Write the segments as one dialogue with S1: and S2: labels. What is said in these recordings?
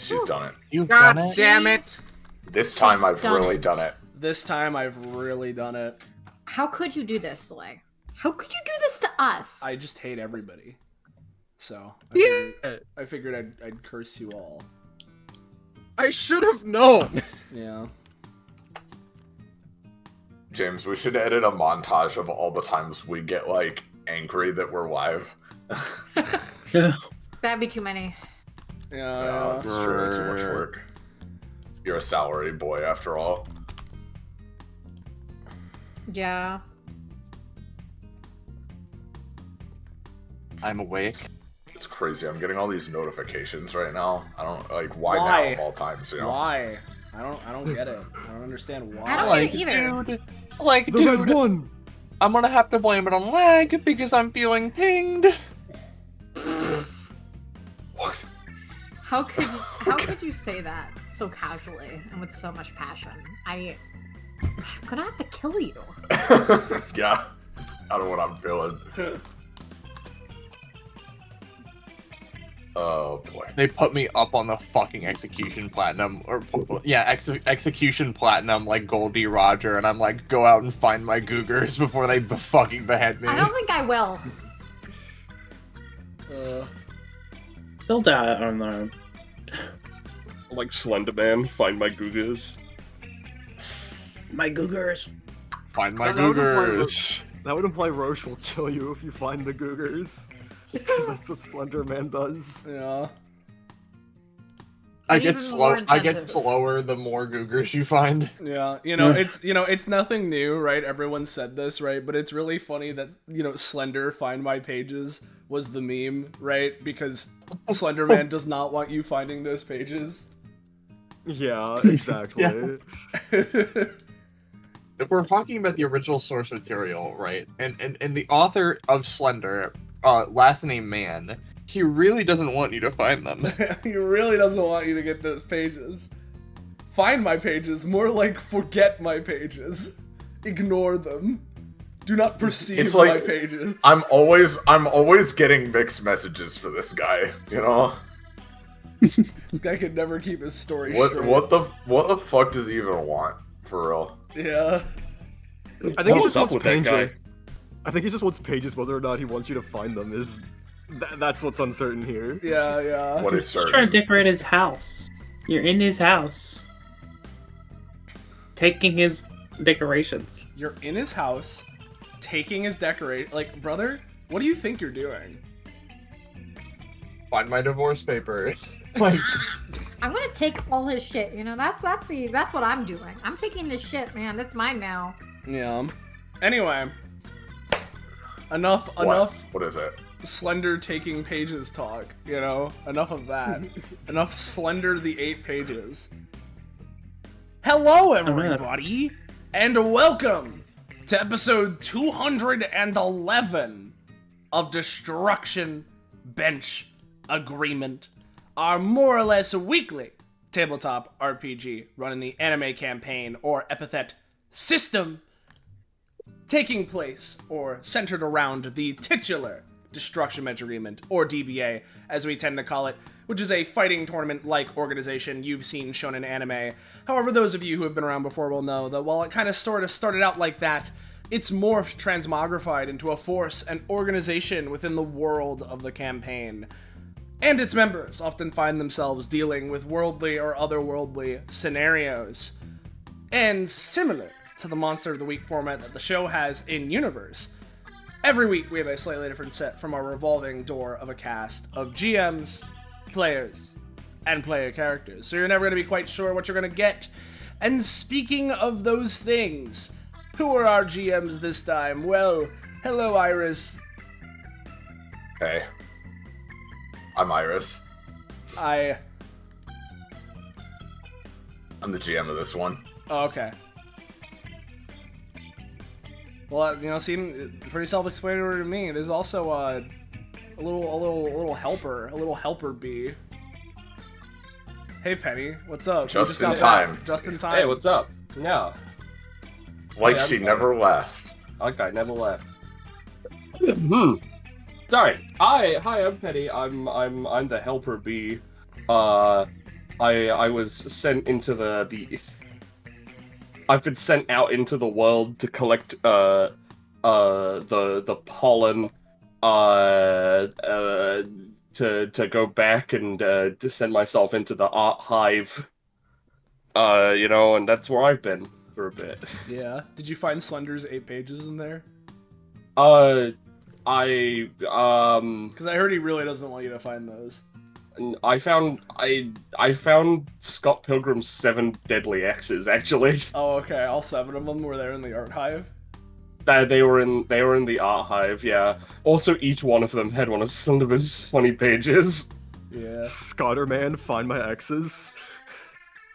S1: She's done it.
S2: You've
S3: God
S2: done it?
S3: damn it!
S1: This time
S4: She's
S1: I've
S4: done
S1: really
S4: it.
S1: done it.
S5: This time I've really done it.
S4: How could you do this, Slay? How could you do this to us?
S5: I just hate everybody. So
S3: Yeah.
S5: I figured I'd curse you all.
S3: I should have known.
S5: Yeah.
S1: James, we should edit a montage of all the times we get, like, angry that we're live.
S4: That'd be too many.
S5: Yeah.
S1: It's really too much work. You're a salary boy, after all.
S4: Yeah.
S2: I'm awake.
S1: It's crazy. I'm getting all these notifications right now. I don't, like, why
S5: Why?
S1: now of all times, you know?
S5: Why? I don't get it. I don't understand why.
S4: I don't
S2: Like,
S4: get it either.
S2: dude, like,
S3: The red
S2: dude,
S3: one.
S2: I'm gonna have to blame it on lag because I'm feeling pinged.
S1: What?
S4: How could you say that so casually and with so much passion? I'm gonna have to kill you.
S1: Yeah. I don't know what I'm feeling. Oh, boy.
S2: They put me up on the fucking execution platinum, or yeah, execution platinum like Goldie Roger, and I'm like, go out and find my googers before they fucking behead me.
S4: I don't think I will.
S6: They'll die on their own.
S7: Like Slenderman, find my googers.
S6: My googers.
S2: Find my
S3: That would imply
S2: googers.
S3: That would imply Roche will kill you if you find the googers. Because that's what Slenderman does.
S5: Yeah.
S2: I
S4: And
S2: get
S4: even more
S2: I get
S4: incentive.
S2: slower the more googers you find.
S5: Yeah, it's nothing new, right? Everyone said this, right? But it's really funny that, Slender Find My Pages was the meme, right? Because Slenderman does not want you finding those pages.
S3: Yeah, exactly.
S2: Yeah. If we're talking about the original source material, right? And the author of Slender, last name Man, he really doesn't want you to find them.
S5: He really doesn't want you to get those pages. Find my pages, more like forget my pages. Ignore them. Do not perceive
S1: It's like-
S5: my pages.
S1: I'm always getting mixed messages for this guy, you know?
S5: This guy could never keep his story straight.
S1: What the fuck does he even want, for real?
S5: Yeah.
S3: I think he
S7: What's
S3: just
S7: up
S3: wants
S7: with that guy?
S3: pages. I think he just wants pages. Whether or not he wants you to find them is that's what's uncertain here.
S5: Yeah.
S1: What is
S6: Just trying to
S1: certain?
S6: decorate his house. You're in his house. Taking his decorations.
S5: You're in his house, taking his like, brother, what do you think you're doing?
S2: Find my divorce papers. Like,
S4: I'm gonna take all his shit. That's what I'm doing. I'm taking his shit, man. That's mine now.
S5: Yeah. Anyway. Enough
S1: What is it?
S5: Slender taking pages talk, Enough of that. Enough Slender the 8 pages. Hello, everybody, and welcome to episode 211 of Destruction Bench Agreement, our more or less weekly tabletop RPG running the anime campaign or Epithet System, taking place or centered around the titular Destruction Bench Agreement, or DBA, as we tend to call it, which is a fighting tournament-like organization you've seen shonen anime. However, those of you who have been around before will know that while it kind of sort of started out like that, it's morphed, transmogrified into a force, an organization within the world of the campaign. And its members often find themselves dealing with worldly or otherworldly scenarios. And similar to the Monster of the Week format that the show has in-universe, every week we have a slightly different set from our revolving door of a cast of GMs, players, and player characters. So you're never going to be quite sure what you're going to get. And speaking of those things, who are our GMs this time? Well, hello Iris.
S1: Hey. I'm Iris.
S5: I'm
S1: the GM of this one.
S5: Oh, okay. Well, seemed pretty self-explanatory to me. There's also a little helper bee. Hey Penny, what's up? You
S1: Just in
S5: got
S1: time.
S5: back. Just in time.
S7: Hey, what's up? Yeah,
S1: Like
S7: Hey,
S1: she
S7: I'm
S1: never left.
S7: okay, never left. Sorry. Hi, I'm Penny. I'm the helper bee. I I was sent into the I've been sent out into the world to collect the pollen to go back and to send myself into the art hive. And that's where I've been for a bit.
S5: Yeah. Did you find Slender's 8 pages in there?
S7: I
S5: Because I heard he really doesn't want you to find those.
S7: I found Scott Pilgrim's 7 deadly X's actually.
S5: Oh, okay. All 7 of them were there in the art hive.
S7: They were in the art hive, yeah. Also, each one of them had one of Slenderman's funny pages.
S5: Yeah.
S3: Scotterman, find my X's.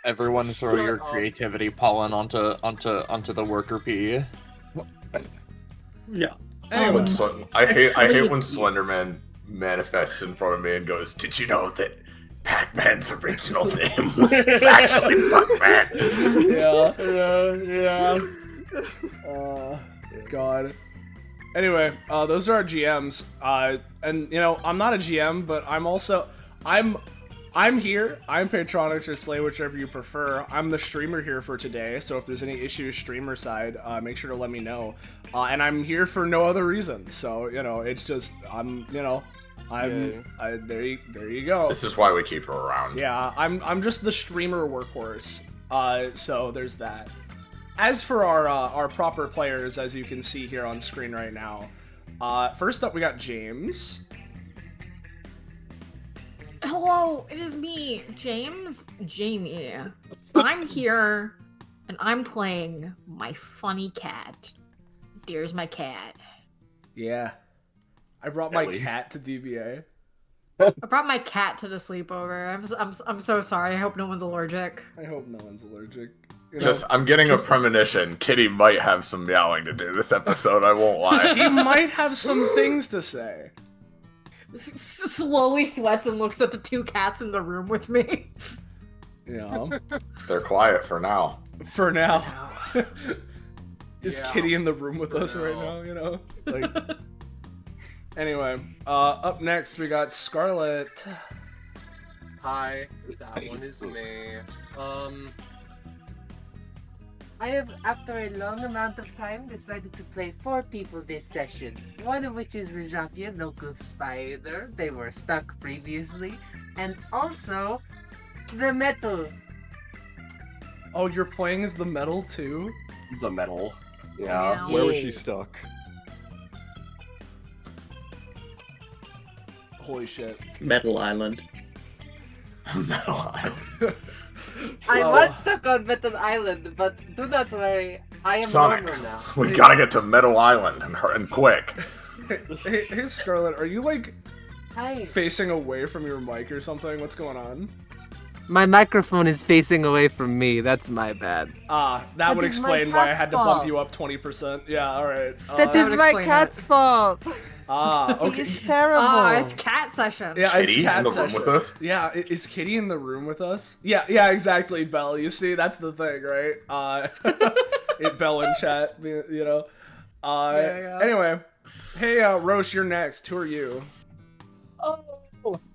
S2: Everyone throw your creativity pollen onto the worker pea.
S6: Yeah.
S5: Anyway,
S1: I hate when Slenderman manifests in front of me and goes, "Did you know that Pac-Man's original name was actually Pac-Man?"
S5: yeah. God. Anyway, those are our GMs. And I'm not a GM, but I'm here. I'm Patronix or Slay, whichever you prefer. I'm the streamer here for today, so if there's any issues streamer side, make sure to let me know. And I'm here for no other reason. So it's just there you go.
S1: This is why we keep her around.
S5: Yeah, I'm just the streamer workhorse. So there's that. As for our proper players, as you can see here on screen right now, first up we got James.
S4: Hello, it is me, Jamie. I'm here, and I'm playing my funny cat. There's my cat.
S5: Yeah. I brought my cat to DBA.
S4: I brought my cat to the sleepover. I'm so sorry. I hope no one's allergic.
S5: I hope no one's allergic.
S1: I'm getting a premonition. Kitty might have some meowing to do this episode, I won't lie.
S5: She might have some things to say.
S4: Slowly sweats and looks at the 2 cats in the room with me.
S1: They're quiet for now.
S5: For now. Is Kitty in the room with us right now, Anyway, up next we got Scarlet.
S8: Hi, that one is me. I have, after a long amount of time, decided to play 4 people this session. One of which is Rizafia, local spider. They were stuck previously. And also, the metal.
S5: Oh, you're playing as the metal too?
S7: The metal. Yeah.
S3: Where was she stuck?
S5: Holy shit.
S6: Metal Island.
S1: Metal Island.
S8: I was stuck on Metal Island, but do not worry, I am
S1: Sonic,
S8: normal now.
S1: we gotta get to Metal Island and quick.
S5: Hey, Scarlet, are you
S8: Hi.
S5: facing away from your mic or something? What's going on?
S8: My microphone is facing away from me, that's my bad.
S5: That would
S8: is my
S5: explain why I had to bump
S8: cat's
S5: you up 20%. Yeah, alright.
S8: That is
S4: would
S8: my
S4: explain
S8: cat's fault!
S5: Okay.
S8: He's terrible!
S4: It's cat session.
S5: Yeah, it's
S1: Kitty
S5: cat
S1: in the
S5: session.
S1: room with us?
S5: Yeah, is Kitty in the room with us? Yeah, exactly, Belle. You see, that's the thing, right? Belle in chat,
S4: Yeah.
S5: Anyway, hey, Roche, you're next. Who are you?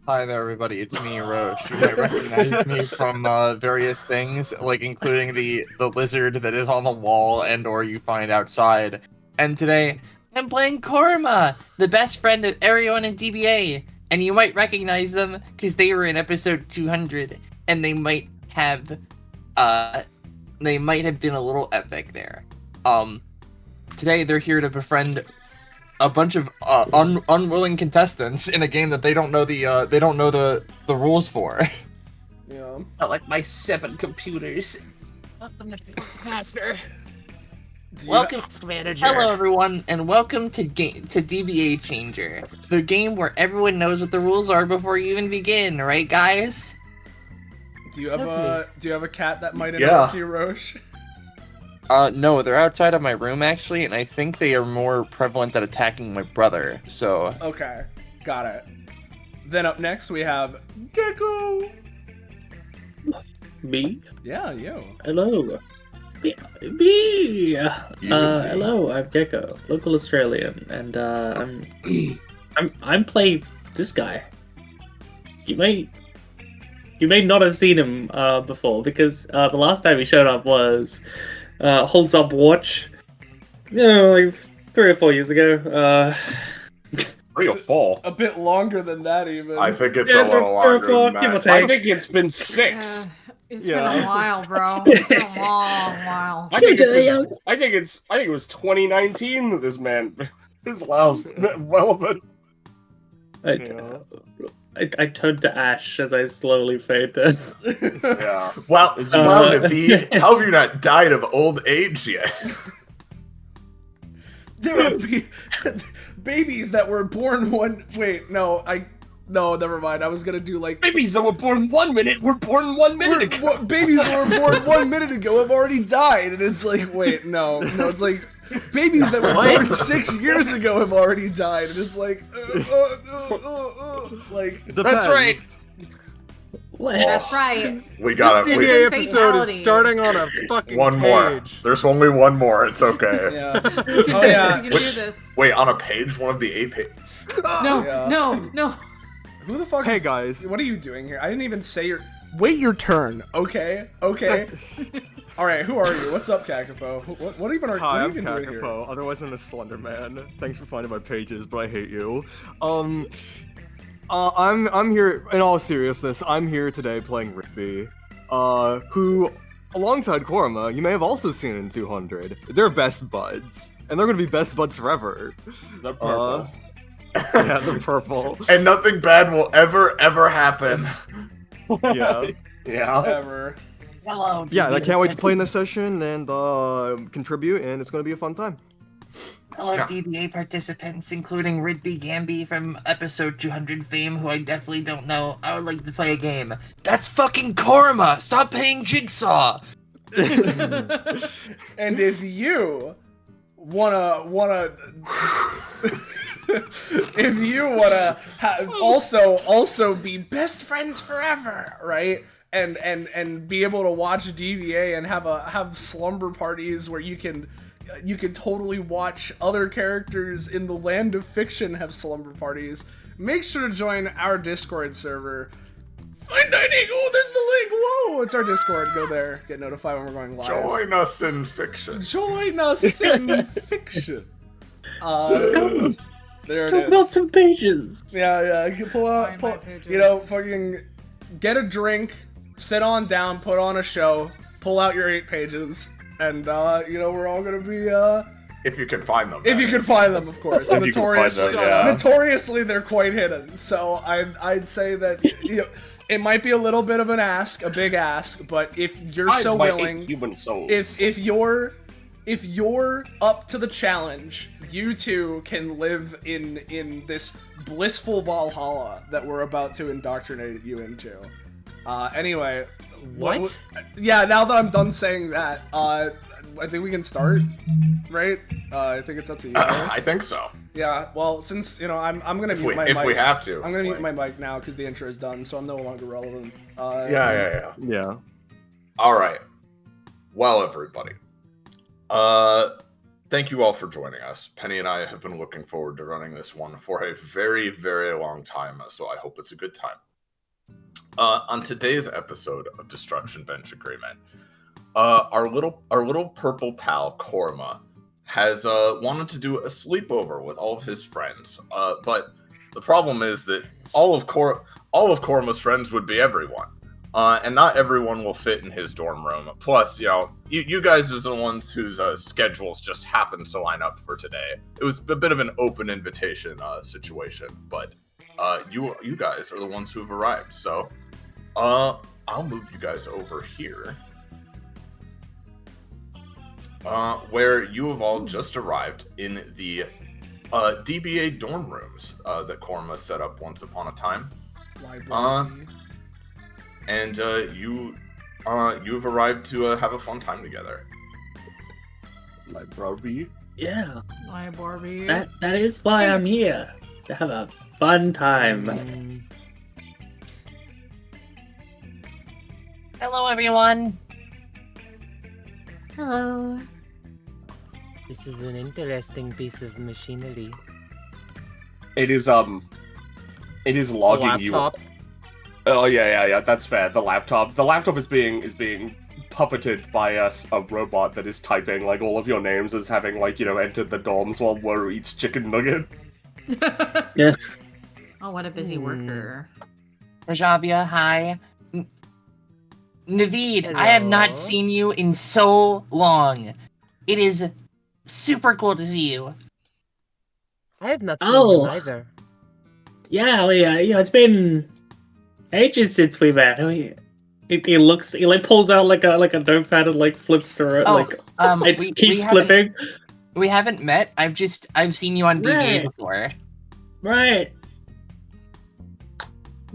S2: Hi there, everybody. It's me, Roche. You might recognize me from various things, including the lizard that is on the wall and/or you find outside. And today, I'm playing Korma, the best friend of everyone in DBA. And you might recognize them because they were in episode 200, and they might have been a little epic there. Today they're here to befriend a bunch of unwilling contestants in a game that they don't know the rules for.
S5: Yeah.
S6: I like my 7 computers. Welcome to Master.
S2: Welcome, hello everyone, and welcome to DBA Changer, the game where everyone knows what the rules are before you even begin, right, guys?
S5: Do you have a cat that might interrupt you, Roche?
S2: No, they're outside of my room actually, and I think they are more prevalent at attacking my brother. So.
S5: Okay, got it. Then up next we have Gecko.
S6: Me?
S5: Yeah, you.
S6: Hello. Me. Hello, I'm Gecko, local Australian, and I'm playing this guy. You might You may not have seen him before because the last time he showed up was Holds Up Watch. Like 3 or 4 years ago.
S7: 3 or 4.
S5: A bit longer than that, even.
S1: I think it's a little longer than
S6: give or
S1: that.
S6: take.
S7: I think it's been 6.
S4: It's been a while, bro. It's been a long while.
S7: I think it was 2019 that this man is relevant.
S6: I turned to ash as I slowly fade dead.
S1: Yeah. Wow, Naveed, how have you not died of old age yet?
S5: There are babies that were born one. Wait, no, never mind. I was gonna do like
S7: Babies that were born 1 minute were born 1 minute ago.
S5: babies that were born 1 minute ago have already died, and it's like, wait, no, it's like babies that were born 6 years ago have already died, and it's like, like
S7: That's right.
S4: That's right.
S1: We got
S3: This
S1: it.
S3: DBA
S4: we-
S3: episode is
S4: Fatality.
S3: starting on a fucking
S1: One more.
S3: page.
S1: There's only one more. It's okay.
S5: yeah. Oh yeah.
S4: We can do this.
S1: Wait, on a page? One of the 8 pages?
S4: No,
S5: Yeah.
S4: no.
S5: Who the fuck?
S3: Hey
S5: is-
S3: guys.
S5: What are you doing here? I didn't even say your. Wait your turn. Okay. All right. Who are you? What's up, Kakapo? What even are
S3: Hi, I'm
S5: what are you even doing here?
S3: Kakapo, otherwise known as Slender Man. Thanks for finding my pages, but I hate you. I'm here, in all seriousness, I'm here today playing Rigby, who, alongside Korma, you may have also seen in 200. They're best buds, and they're gonna be best buds forever.
S7: The purple.
S3: Yeah, they're purple.
S1: And nothing bad will ever happen.
S3: Yeah.
S7: Yeah.
S5: Ever.
S6: Hello.
S3: Yeah, and I can't wait to play in this session and contribute, and it's gonna be a fun time.
S2: Hello,
S1: Yeah.
S2: DBA participants, including Ridby Gamby from episode 200 fame, who I definitely don't know. I would like to play a game. That's fucking Korma! Stop paying Jigsaw!
S5: And if you wanna if you wanna also be best friends forever, right? And be able to watch DBA and have slumber parties where you can totally watch other characters in the land of fiction have slumber parties. Make sure to join our Discord server. Find dining. Oh, there's the link. Whoa, it's our Discord. Go there. Get notified when we're going live.
S1: Join us in fiction.
S5: Join us in fiction. There it
S6: Talk about
S5: is.
S6: some pages.
S5: Yeah. You can pull
S4: Find my
S5: out,
S4: pages.
S5: you know, fucking get a drink, sit on down, put on a show, pull out your 8 pages, and you know, we're all gonna be
S1: If you can find them.
S5: if you can find them, of course.
S7: If you can find them, yeah.
S5: Notoriously, they're quite hidden. So I'd say that you know, it might be a little bit of an ask, a big ask, but if you're so
S7: My
S5: willing,
S7: 8 human souls.
S5: if you're up to the challenge, you too can live in this blissful Valhalla that we're about to indoctrinate you into. Anyway,
S3: What?
S5: yeah, now that I'm done saying that, I think we can start, right? I think it's up to you guys.
S1: I think so.
S5: Yeah, well, since, you know, I'm gonna mute my
S1: If
S5: mic.
S1: we have to.
S5: I'm gonna mute
S1: like-
S5: my mic now because the intro is done, so I'm no longer relevant.
S1: Yeah.
S3: Yeah.
S1: All right. Well, everybody. Thank you all for joining us. Penny and I have been looking forward to running this one for a very, very long time, so I hope it's a good time. On today's episode of Destruction Bench Agreement, our little purple pal Korma has wanted to do a sleepover with all of his friends. But the problem is that all of Korma's friends would be everyone. And not everyone will fit in his dorm room. Plus, you know, you guys are the ones whose schedules just happened to line up for today. It was a bit of an open invitation situation, but you guys are the ones who have arrived. So, I'll move you guys over here, where you have all just arrived in the DBA dorm rooms that Korma set up once upon a time.
S5: Library.
S1: And you've arrived to have a fun time together.
S7: My Barbie.
S6: Yeah,
S4: My Barbie.
S6: that is why I'm here. To have a fun time.
S2: Hello, everyone!
S4: Hello.
S8: This is an interesting piece of machinery.
S7: It is logging you.
S3: laptop.
S7: Oh yeah. That's fair. The laptop is being puppeted by a robot that is typing like all of your names as having like entered the dorms while Woru eats chicken nugget.
S6: Yeah.
S4: Oh, what a busy worker.
S2: Rajavia, hi. Naveed, I have not
S8: Hello.
S2: seen you in so long. It is super cool to see you.
S8: I have not seen
S6: Oh.
S8: you either.
S6: Yeah, it's been ages since we met. He like pulls out like a notepad and like flips through it. Like it
S2: we
S6: keeps
S2: haven't
S6: flipping.
S2: we haven't met. I've seen you on DBA
S6: Right.
S2: before.
S6: Right.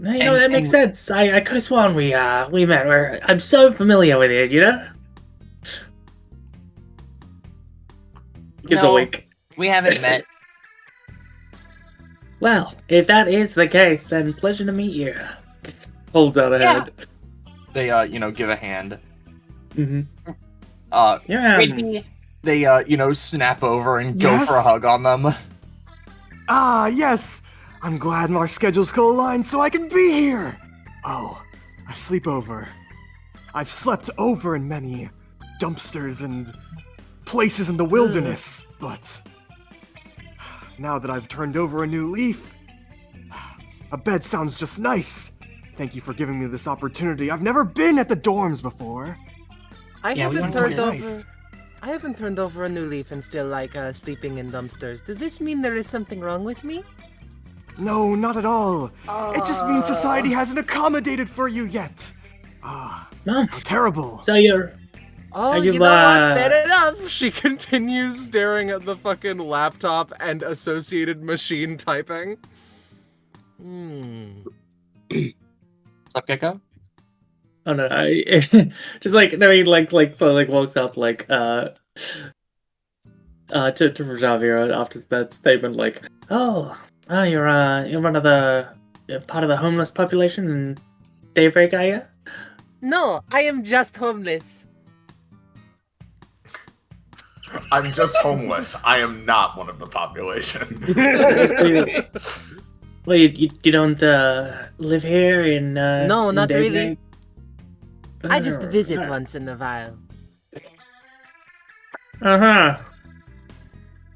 S6: No, that makes sense. I could have sworn we met. I'm so familiar with it, you know? Gives a wink.
S2: We haven't met.
S6: Well, if that is the case, then pleasure to meet you. Holds out a hand.
S2: They give a hand.
S6: Mm-hmm.
S2: Rigby, they snap over and go for a
S3: Yes?
S2: hug on them.
S3: Ah, yes! I'm glad our schedules co-aligned so I can be here! Oh, a sleepover. I've slept over in many dumpsters and places in the wilderness, but now that I've turned over a new leaf, a bed sounds just nice. Thank you for giving me this opportunity. I've never been at the dorms before.
S8: I
S2: Yeah, we
S8: haven't
S2: want
S8: turned
S2: to-
S8: over.
S3: Nice.
S8: I haven't turned over a new leaf and still like sleeping in dumpsters. Does this mean there is something wrong with me?
S3: No, not at all. It just means society hasn't accommodated for you yet. Ah,
S6: Mom,
S3: how terrible.
S6: so you're
S8: Oh,
S6: you,
S8: you know what?
S6: uh,
S8: Fair enough.
S3: She continues staring at the fucking laptop and associated machine typing.
S2: What's up, Gecko?
S6: Oh no, I just like no, he like so like walks up like to Rajavia after that statement like you're one of you're part of the homeless population in Daybreak, are you?
S8: No, I am just homeless.
S1: I'm just homeless. I am not one of the population.
S6: Well, you don't live here in
S8: No,
S6: in
S8: not really.
S6: Daybreak?
S8: I just visit
S6: Uh-huh.
S8: once in a while.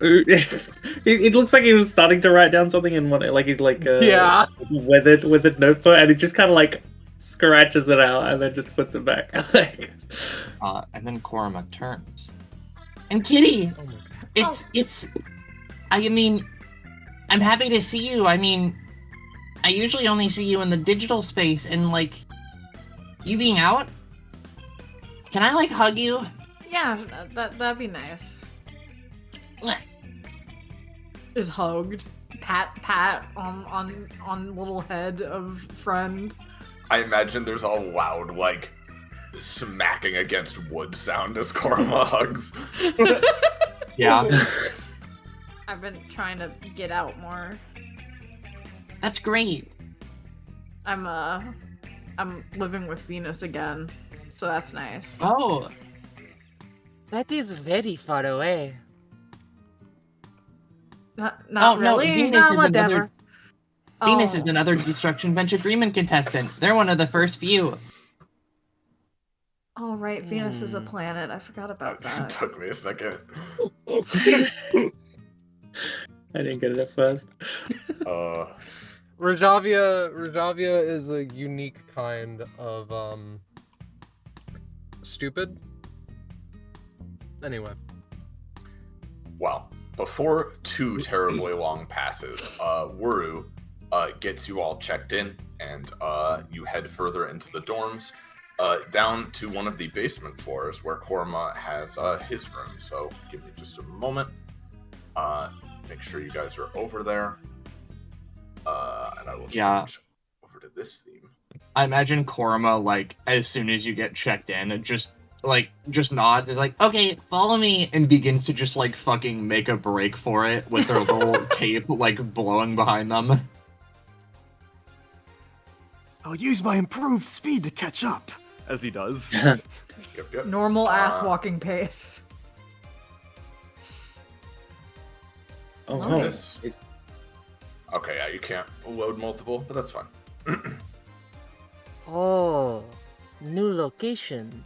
S6: It looks like he was starting to write down something and like he's like
S3: Yeah.
S6: with a notebook, and he just kind of like scratches it out and then just puts it back. Like,
S2: And then Korma turns. And Kitty,
S8: Oh my god.
S2: it's. I mean, I'm happy to see you. I mean, I usually only see you in the digital space, and like, you being out. Can I like hug you?
S4: Yeah, that'd be nice. Is hugged. Pat on little head of friend.
S1: I imagine there's a loud, like, smacking against wood sound as Korma hugs.
S2: Yeah.
S4: I've been trying to get out more.
S2: That's great.
S4: I'm living with Venus again, so that's nice.
S2: Oh,
S8: That is very far away.
S4: Not
S2: no,
S4: really.
S2: Venus
S8: No,
S2: is
S8: whatever.
S2: another. Venus is
S4: Oh.
S2: another Destruction Bench Agreement contestant. They're one of the first few.
S4: Oh right, Venus is a planet. I forgot about
S1: That
S4: that.
S1: took me a second.
S6: I didn't get it at first.
S3: Rajavia is a unique kind of stupid. Anyway.
S1: Well, before too terribly long passes, Woru gets you all checked in, and you head further into the dorms, down to one of the basement floors where Korma has his room. So give me just a moment. Make sure you guys are over there. And I will change over to this theme.
S2: I imagine Korma, like, as soon as you get checked in, and just nods, is like, okay, follow me, and begins to just, like, fucking make a break for it with their little cape, like, blowing behind them.
S3: I'll use my improved speed to catch up. As he does.
S1: Yep.
S4: Normal ass walking pace.
S6: Oh,
S1: Oh,
S6: no.
S1: this- Okay, yeah, you can't load multiple, but that's fine.
S8: location.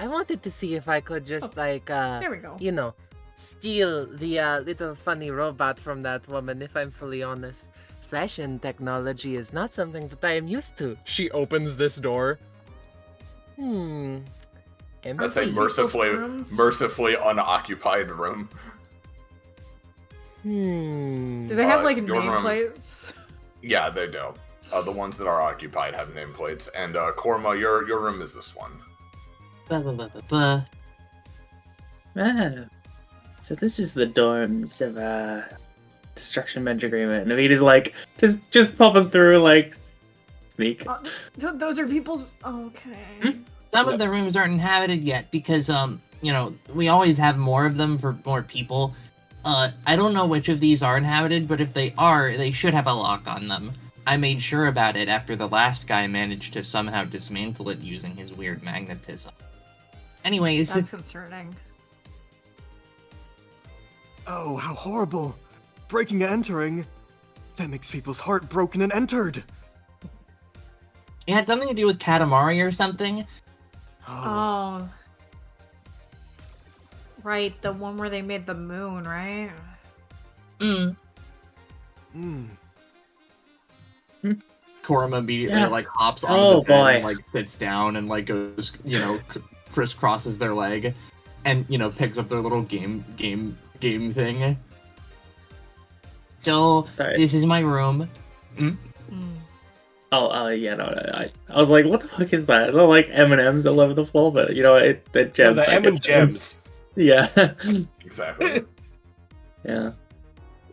S8: I wanted to see if I could just
S4: There we go.
S8: Steal the little funny robot from that woman. If I'm fully honest, fashion technology is not something that I am used to.
S3: She opens this door.
S1: That's a
S4: these
S1: mercifully
S4: people's rooms?
S1: mercifully unoccupied room.
S4: Do they have like
S1: your room-
S4: nameplates?
S1: Yeah, they do. The ones that are occupied have nameplates. And Korma, your room is this one.
S6: Ah, so this is the dorms of Destruction Bench Agreement. And Avita's like just popping through like sneak.
S4: Those are people's. Okay.
S2: Some of the rooms aren't inhabited yet because, we always have more of them for more people. I don't know which of these are inhabited, but if they are, they should have a lock on them. I made sure about it after the last guy managed to somehow dismantle it using his weird magnetism. Anyways,
S4: That's concerning.
S3: Oh, how horrible. Breaking and entering. That makes people's heart broken and entered.
S2: it had something to do with Katamari or something.
S4: Oh. Right, the one where they made the moon, right?
S3: Hmm.
S2: Korma immediately
S6: Yeah.
S2: hops onto
S6: Oh,
S2: the bed
S6: boy.
S2: and sits down and goes, crisscrosses their leg and picks up their little game thing. So
S6: Sorry.
S2: this is my room.
S6: Yeah, no, I was like, what the fuck is that? They're like M&Ms all over the floor, but the gems.
S7: the M and gems.
S6: Yeah.
S1: Exactly.
S6: Yeah.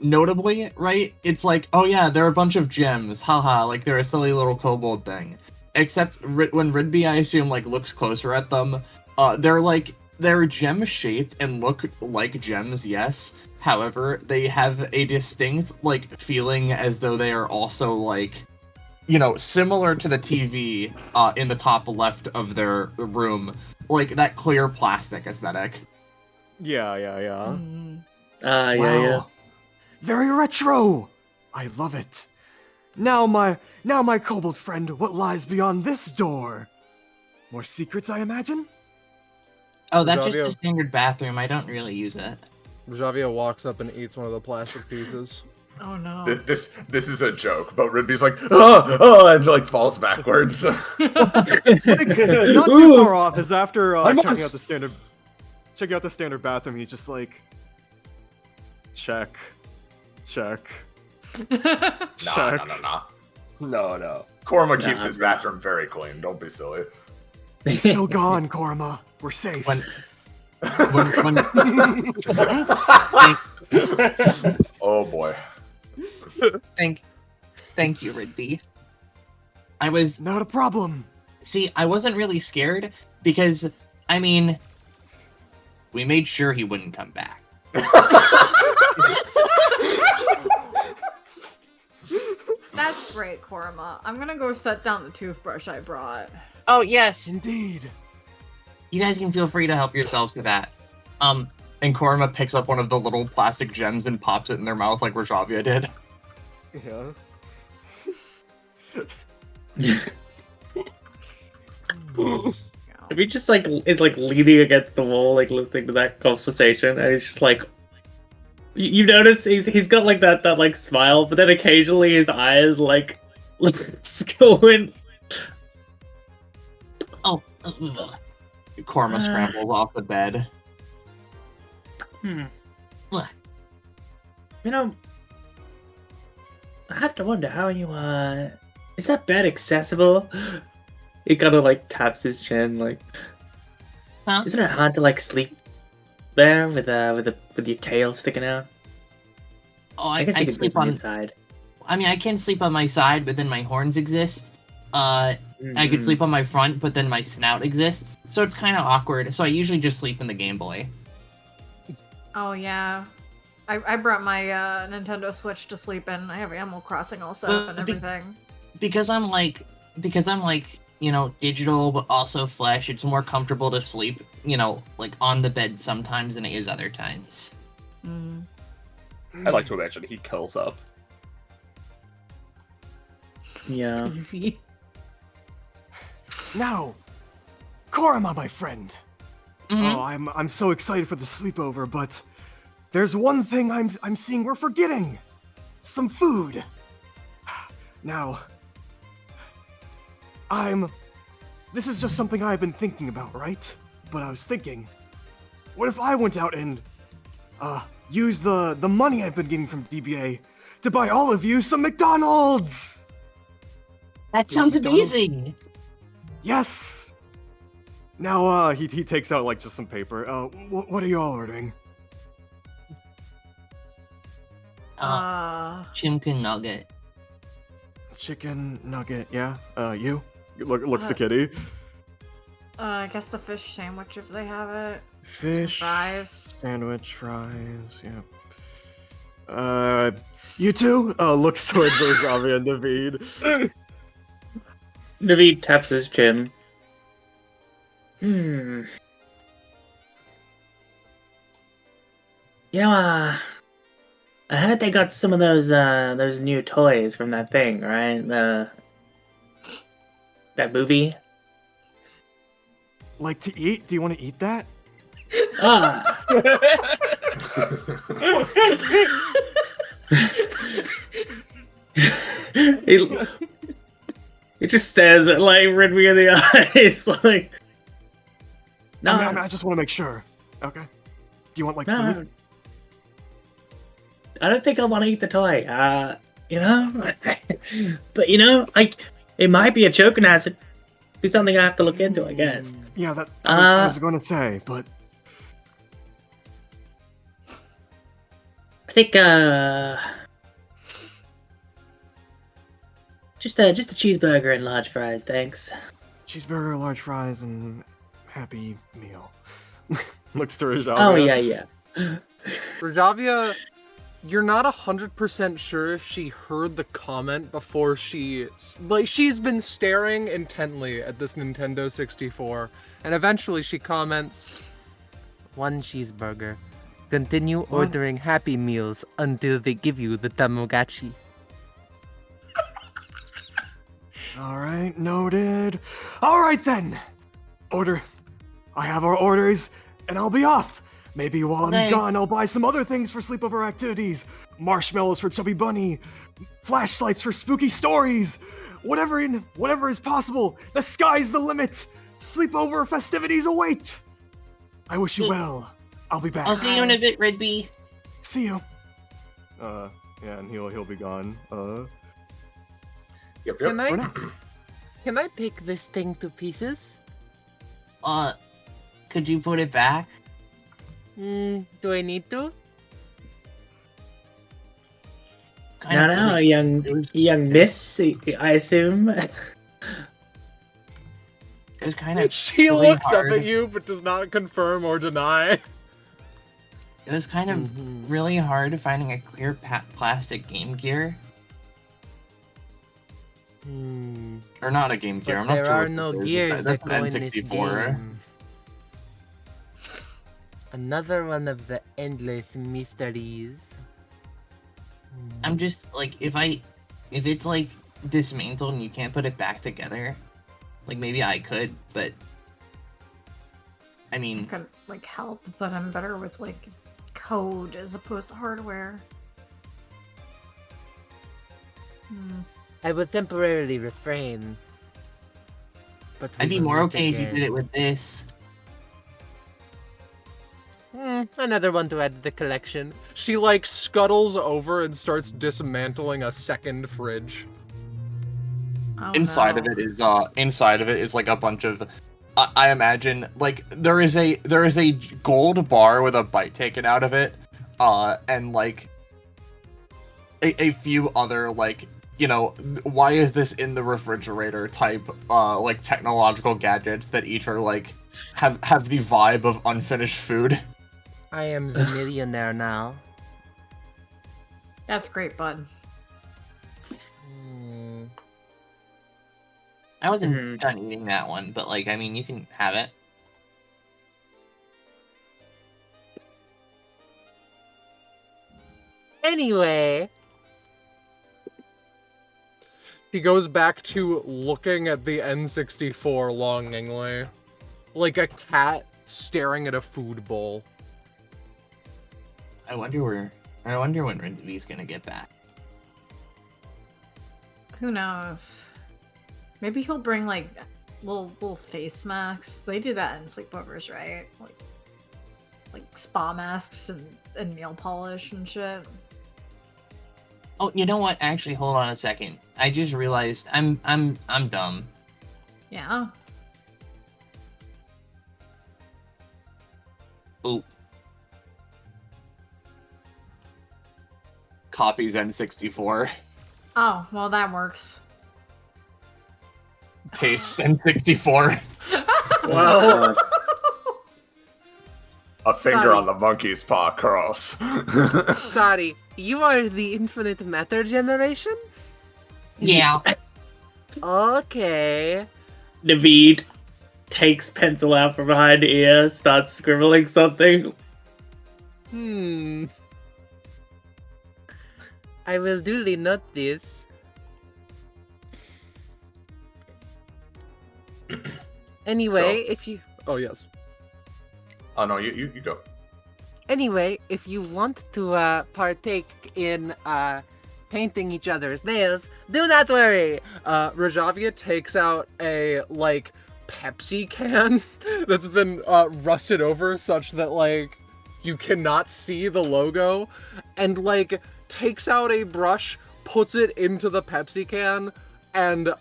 S2: Notably, right? It's like, oh yeah, they're a bunch of gems. Haha, like they're a silly little kobold thing. Except when Ridby, I assume, looks closer at them, they're gem shaped and look like gems, yes. However, they have a distinct, feeling as though they are also, similar to the TV in the top left of their room. That clear plastic aesthetic.
S3: Yeah.
S6: Yeah.
S3: Wow. Very retro! I love it. Now my kobold friend, what lies beyond this door? More secrets, I imagine?
S2: Oh, that's just
S9: Rajavia.
S2: a standard bathroom. I don't really use it.
S9: Rajavia walks up and eats one of the plastic pieces.
S4: Oh no.
S1: This is a joke, but Ridby's like, and falls backwards.
S3: Not too far off, is after checking out the standard bathroom, he's just like, check.
S1: Nah.
S7: No.
S1: Korma keeps his bathroom very clean. Don't be silly.
S3: He's still gone, Korma. We're safe.
S2: When
S1: Oh boy.
S2: thank you, Ridby.
S3: Not a problem.
S2: I wasn't really scared because, we made sure he wouldn't come back.
S4: That's great, Korma. I'm gonna go set down the toothbrush I brought.
S2: Oh, yes.
S3: Indeed.
S2: You guys can feel free to help yourselves to that. And Korma picks up one of the little plastic gems and pops it in their mouth like Rajavia did.
S3: Yeah.
S6: If he just is leaning against the wall, listening to that conversation, and he's just you notice he's got that smile, but then occasionally his eyes going.
S2: Oh, Korma scrambles off the bed. Ugh.
S6: I have to wonder how you is that bed accessible? He kind of taps his chin,
S2: Huh?
S6: Isn't it hard to sleep there with your tail sticking out?
S2: Oh,
S6: I
S2: I
S6: guess you could
S2: sleep
S6: on
S2: on.
S6: your side.
S2: I can sleep on my side, but then my horns exist. I could sleep on my front, but then my snout exists. So it's kind of awkward. So I usually just sleep in the Game Boy.
S4: Oh yeah. I brought my Nintendo Switch to sleep in. I have Animal Crossing all set up and everything.
S2: Because I'm digital but also flesh, it's more comfortable to sleep, on the bed sometimes than it is other times.
S7: I like to imagine he curls up.
S6: Yeah.
S3: Now, Korama, my friend. Oh, I'm so excited for the sleepover, but there's one thing I'm seeing we're forgetting. Some food. Now, this is just something I've been thinking about, right? But I was thinking, what if I went out and used the money I've been getting from DBA to buy all of you some McDonald's?
S10: That sounds
S3: McDonald's?
S10: amazing.
S3: Yes. Now, he takes out like just some paper. What are you all ordering?
S10: Chimkin nugget.
S3: Chicken nugget, yeah. You? Looks to Kitty.
S4: I guess the fish sandwich if they have it.
S3: Fish.
S4: Fries.
S3: Sandwich, fries, yeah. You two? Looks towards Ravi and Naveed.
S6: Naveed taps his chin. You know, I heard they got some of those new toys from that thing, right? That movie.
S3: Like to eat? Do you want to eat that?
S6: He just stares at like Ridley in the eyes, like. No,
S3: I just want to make sure. Okay. Do you want like food?
S6: I don't think I want to eat the toy. You know, but you know, like it might be a choking hazard. Be something I have to look into, I guess.
S3: Yeah, that I was going to say, but
S6: I think just a cheeseburger and large fries, thanks.
S3: Cheeseburger, large fries, and happy meal. Looks to Rajavia.
S6: Oh yeah.
S9: Rajavia, you're not 100% sure if she heard the comment before she's been staring intently at this Nintendo 64, and eventually she comments,
S8: One cheeseburger. Continue ordering Happy Meals until they give you the Tamagotchi.
S3: Alright, noted. Alright then! I have our orders, and I'll be off! Maybe while I'm gone, I'll buy some other things for sleepover activities. Marshmallows for Chubby Bunny, flashlights for spooky stories, whatever is possible. The sky's the limit. Sleepover festivities await. I wish you well. I'll be back.
S10: I'll see you in a bit, Redby.
S3: See you. Yeah, and he'll be gone.
S1: Yep.
S8: Can I pick this thing to pieces?
S10: Could you put it back?
S8: Do I need to?
S6: No, young miss, I assume.
S10: It was kind of.
S9: She
S10: really
S9: looks
S10: hard.
S9: up at you but does not confirm or deny.
S10: It was kind of really hard finding a clear plastic Game Gear. Or not a Game Gear.
S8: But
S10: I'm not
S8: there
S10: sure.
S8: are
S10: what
S8: no
S10: this is.
S8: gears
S10: That's
S8: that go
S10: an
S8: in this
S10: N64.
S8: game. Another one of the endless mysteries.
S10: I'm just like, if it's like dismantled and you can't put it back together, like maybe I could, but I mean,
S4: Could like help, but I'm better with like code as opposed to hardware.
S8: I would temporarily refrain. But
S10: I'd be
S8: we will
S10: more
S8: meet
S10: okay if you
S8: again.
S10: did it with this.
S8: Another one to add to the collection.
S9: She like scuttles over and starts dismantling a second fridge.
S4: Oh,
S2: Inside
S4: no.
S2: of it is like a bunch of I imagine like there is a gold bar with a bite taken out of it, and like a few other like, you know, why is this in the refrigerator type like technological gadgets that each are like have the vibe of unfinished food.
S8: I am the millionaire now.
S4: That's great, bud.
S10: I wasn't done eating that one, but like, I mean, you can have it.
S8: Anyway,
S9: He goes back to looking at the N64 longingly. like a cat staring at a food bowl.
S10: I wonder when Rindy's gonna get back.
S4: Who knows? Maybe he'll bring like little face masks. They do that in sleepovers, right? Like spa masks and nail polish and shit.
S10: Oh, you know what? Actually, hold on a second. I just realized I'm dumb.
S4: Yeah.
S2: Oop. Copies N64.
S4: Oh, well that works.
S2: Paste N64.
S6: Well,
S1: A finger
S8: Sorry.
S1: on the monkey's paw curls.
S8: Sorry, you are the infinite matter generation?
S10: Yeah.
S8: Okay.
S6: Naveed takes pencil out from behind the ear, starts scribbling something.
S8: I will duly note this. Anyway, if you
S9: Oh yes.
S1: Oh no, you go.
S8: Anyway, if you want to partake in painting each other's nails, do not worry.
S9: Rajavia takes out a like Pepsi can that's been rusted over such that like you cannot see the logo, and like takes out a brush, puts it into the Pepsi can, and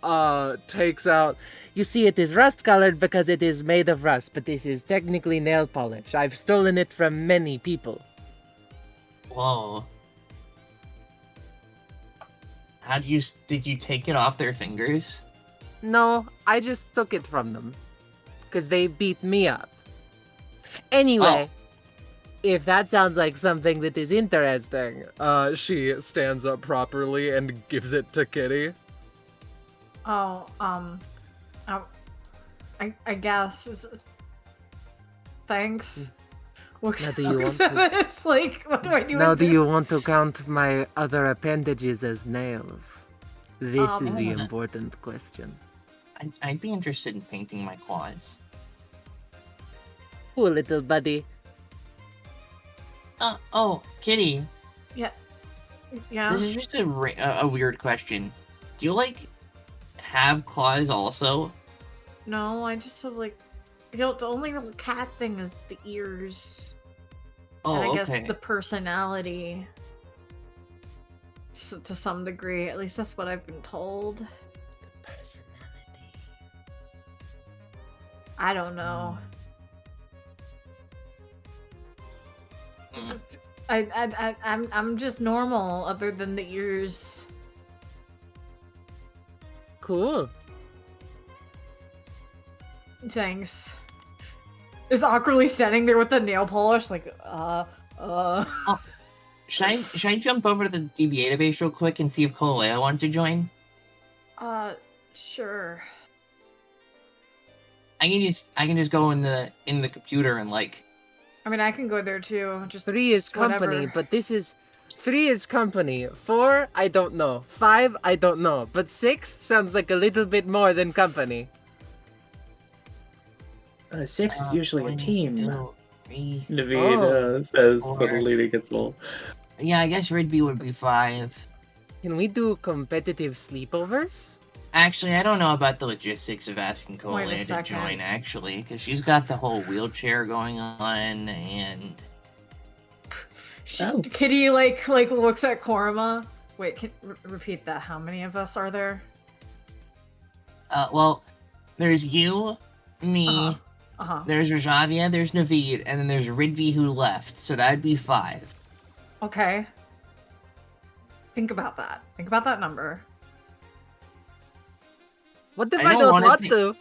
S9: takes out.
S8: You see, it is rust-colored because it is made of rust, but this is technically nail polish. I've stolen it from many people.
S10: Whoa. Did you take it off their fingers?
S8: No, I just took it from them. Because they beat me up. Anyway, if that sounds like something that is interesting.
S9: She stands up properly and gives it to Kitty.
S4: Oh, I guess thanks. Looks
S8: Now do you
S4: looks
S8: want
S4: at it, it's like, what do I do
S8: Now
S4: with
S8: do you
S4: this?
S8: want to count my other appendages as nails? This is the important question.
S10: I'd be interested in painting my claws.
S8: Cool, little buddy.
S10: Oh, Kitty.
S4: Yeah.
S10: This is just a weird question. Do you like have claws also?
S4: No, I just have like, the only little cat thing is the ears.
S10: Oh,
S4: and I guess
S10: okay.
S4: the personality. To some degree, at least that's what I've been told.
S8: Personality.
S4: I don't know. I'm just normal, other than the ears.
S8: Cool.
S4: Thanks. Is awkwardly standing there with the nail polish, like,
S10: Should I jump over to the DBA database real quick and see if Kolea wants to join?
S4: Sure.
S10: I can just go in the computer and like.
S4: I mean, I can go there too. Just
S8: 3 is
S4: just whatever.
S8: company, but this is 3 is company. 4, I don't know. 5, I don't know. But 6 sounds like a little bit more than company.
S6: 6 is usually a team.
S10: 3.
S6: Naveed says,
S10: Four.
S6: sort of leaning a little.
S10: Yeah, I guess Ridby would be 5.
S8: Can we do competitive sleepovers?
S10: Actually, I don't know about the logistics of asking
S4: Wait a
S10: Kolea to
S4: second.
S10: join, actually, because she's got the whole wheelchair going on, and...
S6: Oh.
S4: Kitty like looks at Korma. Wait, repeat that. How many of us are there?
S10: Well, there's you, me, there's Rajavia, there's Naveed, and then there's Ridby who left, so that'd be 5.
S4: Okay. Think about that. Think about that number.
S8: What if I don't want to?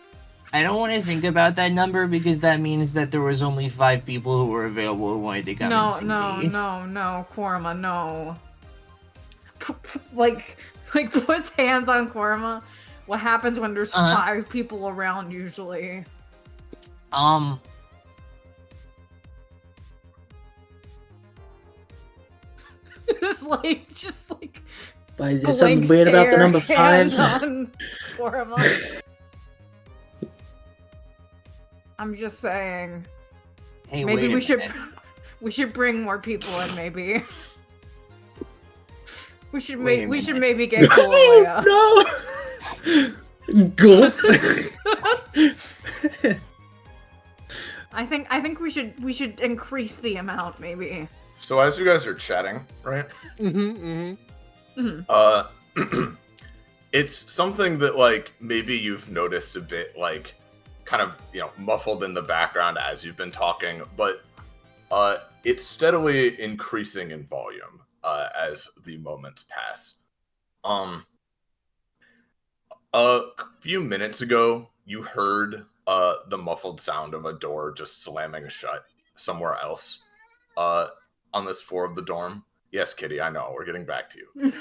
S10: I don't want to think about that number because that means that there was only 5 people who were available who wanted to come and see me.
S4: No, Korma, no. like puts hands on Korma. What happens when there's 5 people around usually? It's like just like.
S6: Why is there something weird about the number 5?
S4: On Korma. I'm just saying.
S10: Hey,
S4: Maybe
S10: wait a
S4: we should
S10: minute.
S4: we should bring more people in. Maybe we should
S10: Wait a
S4: we should
S10: minute.
S4: maybe get Gloria.
S6: No. Gulp.
S4: I think we should increase the amount maybe.
S1: So as you guys are chatting, right? It's something that like maybe you've noticed a bit, like kind of muffled in the background as you've been talking, but it's steadily increasing in volume as the moments pass. A few minutes ago, you heard the muffled sound of a door just slamming shut somewhere else on this floor of the dorm. Yes, Kitty, I know, we're getting back to you.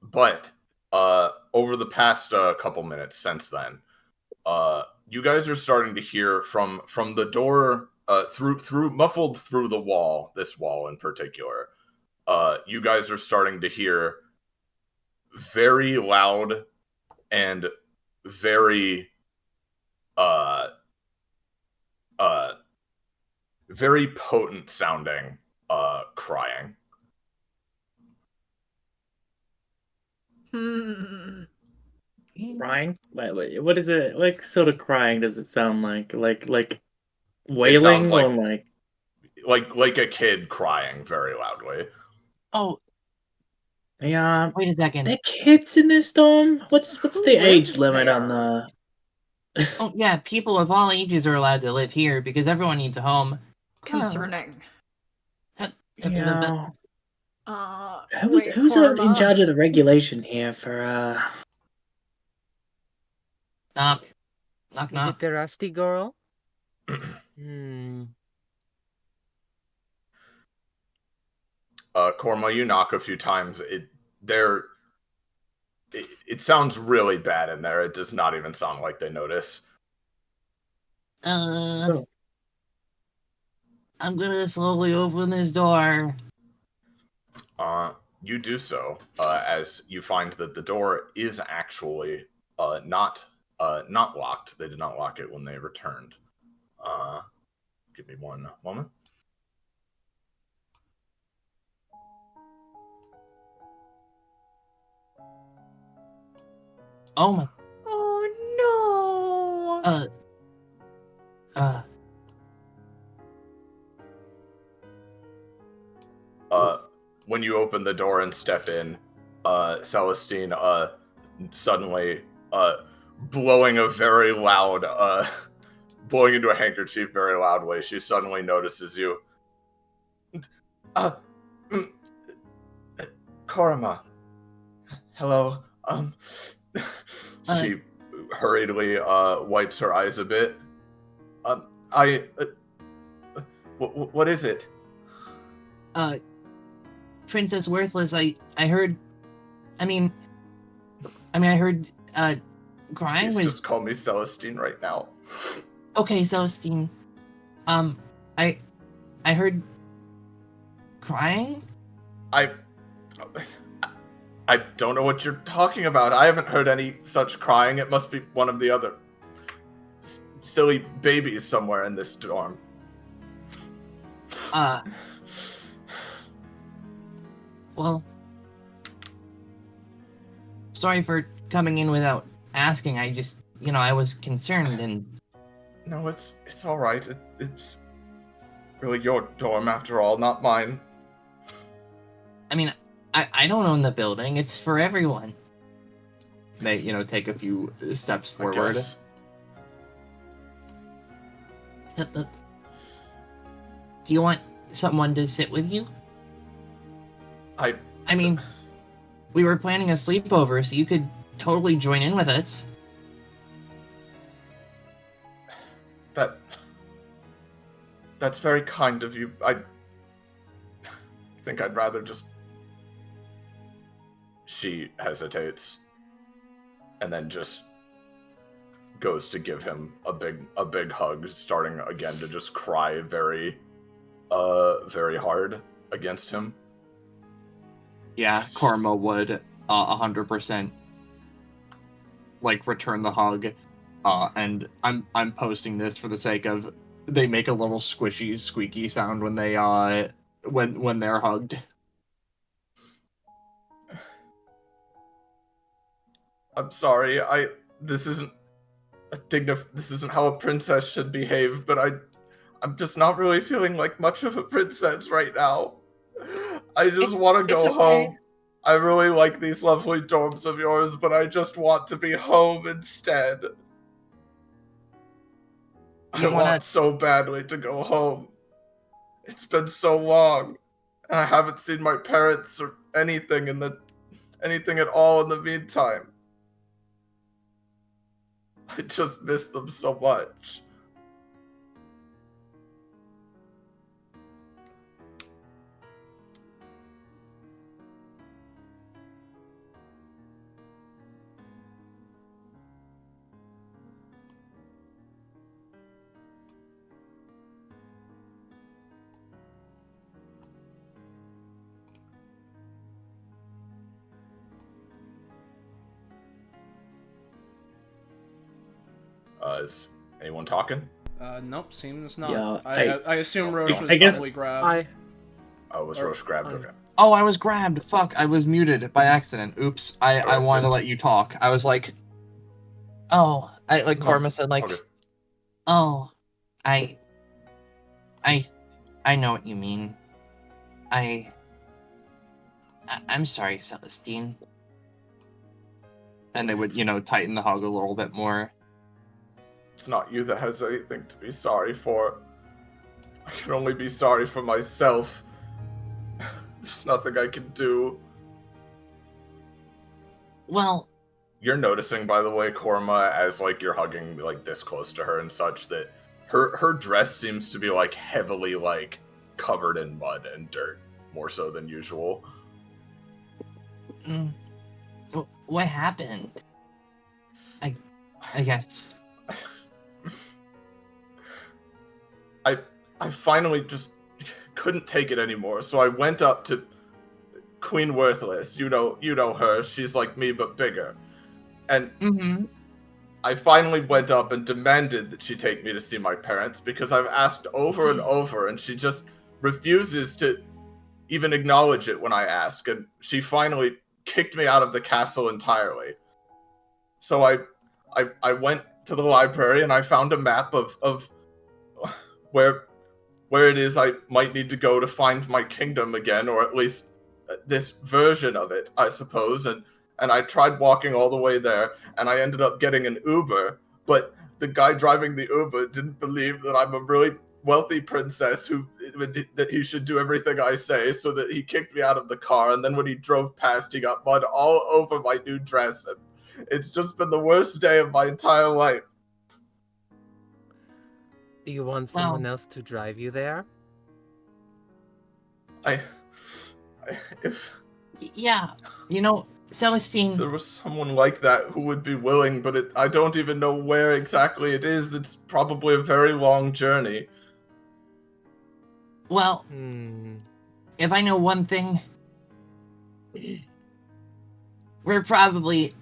S1: But over the past couple minutes since then, you guys are starting to hear from the door through muffled through the wall, this wall in particular. You guys are starting to hear very loud and very very potent sounding crying.
S6: Crying? Wait, what is it? Like, sort of crying does it sound like? Like wailing
S1: sounds like-
S6: or
S1: like a kid crying very loudly.
S10: Oh,
S6: Yeah.
S10: wait a second.
S6: There kids in this dorm? What's the age
S4: lives
S6: limit
S4: there?
S6: on the?
S10: Oh, yeah, people of all ages are allowed to live here because everyone needs a home.
S4: Concerning.
S6: Yeah.
S4: Wait,
S6: Who's in
S4: Korma.
S6: charge of the regulation here for
S10: Knock. Knock,
S8: Is it
S10: knock.
S8: the rusty girl?
S1: Korma, you knock a few times. It sounds really bad in there. It does not even sound like they notice.
S10: I'm gonna slowly open this door.
S1: You do so as you find that the door is actually not locked. They did not lock it when they returned. Give me one moment.
S10: Oh my.
S4: Oh no.
S1: When you open the door and step in, Celestine suddenly blowing a very loud blowing into a handkerchief very loudly, she suddenly notices you. Korma. Hello. She hurriedly wipes her eyes a bit. What is it?
S10: Princess Worthless, I heard. I heard crying
S1: Please
S10: was
S1: just call me Celestine right now.
S10: okay, Celestine. I heard crying.
S1: I don't know what you're talking about. I haven't heard any such crying. It must be one of the other silly babies somewhere in this dorm.
S10: Well, sorry for coming in without asking. I just, I was concerned and...
S1: No, it's all right. It's really your dorm after all, not mine.
S10: I don't own the building. It's for everyone. They, take a few steps forward. Do you want someone to sit with you? We were planning a sleepover, so you could totally join in with us.
S1: That's very kind of you. I think I'd rather just... She hesitates and then just goes to give him a big hug, starting again to just cry very hard against him.
S2: Yeah, Korma would 100% return the hug. And I'm posting this for the sake of they make a little squishy, squeaky sound when they when they're hugged.
S1: I'm sorry. This isn't this isn't how a princess should behave, but I'm just not really feeling like much of a princess right now. I just want to go home. I really like these lovely dorms of yours, but I just want to be home instead. I want so badly to go home. It's been so long, and I haven't seen my parents or anything at all in the meantime. I just miss them so much. Is anyone talking?
S5: Nope, seems not.
S6: Yeah,
S5: I assume Roche was
S6: I guess
S5: probably grabbed.
S1: Was Roche grabbed? Okay.
S2: Oh, I was grabbed. Fuck, I was muted by accident. Oops. I wanted to let you talk. I was like, oh, like Korma said, like,
S1: okay.
S10: Oh, I know what you mean. I'm sorry, Celestine.
S2: And they would, tighten the hug a little bit more.
S1: It's not you that has anything to be sorry for. I can only be sorry for myself. There's nothing I can do.
S10: Well,
S1: you're noticing, by the way, Korma, as like you're hugging like this close to her and such, that her dress seems to be like heavily like covered in mud and dirt, more so than usual.
S10: What happened? I guess.
S1: I finally just couldn't take it anymore, so I went up to Queen Worthless. You know her. She's like me, but bigger. And I finally went up and demanded that she take me to see my parents, because I've asked over and over, and she just refuses to even acknowledge it when I ask. And she finally kicked me out of the castle entirely. So I went to the library and I found a map of where it is I might need to go to find my kingdom again, or at least this version of it, I suppose. And I tried walking all the way there, and I ended up getting an Uber, but the guy driving the Uber didn't believe that I'm a really wealthy princess that he should do everything I say, so that he kicked me out of the car, and then when he drove past, he got mud all over my new dress, and it's just been the worst day of my entire life.
S8: Do you want someone else to drive you there?
S10: Yeah, Celestine.
S1: If there was someone like that who would be willing, but I don't even know where exactly it is. It's probably a very long journey.
S10: Well, if I know one thing, we're probably...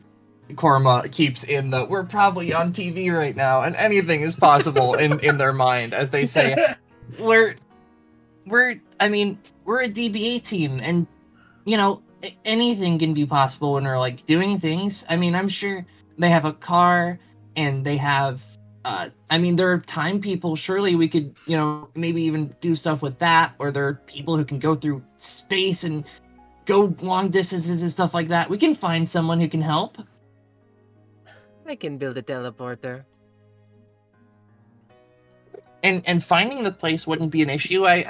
S2: Korma keeps in we're probably on TV right now, and anything is possible in their mind, as they say.
S10: We're a DBA team, and, anything can be possible when we're, like, doing things. I mean, I'm sure they have a car, and they have, there are time people. Surely we could, maybe even do stuff with that, or there are people who can go through space and go long distances and stuff like that. We can find someone who can help.
S8: I can build a teleporter.
S10: And finding the place wouldn't be an issue. I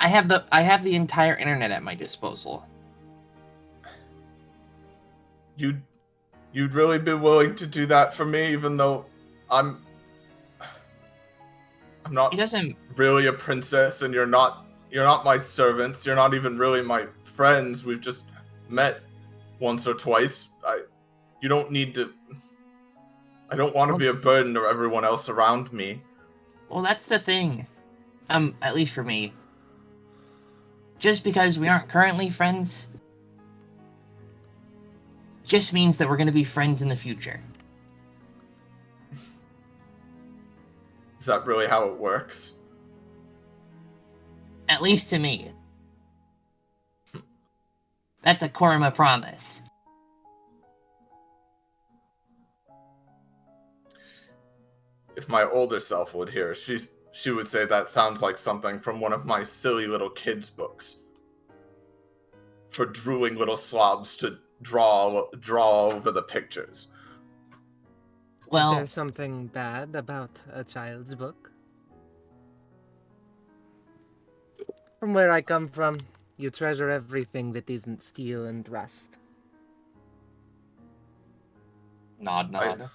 S10: have the entire internet at my disposal.
S1: You'd really be willing to do that for me, even though I'm not really a princess, and you're not my servants. You're not even really my friends. We've just met once or twice. You don't need to. I don't want to be a burden to everyone else around me.
S10: Well, that's the thing. At least for me. Just because we aren't currently friends, just means that we're going to be friends in the future.
S1: Is that really how it works?
S10: At least to me. That's a Korma promise.
S1: If my older self would hear, she would say that sounds like something from one of my silly little kids' books. For drooling little slobs to draw over the pictures.
S10: Well,
S8: Is there something bad about a child's book? From where I come from, you treasure everything that isn't steel and rust.
S10: nod.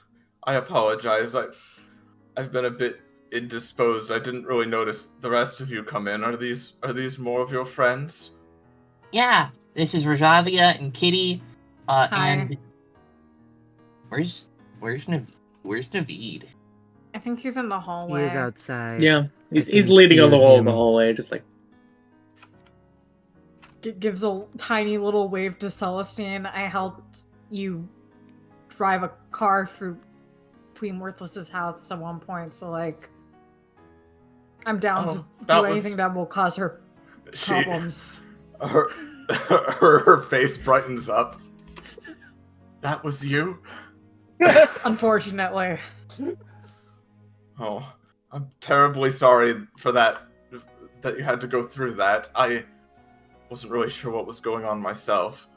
S1: I apologize. I've been a bit indisposed. I didn't really notice the rest of you come in. Are these more of your friends?
S10: Yeah, this is Rajavia and Kitty.
S4: Hi.
S10: And where's Naveed?
S4: I think he's in the
S8: He
S4: hallway.
S8: is outside.
S6: Yeah,
S8: I
S6: he's
S8: can
S6: leaning on the
S8: feel
S6: wall of the
S8: him.
S6: hallway, just like.
S4: Gives a tiny little wave to Celestine. I helped you drive a car through Queen Worthless's house at one point, so like I'm down to do anything that will cause her problems.
S1: Her face brightens up. That was you?
S4: Unfortunately.
S1: Oh, I'm terribly sorry for that you had to go through that. I wasn't really sure what was going on myself.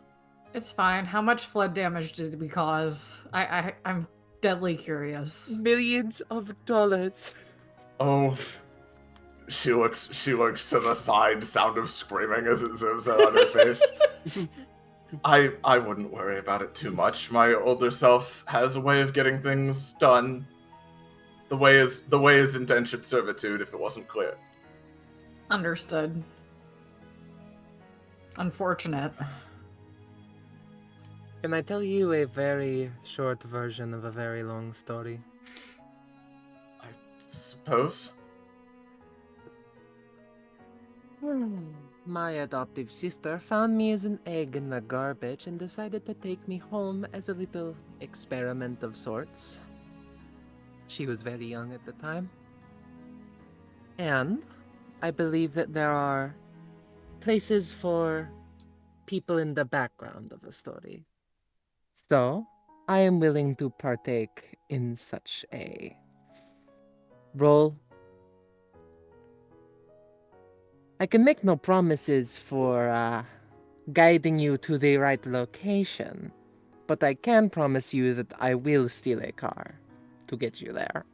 S4: It's fine. How much flood damage did we cause? I'm deadly curious.
S8: Millions of dollars.
S1: Oh, she looks to the side, sound of screaming as it zooms out on her face. I wouldn't worry about it too much. My older self has a way of getting things done. The way is indentured servitude, if it wasn't clear.
S4: Understood. Unfortunate.
S8: Can I tell you a very short version of a very long story?
S1: I suppose.
S8: My adoptive sister found me as an egg in the garbage and decided to take me home as a little experiment of sorts. She was very young at the time. And I believe that there are places for people in the background of a story. So, I am willing to partake in such a role. I can make no promises for guiding you to the right location, but I can promise you that I will steal a car to get you there.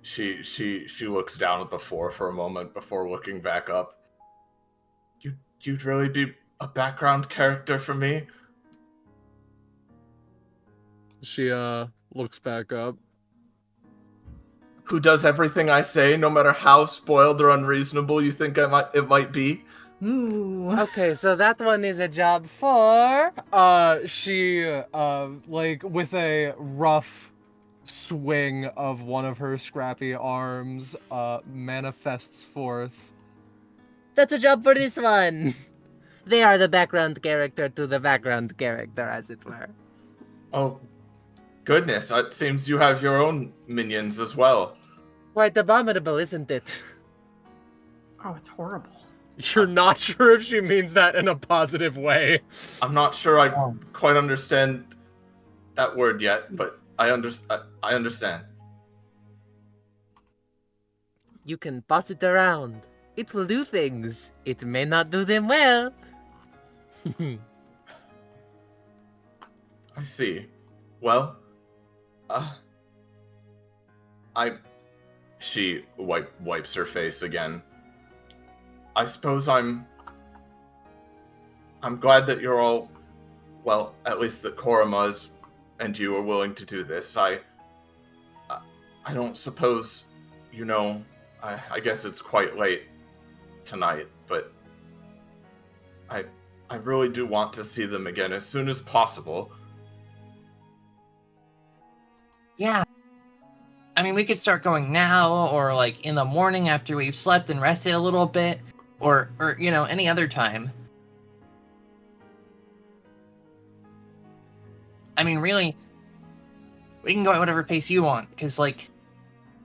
S1: She looks down at the floor for a moment before looking back up. You'd really be a background character for me?
S9: She looks back up.
S1: Who does everything I say, no matter how spoiled or unreasonable you think it might be?
S4: Ooh.
S8: Okay, so that one is a job for...
S9: She like with a rough swing of one of her scrappy arms, manifests forth.
S8: That's a job for this one! They are the background character to the background character, as it were.
S1: Oh, goodness, it seems you have your own minions as well.
S8: Quite abominable, isn't it?
S4: Oh, it's horrible.
S9: You're not sure if she means that in a positive way.
S1: I'm not sure I quite understand that word yet, but I understand.
S8: You can boss it around. It will do things. It may not do them well.
S1: I see. Well, she wipes her face again. I suppose I'm glad that you're all, well, at least that Korima and you are willing to do this. I don't suppose, I guess it's quite late tonight, but I really do want to see them again as soon as possible.
S10: Yeah. I mean, we could start going now, or like in the morning after we've slept and rested a little bit, or any other time. I mean, really, we can go at whatever pace you want, because, like,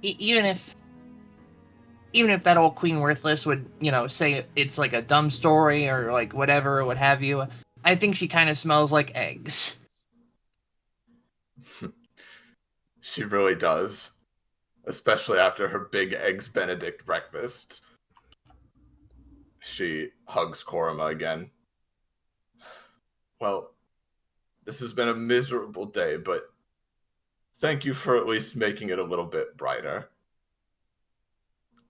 S10: even if that old Queen Worthless would, say it's, like, a dumb story or, like, whatever, or what have you, I think she kind of smells like eggs.
S1: She really does. Especially after her big Eggs Benedict breakfast. She hugs Korima again. Well, this has been a miserable day, but thank you for at least making it a little bit brighter.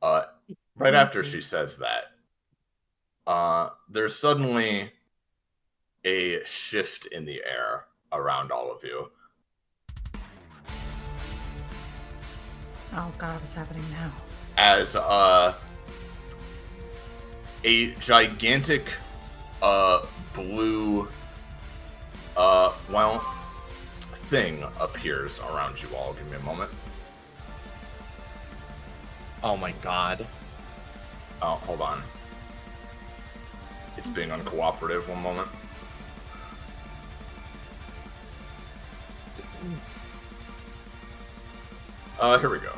S1: Right after she says that, there's suddenly a shift in the air around all of you.
S4: Oh god, what's happening now?
S1: As a gigantic blue thing appears around you all. Give me a moment.
S2: Oh my god.
S1: Oh, hold on. It's being uncooperative. One moment. Here we go.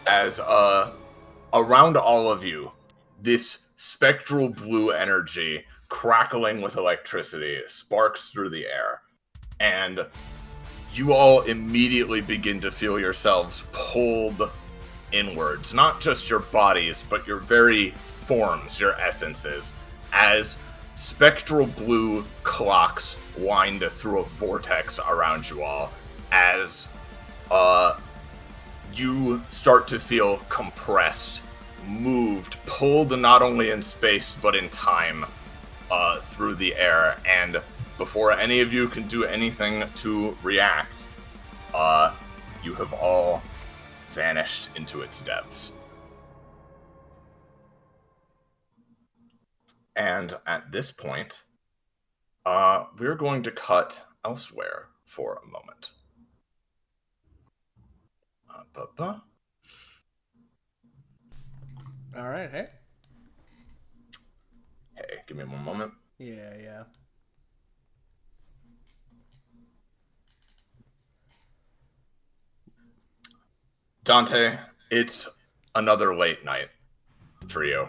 S1: As around all of you, this spectral blue energy crackling with electricity sparks through the air, and you all immediately begin to feel yourselves pulled inwards, not just your bodies, but your very forms, your essences, as spectral blue clocks wind through a vortex around you all, as you start to feel compressed, moved, pulled not only in space but in time through the air, and before any of you can do anything to react, you have all vanished into its depths. And at this point, we're going to cut elsewhere for a moment.
S5: All right, hey.
S1: Hey, give me one moment.
S5: Yeah.
S1: Dante, it's another late night for you.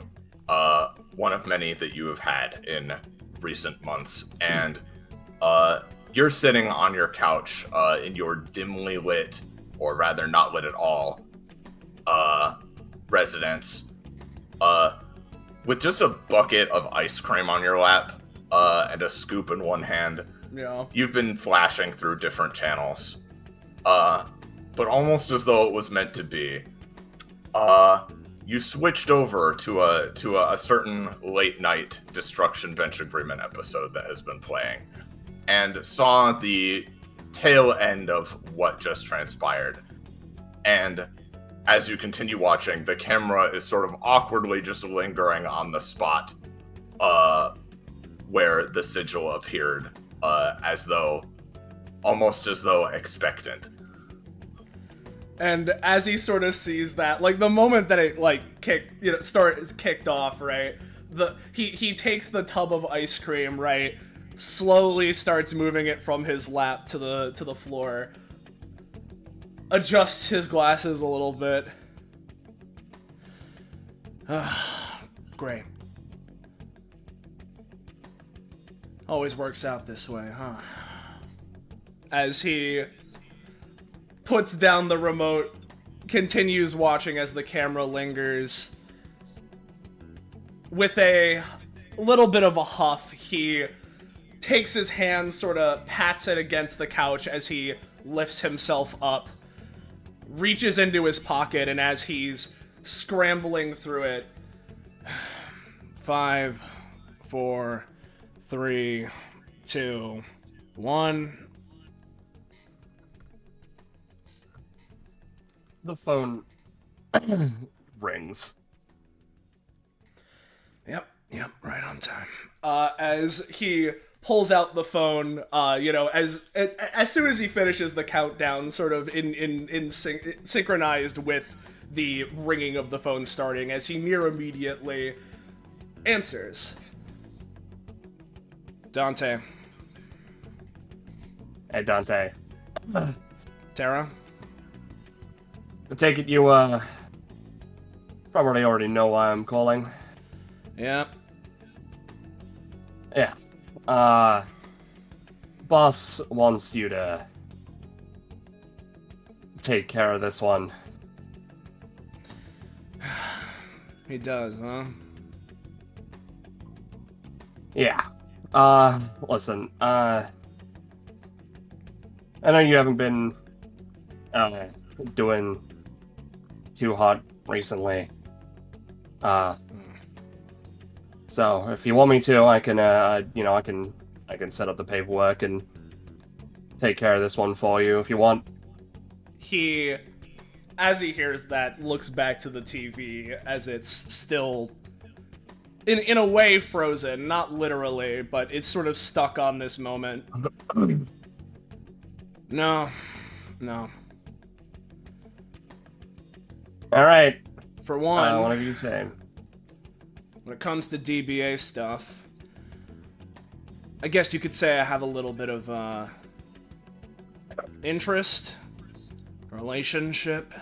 S1: One of many that you have had in recent months. And you're sitting on your couch in your dimly lit, or rather not lit at all, residence, with just a bucket of ice cream on your lap and a scoop in one hand.
S5: Yeah.
S1: You've been flashing through different channels, but almost as though it was meant to be. You switched over to a certain late night Destruction Bench Agreement episode that has been playing, and saw the tail end of what just transpired. And as you continue watching, the camera is sort of awkwardly just lingering on the spot where the sigil appeared, almost as though expectant.
S5: And as he sort of sees that, like the moment that it kicked off, right? He takes the tub of ice cream, right? Slowly starts moving it from his lap to the floor. Adjusts his glasses a little bit. Great. Always works out this way, huh? As he puts down the remote, continues watching as the camera lingers. With a little bit of a huff, he takes his hand, sort of pats it against the couch as he lifts himself up, reaches into his pocket, and as he's scrambling through it, 5, 4, 3, 2, 1.
S7: The phone rings.
S5: Yep, right on time. As he pulls out the phone, as soon as he finishes the countdown, sort of synchronized with the ringing of the phone starting, as he near immediately answers. Dante,
S7: Hey, Dante.
S5: Tara?
S7: I take it you, probably already know why I'm calling.
S5: Yeah.
S7: Yeah. Boss wants you to take care of this one.
S5: He does, huh?
S7: Yeah. Listen, I know you haven't been, doing too hot recently. So if you want me to, I can, I can set up the paperwork and take care of this one for you if you want.
S5: He, as he hears that, looks back to the TV as it's still, in a way, frozen. Not literally, but it's sort of stuck on this moment. No.
S7: All right.
S5: For one,
S7: whatever you say.
S5: when it comes to DBA stuff, I guess you could say I have a little bit of, interest, relationship.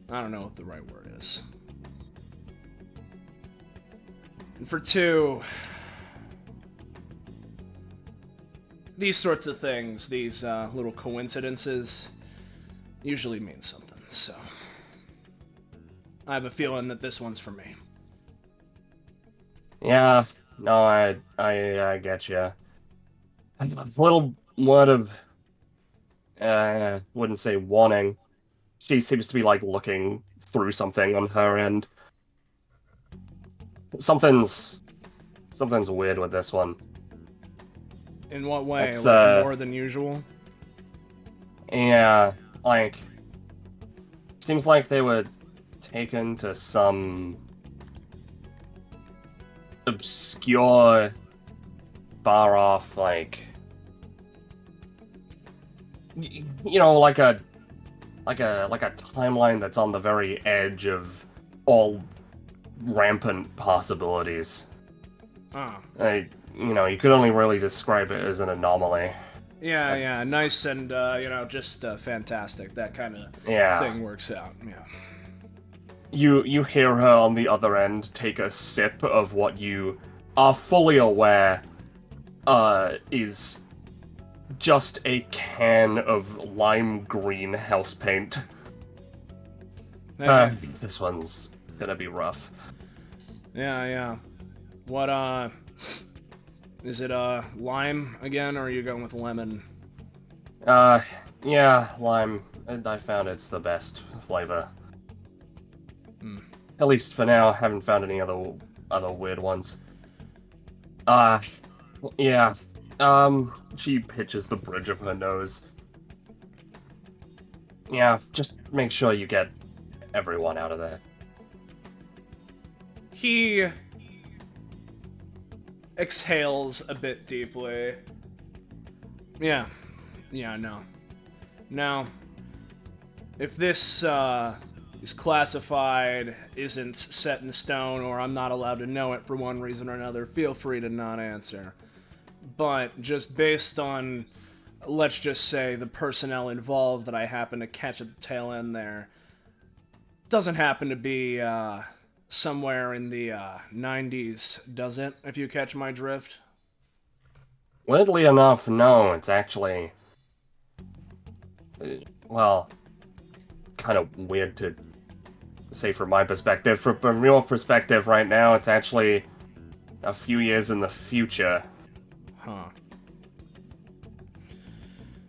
S5: I don't know what the right word is. And for two, these sorts of things, these little coincidences, usually mean something, so I have a feeling that this one's for me.
S7: Yeah, no, I get you. A little word of, wouldn't say warning. She seems to be, like, looking through something on her end. Something's weird with this one.
S5: In what way?
S7: It's,
S5: like more than usual?
S7: Yeah, like, seems like they were taken to some obscure, far off, like, you know, like a timeline that's on the very edge of all rampant possibilities. You know, you could only really describe it as an anomaly.
S5: Yeah, nice and, just fantastic. That kind of thing works out, yeah.
S7: You hear her on the other end take a sip of what you are fully aware is just a can of lime green house paint. This one's gonna be rough.
S5: Yeah. What, is it, lime again, or are you going with lemon?
S7: Yeah, lime. And I found it's the best flavor. At least for now, haven't found any other weird ones. Yeah. She pitches the bridge of her nose. Yeah, just make sure you get everyone out of there.
S5: He exhales a bit deeply. Yeah, no. Now, if this, is classified, isn't set in stone, or I'm not allowed to know it for one reason or another, feel free to not answer. But just based on, let's just say, the personnel involved that I happen to catch at the tail end there, doesn't happen to be, somewhere in the, 90s, does it, if you catch my drift?
S7: Weirdly enough, no, it's actually, well, kind of weird to say from my perspective. From your perspective right now, it's actually a few years in the future.
S5: Huh.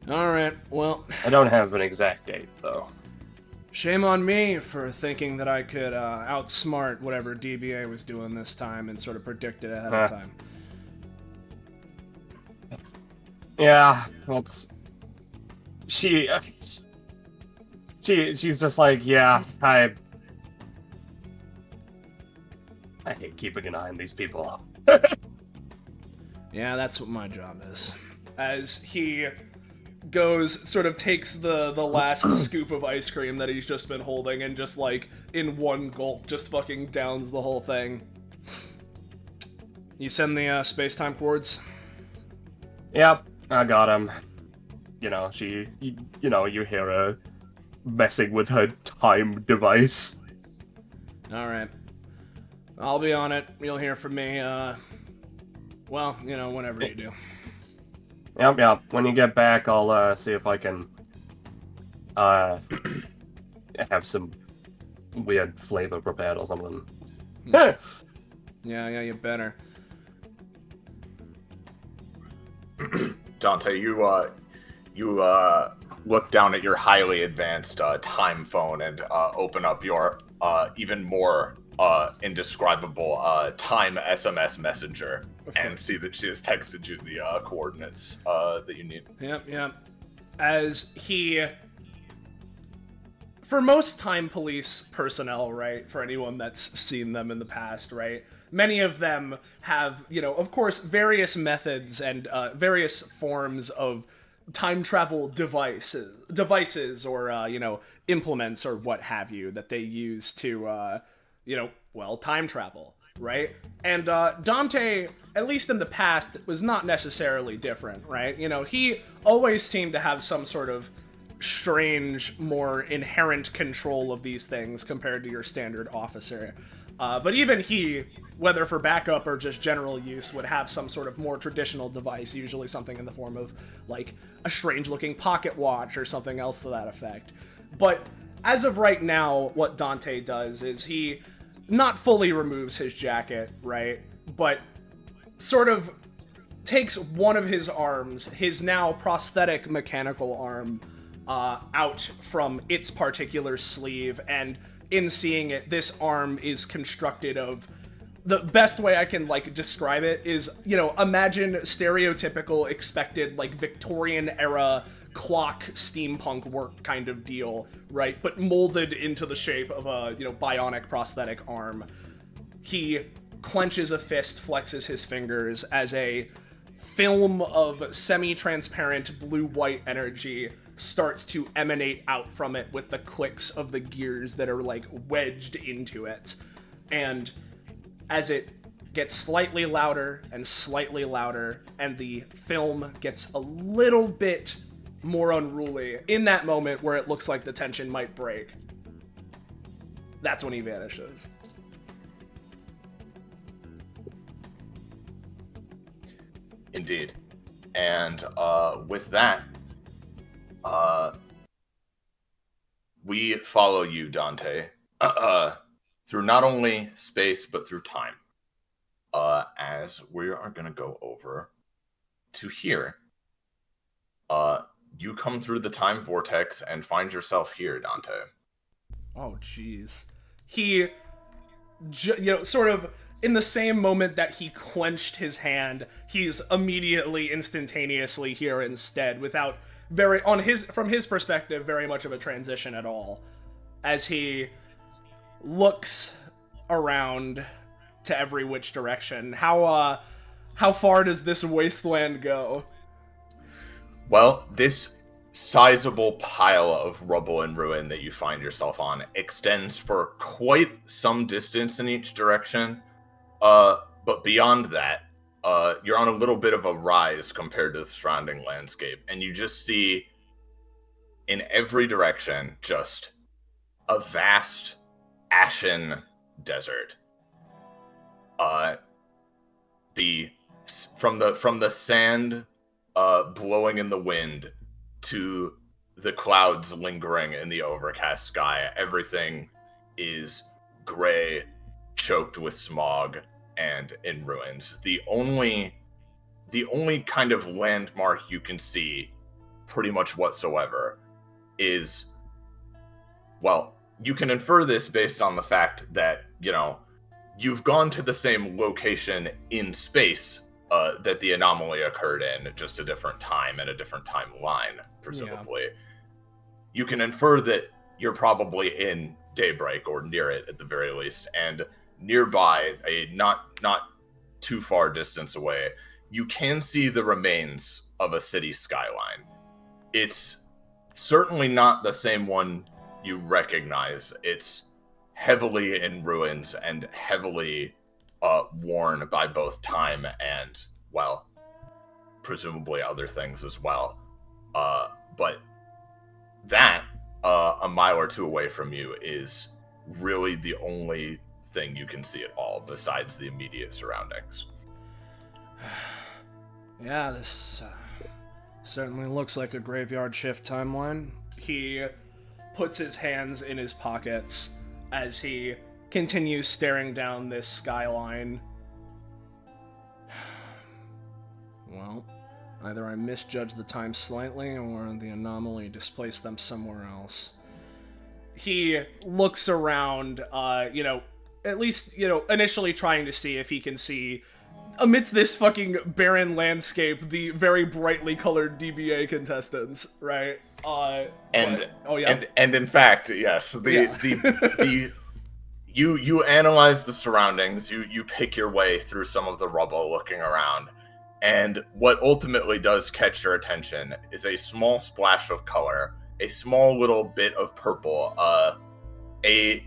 S5: Alright, well...
S7: I don't have an exact date, though.
S5: Shame on me for thinking that I could outsmart whatever DBA was doing this time and sort of predict it ahead of time.
S7: Yeah, that's... She's just like, yeah, I hate keeping an eye on these people.
S5: Yeah, that's what my job is. As he sort of takes the last scoop of ice cream that he's just been holding and just, like, in one gulp, just fucking downs the whole thing. You send the space-time cords?
S7: Yep, I got him. you hear her messing with her time device.
S5: All right. I'll be on it. You'll hear from me, whenever you do.
S7: Yep. When you get back, I'll see if I can have some weird flavor prepared or something.
S5: Yeah, you better.
S1: Dante, you look down at your highly advanced time phone and open up your even more indescribable time SMS messenger and see that she has texted you the coordinates that you need.
S5: Yep. As he... For most time police personnel, right, for anyone that's seen them in the past, right, many of them have, of course, various methods and various forms of time travel devices or, implements or what have you that they use to, time travel, right? And Dante, at least in the past, was not necessarily different, right? He always seemed to have some sort of strange, more inherent control of these things compared to your standard officer. But even he, whether for backup or just general use, would have some sort of more traditional device, usually something in the form of, like, a strange-looking pocket watch or something else to that effect. But as of right now, what Dante does is he not fully removes his jacket, right? But sort of takes one of his arms, his now prosthetic mechanical arm, out from its particular sleeve, and in seeing it, this arm is constructed of... The best way I can, describe it is, imagine stereotypical expected, Victorian-era clock steampunk work kind of deal, right? But molded into the shape of a, bionic prosthetic arm. He clenches a fist, flexes his fingers as a film of semi-transparent blue-white energy starts to emanate out from it with the clicks of the gears that are, wedged into it. And as it gets slightly louder, and the film gets a little bit more unruly, in that moment where it looks like the tension might break, that's when he vanishes.
S1: Indeed. And with that, we follow you, Dante, through not only space, but through time. As we are going to go over to here. You come through the time vortex and find yourself here, Dante.
S5: Oh, jeez. He, sort of... In the same moment that he clenched his hand, he's immediately, instantaneously here instead, without from his perspective, very much of a transition at all. As he looks around to every which direction. How far does this wasteland go?
S1: Well, this sizable pile of rubble and ruin that you find yourself on extends for quite some distance in each direction. But beyond that, you're on a little bit of a rise compared to the surrounding landscape, and you just see in every direction just a vast ashen desert. From the sand blowing in the wind to the clouds lingering in the overcast sky, everything is gray, choked with smog, and in ruins. The only kind of landmark you can see pretty much whatsoever is, well, you can infer this based on the fact that, you've gone to the same location in space that the anomaly occurred in, just a different time and a different timeline, presumably. Yeah. You can infer that you're probably in Daybreak, or near it at the very least, and nearby, a not too far distance away, you can see the remains of a city skyline. It's certainly not the same one you recognize. It's heavily in ruins and heavily worn by both time and, well, presumably other things as well. But that, a mile or two away from you, is really the only thing you can see at all besides the immediate surroundings.
S5: Yeah, this certainly looks like a graveyard shift timeline. He puts his hands in his pockets as he continues staring down this skyline. Well, either I misjudged the time slightly, or the anomaly displaced them somewhere else. He looks around, at least, initially trying to see if he can see, amidst this fucking barren landscape, the very brightly colored DBA contestants, right?
S1: And in fact, yes, you analyze the surroundings, you pick your way through some of the rubble, looking around, and what ultimately does catch your attention is a small splash of color, a small little bit of purple, a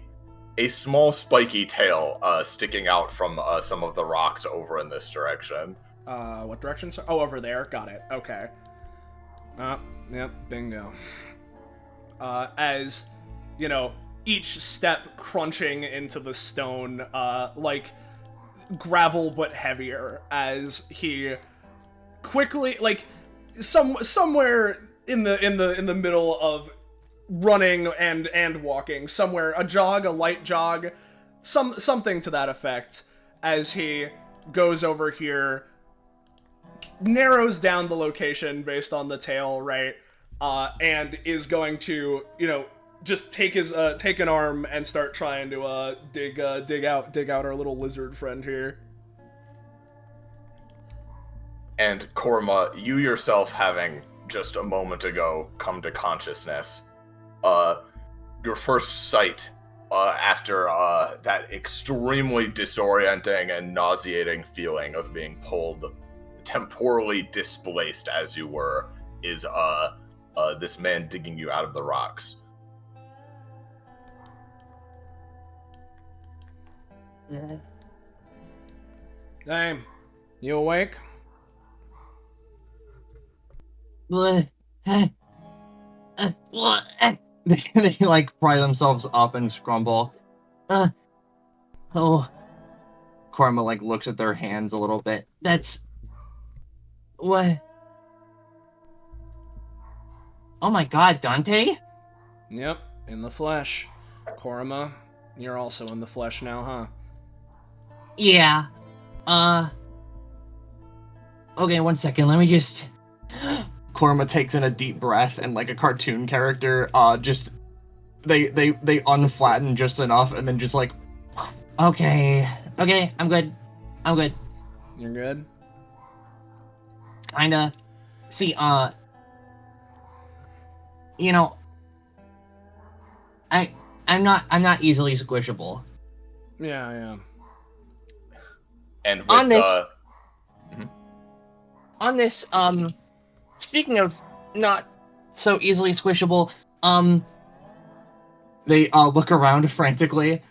S1: small spiky tail sticking out from some of the rocks over in this direction.
S5: What direction, sir? Oh, over there. Got it. Okay. Yep, bingo. As, each step crunching into the stone, like gravel but heavier, as he quickly, like, somewhere in the middle of running and walking, somewhere, a light jog, something to that effect, as he goes over here, narrows down the location based on the tail, right, and is going to, just take an arm and start trying to dig out our little lizard friend here.
S1: And Korma, you yourself, having just a moment ago come to consciousness, your first sight after that extremely disorienting and nauseating feeling of being pulled, temporally displaced as you were, is this man digging you out of the rocks.
S5: Hey, you awake?
S10: They like pry themselves up and scrumble. Karma like looks at their hands a little bit. That's what? Oh my god, Dante?
S5: Yep, in the flesh. Korima, you're also in the flesh now, huh?
S10: Yeah. Okay, 1 second. Let me just. Korma takes in a deep breath, and like a cartoon character, just they unflatten just enough, and then just like, okay, I'm good.
S5: You're good?
S10: Kinda. See, I'm not easily squishable.
S5: Yeah.
S1: And with,
S10: on this, speaking of not so easily squishable, they look around frantically,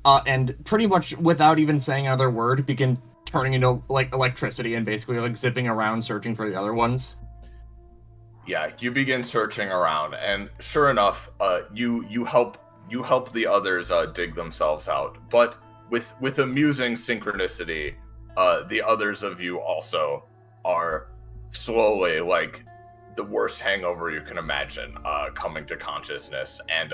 S10: and pretty much without even saying another word, begin turning into like electricity and basically like zipping around searching for the other ones.
S1: Yeah, you begin searching around, and sure enough, you help the others dig themselves out. But with amusing synchronicity, the others of you also are slowly, like the worst hangover you can imagine, coming to consciousness, and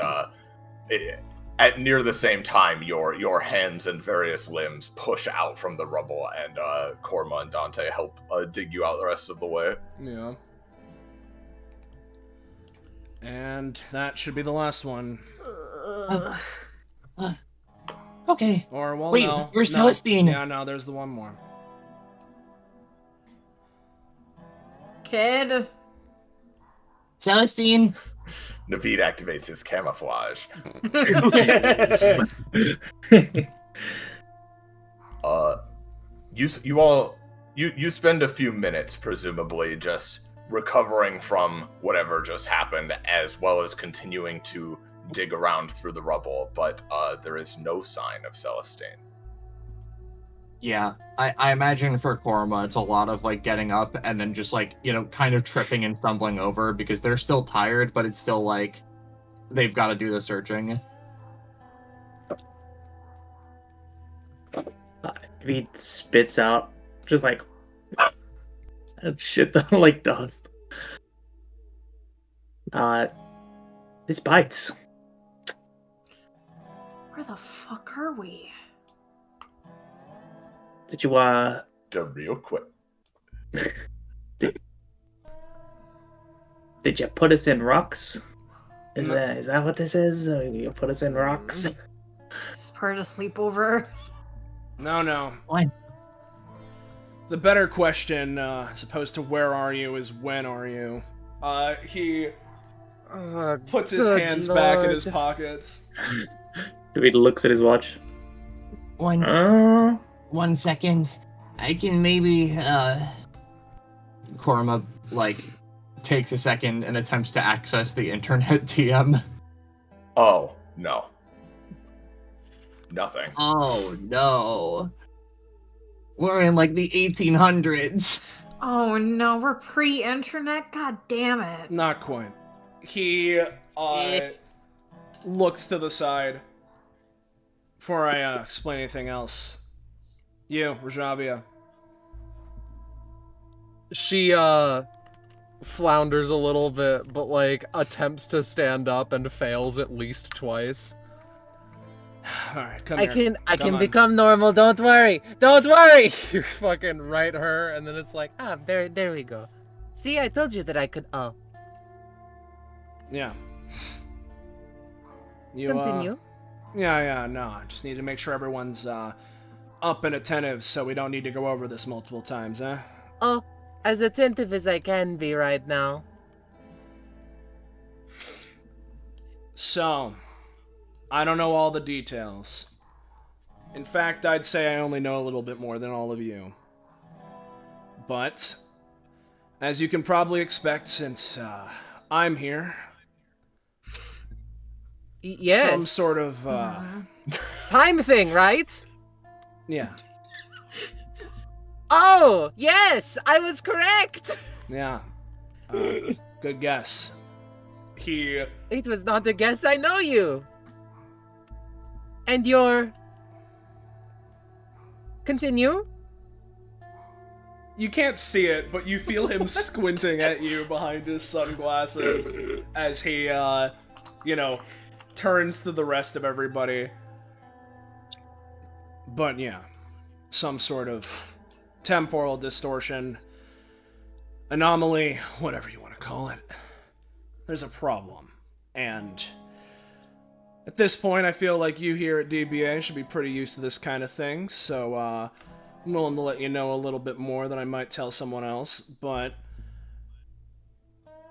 S1: at near the same time, your hands and various limbs push out from the rubble, and Korma and Dante help dig you out the rest of the way.
S5: Yeah. And that should be the last one.
S10: Okay.
S5: Or, well,
S10: wait,
S5: no.
S10: where's Celestine?
S5: Yeah, no, there's the one more.
S4: Kid.
S10: Celestine.
S1: Naveed activates his camouflage. You spend a few minutes, presumably, just recovering from whatever just happened, as well as continuing to dig around through the rubble, but there is no sign of Celestine.
S2: Yeah, I imagine for Korma, it's a lot of like getting up and then just like, kind of tripping and stumbling over because they're still tired, but it's still like they've got to do the searching.
S6: He spits out just like shit that like dust. This bites.
S4: Where the fuck are we?
S6: Did you
S1: Done real quick.
S6: did you put us in rocks? Is that what this is? You put us in rocks?
S4: Is this part of sleepover?
S5: No.
S10: What?
S5: The better question, as opposed to where are you, is when are you? He puts his
S9: Good
S5: hands back in
S9: lord.
S5: his pockets.
S6: He looks at his watch.
S10: One second. I can maybe,
S2: Korma, like, takes a second and attempts to access the internet TM.
S1: Oh, no. Nothing.
S10: Oh no. We're in like the 1800s.
S4: Oh no, we're pre-internet? God damn it.
S5: Not quite. He looks to the side. Before I explain anything else, you, Rajavia.
S9: She flounders a little bit, but like attempts to stand up and fails at least twice.
S5: All right, come here.
S9: I
S5: Come
S9: can
S5: on.
S9: become normal. Don't worry. You fucking right her, and then it's like, there we go. See, I told you that I could. Oh,
S5: Yeah. You,
S9: continue.
S5: Yeah, no. I just need to make sure everyone's up and attentive so we don't need to go over this multiple times, huh?
S9: Oh, as attentive as I can be right now.
S5: So, I don't know all the details. In fact, I'd say I only know a little bit more than all of you. But, as you can probably expect since I'm here,
S9: Yes.
S5: some sort of,
S9: time thing, right?
S5: yeah,
S9: Oh, yes, I was correct.
S5: yeah. Good guess. He
S9: It was not a guess. I know you. And you're. Continue.
S5: You can't see it, but you feel him squinting at you behind his sunglasses as he, turns to the rest of everybody. But yeah, some sort of temporal distortion, anomaly, whatever you want to call it. There's a problem. And at this point, I feel like you here at DBA should be pretty used to this kind of thing, so, I'm willing to let you know a little bit more than I might tell someone else, but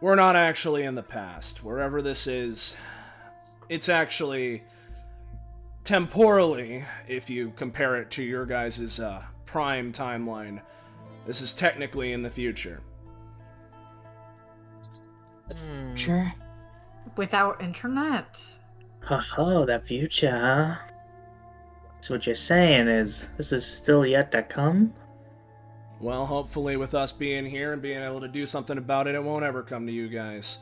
S5: we're not actually in the past. Wherever this is, it's actually temporally, if you compare it to your guys' prime timeline, this is technically in the future.
S10: Sure.
S4: Without internet.
S6: Oh, that future, huh? So what you're saying is, this is still yet to come?
S5: Well, hopefully with us being here and being able to do something about it, it won't ever come to you guys.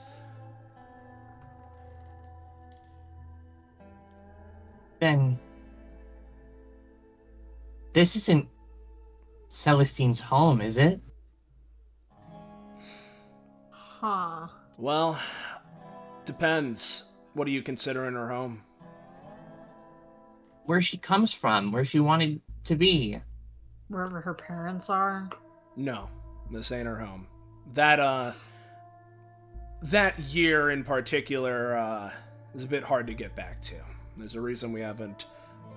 S10: Then. This isn't Celestine's home, is it?
S4: Huh.
S5: Well, depends. What do you consider in her home?
S10: Where she comes from, where she wanted to be.
S4: Wherever her parents are.
S5: No, this ain't her home. That year in particular, is a bit hard to get back to. There's a reason we haven't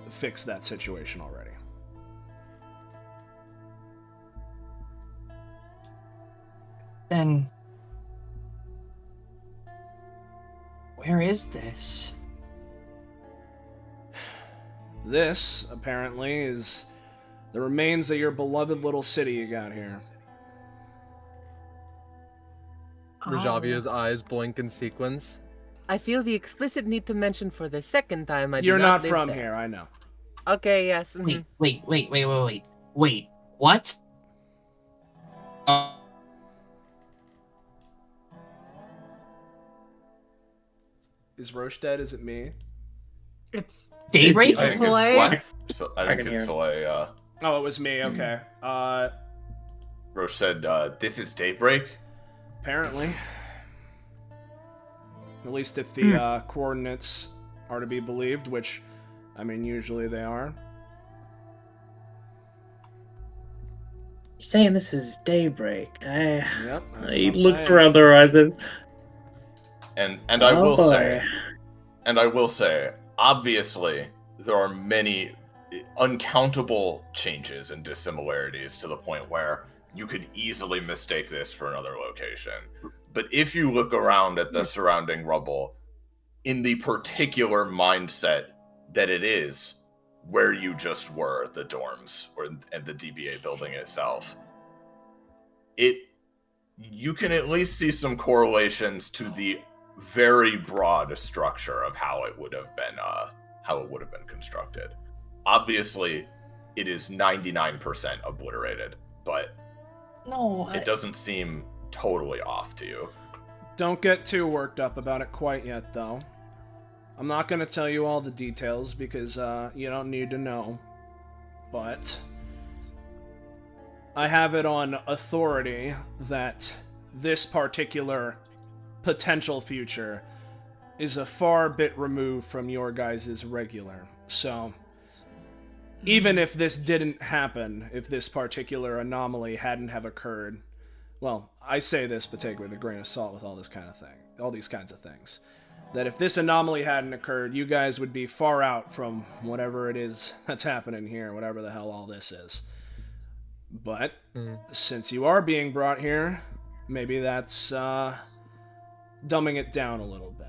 S5: fixed that situation already.
S10: Then. Where is this?
S5: This, apparently, is the remains of your beloved little city you got here.
S9: Rajavia's eyes blink in sequence. I feel the explicit need to mention for the second time I do
S5: You're not
S9: live
S5: from
S9: there.
S5: here, I know.
S9: Okay, yes.
S10: Wait. Wait, what?
S5: Is Roche dead? Is it me?
S4: It's
S10: Daybreak?
S1: I think
S4: Soleil.
S1: I think it's Soleil.
S5: Oh, it was me. Okay.
S1: Roche said, "This is daybreak."
S5: Apparently. At least if the coordinates are to be believed, which, I mean, usually they are.
S6: You're saying this is daybreak.
S5: Yep. That's
S6: He
S5: what I'm
S6: looks
S5: saying.
S6: around the horizon.
S1: And
S6: Oh,
S1: I will
S6: boy.
S1: say, obviously, there are many uncountable changes and dissimilarities to the point where you could easily mistake this for another location. But if you look around at the surrounding rubble, in the particular mindset that it is where you just were, the dorms and the DBA building itself, you can at least see some correlations to the very broad structure of how it would have been constructed. Obviously, it is 99% obliterated, but
S10: No,
S1: it doesn't seem totally off to you.
S5: Don't get too worked up about it quite yet, though. I'm not going to tell you all the details because you don't need to know. But I have it on authority that this particular potential future is a far bit removed from your guys' regular. So, even if this didn't happen, if this particular anomaly hadn't have occurred, well, I say this, but take it with a grain of salt with all these kinds of things. That if this anomaly hadn't occurred, you guys would be far out from whatever it is that's happening here, whatever the hell all this is. But, since you are being brought here, maybe that's, dumbing it down a little bit.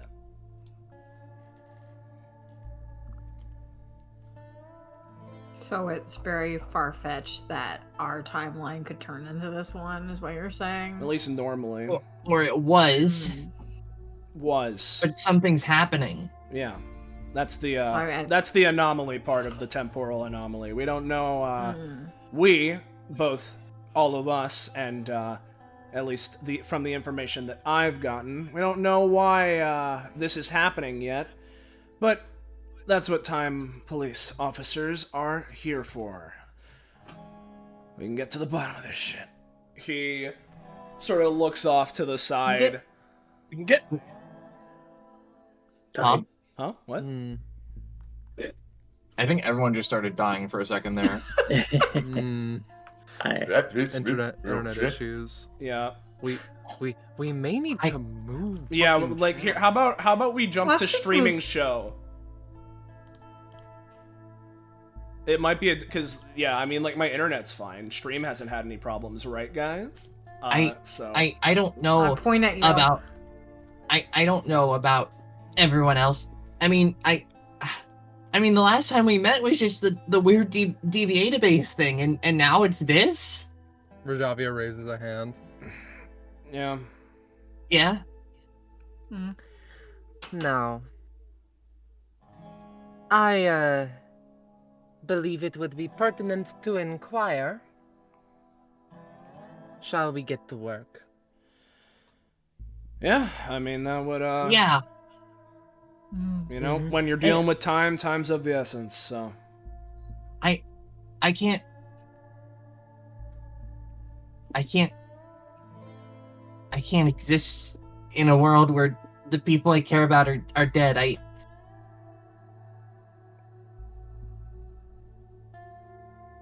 S4: So it's very far-fetched that our timeline could turn into this one, is what you're saying?
S5: At least normally.
S10: or it was,
S5: Was.
S10: but something's happening.
S5: Yeah. That's the,
S4: Alright.
S5: that's the anomaly part of the temporal anomaly. We don't know, we, both, all of us, and, at least from the information that I've gotten, we don't know why, this is happening yet, but that's what time police officers are here for. We can get to the bottom of this shit. He sort of looks off to the side.
S2: We can get.
S10: Huh?
S5: Huh? What?
S2: I think everyone just started dying for a second there.
S9: Internet issues.
S5: Yeah.
S9: We may need to move.
S5: Yeah,
S9: fucking
S5: like here.
S9: chats.
S5: How about we jump
S4: Let's
S5: to
S4: just
S5: streaming
S4: move.
S5: show? It might be because I mean, like my internet's fine. Stream hasn't had any problems, right, guys?
S10: I don't know
S4: I'll point at you.
S10: about. I don't know about everyone else. I mean, the last time we met was just the weird DBA database thing, and now it's this?
S9: Radavia raises a hand.
S5: Yeah.
S10: Yeah?
S8: Now, I believe it would be pertinent to inquire. Shall we get to work?
S5: Yeah, I mean that would
S10: Yeah.
S5: you know, when you're dealing with time's of the essence, so
S10: I can't exist in a world where the people I care about are dead.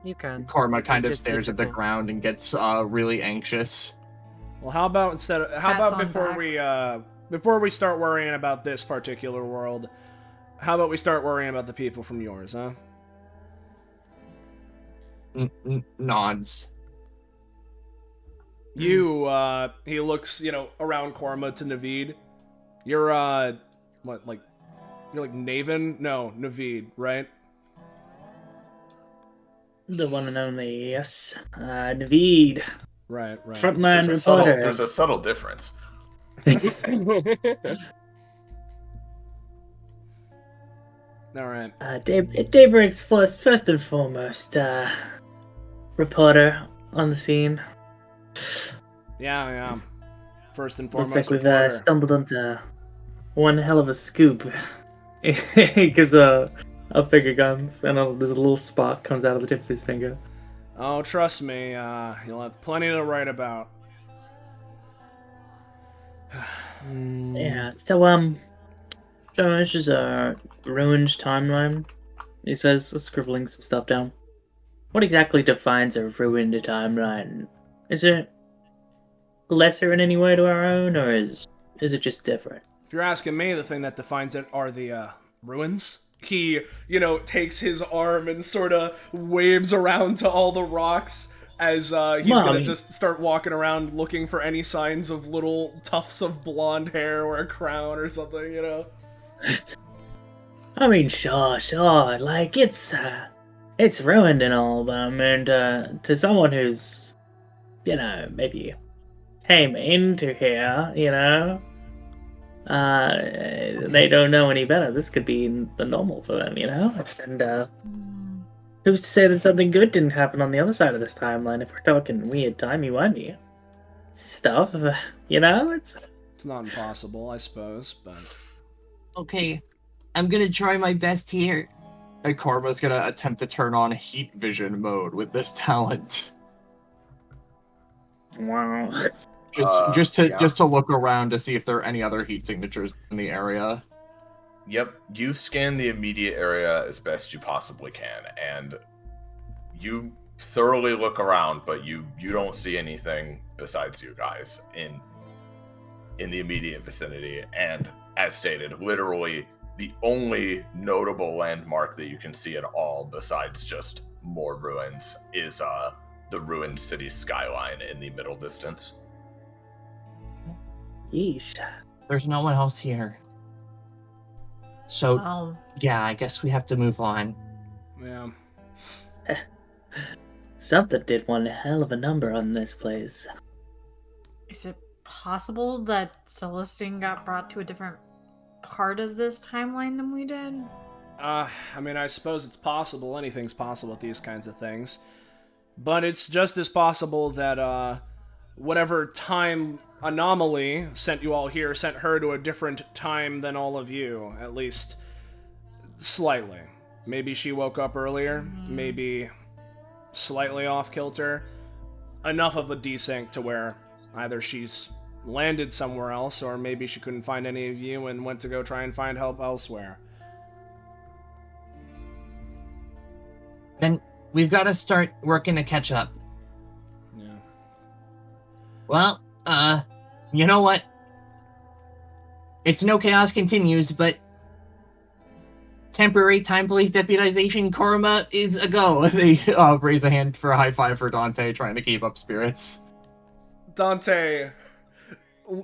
S8: You can.
S2: Korma
S8: It's
S2: kind of
S8: just
S2: stares at the
S8: difficult.
S2: ground and gets really anxious.
S5: well how about
S4: Pats on
S5: before we start worrying about this particular world, how about we start worrying about the people from yours, huh?
S2: Nods.
S5: You, he looks, around Korma to Naveed. You're, you're like Naven? No, Naveed, right?
S6: The one and only, yes. Naveed.
S5: Right.
S6: Frontline
S1: There's
S6: reporter.
S1: a subtle difference.
S5: Alright.
S6: Daybreak's first and foremost, reporter on the scene.
S5: Yeah. First and
S6: Looks
S5: foremost,
S6: like we've
S5: reporter.
S6: stumbled onto one hell of a scoop. He gives a finger guns, and there's a little spark comes out of the tip of his finger.
S5: Oh, trust me, you'll have plenty to write about.
S6: Yeah. So this is a ruined timeline. He says, scribbling some stuff down. What exactly defines a ruined timeline? Is it lesser in any way to our own, or is it just different?
S5: If you're asking me, the thing that defines it are the ruins. He, takes his arm and sort of waves around to all the rocks as he's gonna just start walking around looking for any signs of little tufts of blonde hair or a crown or something,
S6: I mean, sure, like, it's ruined and all, but I mean, to someone who's, maybe came into here, they don't know any better. This could be the normal for them, and who's to say that something good didn't happen on the other side of this timeline if we're talking weird timey-wimey stuff, it's...
S5: It's not impossible, I suppose, but...
S10: Okay, I'm gonna try my best here.
S2: And Korma's gonna attempt to turn on heat vision mode with this talent.
S6: Wow.
S2: Just to look around to see if there are any other heat signatures in the area.
S1: Yep, you scan the immediate area as best you possibly can, and you thoroughly look around, but you don't see anything besides you guys in the immediate vicinity. And as stated, literally the only notable landmark that you can see at all, besides just more ruins, is the ruined city skyline in the middle distance.
S6: Yeesh.
S10: There's no one else here. So, yeah, I guess we have to move on.
S5: Yeah.
S6: Something did one hell of a number on this place.
S4: Is it possible that Celestine got brought to a different part of this timeline than we did?
S5: I mean, I suppose it's possible. Anything's possible with these kinds of things. But it's just as possible that, whatever time anomaly sent you all here sent her to a different time than all of you, at least slightly. Maybe she woke up earlier, maybe slightly off kilter. Enough of a desync to where either she's landed somewhere else, or maybe she couldn't find any of you and went to go try and find help elsewhere.
S10: Then we've got to start working to catch up.
S5: Yeah.
S10: Well, you know what? It's no chaos continues, but temporary time police deputization Korma is a go. They raise a hand for a high five for Dante, trying to keep up spirits.
S5: Dante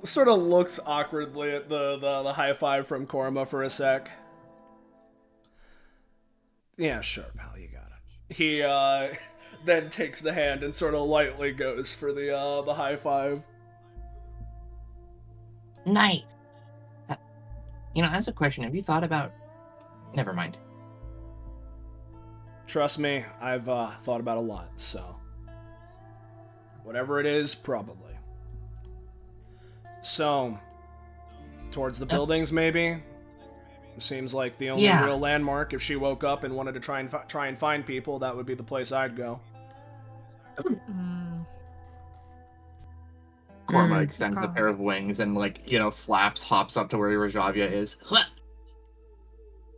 S5: sort of looks awkwardly at the high five from Korma for a sec. Yeah, sure, pal, you got it. He then takes the hand and sort of lightly goes for the high five.
S10: Nice. As a question, have you thought about... Never mind.
S5: Trust me, I've thought about a lot, so... Whatever it is, probably. So, towards the buildings, maybe? Seems like the only real landmark. If she woke up and wanted to try and find people, that would be the place I'd go.
S2: Korma extends a pair of wings and, flaps, hops up to where Rajavia is.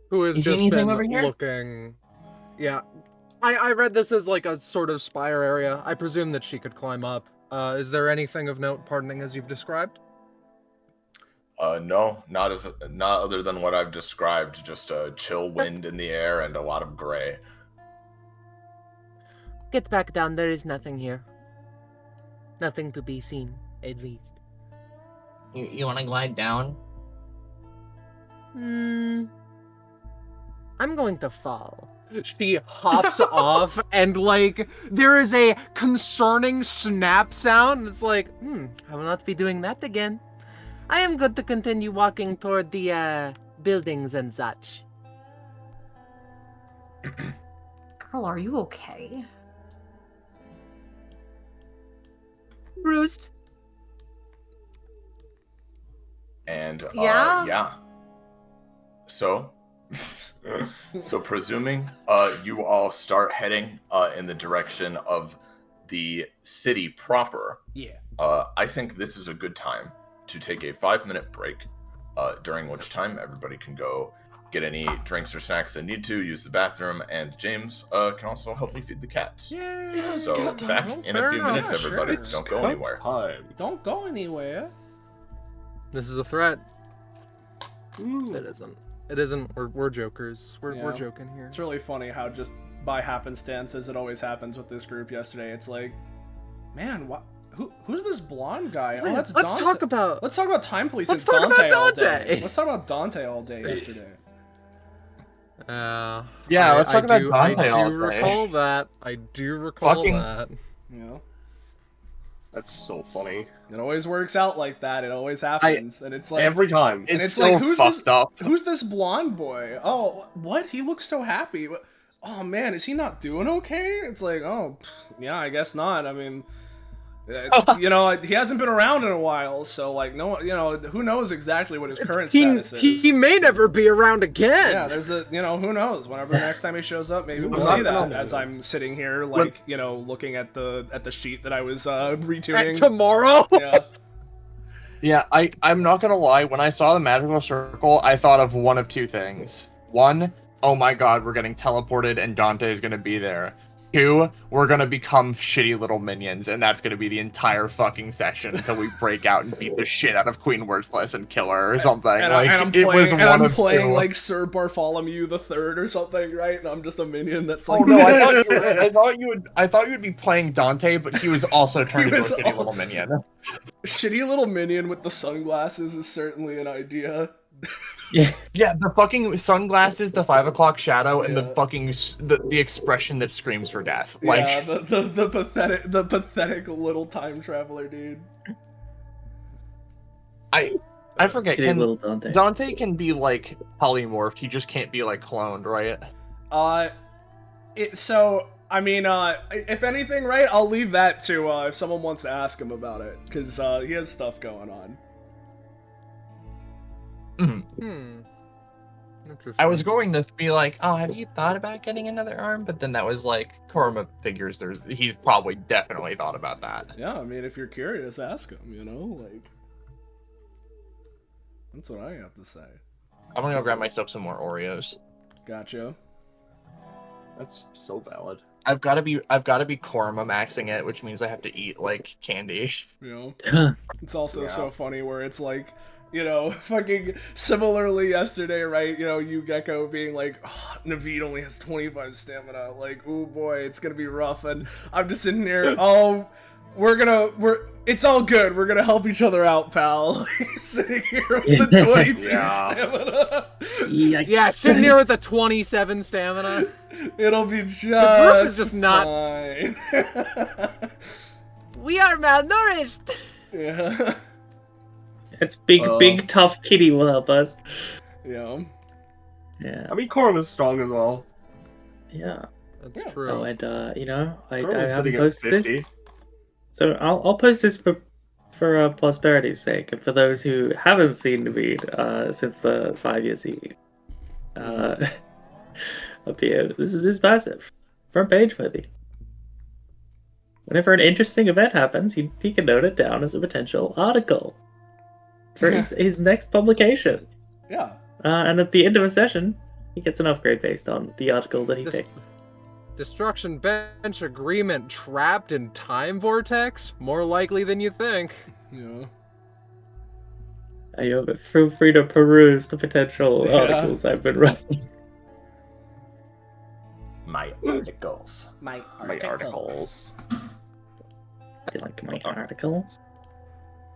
S9: Who has
S10: You see
S9: just
S10: anything
S9: been
S10: over here?
S9: looking... Yeah. I read this as a sort of spire area. I presume that she could climb up. Is there anything of note, pardoning as you've described?
S1: No, not other than what I've described. Just a chill wind in the air and a lot of gray.
S8: Get back down. There is nothing here. Nothing to be seen, at least.
S10: You want to glide down?
S8: I'm going to fall.
S9: She hops off and, there is a concerning snap sound. It's like,
S8: I will not be doing that again. I am good to continue walking toward the, buildings and such.
S4: Girl, are you okay?
S8: Roost.
S1: And
S4: Yeah?
S1: yeah. So so presuming you all start heading in the direction of the city proper,
S5: Yeah.
S1: I think this is a good time to take a 5-minute break, during which time everybody can go get any drinks or snacks they need to, use the bathroom, and James can also help me feed the cats.
S5: Yeah.
S1: So back in a few minutes,
S5: Yeah,
S1: everybody.
S5: sure.
S1: Don't go anywhere.
S7: Time.
S5: Don't go anywhere.
S9: This is a threat.
S7: Ooh.
S9: It isn't. It isn't. We're jokers. We're
S5: Yeah.
S9: joking here.
S5: It's really funny how just by happenstance, as it always happens with this group yesterday, it's like, man, who's this blonde guy? Oh, that's
S9: Let's
S5: Dante.
S9: talk about.
S5: Let's talk about time police.
S9: Let's
S5: It's
S9: talk about
S5: Dante all day.
S9: Dante.
S5: Let's talk about Dante all day yesterday.
S2: Yeah, let's talk about Dante all
S9: I do
S2: day.
S9: recall that. I do recall
S2: Fucking-
S9: that.
S5: You know,
S7: That's so funny.
S5: it always works out like that. It always happens, and it's like
S7: Every time.
S5: And
S2: It's
S5: it's
S2: so
S5: like, who's
S2: fucked
S5: this?
S2: up.
S5: Who's this blonde boy? Oh, what? He looks so happy. Oh man, is he not doing okay? It's like, oh, yeah, I guess not. I mean, you know, he hasn't been around in a while, so like, no, you know, who knows exactly what his current status is?
S9: He may never be around again.
S5: Yeah, there's the, you know, who knows? Whenever the next time he shows up, maybe we'll
S7: Not
S5: see that
S7: gonna-
S5: as I'm sitting here, like, you know, looking at the sheet that I was retuning.
S9: And tomorrow.
S5: Yeah.
S2: Yeah, I'm not gonna lie, when I saw the magical circle, I thought of one of two things. One, oh my god, we're getting teleported and Dante's gonna be there. Two, we're gonna become shitty little minions, and that's gonna be the entire fucking session until we break out and beat the shit out of Queen Worthless and kill her or something.
S5: And,
S2: like,
S5: I'm
S2: it
S5: playing,
S2: was
S5: and
S2: one
S5: I'm
S2: of
S5: playing
S2: two.
S5: like Sir Bartholomew the Third or something, right? And I'm just a minion that's like.
S2: Oh no, I thought you would be playing Dante, but he was also turned into a
S5: was
S2: shitty
S5: all-
S2: little minion.
S5: Shitty little minion with the sunglasses is certainly an idea.
S2: Yeah, the fucking sunglasses, the 5 o'clock shadow, and the
S5: Yeah.
S2: fucking the expression that screams for death. Like,
S5: Yeah, the pathetic little time traveler dude.
S2: I forget.
S6: Kitty little Dante.
S2: Dante can be like polymorphed. He just can't be like cloned, right?
S5: So I mean, if anything, right, I'll leave that to if someone wants to ask him about it, because he has stuff going on.
S9: Interesting.
S2: I was going to be like, oh, have you thought about getting another arm? But then that was like, Korma figures he's probably definitely thought about that.
S5: Yeah, I mean, if you're curious, ask him. You know, like that's what I have to say.
S2: I'm gonna go grab myself some more Oreos.
S5: Gotcha.
S7: That's so valid.
S2: I've got to be Korma maxing it, which means I have to eat like candy.
S5: You know, it's also so funny where it's like, you know, fucking similarly yesterday, right? You know, you Gecko being like, oh, Naveed only has 25 stamina. Like, oh boy, it's gonna be rough. And I'm just sitting here, oh, it's all good. We're gonna help each other out, pal. Sitting here with the 22 stamina.
S9: Yeah, sitting here with the 27 stamina.
S5: It'll be just,
S9: the group is just not.
S5: fine.
S9: We are malnourished.
S5: Yeah.
S6: It's big tough kitty will help us.
S5: Yeah.
S6: Yeah.
S7: I mean, Corum is strong as well.
S6: Yeah.
S9: That's true.
S6: Oh, and you know, I
S7: Corum is
S6: haven't
S7: sitting at
S6: posted
S7: 50.
S6: this, so I'll post this for posperity's sake, and for those who haven't seen Naveed since the 5 years he appeared. This is his passive, front page worthy. Whenever an interesting event happens, he can note it down as a potential article for his next publication.
S5: Yeah.
S6: And at the end of a session, he gets an upgrade based on the article that he picked.
S9: Destruction bench agreement trapped in time vortex? More likely than you think.
S5: Yeah.
S6: Feel free to peruse the potential articles I've been writing.
S1: My articles.
S5: My
S7: articles.
S6: You like my articles?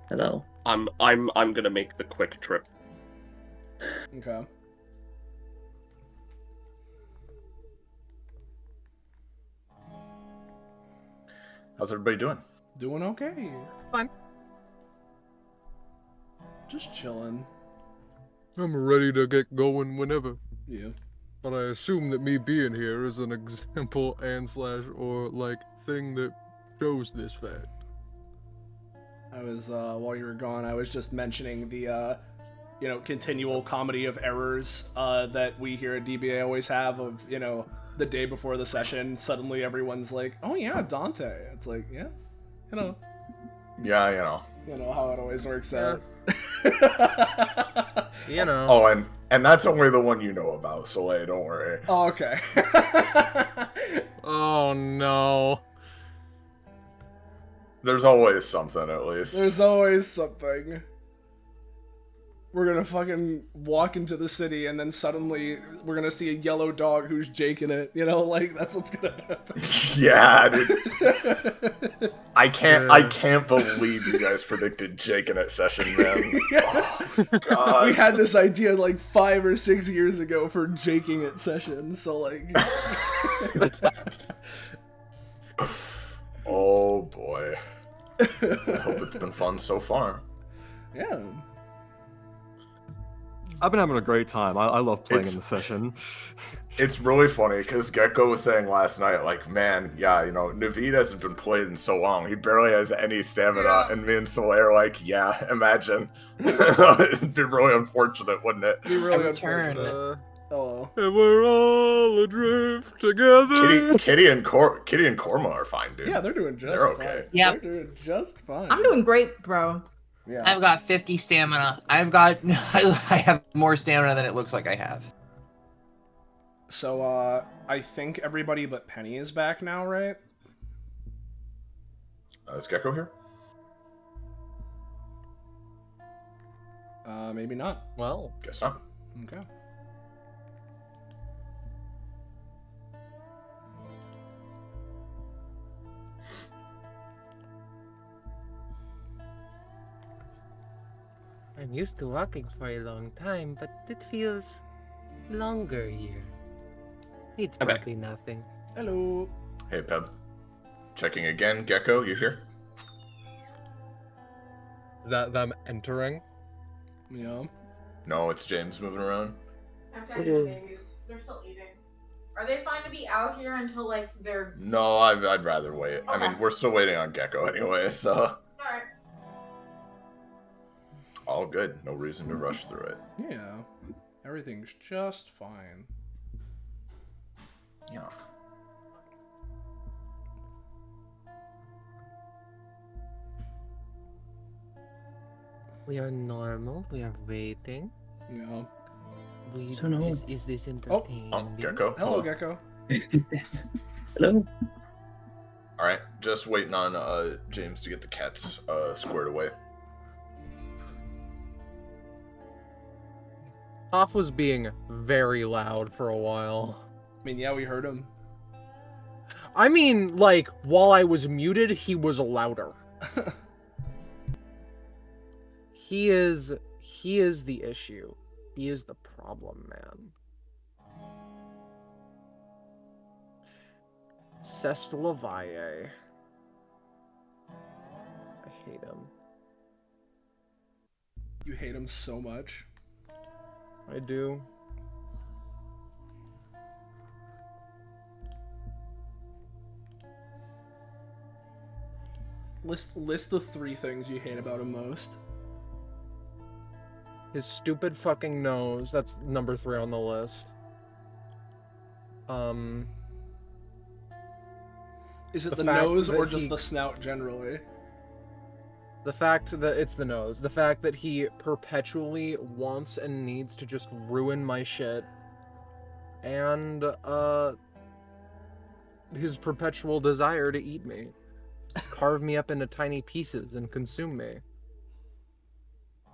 S6: Hello.
S7: I'm gonna make the quick trip.
S5: Okay.
S1: How's everybody doing?
S5: Doing okay.
S9: Fine.
S5: Just chilling.
S9: I'm ready to get going whenever.
S5: Yeah.
S9: But I assume that me being here is an example and/or like thing that shows this fact.
S5: I was while you were gone, I was just mentioning the continual comedy of errors that we here at DBA always have of, the day before the session, suddenly everyone's like, "Oh yeah, Dante." It's like, yeah,
S1: Yeah,
S5: you know how it always works out.
S1: Oh, and that's only the one you know about, Soleil, don't worry.
S5: Oh, okay.
S9: Oh no.
S1: There's always something, at least.
S5: There's always something. We're gonna fucking walk into the city and then suddenly we're gonna see a yellow dog who's jaking it, that's what's gonna happen.
S1: Yeah, dude. I can't believe you guys predicted Jake in it session, man. Oh, God.
S5: We had this idea like 5 or 6 years ago for jaking it session, so like
S1: Oh boy. I hope it's been fun so far.
S5: Yeah.
S3: I've been having a great time. I love playing in the session.
S1: It's really funny because Gecko was saying last night, like, man, yeah, Naveed hasn't been played in so long. He barely has any stamina. Yeah. And me and Soleil are like, yeah, imagine. It'd be really unfortunate, wouldn't it?
S5: It'd be really unfortunate. Hello.
S9: And we're all adrift together.
S1: Kitty and Korma are fine, dude.
S5: Yeah, they're doing just
S1: They're
S5: fine.
S1: okay.
S10: Yeah.
S5: They're doing just fine.
S4: I'm doing great, bro.
S5: Yeah.
S10: I've got 50 stamina. I have more stamina than it looks like I have.
S5: So, I think everybody but Penny is back now, right?
S1: Is Gecko here?
S5: Maybe not.
S9: Well,
S1: guess not.
S5: Okay.
S8: I'm used to walking for a long time, but it feels longer here. It's probably nothing.
S5: Hello.
S1: Hey, Peb. Checking again. Gecko, you here?
S9: that them entering.
S5: Yeah.
S1: No, it's James moving around.
S4: I'm checking the babies. They're still eating. Are they fine to be out here until they're?
S1: No, I'd rather wait.
S4: Okay.
S1: I mean, we're still waiting on Gecko anyway, so.
S4: Alright.
S1: All good. No reason to rush through it.
S5: Yeah. Everything's just fine.
S1: Yeah.
S8: We are normal. We are waiting.
S5: Yeah.
S6: So no.
S8: Is this entertaining?
S1: Oh, Gecko.
S5: Hello, Gecko.
S6: Hello.
S1: All right, just waiting on James to get the cats squared away.
S9: Hoff was being very loud for a while.
S5: I mean, yeah, we heard him.
S9: I mean, like, while I was muted, he was louder. He is the issue. He is the problem, man. Sestlavaye. I hate him.
S5: You hate him so much.
S9: I do.
S5: List the 3 things you hate about him most.
S9: His stupid fucking nose. That's number 3 on the list.
S5: Is it
S9: The
S5: the
S9: fact
S5: nose
S9: that
S5: or just
S9: he-
S5: the snout generally?
S9: The fact that it's the nose. The fact that he perpetually wants and needs to just ruin my shit. And, his perpetual desire to eat me. Carve me up into tiny pieces and consume me.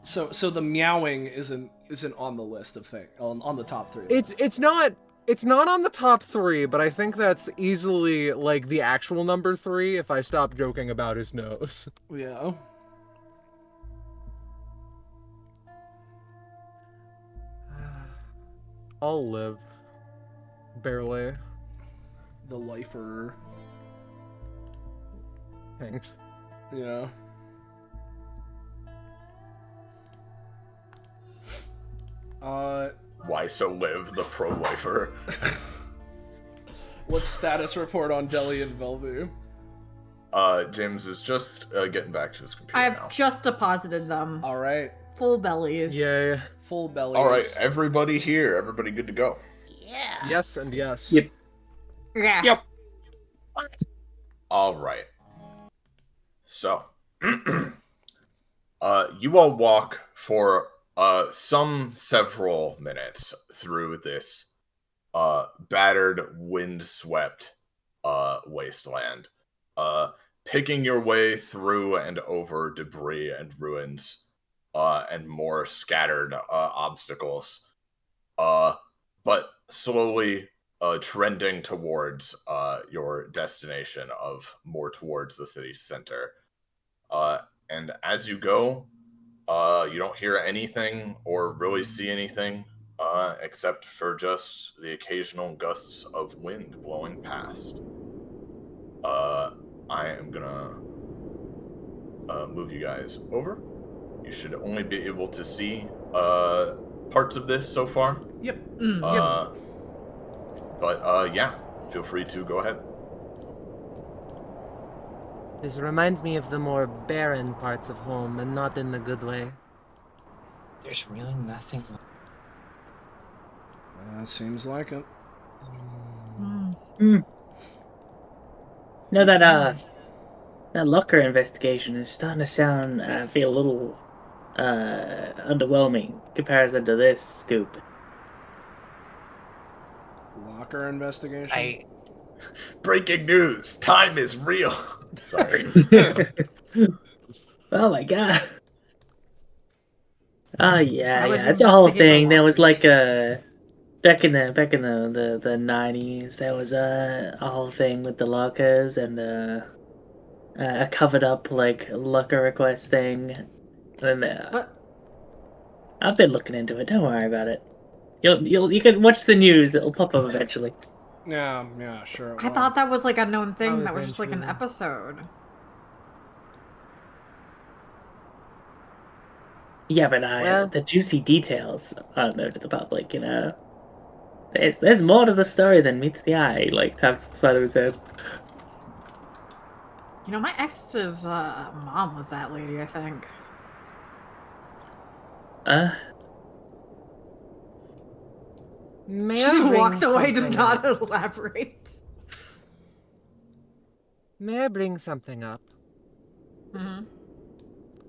S5: So the meowing isn't on the list of things on the top 3.
S9: It's not on the top 3, but I think that's easily like the actual number 3 if I stop joking about his nose.
S5: Yeah.
S9: I'll live. Barely.
S5: The lifer.
S9: Thanks.
S5: Yeah.
S1: Why so live the pro-lifer?
S5: What's status report on Deli and Velvu?
S1: James is just getting back to his computer
S4: I
S1: now.
S4: have just deposited them.
S5: All right.
S4: Full bellies.
S9: Yay.
S5: Full bellies.
S1: All right, everybody here. Everybody good to go.
S5: Yeah.
S9: Yes and yes.
S6: Yep.
S4: Yeah.
S6: Yep.
S1: All right. So, you all walk for several minutes through this battered, wind-swept wasteland, picking your way through and over debris and ruins, and more scattered obstacles, but slowly trending towards your destination of more towards the city center. And as you go, you don't hear anything or really see anything, except for just the occasional gusts of wind blowing past. I am gonna move you guys over. You should only be able to see parts of this so far.
S5: Yep.
S1: But yeah, feel free to go ahead.
S8: This reminds me of the more barren parts of home, and not in the good way.
S10: There's really nothing.
S5: Seems like it.
S6: No, that locker investigation is starting to sound, feel a little underwhelming in comparison to this scoop.
S5: Locker investigation?
S1: Breaking news! Time is real! Sorry.
S6: Oh my god. Oh yeah,
S4: Why would
S6: yeah.
S4: you
S6: It's a whole
S4: investigate the
S6: thing. There was like
S4: lockers?
S6: back in the 90s, there was a whole thing with the lockers and a covered up like locker request thing. And then
S4: What?
S6: I've been looking into it. Don't worry about it. You can watch the news. It'll pop up eventually.
S5: Yeah, sure.
S4: I thought that was like a known thing.
S8: Oh,
S4: That was just like an
S8: eventually.
S4: episode.
S6: Yeah, but
S8: Well-
S6: the juicy details aren't known to the public. You know, there's more to the story than meets the eye. Like taps the side of his head.
S4: You know, my ex's mom was that lady, I think.
S8: May
S4: She
S8: I
S4: just
S8: bring
S4: walks away, does
S8: something
S4: not
S8: up?
S4: elaborate.
S8: May I bring something up?
S4: Hmm.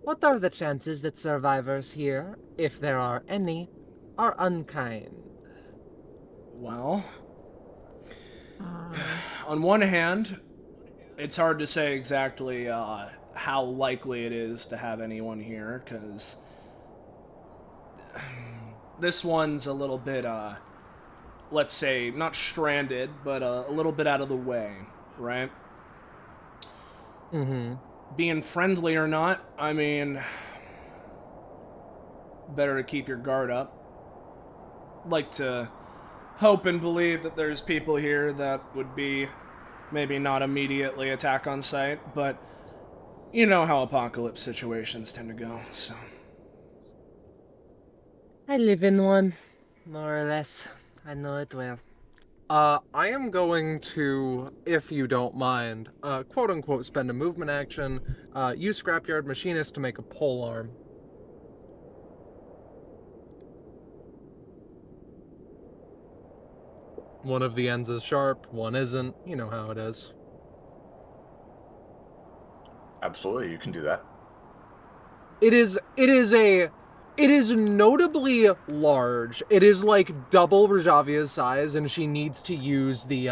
S8: What are the chances that survivors here, if there are any, are unkind?
S5: Well, on one hand, it's hard to say exactly how likely it is to have anyone here, because this one's a little bit, let's say, not stranded, but a little bit out of the way, right?
S8: Mm-hmm.
S5: Being friendly or not, I mean, better to keep your guard up. Like to hope and believe that there's people here that would be maybe not immediately attack on sight, but you know how apocalypse situations tend to go, so.
S8: I live in one, more or less. I know it well.
S9: I am going to, if you don't mind, quote unquote, spend a movement action, use Scrapyard Machinist to make a pole arm. One of the ends is sharp, one isn't. You know how it is.
S1: Absolutely, you can do that.
S9: It is notably large. It is like double Rajavia's size, and she needs to use the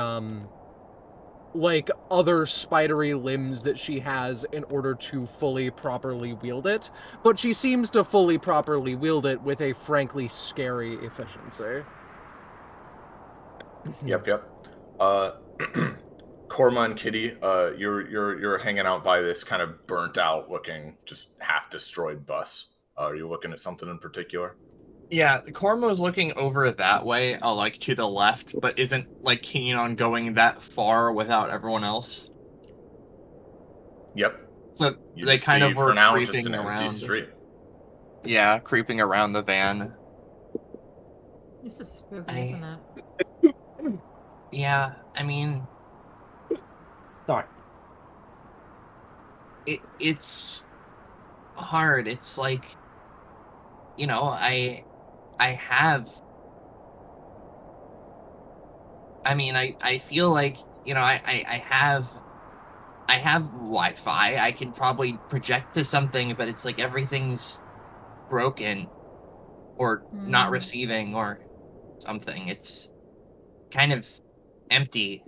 S9: like other spidery limbs that she has in order to fully properly wield it. But she seems to fully properly wield it with a frankly scary efficiency.
S1: Yep. Korma and Kitty, you're hanging out by this kind of burnt out looking, just half destroyed bus. Are you looking at something in particular?
S2: Yeah, Korma was looking over that way, like to the left, but isn't like keen on going that far without everyone else.
S1: Yep.
S2: So
S1: You
S2: they
S1: just
S2: kind
S1: see,
S2: of were
S1: for now, just
S2: creeping
S1: an empty
S2: around.
S1: street.
S2: Yeah, creeping around the van.
S4: This is spooky, isn't it?
S10: Yeah, I mean,
S7: Sorry.
S10: it's hard. It's like, you know, I have. I mean, I feel like, you know, I have Wi-Fi. I can probably project to something, but it's like everything's broken or not receiving or something. It's kind of empty.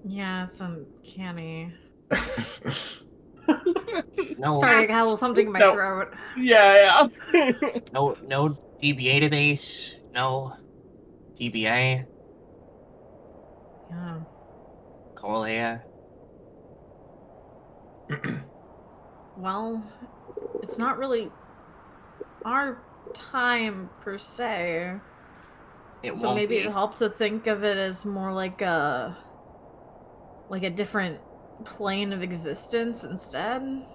S4: Yeah, it's uncanny.
S10: No,
S4: Sorry, I got a little something in my
S7: No.
S4: throat.
S7: Yeah.
S10: no DBA database, no DBA,
S4: Yeah.
S10: Colea.
S4: Well, it's not really our time per se.
S10: It
S4: So
S10: won't
S4: maybe
S10: be.
S4: it'd help to think of it as more like a different plane of existence instead.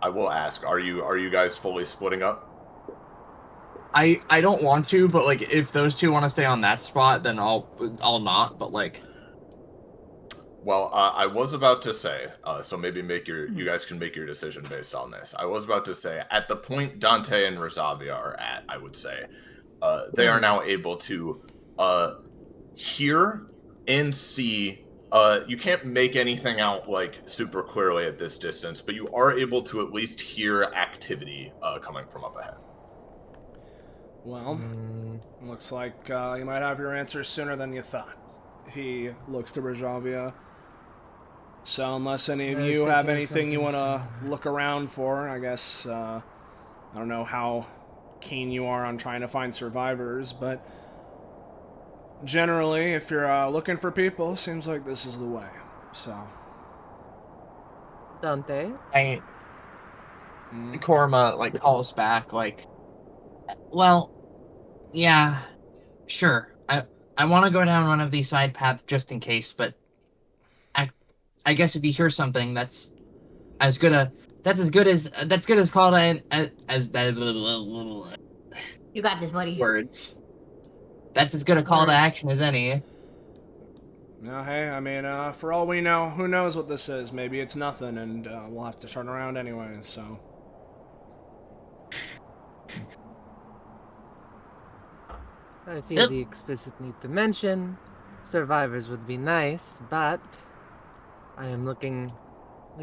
S1: I will ask, are you guys fully splitting up?
S2: I don't want to, but like if those two want to stay on that spot, then I'll not. But like,
S1: Well, I was about to say, so maybe you guys can make your decision based on this. I was about to say, at the point Dante and Rosavia are at, I would say, they are now able to hear and see. You can't make anything out like super clearly at this distance, but you are able to at least hear activity coming from up ahead.
S5: Well, looks like you might have your answer sooner than you thought. He looks to Rajavia. So unless any of you have anything you want to look around for, I guess, I don't know how keen you are on trying to find survivors, but generally, if you're looking for people, seems like this is the way. So.
S8: Dante?
S2: Korma like calls back like,
S10: Well, yeah, sure. I want to go down one of these side paths just in case, but I guess if you hear something, that's as good as called as
S4: You got this, buddy.
S10: words. That's as good a call to action as any.
S5: No, hey, I mean, for all we know, who knows what this is? Maybe it's nothing, and we'll have to turn around anyway, so.
S8: I feel the explicit need to mention survivors would be nice, but we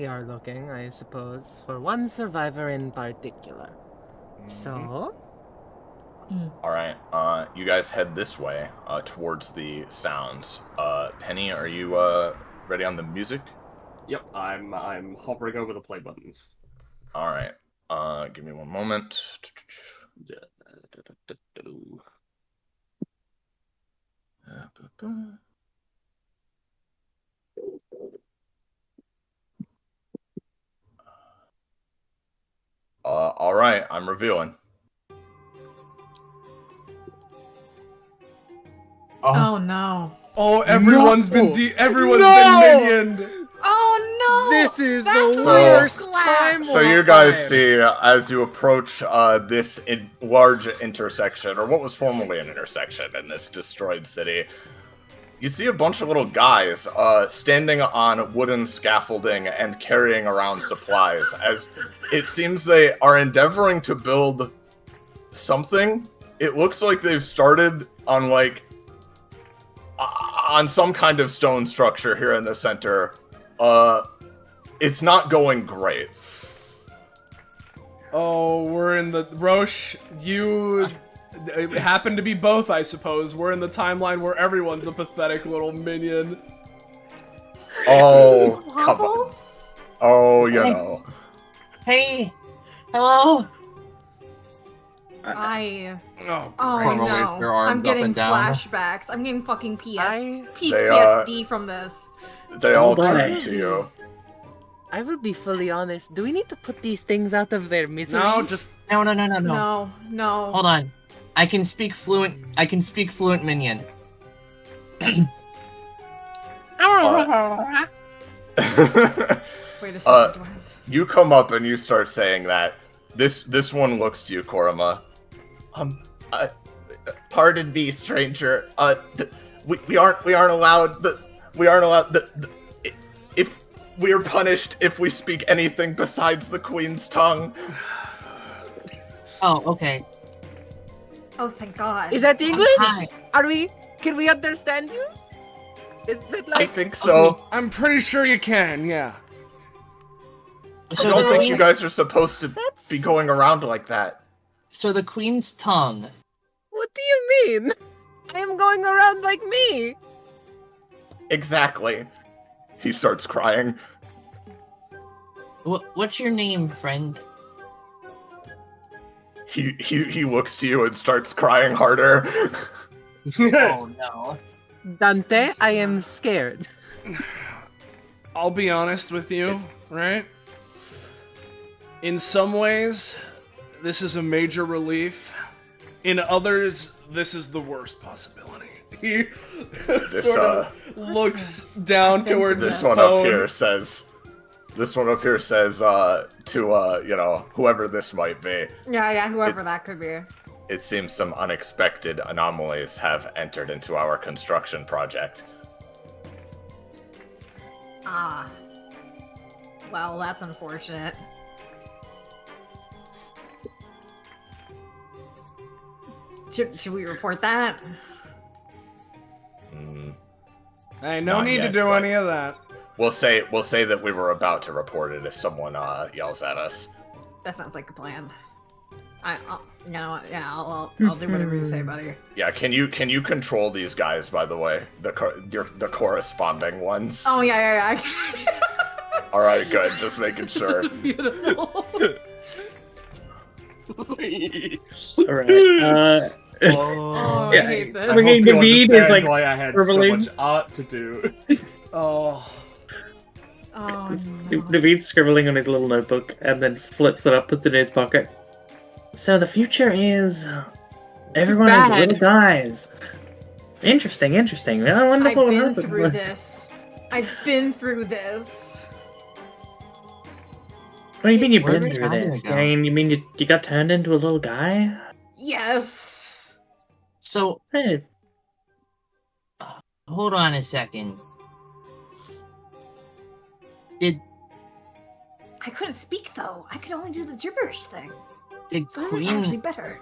S8: are looking, I suppose, for one survivor in particular. So?
S1: All right, you guys head this way towards the sounds. Penny, are you ready on the music?
S7: Yep, I'm hovering over the play button.
S1: All right, give me one moment. All right, I'm revealing.
S4: Oh no.
S5: Oh, everyone's been been minioned.
S4: Oh no!
S8: This is
S4: That's
S8: the
S4: why
S8: worst
S4: I'm glad.
S8: time.
S1: So you guys see, as you approach this large intersection, or what was formerly an intersection in this destroyed city, you see a bunch of little guys standing on wooden scaffolding and carrying around supplies, as it seems they are endeavoring to build something. It looks like they've started on on some kind of stone structure here in the center. It's not going great.
S5: Oh, we're in the Roche. It happened to be both, I suppose. We're in the timeline where everyone's a pathetic little minion.
S1: Oh, come on. Oh, you know.
S10: Hey, hello.
S5: Oh,
S4: no.
S2: their arms
S4: I'm
S2: up
S4: getting
S2: and down.
S4: flashbacks. I'm getting fucking
S1: They,
S4: PTSD from this.
S1: They all
S6: boy.
S1: turn to you.
S8: I will be fully honest. Do we need to put these things out of their misery?
S5: No, just
S10: No.
S4: No.
S10: Hold on. I can speak fluent minion.
S4: Wait a second.
S1: You come up and you start saying that. This one looks to you, Korama. Pardon me, stranger. we aren't allowed if we are punished if we speak anything besides the Queen's tongue.
S10: Oh, okay.
S4: Oh, thank God.
S8: Is that English?
S10: Hi.
S8: Can we understand you? Is it
S1: I
S8: like...
S1: think so.
S10: Okay.
S5: I'm pretty sure you can, yeah.
S1: I
S10: So
S1: don't
S10: the
S1: think
S10: queen,
S1: you guys are supposed to
S8: That's...
S1: be going around like that.
S10: so the queen's tongue.
S8: What do you mean? I am going around like me.
S1: Exactly. He starts crying.
S10: What's your name, friend?
S1: He looks to you and starts crying harder.
S10: Oh no.
S8: Dante, I am scared.
S5: I'll be honest with you, right? In some ways, this is a major relief. In others, this is the worst possibility. He sort of looks down towards
S1: This
S5: his
S1: one
S5: phone.
S1: up here says to you know, whoever this might be.
S4: Yeah, whoever that could be.
S1: It seems some unexpected anomalies have entered into our construction project.
S4: Ah. Well, that's unfortunate. Should we report that?
S5: Hey, no
S1: Not
S5: need to
S1: yet,
S5: do
S1: but-
S5: any of that.
S1: We'll say that we were about to report it if someone yells at us.
S4: That sounds like a plan. You know what? Yeah, I'll do whatever you say, buddy.
S1: Yeah, can you control these guys, by the way? The corresponding ones.
S4: Oh yeah.
S1: All right, good. Just making sure.
S4: Beautiful.
S6: Alright.
S4: Oh,
S6: Yeah,
S4: I hate this.
S6: I mean,
S7: hope you
S6: David is,
S7: understand
S6: like,
S7: why I had
S6: scribbling.
S7: so much art to do.
S5: Oh.
S4: Oh no.
S6: David's scribbling on his little notebook and then flips it up, puts it in his pocket. So the future is everyone is
S8: Bad.
S6: little guys. Interesting. Well,
S4: I've
S6: wonderful.
S4: been
S6: wonderful.
S4: through this. I've been through this.
S6: What do you mean you've
S10: Where
S6: been
S10: did
S6: through
S10: Nadia
S6: this?
S10: go?
S6: I mean, you mean you got turned into a little guy?
S4: Yes.
S10: So,
S6: Hey,
S10: hold on a second. Did
S4: I couldn't speak though. I could only do the gibberish thing. So this is
S10: Queen
S4: actually better.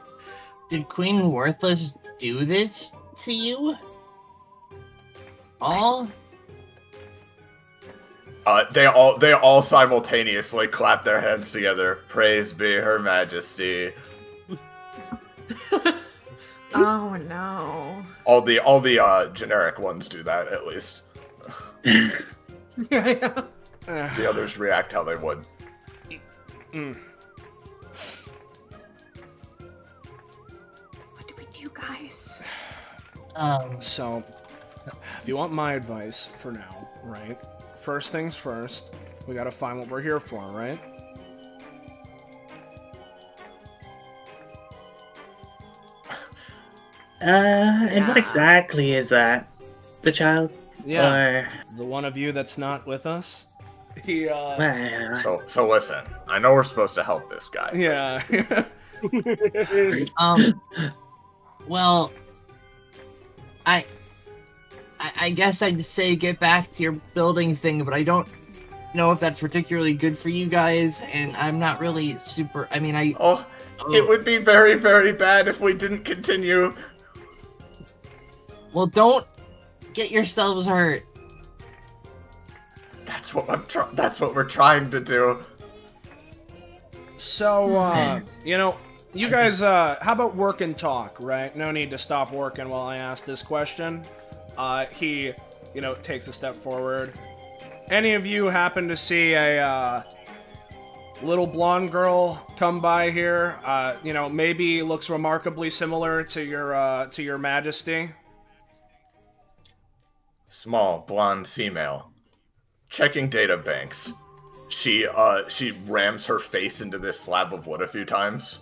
S10: did Queen Worthless do this to you? All?
S1: They all simultaneously clap their hands together. Praise be Her Majesty.
S4: Oh no.
S1: All the generic ones do that at least.
S4: Yeah.
S1: The others react how they would.
S4: What do we do, guys?
S5: So, if you want my advice for now, right? First things first, we gotta find what we're here for, right?
S6: and what exactly is that? The child?
S5: Yeah.
S6: Or...
S5: The one of you that's not with us? He,
S1: So listen, I know we're supposed to help this guy.
S5: yeah.
S10: Well, I guess I'd say get back to your building thing, but I don't know if that's particularly good for you guys, and I'm not really super. I mean,
S1: It would be very, very bad if we didn't continue.
S10: Well, don't get yourselves hurt.
S1: That's what we're trying to do.
S5: So, you know, you guys, how about work and talk, right? No need to stop working while I ask this question. He, you know, takes a step forward. Any of you happen to see a, little blonde girl come by here? You know, maybe looks remarkably similar to your majesty?
S1: Small, blonde female. Checking data banks. She rams her face into this slab of wood a few times.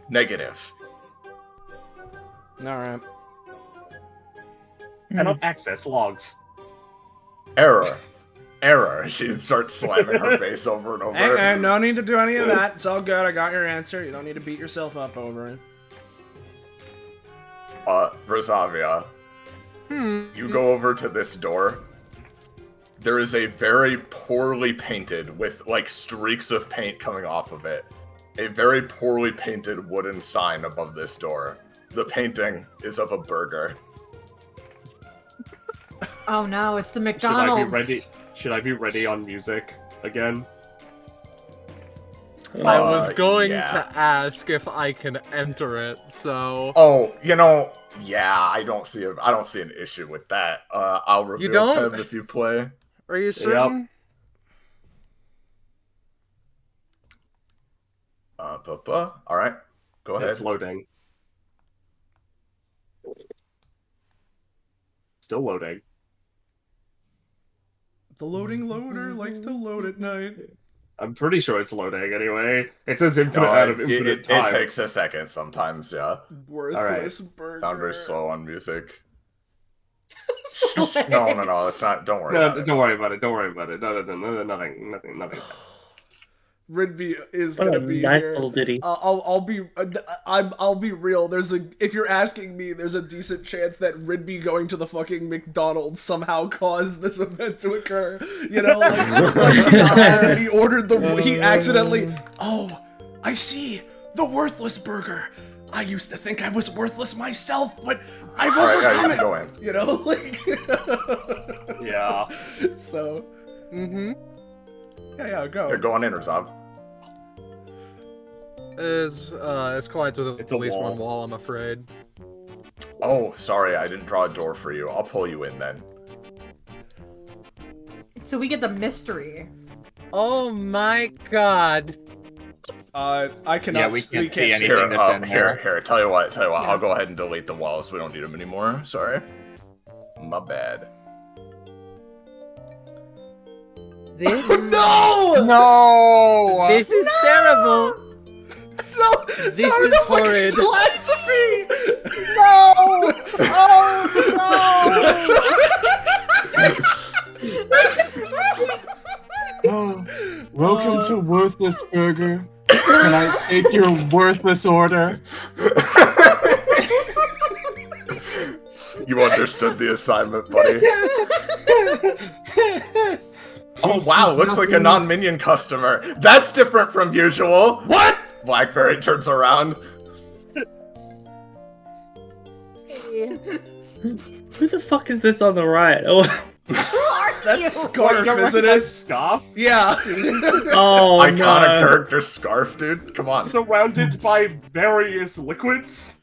S1: Negative.
S5: Alright.
S7: Cannot access logs.
S1: Error. She starts slamming her face over and over.
S5: Hey, no need to do any of that. It's all good. I got your answer. You don't need to beat yourself up over it.
S1: Versavia. You go over to this door. There is a very poorly painted, with like streaks of paint coming off of it, a very poorly painted wooden sign above this door. The painting is of a burger.
S4: Oh no, it's the McDonald's.
S7: Should I be ready on music again?
S9: I was going
S1: yeah.
S9: to ask if I can enter it, so...
S1: Oh, yeah, I don't see an issue with that. I'll reveal
S9: don't?
S1: Peb if you play.
S9: Are you certain?
S1: All right, go ahead.
S7: It's loading. Still loading.
S5: The loading loader likes to load at night.
S7: I'm pretty sure it's loading anyway. It says infinite
S1: No,
S7: out of infinite
S1: it
S7: time.
S1: takes a second sometimes, yeah.
S5: Worthless burger.
S1: Found very slow on music. No, it's not. Don't worry about it.
S7: Don't worry about it. Don't worry about it. No, nothing.
S5: Ridby is
S6: What a
S5: gonna be
S6: nice
S5: here.
S6: little ditty.
S5: I'll be real. If you're asking me, there's a decent chance that Ridby going to the fucking McDonald's somehow caused this event to occur. Like he ordered he accidentally. Oh, I see the worthless burger. I used to think I was worthless myself, but I've overcome
S1: you can go in.
S7: Yeah.
S5: So.
S9: Mm-hmm.
S5: Yeah, go.
S1: You're going in, Rezav.
S9: It collides with
S7: It's
S9: at
S7: a
S9: least
S7: wall.
S9: one wall, I'm afraid.
S1: Oh, sorry, I didn't draw a door for you. I'll pull you in then.
S4: So we get the mystery.
S9: Oh my god.
S5: I cannot.
S2: Yeah, we can't see anything
S1: Here,
S2: that's in here.
S1: here. Tell you what. I'll go ahead and delete the walls. We don't need them anymore. Sorry. My bad.
S8: This,
S2: No!
S8: this is terrible.
S5: No,
S8: This is horrid.
S5: Philosophy.
S2: No! Oh, welcome to Worthless Burger. Can I take your worthless order?
S1: You understood the assignment, buddy. Oh wow, looks like a non-minion customer. That's different from usual. What? Blackberry turns around.
S6: Who the fuck is this on the right? Oh,
S5: That's Scarf,
S7: You
S5: isn't
S7: recognize
S5: it?
S7: Scarf?
S5: Yeah.
S6: oh
S1: Iconic
S6: no.
S1: character Scarf, dude. Come on.
S7: Surrounded by various liquids.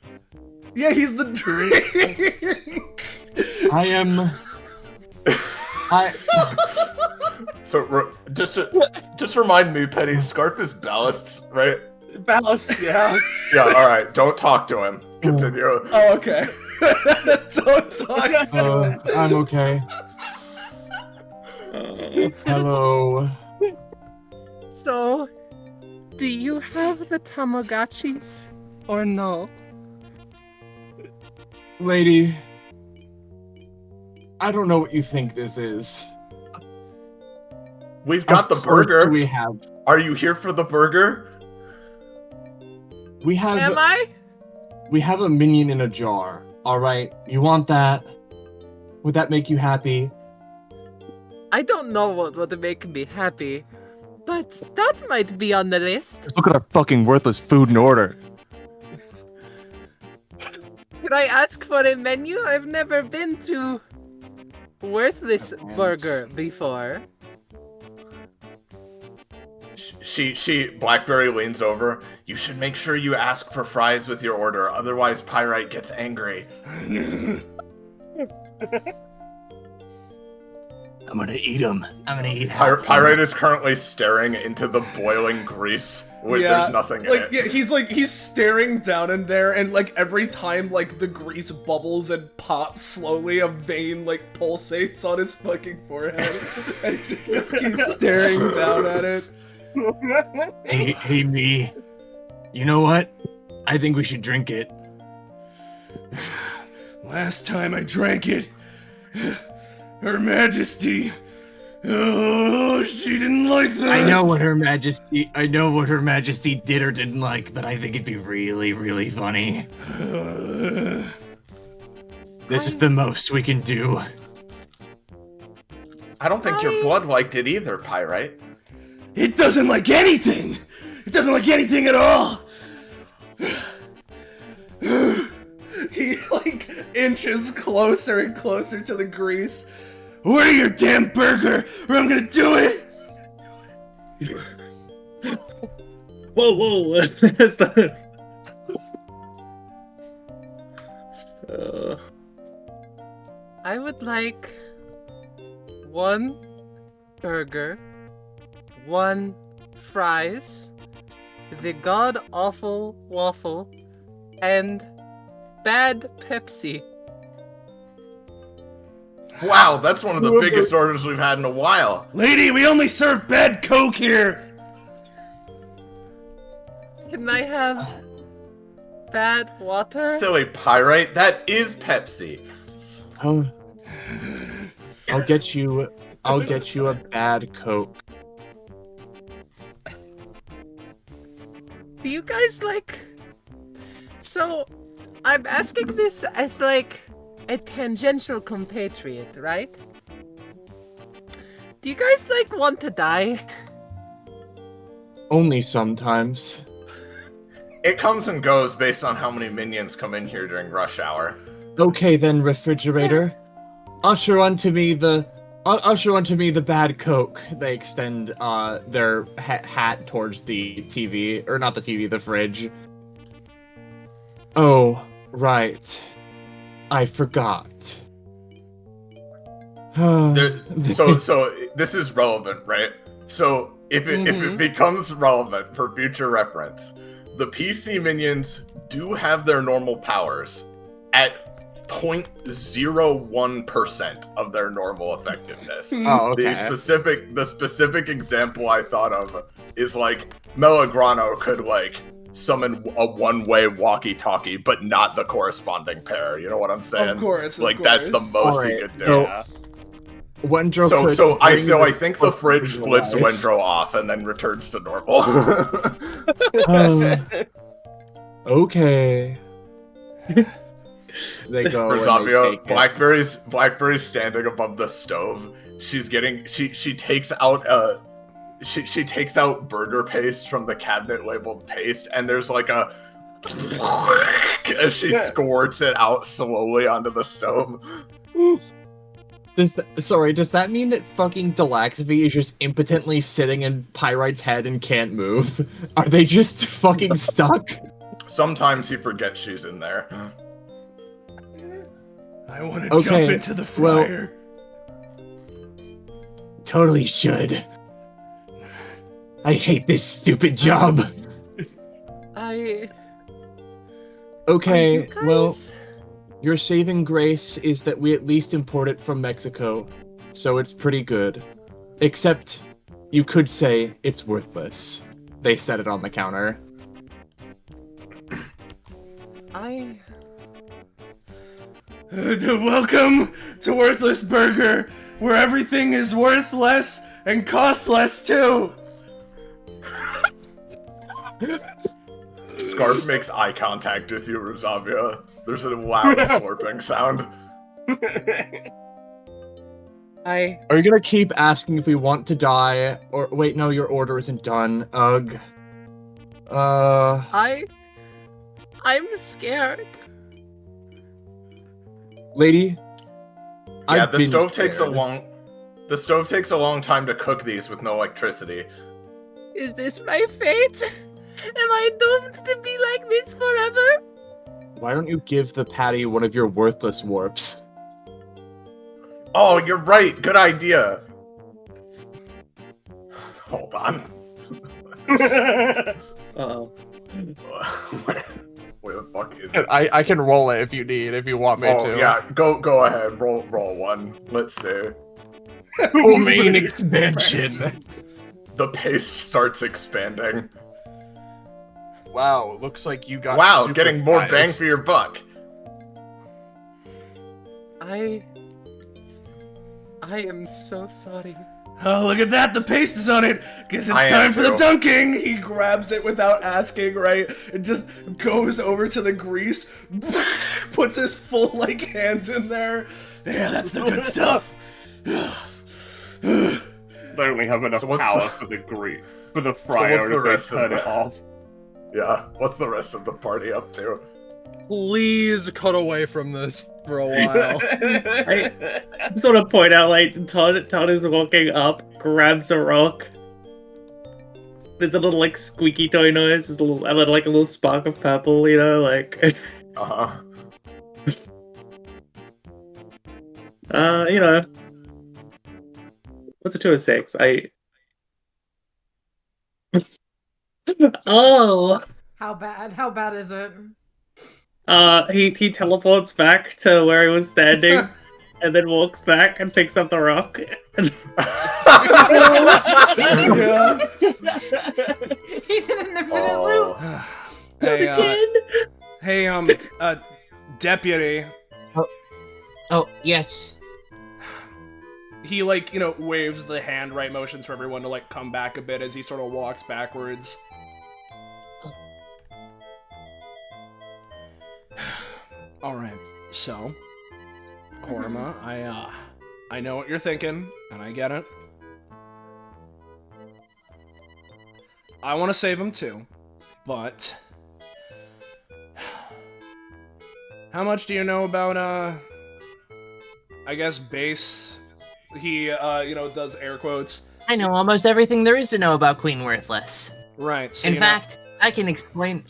S5: Yeah, he's the drink.
S2: I am.
S1: So just remind me, Penny. Scarf is ballast, right?
S7: Ballast, yeah.
S1: Yeah. All right. Don't talk to him. Continue.
S5: Oh, okay. Don't talk to him.
S2: I'm okay. Hello.
S8: So, do you have the Tamagotchis or no?
S2: Lady, I don't know what you think this is.
S1: We've got the
S2: Of course
S1: burger.
S2: We have.
S1: Are you here for the burger?
S2: We have.
S8: Am I?
S2: We have a minion in a jar. All right. You want that? Would that make you happy?
S8: I don't know what would make me happy, but that might be on the list.
S2: Look at our fucking worthless food and order.
S8: Could I ask for a menu? I've never been to Worthless Burger before.
S1: Blackberry leans over. You should make sure you ask for fries with your order, otherwise Pyrite gets angry.
S2: I'm gonna eat them. I'm gonna eat
S1: Pyrite is currently staring into the boiling grease. There's nothing in it.
S5: Yeah, he's staring down in there, and like every time like the grease bubbles and pops slowly, a vein like pulsates on his fucking forehead, and he just keeps staring down at it.
S2: Hey, me. You know what? I think we should drink it.
S5: Last time I drank it, Her Majesty. Oh, she didn't like that.
S2: I know what Her Majesty did or didn't like, but I think it'd be really, really funny. This is the most we can do.
S1: I don't think your blood liked it either, Pyrite.
S5: It doesn't like anything! It doesn't like anything at all! He, like, inches closer and closer to the grease. Order your damn burger, or I'm gonna do it!
S6: Whoa! Stop.
S9: I would like 1 burger, 1 fries, the god awful waffle, and bad Pepsi.
S1: Wow, that's one of the biggest orders we've had in a while.
S5: Lady, we only serve bad Coke here!
S9: Can I have bad water?
S1: Silly Pyrite, that is Pepsi.
S2: Oh, I'll get you a bad Coke.
S9: Do you guys like... So, I'm asking this as like a tangential compatriot, right? Do you guys like want to die?
S2: Only sometimes.
S1: It comes and goes based on how many minions come in here during rush hour.
S2: Okay then, refrigerator. Usher unto me the bad Coke. They extend their hat towards the TV, or not the TV, the fridge. Oh, right. I forgot.
S1: So this is relevant, right? So if it becomes relevant for future reference, the PC minions do have their normal powers at 0.01% of their normal effectiveness.
S2: Oh, okay.
S1: The specific example I thought of is like Melagrano could like summon a one-way walkie-talkie, but not the corresponding pair. You know what I'm saying?
S5: Of course.
S1: Like that's the most he could do.
S2: So, Wendro
S1: I think the fridge flips Wendro off and then returns to normal.
S2: Okay. They go.
S1: Rosabio, Blackberry's standing above the stove. She takes out she takes out burger paste from the cabinet labeled paste, and there's like a as she squirts it out slowly onto the stove.
S2: Does that mean that fucking Delaxvy is just impotently sitting in Pyrite's head and can't move? Are they just fucking stuck?
S1: Sometimes he forgets she's in there.
S5: I want to jump into the fryer.
S2: Totally should. I hate this stupid job. Okay, well, your saving grace is that we at least import it from Mexico, so it's pretty good. Except, you could say it's worthless. They set it on the counter.
S5: Welcome to Worthless Burger, where everything is worth less and costs less too.
S1: Scarf makes eye contact with you, Rosavia. There's a loud slurping sound.
S2: Are you gonna keep asking if we want to die? Or wait, no, your order isn't done. Ugh.
S9: I'm scared.
S2: Lady?
S1: Yeah, the stove takes a long time to cook these with no electricity.
S9: Is this my fate? Am I doomed to be like this forever?
S2: Why don't you give the patty one of your worthless warps?
S1: Oh, you're right. Good idea. Hold on.
S6: Uh-oh.
S1: Where the fuck is it?
S2: I can roll it if you want me to.
S1: Oh, yeah. Go ahead. Roll one. Let's see.
S2: Main expansion.
S1: The paste starts expanding.
S2: Wow, looks like you got
S1: getting more bang for your buck.
S9: I am so sorry.
S5: Oh, look at that! The paste is on it! Guess
S1: I
S5: it's
S1: am
S5: time for the
S1: too.
S5: dunking! He grabs it without asking, right? And just goes over to the grease, puts his full, like, hand in there. Yeah, that's the good stuff.
S7: They only have enough
S1: So what's
S7: power
S1: the-
S7: for the fryer
S1: what's the
S7: if they
S1: rest of
S7: turn
S1: the-
S7: it off.
S1: Yeah, what's the rest of the party up to?
S9: Please cut away from this for a while.
S6: I just want to point out, like, Todd is walking up, grabs a rock. There's a little, like, squeaky toy noise. There's a little, and then, like, a little spark of purple, you know, like...
S1: Uh-huh.
S6: you know... What's a 2 of 6? Oh!
S4: How bad? How bad is it?
S6: He teleports back to where he was standing, and then walks back and picks up the rock. And...
S4: He's in an infinite loop.
S5: Hey, deputy.
S10: Oh, yes.
S5: He, like, you know, waves the hand right motions for everyone to, like, come back a bit as he sort of walks backwards. Alright, so, Korma, I know what you're thinking, and I get it. I want to save him too, but... How much do you know about, I guess, base? He, you know, does air quotes.
S10: I know almost everything there is to know about Queen Worthless.
S5: Right, so
S10: In
S5: you know-
S10: fact, I can explain...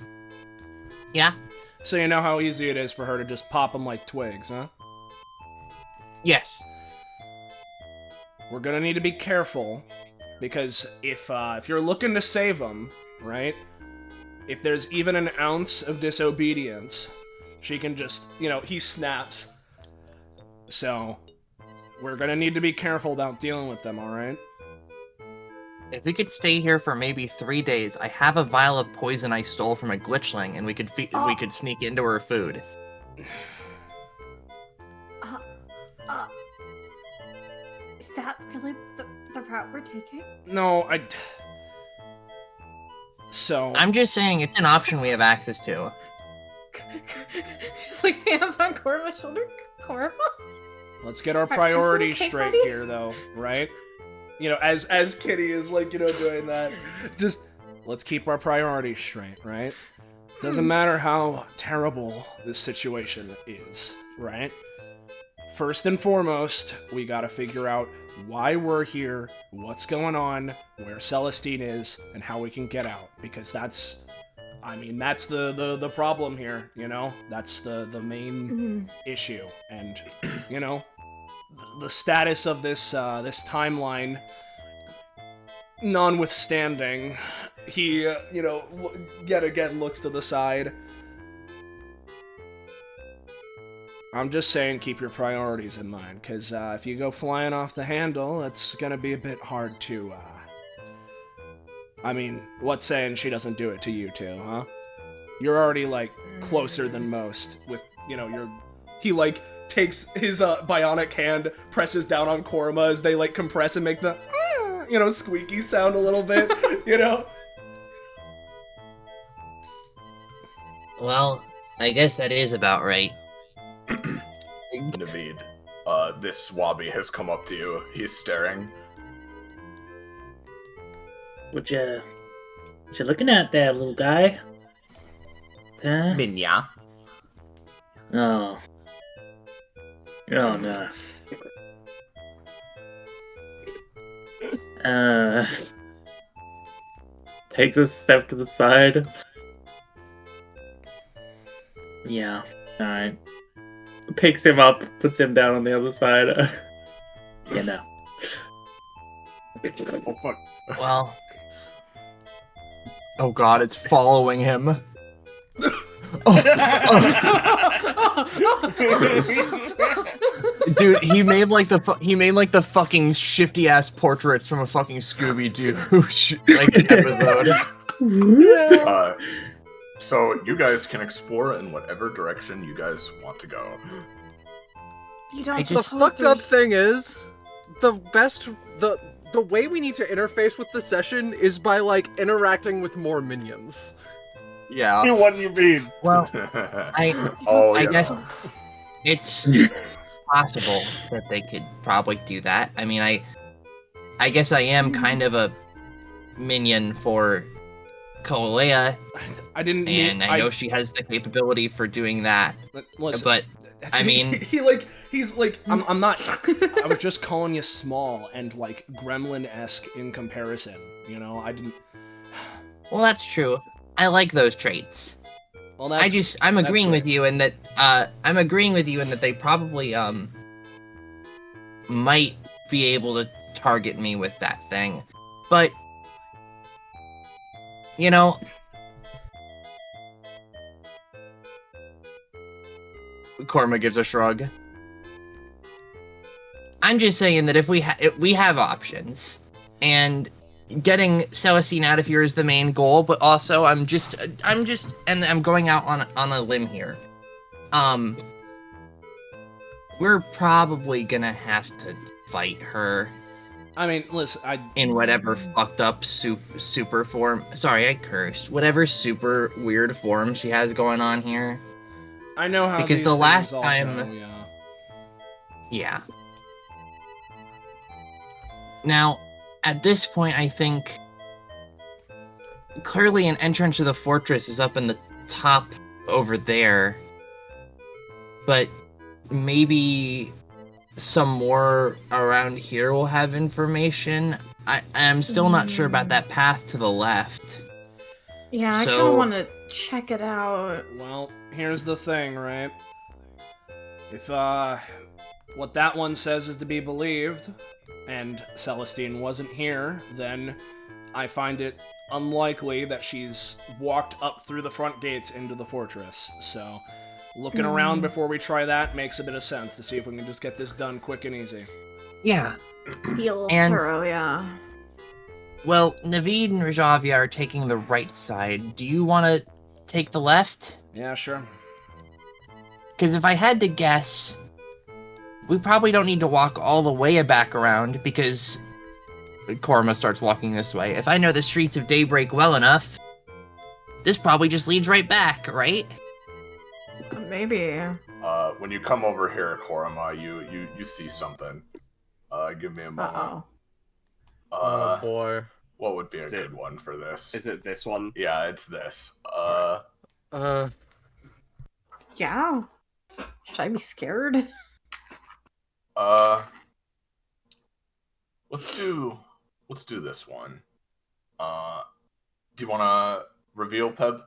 S10: Yeah?
S5: So you know how easy it is for her to just pop them like twigs, huh?
S10: Yes.
S5: We're gonna need to be careful, because if you're looking to save them, right? If there's even an ounce of disobedience, she can just, you know, he snaps. So, we're gonna need to be careful about dealing with them, alright?
S10: If we could stay here for maybe 3 days, I have a vial of poison I stole from a glitchling, and we could we could sneak into her food.
S4: Is that really the route we're taking?
S5: No, So...
S10: I'm just saying, it's an option we have access to.
S4: Just like hands on Korma's shoulder. Korma?
S5: Let's get our
S4: Are you
S5: priorities
S4: okay,
S5: straight
S4: buddy?
S5: here, though, right? You know, as Kitty is, like, you know, doing that, just let's keep our priorities straight, right? Doesn't matter how terrible this situation is, right? First and foremost, we gotta figure out why we're here, what's going on, where Celestine is, and how we can get out, because that's... I mean, that's the problem here, you know? That's the main issue, and, you know, the status of this this timeline notwithstanding, he, you know, yet again looks to the side. I'm just saying, keep your priorities in mind, because if you go flying off the handle, it's gonna be a bit hard to, I mean, what's saying she doesn't do it to you two, huh? You're already, like, closer than most with, you know, he, like, takes his, bionic hand, presses down on Korma as they, like, compress and make the, you know, squeaky sound a little bit, you know?
S10: Well, I guess that is about right.
S1: Naveed, this swabby has come up to you. He's staring.
S6: What you looking at there, little guy? Huh?
S1: Minya.
S6: Oh. Oh, no. Takes a step to the side. Yeah, alright. Picks him up, puts him down on the other side. Yeah, no.
S7: Oh fuck.
S10: Well... Oh god, it's following him. Dude, he made like the fucking shifty ass portraits from a fucking Scooby Doo like episode.
S1: So you guys can explore in whatever direction you guys want to go.
S4: You don't
S9: The fucked up thing is, the the way we need to interface with the session is by like interacting with more minions.
S2: Yeah.
S7: What do you mean?
S10: Well,
S1: Oh,
S10: I
S1: yeah.
S10: guess it's possible that they could probably do that. I mean, I guess I am kind of a minion for Kolea,
S5: I didn't
S10: and I know she has the capability for doing that.
S5: Listen,
S10: But I mean,
S5: he's like, I'm not. I was just calling you small and like gremlin-esque in comparison. You know, I didn't.
S10: well, that's true. I like those traits.
S5: Well, that's.
S10: I'm
S5: that's
S10: agreeing
S5: great.
S10: with you in that. I'm agreeing with you in that they probably might be able to target me with that thing, but you know. Korma gives a shrug. I'm just saying that if we have options, and getting Celestine out of here is the main goal, but also I'm just, and I'm going out on a limb here. We're probably gonna have to fight her.
S5: I mean, listen,
S10: in whatever fucked up super form. Sorry, I cursed. Whatever super weird form she has going on here.
S5: I know how
S10: because
S5: these
S10: the
S5: things
S10: last
S5: all
S10: time,
S5: go,
S10: yeah. Now, at this point, I think clearly an entrance to the fortress is up in the top over there, but maybe some more around here will have information. I'm still not sure about that path to the left.
S4: Yeah, I kind of want to check it out.
S5: Well, here's the thing, right? If what that one says is to be believed, and Celestine wasn't here, then I find it unlikely that she's walked up through the front gates into the fortress. So, looking around before we try that makes a bit of sense to see if we can just get this done quick and easy.
S10: Yeah.
S4: Be a little
S10: And-
S4: thorough, yeah.
S10: Well, Naveed and Rajavia are taking the right side. Do you want to take the left?
S5: Yeah, sure.
S10: Because if I had to guess, we probably don't need to walk all the way back around, because Korma starts walking this way. If I know the streets of Daybreak well enough, this probably just leads right back, right?
S4: Maybe.
S1: When you come over here, Korama, you see something. Give me a moment.
S4: Uh-oh.
S9: Oh boy.
S1: What would be a good one for this?
S7: Is it this one?
S1: Yeah, it's this.
S4: Yeah. Should I be scared?
S1: Let's do this one. Do you want to reveal, Peb?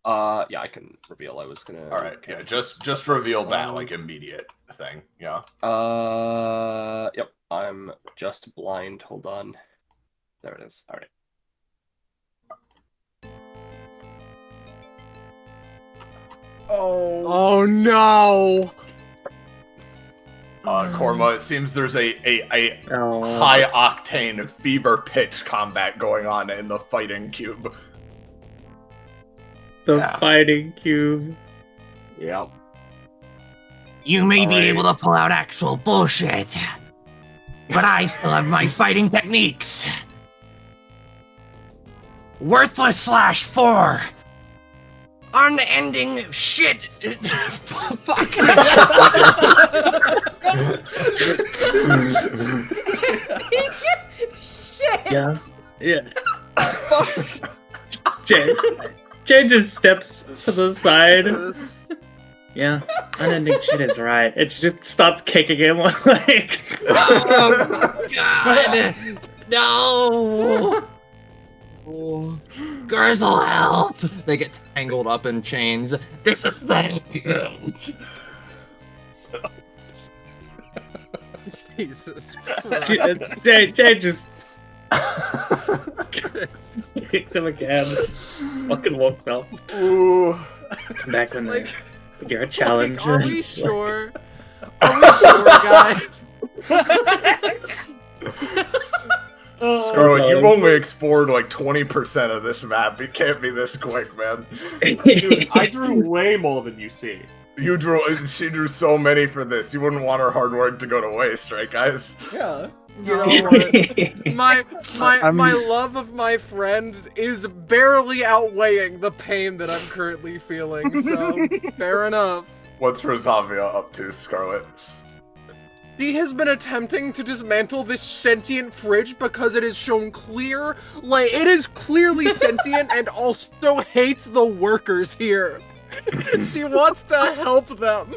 S7: Yeah, I can reveal. I was gonna.
S1: All right, yeah, just reveal that like immediate thing. Yeah.
S7: Yep. I'm just blind. Hold on. There it is. All right.
S9: Oh no!
S1: Korma, it seems there's a
S6: Oh.
S1: high octane fever pitch combat going on in the fighting cube.
S6: The
S10: Yeah.
S6: fighting cube.
S7: Yep.
S10: You may be
S1: Alright.
S10: able to pull out actual bullshit, but I still have my fighting techniques. Worthless /4. Unending shit. Fuck.
S4: Shit!
S6: Yeah. Yeah. Jay just steps to the side. Yeah, unending shit is right. It just starts kicking him like.
S10: Oh, God. No. Gurzel, help! They get tangled up in chains. This is the
S9: Jesus.
S6: Jay just kicks him again. Fucking walks up.
S1: Ooh.
S6: Come back when
S9: Like,
S6: you're a challenge.
S9: Are we sure? Are we sure, guys?
S1: Scarlet, you've only explored like 20% of this map. It can't be this quick, man.
S7: Dude, I drew way more than you see.
S1: She drew so many for this. You wouldn't want her hard work to go to waste, right, guys?
S5: Yeah.
S9: You know
S4: No.
S9: what? My
S2: I'm-
S9: love of my friend is barely outweighing the pain that I'm currently feeling, so fair enough.
S1: What's Rosavia up to, Scarlet?
S9: She has been attempting to dismantle this sentient fridge because it is shown clear, like, it is clearly sentient and also hates the workers here. She wants to help them.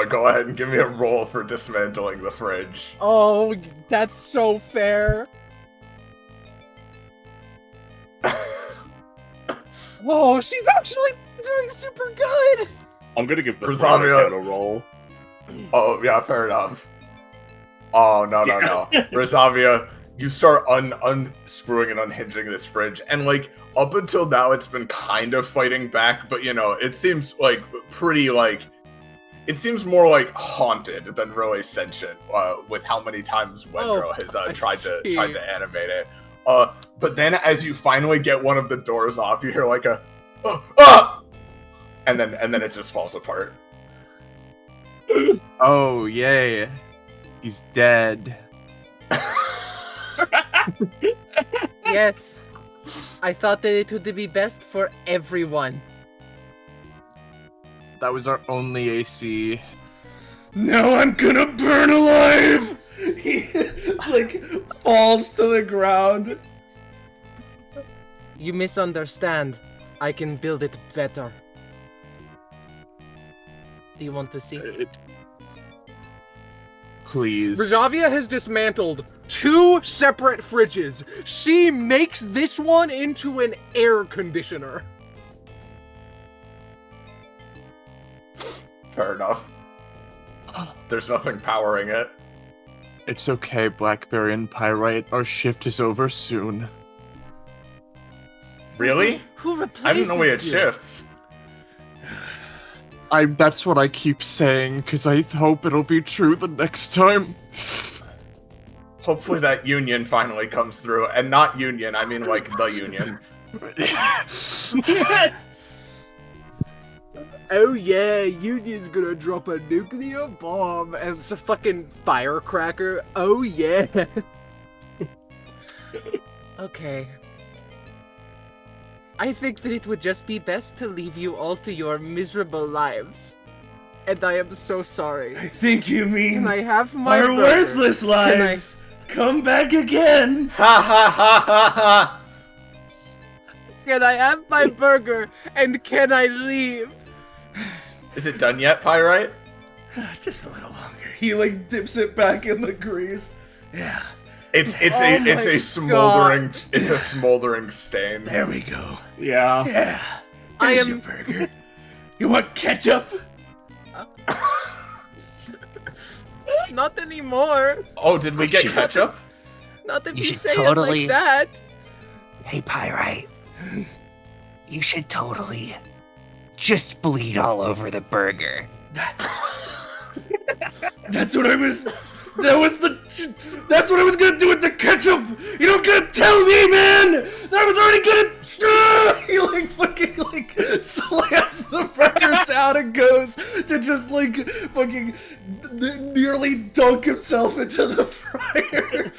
S1: Go ahead and give me a roll for dismantling the fridge.
S9: Oh, that's so fair. Oh, she's actually doing super good.
S7: I'm gonna give the
S1: Rosavia.
S7: again a roll.
S1: Oh, yeah, fair enough. Oh, no. Rosavia, you start unscrewing and unhinging this fridge, and, like, up until now, it's been kind of fighting back, but, you know, it seems, like, pretty, like, it seems more, like, haunted than really sentient, with how many times Wendro has tried to animate it. But then, as you finally get one of the doors off, you hear, like, a, and then it just falls apart.
S2: Oh, yay. He's dead.
S8: Yes. I thought that it would be best for everyone.
S2: That was our only AC.
S5: Now I'm gonna burn alive! He, like, falls to the ground.
S8: You misunderstand. I can build it better. Do you want to see?
S2: Please.
S9: Rosavia has dismantled 2 separate fridges. She makes this one into an air conditioner.
S1: Fair enough. There's nothing powering it.
S2: It's okay, Blackberry and Pyrite. Our shift is over soon.
S1: Really?
S8: Who replaces
S1: I didn't know we had
S8: you?
S1: shifts.
S2: That's what I keep saying, because I hope it'll be true the next time.
S1: Hopefully that union finally comes through. And not union, I mean like the union.
S9: Oh yeah, Union's gonna drop a nuclear bomb and it's a fucking firecracker. Oh yeah.
S8: Okay. I think that it would just be best to leave you all to your miserable lives.
S9: And I am so sorry.
S5: I think you mean
S9: Can I have my
S5: our
S9: burger?
S5: worthless lives. Come back again.
S1: Ha ha ha ha ha!
S9: Can I have my burger and can I leave?
S1: Is it done yet, Pyrite?
S5: Just a little longer. He like dips it back in the grease. Yeah.
S1: It's
S9: my
S1: a smoldering stain.
S5: There we go.
S7: Yeah.
S5: Yeah.
S9: I
S5: There's
S9: am-
S5: your burger. You want ketchup?
S9: Not anymore.
S1: Oh, did we get ketchup?
S8: Not if
S10: You
S8: you,
S10: should
S8: say
S10: totally-
S8: it like that.
S10: Hey, Pyrite. You should totally just bleed all over the burger.
S5: That's what I was. That's what I was gonna do with the ketchup. You don't gotta tell me, man. I was already gonna. He like fucking like slams the burger down and goes to just like fucking nearly dunk himself into the fryer.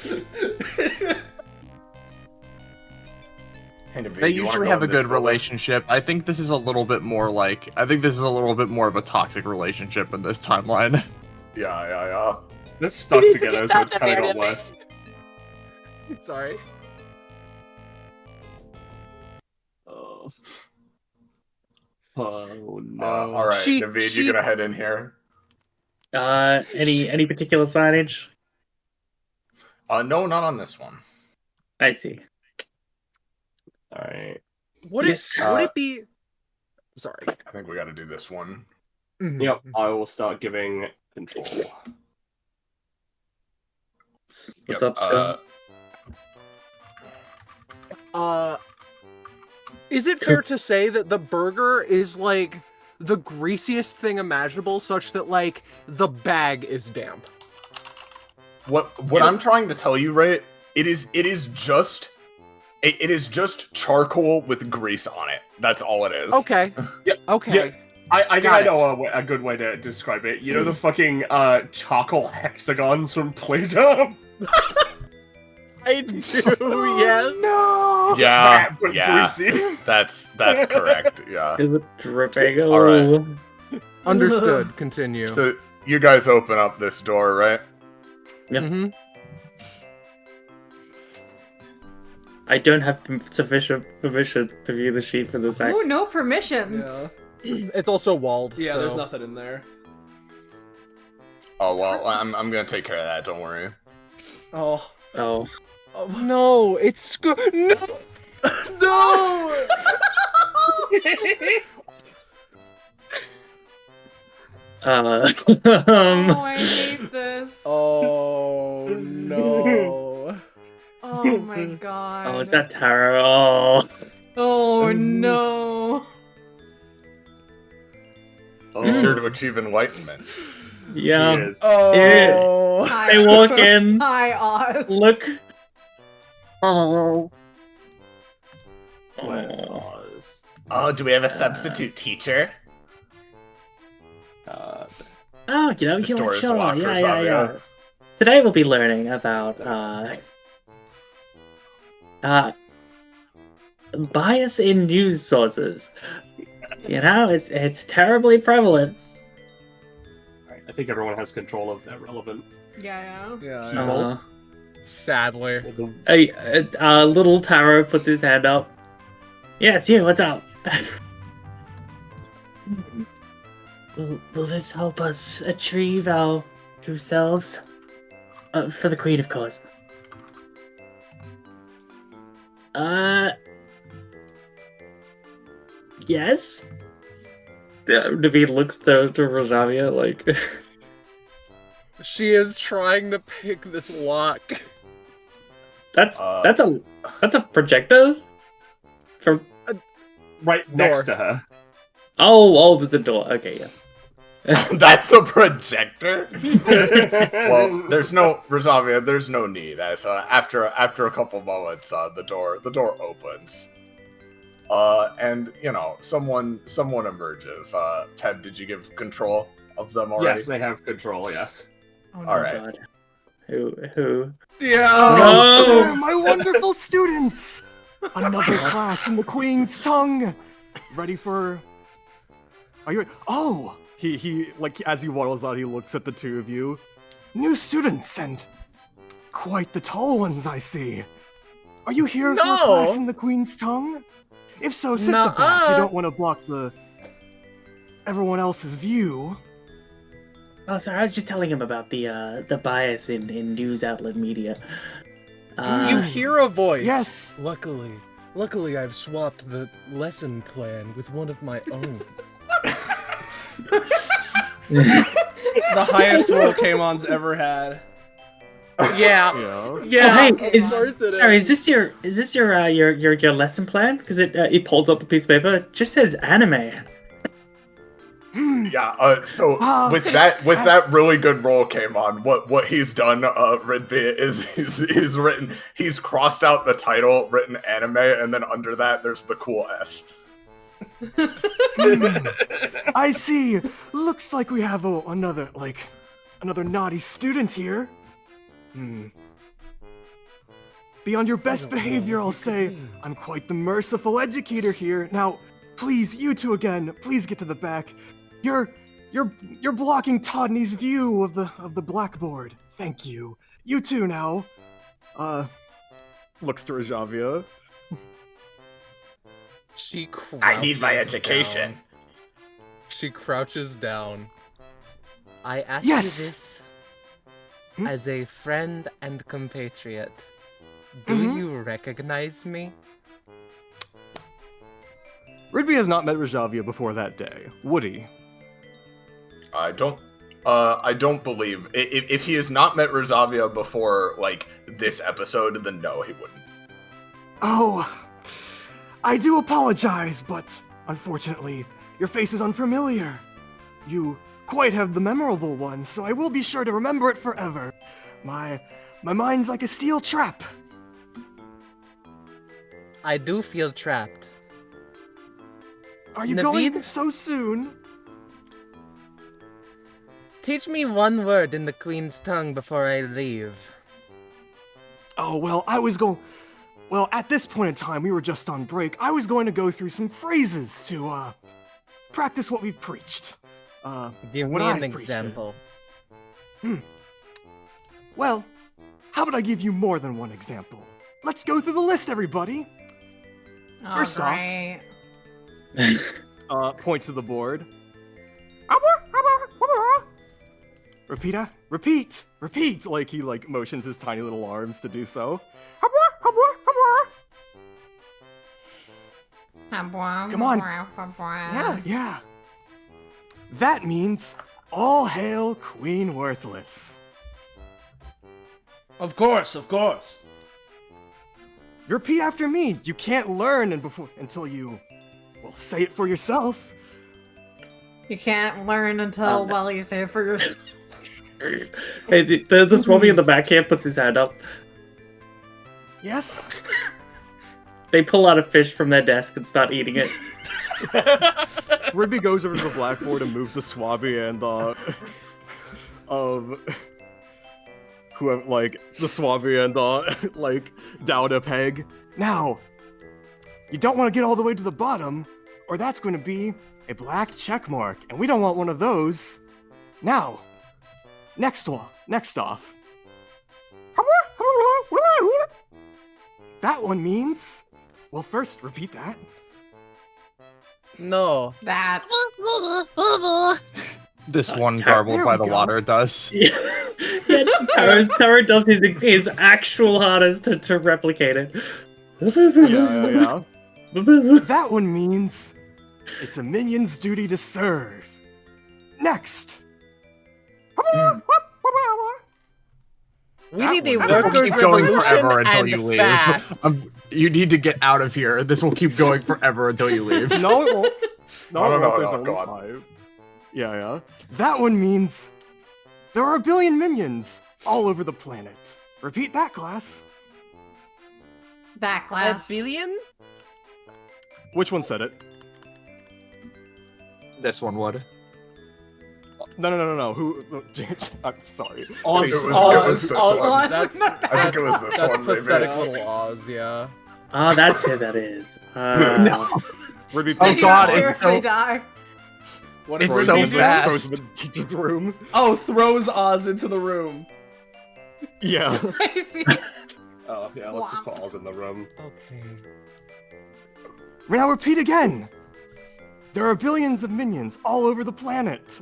S1: Hey, Naveed,
S2: They
S1: you wanna
S2: usually
S1: go
S2: have a
S1: in this
S2: good
S1: bubble?
S2: relationship. I think this is a little bit more like... I think this is a little bit more of a toxic relationship in this timeline.
S1: Yeah.
S7: They're stuck together, so it's kind of got worse.
S9: Sorry.
S7: Oh. Oh no.
S1: All right, Naveed, you gonna head in here?
S6: Any particular signage?
S1: No, not on this one.
S6: I see.
S7: Alright.
S9: Would
S6: Yes.
S9: it be? Sorry.
S1: I think we got to do this one.
S9: Mhm.
S7: Yep, I will start giving control.
S6: What's up, Scott?
S9: Is it fair to say that the burger is like the greasiest thing imaginable, such that like the bag is damp?
S1: What I'm trying to tell you, right? It is just charcoal with grease on it. That's all it is.
S9: Okay.
S7: Yep.
S9: Okay.
S7: I think
S9: Got
S7: I know a good way to describe it. You know the fucking charcoal hexagons from Play-Doh?
S9: I do, yes.
S4: No.
S1: Yeah,
S7: That, but
S1: yeah,
S7: greasy.
S1: that's correct. Yeah.
S6: Is it dripping?
S1: All right.
S9: Understood. Continue.
S1: So you guys open up this door, right?
S6: Yep.
S9: hmm
S6: I don't have sufficient permission to view the sheet for this act.
S4: Ooh, no permissions.
S9: It's also walled.
S5: Yeah,
S9: so.
S5: there's nothing in there.
S1: Oh well, I'm gonna take care of that. Don't worry.
S5: Oh.
S6: Oh.
S9: No, it's no.
S5: No!
S4: Oh, I hate this.
S5: Oh no.
S4: Oh my god.
S6: Oh, is that terrible?
S4: Oh no.
S1: He's here to achieve enlightenment.
S6: Yeah.
S7: He is.
S5: Oh.
S6: I walk in.
S4: Hi, Oz.
S6: Look.
S2: Oh.
S7: Where's Oz?
S1: Oh, do we have a substitute teacher?
S6: Oh,
S1: The store is
S6: sure.
S1: locked,
S6: Yeah.
S1: Rosario.
S6: Today we'll be learning about bias in news sources. You know, it's terribly prevalent.
S7: Alright, I think everyone has control of that relevant.
S4: Yeah.
S5: Yeah.
S9: Sadly.
S6: Little Taro puts his hand up. Yes, you. What's up? Will this help us achieve our true selves? For the Queen, of course. Yes? David looks to Rojavia like...
S9: She is trying to pick this lock.
S6: That's a projector? From...
S7: Right next to her.
S6: Oh, there's a door. Okay, yeah.
S1: That's a projector. Well, there's no Rosavia. There's no need. As after a couple moments, the door opens, and you know someone emerges. Ted, did you give control of them already?
S7: Yes, they have control. Yes.
S4: Oh,
S1: All right.
S6: God. Who?
S5: Yeah.
S3: Oh,
S6: No!
S3: my wonderful students! Another class in the Queen's tongue. Ready for? Are you? Oh, he like as he waddles out, he looks at the two of you. New students and quite the tall ones, I see. Are you here for a class in the Queen's tongue? If so, sit at the back. You don't want to block everyone else's view.
S6: Oh, sorry. I was just telling him about the bias in news outlet media.
S9: You hear a voice.
S3: Yes.
S9: Luckily, I've swapped the lesson plan with one of my own.
S5: The highest roll Kamon's ever had.
S9: Yeah.
S6: Yeah.
S9: Of course it
S6: Sorry, is this your lesson plan? Because it pulls up the piece of paper. It just says anime.
S1: Yeah. So with that really good roll came on. What he's done, Ridby, is he's crossed out the title, written anime, and then under that there's the cool S.
S3: I see. Looks like we have another naughty student here. Be on your best behavior, I'll say. I'm quite the merciful educator here. Now, please, you two again, please get to the back. You're blocking Todney's view of the blackboard. Thank you. You two now. Looks to Rajavia.
S9: She crouches
S1: I need my education.
S9: down. She crouches down.
S8: I ask
S3: Yes.
S8: you this as a friend and compatriot. Do you recognize me?
S3: Ridby has not met Rajavia before that day. Would he?
S1: I don't believe if he has not met Rosavia before like this episode, then no, he wouldn't.
S3: Oh, I do apologize, but unfortunately, your face is unfamiliar. You quite have the memorable one, so I will be sure to remember it forever. My mind's like a steel trap.
S8: I do feel trapped.
S3: Are you
S8: Naveed?
S3: going so soon?
S8: Teach me one word in the Queen's tongue before I leave.
S3: Oh, well, Well, at this point in time, we were just on break. I was going to go through some phrases to, practice what we've preached.
S8: Give
S3: what
S8: me an
S3: I've preached.
S8: example.
S3: Well, how about I give you more than one example? Let's go through the list, everybody. First off, points to the board. Repeat! Like he motions his tiny little arms to do so. Come on. Yeah. That means all hail Queen Worthless.
S5: Of course.
S3: Repeat after me. You can't learn until you, say it for yourself.
S4: You can't learn until, you say it for yourself.
S6: Hey, the swami in the back camp puts his hand up.
S3: Yes?
S6: They pull out a fish from their desk and start eating it.
S3: Rigby goes over to the blackboard and moves the swabby and, whoever, the swabby and, down a peg. Now, you don't want to get all the way to the bottom, or that's going to be a black check mark, and we don't want one of those. Now, next off. That one means... Well, first, repeat that.
S8: No.
S4: That.
S2: This one garbled
S3: There
S2: by
S3: we
S2: the
S3: go.
S2: water does.
S6: Yeah, Taro does his actual hardest to replicate it.
S3: Yeah. That one means it's a minion's duty to serve. Next.
S8: We need a
S3: one.
S2: This will
S8: workers'
S2: keep going
S8: revolution
S2: forever until
S8: and
S2: you leave.
S8: fast.
S2: You need to get out of here. This will keep going forever until you leave.
S3: No, it won't. No,
S1: No,
S3: there's
S1: no,
S3: only
S1: go on.
S3: 5. Yeah. That one means there are a billion minions all over the planet. Repeat that, class.
S4: That
S8: A
S4: class.
S8: billion?
S3: Which one said it?
S2: This one would.
S3: No. Who? I'm sorry.
S1: It was this one.
S8: That's
S1: I think it was this
S9: That's
S1: one, maybe.
S9: pathetic little Oz, yeah.
S6: Ah, that's who that is.
S3: Rigby
S2: Oh god,
S4: Here
S2: it's
S4: if we
S2: so
S4: die.
S5: What did
S2: It's
S5: Rigby
S2: so
S5: do?
S2: fast.
S3: Goes to the teacher's room.
S5: Oh, throws Oz into the room.
S3: Yeah.
S4: I see.
S7: Oh, yeah, let's just put Oz in the room.
S8: Okay.
S3: Now repeat again. There are billions of minions all over the planet.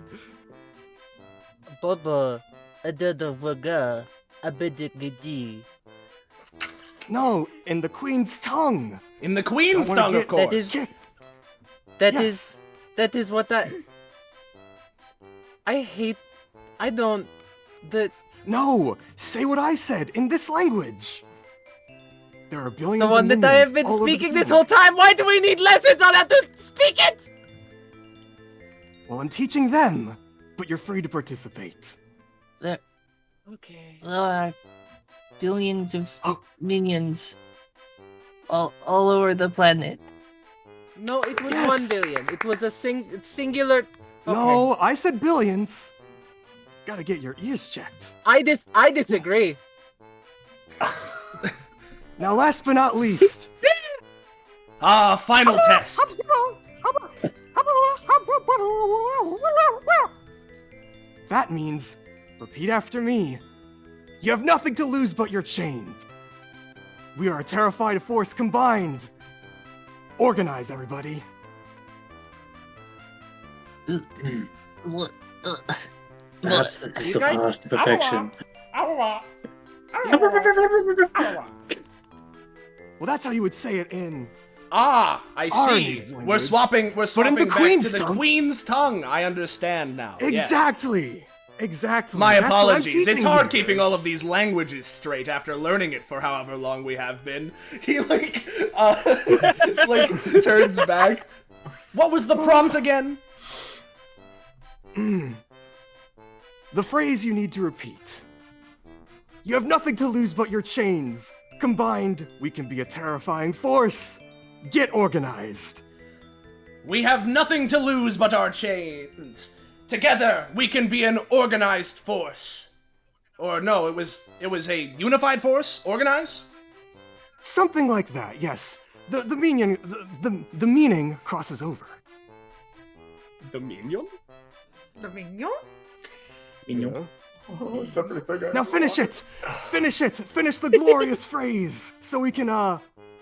S8: Bubba, Adadawaga, Abedikaji.
S3: No, in the Queen's tongue.
S5: In the Queen's
S3: Don't wanna
S5: tongue,
S3: get-
S5: of course.
S8: That is-
S3: Kick.
S8: That
S3: Yes.
S8: is what I don't,
S3: No, say what I said in this language. There are billions
S8: the
S3: of
S8: one that I
S3: minions
S8: have been
S3: all over the
S8: speaking this
S3: planet.
S8: whole time, why do we need lessons on how to speak it?
S3: Well, I'm teaching them, but you're free to participate.
S8: Okay.
S10: There are billions of
S3: Oh.
S10: minions all over the planet.
S8: No, it was
S3: Yes.
S8: 1 billion. It was a singular. Okay.
S3: No, I said billions. Gotta get your ears checked.
S8: I disagree.
S3: Now, last but not least.
S5: Final test.
S3: That means, repeat after me. You have nothing to lose but your chains. We are a terrified force combined. Organize, everybody.
S10: What?
S6: That's the
S8: You
S6: system
S8: guys-
S6: path to perfection.
S3: Well, that's how you would say it in.
S5: I
S3: Our
S5: see.
S3: native
S5: We're
S3: language.
S5: swapping
S3: in the
S5: back
S3: Queen's
S5: to the
S3: tongue.
S5: Queen's tongue. I understand now. Yes.
S3: Exactly.
S5: My
S3: That's what I'm
S5: apologies. It's
S3: teaching
S5: hard
S3: here.
S5: keeping all of these languages straight after learning it for however long we have been. He turns back. What was the prompt again?
S3: The phrase you need to repeat. You have nothing to lose but your chains. Combined, we can be a terrifying force. Get organized.
S5: We have nothing to lose but our chains. Together, we can be an organized force. Or no, it was a unified force? Organize?
S3: Something like that, yes. The meaning the meaning crosses over.
S7: The minion?
S4: The mignon?
S6: Mignon.
S1: Oh, it's everything.
S3: Now finish it! Finish it! Finish the glorious phrase! So we can,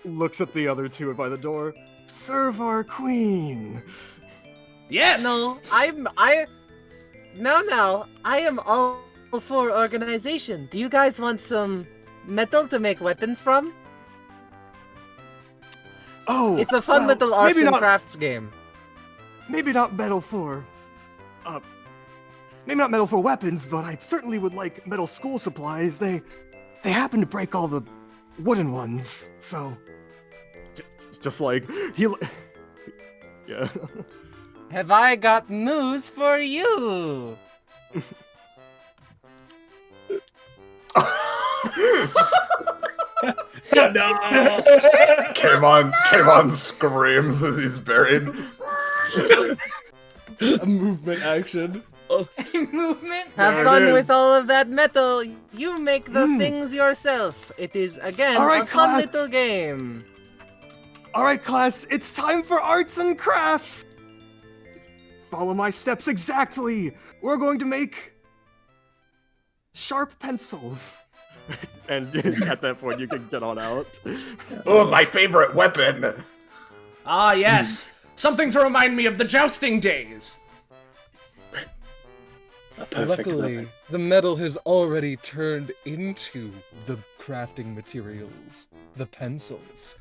S3: looks at the other two by the door. Serve our queen!
S5: Yes!
S8: No, I am all for organization. Do you guys want some metal to make weapons from?
S3: Oh!
S8: It's a fun
S3: well,
S8: little arts
S3: maybe
S8: and
S3: not-
S8: crafts game.
S3: Maybe not metal for, maybe not metal for weapons, but I certainly would like metal school supplies. They happen to break all the wooden ones, so. Just like, yeah.
S8: Have I got news for you?
S6: No!
S1: Kmon screams as he's buried.
S5: A movement action.
S4: Movement?
S8: Have
S1: There it
S8: fun
S1: is.
S8: with all of that metal. You make the things yourself. It is, again,
S3: All right,
S8: a fun
S3: class.
S8: little game.
S3: Alright, class, it's time for arts and crafts! Follow my steps exactly! We're going to make sharp pencils. And at that point, you can get on out.
S1: Oh, my favorite weapon.
S5: Ah, yes. Something to remind me of the jousting days.
S6: A perfect
S9: Luckily,
S6: weapon.
S9: the metal has already turned into the crafting materials, the pencils.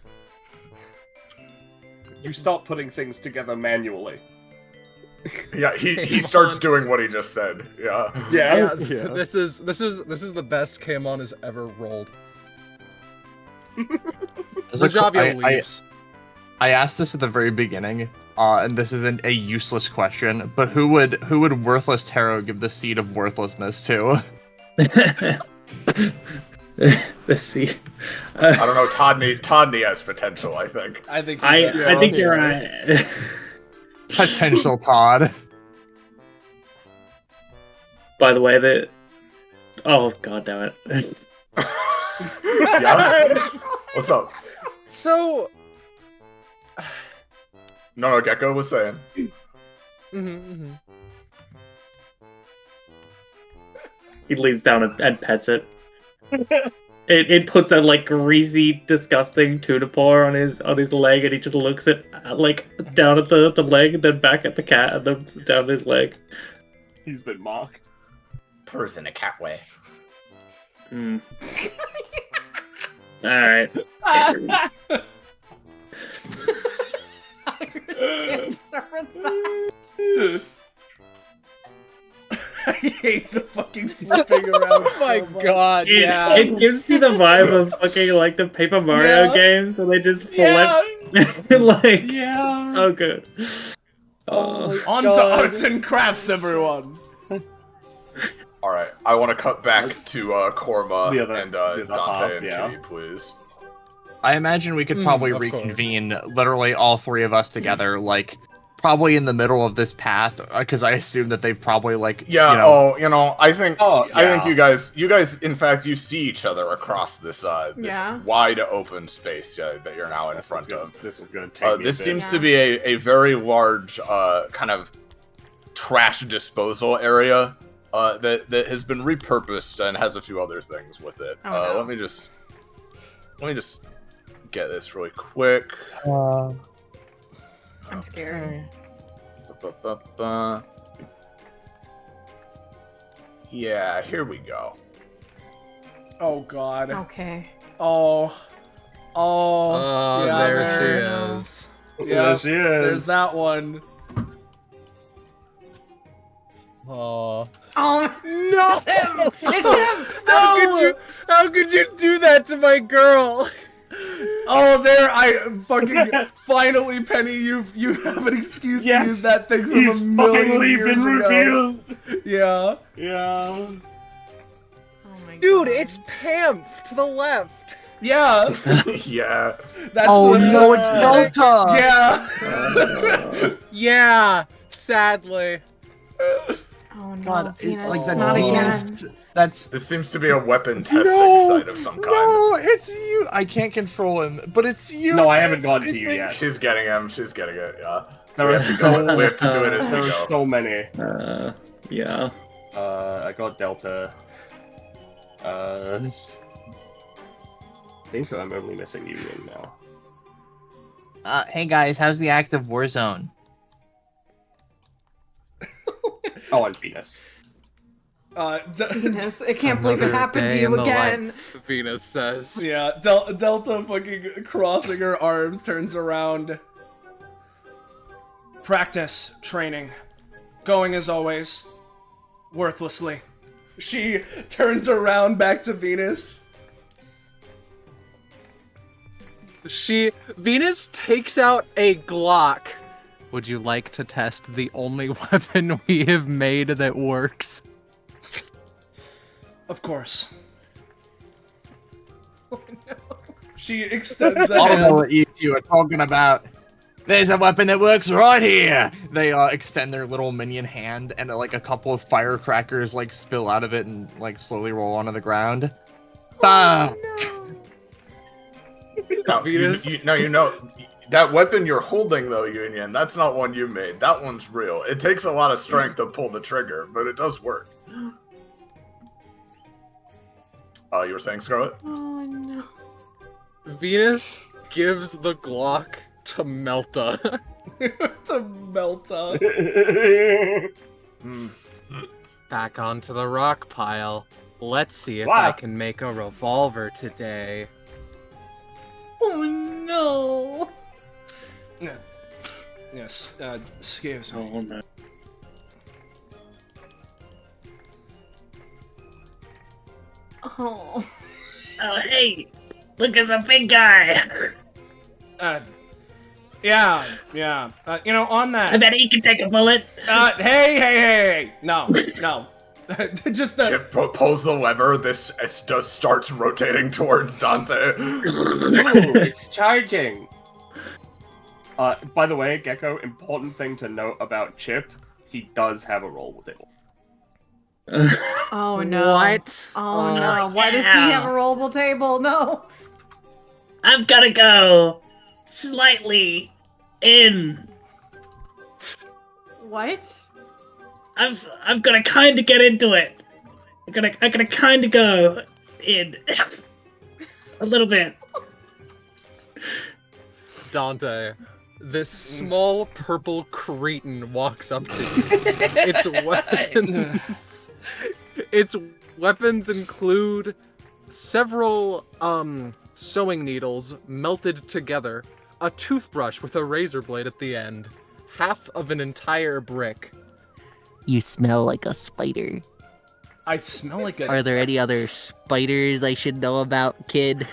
S7: You start putting things together manually.
S1: Yeah, he starts doing what he just said. Yeah.
S7: Yeah.
S3: Yeah.
S9: This is the best Kamon has ever rolled. Rajavia leaves.
S2: I asked this at the very beginning, and this isn't a useless question, but who would Worthless Tarot give the seed of worthlessness to?
S6: Let's see.
S1: I don't know. Todney has potential, I think.
S5: I think
S6: I think you're right.
S2: Potential Todd.
S6: By the way, oh god damn it.
S1: Yeah. What's up?
S9: So,
S1: No, Gecko was saying.
S6: He leans down and pets it. It puts a like greasy, disgusting tuna paw on his leg, and he just looks at like down at the leg, and then back at the cat, and then down his leg.
S7: He's been mocked.
S1: Purrs in a cat way.
S6: Hmm. All right.
S5: I hate the fucking flipping around.
S9: oh my
S5: so much.
S9: god, yeah.
S6: It gives me the vibe of fucking like the Paper Mario
S5: Yeah.
S6: games, where they just flip. Like,
S5: Yeah.
S6: oh good.
S5: On to arts and crafts, everyone.
S1: All right, I want to cut back to Korma
S7: The other-
S1: and
S7: the other
S1: Dante
S7: half,
S1: and
S7: yeah.
S1: Kitty, please.
S2: I imagine we could probably
S9: of course.
S2: reconvene, literally all three of us together, like probably in the middle of this path, because I assume that they've probably like
S1: Yeah. I think. I think
S7: yeah.
S1: you guys, in fact, you see each other across this
S4: Yeah.
S1: wide open space that you're now in front of.
S7: This was gonna take me
S1: This
S7: a bit.
S1: seems to be a very large kind of trash disposal area that has been repurposed and has a few other things with it.
S4: Oh, no.
S1: Let me just get this really quick.
S4: I'm scared.
S1: Ba-ba-ba-ba. Yeah, here we go.
S5: Oh god.
S4: Okay.
S5: Oh.
S9: Oh,
S5: yeah,
S9: there she is.
S5: Yeah,
S7: There she is.
S5: There's that one.
S9: Oh.
S4: Oh
S9: No!
S4: It's him! It's him!
S9: How could you do that to my girl?
S5: Oh, there! I fucking finally, Penny. You have an excuse to use that thing from
S7: He's
S5: a million
S7: finally
S5: years
S7: been
S5: ago.
S7: revealed.
S5: Yeah.
S7: Yeah.
S4: Oh my
S9: Dude,
S4: God.
S9: it's Pam to the left.
S5: Yeah.
S1: Yeah.
S5: That's
S2: Oh
S5: the,
S2: no, it's Delta!
S5: Yeah.
S9: Yeah, sadly.
S4: no,
S10: God,
S4: Venus,
S10: like that's
S4: not
S10: Venus.
S4: again.
S10: That's
S1: This seems to be a weapon testing site of some kind.
S2: No, it's you. I can't control him, but it's you.
S7: No, I haven't gotten to you yet.
S1: She's getting him. She's getting it. Yeah.
S7: There
S1: We
S7: are
S1: have to go. We have to do it as
S7: There
S1: we
S7: are
S1: go.
S7: so many.
S6: Yeah.
S7: I got Delta. I think I'm only missing Union now.
S10: hey guys, how's the active Warzone?
S7: Oh, and Venus.
S4: Venus, I can't believe it
S9: Another
S4: happened to
S9: day in
S4: you
S9: the
S4: again.
S9: life, Venus says.
S5: Yeah, Delta fucking crossing her arms, turns around. Practice, training, going as always, worthlessly. She turns around back to Venus.
S9: Venus takes out a Glock. Would you like to test the only weapon we have made that works?
S5: Of course. Oh no. She extends a
S2: I don't know
S5: hand.
S2: what you two are talking about. There's a weapon that works right here. They extend their little minion hand, and like a couple of firecrackers like spill out of it and like slowly roll onto the ground. Bam!
S1: No,
S9: Venus?
S1: you know that weapon you're holding though, Union. That's not one you made. That one's real. It takes a lot of strength to pull the trigger, but it does work. You were saying, Scarlet?
S4: Oh no.
S9: Venus gives the Glock to Melta.
S5: To Melta.
S9: Back onto the rock pile. Let's see if
S7: Wow.
S9: I can make a revolver today.
S4: Oh no.
S5: Yes, excuse me.
S6: Oh no.
S4: Oh.
S6: Oh hey, look, it's a big guy.
S5: Yeah. You know, on
S6: I
S5: that.
S6: bet he can take a bullet.
S5: Hey. No. Just
S1: Chip pulls the lever. This just starts rotating towards Dante.
S7: Ooh, it's charging. By the way, Gecko, important thing to note about Chip, he does have a roll with it.
S4: Oh no.
S9: What?
S4: Oh no. Why does he have a rollable table? No.
S6: I've gotta go slightly in.
S4: What?
S6: I've gotta kind of get into it. I gotta kind of go in a little bit.
S9: Dante, this small purple cretin walks up to you. Its weapons include several sewing needles melted together, a toothbrush with a razor blade at the end, half of an entire brick.
S8: You smell like a spider.
S5: I smell like a.
S8: Are there any other spiders I should know about, kid?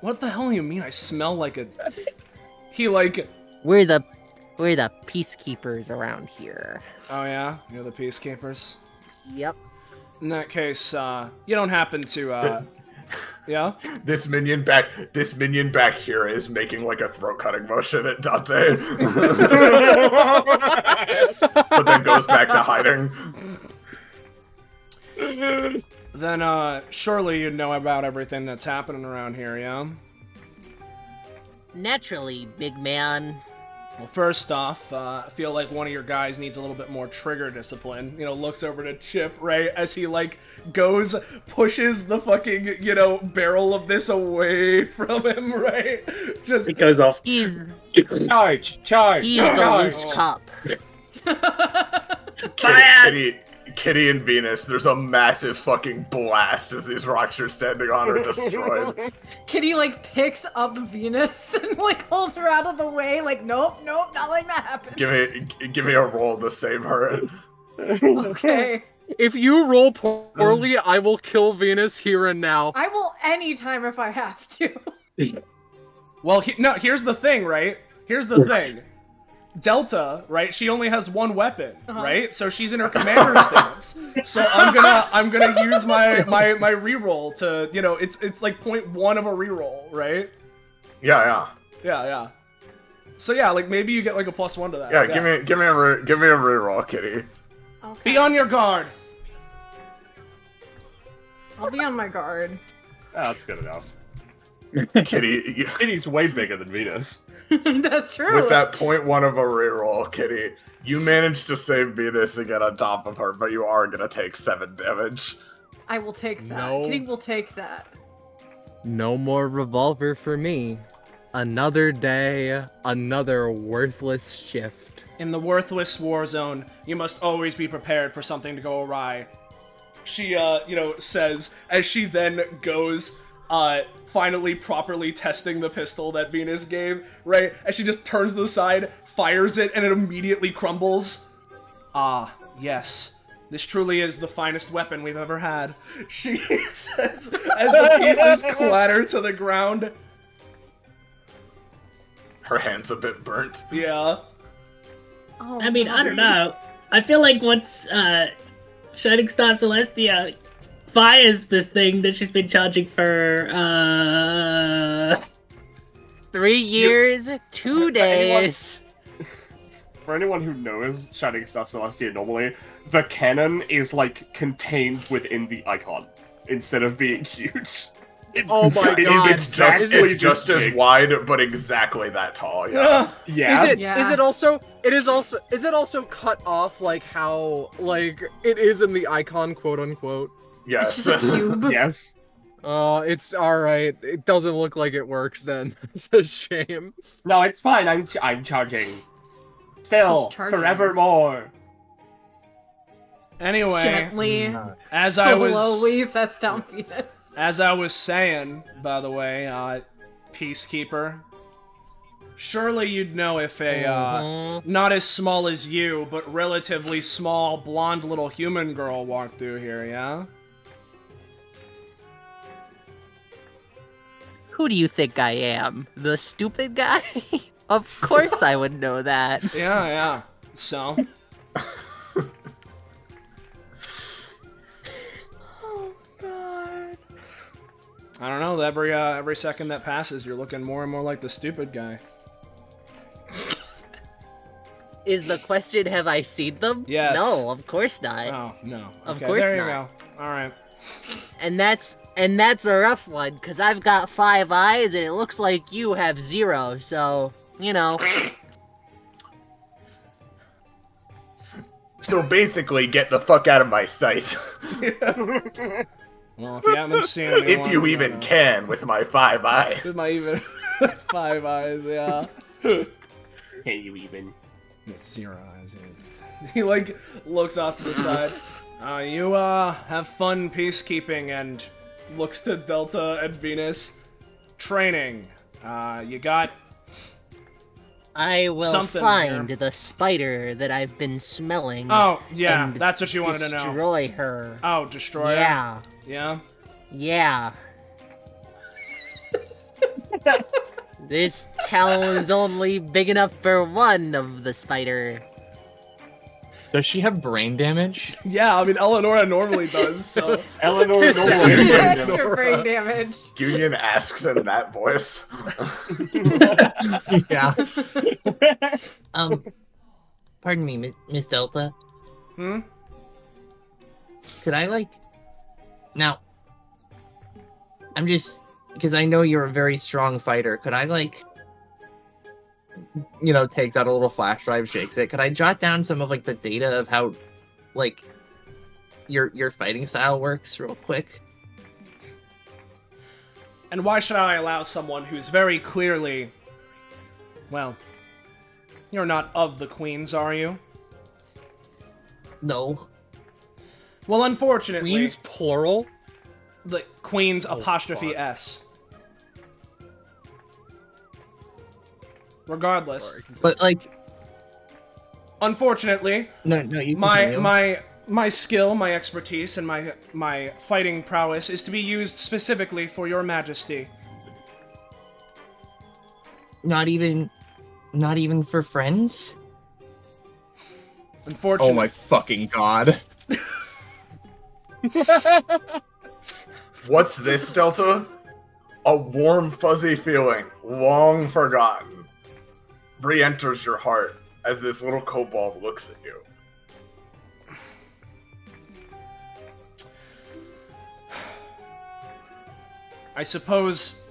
S5: What the hell do you mean? I smell like a. He like.
S8: We're the peacekeepers around here.
S5: Oh yeah, you're the peacekeepers.
S8: Yep.
S5: In that case, you don't happen to. Yeah.
S1: This minion back here is making like a throat cutting motion at Dante, but then goes back to hiding.
S5: Then, surely you know about everything that's happening around here, yeah?
S8: Naturally, big man.
S5: Well, first off, I feel like one of your guys needs a little bit more trigger discipline. You know, looks over to Chip, right, as he, like, pushes the fucking, barrel of this away from him, right? Just...
S6: It goes off.
S8: He's
S7: Charge!
S8: he's the loose cop.
S1: Kitty and Venus, there's a massive fucking blast as these rocks you're standing on are destroyed.
S4: Kitty like picks up Venus and like holds her out of the way. Like nope, not letting that happen.
S1: Give me a roll to save her.
S4: Okay.
S9: If you roll poorly, I will kill Venus here and now.
S4: I will anytime if I have to.
S5: Well, here's the thing, right? Here's the thing. Delta, right? She only has one weapon, right? So she's in her commander stance. So I'm gonna use my reroll to, it's like 0.1 of a reroll, right?
S1: Yeah.
S5: Yeah. So yeah, like maybe you get like a +1 to that.
S1: Yeah, give me a reroll, Kitty.
S4: Oh Okay.
S5: Be on your guard.
S4: I'll be on my guard.
S7: That's good enough.
S1: Kitty,
S7: Kitty's way bigger than Venus.
S4: That's true.
S1: with that 0.1 of a reroll, Kitty, you managed to save Venus and get on top of her, but you are gonna take 7 damage.
S4: I will take that.
S9: No.
S4: Kitty will take that.
S9: No more revolver for me. Another day, another worthless shift.
S5: In the worthless war zone, you must always be prepared for something to go awry. She, says, as she then goes, finally properly testing the pistol that Venus gave, right? As she just turns to the side, fires it, and it immediately crumbles. Ah, yes. This truly is the finest weapon we've ever had. She says, as the pieces clatter to the ground.
S1: Her hand's a bit burnt.
S5: Yeah.
S4: Oh,
S6: I mean, I don't know. I feel like once Shining Star Celestia fires this thing that she's been charging for
S8: 3 years, 2 days.
S7: For anyone who knows Shining Star Celestia normally, the cannon is like contained within the icon instead of being huge.
S9: Oh my
S7: it is
S9: God.
S7: exactly
S1: It's just
S7: this
S1: as
S7: big.
S1: wide, but exactly that tall. Yeah.
S7: Yeah.
S9: Is it?
S4: Yeah.
S9: Is it also? Is it also cut off like how like it is in the icon, quote unquote?
S1: Yes.
S4: It's just a cube.
S7: Yes.
S9: It's all right. It doesn't look like it works then. It's a shame.
S7: No, it's fine. I'm charging. Still,
S4: She's charging.
S7: forevermore.
S5: Anyway,
S4: Gently,
S5: as I was
S4: slowly sets down Venus.
S5: As I was saying, by the way, Peacekeeper, surely you'd know if a, not as small as you, but relatively small, blonde little human girl walked through here, yeah?
S8: Who do you think I am? The stupid guy? Of course I would know that.
S5: Yeah. So,
S4: Oh God.
S5: I don't know, every second that passes, you're looking more and more like the stupid guy.
S8: Is the question, have I seen them?
S5: Yes.
S8: No, of course not.
S5: Oh, no.
S8: Of
S5: Okay,
S8: course
S5: there you
S8: not.
S5: go. Alright.
S8: And that's a rough one, because I've got 5 eyes and it looks like you have 0, so, you know.
S1: So basically, get the fuck out of my sight.
S5: Well, if you haven't seen anyone,
S1: If you even can, with my 5 eyes.
S5: With my even 5 eyes, yeah.
S7: Can you even?
S5: 0 eyes. Yeah. He like looks off to the side. You have fun peacekeeping, and looks to Delta and Venus. Training. You got
S8: I will
S5: something
S8: find
S5: here.
S8: the spider that I've been smelling.
S5: Oh, yeah,
S8: and
S5: that's what you wanted to know.
S8: Destroy her.
S5: Oh, destroy her?
S8: Yeah.
S5: Yeah?
S8: Yeah. This town's only big enough for one of the spider.
S2: Does she have brain damage?
S5: Yeah, I mean, Eleonora normally does, so...
S7: Eleanor normally.
S4: Extra brain damage.
S1: Union asks in that voice.
S2: Yeah.
S8: Pardon me, Miss Delta.
S5: Hmm?
S8: Could I, like... Now, I'm just... Because I know you're a very strong fighter. Could I, like...
S2: Takes out a little flash drive, shakes it. Could I jot down some of, like, the data of how, like, your fighting style works real quick?
S5: And why should I allow someone who's very clearly... Well, you're not of the Queens, are you?
S8: No.
S5: Well, unfortunately...
S9: Queens plural?
S5: The Queens
S9: Oh,
S5: apostrophe
S9: fuck.
S5: S. Regardless.
S9: Sorry.
S8: But, like...
S5: Unfortunately,
S8: No, you continue.
S5: my skill, my expertise, and my fighting prowess is to be used specifically for your majesty.
S8: Not even for friends?
S5: Unfortunately...
S2: Oh my fucking god.
S1: What's this, Delta? A warm, fuzzy feeling, long forgotten, re-enters your heart as this little kobold looks at you.
S5: I suppose...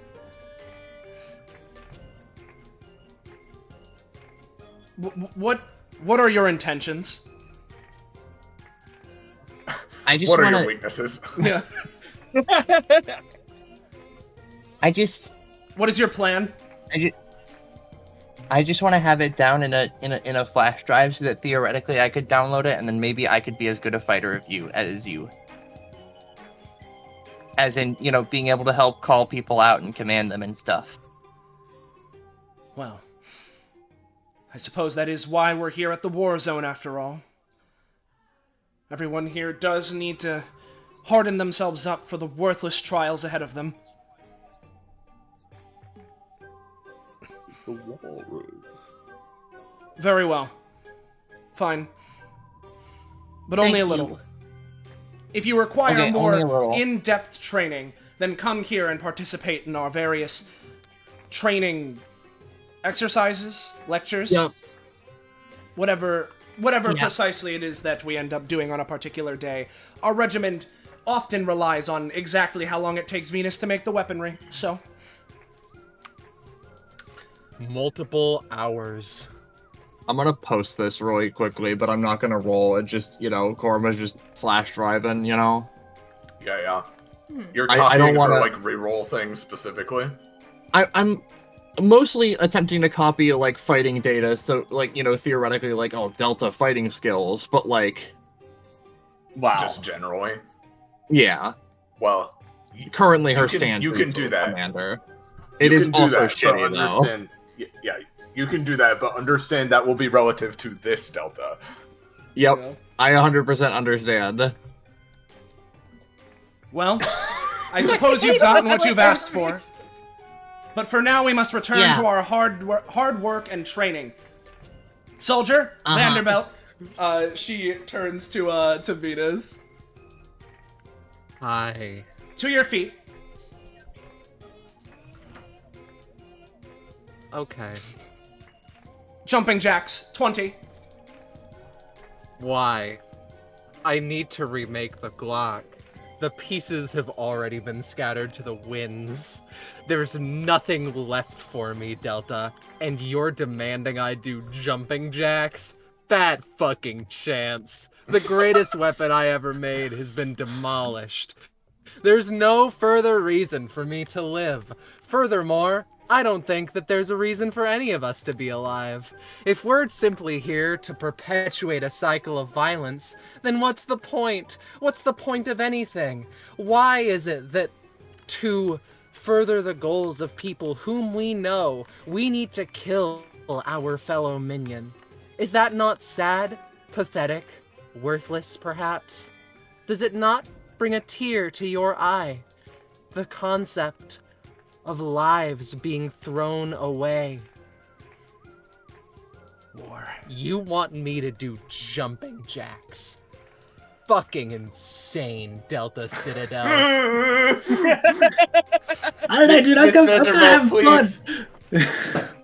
S5: What are your intentions?
S10: I just
S1: What are
S10: want
S1: your
S10: to.
S1: weaknesses?
S5: Yeah.
S10: I just.
S5: What is your plan?
S10: I just want to have it down in a flash drive so that theoretically I could download it and then maybe I could be as good a fighter as you. As in, being able to help call people out and command them and stuff.
S5: Well, I suppose that is why we're here at the war zone after all. Everyone here does need to harden themselves up for the worthless trials ahead of them.
S7: It's the wall room.
S5: Very well. Fine. But only a little. If you require
S10: Okay, only a
S5: more
S10: little.
S5: in-depth training, then come here and participate in our various training exercises, lectures,
S10: Yep.
S5: whatever
S10: Yeah.
S5: precisely it is that we end up doing on a particular day. Our regiment often relies on exactly how long it takes Venus to make the weaponry, so...
S9: Multiple hours.
S2: I'm gonna post this really quickly, but I'm not gonna roll. It just, Korma's just flash driving,
S1: Yeah. You're
S2: I
S1: copying
S2: don't
S1: her,
S2: wanna-
S1: like, reroll things specifically?
S2: I'm mostly attempting to copy, like, fighting data, so, like, theoretically, like, oh, Delta fighting skills, but, like,
S7: Wow.
S1: Just generally?
S2: yeah.
S1: Well,
S2: Currently, her
S1: you can-
S2: stance
S1: you
S2: is
S1: can do that.
S2: Commander.
S1: you
S2: It is
S1: can do
S2: also
S1: that, but
S2: shitty, though.
S1: understand, yeah, you can do that, but understand that will be relative to this Delta.
S2: Yep,
S5: you know.
S2: I 100% understand.
S5: Well, I suppose you've gotten what you've asked for. But for now, we must return
S10: Yeah.
S5: to our hard work and training. Soldier,
S10: Uh-huh.
S5: Vanderbilt. She turns to Venus.
S9: Hi.
S5: To your feet.
S9: Okay.
S5: Jumping jacks, 20.
S9: Why? I need to remake the Glock. The pieces have already been scattered to the winds. There's nothing left for me, Delta, and you're demanding I do jumping jacks? Fat fucking chance. The greatest weapon I ever made has been demolished. There's no further reason for me to live. Furthermore, I don't think that there's a reason for any of us to be alive. If we're simply here to perpetuate a cycle of violence, then what's the point? What's the point of anything? Why is it that to further the goals of people whom we know, we need to kill our fellow minion? Is that not sad, pathetic, worthless perhaps? Does it not bring a tear to your eye? The concept of lives being thrown away.
S5: War.
S9: You want me to do jumping jacks? Fucking insane, Delta Citadel.
S6: I don't know, dude. I'm gonna have fun.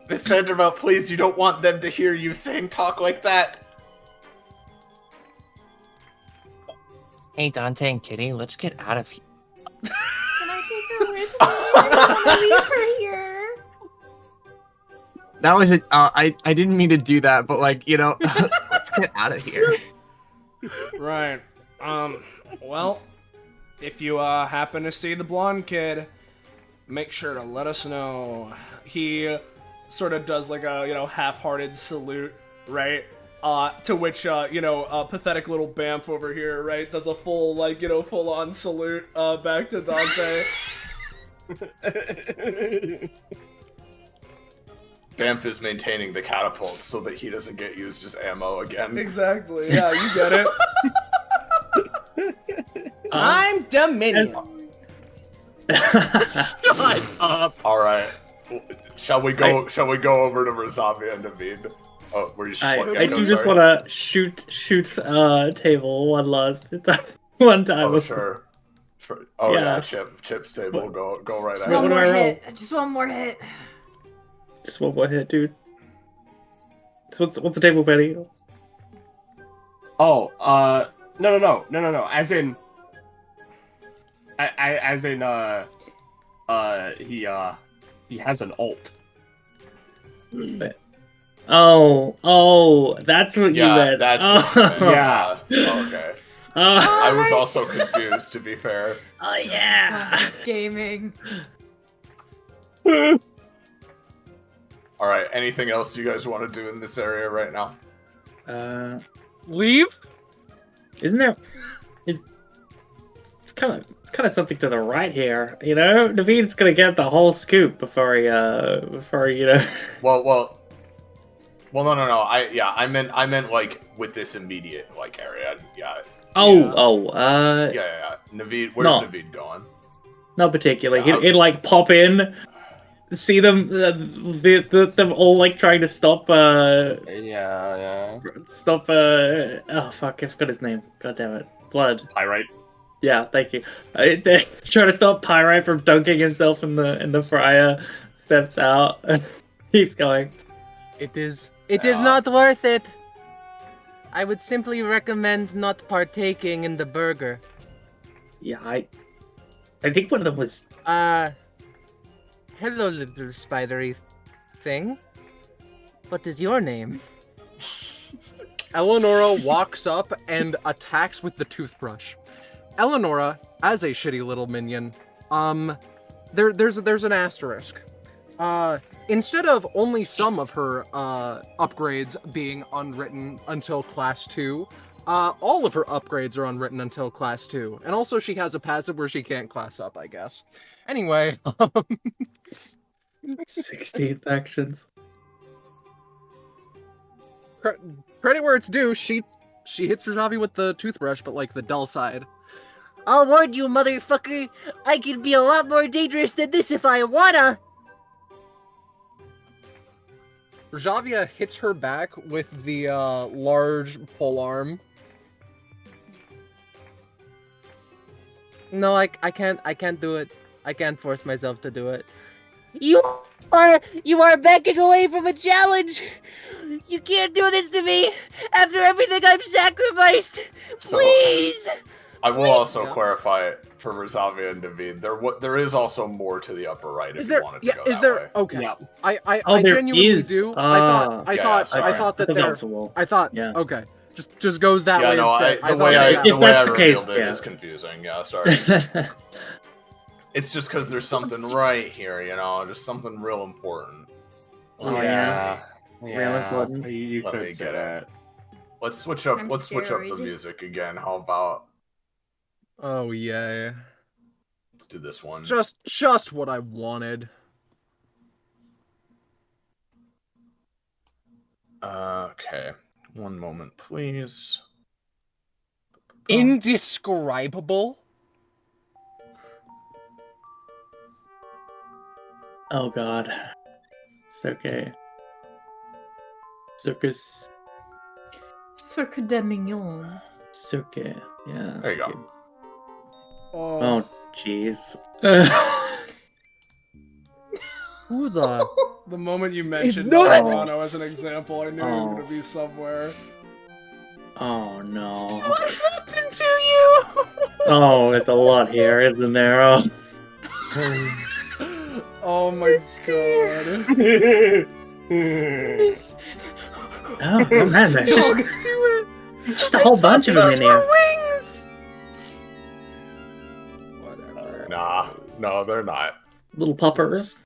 S1: Miss Vanderbilt, please, you don't want them to hear you saying talk like that.
S10: Hey, Dante and Kitty, let's get out of here.
S4: Can I take her with me? I don't want to leave her here.
S2: That was it. I didn't mean to do that, but, like, let's get out of here.
S5: Right. Well, if you happen to see the blonde kid, make sure to let us know. He sort of does like a, half-hearted salute, right? To which, a pathetic little Bamf over here, right, does a full, full-on salute, back to Dante.
S1: Bamf is maintaining the catapult so that he doesn't get used as ammo again.
S5: Exactly, yeah, you get it. I'm Dominion.
S9: Shut up.
S1: All right, shall we go? Shall we go over to Razavia and Naveed? Oh, were you?
S6: I do just want to shoot table one time.
S1: Oh sure. Oh yeah,
S6: Yeah.
S1: Chip's table. Go right
S6: Just
S1: ahead.
S6: What
S4: One
S6: do
S4: more
S6: I roll?
S4: hit. Just one more hit.
S6: Just one more hit, dude. So what's the table, Betty?
S7: Oh, no. As in, he has an alt.
S6: Oh, that's what you
S1: Yeah,
S6: meant.
S1: that's what you meant.
S7: Yeah.
S1: Okay.
S6: Oh,
S1: I was also confused, to be fair.
S6: yeah.
S4: It's gaming.
S1: All right. Anything else you guys want to do in this area right now?
S9: Leave?
S6: Isn't there? It's kind of something to the right here. You know, Naveed's gonna get the whole scoop before he you know.
S1: Well, no. I meant like with this immediate like area. Yeah. Yeah. Naveed, where's
S6: No.
S1: Naveed going?
S6: Not particularly.
S1: Yeah,
S6: He'd like pop in, see them, them all like trying to stop.
S7: Yeah.
S6: Stop. Oh fuck! I forgot his name. God damn it. Blood.
S7: Pyrite.
S6: Yeah, thank you. They try to stop Pyrite from dunking himself in the fryer. Steps out. Keeps going.
S8: It is not worth it. I would simply recommend not partaking in the burger.
S6: Yeah, I think one of them was.
S8: Hello, little spidery thing. What is your name?
S9: Eleonora walks up and attacks with the toothbrush. Eleonora, as a shitty little minion, there's an asterisk. Instead of only some of her upgrades being unwritten until class 2, all of her upgrades are unwritten until class 2. And also she has a passive where she can't class up, I guess. Anyway,
S6: 16th actions.
S9: credit where it's due, she hits Rajavi with the toothbrush, but like the dull side.
S8: I'll warn you, motherfucker. I can be a lot more dangerous than this if I wanna.
S9: Rajavia hits her back with the large polearm.
S8: No, I can't do it. I can't force myself to do it. You are backing away from a challenge. You can't do this to me after everything I've sacrificed. Please.
S1: I will also clarify it for Razavia and David. There is also more to the upper right if you wanted to go that way.
S9: Okay.
S7: Yeah.
S9: I
S6: there
S9: genuinely
S6: is.
S9: do.
S6: Ah.
S9: I
S1: Yeah,
S9: thought
S1: sorry.
S9: that there.
S6: That's a wall.
S9: I thought.
S6: Yeah.
S9: Okay. Just goes that way
S1: No,
S9: instead.
S1: the way I
S6: If that's the
S1: revealed
S6: case,
S1: it
S6: yeah.
S1: is confusing. Yeah, sorry. It's just because there's something right here, you know, just something real important.
S6: Oh, yeah.
S7: Yeah.
S6: important.
S7: You
S1: Let me
S7: could
S1: get
S7: say
S1: it.
S7: that.
S1: Let's switch up.
S4: I'm
S1: Let's switch up the
S4: scared.
S1: music again. How about
S9: Oh yeah.
S1: let's do this one?
S9: Just what I wanted.
S1: Okay. One moment, please.
S9: Indescribable.
S6: Oh god. It's okay. Circus.
S4: Cirque de Mignon.
S6: Circuit. Yeah.
S1: There you go.
S6: Oh, jeez.
S9: Who the?
S5: The moment you mentioned
S9: nuts!
S5: Toronto as an example, I knew it was going to be somewhere.
S6: Oh no.
S8: What happened to you?
S6: Oh, it's a lot here, isn't there? Oh.
S5: Oh my god.
S6: Oh man, there's just a whole bunch of them in here.
S8: Wings.
S9: Whatever.
S1: Nah, no, they're not.
S6: Little puppers.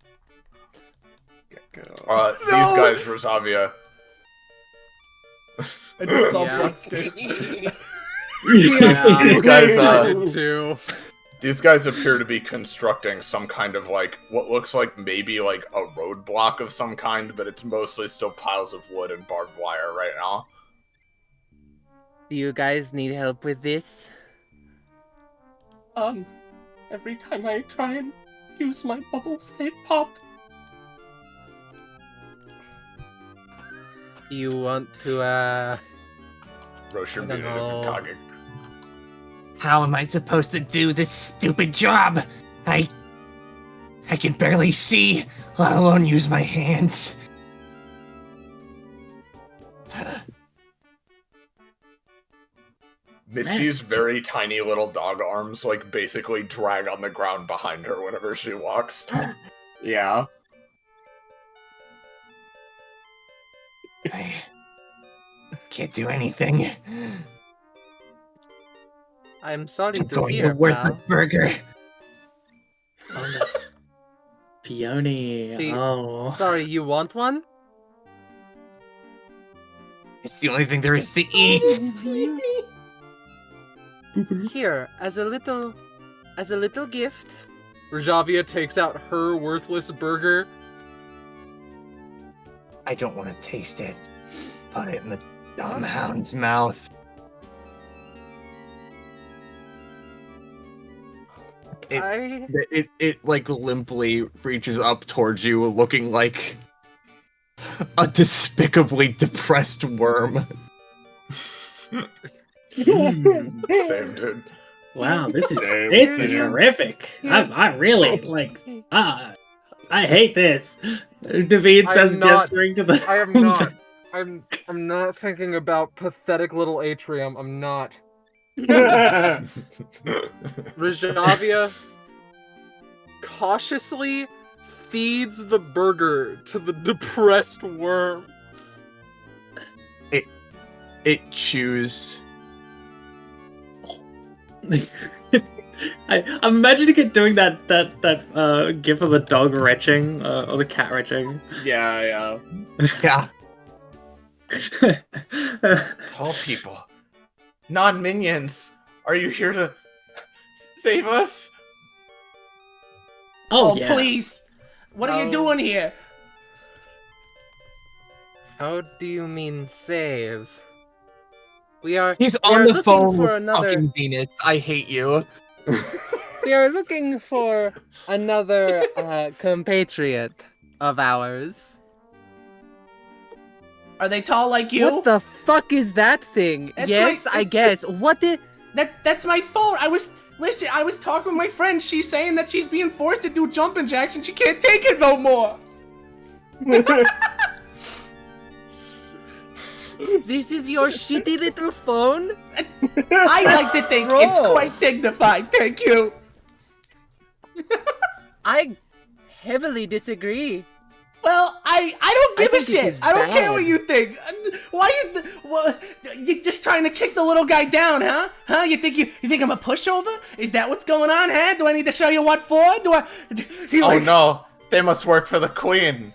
S1: These guys, Rosavia.
S5: I just saw
S9: Yeah.
S5: Brookscape.
S1: These guys,
S9: I did too.
S1: These guys appear to be constructing some kind of like what looks like maybe like a roadblock of some kind, but it's mostly still piles of wood and barbed wire right now.
S8: Do you guys need help with this?
S7: Every time I try and use my bubbles, they pop.
S8: You want to,
S1: Roshan
S8: I don't
S1: beat it if
S8: know.
S1: you're talking.
S10: How am I supposed to do this stupid job? I can barely see, let alone use my hands.
S1: Misty's very tiny little dog arms, like, basically drag on the ground behind her whenever she walks.
S7: Yeah.
S10: I can't do anything.
S9: I'm sorry
S10: I'm
S9: to
S10: going
S9: hear,
S10: to worth
S9: pal.
S10: a burger.
S6: Oh, no. Peony.
S9: The-
S6: Oh.
S9: Sorry, you want one?
S10: It's the only thing there is to eat.
S9: Here, as a little gift. Rajavia takes out her worthless burger.
S10: I don't want to taste it. Put it in the dumb hound's mouth. It like limply reaches up towards you, looking like a despicably depressed worm.
S1: Same, dude.
S6: Wow, this is
S7: Same.
S6: horrific. I really like. I hate this. David
S9: I
S6: says,
S9: am not-
S6: gesturing to the.
S9: I am not. I'm not thinking about pathetic little atrium. I'm not. Rajavia cautiously feeds the burger to the depressed worm.
S2: It chews.
S6: I'm imagining it doing that gif of the dog retching or the cat retching.
S7: Yeah.
S10: Yeah.
S1: Tall people. Non-minions. Are you here to save us?
S6: Oh, yeah.
S5: Please! What are you doing here?
S9: How do you mean save? We are.
S10: He's
S9: we are
S10: on the
S9: looking
S10: phone
S9: for
S10: with
S9: another.
S10: fucking Venus. I hate you.
S9: We are looking for another compatriot of ours.
S5: Are they tall like you?
S9: What the fuck is that thing?
S5: That's
S9: yes,
S5: my-
S9: I guess. What did?
S5: That's my phone. I was talking with my friend. She's saying that she's being forced to do jumping jacks and she can't take it no more.
S9: This is your shitty little phone?
S5: I like to think it's
S9: Bro.
S5: quite dignified. Thank you.
S9: I heavily disagree.
S5: Well, I don't give a
S9: think this
S5: shit.
S9: is
S5: I don't care
S9: bad.
S5: what you think. Why you just trying to kick the little guy down, huh? Huh? You think I'm a pushover? Is that what's going on, huh? Do I need to show you what for?
S1: Oh no, they must work for the queen.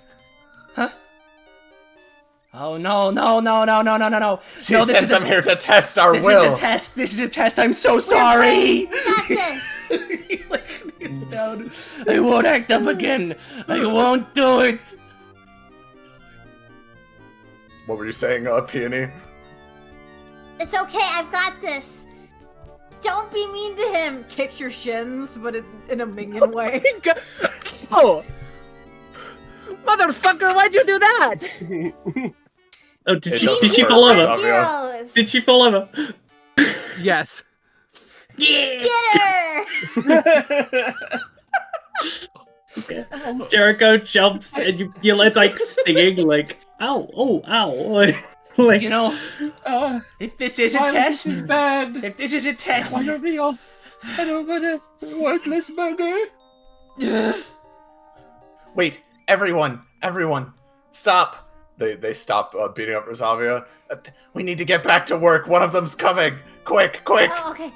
S5: Oh no.
S1: She
S5: No, this
S1: sent
S5: is
S1: them here to test our
S5: This
S1: will.
S5: is a test. This is a test. I'm so sorry.
S4: Got this.
S5: He, like, gets down. I won't act up again. I won't do it.
S1: What were you saying, Peony?
S4: It's okay, I've got this. Don't be mean to him. Kicks your shins, but it's in a minion way.
S9: Oh, motherfucker! Why'd you do that?
S6: Oh, did
S1: It
S6: she
S1: doesn't
S6: fall
S1: work,
S6: over?
S1: Xavier.
S4: Heroes.
S6: Did she fall over?
S9: Yes.
S6: Yeah.
S4: Get her!
S6: Jericho jumps and your leg's like stinging, like ow, oh, ow, like
S5: You know, if this is a test,
S7: This is bad.
S5: if this is a test,
S7: I don't feel. I don't want a worthless burger.
S1: Wait, everyone, stop! They stop beating up Rosavia. We need to get back to work. One of them's coming. Quick!
S4: Oh, okay.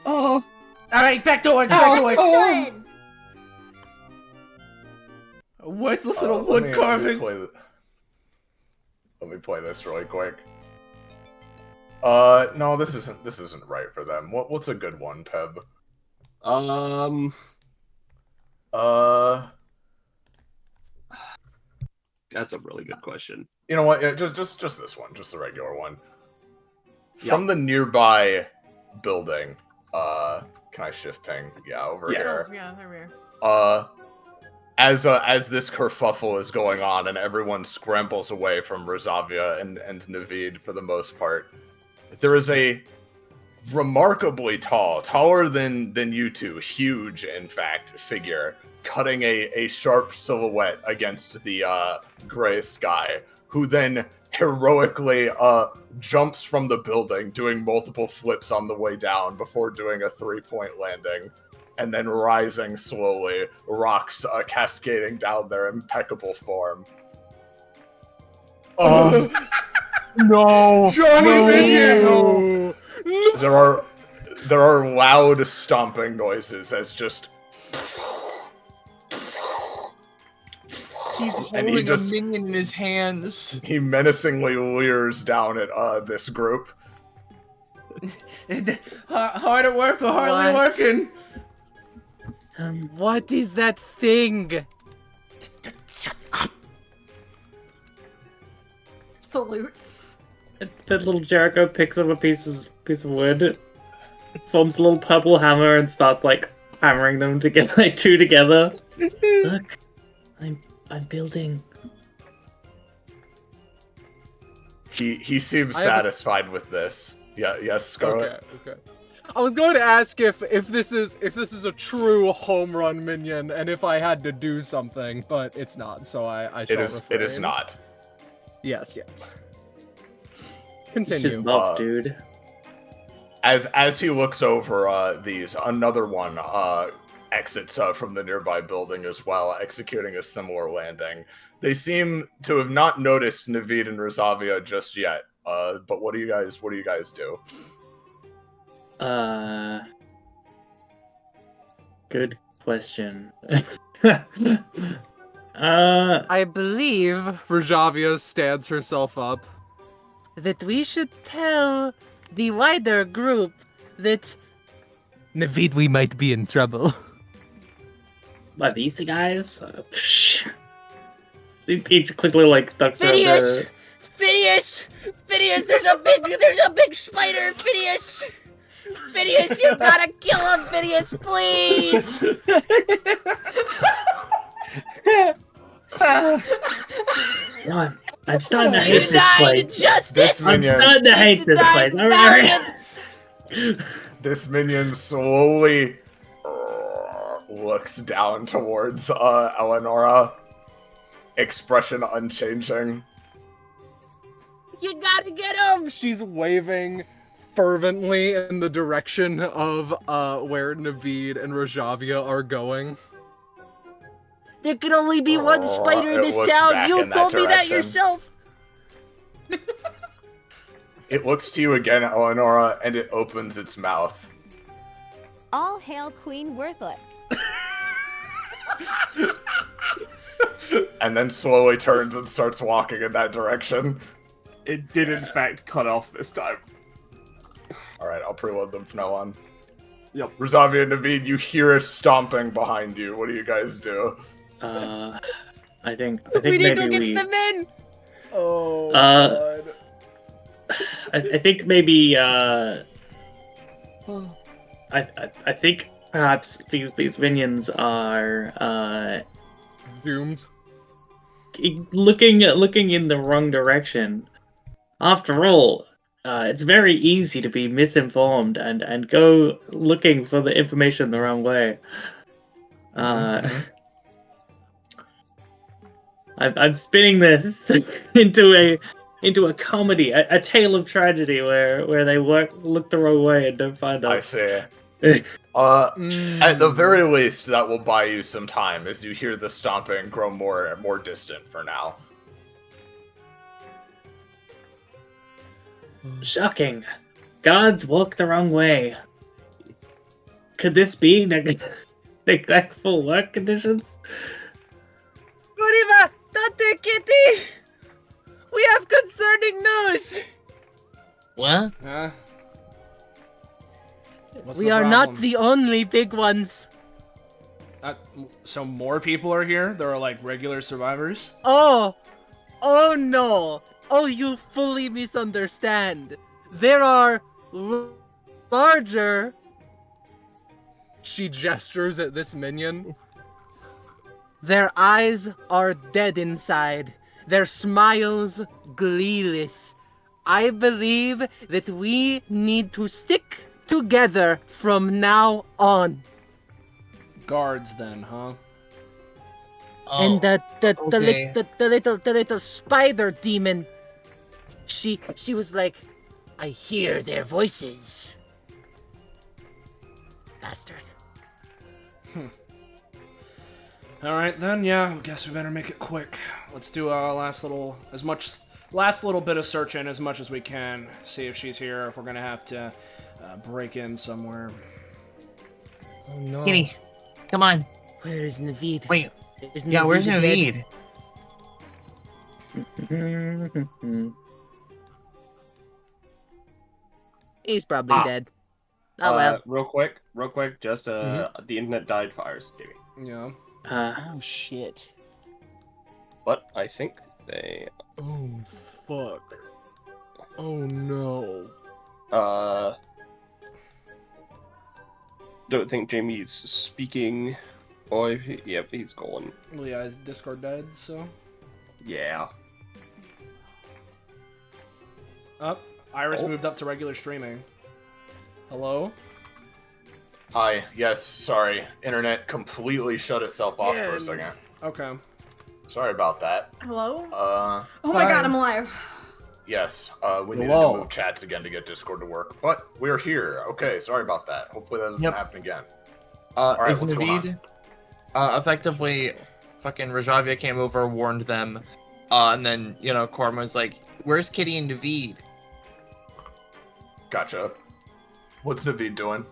S7: Oh.
S5: all right, back to work. Back to work.
S4: Understood.
S5: A worthless little
S1: Let
S5: wood
S1: me
S5: carving.
S1: Let me play this really quick. No, this isn't right for them. What's a good one, Peb?
S7: That's a really good question.
S1: You know what? Yeah, just this one, just the regular one. From the nearby building. Can I shift ping? Yeah, over
S7: Yes.
S1: here.
S4: Yeah, there we are.
S1: As this kerfuffle is going on and everyone scrambles away from Rosavia and Navid for the most part, there is a remarkably tall, taller than you two, huge in fact figure, cutting a sharp silhouette against the gray sky, who then heroically jumps from the building, doing multiple flips on the way down before doing a 3-point landing, and then rising slowly, rocks cascading down their impeccable form.
S3: No!
S5: Johnny Minion!
S3: No!
S1: There are loud stomping noises as just
S2: He's
S1: And he
S2: holding
S1: just-
S2: a minion in his hands.
S1: he menacingly leers down at this group.
S5: Hard at work or hardly
S8: What?
S5: working?
S8: What is that thing?
S4: Salutes.
S6: That little Jericho picks up a piece of wood, forms a little purple hammer, and starts like hammering them together, like two together. Look, I'm building.
S1: He seems
S9: I have a-
S1: satisfied with this. Yeah, yes, Scarlet.
S9: Okay. I was going to ask if this is a true home run minion and if I had to do something, but it's not. So I shall
S1: It is
S9: refrain.
S1: not.
S9: Yes.
S6: It's
S9: Continue.
S6: just love, dude.
S1: As he looks over these, another one exits from the nearby building as well, executing a similar landing. They seem to have not noticed Naveed and Razavia just yet. But what do you guys do?
S6: Good question.
S8: I believe
S9: Rajavia stands herself up.
S8: that we should tell the wider group that Naveed, we might be in trouble.
S6: By these two guys? He quickly like ducks around
S10: Phineas!
S6: the...
S10: Phineas, there's a big spider, Phineas! Phineas, you gotta kill him, Phineas, please!
S6: No, I'm starting to hate this
S10: Denied
S6: place.
S10: justice!
S6: I'm starting to hate this place.
S10: Denied
S6: Alright.
S10: balance!
S1: This minion slowly looks down towards Eleonora, expression unchanging.
S10: You gotta get him!
S9: She's waving fervently in the direction of where Naveed and Rajavia are going.
S10: There can only be one spider in
S1: It
S10: this
S1: looks
S10: town.
S1: back
S10: You
S1: in that
S10: told me that
S1: direction.
S10: yourself.
S1: It looks to you again, Eleonora, and it opens its mouth.
S11: All hail Queen Worthlet.
S1: And then slowly turns and starts walking in that direction.
S7: It did in fact cut off this time.
S1: Alright, I'll preload them from now on.
S7: Yep.
S1: Razavia and Naveed, you hear a stomping behind you. What do you guys do?
S6: I think
S10: We need to
S6: maybe
S10: get them in!
S5: Oh,
S6: Uh,
S5: God.
S6: I think maybe I think perhaps these minions are
S9: Doomed.
S6: looking in the wrong direction. After all, it's very easy to be misinformed and go looking for the information the wrong way. I'm spinning this into a comedy, a tale of tragedy where they look the wrong way and don't find
S1: I
S6: us.
S1: see. At the very least, that will buy you some time as you hear the stomping grow more distant for now.
S6: Shocking. Gods walk the wrong way. Could this be neglectful work conditions?
S10: Godiva! Dr. Kitty! We have concerning news!
S8: What?
S5: Huh? What's
S8: We
S5: the
S8: are not
S5: problem?
S8: the only big ones.
S5: So more people are here? There are like regular survivors?
S8: Oh no. Oh, you fully misunderstand. There are larger.
S9: She gestures at this minion.
S8: Their eyes are dead inside. Their smiles gleeless. I believe that we need to stick
S9: together from now on.
S5: Guards, then, huh?
S9: And the
S2: okay.
S9: little spider demon, she was like, I hear their voices. Bastard.
S5: All right, then. Yeah, I guess we better make it quick. Let's do a last little bit of searching as much as we can. See if she's here. If we're gonna have to break in somewhere.
S9: Oh no.
S10: Kitty, come on.
S9: Where is Naveed?
S10: Wait.
S9: Is
S10: Yeah, where's
S9: dead?
S10: Naveed?
S9: He's probably dead. Oh well.
S7: Real quick, just the internet died fires.
S5: Yeah.
S9: Oh shit.
S7: But I think they
S9: Oh fuck. Oh no.
S7: don't think Jamie's speaking. Or if yep, he's gone.
S5: Well, yeah, Discord dead, so.
S7: Yeah.
S5: Up. Iris moved up to regular streaming. Hello?
S1: Hi. Yes. Sorry. Internet completely shut itself off for a second.
S5: Okay.
S1: Sorry about that.
S4: Hello?
S1: Uh.
S4: Oh my god, I'm alive.
S1: Yes. We needed to move chats again to get Discord to work, but we're here. Okay. Sorry about that. Hopefully that doesn't happen again. Alright,
S2: Is
S1: what's going on?
S2: Naveed, effectively, fucking Rajavia came over, warned them, and then, you know, Korma was like, where's Kitty and Naveed?
S1: Gotcha. What's Naveed doing?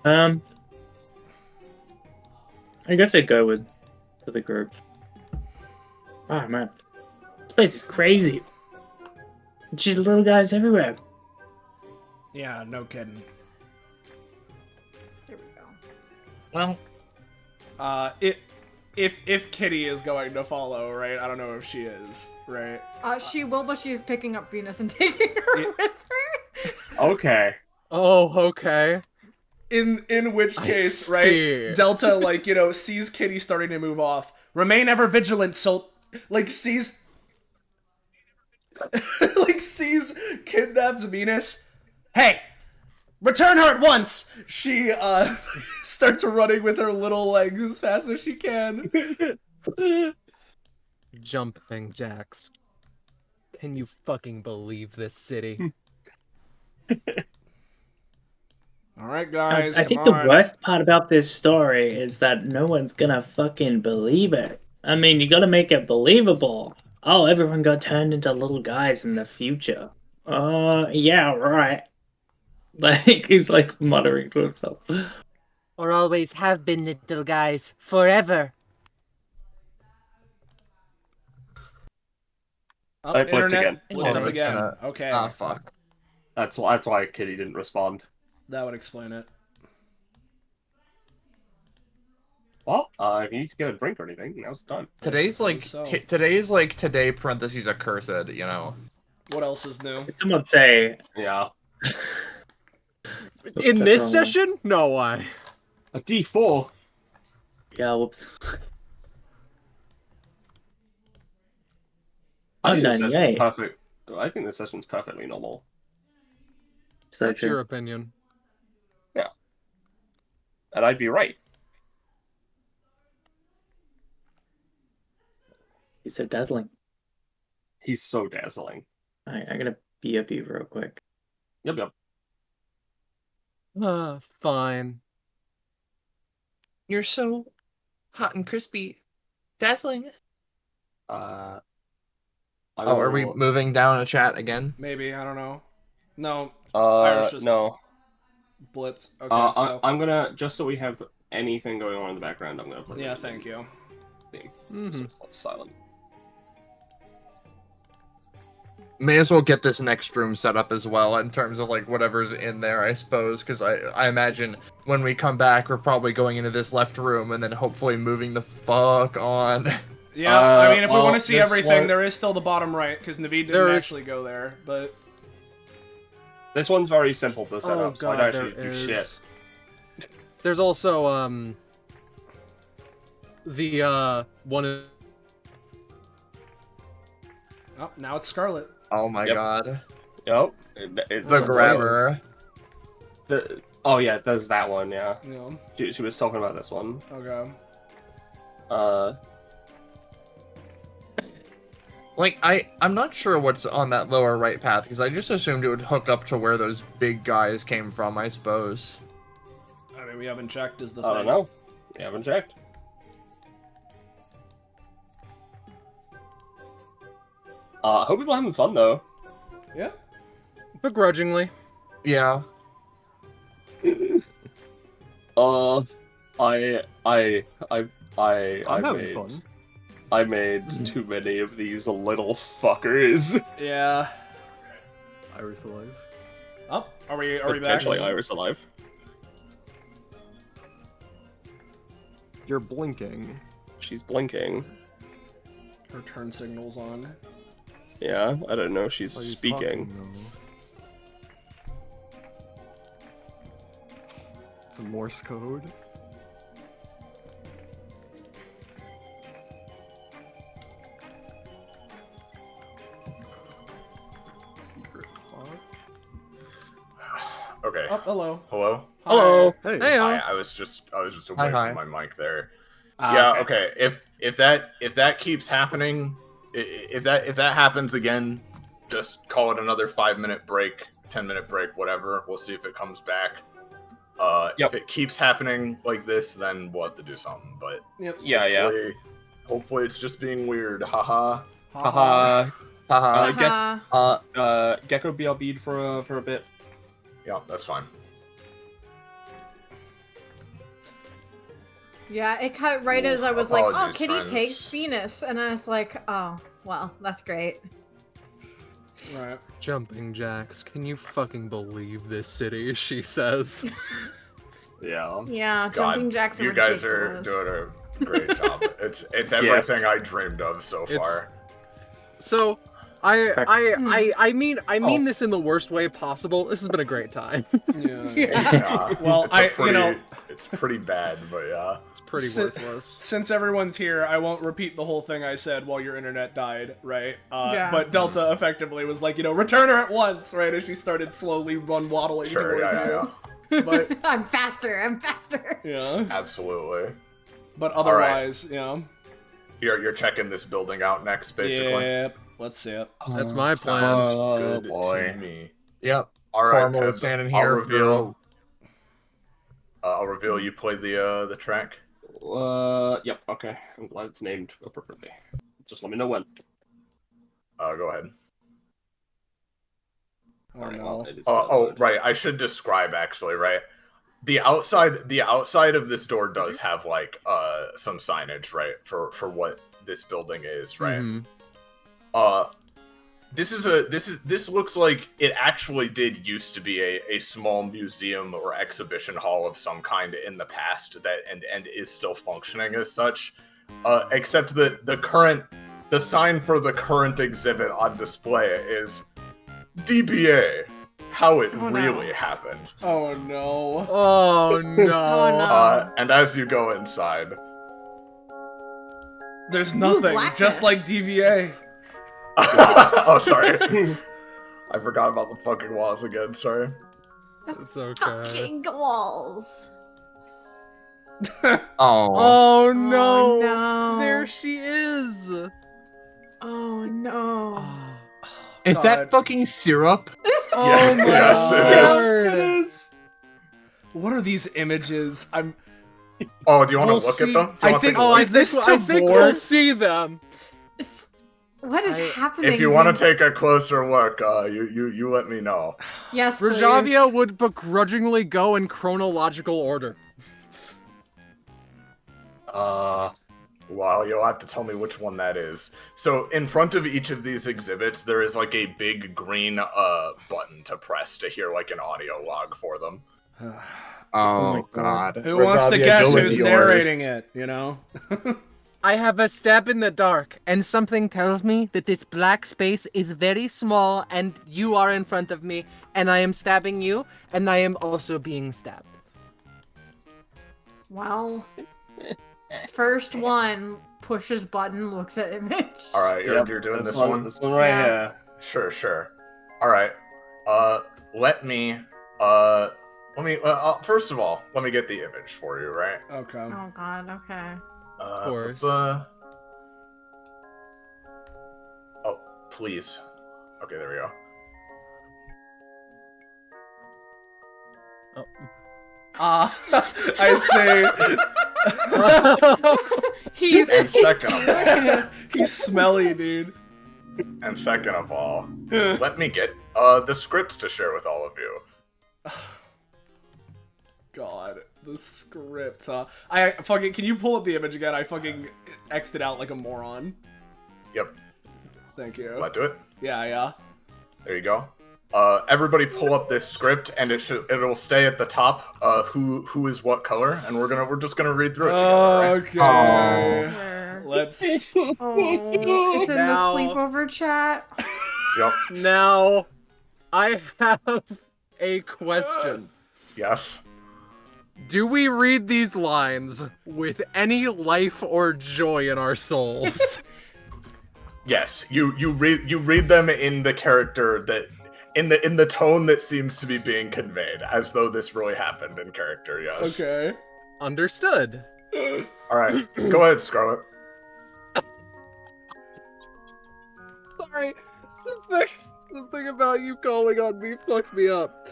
S6: I guess I'd go with the group. Oh man, this place is crazy. Just little guys everywhere.
S5: Yeah, no kidding.
S4: There we go.
S2: Well,
S5: if Kitty is going to follow, right? I don't know if she is, right?
S4: She will, but she's picking up Venus and taking her with her.
S7: Okay.
S9: Oh, okay.
S5: In which case,
S9: see.
S5: right? Delta, like, you know, sees Kitty starting to move off. Remain ever vigilant, so like sees kidnaps Venus. Hey! Return her at once! She starts running with her little legs as fast as she can.
S9: Jumping jacks. Can you fucking believe this city?
S5: Alright, guys.
S6: I think the worst part about this story is that no one's gonna fucking believe it. I mean, you gotta make it believable. Oh, everyone got turned into little guys in the future. Yeah, right. Like, he's like muttering to himself.
S9: Or always have been little guys, forever.
S5: Oh,
S7: I blipped
S5: internet
S7: again.
S5: blipped up
S2: it's
S5: again.
S2: gonna-
S5: Okay.
S2: Ah, fuck.
S7: That's why Kitty didn't respond.
S5: That would explain it.
S7: Well, if you need to get a drink or anything, now's the time.
S2: Today's like,
S5: so.
S2: today's like today parentheses accursed, you know.
S5: What else is new?
S6: Did someone say...
S7: Yeah.
S6: Oops,
S9: In
S6: that's
S9: this
S6: wrong.
S9: session? No, why?
S7: A D4.
S6: Yeah, whoops.
S7: I
S6: Oh,
S7: think this session's
S6: 98.
S7: perfect. I think this session's perfectly normal.
S6: So
S9: That's
S6: true.
S9: your opinion.
S7: Yeah. And I'd be right.
S6: He's so dazzling.
S7: He's so dazzling.
S6: Alright, I'm gonna BFB you real quick.
S7: Yep.
S9: Fine.
S2: You're so hot and crispy. Dazzling.
S7: I
S2: Oh, are we
S7: will-
S2: moving down a chat again?
S5: Maybe, I don't know. No, Irish just
S7: no.
S5: blipped. Okay, so...
S7: I'm gonna, just so we have anything going on in the background, I'm gonna put
S5: Yeah, thank you.
S7: theme.
S9: Mhm.
S7: So it's not silent.
S2: May as well get this next room set up as well in terms of like whatever's in there, I suppose, because I imagine when we come back, we're probably going into this left room and then hopefully moving the fuck on.
S5: Yeah, I mean, if we
S7: well,
S5: want to see
S7: this
S5: everything,
S7: one-
S5: there is still the bottom right, because Naveed didn't
S9: There is-
S5: actually go there, but...
S7: This one's very simple to set
S9: Oh
S7: up, so I
S9: god,
S7: don't actually
S9: there
S7: do
S9: is.
S7: shit.
S9: There's also, the, one...
S5: Oh, now it's Scarlet.
S2: Oh my
S7: Yep.
S2: god.
S7: Yep.
S2: The
S9: Oh,
S2: grabber.
S7: Oh yeah, there's that one. Yeah,
S5: Yeah.
S7: she was talking about this one.
S5: Okay.
S2: Like, I'm not sure what's on that lower right path, because I just assumed it would hook up to where those big guys came from, I suppose.
S5: I mean, we haven't checked. Is the
S7: I
S5: thing?
S7: don't know. We haven't checked. I hope people are having fun though.
S5: Yeah.
S9: Begrudgingly.
S2: Yeah.
S7: I
S3: I'm having
S7: made
S3: fun.
S7: I made too many of these little fuckers.
S5: Yeah.
S3: Iris alive.
S5: Oh, are we back?
S7: Potentially Iris alive.
S3: You're blinking.
S7: She's blinking.
S5: Her turn signal's on.
S7: Yeah, I don't know. She's
S3: Are you
S7: speaking.
S3: talking, though? It's a Morse code. Secret pod.
S1: Okay.
S5: Oh, hello.
S1: Hello.
S7: Hello.
S3: Hey.
S9: Hey,
S1: Hi, I was just away
S2: Hi.
S1: from my mic there.
S7: Ah,
S1: Yeah. Okay. If that keeps happening, if that happens again, just call it another 5-minute break, 10-minute break, whatever. We'll see if it comes back. If it keeps happening like this, then we'll have to do something. But
S5: Yep.
S7: Yeah.
S1: hopefully it's just being weird. Haha.
S7: Haha.
S2: Haha.
S7: Gecko BRB'd for a bit.
S1: Yeah, that's fine.
S4: Yeah, it cut right as I was like, oh,
S1: Apologies,
S4: Kitty
S1: friends.
S4: takes Venus. And I was like, oh, well, that's great.
S5: Right.
S9: Jumping jacks. Can you fucking believe this city? She says.
S7: Yeah.
S4: Yeah,
S1: God,
S4: jumping jacks are
S1: you guys are
S4: ridiculous.
S1: doing a great job. It's everything I dreamed of so far.
S9: So, I mean this in the worst way possible. This has been a great time.
S5: Yeah.
S1: Yeah.
S5: Well,
S1: it's pretty bad, but yeah.
S9: It's pretty
S5: Si-
S9: worthless.
S5: Since everyone's here, I won't repeat the whole thing I said while your internet died, right?
S4: Yeah.
S5: But Delta effectively was like, return her at once, right? As she started slowly waddling
S1: Sure,
S5: towards
S1: yeah.
S5: you. But
S4: I'm faster.
S5: yeah.
S1: Absolutely.
S5: But otherwise,
S1: You're checking this building out next, basically.
S5: Yep. Let's see it.
S9: That's my plan.
S1: Sounds good
S7: boy.
S1: to me.
S2: Yep.
S1: All right,
S2: Carmel
S1: Peb,
S2: standing here
S1: I'll reveal you played the track.
S7: Yep. Okay. I'm glad it's named appropriately. Just let me know when.
S1: Go ahead.
S5: Oh,
S7: Alright,
S5: no.
S7: well, it is
S1: Right. I should describe actually, right? The outside of this door does have like some signage, right, for what this building is, right?
S9: Mhm.
S1: This looks like it actually did used to be a small museum or exhibition hall of some kind in the past that and is still functioning as such. Except that the sign for the current exhibit on display is DBA. How it really happened.
S5: Oh no.
S9: Oh no.
S4: Oh, no.
S1: And as you go inside,
S5: There's nothing, just like DVA.
S1: oh sorry, I forgot about the fucking walls again. Sorry.
S9: It's okay.
S4: Fucking walls.
S2: Oh.
S9: Oh no.
S4: Oh, no.
S9: There she is.
S4: Oh no.
S9: Oh,
S2: Is
S5: God.
S2: that fucking syrup?
S9: oh my
S1: Yes, it
S9: lord.
S5: What are these images? I'm.
S1: Oh, do you want to
S9: We'll
S1: look
S9: see.
S1: at them? Do you
S5: I
S1: wanna
S5: think-
S1: take a
S9: Oh,
S1: look?
S9: I
S5: Is this
S9: think, I think
S5: Tavor?
S9: we'll see them.
S4: What is happening?
S1: If you want to take a closer look, you let me know.
S4: Yes, please.
S9: Rajavia would begrudgingly go in chronological order.
S1: Well, you'll have to tell me which one that is. So, in front of each of these exhibits, there is like a big green button to press to hear like an audio log for them.
S2: Oh god.
S5: Who wants to
S2: Rajavia,
S5: guess
S2: go with
S5: who's
S2: yours.
S5: narrating it?
S9: I have a stab in the dark, and something tells me that this black space is very small, and you are in front of me, and I am stabbing you, and I am also being stabbed.
S4: Well, first one pushes button, looks at image.
S1: All right, you're doing this one.
S7: This one right
S4: Yeah.
S7: here.
S1: Sure. All right. Let me Let me. First of all, let me get the image for you, right?
S5: Okay.
S4: Oh god, okay.
S3: Of course.
S1: Oh, please. Okay, there we go.
S5: I say.
S4: He's
S1: And second of all,
S5: He's smelly, dude.
S1: let me get the script to share with all of you.
S5: God, the script, huh? I fucking. Can you pull up the image again? I fucking X'd it out like a moron.
S1: Yep.
S5: Thank you.
S1: Will that do it?
S5: Yeah.
S1: There you go. Everybody pull up this script, and it'll stay at the top. Who is what color, and we're just gonna read through it together. Right?
S5: Okay. Let's.
S4: Oh, it's in the
S9: Now-
S4: sleepover chat.
S1: Yep.
S9: Now, I have a question.
S1: Yes.
S9: Do we read these lines with any life or joy in our souls?
S1: Yes. You read them in the character that in the tone that seems to be being conveyed, as though this really happened in character. Yes.
S5: Okay.
S9: Understood.
S1: All right. Go ahead, Scarlet.
S9: Sorry, something about you calling on me fucked me up.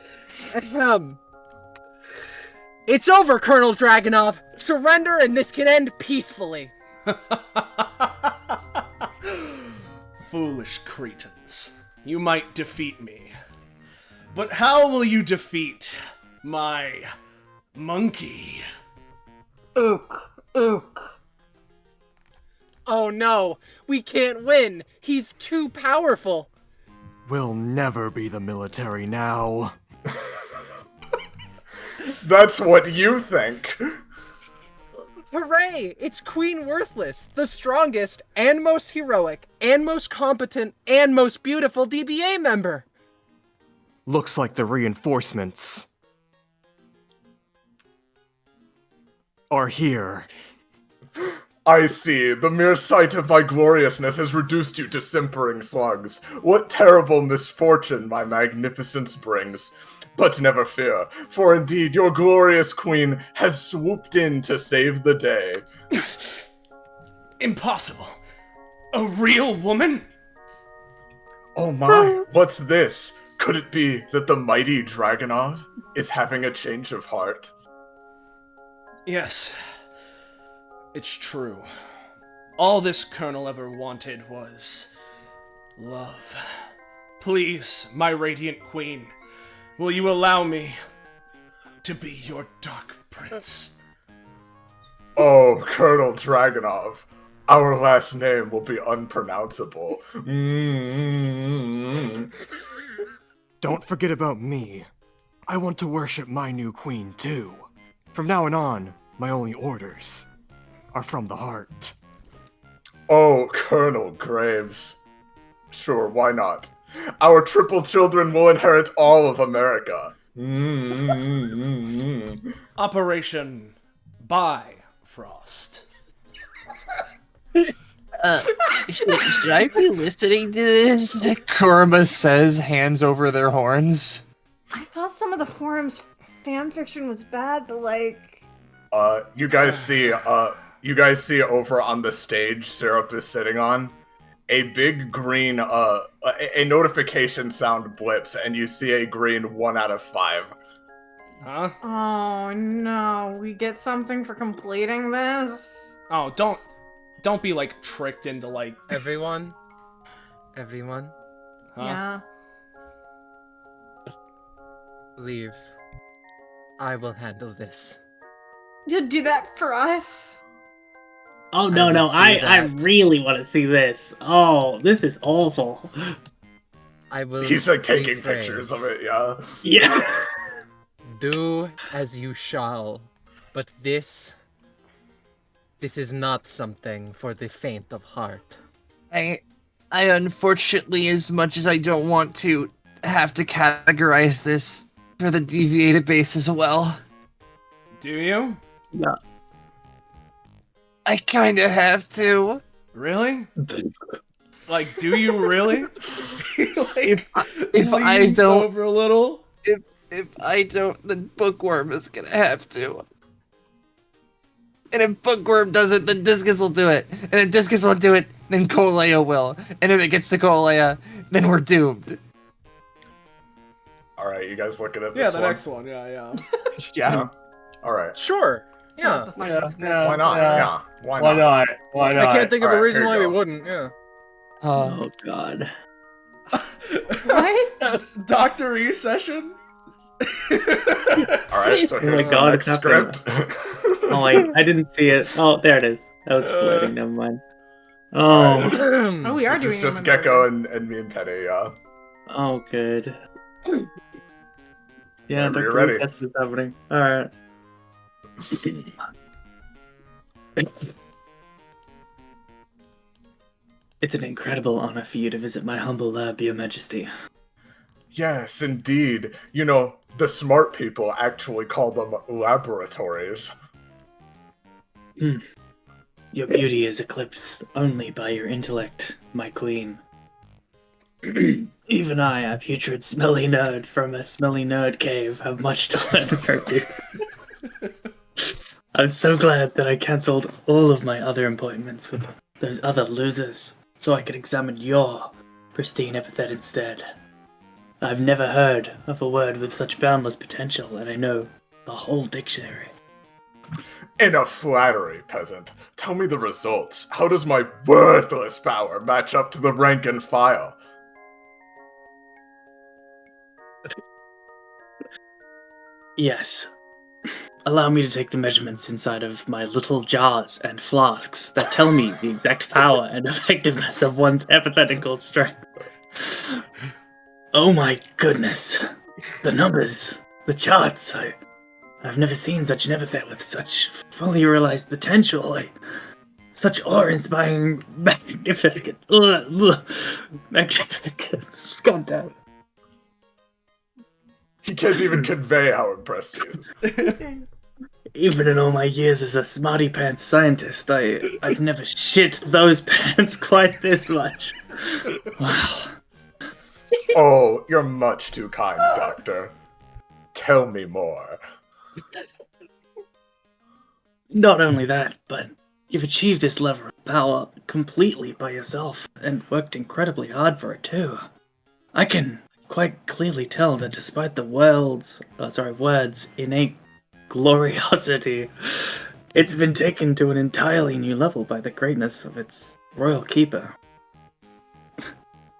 S9: Ahem. It's over, Colonel Dragunov. Surrender and this can end peacefully.
S5: Foolish cretins. You might defeat me. But how will you defeat my monkey?
S9: Ook. Oh no, we can't win. He's too powerful.
S3: We'll never be the military now.
S1: That's what you think.
S9: Hooray! It's Queen Worthless, the strongest and most heroic and most competent and most beautiful DBA member.
S3: Looks like the reinforcements are here.
S1: I see. The mere sight of my gloriousness has reduced you to simpering slugs. What terrible misfortune my magnificence brings. But never fear, for indeed your glorious queen has swooped in to save the day.
S5: Impossible. A real woman?
S1: Oh my, what's this? Could it be that the mighty Dragunov is having a change of heart?
S5: Yes. It's true. All this Colonel ever wanted was love. Please, my radiant queen, will you allow me to be your dark prince?
S1: Oh, Colonel Dragunov, our last name will be unpronounceable.
S3: Don't forget about me. I want to worship my new queen too. From now on, my only orders are from the heart.
S1: Oh, Colonel Graves. Sure, why not? Our triple children will inherit all of America.
S5: Operation Bifrost.
S10: Should I be listening to this?
S2: Kurama says, hands over their horns.
S4: I thought some of the forum's fanfiction was bad, but like.
S1: You guys see over on the stage Syrup is sitting on, a big green, a notification sound blips, and you see a green 1 out of 5.
S5: Huh?
S4: Oh no, we get something for completing this?
S5: Oh, don't be like tricked into like
S9: Everyone?
S5: Huh?
S4: Yeah.
S9: Leave. I will handle this.
S4: You'd do that for us?
S6: Oh no, I really want to see this. Oh, this is awful.
S9: I will.
S1: He's like taking
S9: rephrase.
S1: pictures of it, yeah.
S6: Yeah.
S9: Do as you shall, but this is not something for the faint of heart.
S10: I unfortunately, as much as I don't want to, have to categorize this for the deviated base as well.
S5: Do you?
S6: No.
S10: I kinda have to.
S5: Really? Do you really?
S10: If I
S5: leans
S10: don't,
S5: over a little.
S10: If I don't, then Bookworm is gonna have to. And if Bookworm does it, then Discus will do it. And if Discus won't do it, then Kolea will. And if it gets to Kolea, then we're doomed.
S1: All right, you guys looking at this
S5: Yeah, the
S1: one?
S5: next one. Yeah.
S10: Yeah.
S1: All right.
S9: Sure.
S4: Sounds
S9: Yeah.
S4: the fucking script.
S1: Why not? Yeah. Why
S7: Why
S1: not?
S7: not? Why not?
S9: I can't think of a
S1: Alright,
S9: reason
S1: here
S9: why
S1: you
S9: we
S1: go.
S9: wouldn't. Yeah.
S6: Oh god.
S4: What?
S5: Dr. E session?
S1: All right, so
S6: Oh
S1: here's
S6: my
S1: the
S6: God,
S1: next
S6: it's happening.
S1: script.
S6: Oh, I didn't see it. Oh, there it is. I was just loading. Never mind. Oh,
S1: Alright.
S4: Oh, we are
S1: This
S4: doing
S1: is just
S4: it.
S1: Gecko and me and Penny.
S6: oh, good. Yeah,
S1: Whenever you're
S6: Dr.
S1: ready.
S6: Reset is happening. All right. It's an incredible honor for you to visit my humble lab, Your Majesty.
S1: Yes, indeed. You know, the smart people actually call them laboratories.
S6: Your beauty is eclipsed only by your intellect, my queen. Even I, a putrid, smelly nerd from a smelly nerd cave, have much to learn from you. I'm so glad that I cancelled all of my other appointments with those other losers, so I could examine your pristine epithet instead. I've never heard of a word with such boundless potential, and I know the whole dictionary.
S1: Enough flattery, peasant. Tell me the results. How does my worthless power match up to the rank and file?
S6: Yes. Allow me to take the measurements inside of my little jars and flasks that tell me the exact power and effectiveness of one's epithetical strength. Oh my goodness. The numbers, the charts. I've never seen such an epithet with such fully realized potential. Such awe-inspiring magnificence. Magnificence. God damn.
S1: He can't even convey how impressed he is.
S6: Even in all my years as a smarty pants scientist, I've never shit those pants quite this much. Wow.
S1: Oh, you're much too kind, Doctor. Tell me more.
S6: Not only that, but you've achieved this level of power completely by yourself and worked incredibly hard for it too. I can quite clearly tell that despite the world's innate gloriosity, it's been taken to an entirely new level by the greatness of its royal keeper.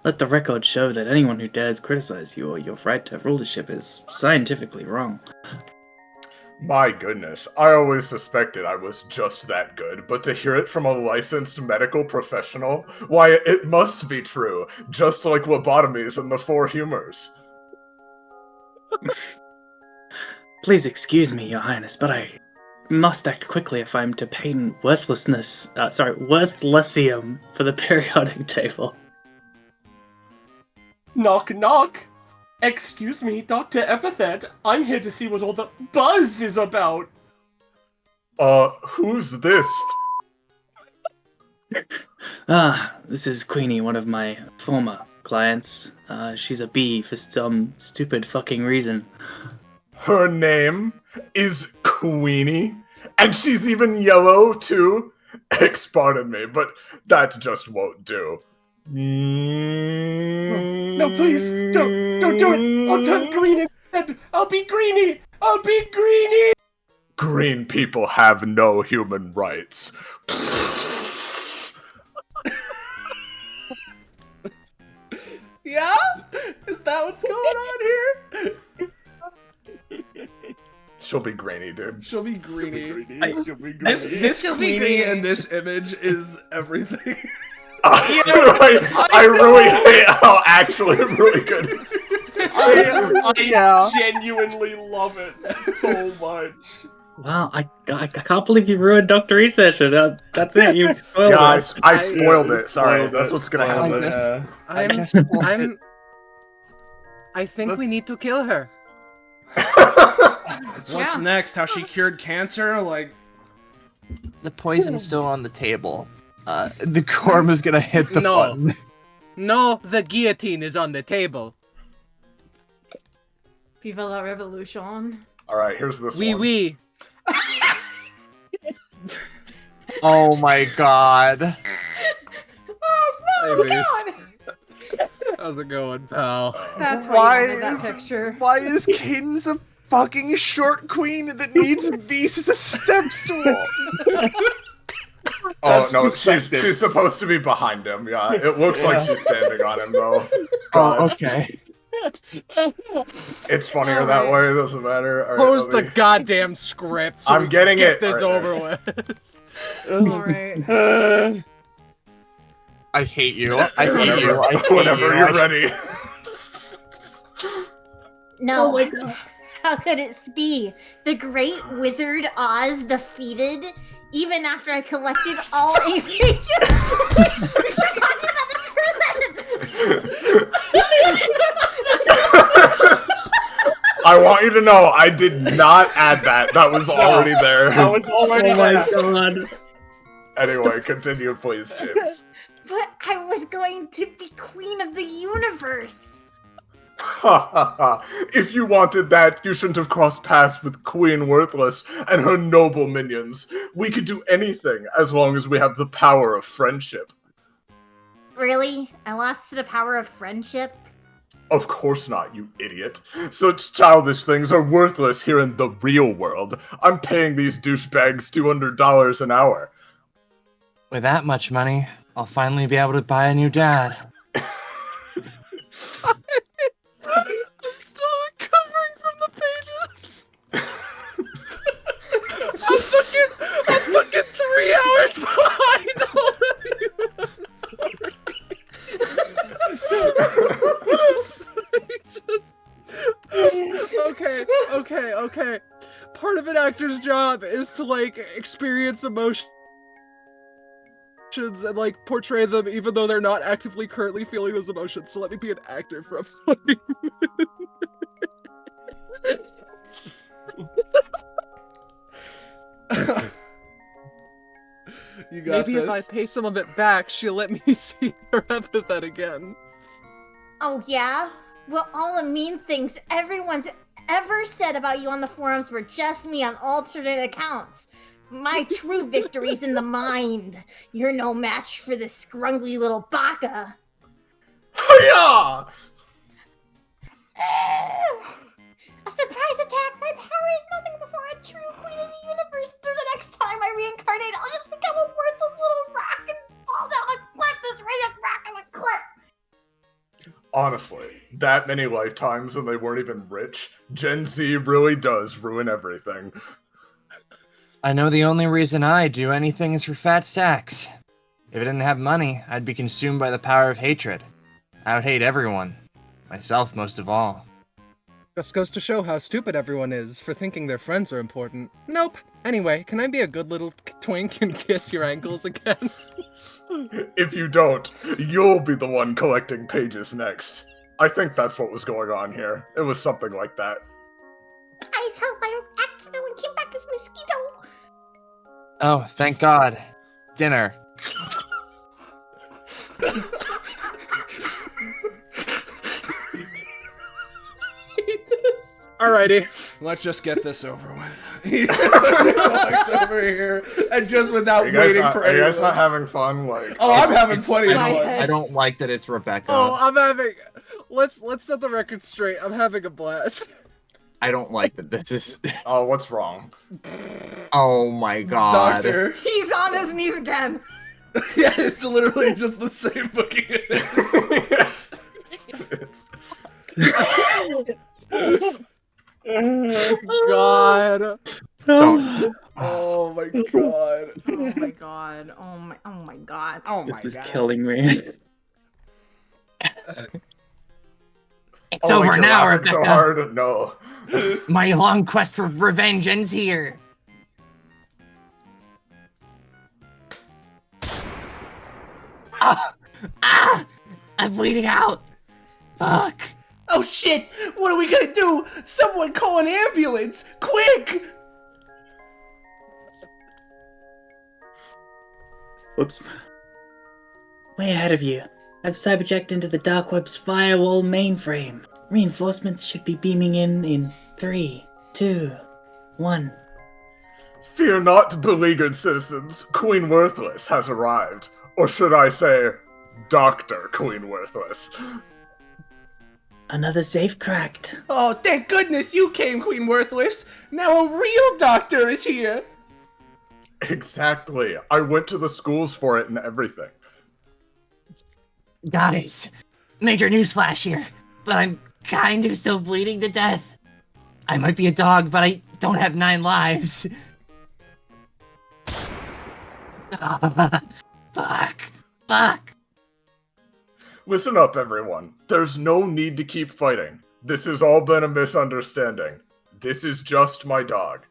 S6: Let the record show that anyone who dares criticize you or your right to rulership is scientifically wrong.
S1: My goodness, I always suspected I was just that good, but to hear it from a licensed medical professional, why, it must be true, just like lobotomies and the four humors.
S6: Please excuse me, Your Highness, but I must act quickly if I'm to patent worthlessium for the periodic table.
S7: Knock, knock. Excuse me, Dr. Epithet. I'm here to see what all the buzz is about.
S1: Who's this?
S6: This is Queenie, one of my former clients. She's a bee for some stupid fucking reason.
S1: Her name is Queenie? And she's even yellow, too? Pardon me, but that just won't do.
S7: No, please, don't do it. I'll turn green instead. I'll be Greenie. I'll be Greenie.
S1: Green people have no human rights.
S5: Yeah? Is that what's going on here?
S1: She'll be Greenie, dude.
S5: She'll be Greenie.
S7: She'll be Greenie.
S5: This
S8: She'll be
S5: Queenie
S8: Greenie.
S5: in this image is everything.
S1: I really hate how actually really good it is.
S7: I genuinely love it so much.
S6: Wow, I can't believe you ruined Dr. E session. That's it, you spoiled
S1: Yeah,
S6: it.
S1: I spoiled it. Sorry,
S7: Spoiled
S1: that's
S7: it.
S1: what's gonna happen.
S9: I think we need to kill her.
S5: What's next? How she cured cancer? Like,
S10: The poison's still on the table. The Corm is gonna hit the button.
S9: No, the guillotine is on the table.
S4: Viva la revolution.
S1: All right, here's this one.
S9: Wee.
S2: Oh my god.
S4: Oh,
S9: Hey,
S4: Snow,
S9: Reese. How's it going, pal?
S4: That's
S2: Why
S4: why you wanted that
S2: is-
S4: picture.
S2: Why is Cadence a fucking short queen that needs Beast as a step stool?
S1: Oh
S7: That's
S1: no,
S7: perspective.
S1: she's supposed to be behind him. Yeah, it looks like she's standing on him though.
S2: Oh, okay.
S1: It's funnier
S4: All
S1: that
S4: right.
S1: way. It doesn't matter. All right,
S9: Post
S1: let
S9: the
S1: me-
S9: goddamn script. So
S1: I'm
S9: we can
S1: getting
S9: get
S1: it
S9: this
S1: right
S9: over
S1: there.
S9: with.
S4: All right.
S2: I hate you. I hate
S1: Whenever,
S2: you. I hate
S1: whenever
S2: you.
S1: you're ready.
S11: No.
S6: Oh my god.
S11: How could it be? The great wizard Oz defeated even after I collected all 8 pages.
S1: I want you to know I did not add that. That was already there.
S7: That was already
S6: Oh my
S7: there.
S6: god.
S1: Anyway, continue, please, James.
S11: But I was going to be queen of the universe.
S1: Ha ha ha. If you wanted that, you shouldn't have crossed paths with Queen Worthless and her noble minions. We could do anything as long as we have the power of friendship.
S11: Really? I lost to the power of friendship?
S1: Of course not, you idiot. Such childish things are worthless here in the real world. I'm paying these douchebags $200 an hour.
S10: With that much money, I'll finally be able to buy a new dad.
S9: I'm still recovering from the pages. I'm fucking 3 hours behind all of you. Okay. Part of an actor's job is to like experience emotions and like portray them even though they're not actively currently feeling those emotions. So let me be an actor for a fucking
S5: You got
S9: Maybe
S5: this.
S9: if I pay some of it back, she'll let me see her epithet again.
S11: Oh, yeah? Well, all the mean things everyone's ever said about you on the forums were just me on alternate accounts. My true victory's in the mind. You're no match for this scrungly little baka.
S1: Hiya!
S11: A surprise attack! My power is nothing before a true queen of the universe. So the next time I reincarnate, I'll just become a worthless little rock and fall down a cliff that's right at the back of a cliff.
S1: Honestly, that many lifetimes and they weren't even rich, Gen Z really does ruin everything.
S10: I know the only reason I do anything is for fat stacks. If I didn't have money, I'd be consumed by the power of hatred. I would hate everyone. Myself most of all.
S9: Just goes to show how stupid everyone is for thinking their friends are important. Nope. Anyway, can I be a good little twink and kiss your ankles again?
S1: If you don't, you'll be the one collecting pages next. I think that's what was going on here. It was something like that.
S11: I felt my accident and came back as a mosquito.
S10: Oh, thank God. Dinner.
S9: Alrighty.
S5: Let's just get this over with. He walks over here, and just without waiting for
S1: Are you guys
S5: anyone.
S1: not having fun? Like,
S5: Oh, I'm having plenty of
S4: my
S5: fun.
S4: head.
S10: I don't like that it's Rebecca.
S9: Oh, I'm having. Let's set the record straight. I'm having a blast.
S10: I don't like that this is.
S1: oh, what's wrong?
S10: Oh my God.
S5: Doctor.
S4: He's on his knees again.
S5: Yeah, it's literally just the same fucking.
S9: God.
S10: Don't.
S5: Oh my god.
S4: Oh my god. Oh my god.
S5: Oh my
S6: This is
S5: god.
S6: killing me.
S10: It's
S1: Oh,
S10: over
S1: you're
S10: now,
S1: laughing
S10: Rebecca.
S1: so hard. No.
S10: My long quest for revenge ends here. I'm bleeding out. Fuck.
S5: Oh shit! What are we gonna do? Someone call an ambulance! Quick!
S6: Whoops. Way ahead of you. I've cyberjacked into the Dark Web's firewall mainframe. Reinforcements should be beaming in 3, 2, 1.
S1: Fear not, beleaguered citizens. Queen Worthless has arrived. Or should I say, Dr. Queen Worthless.
S6: Another safe cracked.
S5: Oh, thank goodness you came, Queen Worthless. Now a real doctor is here.
S1: Exactly. I went to the schools for it and everything.
S10: Guys, major newsflash here, but I'm kind of still bleeding to death. I might be a dog, but I don't have 9 lives. Fuck.
S1: Listen up, everyone. There's no need to keep fighting. This has all been a misunderstanding. This is just my dog.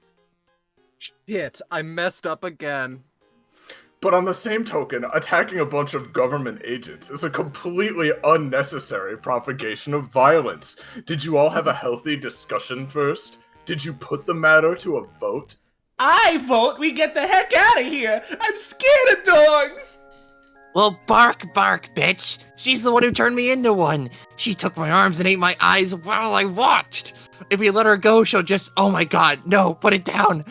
S9: Shit, I messed up again.
S1: But on the same token, attacking a bunch of government agents is a completely unnecessary propagation of violence. Did you all have a healthy discussion first? Did you put the matter to a vote?
S5: I vote we get the heck out of here. I'm scared of dogs.
S10: Well, bark, bitch. She's the one who turned me into one. She took my arms and ate my eyes while I watched. If we let her go, she'll just... Oh my god, no, put it down.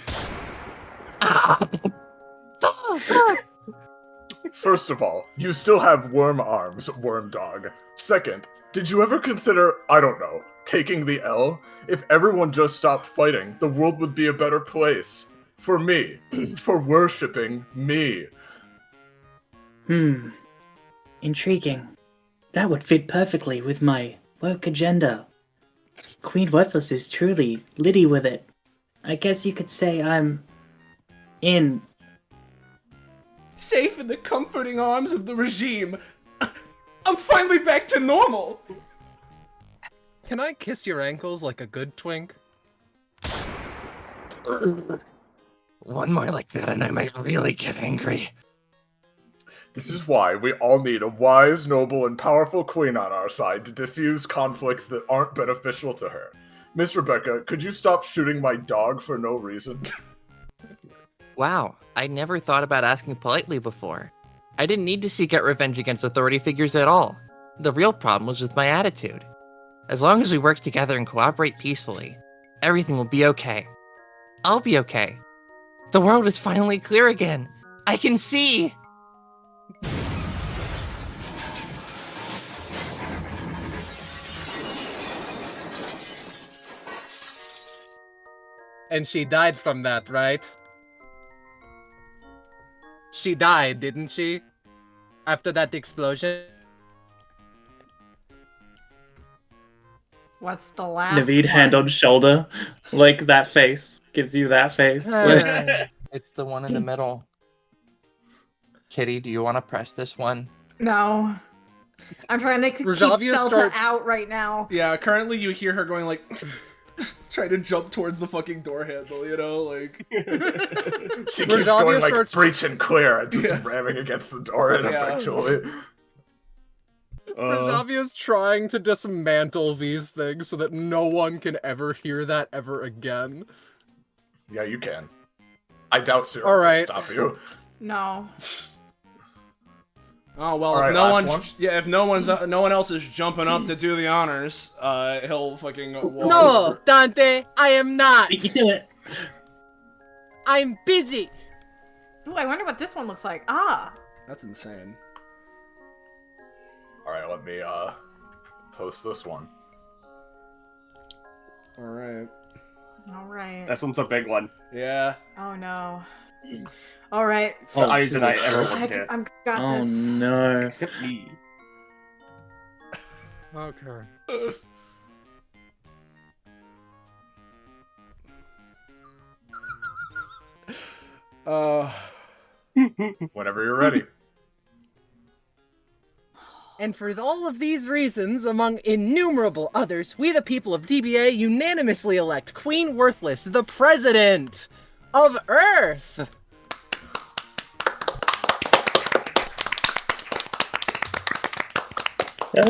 S1: First of all, you still have worm arms, worm dog. Second, did you ever consider, I don't know, taking the L? If everyone just stopped fighting, the world would be a better place. For me. For worshipping me.
S6: Intriguing. That would fit perfectly with my woke agenda. Queen Worthless is truly litty with it. I guess you could say I'm... in.
S5: Safe in the comforting arms of the regime. I'm finally back to normal.
S9: Can I kiss your ankles like a good twink?
S10: One more like that and I might really get angry.
S1: This is why we all need a wise, noble, and powerful queen on our side to diffuse conflicts that aren't beneficial to her. Miss Rebecca, could you stop shooting my dog for no reason?
S10: Wow, I never thought about asking politely before. I didn't need to seek out revenge against authority figures at all. The real problem was with my attitude. As long as we work together and cooperate peacefully, everything will be okay. I'll be okay. The world is finally clear again. I can see!
S9: And she died from that, right? She died, didn't she? After that explosion?
S4: What's the last
S6: Naveed hand on shoulder. Like, that face. Gives you that face.
S10: It's the one in the middle. Kitty, do you want to press this one?
S4: No. I'm trying to keep
S9: Rajavia
S4: Delta
S9: starts-
S4: out right now.
S5: Yeah, currently you hear her going like... trying to jump towards the fucking door handle, you know, like...
S1: She keeps going like breach and clear and just ramming against the door ineffectually.
S9: Rajavia's trying to dismantle these things so that no one can ever hear that ever again.
S1: Yeah, you can. I doubt Cyril
S9: All right.
S1: will stop you.
S4: No.
S5: Oh well,
S1: All
S5: if
S1: right,
S5: no
S1: last
S5: one's if no one else is jumping up to do the honors, he'll fucking walk
S9: No,
S5: over.
S9: Dante, I am not.
S6: You can do it.
S9: I'm busy.
S4: Ooh, I wonder what this one looks like. Ah.
S5: That's insane.
S1: All right, let me post this one.
S5: All right.
S4: All right.
S7: This one's a big one.
S5: Yeah.
S4: Oh no. All right.
S7: The eyes and everyone's
S4: I
S7: here.
S4: I'm got
S6: Oh
S4: this.
S6: no.
S7: Except me.
S9: Okay.
S1: Whenever you're ready.
S9: And for all of these reasons, among innumerable others, we the people of DBA unanimously elect Queen Worthless, the President of Earth!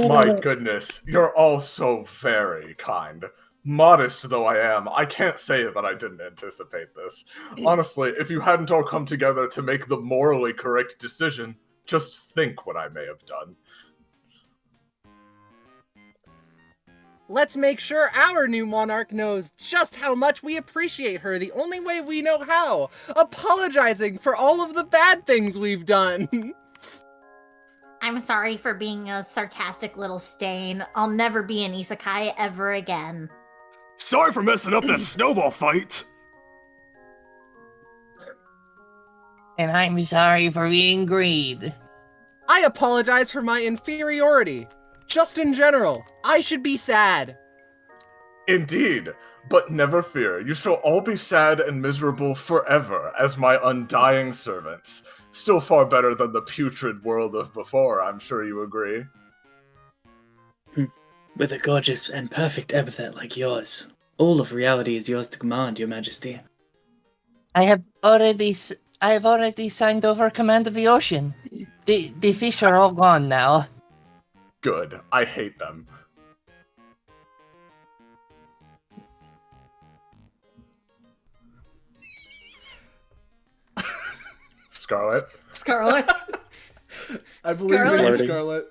S1: My goodness, you're all so very kind. Modest though I am, I can't say that I didn't anticipate this. Honestly, if you hadn't all come together to make the morally correct decision, just think what I may have done.
S9: let's make sure our new monarch knows just how much we appreciate her the only way we know how. Apologizing for all of the bad things we've done.
S11: I'm sorry for being a sarcastic little stain. I'll never be an isekai ever again.
S3: Sorry for messing up that snowball fight.
S10: And I'm sorry for being greed.
S9: I apologize for my inferiority. Just in general, I should be sad.
S1: Indeed, but never fear. You shall all be sad and miserable forever as my undying servants. Still far better than the putrid world of before, I'm sure you agree.
S6: With a gorgeous and perfect epithet like yours, all of reality is yours to command, Your Majesty.
S10: I have already signed over command of the ocean. The fish are all gone now.
S1: Good. I hate them. Scarlet?
S4: Scarlet.
S5: I believe it is Scarlet.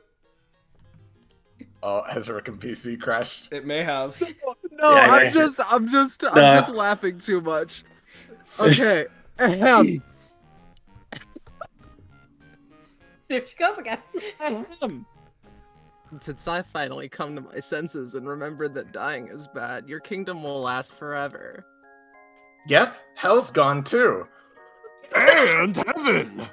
S1: Has Rick and PC crashed?
S5: It may have.
S9: No,
S6: Yeah,
S9: I'm just laughing too much. Okay. Ahem.
S4: There she goes again.
S9: Since I finally come to my senses and remembered that dying is bad, your kingdom will last forever.
S1: Yep, hell's gone too.
S3: And heaven!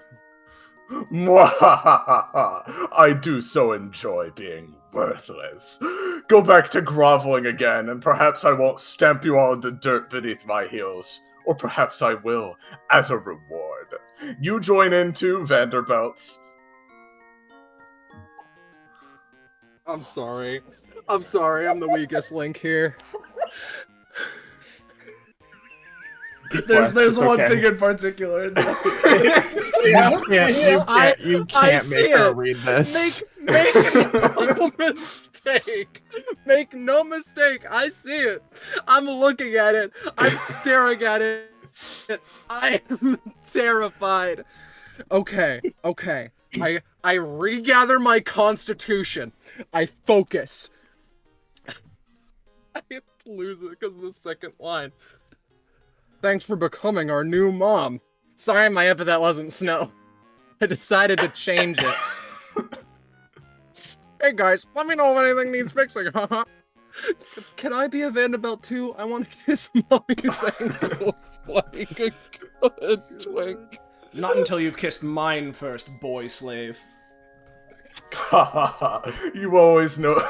S1: Mwahaha! I do so enjoy being worthless. Go back to groveling again, and perhaps I won't stamp you all into dirt beneath my heels. Or perhaps I will, as a reward. You join in too, Vanderbilts.
S9: I'm sorry. I'm sorry, I'm the weakest link here.
S5: There's one thing in particular.
S2: You can't make her read this.
S9: Make no mistake. Make no mistake. I see it. I'm looking at it. I'm staring at it. I am terrified. Okay. I regather my constitution. I focus. I lose it because of the second line. Thanks for becoming our new mom. Sorry, my epithet wasn't snow. I decided to change it. Hey guys, let me know if anything needs fixing. Can I be a Vanderbilt too? I want to kiss mommy's ankles like a good twink.
S5: Not until you've kissed mine first, boy slave.
S1: You always know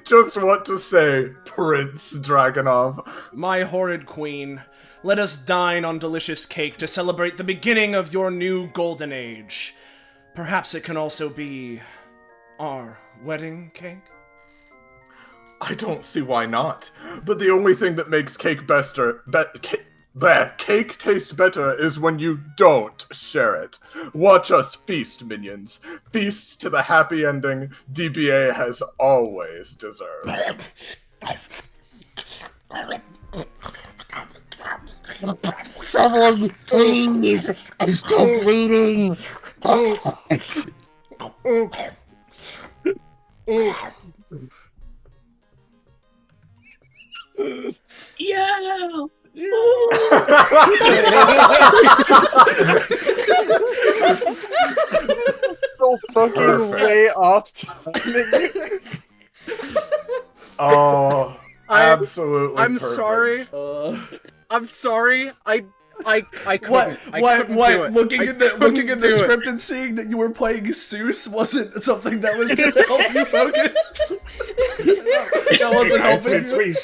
S1: just what to say, Prince Dragonov.
S5: My horrid queen, let us dine on delicious cake to celebrate the beginning of your new golden age. Perhaps it can also be our wedding cake?
S1: I don't see why not. But the only thing that makes cake cake taste better is when you don't share it. Watch us feast, minions. Feast to the happy ending DBA has always deserved.
S10: Someone, please! I'm still bleeding!
S6: Yeah!
S2: So fucking way off topic.
S1: Oh, absolutely.
S9: I'm
S1: perfect.
S9: sorry. I'm sorry. I couldn't.
S5: What?
S9: I couldn't do it.
S5: Looking
S9: I
S5: at the
S9: couldn't do
S5: script
S9: it.
S5: and seeing that you were playing Seuss wasn't something that was gonna help you focus. That wasn't helping you.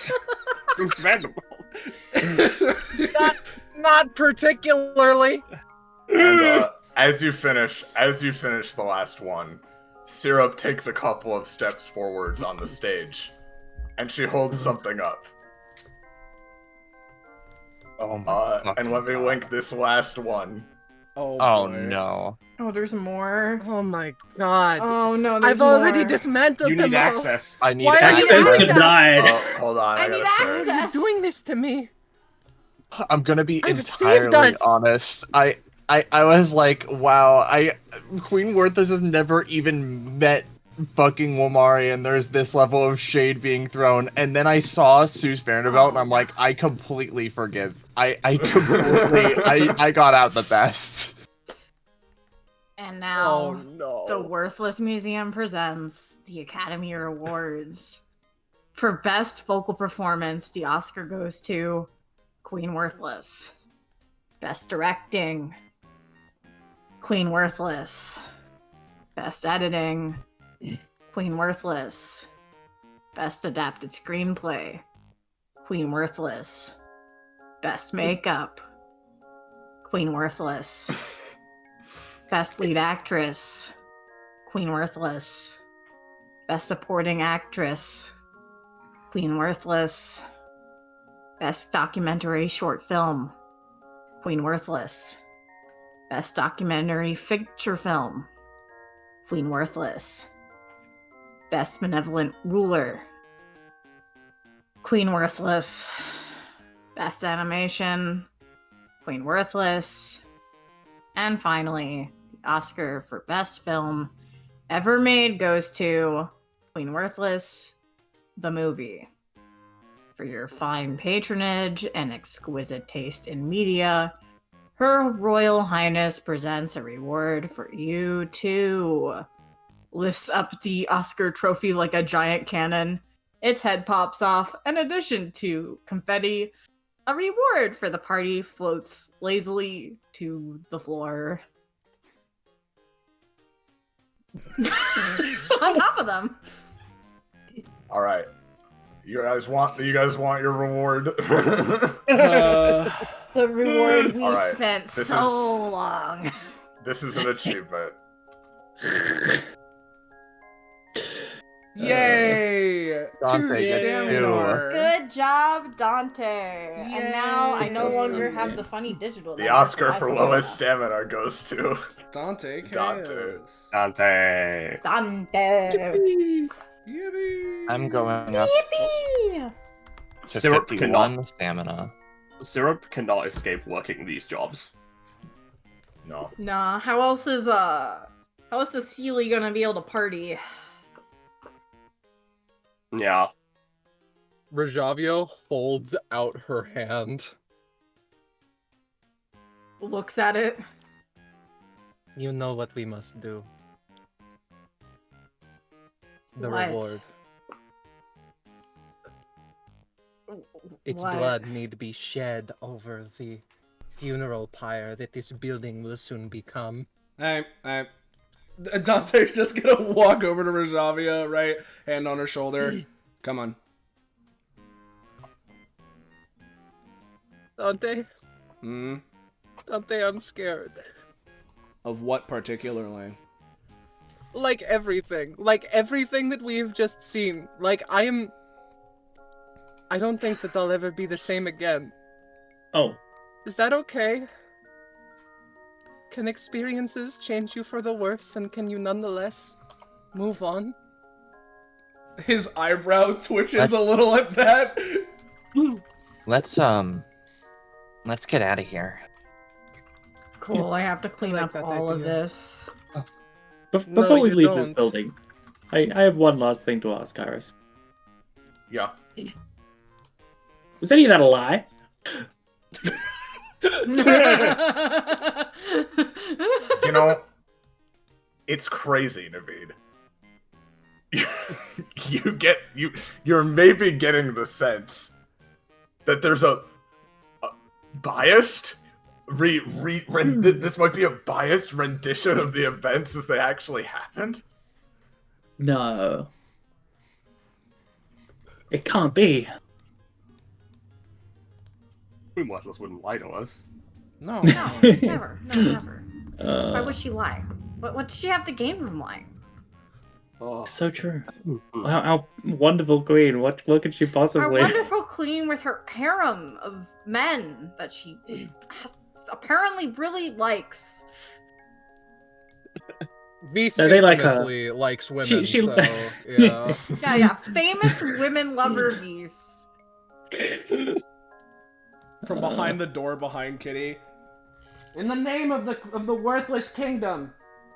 S9: Not particularly.
S1: And as you finish the last one, Syrup takes a couple of steps forwards on the stage, and she holds something up.
S2: Oh my
S1: and let me link this last one.
S5: Oh
S2: Oh
S5: boy.
S2: no.
S4: Oh, there's more.
S9: Oh my god.
S4: Oh no, there's
S9: I've already
S4: more.
S9: dismantled
S7: You
S9: them
S7: need
S9: all.
S7: access.
S2: I need
S9: Why are you
S2: access.
S4: access?
S6: denied.
S1: Oh, hold on,
S4: I need
S1: gotta search.
S9: Why are you
S4: access.
S9: doing this to me?
S2: I'm gonna be
S9: I've saved
S2: entirely
S9: us.
S2: honest. I was like, wow, Queen Worthless has never even met fucking Wamari and there's this level of shade being thrown, and then I saw Seuss Vanderbilt and I'm like, I completely forgive. I completely I got out the best.
S4: And now,
S9: no.
S4: the Worthless Museum presents the Academy Awards. For Best Vocal Performance, the Oscar goes to Queen Worthless. Best Directing, Queen Worthless. Best Editing, Queen Worthless. Best Adapted Screenplay, Queen Worthless. Best Makeup, Queen Worthless. Best Lead Actress, Queen Worthless. Best Supporting Actress, Queen Worthless. Best Documentary Short Film, Queen Worthless. Best Documentary Feature Film, Queen Worthless. Best Benevolent Ruler, Queen Worthless. Best Animation, Queen Worthless. And finally, the Oscar for Best Film Ever Made goes to Queen Worthless, the movie. For your fine patronage and exquisite taste in media, Her Royal Highness presents a reward for you too. Lifts up the Oscar trophy like a giant cannon. Its head pops off. In addition to confetti, a reward for the party floats lazily to the floor. On top of them.
S1: All right. You guys want your reward?
S4: The reward we
S1: All right,
S4: spent so long.
S1: This is an achievement.
S5: Yay!
S2: Dante
S5: Two
S2: gets
S5: stamina.
S4: Good job, Dante. And now I no longer have the funny digital.
S1: The
S4: number
S1: Oscar
S4: I
S1: for
S4: still
S1: lowest
S4: have.
S1: stamina goes to
S5: Dante.
S1: Dante.
S7: Dante.
S4: Dante.
S5: Yippee!
S2: I'm going up
S4: Yippee!
S2: to
S7: Syrup
S2: 51 stamina.
S7: Syrup cannot escape working these jobs.
S1: No.
S4: Nah, how else is Sealy gonna be able to party?
S7: Yeah.
S9: Rajavio holds out her hand.
S4: Looks at it.
S9: You know what we must do. The
S4: What?
S9: reward. Its
S4: What?
S9: blood need be shed over the funeral pyre that this building will soon become.
S5: Dante's just gonna walk over to Rajavia, right? Hand on her shoulder. Come on.
S9: Dante,
S5: Hmm?
S9: Dante, I'm scared.
S5: Of what particularly?
S9: Like everything that we've just seen. I don't think that they'll ever be the same again.
S6: Oh,
S9: Is that okay? Can experiences change you for the worse, and can you nonetheless move on?
S5: His eyebrow twitches a little at that.
S2: Let's get out of here.
S4: Cool, I have to clean
S9: like
S4: up
S9: that
S4: all of
S9: idea.
S4: this.
S6: before we
S9: you
S6: leave this
S9: don't.
S6: building, I have one last thing to ask, Iris.
S1: Yeah.
S6: Was any of that a lie?
S1: You know, it's crazy, Naveed. You're maybe getting the sense that there's a biased this might be a biased rendition of the events as they actually happened.
S6: No. It can't be.
S7: Queen Worthless wouldn't lie to us.
S5: No.
S4: No, never. No, never. Why
S6: Uh,
S4: would she lie? What does she have to gain from lying?
S7: Oh.
S6: so true. How wonderful queen. What could she
S4: Our
S6: possibly...
S4: wonderful queen with her harem of men that she apparently really likes.
S9: Beast
S6: No, they like her.
S9: famously likes women,
S6: She-
S9: so yeah.
S4: Yeah. Famous women lover beasts.
S5: From behind the door behind Kitty. In the name of the worthless kingdom,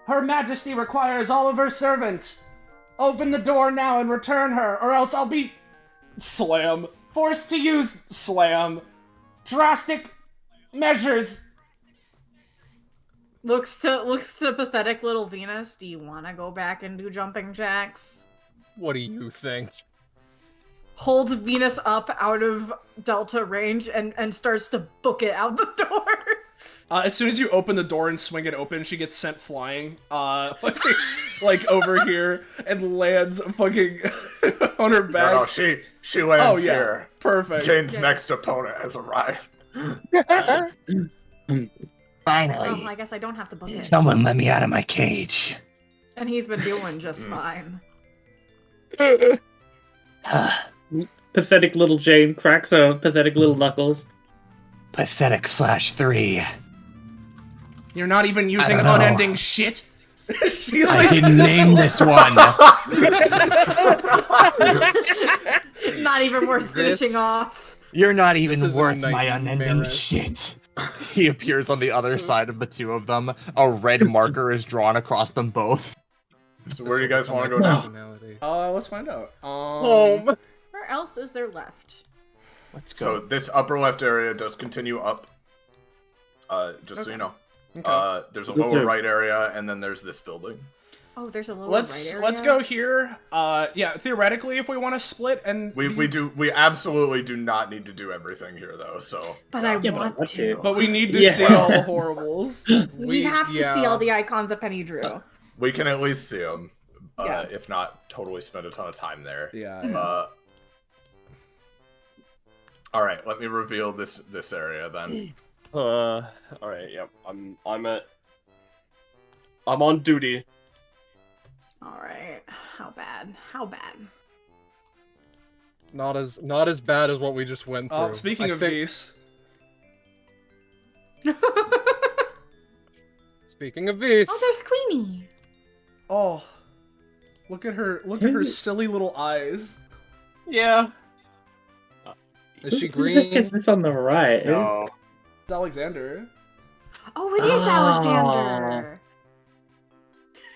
S5: Her Majesty requires all of her servants Open the door now and return her, or else I'll be... Slam. Forced to use slam. Drastic measures.
S4: Looks to pathetic little Venus. Do you want to go back and do jumping jacks?
S9: What do you think?
S4: Holds Venus up out of Delta range and starts to book it out the door.
S5: As soon as you open the door and swing it open, she gets sent flying, like over here and lands fucking on her back.
S1: No, she lands here.
S5: Perfect.
S1: Jane's next opponent has arrived.
S10: Finally.
S4: Oh, I guess I don't have to book it.
S10: Someone let me out of my cage.
S4: And he's been doing just fine.
S6: Pathetic little Jane cracks a pathetic little knuckles.
S10: Pathetic /3.
S5: You're not even using
S10: I don't know.
S5: unending shit? She,
S10: I
S5: like...
S10: didn't name this one.
S4: Not even worth finishing off.
S10: You're not even
S9: This is
S10: worth
S9: a
S10: my unending
S9: nightmare.
S10: shit.
S2: He appears on the other side of the two of them. A red marker is drawn across them both.
S1: So where do you guys want to go
S6: No.
S1: now?
S9: Personality.
S5: Let's find out.
S9: Home.
S4: Where else is there left?
S10: Let's
S1: So
S10: go.
S1: this upper left area does continue up. Just so you know.
S5: Okay.
S1: There's a
S6: Is this
S1: lower
S6: the-
S1: right area, and then there's this building.
S4: Oh, there's a little
S5: Let's
S4: right area.
S5: go here. Yeah, theoretically, if we want to split and
S1: We absolutely do not need to do everything here though. So
S4: But I
S6: Yeah, but
S4: want
S6: what
S4: to.
S6: to?
S5: but we need to
S6: Yeah.
S5: see all the horribles.
S4: We have to see all the icons that Penny drew.
S1: we can at least see them.
S4: Yeah.
S1: If not, totally spend a ton of time there.
S5: Yeah.
S1: All right, let me reveal this area then.
S7: All right. Yep. I'm on duty.
S4: All right. How bad? How bad?
S9: Not as bad as what we just went through.
S5: Oh, speaking
S9: I
S5: of
S9: think-
S5: these,
S9: Speaking of Beast.
S4: Oh, there's Queenie.
S5: oh, look at her! Look at her silly little eyes.
S7: Yeah.
S9: Is she
S6: Who the heck
S9: green?
S6: is this on the right?
S7: No.
S5: It's Alexander.
S4: Oh, it is
S6: Oh.
S4: Alexander.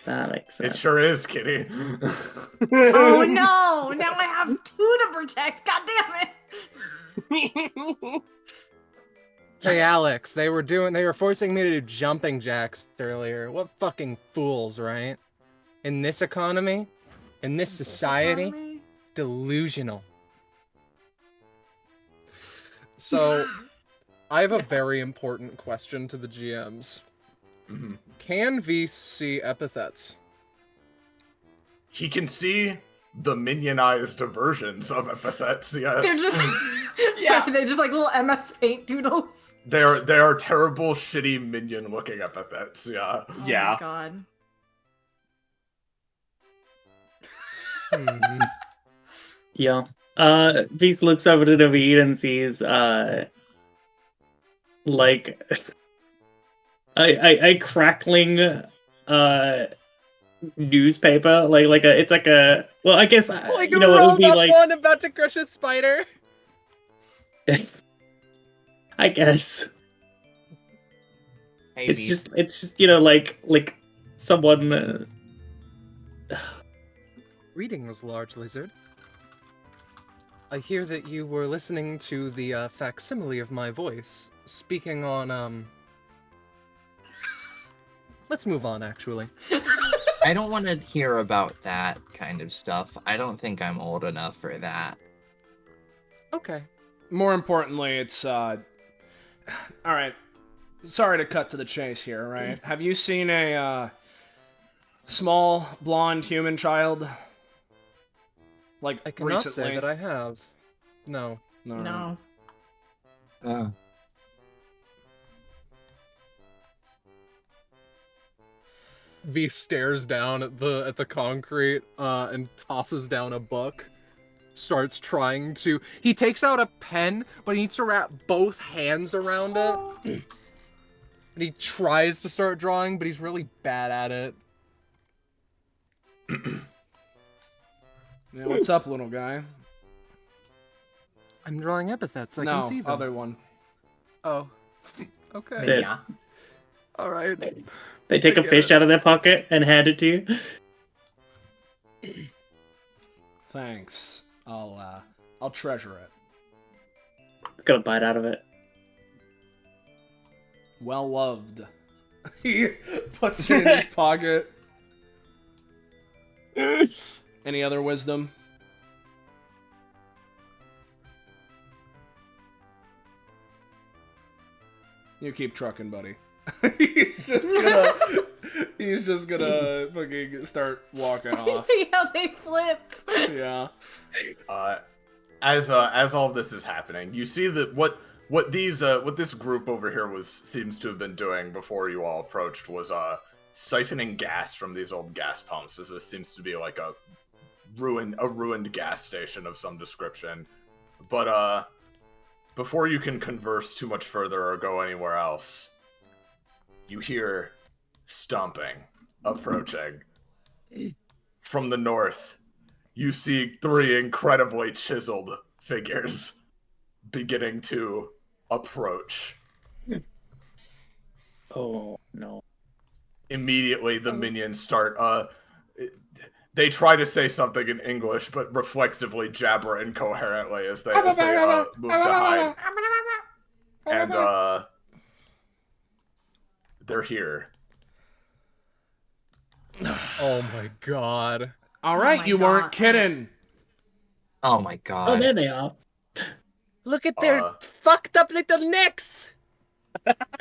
S6: That makes
S1: It
S6: sense.
S1: sure is, Kitty.
S4: Oh no! Now I have two to protect. God damn it!
S9: Hey Alex, they were forcing me to do jumping jacks earlier. What fucking fools, right? In this economy, in this society,
S4: Economy?
S9: delusional. So, I have a very important question to the GMs.
S1: Mhm.
S9: Can Vs see epithets?
S1: He can see the minionized versions of epithets. Yes,
S4: They're just yeah, they're just like little MS Paint doodles.
S1: they are terrible, shitty minion-looking epithets. Yeah.
S4: Oh
S7: Yeah.
S4: my god.
S9: Hmm.
S6: Yeah. Beast looks over to David and sees like a crackling newspaper, it's like a, well, I guess
S9: Like
S6: you
S9: a
S6: know, it would
S9: rolled
S6: be
S9: up
S6: like,
S9: one about to crush a spider.
S6: I guess
S10: Maybe.
S6: it's just you know, like someone
S9: Greetings, large lizard. I hear that you were listening to the facsimile of my voice, speaking on, Let's move on, actually.
S10: I don't want to hear about that kind of stuff. I don't think I'm old enough for that.
S9: Okay.
S5: More importantly, it's all right. Sorry to cut to the chase here, right? Have you seen a small blonde human child? Like
S9: I cannot
S5: recently?
S9: say that I have. No.
S5: No.
S4: No.
S9: V stares down at the concrete and tosses down a book. Starts trying to. He takes out a pen, but he needs to wrap both hands around it. And he tries to start drawing, but he's really bad at it.
S5: Yeah, what's up, little guy?
S9: I'm drawing epithets. I
S5: no,
S9: can see them.
S5: other one.
S9: Oh. Okay.
S6: Dead.
S9: All right.
S6: They take
S9: I
S6: a
S9: get
S6: fish
S9: it.
S6: out of their pocket and hand it to you.
S5: Thanks. I'll treasure it.
S6: Got a bite out of it.
S5: Well loved. He puts it in his pocket. Any other wisdom? You keep trucking, buddy. He's just gonna fucking start walking off.
S4: See how they flip.
S5: Yeah.
S1: As all of this is happening, you see that what this group over here seems to have been doing before you all approached was siphoning gas from these old gas pumps, as this seems to be like a ruined gas station of some description. But before you can converse too much further or go anywhere else, you hear stomping approaching. From the north, you see 3 incredibly chiseled figures beginning to approach.
S6: Oh, no.
S1: Immediately, the minions start, they try to say something in English, but reflexively jabber incoherently as they move to hide. And, they're here.
S9: Oh my god.
S5: All right,
S4: my
S5: you
S4: God.
S5: weren't kidding.
S10: Oh my
S6: Oh,
S10: god.
S6: there they are.
S9: Look at their fucked up little necks!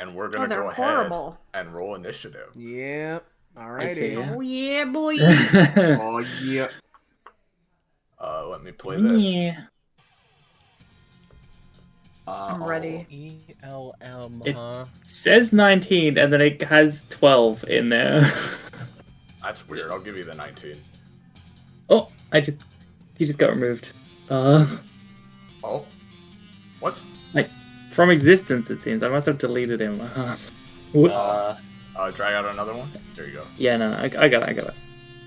S1: And we're
S4: Oh,
S1: gonna
S4: they're
S1: go ahead
S4: horrible.
S1: and roll initiative.
S5: Yep.
S6: I see.
S5: Alrighty.
S4: Oh yeah, boy.
S7: Oh yeah.
S1: Let me play this.
S6: Yeah.
S4: I'm ready.
S9: ELM,
S6: It-
S9: huh?
S6: Says 19, and then it has 12 in there.
S1: That's weird. I'll give you the 19.
S6: Oh, he just got removed.
S1: Oh. What?
S6: From existence, it seems. I must have deleted him. Whoops.
S1: Drag out another one? There you go.
S6: Yeah, no, I got it.
S1: Yeah,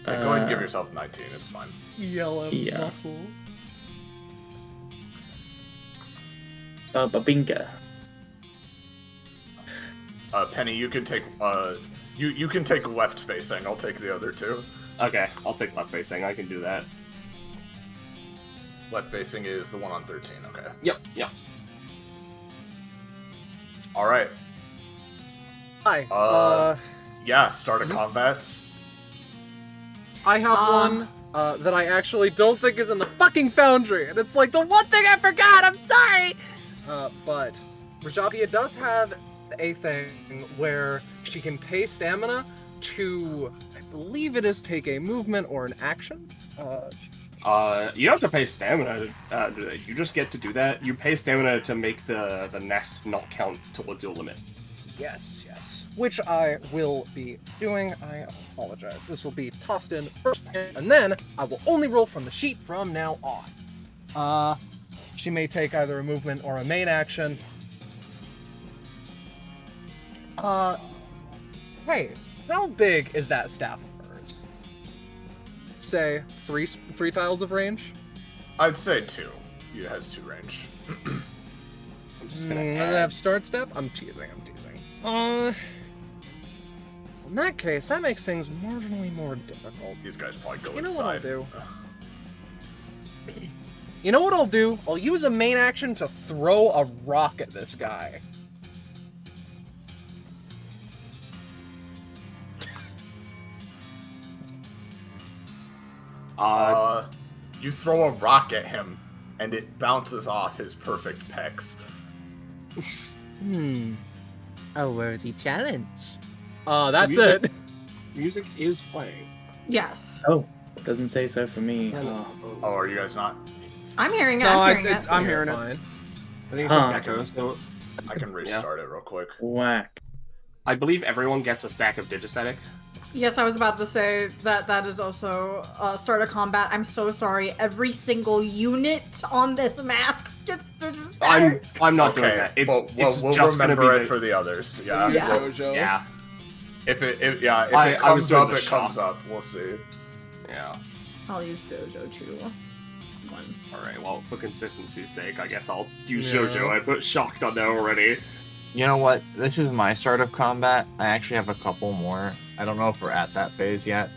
S1: go ahead and give yourself 19. It's fine.
S5: Yellow
S6: Yeah.
S5: muscle.
S6: Babinga.
S1: Penny, you can take you can take left facing. I'll take the other 2.
S7: Okay, I'll take left facing. I can do that.
S1: Left facing is the one on 13. Okay.
S7: Yep.
S1: All right.
S9: Hi.
S1: Yeah. Start of combats.
S9: I have one that I actually don't think is in the fucking foundry, and it's like the one thing I forgot. I'm sorry. But Rajavia does have a thing where she can pay stamina to, I believe it is take a movement or an action.
S7: You don't have to pay stamina to do that. You just get to do that. You pay stamina to make the nest not count towards your limit.
S9: Yes. Which I will be doing. I apologize. This will be tossed in first, and then I will only roll from the sheet from now on. She may take either a movement or a main action. Hey, how big is that staff of hers? Say 3 tiles of range?
S1: I'd say 2. It has 2 range.
S7: I'm just
S9: Does
S7: gonna
S9: it
S7: add.
S9: have start step? I'm teasing. In that case, that makes things marginally more difficult.
S1: These guys probably go
S9: You know what I'll
S1: inside.
S9: do? You know what I'll do? I'll use a main action to throw a rock at this guy.
S1: You throw a rock at him, and it bounces off his perfect pecs.
S8: A worthy challenge.
S9: That's
S7: Music.
S9: it.
S7: Music is playing.
S4: Yes.
S6: Oh, doesn't say so for me.
S1: Oh, are you guys not?
S4: I'm hearing it.
S5: No,
S4: I'm hearing it.
S5: I'm hearing it.
S9: Fine.
S7: I think it's just Gecko, so
S1: I can restart it real quick.
S6: Whack.
S7: I believe everyone gets a stack of Digistatic.
S4: Yes, I was about to say that is also start of combat. I'm so sorry. Every single unit on this map gets Digistatic.
S7: I'm not doing
S1: Okay,
S7: that. It's
S1: well,
S7: it's
S1: we'll
S7: just gonna
S1: remember
S7: be
S1: it for the others. Yeah.
S4: Yeah.
S5: Dojo.
S7: Yeah.
S1: If it
S7: I was
S1: comes
S7: doing
S1: up,
S7: the
S1: it comes
S7: shop.
S1: up. We'll see.
S7: Yeah.
S4: I'll use Dojo too. One.
S7: Alright, well, for consistency's sake, I guess I'll use
S9: Yeah.
S7: JoJo. I put Shocked on there already.
S10: You know what? This is my start of combat. I actually have a couple more. I don't know if we're at that phase yet,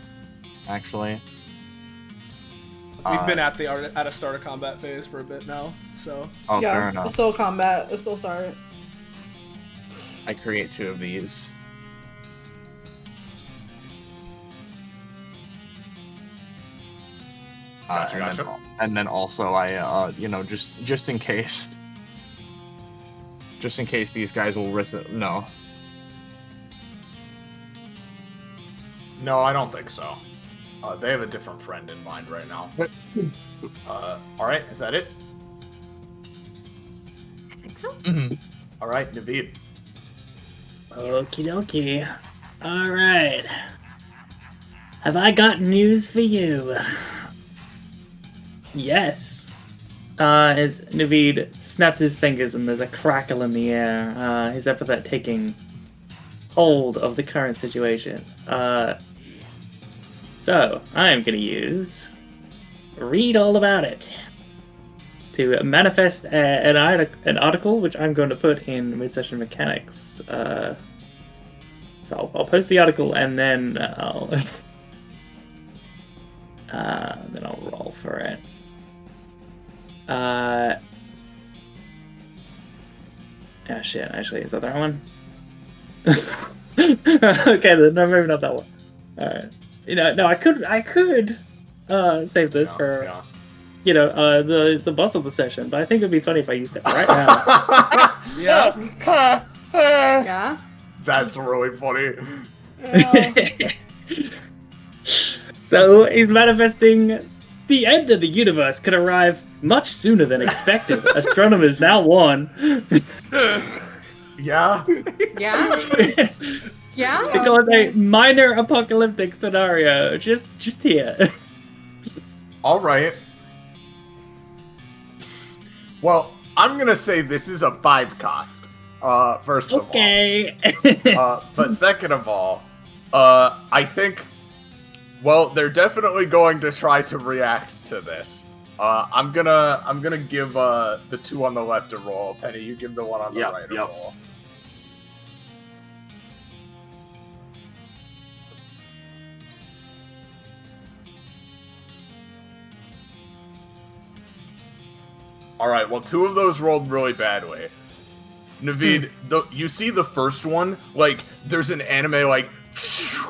S10: actually.
S5: We've been at a start of combat phase for a bit now, so.
S2: Oh, fair
S4: Yeah,
S2: enough.
S4: it's still combat. It's still start.
S2: I create 2 of these.
S1: Gotcha.
S2: And then also I, just in case. Just in case these guys will risk it. No.
S1: No, I don't think so. They have a different friend in mind right now. Alright, is that it?
S4: I think so.
S2: Mm-hmm.
S1: Alright, Naveed.
S6: Okie dokie. Alright. Have I got news for you? Yes. As Naveed snaps his fingers and there's a crackle in the air, his epithet taking hold of the current situation. So, I am going to use Read All About It to manifest an article, which I'm going to put in mid-session mechanics. So I'll post the article and then I'll roll for it. Oh shit, actually, is that that one? Okay, then, no, maybe not that one. Alright. No, I could save this for the boss of the session, but I think it'd be funny if I used it right now.
S4: Yeah?
S1: That's really funny.
S6: So he's manifesting the end of the universe could arrive much sooner than expected. Astronomers now warn.
S1: Yeah?
S4: Yeah? Yeah?
S6: Because a minor apocalyptic scenario just here.
S1: Alright. Well, I'm gonna say this is a 5 cost. First of all.
S6: Okay.
S1: But second of all, I think, well, they're definitely going to try to react to this. I'm gonna give the 2 on the left a roll. Penny, you give the 1 on the right a roll. Alright, well, 2 of those rolled really badly. Naveed, you see the first one, like, there's an anime, like,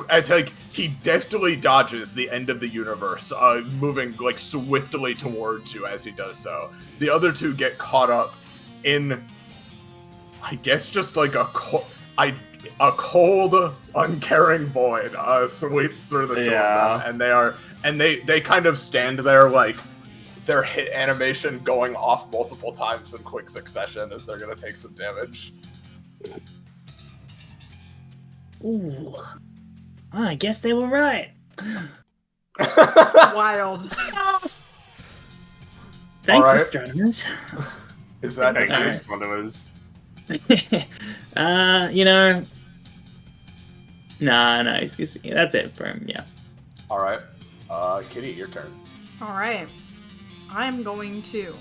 S1: as, like, he deftly dodges the end of the universe, moving, like, swiftly towards you as he does so. The other 2 get caught up in, I guess, just, like, a cold, uncaring void, sweeps through the 2 of them, and they kind of stand there, like, their hit animation going off multiple times in quick succession as they're gonna take some damage.
S6: Ooh. I guess they were right.
S4: Wild.
S6: Thanks,
S1: Alright.
S6: astronomers.
S1: Is that
S7: Thanks, astronomers.
S6: No, that's it for him, yeah.
S1: Alright. Kitty, your turn.
S4: Alright. I'm going to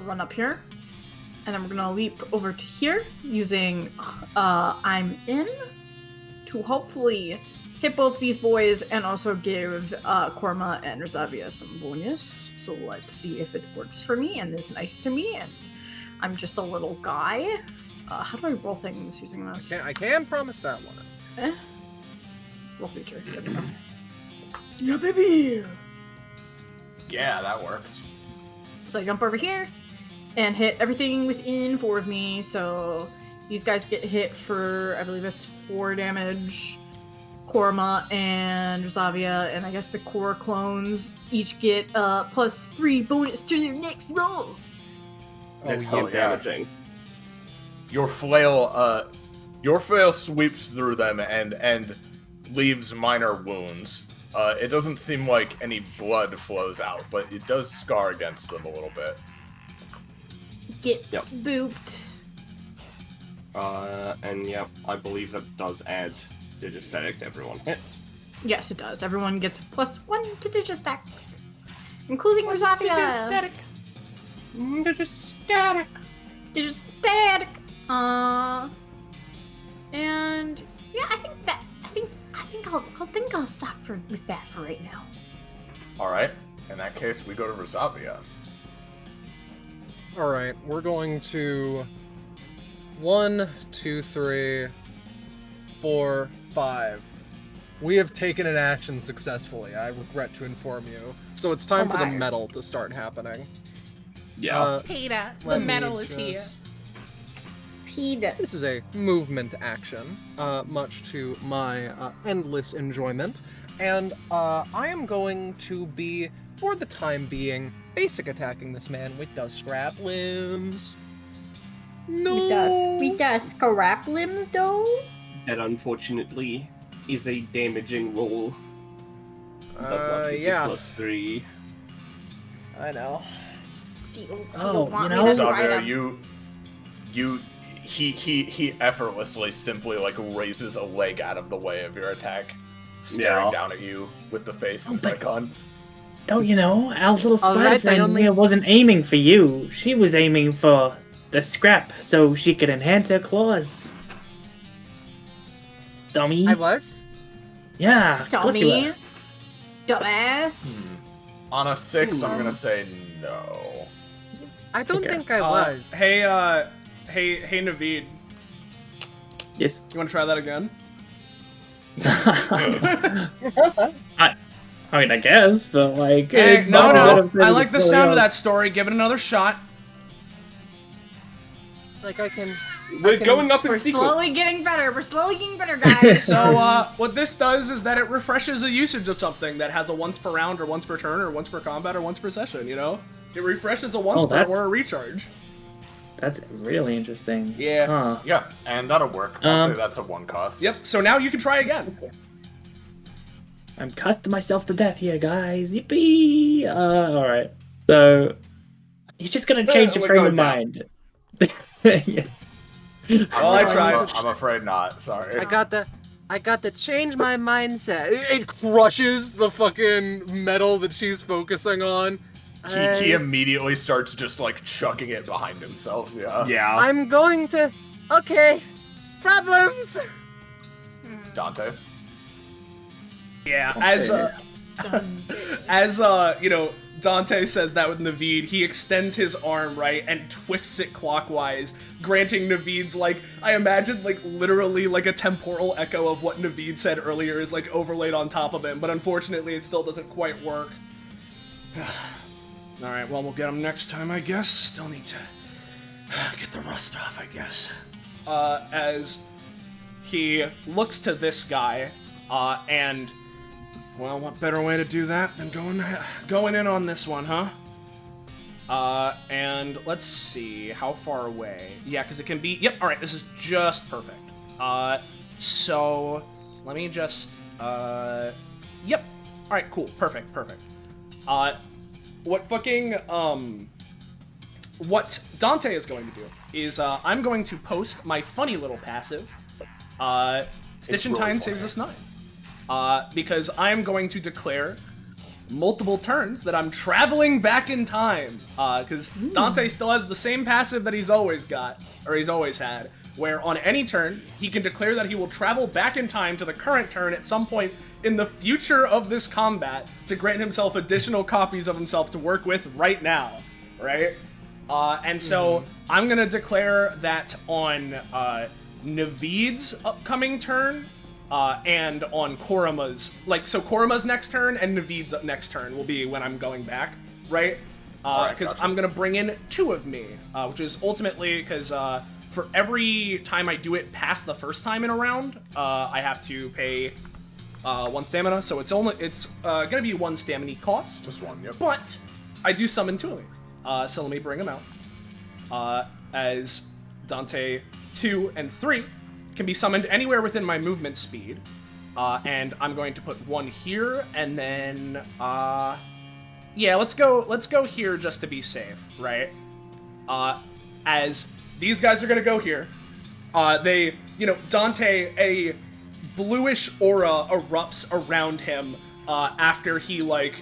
S4: run up here, and I'm gonna leap over to here using I'm in to hopefully hit both these boys and also give Korma and Razavia some bonus. So let's see if it works for me and is nice to me. And I'm just a little guy. How do I roll things using this?
S9: I can promise that one.
S4: Roll feature. There we go. Yeah, baby!
S1: Yeah, that works.
S4: So I jump over here and hit everything within 4 of me. So these guys get hit for, I believe it's 4 damage. Korma and Razavia, and I guess the core clones each get +3 bonus to their next rolls.
S7: It's
S1: hell
S7: hell
S1: yeah.
S7: damaging.
S1: Your flail sweeps through them and leaves minor wounds. It doesn't seem like any blood flows out, but it does scar against them a little bit.
S4: Get booped.
S7: And I believe that does add Digistatic to everyone hit.
S4: Yes, it does. Everyone gets +1 to Digistatic, including Razavia. Digistatic. And yeah, I think I'll stop with that for right now.
S1: All right. In that case, we go to Rosavia.
S9: All right, we're going to 1, 2, 3, 4, 5. We have taken an action successfully, I regret to inform you. So it's time for the medal to start happening.
S7: Yeah.
S5: Peter, the
S9: let me
S5: medal is here.
S9: just-
S4: Peed.
S9: This is a movement action, much to my endless enjoyment. And I am going to be, for the time being, basic attacking this man with the scrap limbs. No.
S4: We does scrap limbs though.
S7: That unfortunately is a damaging roll. Does not get
S9: yeah.
S7: +3.
S9: I know.
S6: Oh,
S4: want
S6: you
S4: me
S6: know-
S4: to try
S1: Rosavia,
S4: to-
S1: he effortlessly simply like raises a leg out of the way of your attack, staring
S7: Yeah.
S1: down at you with the face
S6: Oh,
S1: and
S6: but-
S1: icon.
S6: Don't you know, our little spider
S8: Alright, I
S6: friend
S8: only-
S6: here wasn't aiming for you. She was aiming for the scrap so she could enhance her claws. Dummy.
S8: I was?
S6: Yeah, of course you
S4: Dummy.
S6: were.
S4: Dumbass.
S1: On a 6, I'm gonna say no.
S8: I don't
S6: Okay.
S8: think I was.
S5: Hey, Naveed,
S6: Yes.
S5: you want to try that again?
S6: I mean, I guess, but like...
S5: Hey,
S6: it's
S5: no,
S6: not
S5: no. I like the
S6: really
S5: sound of
S6: out.
S5: that story. Give it another shot.
S8: Like I can.
S7: We're going up in
S4: We're
S7: sequence.
S4: slowly getting better. We're slowly getting better, guys.
S5: So, what this does is that it refreshes a usage of something that has a once per round, or once per turn, or once per combat, or once per session. You know, it refreshes a once
S6: Oh,
S5: per
S6: that's-
S5: or a recharge.
S6: That's really interesting.
S5: Yeah.
S6: Huh.
S1: Yeah, and that'll work. I'll
S6: Um,
S1: say that's a 1 cost.
S5: Yep. So now you can try again.
S6: I'm cussing myself to death here, guys. Yippee! Alright. So, you're just gonna change your
S7: we're
S6: frame of
S7: going
S6: mind. Yeah.
S5: Well, I tried.
S1: I'm afraid not. Sorry.
S8: I got to change my mindset.
S9: It crushes the fucking metal that she's focusing on.
S1: He immediately starts just like chucking it behind himself. Yeah.
S7: Yeah.
S8: I'm going to. Okay. Problems.
S1: Dante.
S5: Yeah.
S6: Okay.
S5: As you know, Dante says that with Naveed, he extends his arm, right, and twists it clockwise, granting Naveed's, like, I imagine, like, literally, like, a temporal echo of what Naveed said earlier is, like, overlaid on top of him, but unfortunately it still doesn't quite work. Alright, well, we'll get him next time, I guess. Still need to get the rust off, I guess. As he looks to this guy, and... Well, what better way to do that than going in on this one, huh? And let's see, how far away? Yeah, because it can be, yep, alright, this is just perfect. So, let me just, yep. Alright, cool, perfect. What Dante is going to do is, I'm going to post my funny little passive, Stitch and
S1: really
S5: Tyne
S1: funny.
S5: saves us 9. Because I'm going to declare multiple turns that I'm traveling back in time. Because Dante still has the same passive that he's always got, or he's always had, where on any turn, he can declare that he will travel back in time to the current turn at some point in the future of this combat to grant himself additional copies of himself to work with right now, right? And so I'm gonna declare that on Naveed's upcoming turn, and on Korima's, so Korima's next turn and Naveed's next turn will be when I'm going back, right?
S1: Alright,
S5: Because
S1: gotcha.
S5: I'm gonna bring in 2 of me, which is ultimately, because for every time I do it past the first time in a round, I have to pay 1 stamina, so it's gonna be 1 stamina cost.
S1: Just 1, yep.
S5: But I do summon 2 of me. So let me bring them out. As Dante 2 and 3 can be summoned anywhere within my movement speed. And I'm going to put 1 here, and then yeah, let's go here just to be safe, right? As these guys are gonna go here. They, Dante, a bluish aura erupts around him after he like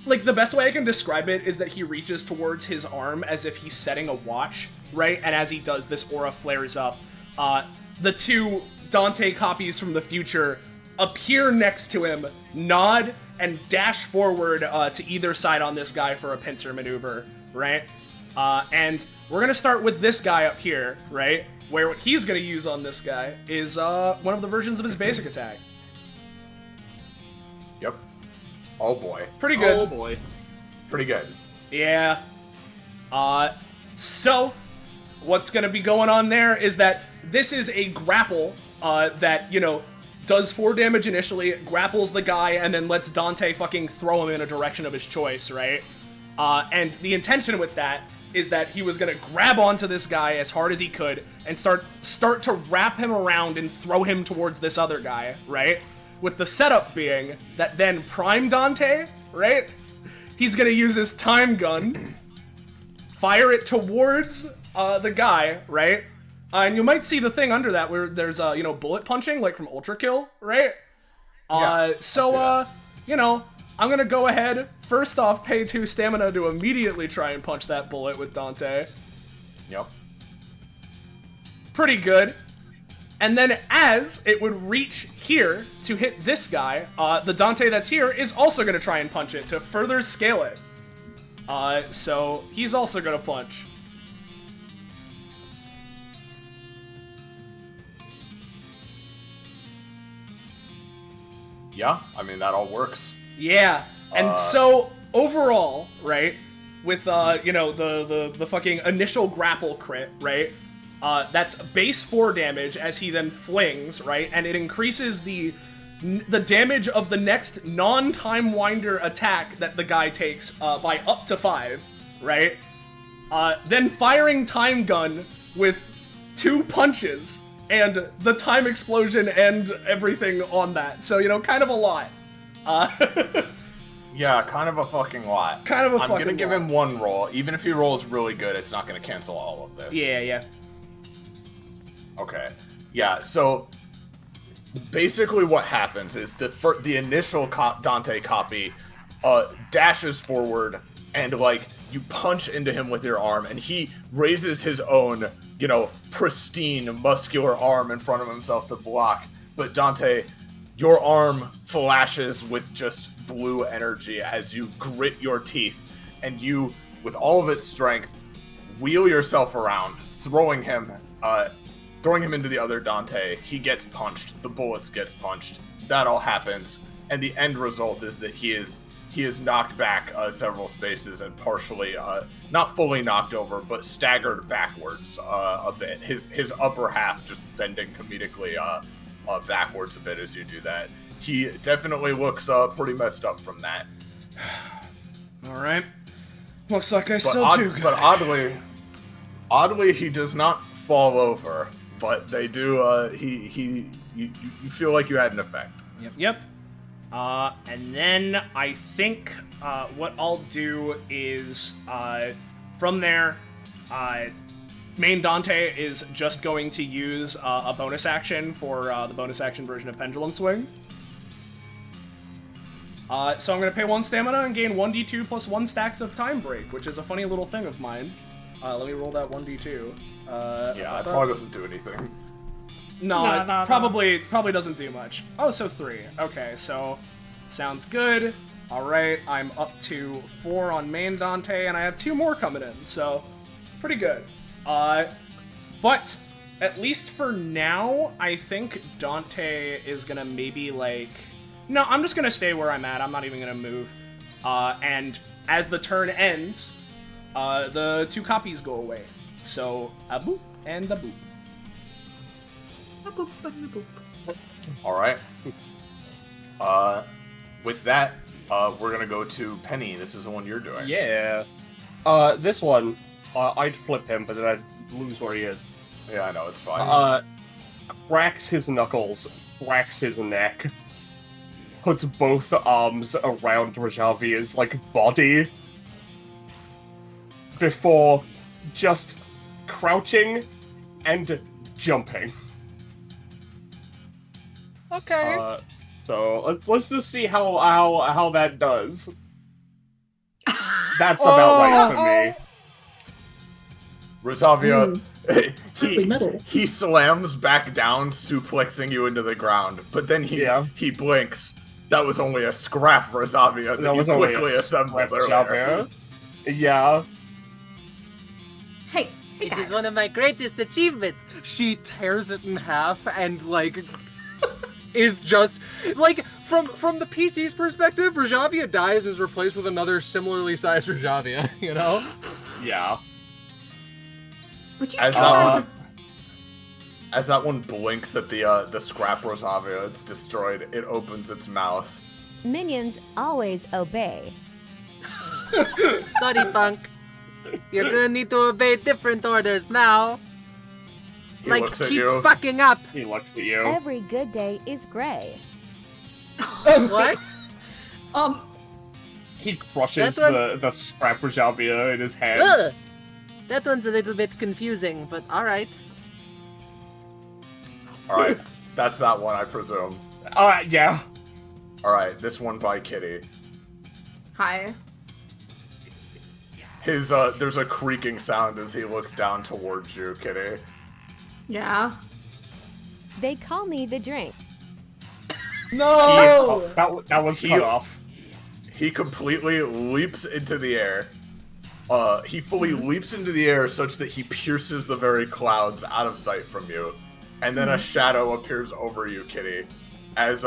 S5: the best way I can describe it is that he reaches towards his arm as if he's setting a watch, right? And as he does, this aura flares up. The 2 Dante copies from the future appear next to him, nod, and dash forward to either side on this guy for a pincer maneuver, right? And we're gonna start with this guy up here, right? Where what he's gonna use on this guy is one of the versions of his basic attack.
S1: Yep. Oh boy.
S5: Pretty good.
S3: Oh boy.
S1: Pretty good.
S5: Yeah. So, what's gonna be going on there is that this is a grapple that, you know, does 4 damage initially, grapples the guy, and then lets Dante fucking throw him in a direction of his choice, right? And the intention with that is that he was gonna grab onto this guy as hard as he could and start to wrap him around and throw him towards this other guy, right? With the setup being that then Prime Dante, right? He's gonna use his time gun, fire it towards the guy, right? And you might see the thing under that where there's, you know, bullet punching, like from Ultra Kill, right? You know, I'm gonna go ahead, first off, pay 2 stamina to immediately try and punch that bullet with Dante.
S1: Yep.
S5: Pretty good. And then as it would reach here to hit this guy, the Dante that's here is also gonna try and punch it to further scale it. So he's also gonna punch.
S1: Yeah, I mean, that all works.
S5: Yeah, and so overall, right, with you know, the fucking initial grapple crit, right? That's base 4 damage as he then flings, right? And it increases the damage of the next non-time winder attack that the guy takes by up to 5, right? Then firing time gun with 2 punches and the time explosion and everything on that. So, you know, kind of a lot.
S1: Yeah, kind of a fucking lot.
S5: Kind of a fucking lot.
S1: I'm gonna give him 1 roll. Even if he rolls really good, it's not gonna cancel all of this.
S5: Yeah.
S1: Okay. Yeah, so basically what happens is the initial Dante copy dashes forward and, like, you punch into him with your arm, and he raises his own, you know, pristine, muscular arm in front of himself to block. But Dante, your arm flashes with just blue energy as you grit your teeth, and you, with all of its strength, wheel yourself around, throwing him into the other Dante. He gets punched. The bullets gets punched. That all happens, and the end result is that he is knocked back several spaces and partially, not fully knocked over, but staggered backwards a bit. His upper half just bending comedically backwards a bit as you do that. He definitely looks pretty messed up from that.
S5: All right. Looks like I still do.
S1: But oddly, he does not fall over. But they do. You feel like you had an effect.
S5: Yep. And then I think what I'll do is from there, main Dante is just going to use a bonus action for the bonus action version of Pendulum Swing. So I'm going to pay 1 stamina and gain 1d2 plus 1 stacks of Time Break, which is a funny little thing of mine. Let me roll that 1d2.
S1: Yeah, it probably doesn't do anything.
S5: No, probably doesn't do much. Oh, so 3. Okay, so sounds good. All right, I'm up to 4 on main Dante, and I have 2 more coming in, so pretty good. But at least for now, I think Dante is gonna maybe, like... No, I'm just gonna stay where I'm at. I'm not even gonna move. And as the turn ends, the 2 copies go away. So, a boop and a boop. A boop and a boop.
S1: Alright. With that, we're gonna go to Penny. This is the one you're doing.
S7: Yeah. This one, I'd flip him, but then I'd lose where he is.
S1: Yeah, I know, it's fine.
S7: Cracks his knuckles, cracks his neck, puts both arms around Rajavia's, body, before just crouching and jumping.
S9: Okay.
S7: So let's just see how that does. That's about right for me.
S1: Rosavia, he slams back down, suplexing you into the ground, but then he blinks, That was only a scrap Rosavia that you quickly assembled earlier.
S7: Yeah.
S4: Hey,
S8: It
S4: guys.
S8: is one of my greatest achievements.
S9: She tears it in half and like is just like from the PC's perspective, Rajavia dies is replaced with another similarly sized Rajavia, you know?
S7: Yeah.
S4: Would you
S1: As
S4: guys...
S1: as that one blinks at the scrap Rosavia, it's destroyed. It opens its mouth.
S12: Minions always obey.
S8: Sorry, Punk. You're gonna need to obey different orders now.
S1: He
S8: Like,
S1: looks at
S8: keep
S1: you.
S8: fucking up.
S7: He looks at you.
S12: Every good day is gray.
S8: What?
S7: He crushes
S8: That one-
S7: the scrap Rajavia in his hands.
S8: Ugh. That one's a little bit confusing, but alright.
S1: Alright, that's that one, I presume.
S7: Yeah.
S1: Alright, this one by Kitty.
S4: Hi.
S1: His, there's a creaking sound as he looks down towards you, Kitty.
S4: Yeah.
S12: They call me the drink.
S1: No!
S7: That was cut off.
S1: He completely leaps into the air. He fully leaps into the air such that he pierces the very clouds out of sight from you. And then a shadow appears over you, Kitty. As,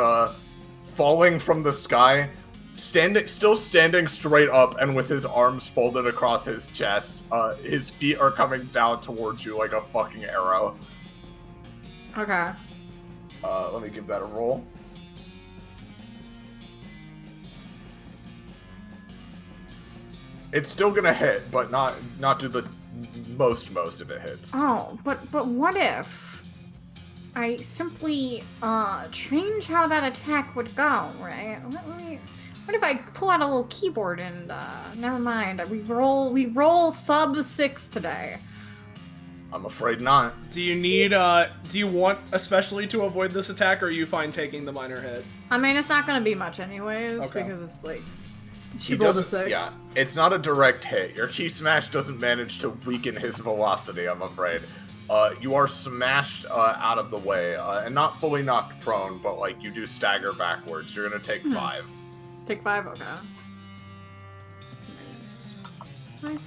S1: falling from the sky, still standing straight up and with his arms folded across his chest, his feet are coming down towards you like a fucking arrow.
S4: Okay.
S1: Let me give that a roll. It's still gonna hit, but not do the most of it hits.
S4: Oh, but what if I simply change how that attack would go, right? What if I pull out a little keyboard and never mind. We roll sub 6 today.
S1: I'm afraid not.
S5: Do you want especially to avoid this attack, or are you fine taking the minor hit?
S4: I mean, it's not gonna be much anyways
S5: Okay.
S4: because it's like
S1: He
S4: she rolled a
S1: doesn't-
S4: 6.
S1: Yeah, it's not a direct hit. Your key smash doesn't manage to weaken his velocity, I'm afraid. You are smashed out of the way, and not fully knocked prone, but like you do stagger backwards. You're gonna take 5.
S4: Take 5, okay. Nice. 5.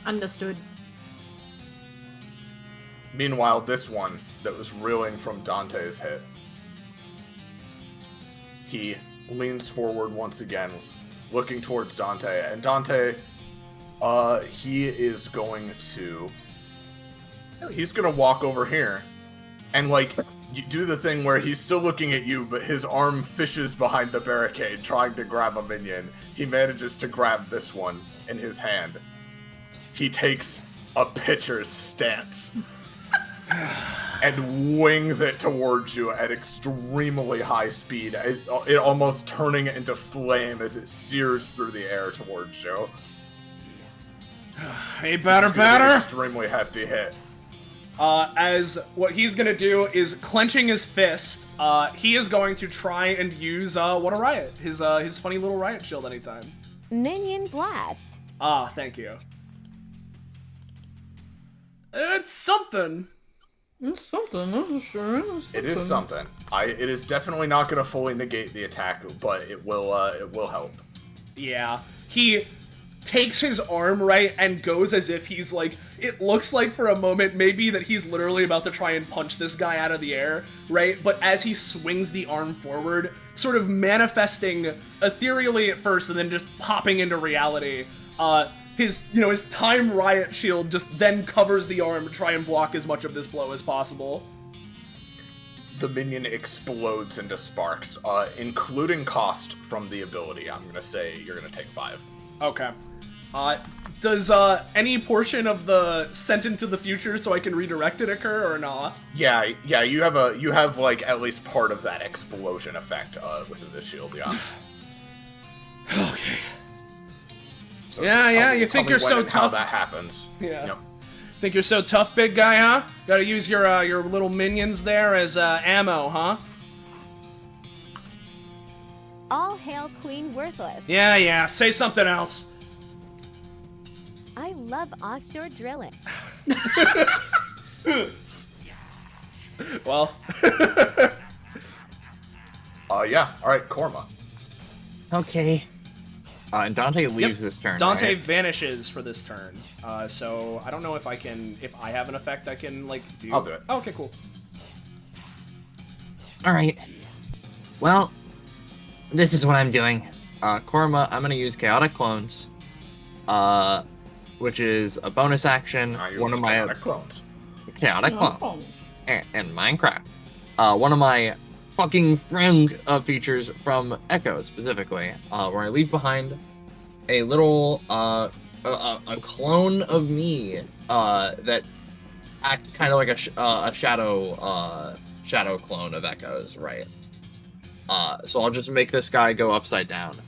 S4: Understood.
S1: Meanwhile, this one that was reeling from Dante's hit, he leans forward once again, looking towards Dante, and Dante, he is going to... He's gonna walk over here, and like, you do the thing where he's still looking at you, but his arm fishes behind the barricade, trying to grab a minion. He manages to grab this one in his hand. He takes a pitcher's stance and wings it towards you at extremely high speed, it almost turning it into flame as it sears through the air towards you.
S5: Hey,
S1: This is gonna be an
S5: batter!
S1: extremely hefty hit.
S5: As what he's gonna do is clenching his fist, he is going to try and use what a riot, his funny little riot shield anytime.
S12: Minion blast.
S5: Ah, thank you. It's something.
S4: It's something, I'm sure.
S1: It is something. It is definitely not going to fully negate the attack, but it will help.
S5: Yeah. He takes his arm, right, and goes as if he's like, it looks like for a moment maybe that he's literally about to try and punch this guy out of the air, right? But as he swings the arm forward, sort of manifesting ethereally at first and then just popping into reality, his time riot shield just then covers the arm to try and block as much of this blow as possible.
S1: The minion explodes into sparks, including cost from the ability. I'm going to say you're going to take 5.
S5: Okay. Does any portion of the sent into the future so I can redirect it occur or not?
S1: Yeah, you have like at least part of that explosion effect within the shield, yeah.
S5: Okay.
S1: So
S5: Yeah, you
S1: tell
S5: think
S1: me
S5: you're
S1: when
S5: so
S1: and how
S5: tough.
S1: that happens.
S5: Yeah.
S1: Yep.
S5: Think you're so tough, big guy, huh? Gotta use your little minions there as ammo, huh?
S12: All hail Queen Worthless.
S5: Yeah, say something else.
S12: I love offshore drilling.
S5: Well.
S1: Yeah. All right, Korma.
S10: Okay.
S2: And Dante leaves this turn.
S5: Dante
S2: right?
S5: vanishes for this turn. So I don't know if I have an effect I can like do.
S1: I'll do it.
S5: Oh, okay, cool.
S10: All right. Well, this is what I'm doing.
S2: Korma, I'm gonna use Chaotic Clones, which is a bonus action. One of my
S1: Chaotic Clones.
S2: Chaotic Clones in Minecraft. One of my fucking friend features from Echo specifically, where I leave behind a little a clone of me that acts kind of like a shadow clone of Echo's, right? So I'll just make this guy go upside down.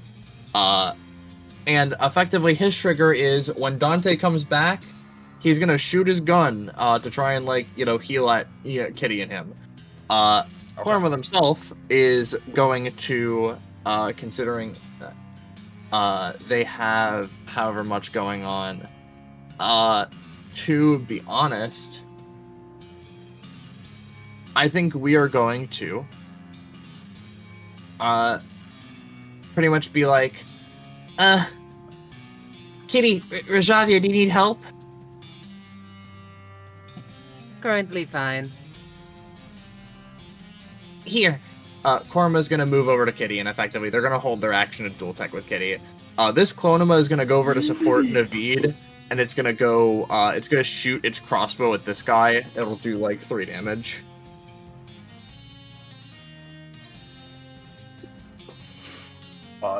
S2: And effectively his trigger is when Dante comes back, he's gonna shoot his gun to try and heal at Kitty and him. Korma himself is going to considering they have however much going on. To be honest, I think we are going to pretty much be like,
S10: Kitty, Rajavia, do you need help?
S8: Currently fine.
S10: Here.
S2: Korma's gonna move over to Kitty, and effectively they're gonna hold their action and dual tech with Kitty. This Clonema is gonna go over to support Naveed, and it's gonna go, it's gonna shoot its crossbow at this guy. It'll do like 3 damage.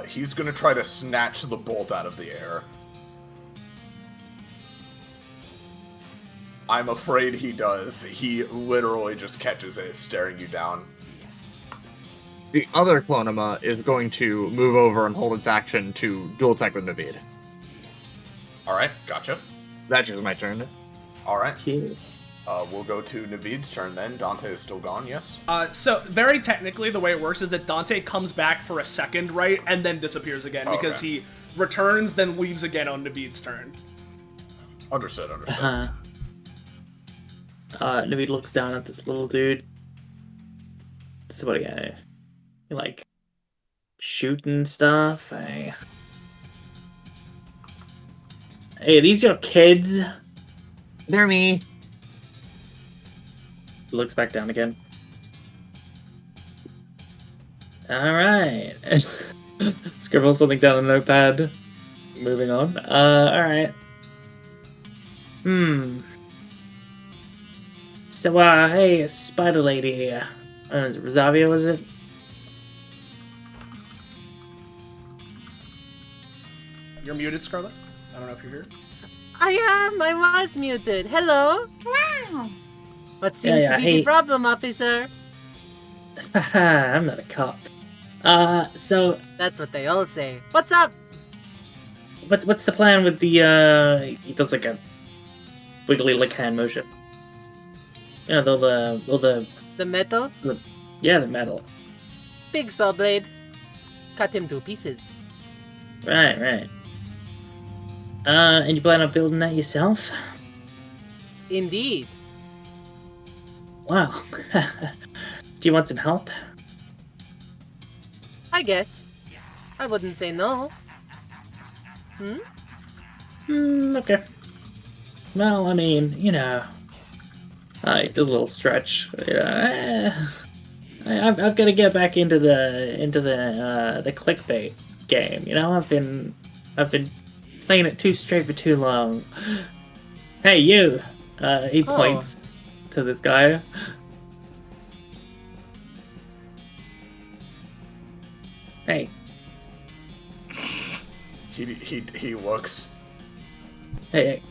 S1: He's gonna try to snatch the bolt out of the air. I'm afraid he does. He literally just catches it, staring you down.
S2: The other Clonema is going to move over and hold its action to dual tech with Naveed.
S1: Alright, gotcha.
S2: That's just my turn.
S1: Alright. We'll go to Naveed's turn then. Dante is still gone, yes?
S5: So very technically, the way it works is that Dante comes back for a second, right, and then disappears again because he returns, then leaves again on Naveed's turn.
S1: Understood.
S6: Naveed looks down at this little dude. So what again? Like shooting stuff. Hey, are these your kids?
S10: They're me.
S6: Looks back down again. Alright. Scribble something down on a notepad. Moving on. Alright. So, hey, spider lady here. Is it Rosavia, was it?
S5: You're muted, Scarlet. I don't know if you're here.
S8: I am. I was muted. Hello.
S11: Wow.
S8: What seems to be the problem, officer?
S6: Haha, I'm not a cop. So
S8: that's what they all say. What's up?
S6: What's the plan with the he does like a wiggly like hand motion. Yeah, the
S8: metal?
S6: The metal.
S8: Big saw blade. Cut him to pieces.
S6: Right. And you plan on building that yourself?
S8: Indeed.
S6: Wow. Do you want some help?
S8: I guess. I wouldn't say no.
S6: Okay. Well, I mean, it does a little stretch. I've got to get back into the clickbait game. I've been playing it too straight for too long. Hey, you! He points to this guy. Hey.
S1: He looks.
S6: Hey.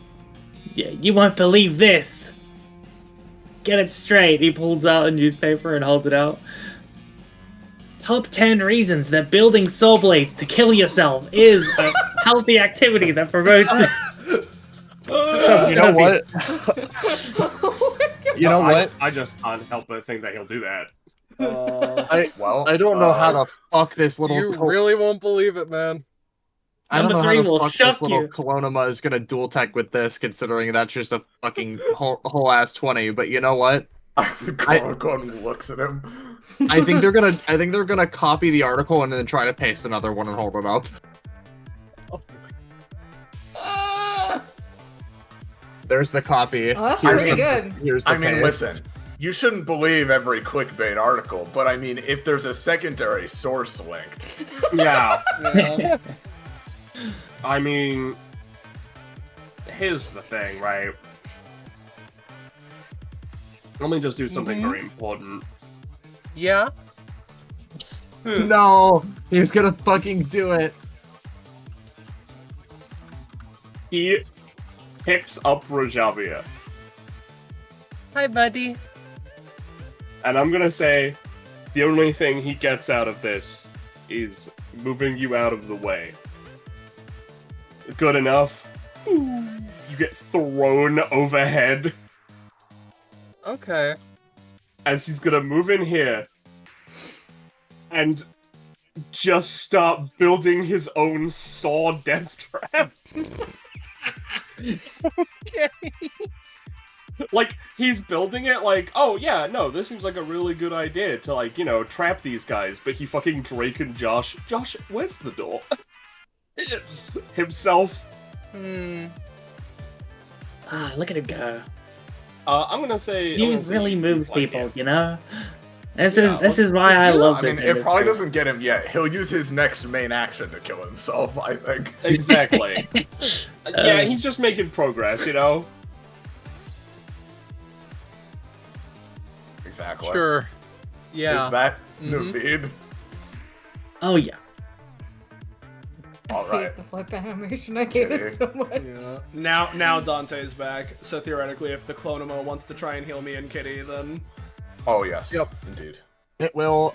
S6: Yeah, you won't believe this. Get it straight. He pulls out a newspaper and holds it out. Top 10 reasons that building soul blades to kill yourself is a healthy activity that promotes.
S2: You know what? You know what?
S7: I just can't help but think that he'll do that.
S2: I don't know how the fuck this little.
S9: You really won't believe it, man.
S2: I don't know how the fuck this little
S6: you.
S2: Colonema is gonna dual tech with this, considering that's just a fucking whole ass 20. But you know what?
S1: Comic-Con looks at him.
S2: I think they're gonna copy the article and then try to paste another one and hold it up. There's the copy.
S4: Oh, that's
S2: Here's
S4: pretty
S2: the-
S4: good.
S2: Here's the
S1: I mean,
S2: paste.
S1: listen, you shouldn't believe every clickbait article, but I mean, if there's a secondary source linked,
S7: Yeah.
S5: Yeah.
S7: I mean, here's the thing, right? Let me just do something very important.
S9: Yeah.
S2: No, he's gonna fucking do it.
S7: He picks up Rajavia,
S9: Hi, buddy.
S7: and I'm gonna say the only thing he gets out of this is moving you out of the way. Good enough. You get thrown overhead
S9: Okay.
S7: as he's gonna move in here and just start building his own saw death trap.
S9: Okay.
S7: Like, he's building it like, oh yeah, no, this seems like a really good idea to, like, you know, trap these guys, but he fucking Drake and Josh, where's the door? Himself.
S6: Look at him go.
S7: I'm gonna say...
S6: He just really moves people, you know? This is why I love
S1: I
S6: this.
S1: mean, it probably doesn't get him yet. He'll use his next main action to kill himself, I think.
S7: Exactly. Yeah, he's just making progress, you know?
S1: Exactly.
S9: Sure. Yeah.
S1: Is that Naveed?
S6: Oh yeah.
S1: All
S4: I hate
S1: right.
S4: the flip animation. I hate it so much.
S5: Yeah. Now Dante's back. So theoretically, if the Clonamo wants to try and heal me and Kitty, then
S1: Oh yes.
S9: Yep.
S1: Indeed.
S2: It will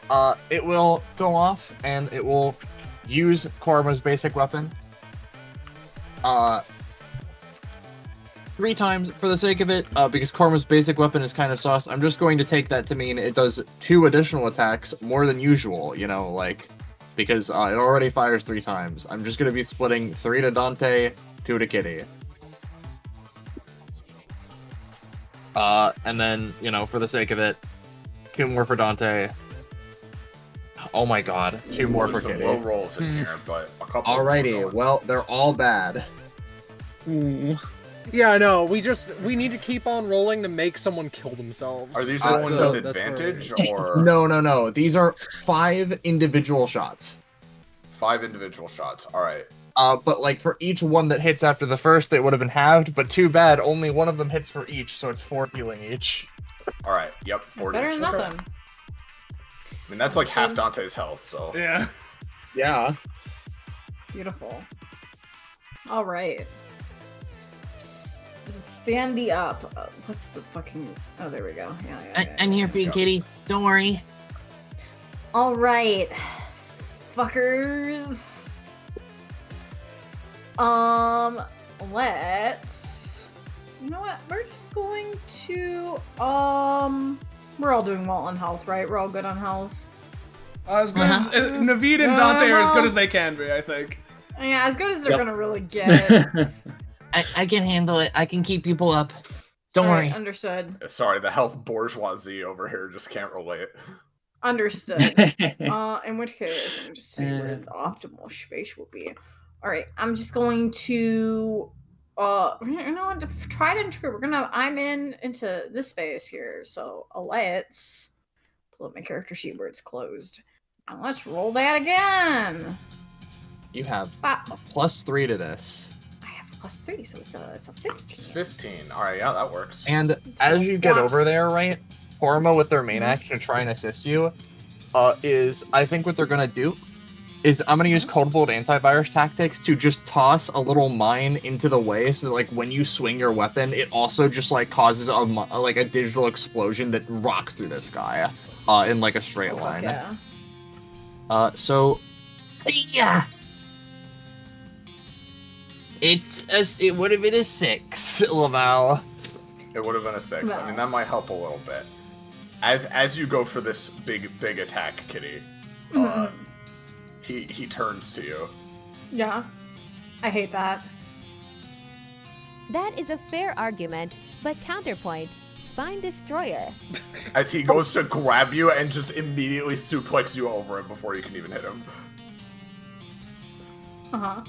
S2: go off and it will use Korma's basic weapon. 3 times for the sake of it, because Korma's basic weapon is kind of sauce. I'm just going to take that to mean it does 2 additional attacks more than usual, you know, like, because it already fires 3 times. I'm just going to be splitting 3 to Dante, 2 to Kitty. And then, you know, for the sake of it, 2 more for Dante. Oh my god, 2 more for
S1: Some
S2: Kitty.
S1: low rolls in here, but a couple.
S2: Alrighty, well, they're all bad.
S9: Yeah, no, we need to keep on rolling to make someone kill themselves.
S1: Are these
S9: That's
S1: rolling
S9: the-
S1: with
S9: that's where-
S1: advantage or
S2: No. These are 5 individual shots.
S1: 5 individual shots? All right.
S2: But like for each one that hits after the first, it would have been halved. But too bad, only one of them hits for each, so it's 4 healing each.
S1: All right. Yep.
S4: It's
S1: 40.
S4: better than
S1: Okay.
S4: nothing.
S1: I mean, that's like half Dante's health. So
S5: yeah.
S2: Yeah.
S4: Beautiful. All right. Standy up. What's the fucking? Oh, there we go. Yeah.
S10: I'm here for you, Kitty. Don't worry.
S4: All right, fuckers. Let's. You know what? We're just going to. We're all doing well on health, right? We're all good on health.
S5: As good as Naveed and Dante are as good as they can be, I think.
S4: Yeah, as good as they're gonna really get.
S10: I can handle it. I can keep people up. Don't
S4: All
S10: worry.
S4: right, understood.
S1: sorry, the health bourgeoisie over here just can't relate.
S4: Understood. In which case, let me just see where the optimal space will be. All right, I'm just going to, you know what? Tried and true. I'm into this space here. So let's pull up my character sheet where it's closed. And let's roll that again.
S2: You have a +3 to this.
S4: I have +3, so it's a 15.
S1: 15. All right. Yeah, that works.
S2: And as you get over there, right, Horma with their main action to try and assist you, is I think what they're gonna do is I'm gonna use Cold Bolt antivirus tactics to just toss a little mine into the way, so that, like when you swing your weapon, it also just like causes a digital explosion that rocks through this guy, in like a straight line.
S4: Yeah.
S2: So
S10: Yeah. It would have been a 6, Laval.
S1: It would have been a 6. I mean, that might help a little bit. As you go for this big attack, Kitty, he turns to you.
S4: Yeah. I hate that.
S12: That is a fair argument, but counterpoint. Spine Destroyer.
S1: As he goes to grab you and just immediately suplex you over it before you can even hit him.
S4: Uh-huh.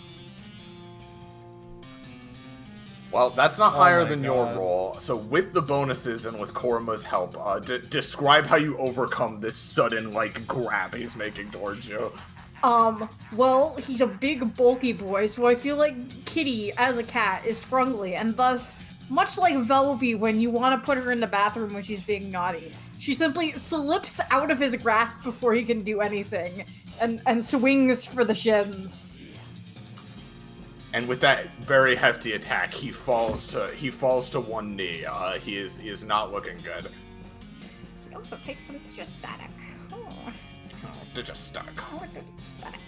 S1: Well, that's not higher than your
S9: God.
S1: roll. So with the bonuses and with Koruma's help, describe how you overcome this sudden, like, grab he's making towards you.
S4: Well, he's a big, bulky boy, so I feel like Kitty, as a cat, is sprungly, and thus, much like Velvy when you want to put her in the bathroom when she's being naughty, she simply slips out of his grasp before he can do anything, and swings for the shins.
S1: And with that very hefty attack, he falls to one knee. He is not looking good.
S11: He also takes some digistatic. Oh.
S1: Digistatic.
S11: Oh, digistatic.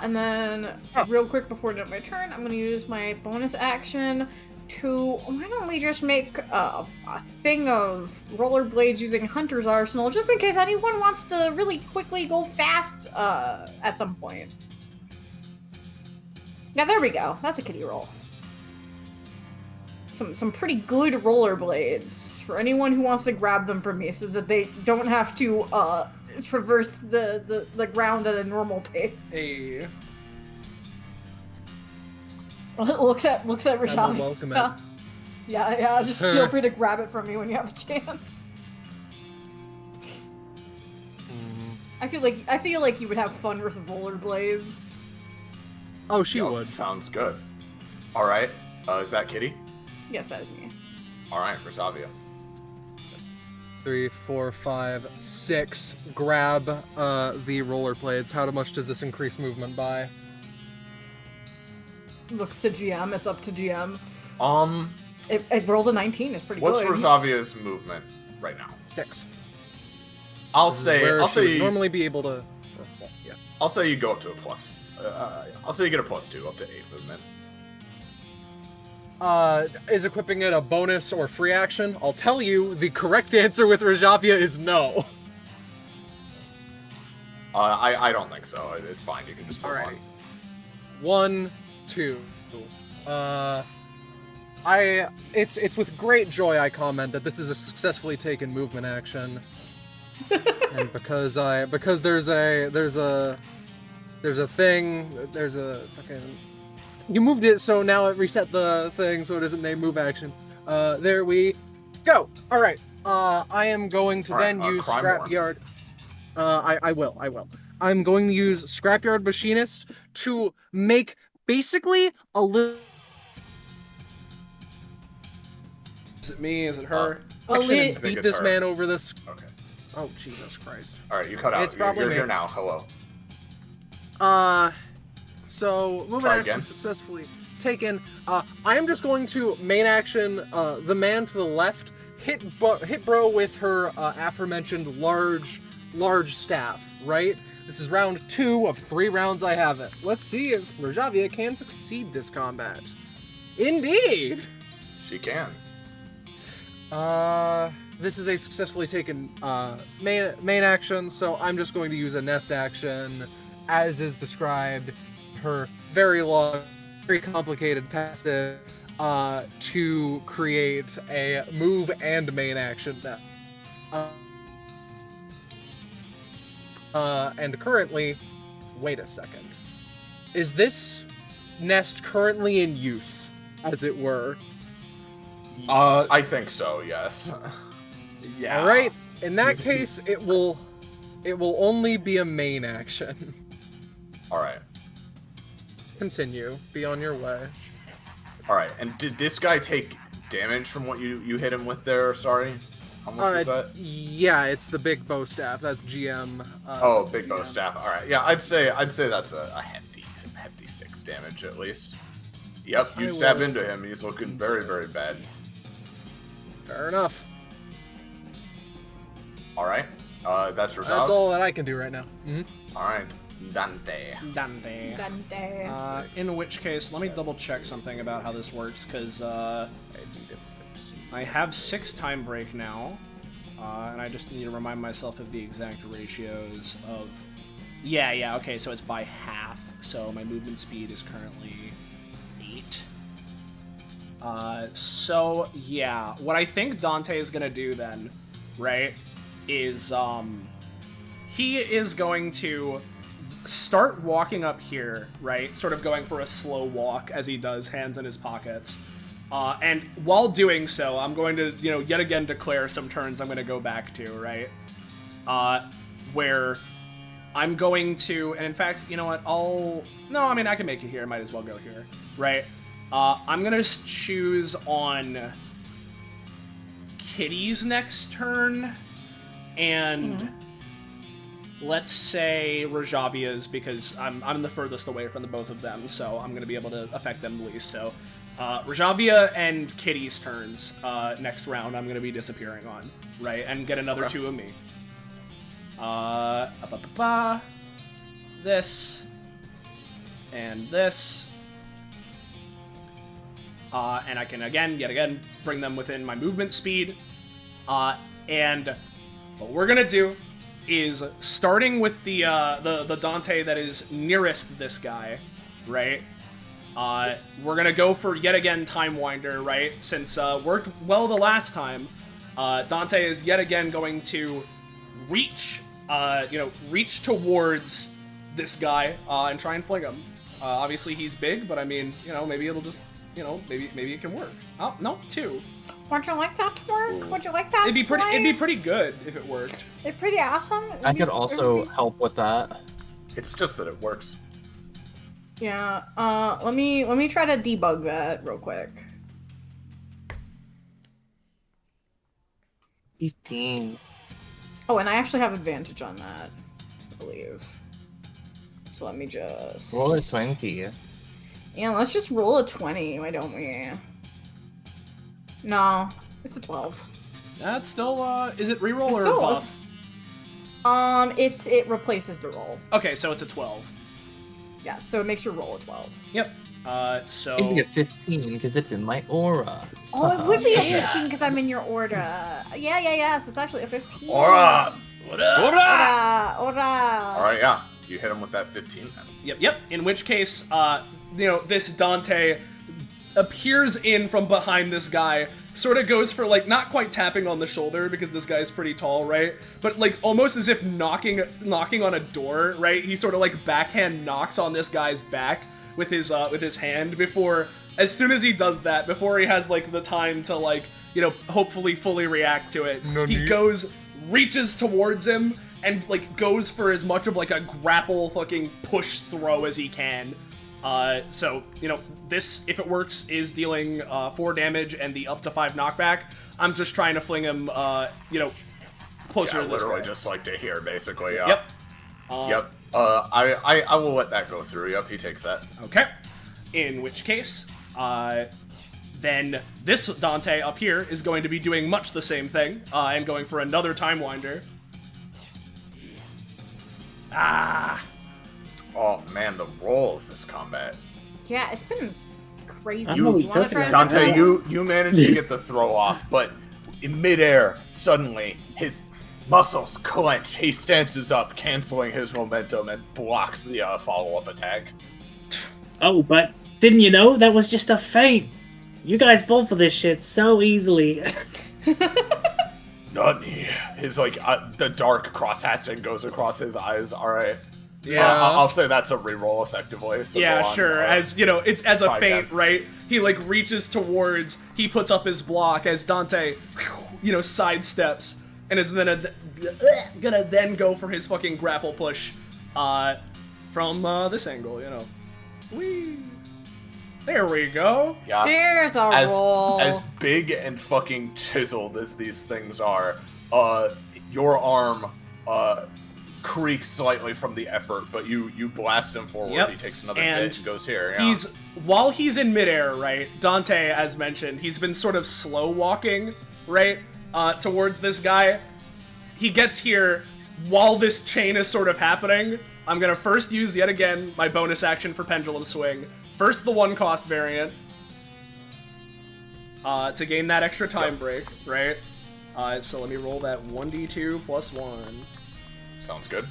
S4: And then, real quick before I do my turn, I'm gonna use my bonus action to, why don't we just make a thing of rollerblades using Hunter's Arsenal, just in case anyone wants to really quickly go fast at some point. Yeah, there we go. That's a kitty roll. Some pretty good rollerblades for anyone who wants to grab them from me so that they don't have to traverse the ground at a normal pace.
S5: Hey.
S4: Looks at Rashad.
S9: I will welcome it.
S4: Yeah, just feel free to grab it from me when you have a chance. I feel like you would have fun with rollerblades.
S9: Oh, she
S1: Yo,
S9: would.
S1: Sounds good. All right. Is that Kitty?
S4: Yes, that is me.
S1: All right, Rosavia.
S9: 3, 4, 5, 6. Grab the rollerblades. How much does this increase movement by?
S4: Looks to GM. It's up to GM. It rolled a 19. It's pretty
S1: What's
S4: good.
S1: Rosavia's movement right now?
S9: 6.
S1: I'll
S9: This is
S1: say
S9: where she would
S1: you
S9: normally be able to. Well, yeah.
S1: I'll say you go up to a plus. I'll say you get a +2 up to 8 movement.
S9: Is equipping it a bonus or free action? I'll tell you, the correct answer with Rajavia is no.
S1: I don't think so. It's fine. You can just move on.
S9: 1, 2. It's with great joy I comment that this is a successfully taken movement action. And because there's a fucking, you moved it so now it reset the thing so it isn't named move action. There we go. All right. I am going to then use Scrapyard. I will. I'm going to use Scrapyard Machinist to make basically a little.
S5: Is it me? Is it her?
S9: Beat this man over this.
S1: Okay.
S9: Oh, Jesus Christ.
S1: All right, you cut out.
S9: It's probably
S1: you're
S9: me.
S1: here now. Hello.
S9: So movement
S1: Try
S9: action
S1: again.
S9: successfully taken. I am just going to main action the man to the left, hit bro with her aforementioned large staff, right? This is round 2 of 3 rounds I have it. Let's see if Rajavia can succeed this combat. Indeed!
S1: She can.
S9: This is a successfully taken main action, so I'm just going to use a nest action, as is described, her very long, very complicated passive, to create a move and main action that. And currently, wait a second. Is this nest currently in use, as it were?
S1: I think so. Yes. Yeah.
S9: All right. In that case, it will only be a main action.
S1: All right.
S9: Continue. Be on your way.
S1: All right. And did this guy take damage from what you hit him with there? Sorry. How much is that?
S9: Yeah, it's the big bow staff. That's GM.
S1: Big bow staff. All right. Yeah, I'd say that's a hefty 6 damage at least. Yep. You stab into him. He's looking very, very bad.
S9: Fair enough.
S1: All right. That's Razav.
S9: That's all that I can do right now.
S1: All right. Dante.
S5: In which case, let me double check something about how this works, because I have 6 time break now, and I just need to remind myself of the exact ratios of. Yeah. Okay, so it's by half. So my movement speed is currently 8. So yeah, what I think Dante is gonna do then, right, is he is going to start walking up here, right, sort of going for a slow walk as he does, hands in his pockets. And while doing so, I'm going to, yet again declare some turns I'm going to go back to, right? Where I'm going to, and in fact, you know what, I can make it here, might as well go here, right? I'm going to choose on Kitty's next turn, and let's say Rajavia's, because I'm the furthest away from the both of them, so I'm going to be able to affect them the least, so... Rajavia and Kitty's turns next round I'm going to be disappearing on, right? And get another 2 of me. This. And this. And I can yet again, bring them within my movement speed. And what we're going to do is, starting with the Dante that is nearest this guy, right? We're gonna go for, yet again, Time Winder, right? Since, worked well the last time, Dante is yet again going to reach towards this guy, and try and fling him. Obviously he's big, but I mean, maybe it'll just, maybe it can work. Oh, no, 2.
S4: Would you like that to work? Would you like that?
S5: It'd be pretty good if it worked.
S4: It's pretty awesome.
S2: I could also help with that.
S1: It's just that it works.
S4: Yeah, let me try to debug that real quick.
S10: 15.
S4: Oh, and I actually have advantage on that, I believe. So let me just...
S2: Roll a 20.
S4: Yeah, let's just roll a 20, why don't we? No, it's a 12.
S5: That's still, is it reroll
S4: It
S5: or
S4: still
S5: buff?
S4: It replaces the roll.
S5: Okay, so it's a 12.
S4: Yeah, so it makes your roll a 12.
S5: Yep. So...
S10: It'd be a 15, because it's in my aura.
S4: Oh, it would be a 15 because I'm in your order. Yeah, so it's actually a 15.
S1: Aura!
S4: Aura!
S1: Alright, yeah. You hit him with that 15 then.
S5: Yep. In which case, this Dante appears in from behind this guy, sort of goes for, not quite tapping on the shoulder, because this guy's pretty tall, right? But, almost as if knocking on a door, right? He sort of, backhand knocks on this guy's back with his hand before, as soon as he does that, before he has, the time to, hopefully fully react to it, he reaches towards him, and, goes for as much of, a grapple fucking push throw as he can. So, this, if it works, is dealing 4 damage and the up to 5 knockback. I'm just trying to fling him, closer to this guy.
S1: Literally just to here, basically, yeah.
S5: Yep.
S1: Yep. I will let that go through. Yep, he takes that.
S5: Okay. In which case, then this Dante up here is going to be doing much the same thing, and going for another Time Winder.
S1: Oh man, the rolls this combat.
S4: Yeah, it's been crazy.
S1: Dante, you managed to get the throw off, but in midair, suddenly his muscles clench. He stances up, canceling his momentum, and blocks the follow-up attack.
S6: Oh, but didn't you know that was just a feint? You guys fall for this shit so easily.
S1: Nutty. His the dark cross-hatching goes across his eyes. All right.
S5: Yeah,
S1: I'll say that's a reroll effectively. So
S5: yeah,
S1: go on,
S5: sure. As it's as a feint,
S1: 5-10.
S5: right? He reaches towards. He puts up his block as Dante, sidesteps, and is then gonna then go for his fucking grapple push, from this angle. Whee. There we go.
S1: Yeah.
S4: There's a roll.
S1: As big and fucking chiseled as these things are, your arm creaks slightly from the effort, but you blast him forward.
S5: Yep.
S1: He takes another
S5: And
S1: hit and goes here. Yeah.
S5: While he's in midair, right? Dante, as mentioned, he's been sort of slow walking, right, towards this guy. He gets here while this chain is sort of happening. I'm gonna first use yet again my bonus action for Pendulum Swing. First, the 1-cost variant to gain that extra time break, right? So let me roll that 1d2 plus 1.
S1: Sounds good.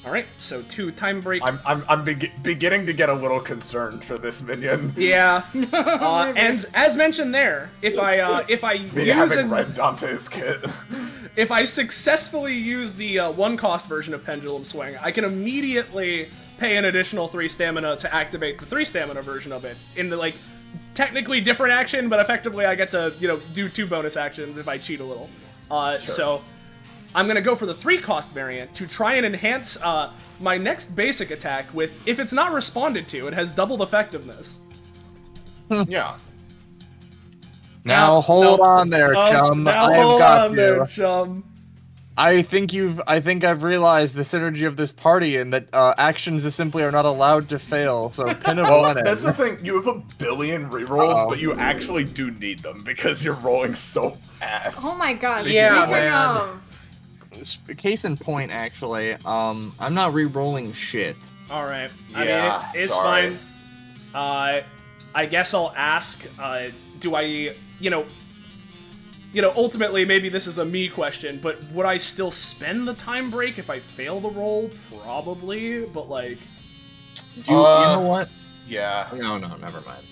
S5: All right, so 2 time break.
S1: I'm beginning to get a little concerned for this minion.
S5: Yeah, and as mentioned there, if I use
S1: read Dante's kit,
S5: if I successfully use the 1-cost version of Pendulum Swing, I can immediately pay an additional 3 stamina to activate the 3 stamina version of it in the like technically different action, but effectively I get to do 2 bonus actions if I cheat a little.
S1: Sure.
S5: So I'm gonna go for the 3-cost variant to try and enhance my next basic attack with, if it's not responded to, it has doubled effectiveness.
S1: Yeah.
S2: Now hold on there, chum.
S5: Now
S2: I've
S5: hold
S2: got
S5: on
S2: you.
S5: there, chum.
S2: I think I've realized the synergy of this party and that actions just simply are not allowed to fail. So pin a one in.
S1: That's the thing. You have a billion rerolls, but you actually do need them because you're rolling so fast.
S4: Oh my god.
S9: Yeah,
S4: speaking
S9: man.
S4: of-
S2: Case in point, actually, I'm not re-rolling shit.
S5: All right.
S1: Yeah,
S5: I mean, it's
S1: sorry.
S5: fine. I guess I'll ask. Do I, ultimately maybe this is a me question, but would I still spend the time break if I fail the roll? Probably, but like.
S2: You know what?
S1: Yeah.
S2: No, never mind.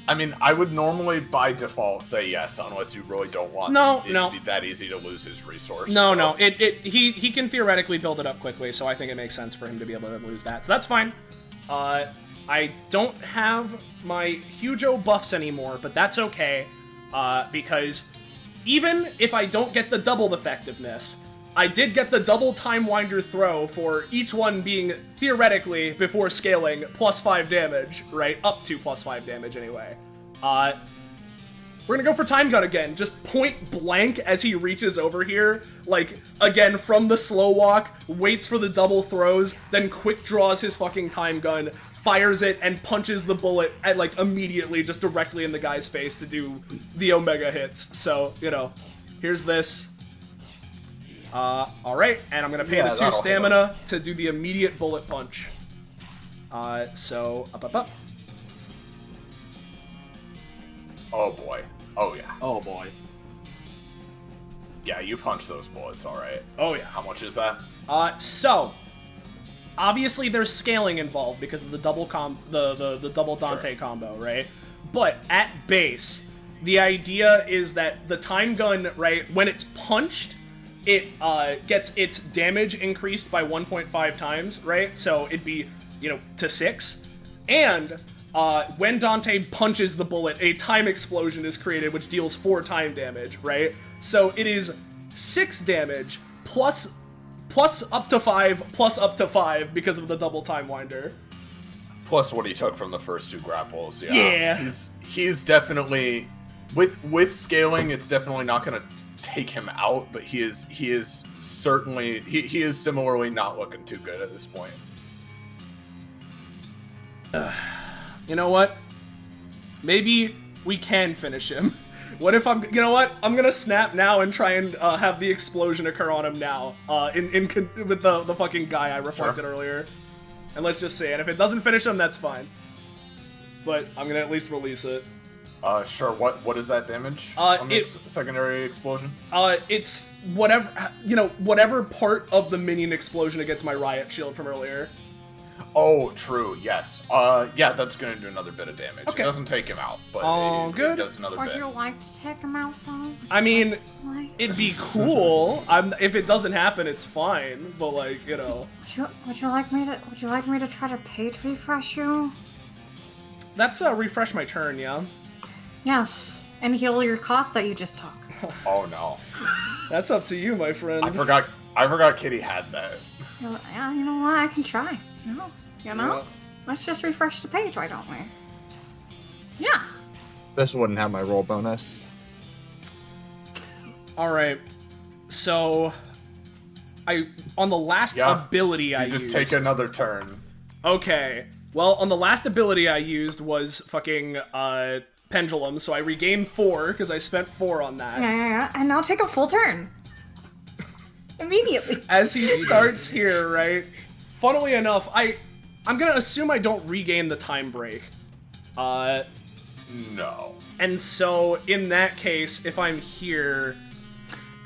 S1: I mean, I would normally by default say yes, unless you really don't want
S5: No,
S1: it
S5: no.
S1: to be that easy to lose his resource.
S5: No,
S1: so.
S5: no. He can theoretically build it up quickly, so I think it makes sense for him to be able to lose that. So that's fine. I don't have my Hugo buffs anymore, but that's okay, because even if I don't get the doubled effectiveness, I did get the double Time Winder throw for each one being, theoretically, before scaling, +5 damage, right? Up to +5 damage, anyway. We're gonna go for Time Gun again, just point blank as he reaches over here, like, again, from the slow walk, waits for the double throws, then quick draws his fucking Time Gun, fires it, and punches the bullet at, like, immediately, just directly in the guy's face to do the Omega hits. So, here's this. Alright, and I'm gonna pay the 2
S1: that'll
S5: stamina to do the immediate bullet punch. So, up.
S1: Oh boy. Oh yeah.
S7: Oh boy.
S1: Yeah, you punch those bullets, alright.
S5: Oh yeah.
S1: How much is that?
S5: So, obviously there's scaling involved because of the double the double Dante combo, right? But at base, the idea is that the Time Gun, right, when it's punched, it gets its damage increased by 1.5 times, right? So it'd be, to 6. And when Dante punches the bullet, a time explosion is created, which deals 4 time damage, right? So it is 6 damage plus up to 5 plus up to 5 because of the double Time Winder.
S1: Plus what he took from the first 2 grapples.
S5: Yeah.
S1: He's definitely with scaling. It's definitely not going to take him out, but he is certainly he is similarly not looking too good at this point.
S5: You know what? Maybe we can finish him. What if I'm gonna snap now and try and have the explosion occur on him now, with the fucking guy I reflected earlier, and let's just see. And if it doesn't finish him, that's fine. But I'm gonna at least release it.
S1: Sure. What is that damage? On the secondary explosion.
S5: It's whatever part of the minion explosion against my riot shield from earlier.
S1: Oh, true. Yes. Yeah, that's gonna do another bit of damage.
S5: Okay.
S1: It doesn't take him out, but it does another
S4: Would
S1: bit.
S4: you like to take him out, though?
S5: I mean, it'd be cool. If it doesn't happen, it's fine. But like,
S4: Would you like me to try to page refresh you?
S5: That's refresh my turn, yeah.
S4: Yes, and heal your cost that you just took.
S1: Oh no.
S5: That's up to you, my friend.
S1: I forgot Kitty had that.
S4: Yeah, you know what? I can try.
S5: Yeah.
S4: Let's just refresh the page, why don't we? Yeah.
S2: This wouldn't have my roll bonus.
S5: Alright. So on the last ability I used.
S1: Just take another turn.
S5: Okay. Well, on the last ability I used was fucking Pendulum, so I regained 4 because I spent 4 on that.
S4: Yeah. And now take a full turn. Immediately.
S5: As he starts here, right? Funnily enough, I'm gonna assume I don't regain the time break.
S1: No.
S5: And so, in that case, if I'm here...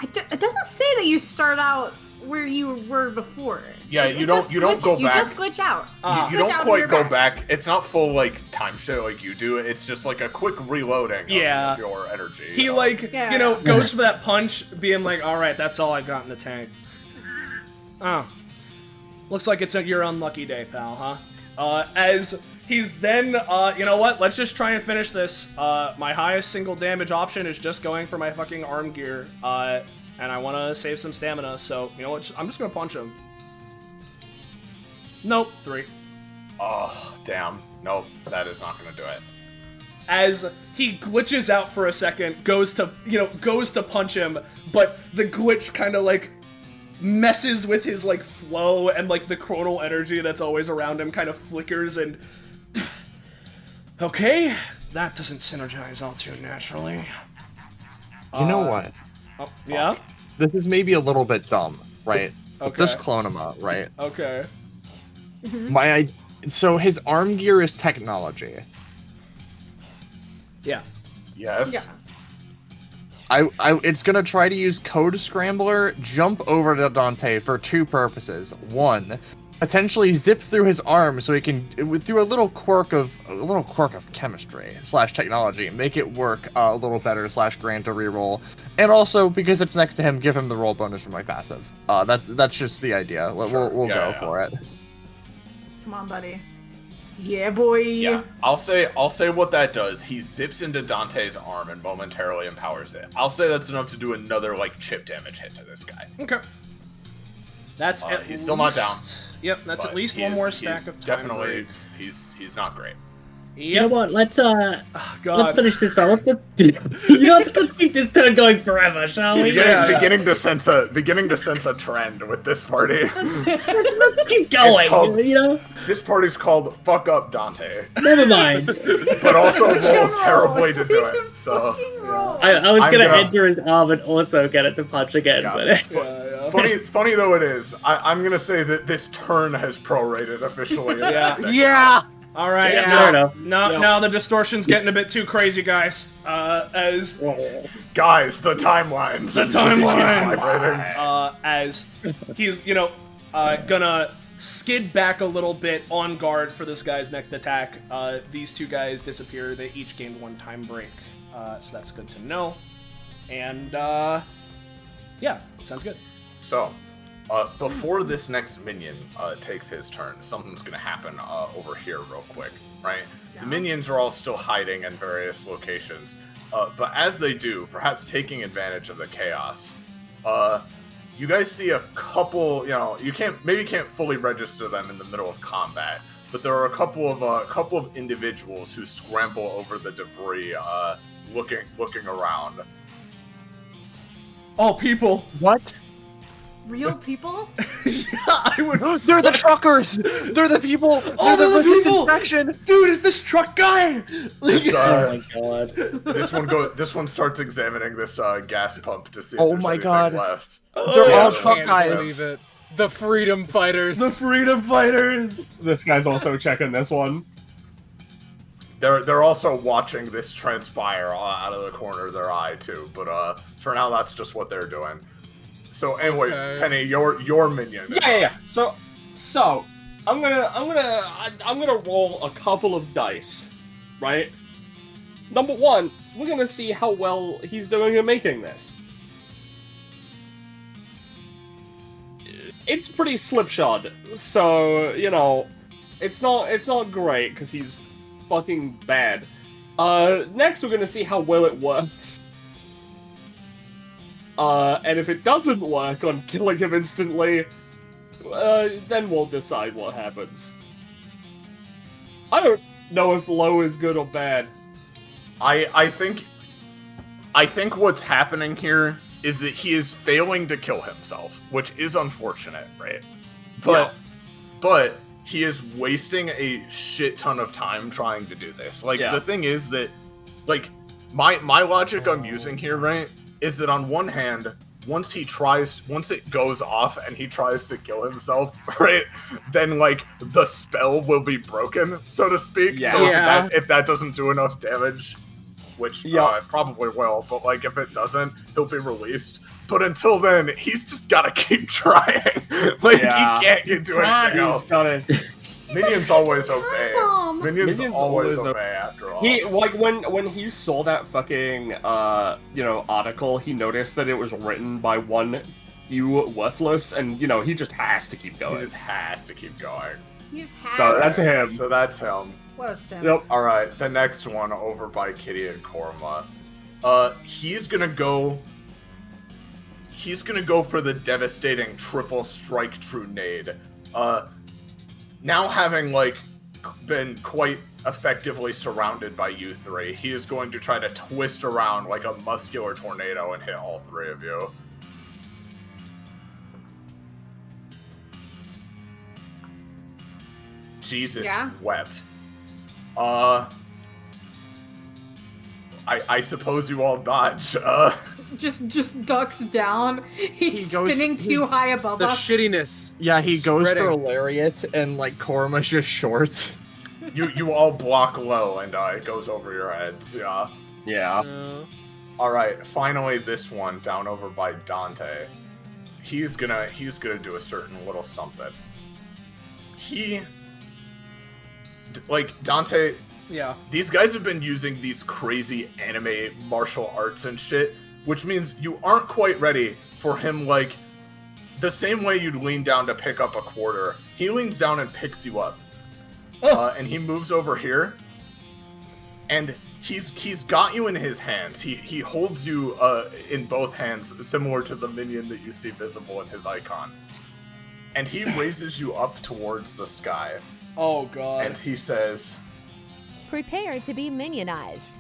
S4: It doesn't say that you start out where you were before.
S1: Yeah, you don't go back.
S4: You just glitch out.
S1: You don't quite go back. It's not full like time shit like you do. It's just like a quick reloading of your energy.
S5: He goes for that punch, being like, all right, that's all I got in the tank. Oh. Looks like it's your unlucky day, pal, huh? As he's then, you know what? Let's just try and finish this. My highest single damage option is just going for my fucking arm gear. And I want to save some stamina, so, you know what? I'm just gonna punch him. Nope, 3.
S1: Oh, damn. Nope, that is not gonna do it.
S5: As he glitches out for a second, goes to punch him, but the glitch kind of, like, messes with his, like, flow, and, like, the chronal energy that's always around him kind of flickers, and... Okay, that doesn't synergize all too naturally.
S2: You know what?
S5: Oh, yeah?
S2: This is maybe a little bit dumb, right?
S5: Okay.
S2: This Clonema, right?
S5: Okay.
S2: So his arm gear is technology.
S5: Yeah.
S1: Yes.
S4: Yeah.
S2: It's gonna try to use Code Scrambler, jump over to Dante for 2 purposes. 1, potentially zip through his arm so he can, through a little quirk of chemistry / technology, make it work a little better / grant a reroll. And also, because it's next to him, give him the roll bonus from my passive. That's just the idea. We'll go for it.
S4: Come on, buddy. Yeah, boy.
S1: Yeah, I'll say what that does. He zips into Dante's arm and momentarily empowers it. I'll say that's enough to do another like chip damage hit to this guy.
S5: Okay. That's
S1: he's still not down.
S5: Yep, that's at least one more stack of time.
S1: Definitely, he's not great.
S6: You know what? Let's finish this off. Let's keep this turn going forever, shall we?
S1: Beginning to sense a trend with this party.
S6: Let's keep going.
S1: This party's called "Fuck Up Dante."
S6: Never mind.
S1: But also roll terribly to do it. So
S6: I was gonna enter his arm and also get it to punch again, but
S1: funny though it is. I'm gonna say that this turn has prorated officially.
S5: Yeah. All right.
S6: Yeah,
S5: now the distortion's getting a bit too crazy, guys.
S1: Guys, the timelines.
S5: As he's gonna skid back a little bit on guard for this guy's next attack. These 2 guys disappear. They each gained 1 time break. So that's good to know. And yeah, sounds good.
S1: So, before this next minion takes his turn, something's gonna happen over here real quick, right? Yeah. The minions are all still hiding in various locations, but as they do, perhaps taking advantage of the chaos, you guys see a couple. You can't fully register them in the middle of combat, but there are a couple of individuals who scramble over the debris, looking around.
S5: Oh, people!
S2: What?
S4: Real people?
S2: They're the truckers! They're the people!
S5: Oh, they're the people!
S2: Faction.
S5: Dude, is this truck guy?
S6: Oh my god.
S1: This one starts examining this gas pump to see if there's anything left.
S2: They're all truck
S9: I
S2: guys.
S9: can't believe it. The Freedom Fighters.
S5: The Freedom Fighters!
S7: This guy's also checking this one.
S1: They're also watching this transpire out of the corner of their eye too, but for now that's just what they're doing. So anyway, okay. Penny, your minion.
S7: Yeah. So I'm gonna roll a couple of dice, right? Number 1, we're gonna see how well he's doing at making this. It's pretty slipshod, so it's not great because he's fucking bad. Next we're gonna see how well it works. And if it doesn't work on killing him instantly, then we'll decide what happens. I don't know if low is good or bad.
S1: I think what's happening here is that he is failing to kill himself, which is unfortunate, right? But he is wasting a shit ton of time trying to do this. The thing is that, my logic I'm using here, right, is that on one hand, once it goes off and he tries to kill himself, right, then the spell will be broken, so to speak.
S9: Yeah.
S1: So if that doesn't do enough damage, which it probably will, but if it doesn't, he'll be released. But until then, he's just gotta keep trying. Like,
S7: Yeah.
S1: he can't do anything else.
S7: He's gotta.
S1: Minions always obey.
S4: bomb.
S1: Minions always
S7: always
S1: obey after all.
S7: He like when he saw that fucking article, he noticed that it was written by one you worthless, and he just has to keep
S1: He
S7: going.
S1: just has to keep going.
S4: He just has
S7: So that's
S4: it.
S7: him.
S1: So that's him.
S4: What a sim.
S7: Yep.
S1: All right, the next one over by Kitty and Korma. He's gonna go for the devastating triple strike Trunade. Now having been quite effectively surrounded by you three, he is going to try to twist around like a muscular tornado and hit all three of you. Jesus
S4: Yeah?
S1: wept. I suppose you all dodge.
S4: Just ducks down. He's
S2: He goes-
S4: spinning too high above
S9: The
S4: us.
S9: shittiness.
S2: Yeah, he goes
S9: Spreading.
S2: for a lariat, and Korma's just short.
S1: You all block low, and it goes over your heads. Yeah.
S7: Yeah.
S1: All right. Finally, this one down over by Dante. He's gonna do a certain little something. Dante.
S5: Yeah.
S1: These guys have been using these crazy anime martial arts and shit, which means you aren't quite ready for him, the same way you'd lean down to pick up a quarter. He leans down and picks you up. And he moves over here, and he's got you in his hands. He holds you in both hands, similar to the minion that you see visible in his icon. And he raises you up towards the sky.
S5: Oh god.
S1: And he says,
S12: Prepare to be minionized.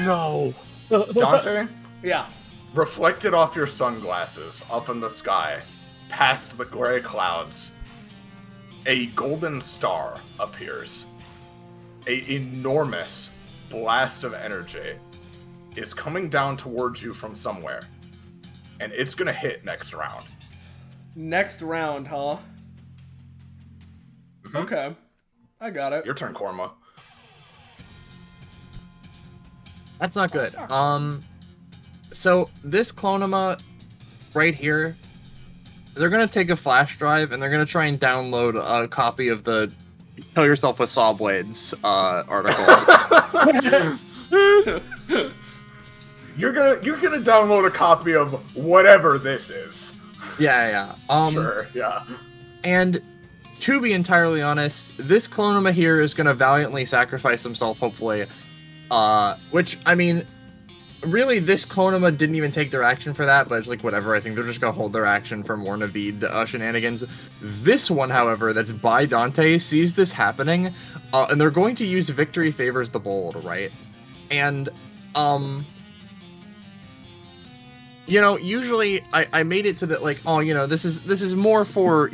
S2: No.
S1: Dante,
S5: Yeah.
S1: reflected off your sunglasses up in the sky, past the gray clouds, a golden star appears. An enormous blast of energy is coming down towards you from somewhere, and it's gonna hit next round.
S5: Next round, huh?
S1: Mhm.
S5: Okay. I got it.
S1: Your turn, Korma.
S2: That's not good. So this Clonema right here, they're gonna take a flash drive and they're gonna try and download a copy of the "Kill Yourself with Saw Blades" article.
S1: You're gonna download a copy of whatever this is.
S2: Yeah.
S1: Sure, yeah.
S2: And to be entirely honest, this Clonema here is gonna valiantly sacrifice himself, hopefully. Which, I mean, really, this Clonema didn't even take their action for that, but it's whatever. I think they're just gonna hold their action for more Naveed shenanigans. This one, however, that's by Dante, sees this happening, and they're going to use Victory Favors the Bold, right? And, usually I made it to that, this is more for,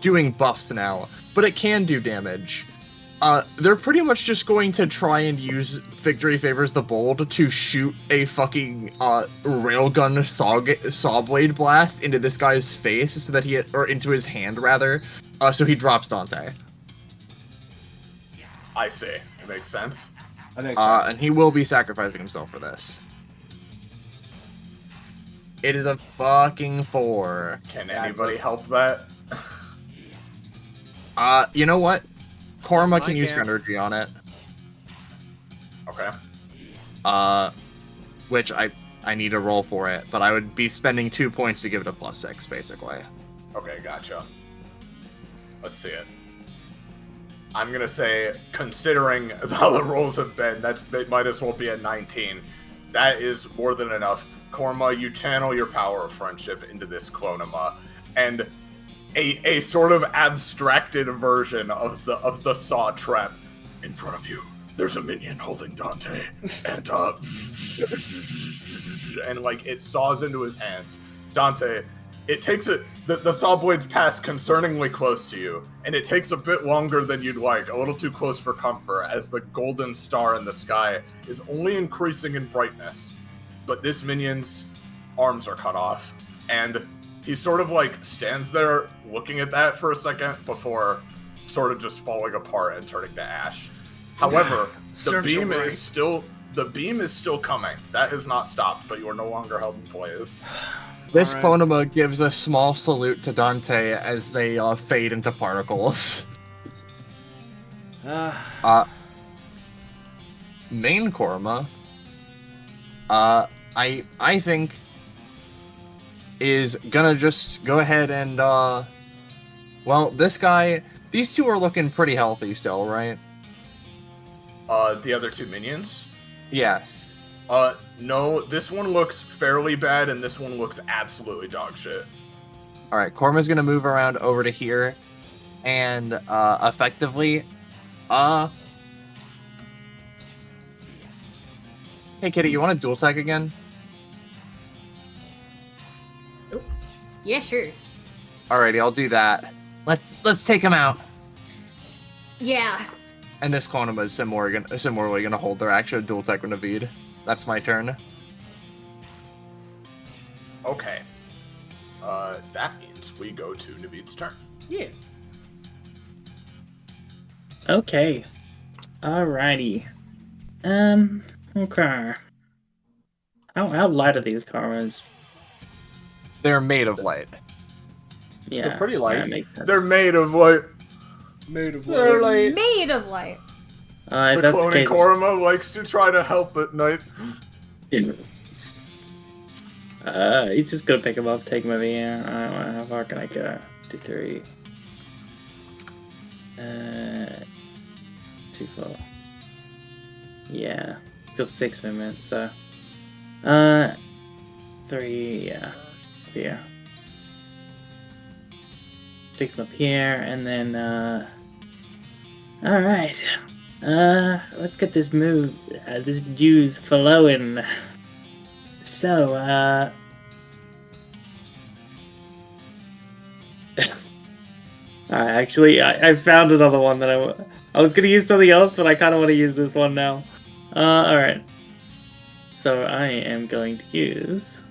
S2: doing buffs now, but it can do damage. They're pretty much just going to try and use Victory Favors the Bold to shoot a fucking railgun saw blade blast into this guy's face so that or into his hand rather, so he drops Dante.
S1: I see. It makes sense.
S7: I think so.
S2: And he will be sacrificing himself for this. It is a fucking 4.
S1: Can anybody help that?
S2: You know what? Korma
S9: I
S2: can use
S9: can.
S2: energy on it.
S1: Okay.
S2: Which I need to roll for it, but I would be spending 2 points to give it a +6, basically.
S1: Okay, gotcha. Let's see it. I'm gonna say, considering how the rolls have been, it might as well be a 19. That is more than enough. Korma, you channel your power of friendship into this Clonema, and a sort of abstracted version of the saw trap. In front of you, there's a minion holding Dante, and it saws into his hands. Dante, it takes the saw blades pass concerningly close to you, and it takes a bit longer than you'd like, a little too close for comfort, as the golden star in the sky is only increasing in brightness. But this minion's arms are cut off, and he sort of stands there looking at that for a second before sort of just falling apart and turning to ash. However, the
S5: Serves you
S1: beam
S5: right.
S1: is still The beam is still coming. That has not stopped, but you are no longer held in place.
S2: This
S5: Alright.
S2: Konoma gives a small salute to Dante as they fade into particles. Main Korma, I think is gonna just go ahead and well, these two are looking pretty healthy still, right?
S1: The other two minions?
S2: Yes.
S1: No, this one looks fairly bad, and this one looks absolutely dog shit.
S2: All right, Korma's gonna move around over to here, and effectively, hey Kitty, you want a dual tag again?
S4: Yeah, sure.
S2: Alrighty, I'll do that. Let's take him out.
S11: Yeah.
S2: And this Konoma is similarly gonna hold their action dual tech with Naveed. That's my turn.
S1: Okay. That means we go to Naveed's turn.
S5: Yeah.
S6: Okay. Alrighty. Okay. How light are these Karmas?
S2: They're made of light.
S6: Yeah.
S7: pretty light.
S6: That makes sense.
S1: They're made of light.
S5: Made of
S6: They're
S5: light.
S4: Made of light.
S6: If
S1: The
S6: that's the
S1: cloning
S6: case,
S1: Korma likes to try to help at night.
S6: he's just gonna pick him up, take him over here. How far can I go? 2, 3. 2, 4. Yeah, got 6 movement, so 3. Yeah, here. Takes him up here, and then all right. Let's get this this juice flowing. So, actually, I found another one that I was gonna use something else, but I kind of want to use this one now. All right. So I am going to use,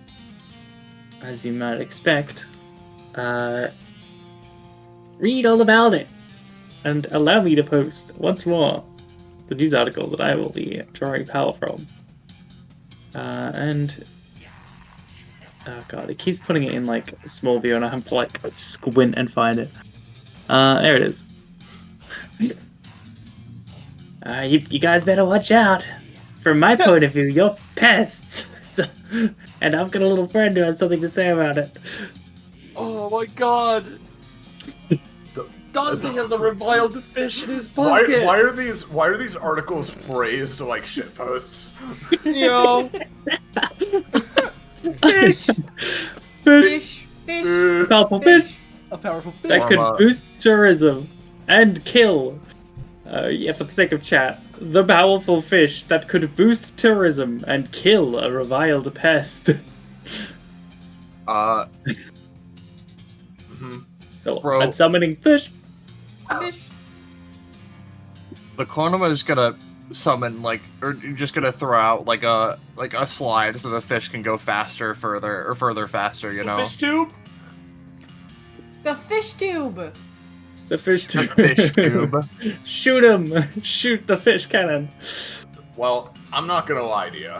S6: as you might expect, read all about it, and allow me to post once more the news article that I will be drawing power from. And oh god, it keeps putting it in like small view, and I have to like squint and find it. There it is. You guys better watch out. From my point of view, you're pests. And I've got a little friend who has something to say about it.
S7: Oh my god! Dante has a reviled fish in his pocket.
S1: Why are these articles phrased like shit posts?
S7: Yo.
S4: Fish. Fish. Fish.
S6: A powerful fish
S5: A powerful fish.
S6: that could boost tourism and kill. Yeah, for the sake of chat, the powerful fish that could boost tourism and kill a reviled pest. So
S2: Bro.
S6: I'm summoning fish.
S4: Fish.
S2: The Konoma is gonna summon or just gonna throw out like a slide so the fish can go faster, further faster. You know.
S7: Fish tube.
S4: The fish tube.
S6: The fish tube.
S2: Fish tube.
S6: Shoot him! Shoot the fish cannon.
S1: Well, I'm not gonna lie to you.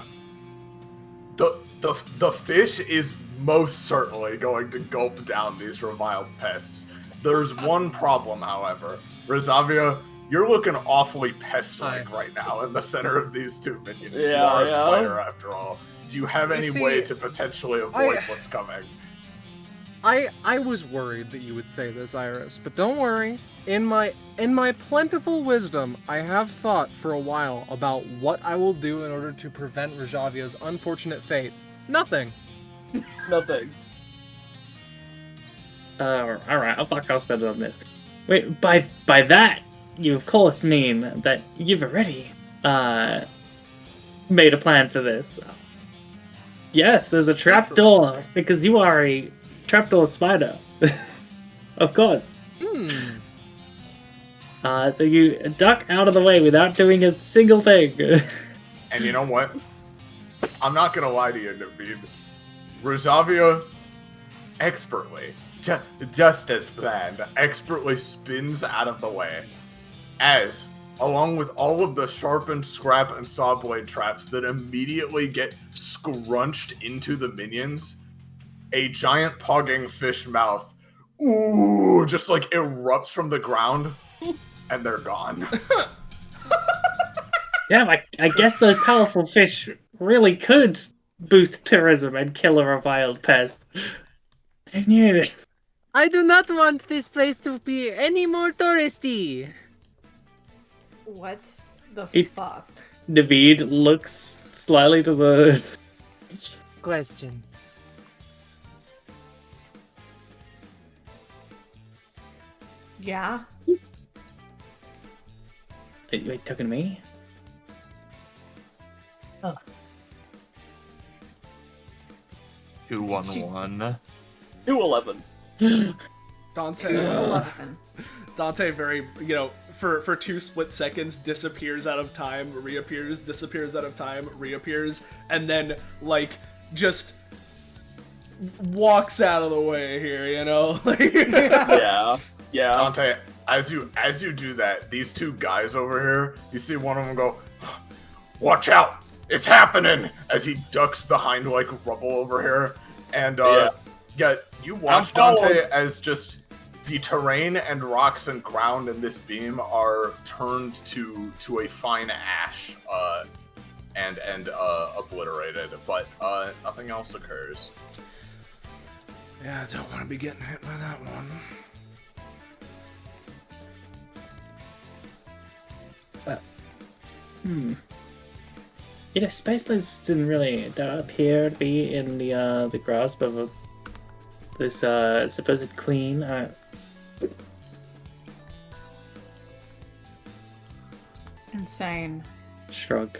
S1: The fish is most certainly going to gulp down these reviled pests. There's one problem, however. Rizavia, you're looking awfully pest-like right now in the center of these two minions. You are a spider, after all. Do you have any way to potentially avoid what's coming?
S9: I was worried that you would say this, Iris, but don't worry. In my plentiful wisdom, I have thought for a while about what I will do in order to prevent Rajavia's unfortunate fate. Nothing.
S7: Nothing.
S6: Alright, I'll spend it on this. Wait, by that, you of course mean that you've already, made a plan for this. Yes, there's a trapdoor, because you are a trapdoor spider. Of course. So you duck out of the way without doing a single thing.
S1: And you know what? I'm not gonna lie to you, Naveed. Rizavia expertly, just as planned, expertly spins out of the way as along with all of the sharpened scrap and saw blade traps that immediately get scrunched into the minions, a giant pogging fish mouth, just like erupts from the ground, and they're gone.
S6: Yeah, I guess those powerful fish really could boost tourism and kill a wild pest. I knew it.
S9: I do not want this place to be any more touristy.
S4: What the
S6: It-
S4: fuck?
S6: Naveed looks slightly to the...
S9: Question.
S4: Yeah?
S6: Wait, talking to me? Oh.
S2: 2-1-1.
S7: 2-11.
S5: Dante,
S4: 11.
S5: Dante very, for 2 split seconds disappears out of time, reappears, disappears out of time, reappears, and then, like, just walks out of the way here,
S7: Yeah. Yeah.
S1: Dante, as you do that, these two guys over here, you see one of them go, "Watch out! It's happening!" as he ducks behind like rubble over here, and you watch Dante as just the terrain and rocks and ground in this beam are turned to a fine ash, and obliterated, but nothing else occurs.
S5: Yeah, I don't want to be getting hit by that one.
S6: Space Lace didn't really appear to be in the grasp of this supposed queen.
S4: Insane.
S6: Shrug.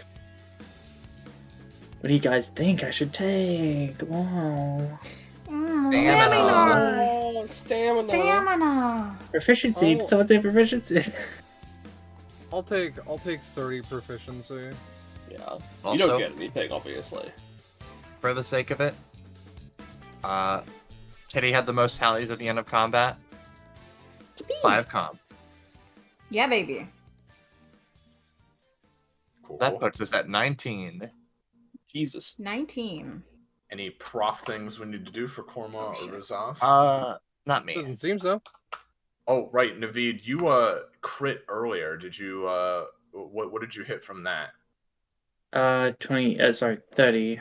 S6: What do you guys think I should take? Wow.
S7: Stamina.
S4: Stamina.
S6: Proficiency. Did someone say proficiency?
S9: I'll take 30 proficiency.
S7: Yeah.
S2: Also,
S7: You don't get anything, obviously.
S2: for the sake of it, Kitty had the most tallies at the end of combat. 5 comp.
S4: Yeah, baby.
S1: Cool.
S2: That puts us at 19.
S7: Jesus.
S4: 19.
S1: Any prof things we need to do for Korma or Rizaf?
S2: Not me.
S9: Doesn't seem so.
S1: Oh, right, Naveed, you crit earlier. Did you what did you hit from that?
S6: 30.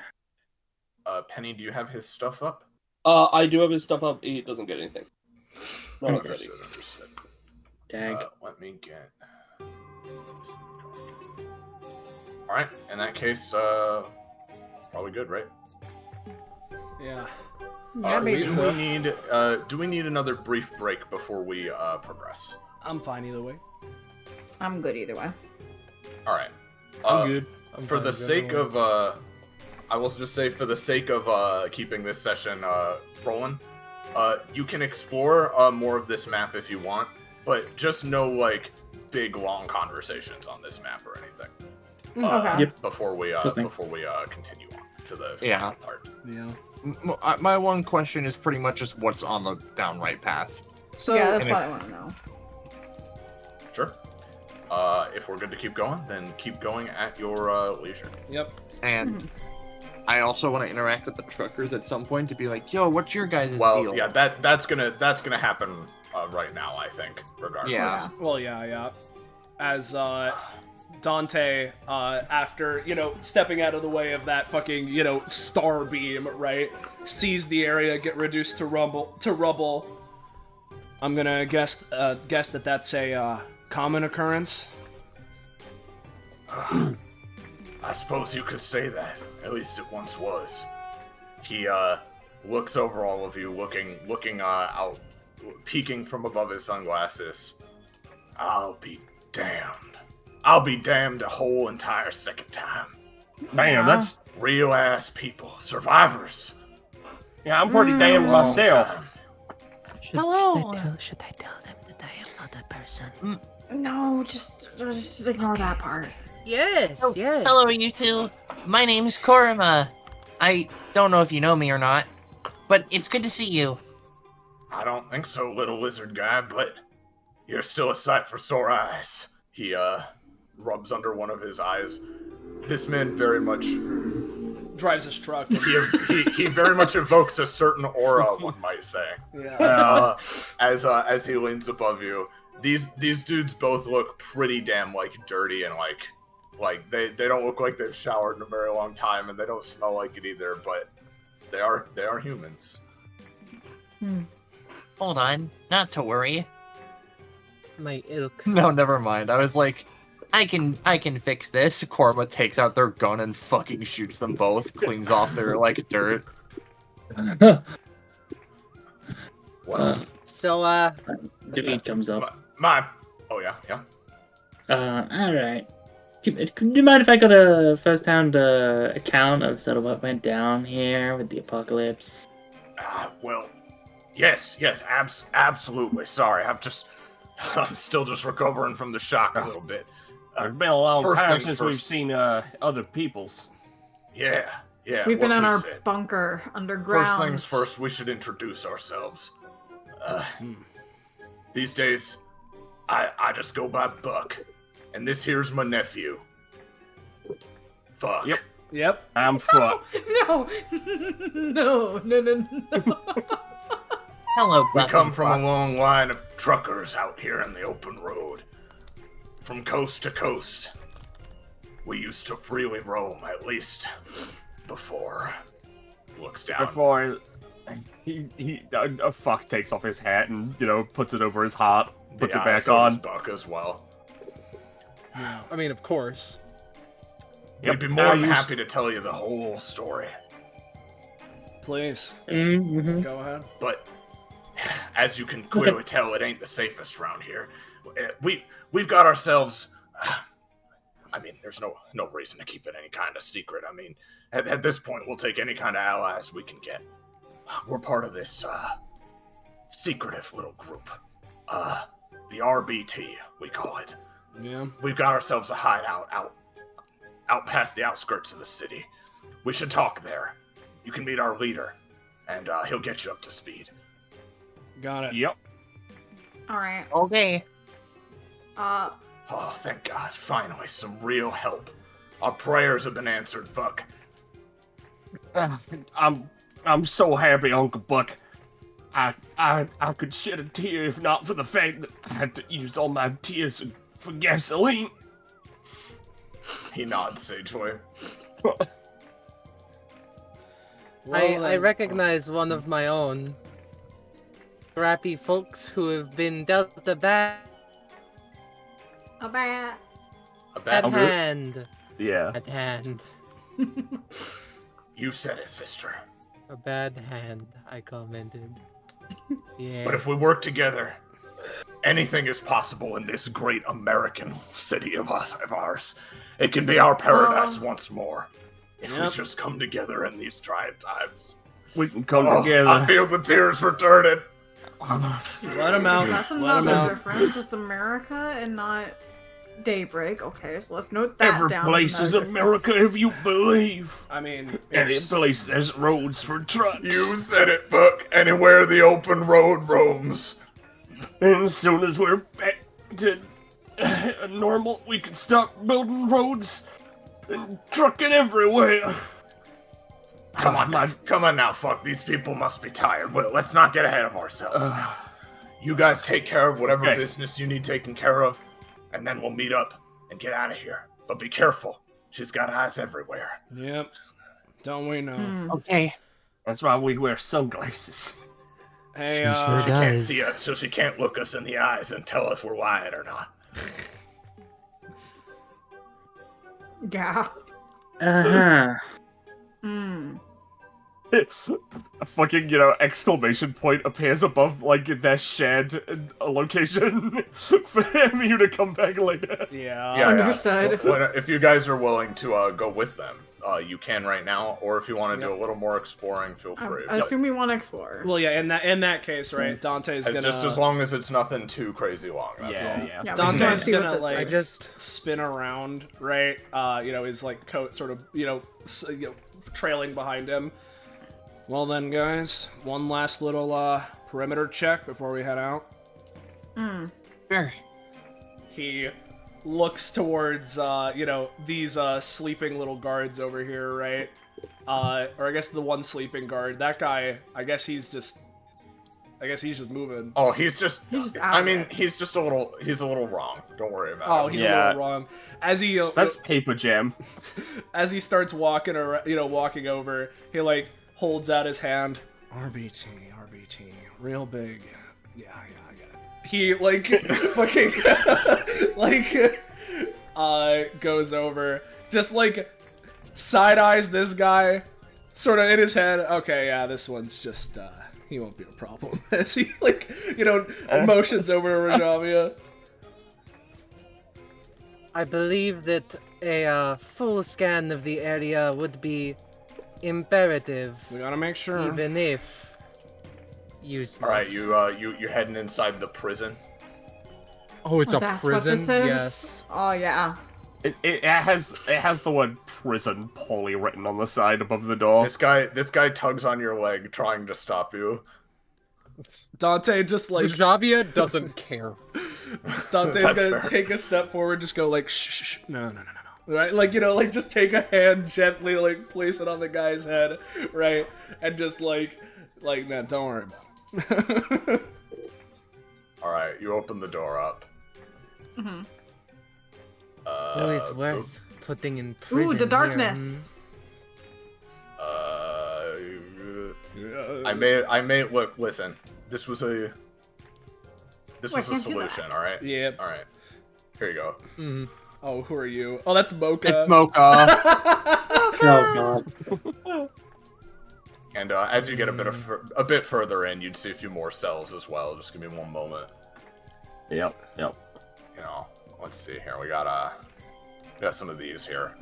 S1: Penny, do you have his stuff up?
S7: I do have his stuff up. He doesn't get anything. Not already.
S1: Understood.
S6: Dag.
S1: Let me get. All right. In that case, probably good, right?
S5: Yeah.
S4: Yeah, baby.
S1: Do we need another brief break before we progress?
S5: I'm fine either way.
S4: I'm good either way.
S1: All right.
S7: I'm good.
S1: For the sake of, I will just say, for the sake of keeping this session rolling, you can explore more of this map if you want, but just no like big long conversations on this map or anything.
S4: Okay.
S6: Yep.
S1: Before we continue on to the final part.
S5: Yeah.
S2: My one question is pretty much just what's on the downright path.
S9: So
S4: yeah, that's
S2: and
S4: what I want to know.
S1: Sure. If we're good to keep going, then keep going at your leisure.
S5: Yep.
S2: And I also want to interact with the truckers at some point to be like, yo, what's your guys'
S1: Well,
S2: deal?
S1: yeah, that's gonna happen right now, I think, regardless.
S2: Yeah.
S5: Well, yeah. As Dante, after stepping out of the way of that fucking star beam, right, sees the area get reduced to rubble. I'm gonna guess that that's a common occurrence.
S1: I suppose you could say that. At least it once was. He looks over all of you, looking out, peeking from above his sunglasses. I'll be damned a whole entire second time.
S7: Damn, that's...
S1: Real ass people, survivors.
S7: Yeah, I'm pretty damned
S1: Long
S7: myself.
S1: time.
S10: Hello.
S8: Should I tell them that I am not a person?
S4: No, just ignore that part.
S9: yes, yes.
S10: Hello, you two. My name's Korima. I don't know if you know me or not, but it's good to see you.
S1: I don't think so, little lizard guy, but you're still a sight for sore eyes. He rubs under one of his eyes. This man very much
S5: drives his truck.
S1: He very much evokes a certain aura, one might say.
S5: Yeah.
S1: As he leans above you, these dudes both look pretty damn dirty and like they don't look like they've showered in a very long time, and they don't smell like it either. But they are humans.
S10: Hold on, not to worry.
S8: My ilk.
S2: No, never mind. I was like, I can fix this. Korma takes out their gun and fucking shoots them both, cleans off their dirt.
S8: So
S6: David comes up.
S1: Oh yeah.
S6: Alright. Do you mind if I got a first-hand account of sort of what went down here with the apocalypse?
S1: Well, yes, absolutely. Sorry, I'm still just recovering from the shock a little bit.
S7: It's been a long
S1: first
S7: time
S1: things
S7: since
S1: first.
S7: we've seen other peoples.
S1: Yeah.
S4: We've been
S1: what
S4: in
S1: can
S4: our
S1: you say?
S4: bunker underground.
S1: First things first, we should introduce ourselves. These days, I just go by Buck, and this here's my nephew. Fuck.
S7: Yep. I'm Fuck.
S4: No.
S10: Hello,
S1: We
S10: Buck
S1: come
S10: and
S1: from
S10: Fuck.
S1: a long line of truckers out here in the open road. From coast to coast. We used to freely roam, at least before. He looks down.
S7: Before Fuck takes off his hat and puts it over his heart, puts it back
S1: so does
S7: on.
S1: Buck as well.
S9: I mean, of course.
S1: We'd be more than happy to tell you the whole story.
S5: Please.
S6: Mm-hmm.
S5: Go ahead.
S1: But as you can clearly tell, it ain't the safest around here. We've got ourselves. I mean, there's no reason to keep it any kind of secret. I mean, at this point, we'll take any kind of allies we can get. We're part of this secretive little group, the RBT, we call it.
S5: Yeah.
S1: We've got ourselves a hideout out past the outskirts of the city. We should talk there. You can meet our leader, and he'll get you up to speed.
S5: Got it.
S7: Yep.
S4: All right.
S10: Okay.
S1: Oh, thank God! Finally, some real help. Our prayers have been answered. Fuck.
S7: I'm so happy, Uncle Buck. I could shed a tear if not for the fact that I had to use all my tears for gasoline.
S1: He nods sagely.
S8: I recognize one of my own. Scrappy folks who have been dealt a bad hand.
S7: Yeah.
S8: At hand.
S1: You said it, sister.
S8: A bad hand, I commented. Yeah.
S1: But if we work together, anything is possible in this great American city of ours. It can be our paradise once more. If we just come together in these trying times.
S7: We can come together.
S1: I feel the tears returning.
S5: Let him out.
S4: That's
S5: Let him
S4: another
S5: out.
S4: difference. It's America and not Daybreak. Okay, so let's note that
S7: Every
S4: down.
S7: place is
S4: another
S7: America
S4: difference.
S7: if you believe.
S5: I mean,
S7: Any place there's roads for trucks.
S1: You said it, Buck. Anywhere the open road roams.
S7: And as soon as we're back to normal, we can start building roads and trucking everywhere.
S1: Come on now, fuck. These people must be tired. Well, let's not get ahead of ourselves. You guys take care of whatever business you need taken care of, and then we'll meet up and get out of here. But be careful. She's got eyes everywhere.
S5: Yep. Don't we know?
S10: Okay.
S7: That's why we wear sunglasses.
S5: Hey,
S1: she can't see us, so she can't look us in the eyes and tell us we're lying or not.
S4: Yeah.
S6: Uh-huh.
S7: A fucking, exclamation point appears above, their shared location for you to come back later.
S5: Yeah.
S4: Understood.
S1: Well, if you guys are willing to go with them, you can right now, or if you want to do a little more exploring, feel free.
S4: I assume we want to explore.
S5: Well, yeah. In that case, right? Dante's gonna
S1: Just as long as it's nothing too crazy long. That's all.
S4: Yeah,
S5: Dante's gonna
S4: I
S5: spin around, right? His coat sort of trailing behind him. Well then, guys, one last little perimeter check before we head out.
S10: Sure.
S5: He looks towards these sleeping little guards over here, right? Or I guess the one sleeping guard. That guy, I guess he's just moving.
S1: Oh, he's just
S4: out
S1: I
S4: of
S1: mean,
S4: it.
S1: he's a little wrong. Don't worry about
S5: Oh,
S1: it.
S5: he's a little wrong. As he
S7: That's paper jam.
S5: as he starts walking around, walking over, he like holds out his hand. RBT, real big. Yeah, I get it. He like fucking goes over, just like side eyes this guy, sort of in his head. Okay, yeah, this one's just he won't be a problem. As he motions over to Rajavia.
S9: I believe that a full scan of the area would be imperative.
S5: We gotta make sure.
S9: Even if useless.
S1: All right, you heading inside the prison?
S9: Oh, it's a
S4: That's
S9: prison.
S4: what this is?
S9: Yes.
S4: Oh yeah.
S7: It has the word prison poorly written on the side above the door.
S1: This guy tugs on your leg, trying to stop you.
S5: Dante just like
S9: Rajavia doesn't care.
S5: Dante's
S1: That's
S5: gonna
S1: fair.
S5: take a step forward, just go like shh, no. Right? Like just take a hand gently, like place it on the guy's head, right? And just like no, don't worry about it.
S1: Alright, you open the door up.
S4: Mm-hmm.
S9: Always worth putting in prison.
S4: Ooh, the
S9: here,
S4: darkness.
S1: I may look, listen. This was a
S4: Oh, I can't do
S1: solution, alright?
S5: Yep.
S1: Alright. Here you go.
S5: Oh, who are you? Oh, that's Mocha.
S2: It's Mocha.
S6: Oh god.
S1: And as you get a bit further in, you'd see a few more cells as well. Just give me one moment.
S7: Yep.
S1: Let's see here. We got some of these here.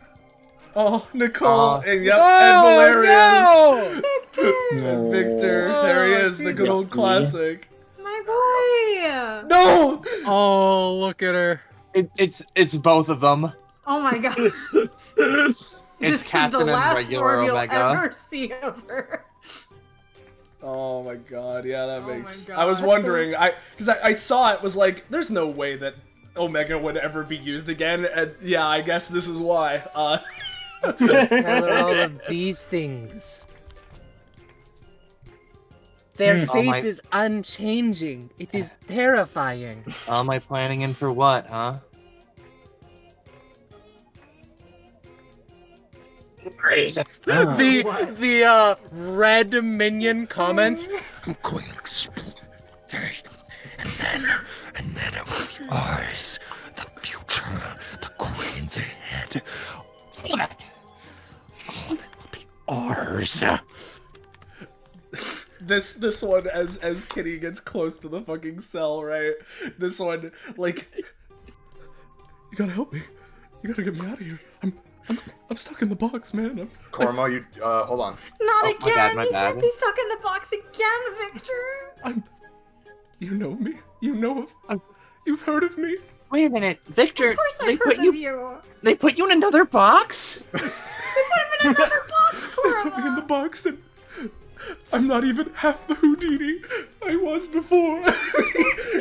S5: Oh, Nicole and
S9: No,
S5: and Valerius
S9: no!
S5: and Victor. There he is, the good old
S6: Yucky.
S5: classic.
S4: My boy.
S5: No.
S9: Oh, look at her.
S2: It's both of them.
S4: Oh my god.
S2: It's
S4: This is
S2: Captain
S4: the
S2: and
S4: last
S2: regular
S4: form you'll
S2: Omega.
S4: ever see of her.
S5: Oh my god, yeah, that
S4: Oh
S5: makes.
S4: my
S5: I was
S4: God.
S5: wondering, because I saw it, was like, there's no way that Omega would ever be used again, and yeah, I guess this is why.
S9: How are all of these things? Their
S2: Oh my-
S9: face is unchanging. It is terrifying.
S2: Am I planning in for what, huh?
S9: The red minion comments. I'm going to explode it, and then it will be ours. The future, the queen's ahead. What? All of it will be ours.
S5: This one, as Kitty gets close to the fucking cell, right? This one, like, you gotta help me. You gotta get me out of here. I'm stuck in the box, man.
S1: Korma, you hold on.
S4: Not
S2: Oh, my
S4: again.
S2: bad, my
S4: You
S2: bad.
S4: can't be stuck in the box again, Victor.
S5: You know me. You know of. You've heard of me.
S2: Wait a minute, Victor.
S4: Of course
S2: they
S4: I've
S2: put
S4: heard of you.
S2: They put you in another box.
S4: They put him in another box,
S5: Put me in the
S4: Korma.
S5: box, and I'm not even half the Houdini I was before.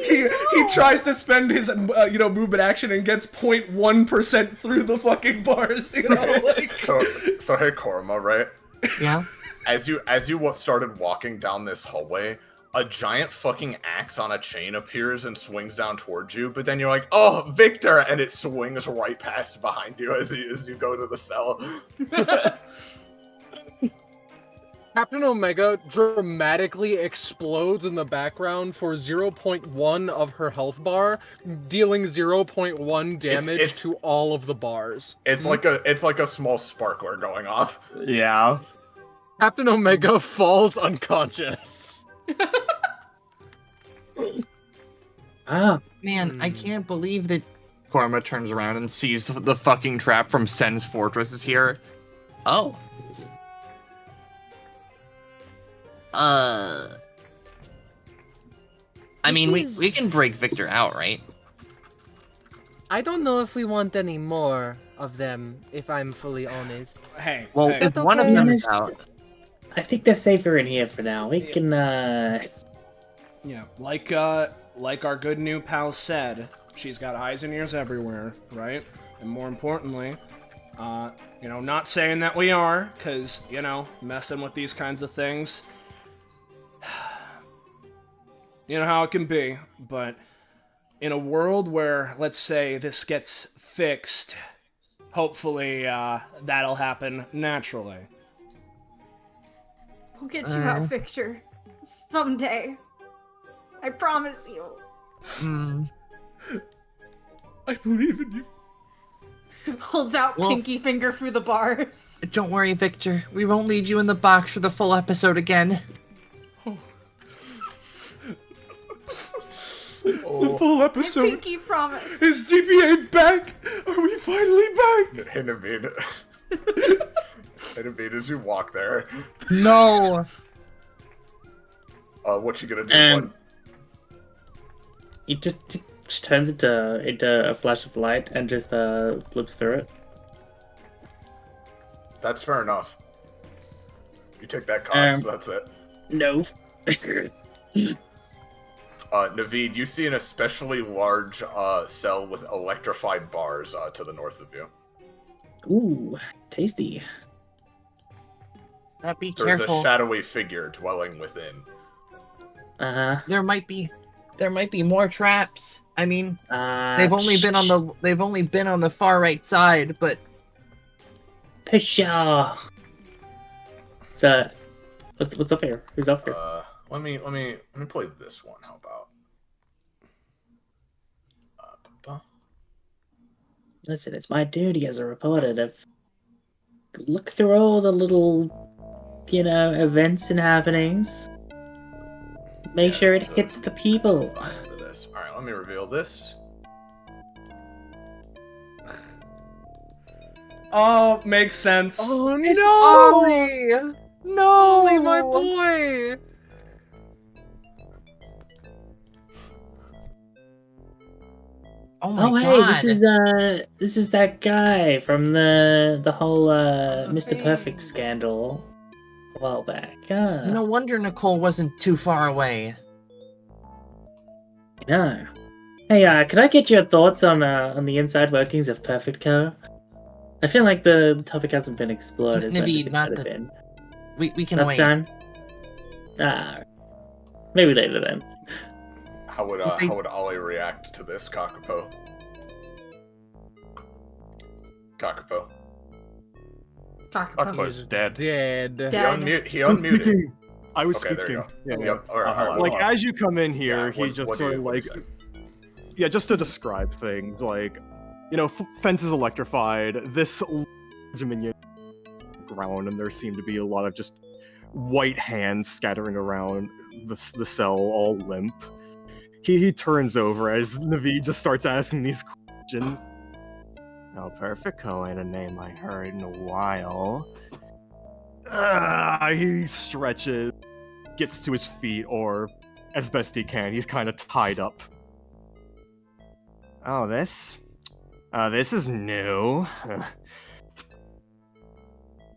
S5: he tries to spend his movement action and gets 0.1% through the fucking bars. Like.
S1: So hey, Korma, right?
S2: Yeah.
S1: As you started walking down this hallway, a giant fucking axe on a chain appears and swings down towards you. But then you're like, "Oh, Victor!" and it swings right past behind you as you go to the cell.
S9: Captain Omega dramatically explodes in the background for 0.1 of her health bar, dealing 0.1 damage
S1: It's-
S9: to all of the bars.
S1: It's like a small sparkler going off.
S7: Yeah.
S9: Captain Omega falls unconscious.
S6: Ah,
S2: Man, I can't believe that Korma turns around and sees the fucking trap from Sen's Fortress is here. Oh. I mean, we can break Victor out, right?
S9: I don't know if we want any more of them, if I'm fully honest.
S5: Hey.
S2: Well,
S5: hey.
S2: if one of them is out,
S6: I think they're safer in here for now. We can
S5: Yeah, like our good new pal said, she's got eyes and ears everywhere, right? And more importantly, not saying that we are, because, messing with these kinds of things, you know how it can be, but in a world where, let's say, this gets fixed, hopefully that'll happen naturally.
S4: We'll get you out, Victor. Someday. I promise you.
S5: I believe in you.
S4: Holds out pinky finger through the bars.
S10: Don't worry, Victor. We won't leave you in the box for the full episode again.
S5: The full episode.
S4: Pinky promise.
S5: Is DBA back? Are we finally back?
S1: Hey, Naveed. Hey, Naveed, as you walk there,
S10: No.
S1: what you gonna do, bud?
S6: He just turns into a flash of light and just flips through it.
S1: That's fair enough. You take that cost, that's it.
S6: No.
S1: Naveed, you see an especially large cell with electrified bars to the north of you.
S6: Ooh, tasty.
S10: Be
S1: There's
S10: careful.
S1: a shadowy figure dwelling within.
S10: There might be more traps. I mean, they've only been on the far right side, but
S6: Pshaw. So, what's up here? Who's up here?
S1: Let me play this one. How about?
S6: Listen, it's my duty as a reporter to look through all the little, events and happenings. Make sure it hits the people.
S1: For this. All right, let me reveal this.
S5: Oh, makes sense.
S9: Oh
S10: it's
S9: no!
S10: Ollie! No!
S9: Ollie, my boy!
S10: Oh my
S6: hey,
S10: god!
S6: this is that guy from the whole Mr. Perfect scandal a while back.
S10: No wonder Nicole wasn't too far away.
S6: No. Hey, could I get your thoughts on the inside workings of Perfect Co? I feel like the topic hasn't been explored as much as
S10: Naveed,
S6: it
S10: not
S6: could have
S10: the-
S6: been.
S10: We can
S6: Enough
S10: wait.
S6: time? Maybe later then.
S1: How would Ollie react to this, Kakapo? Kakapo.
S7: Kakapo's dead.
S9: Dead.
S1: He unmuted.
S3: I was
S1: Okay, there
S3: speaking.
S1: you go.
S3: Yeah.
S1: Yep. All right.
S3: Like as you come in here,
S1: Yeah,
S3: he
S1: what-
S3: just
S1: what do
S3: sort
S1: you-
S3: of
S1: what do
S3: like,
S1: you
S3: yeah, just to describe things like, fence is electrified. This large minion ground, and there seem to be a lot of just white hands scattering around the cell, all limp. He turns over as Naveed just starts asking these questions. Oh, Perfecto ain't a name I heard in a while. He stretches, gets to his feet, or as best he can, he's kind of tied up. Oh, this is new.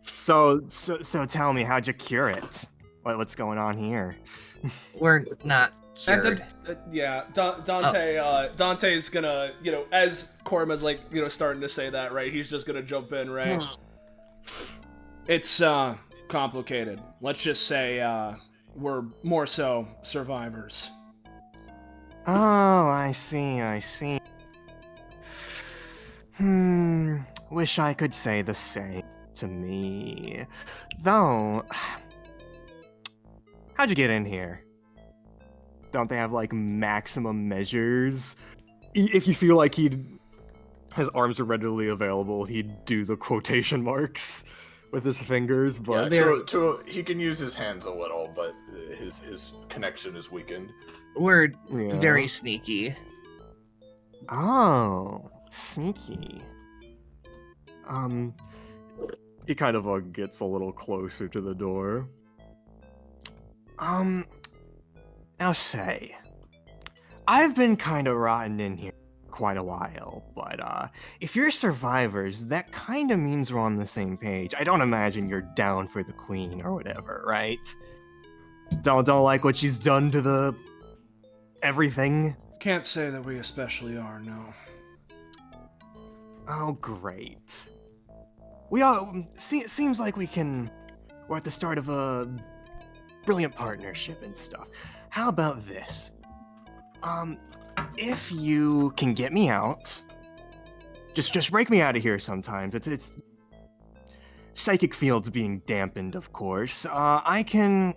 S3: So tell me, how'd you cure it? What's going on here?
S10: We're not cured.
S5: Dante's gonna, as Korma's like, starting to say that, right? He's just gonna jump in, right? It's complicated. Let's just say we're more so survivors.
S3: Oh, I see. Wish I could say the same to me. Though, how'd you get in here? Don't they have, like, maximum measures? If you feel like his arms are readily available, he'd do the quotation marks with his fingers, but...
S1: Yeah, he can use his hands a little, but his connection is weakened.
S10: We're very sneaky.
S3: Oh, sneaky. He kind of gets a little closer to the door. Now say, I've been kind of rotten in here quite a while, but if you're survivors, that kind of means we're on the same page. I don't imagine you're down for the queen or whatever, right? Don't like what she's done to the everything
S5: Can't say that we especially are, no.
S3: Oh, great. We all seems like we're at the start of a brilliant partnership and stuff. How about this? If you can get me out, just break me out of here sometimes. It's psychic fields being dampened, of course. I'm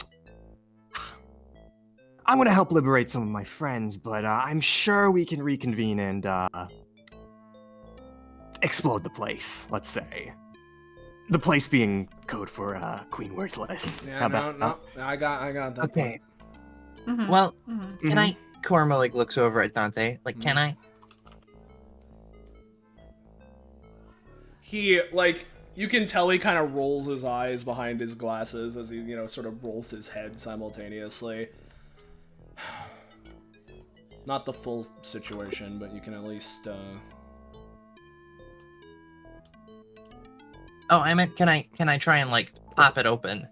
S3: gonna help liberate some of my friends, but I'm sure we can reconvene and explode the place, let's say. The place being code for Queen Worthless.
S5: Yeah,
S3: How about
S5: no, I got that.
S10: Okay.
S4: Mhm.
S10: Well,
S4: Mhm.
S10: can I? Korma like looks over at Dante. Like, can I?
S5: He, like, you can tell he kind of rolls his eyes behind his glasses as he, you know, sort of rolls his head simultaneously. Not the full situation, but you can at least,
S10: Oh, I meant, can I try and like pop it open?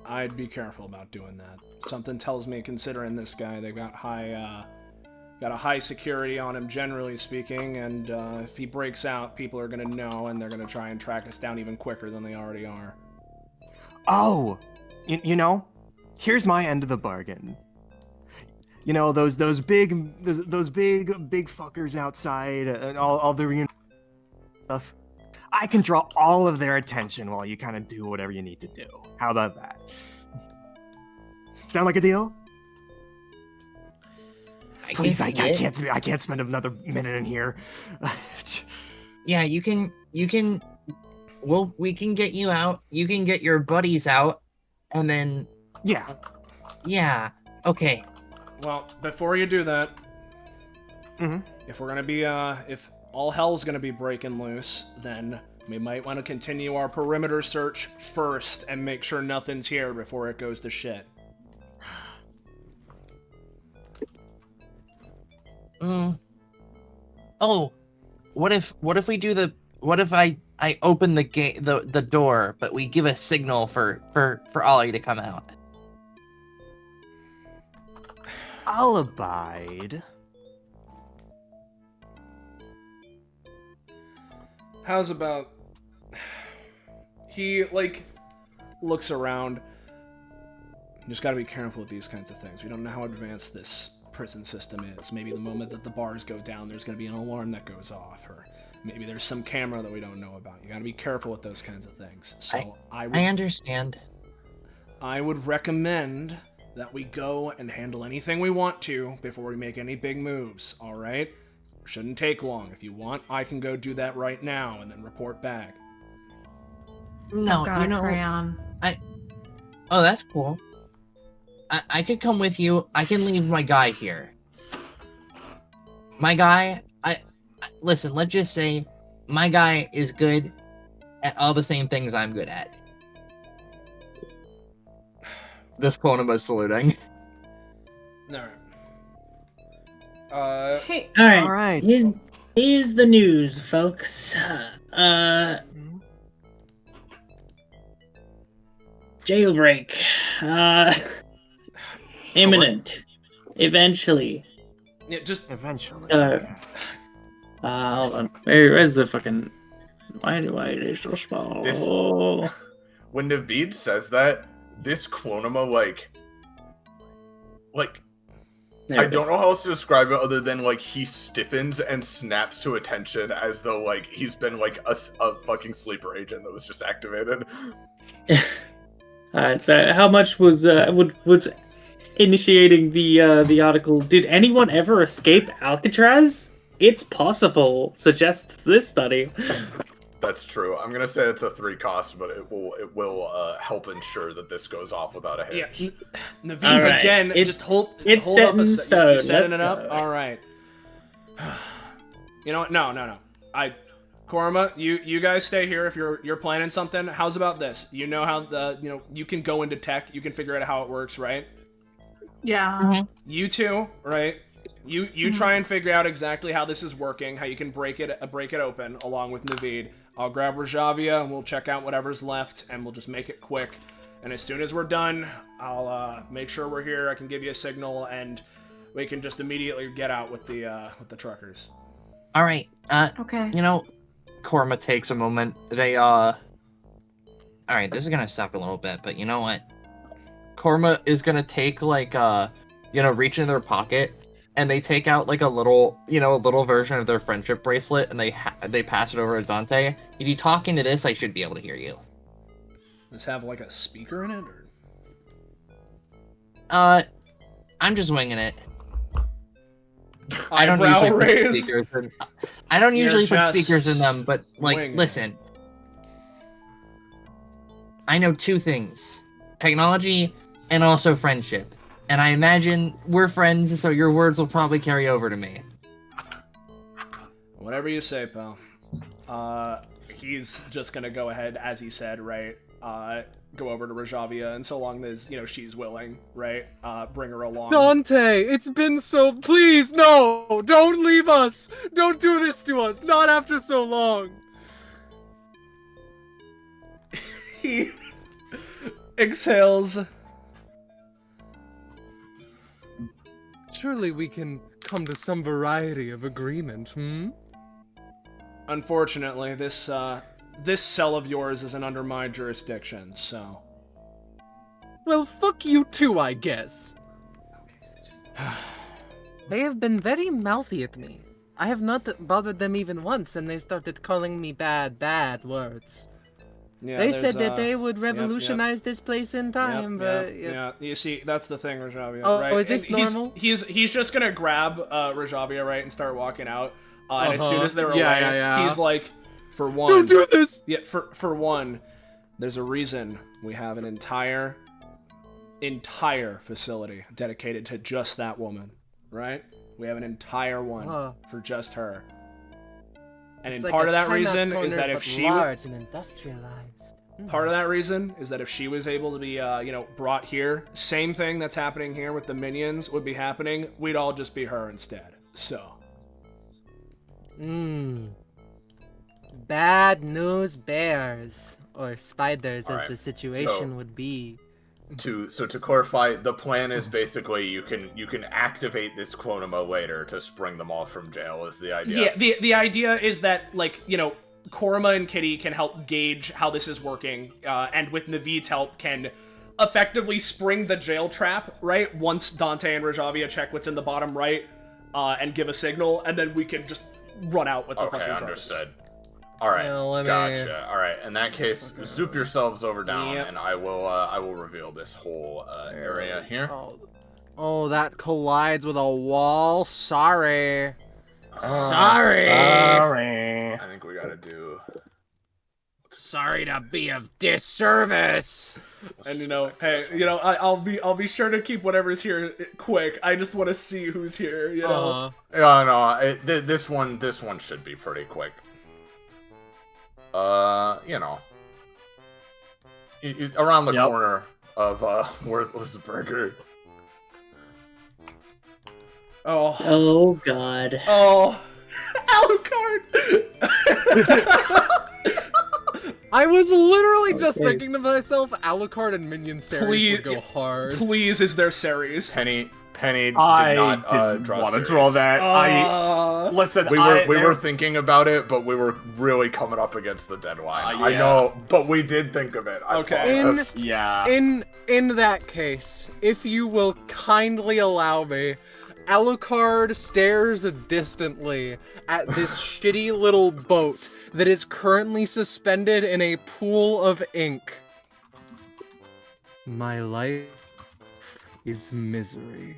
S5: I'd be careful about doing that. Something tells me, considering this guy, they've got got a high security on him, generally speaking, and if he breaks out, people are gonna know, and they're gonna try and track us down even quicker than they already are.
S3: Oh, you know, here's my end of the bargain. You know, those big fuckers outside and all the stuff. I can draw all of their attention while you kind of do whatever you need to do. How about that? Sound like a deal? Please, I can't spend another minute in here.
S10: Yeah, we can get you out. You can get your buddies out, and then yeah, okay.
S5: Well, before you do that,
S3: Mhm.
S5: if we're gonna be if all hell's gonna be breaking loose, then we might want to continue our perimeter search first and make sure nothing's here before it goes to shit.
S10: Oh, what if I open the gate, the door, but we give a signal for Ollie to come out?
S3: I'll abide.
S5: How's about... He, like, looks around. Just gotta be careful with these kinds of things. We don't know how advanced this prison system is. Maybe the moment that the bars go down, there's gonna be an alarm that goes off, or maybe there's some camera that we don't know about. You gotta be careful with those kinds of things. So I
S10: understand.
S5: I would recommend that we go and handle anything we want to before we make any big moves, alright? Shouldn't take long. If you want, I can go do that right now and then report back.
S10: No,
S4: I've got a crayon.
S10: Oh, that's cool. I could come with you. I can leave my guy here. My guy, listen, let's just say my guy is good at all the same things I'm good at. This Konoma's saluting.
S5: Alright.
S4: Hey.
S6: All right. Here's the news, folks. Jailbreak. Imminent. Eventually.
S5: Yeah, just
S3: eventually.
S6: Hold on. Where's the fucking? Why do I do so small?
S1: When Naveed says that, this Clonoma, like I don't know how else to describe it other than, like, he stiffens and snaps to attention as though, like, he's been, like, a fucking sleeper agent that was just activated.
S6: Alright, so how much was, would initiating the article, did anyone ever escape Alcatraz? It's possible, suggests this study.
S1: That's true. I'm gonna say it's a 3 cost, but it will help ensure that this goes off without a hitch.
S5: Yeah, Naveed,
S6: right.
S5: again, just hold up a second. You setting it up? All right. You know what? No. Korma, you guys stay here if you're planning something. How's about this? You know how you can go into tech. You can figure out how it works, right?
S4: Yeah.
S5: You two, right? You try and figure out exactly how this is working, how you can break it open, along with Naveed. I'll grab Rajavia and we'll check out whatever's left, and we'll just make it quick. And as soon as we're done, I'll make sure we're here. I can give you a signal, and we can just immediately get out with the truckers.
S10: All right.
S4: Okay.
S10: You know,
S2: Korma takes a moment. All right, this is gonna suck a little bit, but you know what? Korma is gonna take reach into their pocket, and they take out like a little version of their friendship bracelet, and they pass it over to Dante. If you talk into this, I should be able to hear you.
S5: Does it have like a speaker in it,
S10: I'm just winging it. I don't usually put speakers in. I don't usually put speakers in them, but listen. I know two things: technology and also friendship. And I imagine we're friends, so your words will probably carry over to me.
S5: Whatever you say, pal. He's just gonna go ahead, as he said, right? Go over to Rajavia, and so long as, she's willing, right? Bring her along.
S9: Dante, it's been so... Please, no! Don't leave us! Don't do this to us! Not after so long!
S5: He exhales.
S9: Surely we can come to some variety of agreement,
S5: Unfortunately, this cell of yours isn't under my jurisdiction, so...
S9: Well, fuck you too, I guess. They have been very mouthy at me. I have not bothered them even once, and they started calling me bad words.
S5: Yeah,
S9: they said that they would revolutionize
S5: yep.
S9: this place in time, but...
S5: Yeah, you see, that's the thing, Rajavia,
S9: oh,
S5: right?
S9: Oh, is this
S5: and
S9: normal?
S5: He's just gonna grab Rajavia, right, and start walking out. And as soon as they're away,
S9: yeah.
S5: he's like, for one...
S9: Don't do this!
S5: Yeah, for one, there's a reason we have an entire facility dedicated to just that woman, right? We have an entire one for just her. And
S8: It's
S5: in
S8: like
S5: part
S8: a
S5: of that
S8: timeout
S5: reason
S8: corner,
S5: is that if
S8: but
S5: she
S8: large and industrialized.
S5: part of that reason is that if she was able to be brought here, same thing that's happening here with the minions would be happening. We'd all just be her instead. So
S8: Bad news bears. Or spiders,
S1: All
S8: as
S1: right,
S8: the situation
S1: so-
S8: would be.
S1: To clarify, the plan is basically you can activate this Clonoma later to spring them off from jail. Is the idea?
S5: yeah, the idea is that Korma and Kitty can help gauge how this is working, and with Naveed's help can effectively spring the jail trap, right? Once Dante and Rajavia check what's in the bottom right, and give a signal, and then we can just run out with the fucking charges.
S1: Understood. All right,
S9: Well,
S1: gotcha. All right, in that case, zoop yourselves over down,
S5: Yep.
S1: and I will reveal this whole area here.
S9: Oh, that collides with a wall. Sorry.
S7: Sorry.
S1: I think we gotta do.
S9: Sorry to be of disservice.
S5: And hey, I'll be sure to keep whatever's here quick. I just want to see who's here,
S1: Yeah, no, this one should be pretty quick. Around the corner of Worthless Burger.
S6: Oh God.
S5: Oh, Alucard.
S9: I was literally just thinking to myself, Alucard and Minion series would go hard.
S5: Please, is there series?
S1: Penny did
S7: I
S1: not
S7: didn't
S1: draw
S7: want to
S1: series.
S7: draw that. Listen,
S1: we were thinking about it, but we were really coming up against the deadline. I
S7: yeah.
S1: know, but we did think of it.
S5: Okay.
S9: In that case, if you will kindly allow me, Alucard stares distantly at this shitty little boat that is currently suspended in a pool of ink. My life is misery.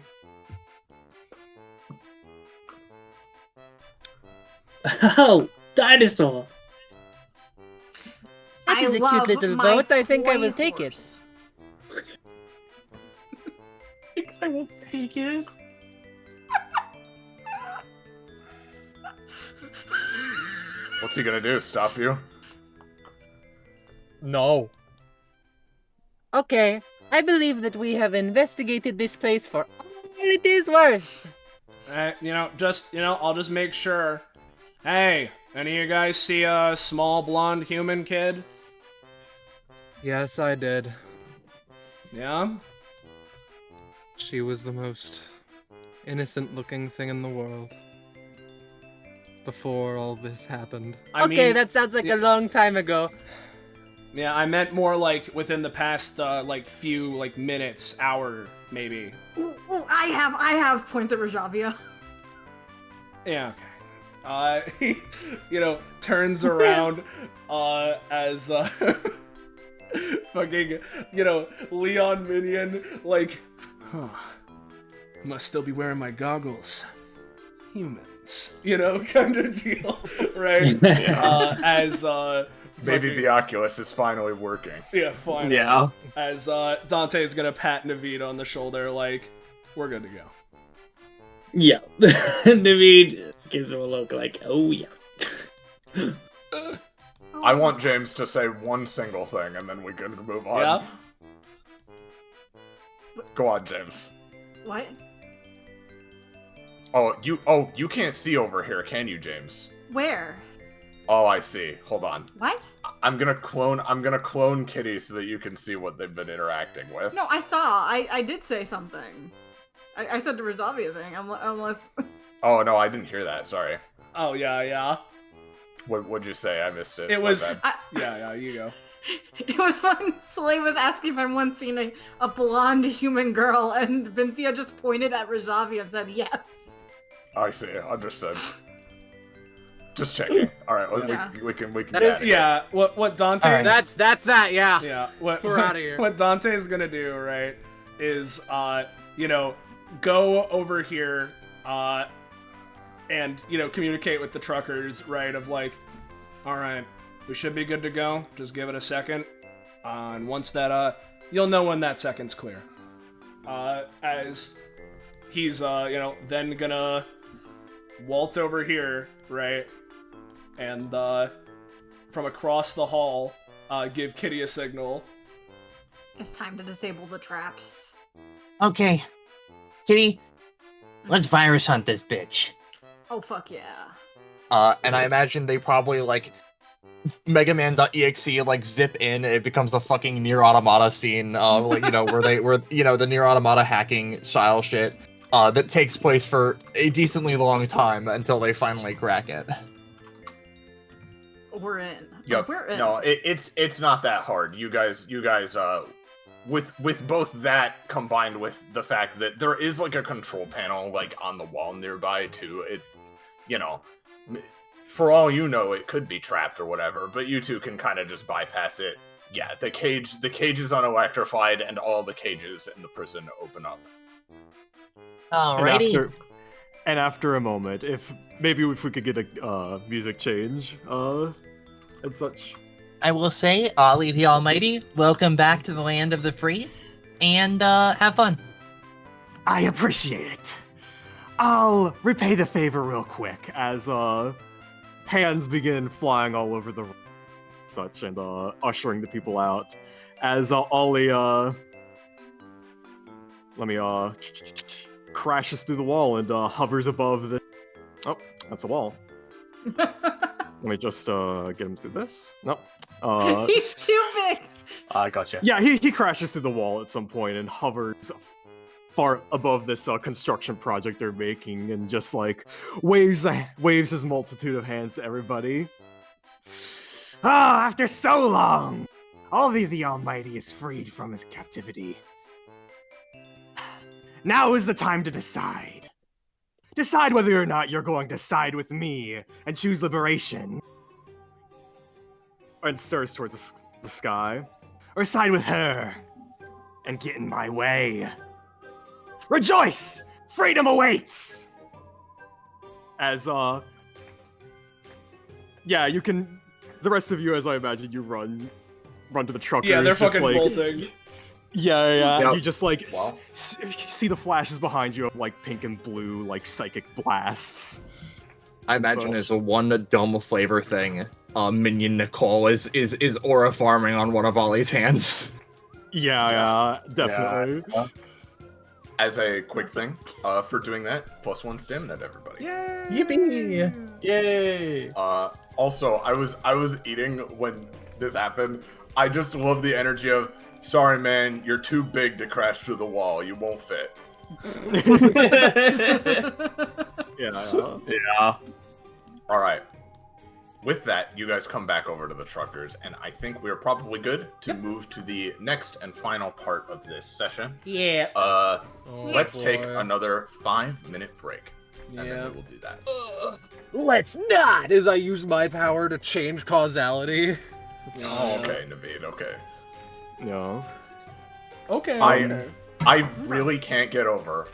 S6: Oh, dinosaur!
S8: That is a cute little boat. I think I will take it.
S7: I will take it.
S1: What's he gonna do? Stop you?
S9: No.
S8: Okay, I believe that we have investigated this place for all it is worth.
S5: I'll just make sure. Hey, any of you guys see a small blonde human kid?
S9: Yes, I did.
S5: Yeah?
S9: She was the most innocent-looking thing in the world. Before all this happened.
S5: I
S8: Okay,
S5: mean,
S8: that sounds like
S5: yeah.
S8: a long time ago.
S5: Yeah, I meant more like within the past, like, few, like, minutes, hour, maybe.
S4: Ooh, I have points at Rajavia.
S5: Yeah, okay. He, turns around, as, fucking, Leon Minion, like, must still be wearing my goggles. Humans, kind of deal, right?
S1: Yeah.
S5: As,
S1: Maybe
S5: fucking-
S1: the Oculus is finally working.
S5: Yeah, finally.
S7: Yeah.
S5: As, Dante's gonna pat Naveed on the shoulder, like, we're good to go.
S6: Yeah. Naveed gives him a look like, oh yeah.
S1: I want James to say one single thing, and then we can move on.
S5: Yeah?
S1: Go on, James.
S4: What?
S1: Oh, you can't see over here, can you, James?
S4: Where?
S1: Oh, I see. Hold on.
S4: What?
S1: I'm gonna clone Kitty so that you can see what they've been interacting with.
S4: No, I saw. I did say something. I said the Rajavia thing, unless...
S1: Oh no, I didn't hear that. Sorry.
S5: Oh, yeah.
S1: What'd you say? I missed it.
S5: It
S1: My
S5: was...
S1: bad.
S5: Yeah, you go.
S4: It was when Slay was asking if I've once seen a blonde human girl, and Binthia just pointed at Rajavia and said yes.
S1: I see. Understood. Just checking. All right,
S4: Yeah.
S1: we can
S8: That
S1: get
S8: is-
S1: out of here.
S5: Yeah, what Dante...
S10: Alright.
S8: That's that, yeah.
S5: Yeah, what
S8: We're outta here.
S5: What Dante's gonna do, right, is go over here, and communicate with the truckers, right? Of like, all right, we should be good to go. Just give it a second, and once that you'll know when that second's clear. As he's then gonna waltz over here, right, and from across the hall, give Kitty a signal.
S4: It's time to disable the traps.
S10: Okay. Kitty, let's virus hunt this bitch.
S4: Oh, fuck yeah.
S2: And I imagine they probably like Megaman.exe like zip in. It becomes a fucking Nier Automata scene, like where the Nier Automata hacking style shit that takes place for a decently long time until they finally crack it.
S4: We're in.
S1: Yep.
S4: We're in.
S1: No, it's not that hard. You guys, with both that combined with the fact that there is like a control panel like on the wall nearby too. It, for all you know, it could be trapped or whatever. But you two can kind of just bypass it. Yeah, the cage is unelectrified, and all the cages in the prison open up.
S10: Alrighty.
S3: And after a moment, if we could get a music change, and such.
S10: I will say, Ollie the Almighty, welcome back to the land of the free, and have fun.
S3: I appreciate it. I'll repay the favor real quick as hands begin flying all over the room, such, and ushering the people out. As Ollie crashes through the wall and hovers above the. Oh, that's a wall. Let me just get him through this. Nope.
S4: He's too big.
S7: I gotcha.
S3: Yeah, he crashes through the wall at some point and hovers far above this construction project they're making, and just like waves his multitude of hands to everybody. After so long, Ollie the Almighty is freed from his captivity. Now is the time to decide. Decide whether or not you're going to side with me and choose liberation, and stirs towards the sky, or side with her and get in my way. Rejoice! Freedom awaits! As, yeah, you can, the rest of you, as I imagine, you run to the truckers.
S5: Yeah, they're
S3: just
S5: fucking
S3: like,
S5: bolting.
S3: Yeah.
S1: Yep.
S3: You just like
S1: Wow.
S3: see the flashes behind you of like pink and blue, like psychic blasts.
S2: I imagine
S3: So-
S2: as a one dumb flavor thing, Minion Nicole is aura farming on one of Ollie's hands.
S3: Yeah, definitely.
S1: As a quick thing, for doing that, +1 stamina to everybody.
S2: Yippee!
S7: Yay!
S1: Also, I was eating when this happened. I just love the energy of, Sorry, man, you're too big to crash through the wall. You won't fit.
S7: Yeah.
S1: All right. With that, you guys come back over to the truckers, and I think we're probably good to move to the next and final part of this session.
S5: Yeah.
S1: Let's
S9: boy.
S1: take another 5-minute break, and then we will do that.
S9: Let's not! As I use my power to change causality.
S1: Oh, okay, Naveed, okay.
S3: No.
S5: Okay.
S1: I really can't get over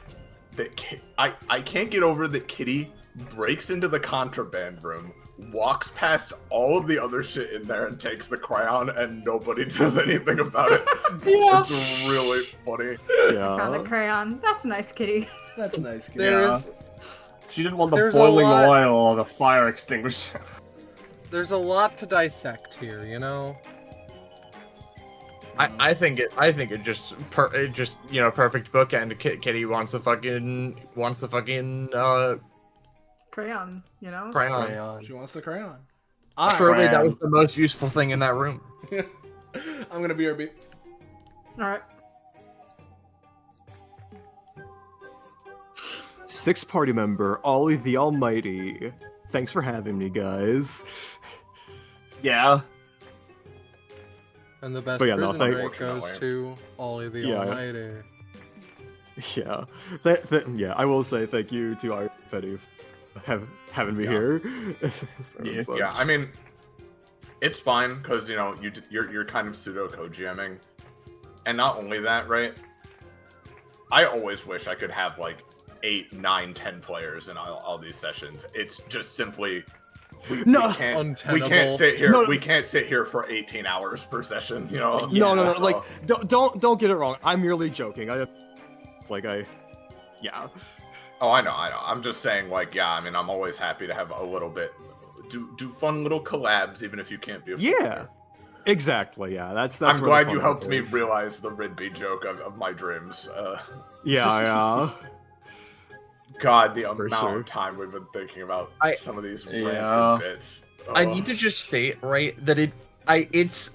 S1: that. I can't get over that Kitty breaks into the contraband room, walks past all of the other shit in there, and takes the crayon, and nobody does anything about it.
S5: Yeah.
S1: It's really funny.
S4: Found a
S3: Yeah.
S4: crayon. That's nice, kitty.
S5: That's nice. Kid.
S9: There's
S7: She didn't want the
S9: There's a
S7: boiling
S9: lot-
S7: oil or the fire extinguisher.
S9: there's a lot to dissect here, you know?
S2: I think it just you know, perfect bookend. Kitty wants the fucking
S4: Crayon, you know?
S2: crayon.
S5: She wants the crayon.
S2: Surely that
S7: Crayon.
S2: was the most useful thing in that room.
S5: I'm gonna BRB.
S4: Alright.
S3: 6th party member, Ollie the Almighty. Thanks for having me, guys.
S7: Yeah.
S9: And the best
S3: But yeah, no,
S9: prison
S3: thank-
S9: break goes to Ollie the
S3: Yeah.
S9: Almighty.
S3: Yeah. Yeah, I will say thank you to our Petty for having me
S1: Yeah.
S3: here.
S1: Yeah, I mean, it's fine because you know you're kind of pseudo co-GMing, and not only that, right? I always wish I could have like 8, 9, 10 players in all these sessions. It's just simply we can't sit here.
S3: No.
S1: We can't sit here for 18 hours per session. You know?
S3: No.
S1: So-
S3: Like, don't get it wrong. I'm merely joking. Yeah.
S1: Oh, I know. I'm just saying, like, yeah. I mean, I'm always happy to have a little bit, do fun little collabs, even if you can't be.
S3: Yeah. Exactly. Yeah. That's.
S1: I'm
S3: where the
S1: glad you
S3: fun
S1: helped me
S3: is.
S1: realize the Ridby joke of my dreams.
S3: Yeah.
S1: God, the amount
S3: sure.
S1: of time we've been thinking about some of these rants
S7: Yeah.
S1: and bits.
S2: I need to just state right that it's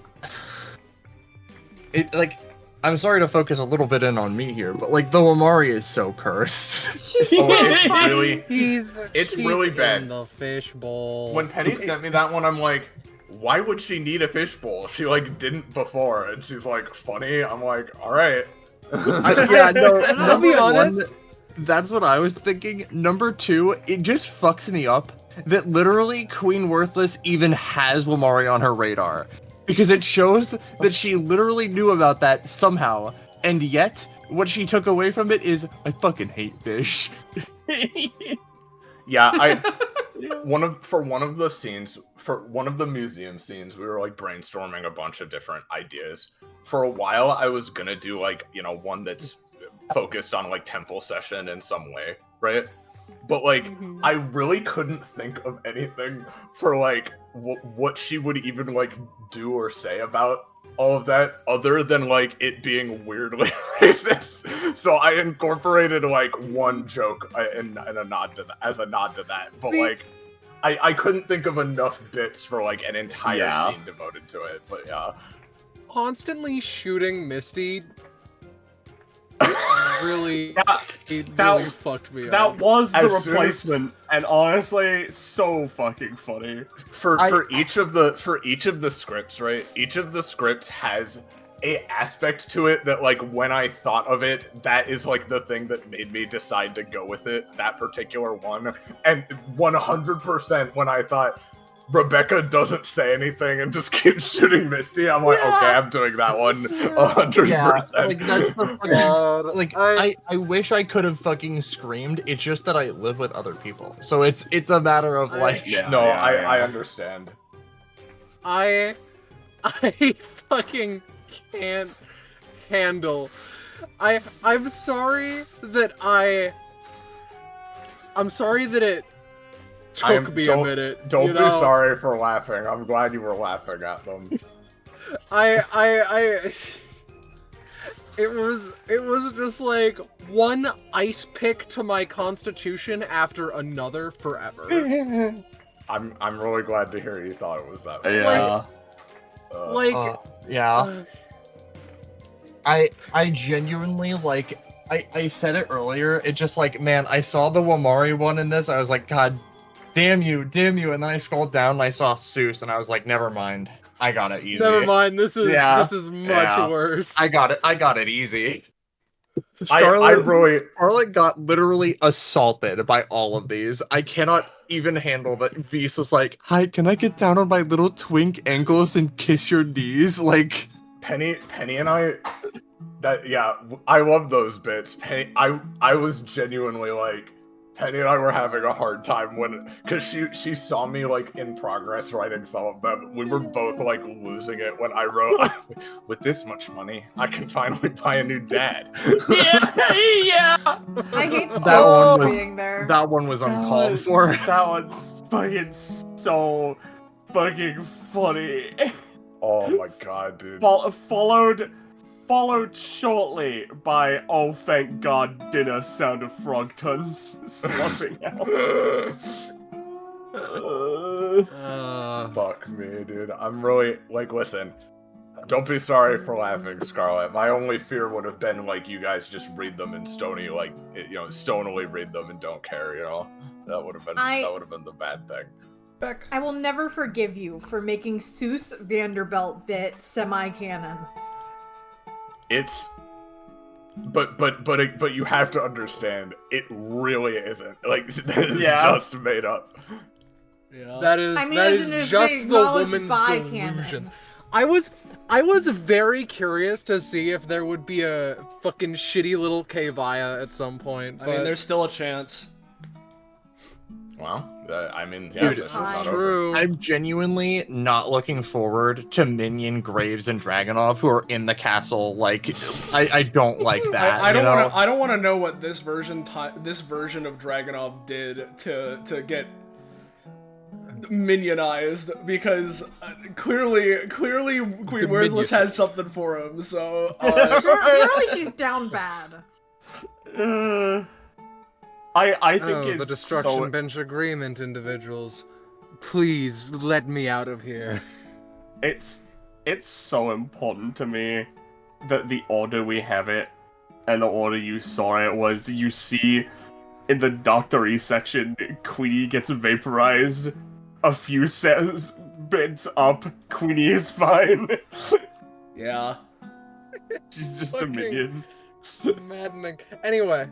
S2: like, I'm sorry to focus a little bit in on me here, but like the Wamari is so cursed.
S4: She's
S1: Oh,
S4: so
S1: it's
S4: funny.
S1: really,
S9: She's
S1: really bad.
S9: in the fishbowl.
S1: When Penny sent me that one, I'm like, why would she need a fishbowl? She like didn't before, and she's like, funny. I'm like, all right.
S2: Yeah, no.
S9: I'll be honest.
S2: That's what I was thinking. Number 2, it just fucks me up that literally Queen Worthless even has Wamari on her radar. Because it shows that she literally knew about that somehow, and yet, what she took away from it is, I fucking hate fish.
S1: Yeah, for one of the museum scenes, we were like brainstorming a bunch of different ideas. For a while, I was gonna do like, you know, one that's focused on like temple session in some way, right? But like, I really couldn't think of anything for like what she would even like do or say about all of that, other than like it being weirdly racist. So I incorporated like one joke and a nod to that, as a nod to that. But like, I couldn't think of enough bits for like an entire scene devoted to it. But yeah,
S9: Constantly shooting Misty really fucked me up.
S7: That was the
S1: As soon as-
S7: replacement, and honestly, so fucking funny.
S1: For each of the scripts, right? Each of the scripts has a aspect to it that, like, when I thought of it, that is like the thing that made me decide to go with it. That particular one, and 100% when I thought Rebecca doesn't say anything and just keeps shooting Misty, I'm like, okay, I'm doing that one 100%.
S2: Yeah, like that's the fucking, like I wish I could have fucking screamed. It's just that I live with other people, so it's a matter of like.
S1: I understand.
S9: I fucking can't handle. I'm sorry that I'm sorry that it took me a minute.
S1: Don't
S9: you
S1: be
S9: know?
S1: sorry for laughing. I'm glad you were laughing at them.
S9: It was just like one ice pick to my constitution after another forever.
S1: I'm really glad to hear you thought it was that way.
S7: Yeah.
S2: I genuinely like. I said it earlier. It just like, man, I saw the Wamari one in this. I was like, God, damn you. And then I scrolled down and I saw Seuss, and I was like, never mind. I got it easy.
S9: Never mind. This is much
S7: Yeah.
S9: worse.
S2: I got it easy.
S1: I
S2: Scarlet got literally assaulted by all of these. I cannot even handle that. Vise was like, "Hi, can I get down on my little twink ankles and kiss your knees?" Like,
S1: Penny and I. I love those bits. Penny, I was genuinely like, Penny and I were having a hard time because she saw me like in progress writing some of them. We were both like losing it when I wrote, with this much money, I can finally buy a new dad.
S7: Yeah.
S4: I hate
S2: That one
S4: so
S2: was-
S4: being there.
S2: that one was uncalled for.
S7: That one's fucking so fucking funny.
S1: Oh my god, dude.
S7: Followed shortly by, oh thank god, dinner sound of frog tons slopping out.
S1: Fuck me, dude. I'm really like, listen. Don't be sorry for laughing, Scarlet. My only fear would have been like you guys just read them in stony, like stonily read them and don't care. That would have been the bad thing.
S5: Beck.
S4: I will never forgive you for making Seuss Vanderbilt bit semi-canon.
S1: It's, but you have to understand, it really isn't. Like, that is just made up.
S5: Yeah.
S9: That is just the woman's delusions. I was very curious to see if there would be a fucking shitty little K-Vaya at some point. But...
S5: I mean, there's still a chance.
S1: Well, I mean,
S2: Dude,
S1: it's not
S9: true.
S2: I'm genuinely not looking forward to Minion, Graves, and Dragonov who are in the castle. Like, I don't like that.
S5: I don't want to know what this version of Dragonov did to get minionized, because clearly Queen Worthless has something for him. So
S4: Clearly she's down bad.
S7: I think it's
S9: the Destruction Bench Agreement individuals. Please let me out of here.
S7: It's so important to me that the order we have it and the order you saw it was, you see in the doctory section, Queenie gets vaporized. A few bits up, Queenie is fine.
S5: Yeah.
S7: She's just a minion.
S9: Maddening. Anyway.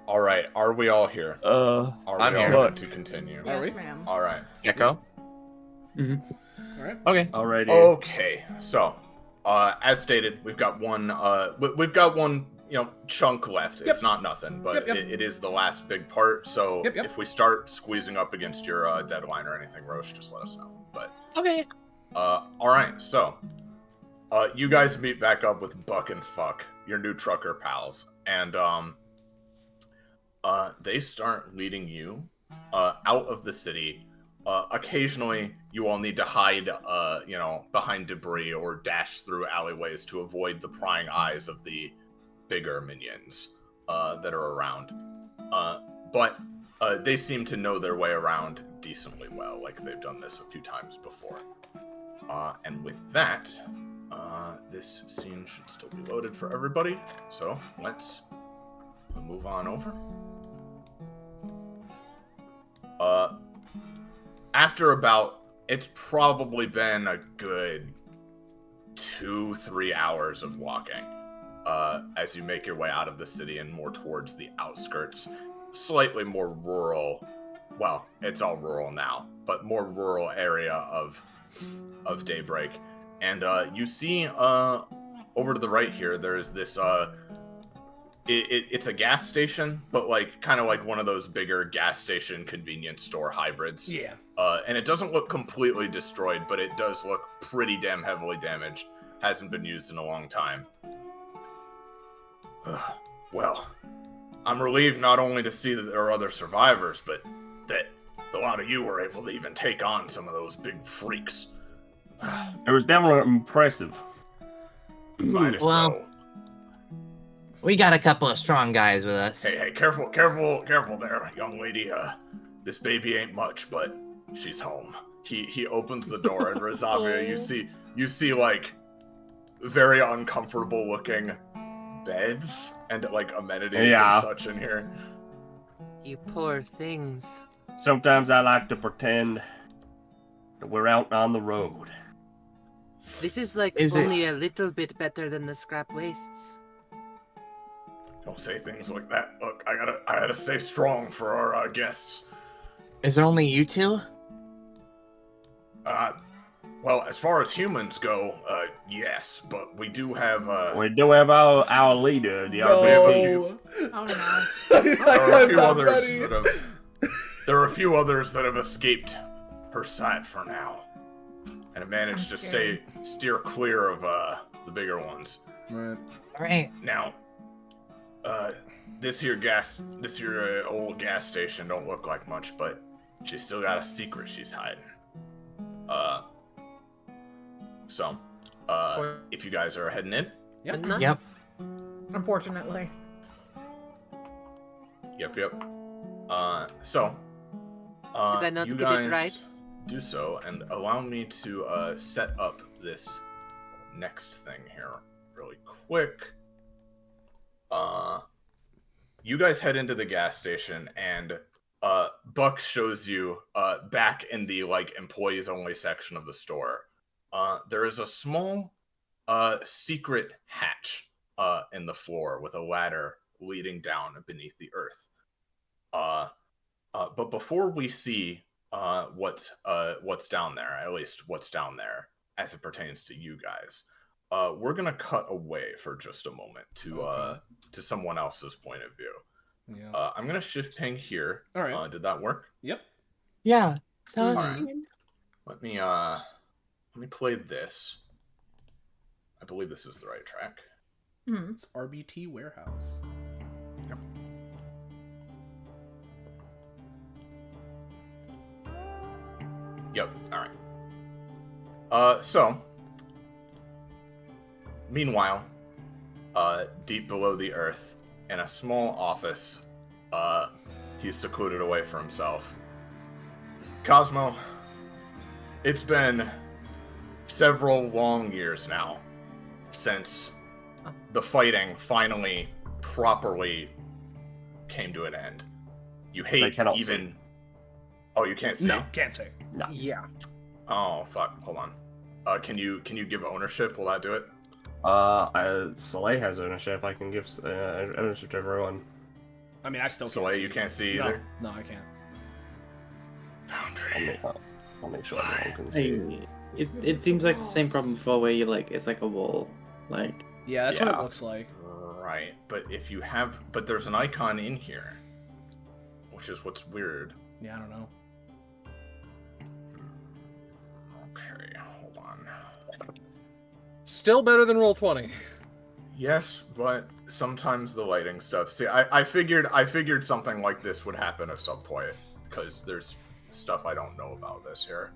S1: All right, are we all here?
S2: I'm here.
S1: Ready to continue?
S4: Yes, ma'am.
S1: All right.
S2: Gecko?
S5: All right.
S2: Okay.
S7: Alrighty.
S1: Okay. So, as stated, we've got one. We've got one. Chunk left. It's not nothing, but it is the last big part. So if we start squeezing up against your deadline or anything, Roche, just let us know. But
S2: okay.
S1: All right. So, you guys meet back up with Buck and Fuck, your new trucker pals, and they start leading you out of the city. Occasionally, you all need to hide, behind debris or dash through alleyways to avoid the prying eyes of the bigger minions that are around. But they seem to know their way around decently well, like they've done this a few times before. And with that, this scene should still be loaded for everybody. So let's move on over. After it's probably been a good 2-3 hours of walking, as you make your way out of the city and more towards the outskirts, slightly more rural, well, it's all rural now, but more rural area of Daybreak. And you see over to the right here, there's this it's a gas station, but kind of like one of those bigger gas station convenience store hybrids.
S5: Yeah.
S1: And it doesn't look completely destroyed, but it does look pretty damn heavily damaged. Hasn't been used in a long time. Well, I'm relieved not only to see that there are other survivors, but that a lot of you were able to even take on some of those big freaks.
S7: It was definitely impressive.
S1: Might as
S10: Well,
S1: so.
S10: We got a couple of strong guys with us.
S1: Hey, careful there, young lady. This baby ain't much, but she's home. He opens the door, and Rosavia, you see very uncomfortable looking beds and like amenities
S7: Yeah.
S1: and such in here.
S8: You poor things.
S7: Sometimes I like to pretend that we're out on the road.
S8: This is like
S2: Is it-
S8: only a little bit better than the scrap wastes.
S1: Don't say things like that. Look, I gotta stay strong for our guests.
S2: Is there only you two?
S1: Well, as far as humans go, yes, but we do have
S7: We do have our leader, the
S1: we have a
S7: RBT.
S1: few.
S4: Oh no.
S1: There are a few
S5: I'm
S1: others
S5: ready.
S1: that have. There are a few others that have escaped her sight for now, and have managed
S4: I'm
S1: to
S4: scared.
S1: steer clear of the bigger ones.
S5: Right.
S10: Alright.
S1: Now, this here old gas station don't look like much, but she's still got a secret she's hiding. So, if you guys are heading in,
S5: Yep.
S8: Nice.
S10: Yep.
S4: Unfortunately.
S1: yep.
S8: Did I not
S1: you
S8: get it
S1: guys
S8: right?
S1: do so, and allow me to set up this next thing here really quick. You guys head into the gas station, and Buck shows you back in the like employees only section of the store. There is a small secret hatch in the floor with a ladder leading down beneath the earth. But before we see what's down there, at least what's down there as it pertains to you guys, we're gonna cut away for just a moment to someone else's point of view.
S5: Yeah.
S1: I'm gonna shift ping here.
S5: All right.
S1: Did that work?
S5: Yep.
S10: Yeah. Sounds
S1: Alright.
S10: good.
S1: Let me play this. I believe this is the right track.
S4: Hmm.
S5: It's RBT warehouse.
S1: Yep. All right. So, meanwhile, deep below the earth, in a small office, he's secluded away from himself. Cosmo, it's been several long years now since the fighting finally properly came to an end. You
S7: They
S1: hate
S7: cannot
S1: even. Oh, you can't see?
S5: No, can't say.
S9: Yeah.
S1: Oh fuck! Hold on. Can you give ownership? Will that do it?
S7: Soleil has ownership. I can give ownership to everyone.
S5: I mean, I still can't
S1: Soleil,
S5: see.
S1: you can't see
S5: No,
S1: either.
S5: no, I can't.
S1: Foundry.
S7: I'll make sure everyone can see.
S6: It seems like the same problem before where you like it's like a wall. Like
S5: Yeah, that's what
S7: Yeah.
S5: it looks like.
S1: Right, but if you have, but there's an icon in here, which is what's weird.
S5: Yeah, I don't know.
S1: Okay, hold on.
S9: Still better than Roll20.
S1: Yes, but sometimes the lighting stuff. See, I figured something like this would happen at some point because there's stuff I don't know about this here.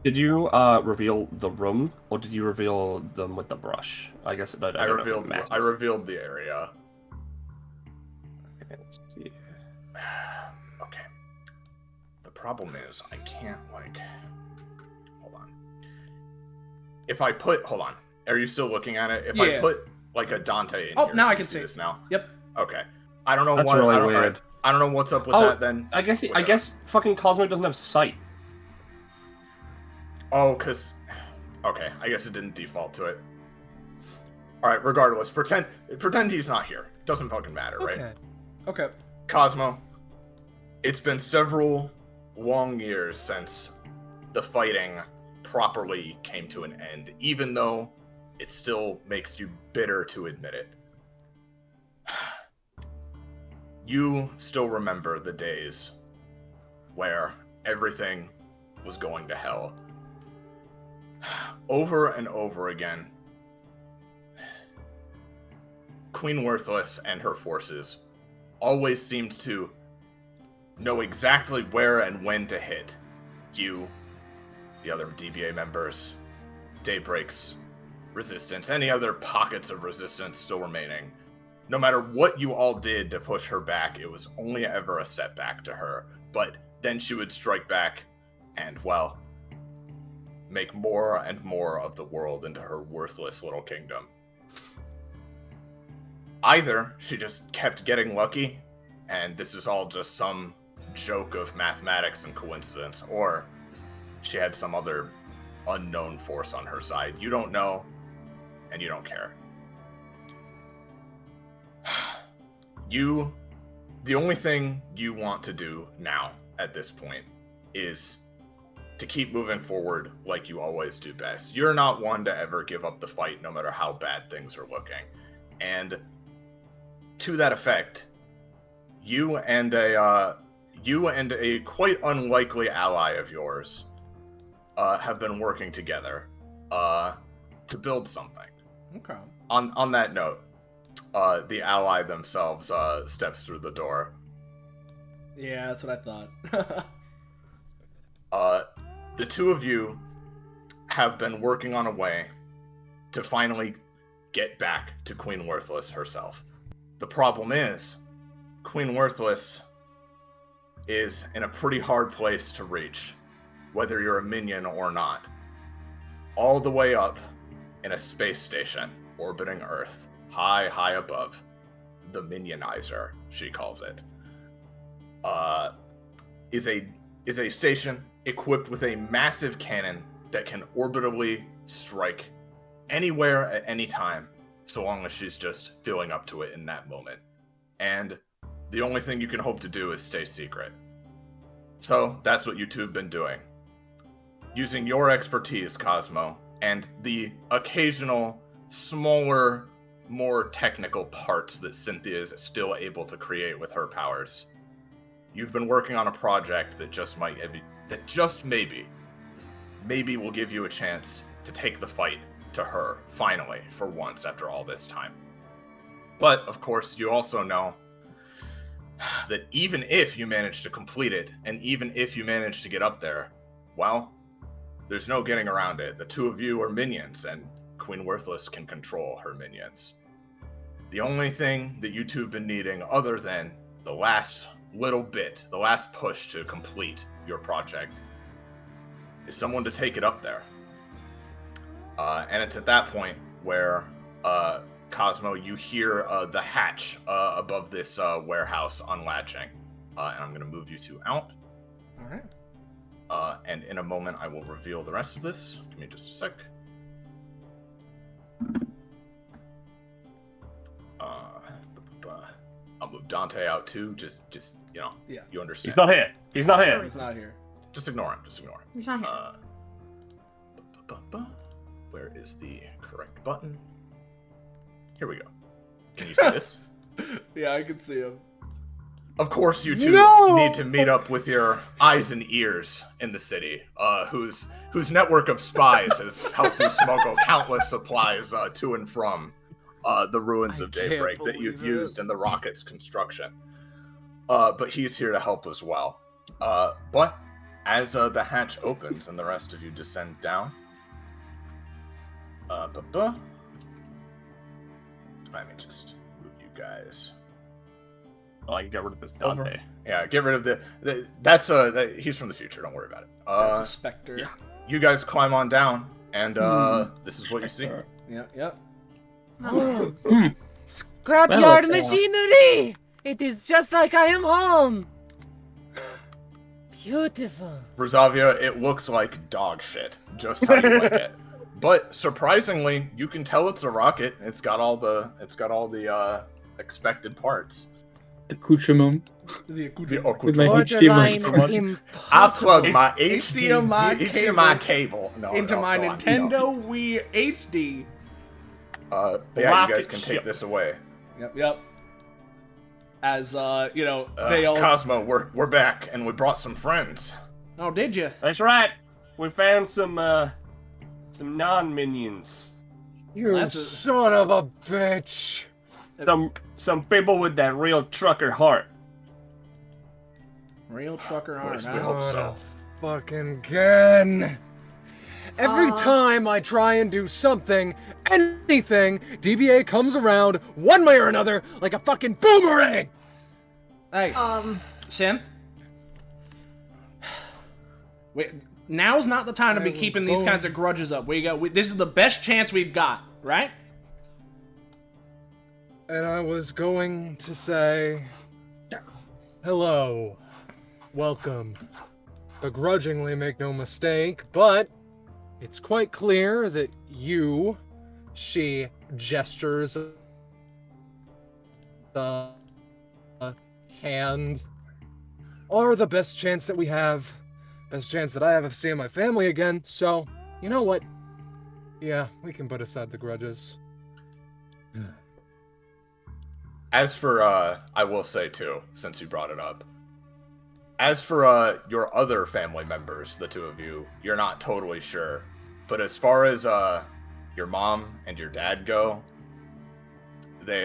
S7: Did you reveal the room, or did you reveal them with the brush? I guess I don't know if it matters.
S1: I revealed the area.
S7: Okay, let's see.
S1: Okay. The problem is I can't like. Hold on. If I put, hold on. Are you still looking at it? If I
S5: Yeah.
S1: put like a Dante in
S5: Oh,
S1: here,
S5: now I
S1: you
S5: can see it.
S1: this now.
S5: Yep.
S1: Okay. I don't know
S7: That's
S1: what.
S7: really
S1: I don't,
S7: weird.
S1: I don't know what's up with
S7: Oh,
S1: that. Then
S7: I
S1: Whatever.
S7: guess fucking Cosmo doesn't have sight.
S1: Oh, cause. Okay, I guess it didn't default to it. All right. Regardless, pretend he's not here. Doesn't fucking matter, right?
S9: Okay.
S5: Okay.
S1: Cosmo, it's been several long years since the fighting properly came to an end, even though it still makes you bitter to admit it. You still remember the days where everything was going to hell. Over and over again, Queen Worthless and her forces always seemed to know exactly where and when to hit you, the other DBA members, Daybreak's resistance, any other pockets of resistance still remaining. No matter what you all did to push her back, it was only ever a setback to her. But then she would strike back, and well, make more and more of the world into her worthless little kingdom. Either she just kept getting lucky, and this is all just some joke of mathematics and coincidence, or she had some other unknown force on her side. You don't know, and you don't care. The only thing you want to do now, at this point, is to keep moving forward like you always do best. You're not one to ever give up the fight, no matter how bad things are looking. And to that effect, you and a quite unlikely ally of yours have been working together to build something.
S5: Okay.
S1: On that note, the ally themselves steps through the door.
S5: Yeah, that's what I
S1: thought. The two of you have been working on a way to finally get back to Queen Worthless herself. The problem is, Queen Worthless is in a pretty hard place to reach, whether you're a minion or not. All the way up in a space station orbiting Earth, high, high above. The Minionizer, she calls it. Is a station equipped with a massive cannon that can orbitally strike anywhere at any time, so long as she's just filling up to it in that moment. And the only thing you can hope to do is stay secret. So that's what you two have been doing. Using your expertise, Cosmo, and the occasional smaller, more technical parts that Cynthia is still able to create with her powers. You've been working on a project that just maybe will give you a chance to take the fight to her, finally, for once after all this time. But, of course, you also know that even if you manage to complete it, and even if you manage to get up there, well, there's no getting around it. The two of you are minions, and Queen Worthless can control her minions. The only thing that you two have been needing, other than the last little bit, the last push to complete your project, is someone to take it up there. And it's at that point where, Cosmo, you hear the hatch above this warehouse unlatching. And I'm going to move you two out.
S5: All right.
S1: And in a moment, I will reveal the rest of this. Give me just a sec. I'll move Dante out too. Just you know,
S5: yeah.
S1: You understand.
S7: He's not here. He's not here.
S5: He's not here.
S1: Just ignore him. Just ignore him.
S4: He's not here.
S1: Where is the correct button? Here we go. Can you see this?
S5: Yeah, I can see him.
S1: Of course, you two need to meet up with your eyes and ears in the city, whose network of spies has helped you smuggle countless supplies to and from the ruins of Daybreak that you've used in the rocket's construction. But he's here to help as well. But as the hatch opens and the rest of you descend down, let me just move you guys.
S7: Oh, I can get rid of this Dante.
S1: Yeah, get rid of he's from the future. Don't worry about it.
S5: That's a specter.
S1: Yeah. You guys climb on down, and this is what you see.
S5: Yep.
S8: Scrapyard machinery! It is just like I am home! Beautiful.
S1: Rosavia, it looks like dog shit, just how you like it. But surprisingly, you can tell it's a rocket. It's got all the expected parts.
S6: Accoutrement.
S5: The
S6: accoutrement. With my HDMI.
S1: I plug my
S5: HDMI
S1: cable
S5: into my Nintendo Wii HD.
S1: But yeah, you guys can take this away.
S5: Yep. As they all.
S1: Cosmo, we're back, and we brought some friends.
S5: Oh, did you?
S7: That's right. We found some non-minions.
S9: You son of a bitch.
S7: Some people with that real trucker heart.
S5: Real trucker heart.
S1: We hope so.
S9: Fucking again. Every time I try and do something, anything, DBA comes around one way or another like a fucking boomerang.
S5: Hey, Synth. Wait, now's not the time to
S9: I
S5: be
S9: was
S5: keeping these
S9: going-
S5: kinds of grudges up. This is the best chance we've got, right?
S9: And I was going to say, hello, welcome. Begrudgingly, make no mistake, but it's quite clear that you, she gestures the hand, are the best chance that we have, best chance that I have of seeing my family again. So, you know what? Yeah, we can put aside the grudges.
S1: As for, I will say too, since you brought it up, as for your other family members, the two of you, you're not totally sure. But as far as your mom and your dad go, they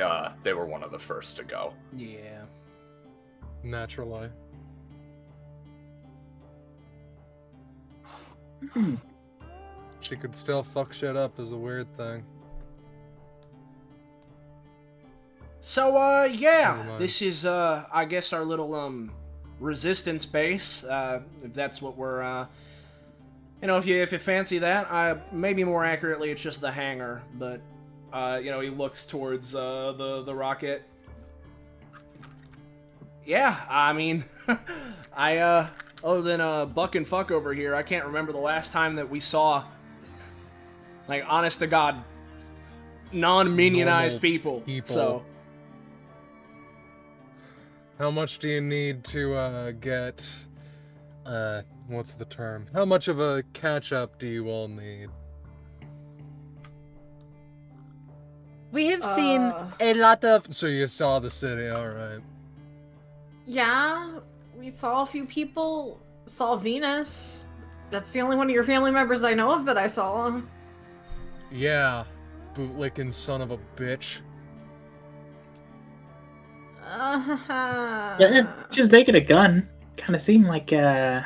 S1: were one of the first to go.
S5: Yeah.
S9: Naturally. She could still fuck shit up is a weird thing.
S5: So, yeah,
S9: Never mind.
S5: this is, I guess our little, resistance base, if that's what we're, if you fancy that, maybe more accurately, it's just the hangar, but, he looks towards, the rocket. Yeah, I mean, other than, Buck and Fuck over here, I can't remember the last time that we saw, like, honest to God, non-minionized
S9: Normal
S5: people, so...
S9: How much do you need to get what's the term? How much of a catch up do you all need?
S8: We have seen a lot of.
S9: So you saw the city, alright.
S4: Yeah, we saw a few people. Saw Venus. That's the only one of your family members I know of that I saw.
S9: Yeah, bootlicking son of a bitch.
S6: Yeah, she was making a gun. Kind of seemed like planning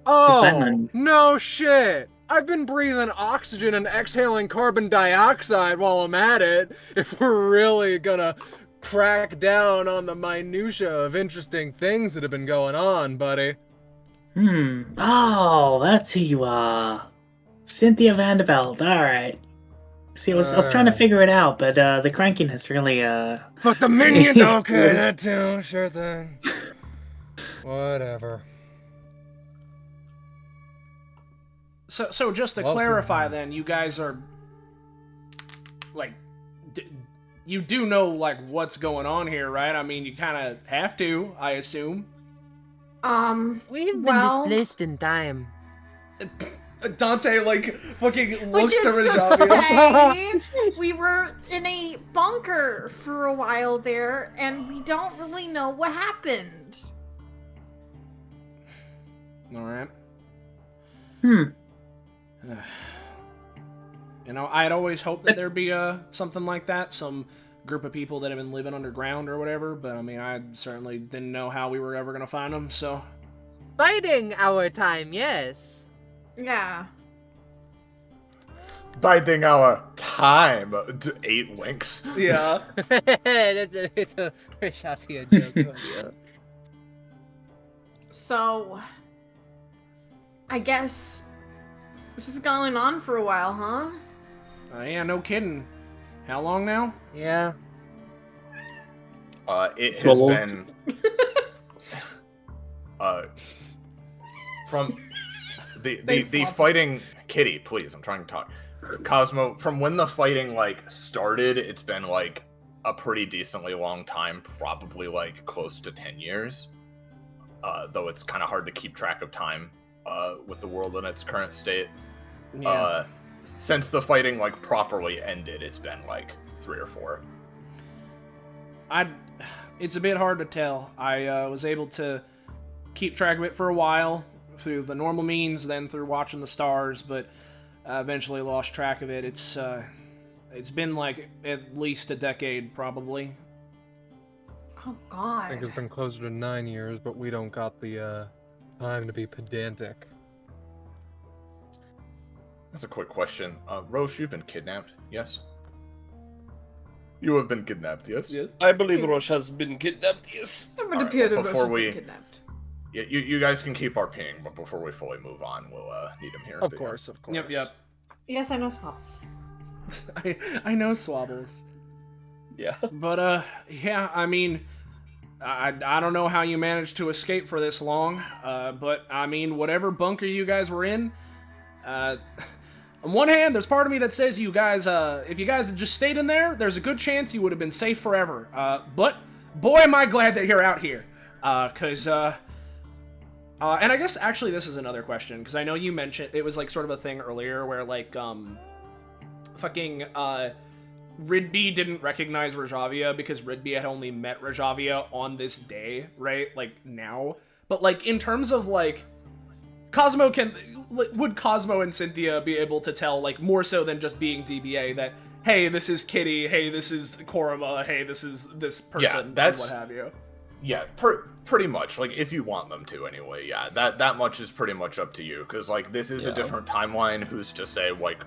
S9: Oh,
S6: on-
S9: no shit! I've been breathing oxygen and exhaling carbon dioxide while I'm at it, if we're really gonna crack down on the minutia of interesting things that have been going on, buddy.
S6: Oh, that's who you are. Cynthia Vanderbilt. Alright. See, I was trying to figure it out, but the crankiness really,
S9: But the minion, okay, that too, sure thing. Whatever.
S5: So just to
S9: Welcome.
S5: clarify, then, you guys are, like, you do know, like, what's going on here, right? I mean, you kind of have to, I assume.
S8: We have been
S4: well-
S8: displaced in time.
S5: Dante, like, fucking
S4: Which
S5: looks to
S4: is to
S5: Rajavia.
S4: say, we were in a bunker for a while there, and we don't really know what happened.
S5: Alright.
S6: Hmm.
S5: I'd always hoped that there'd be something like that, some group of people that have been living underground or whatever, but I mean, I certainly didn't know how we were ever gonna find them, so...
S8: Biding our time, yes.
S4: Yeah.
S1: Biding our time. 8 winks.
S5: Yeah.
S8: That's a Rashafia joke.
S4: So, I guess this is going on for a while, huh?
S5: Yeah, no kidding. How long now?
S8: Yeah.
S1: It
S6: So
S1: has
S6: old.
S1: been from the
S4: Thanks, Lopez.
S1: fighting. Kitty, please, I'm trying to talk. Cosmo, from when the fighting like started, it's been like a pretty decently long time, probably like close to 10 years. Though it's kind of hard to keep track of time with the world in its current state.
S5: Yeah.
S1: Since the fighting like properly ended, it's been like 3 or 4.
S5: It's a bit hard to tell. I was able to keep track of it for a while through the normal means, then through watching the stars, but eventually lost track of it. It's been like at least a decade, probably.
S4: Oh
S9: I think
S4: God.
S9: it's been closer to 9 years, but we don't got the time to be pedantic.
S1: That's a quick question. Roche, you've been kidnapped, yes? You have been kidnapped, yes?
S5: Yes.
S7: I believe Roche has been kidnapped, yes.
S4: It would
S1: Alright,
S4: appear that
S1: before
S4: Roche has
S1: we-
S4: been kidnapped.
S1: you guys can keep our ping, but before we fully move on, we'll need him here.
S9: Of course.
S5: Yep.
S4: Yes, I know Swabbles.
S5: I know Swabbles.
S7: Yeah.
S5: But yeah, I mean, I don't know how you managed to escape for this long, but I mean, whatever bunker you guys were in, on one hand, there's part of me that says you guys, if you guys had just stayed in there, there's a good chance you would have been safe forever. But boy, am I glad that you're out here, and I guess actually this is another question, because I know you mentioned it was like sort of a thing earlier where like fucking Ridby didn't recognize Rajavia because Ridby had only met Rajavia on this day, right? Like, now. But, like, in terms of, like, would Cosmo and Cynthia be able to tell, like, more so than just being DBA that, hey, this is Kitty, hey, this is Korama, hey, this is this person, and what have you?
S1: Yeah, pretty much. Like, if you want them to, anyway, yeah. That much is pretty much up to you, because, like, this is a different timeline. Who's to say, like,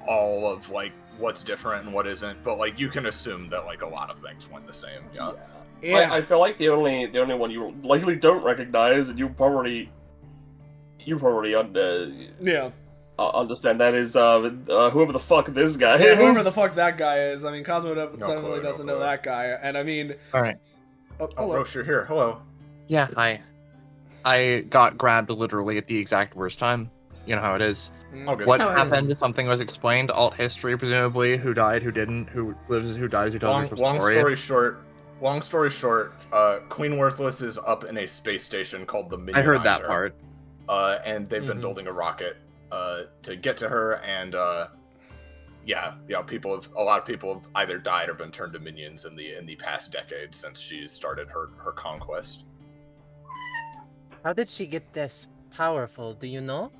S1: all of, like, what's different and what isn't, but like you can assume that like a lot of things went the same.
S7: Yeah. I feel like the only one you likely don't recognize, and you probably understand that is whoever the fuck this guy is.
S5: Whoever the fuck that guy is. I mean, Cosmo definitely doesn't know that guy, and I mean.
S2: All right.
S1: Roche, you're here. Hello.
S2: Yeah. I got grabbed literally at the exact worst time. You know how it is. What happened? Something was explained. Alt history, presumably. Who died? Who didn't? Who lives? Who dies? Who doesn't?
S1: Long story short. Queen Worthless is up in a space station called the Minionizer.
S2: I heard that part.
S1: And they've been building a rocket to get to her, and a lot of people have either died or been turned to minions in the past decade since she started her conquest.
S8: How did she get this powerful? Do you know?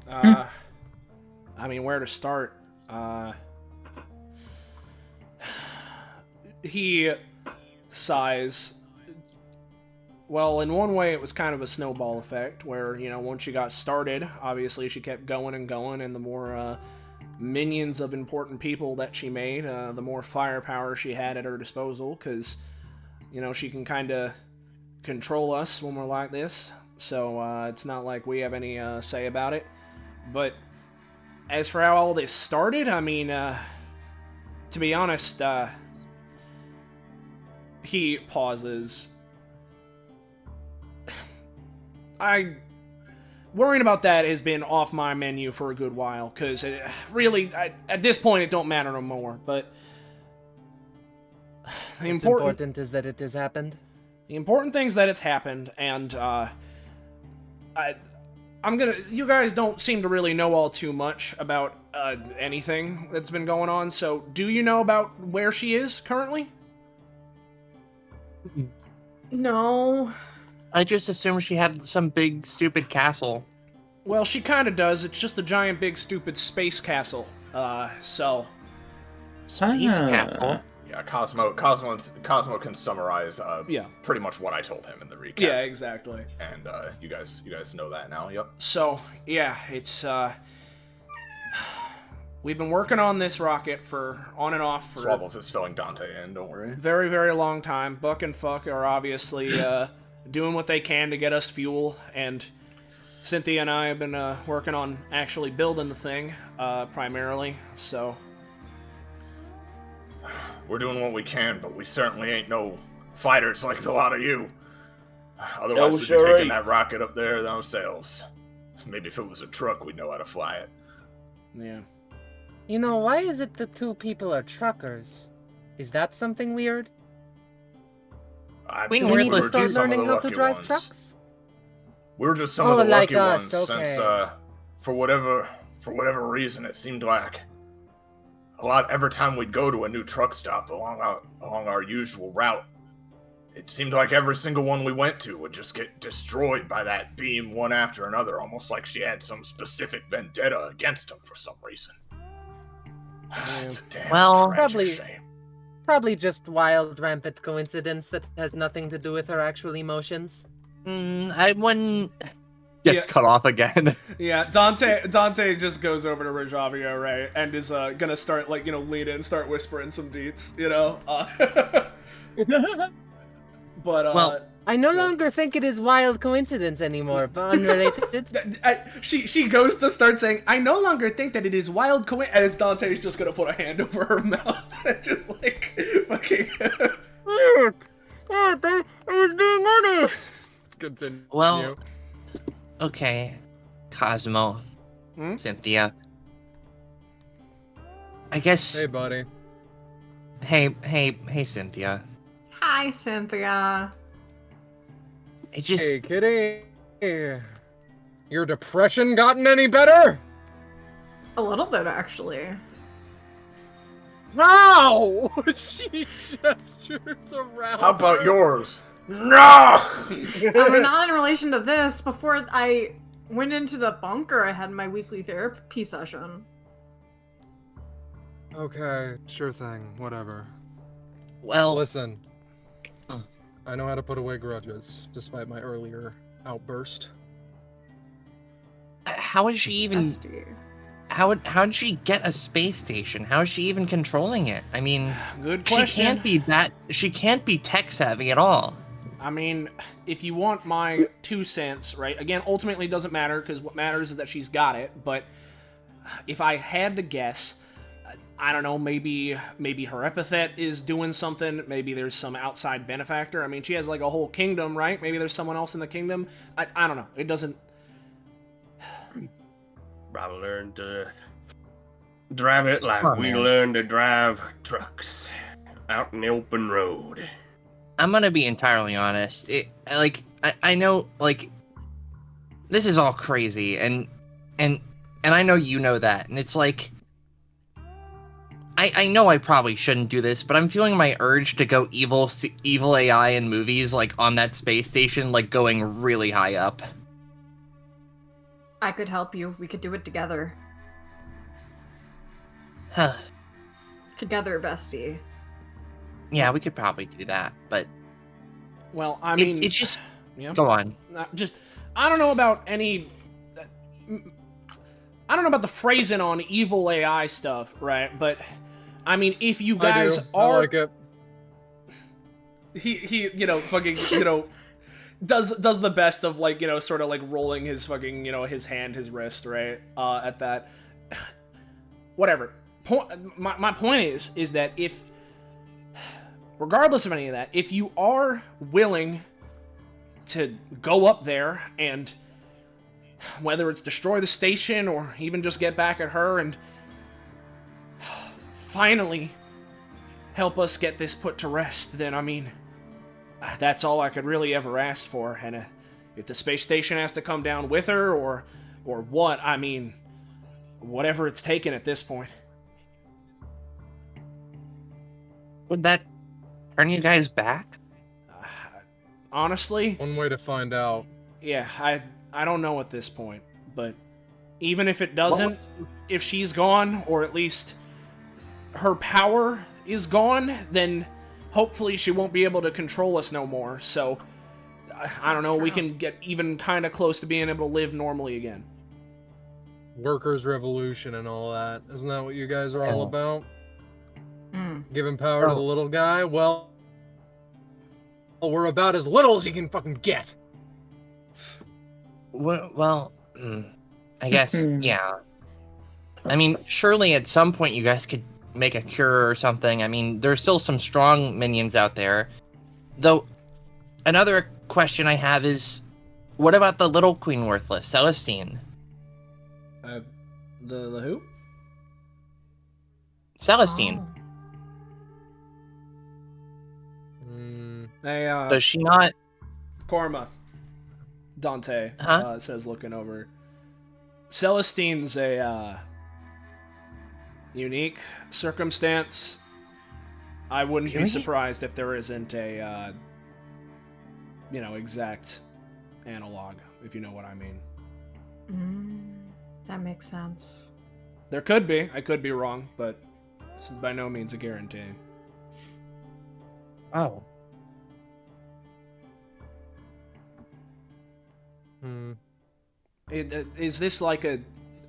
S5: I mean, where to start? He sighs. Well, in one way, it was kind of a snowball effect, where, you know, once she got started, obviously she kept going and going, and the more minions of important people that she made, the more firepower she had at her disposal, because, you know, she can kind of control us when we're like this, so it's not like we have any say about it. But as for how all this started, I mean, to be honest, he pauses. Worrying about that has been off my menu for a good while, because really, at this point, it don't matter no more, but
S8: the important is that it has happened.
S5: The important thing is that it's happened, and, you guys don't seem to really know all too much about, anything that's been going on, so do you know about where she is currently?
S4: No.
S2: I just assumed she had some big, stupid castle.
S5: Well, she kinda does. It's just a giant, big, stupid space castle. So...
S2: Space castle?
S1: Yeah, Cosmo can summarize pretty much what I told him in the recap.
S5: Yeah, exactly.
S1: And you guys know that now, yep.
S5: So, yeah, it's we've been working on this rocket for on and off for
S1: Swabbles is filling Dante in, don't worry.
S5: Very, very long time. Buck and Fuck are obviously doing what they can to get us fuel, and Cynthia and I have been working on actually building the thing, primarily, so...
S1: We're doing what we can, but we certainly ain't no fighters like a lot of you. Otherwise, we'd be taking that rocket up there ourselves. Maybe if it was a truck, we'd know how to fly it.
S5: Yeah.
S8: You know, why is it the two people are truckers? Is that something weird?
S1: We
S8: need to start learning how to drive trucks?
S1: We were just some of the lucky
S8: us.
S1: ones,
S8: Okay.
S1: since for whatever reason, it seemed like every time we'd go to a new truck stop along our usual route, it seemed like every single one we went to would just get destroyed by that beam one after another, almost like she had some specific vendetta against them for some reason. It's a damn tragic shame.
S8: Probably just wild, rampant coincidence that has nothing to do with her actual emotions.
S2: Gets cut off again.
S5: Yeah, Dante just goes over to Rajavia, right, and is gonna start, like, you know, lean in, start whispering some deets, you know? But,
S8: I no longer think it is wild coincidence anymore, but unrelated.
S5: She goes to start saying, I no longer think that it is wild coincidence, as Dante's just gonna put a hand over her mouth and just like fucking.
S9: I was being honest. Continue.
S10: Well, okay, Cosmo, Cynthia. I guess.
S9: Hey, buddy.
S10: Hey, Cynthia.
S4: Hi, Cynthia.
S10: I just.
S9: Hey, kitty. Your depression gotten any better?
S4: A little bit, actually.
S9: How? She gestures around.
S1: How about yours? No!
S4: I mean, not in relation to this. Before I went into the bunker, I had my weekly therapy session.
S9: Okay, sure thing. Whatever.
S10: Well,
S9: listen. I know how to put away grudges, despite my earlier outburst.
S10: How is she even? How'd she get a space station? How is she even controlling it? I mean,
S5: good question.
S10: She can't be tech savvy at all.
S5: I mean, if you want my 2 cents, right? Again, ultimately it doesn't matter because what matters is that she's got it. But if I had to guess, I don't know, maybe her epithet is doing something. Maybe there's some outside benefactor. I mean, she has like a whole kingdom, right? Maybe there's someone else in the kingdom. I don't know. It doesn't.
S7: I learned to drive it like we learned to drive trucks out in the open road.
S10: I'm gonna be entirely honest. I know, like, this is all crazy, and I know you know that, and it's like, I know I probably shouldn't do this, but I'm feeling my urge to go evil AI in movies, like, on that space station, like, going really high up.
S4: I could help you. We could do it together.
S10: Huh.
S4: Together, bestie.
S10: Yeah, we could probably do that, but...
S5: Well, I mean...
S10: It just...
S5: Yeah.
S10: Go on.
S5: I don't know about any... I don't know about the phrasing on evil AI stuff, right? But, I mean, if you guys are...
S9: I like it.
S5: He fucking, does the best of, like, sort of, like, rolling his fucking, his hand, his wrist, right? At that. Whatever. My point is that if... Regardless of any of that, if you are willing to go up there and... whether it's destroy the station or even just get back at her and finally help us get this put to rest, then, I mean, that's all I could really ever ask for. And if the space station has to come down with her or what, I mean, whatever it's taken at this point.
S10: Would that turn you guys back?
S5: Honestly?
S9: One way to find out.
S5: Yeah, I don't know at this point, but even if it doesn't, if she's gone, or at least her power is gone, then hopefully she won't be able to control us no more, so I don't know, we can get even kind of close to being able to live normally again.
S9: Workers' revolution and all that. Isn't that what you guys are all about?
S4: Mm.
S9: Giving power to the little guy? Well, we're about as little as you can fucking get.
S10: Well, I guess, yeah. I mean, surely at some point you guys could make a cure or something. I mean, there's still some strong minions out there. Though, another question I have is, what about the little Queen Worthless, Celestine?
S5: The who?
S10: Celestine.
S5: Hey,
S10: Does she not...
S5: Korma. Dante says, looking over. Celestine's a unique circumstance. I wouldn't be surprised if there isn't a, exact analog, if you know what I mean.
S4: That makes sense.
S5: There could be. I could be wrong, but it's by no means a guarantee.
S10: Oh.
S5: Is this like a...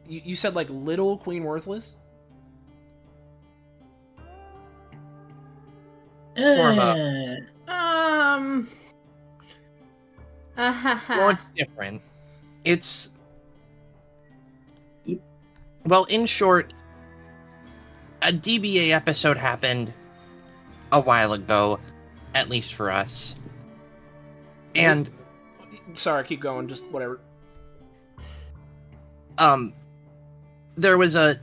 S5: You said like little Queen Worthless?
S10: Well, it's different. It's... Well, in short, a DBA episode happened a while ago, at least for us. And...
S5: Sorry, keep going, just whatever.
S10: There was a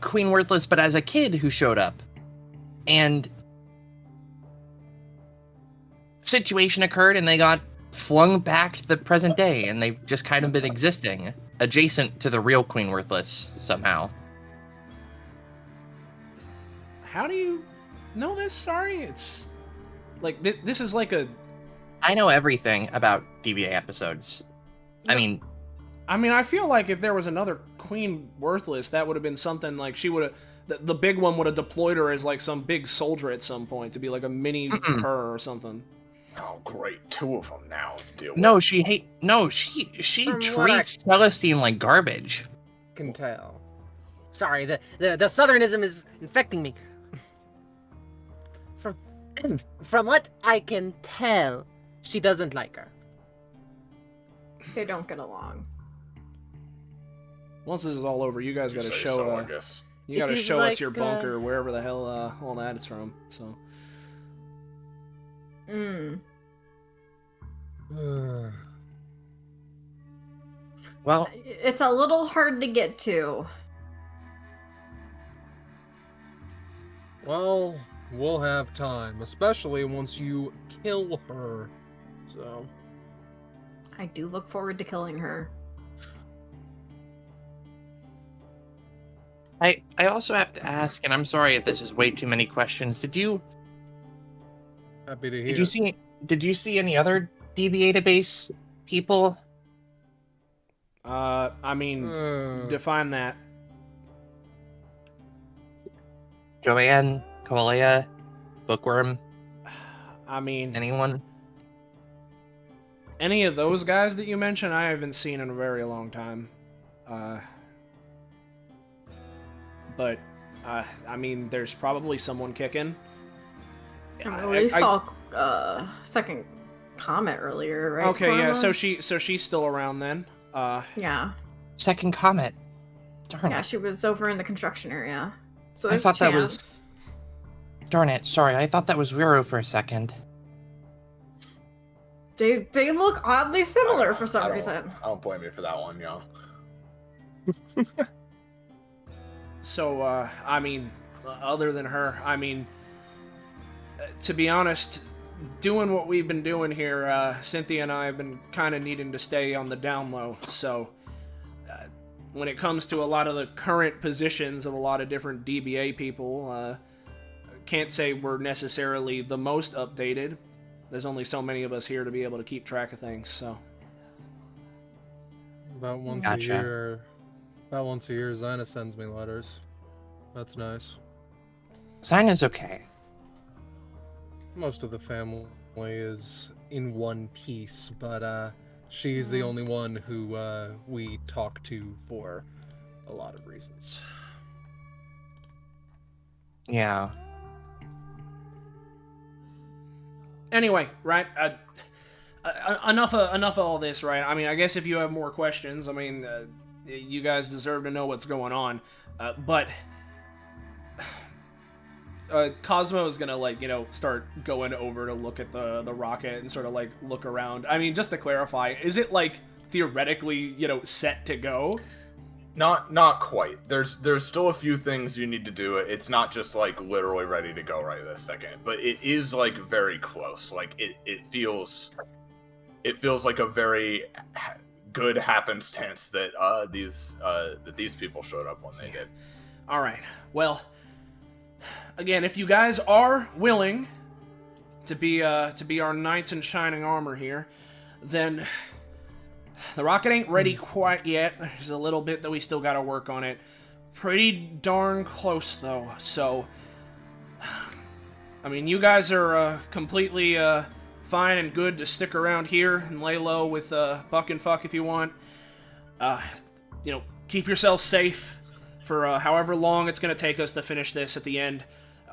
S10: Queen Worthless, but as a kid who showed up. And... situation occurred and they got flung back to the present day, and they've just kind of been existing adjacent to the real Queen Worthless somehow.
S5: How do you know this? Sorry, it's like this is like a...
S10: I know everything about DBA episodes. I mean,
S5: I feel like if there was another Queen Worthless, that would have been something like she would have... The big one would have deployed her as like some big soldier at some point to be like a mini her or something.
S1: Oh, great. 2 of them now to deal with.
S10: no, she treats Celestine like garbage.
S13: Can tell. Sorry, the southernism is infecting me. From what I can tell, she doesn't like her.
S4: They don't get along.
S5: Once this is all over, you guys got to show.
S1: So, I guess.
S5: You got to show us your bunker, wherever the hell all that is from. So.
S10: Well,
S4: it's a little hard to get to.
S9: Well, we'll have time, especially once you kill her. So.
S4: I do look forward to killing her.
S10: I also have to ask, and I'm sorry if this is way too many questions. Did you see any other DBA database people?
S5: Define that.
S10: Joanne, Koalea, Bookworm.
S5: Anyone?
S10: Anyone?
S5: Any of those guys that you mentioned, I haven't seen in a very long time. But there's probably someone kicking.
S4: We saw second Comet earlier, right?
S5: Okay,
S4: Korma?
S5: yeah. So she's still around then.
S4: Yeah.
S10: Second Comet. Darn
S4: Yeah,
S10: it.
S4: she was over in the construction area. So
S10: I
S4: there's
S10: thought
S4: a
S10: that
S4: chance.
S10: was. Darn it. Sorry, I thought that was Vero for a second.
S4: They look oddly similar for some reason.
S1: I don't blame you for that one, yo.
S5: So, other than her, to be honest, doing what we've been doing here, Cynthia and I have been kind of needing to stay on the down low. So, when it comes to a lot of the current positions of a lot of different DBA people, can't say we're necessarily the most updated. There's only so many of us here to be able to keep track of things, so.
S9: About once a year, Zina sends me letters. That's nice.
S10: Zina's okay.
S9: Most of the family is in one piece, but she's the only one who we talk to for a lot of reasons.
S10: Yeah.
S5: Anyway, right? Enough of all this, right? I guess if you have more questions, you guys deserve to know what's going on. But Cosmo is gonna, start going over to look at the rocket and sort of, look around. Just to clarify, is it, theoretically, set to go?
S1: Not quite. There's still a few things you need to do. It's not just literally ready to go right this second, but it is very close. It feels like a very good happenstance that these people showed up when they did.
S5: All right. Well, again, if you guys are willing to be our knights in shining armor here, then the rocket ain't ready quite yet. There's a little bit that we still got to work on it. Pretty darn close, though. So, you guys are completely fine and good to stick around here and lay low with Buck and Fuck if you want. Keep yourselves safe for however long it's going to take us to finish this at the end.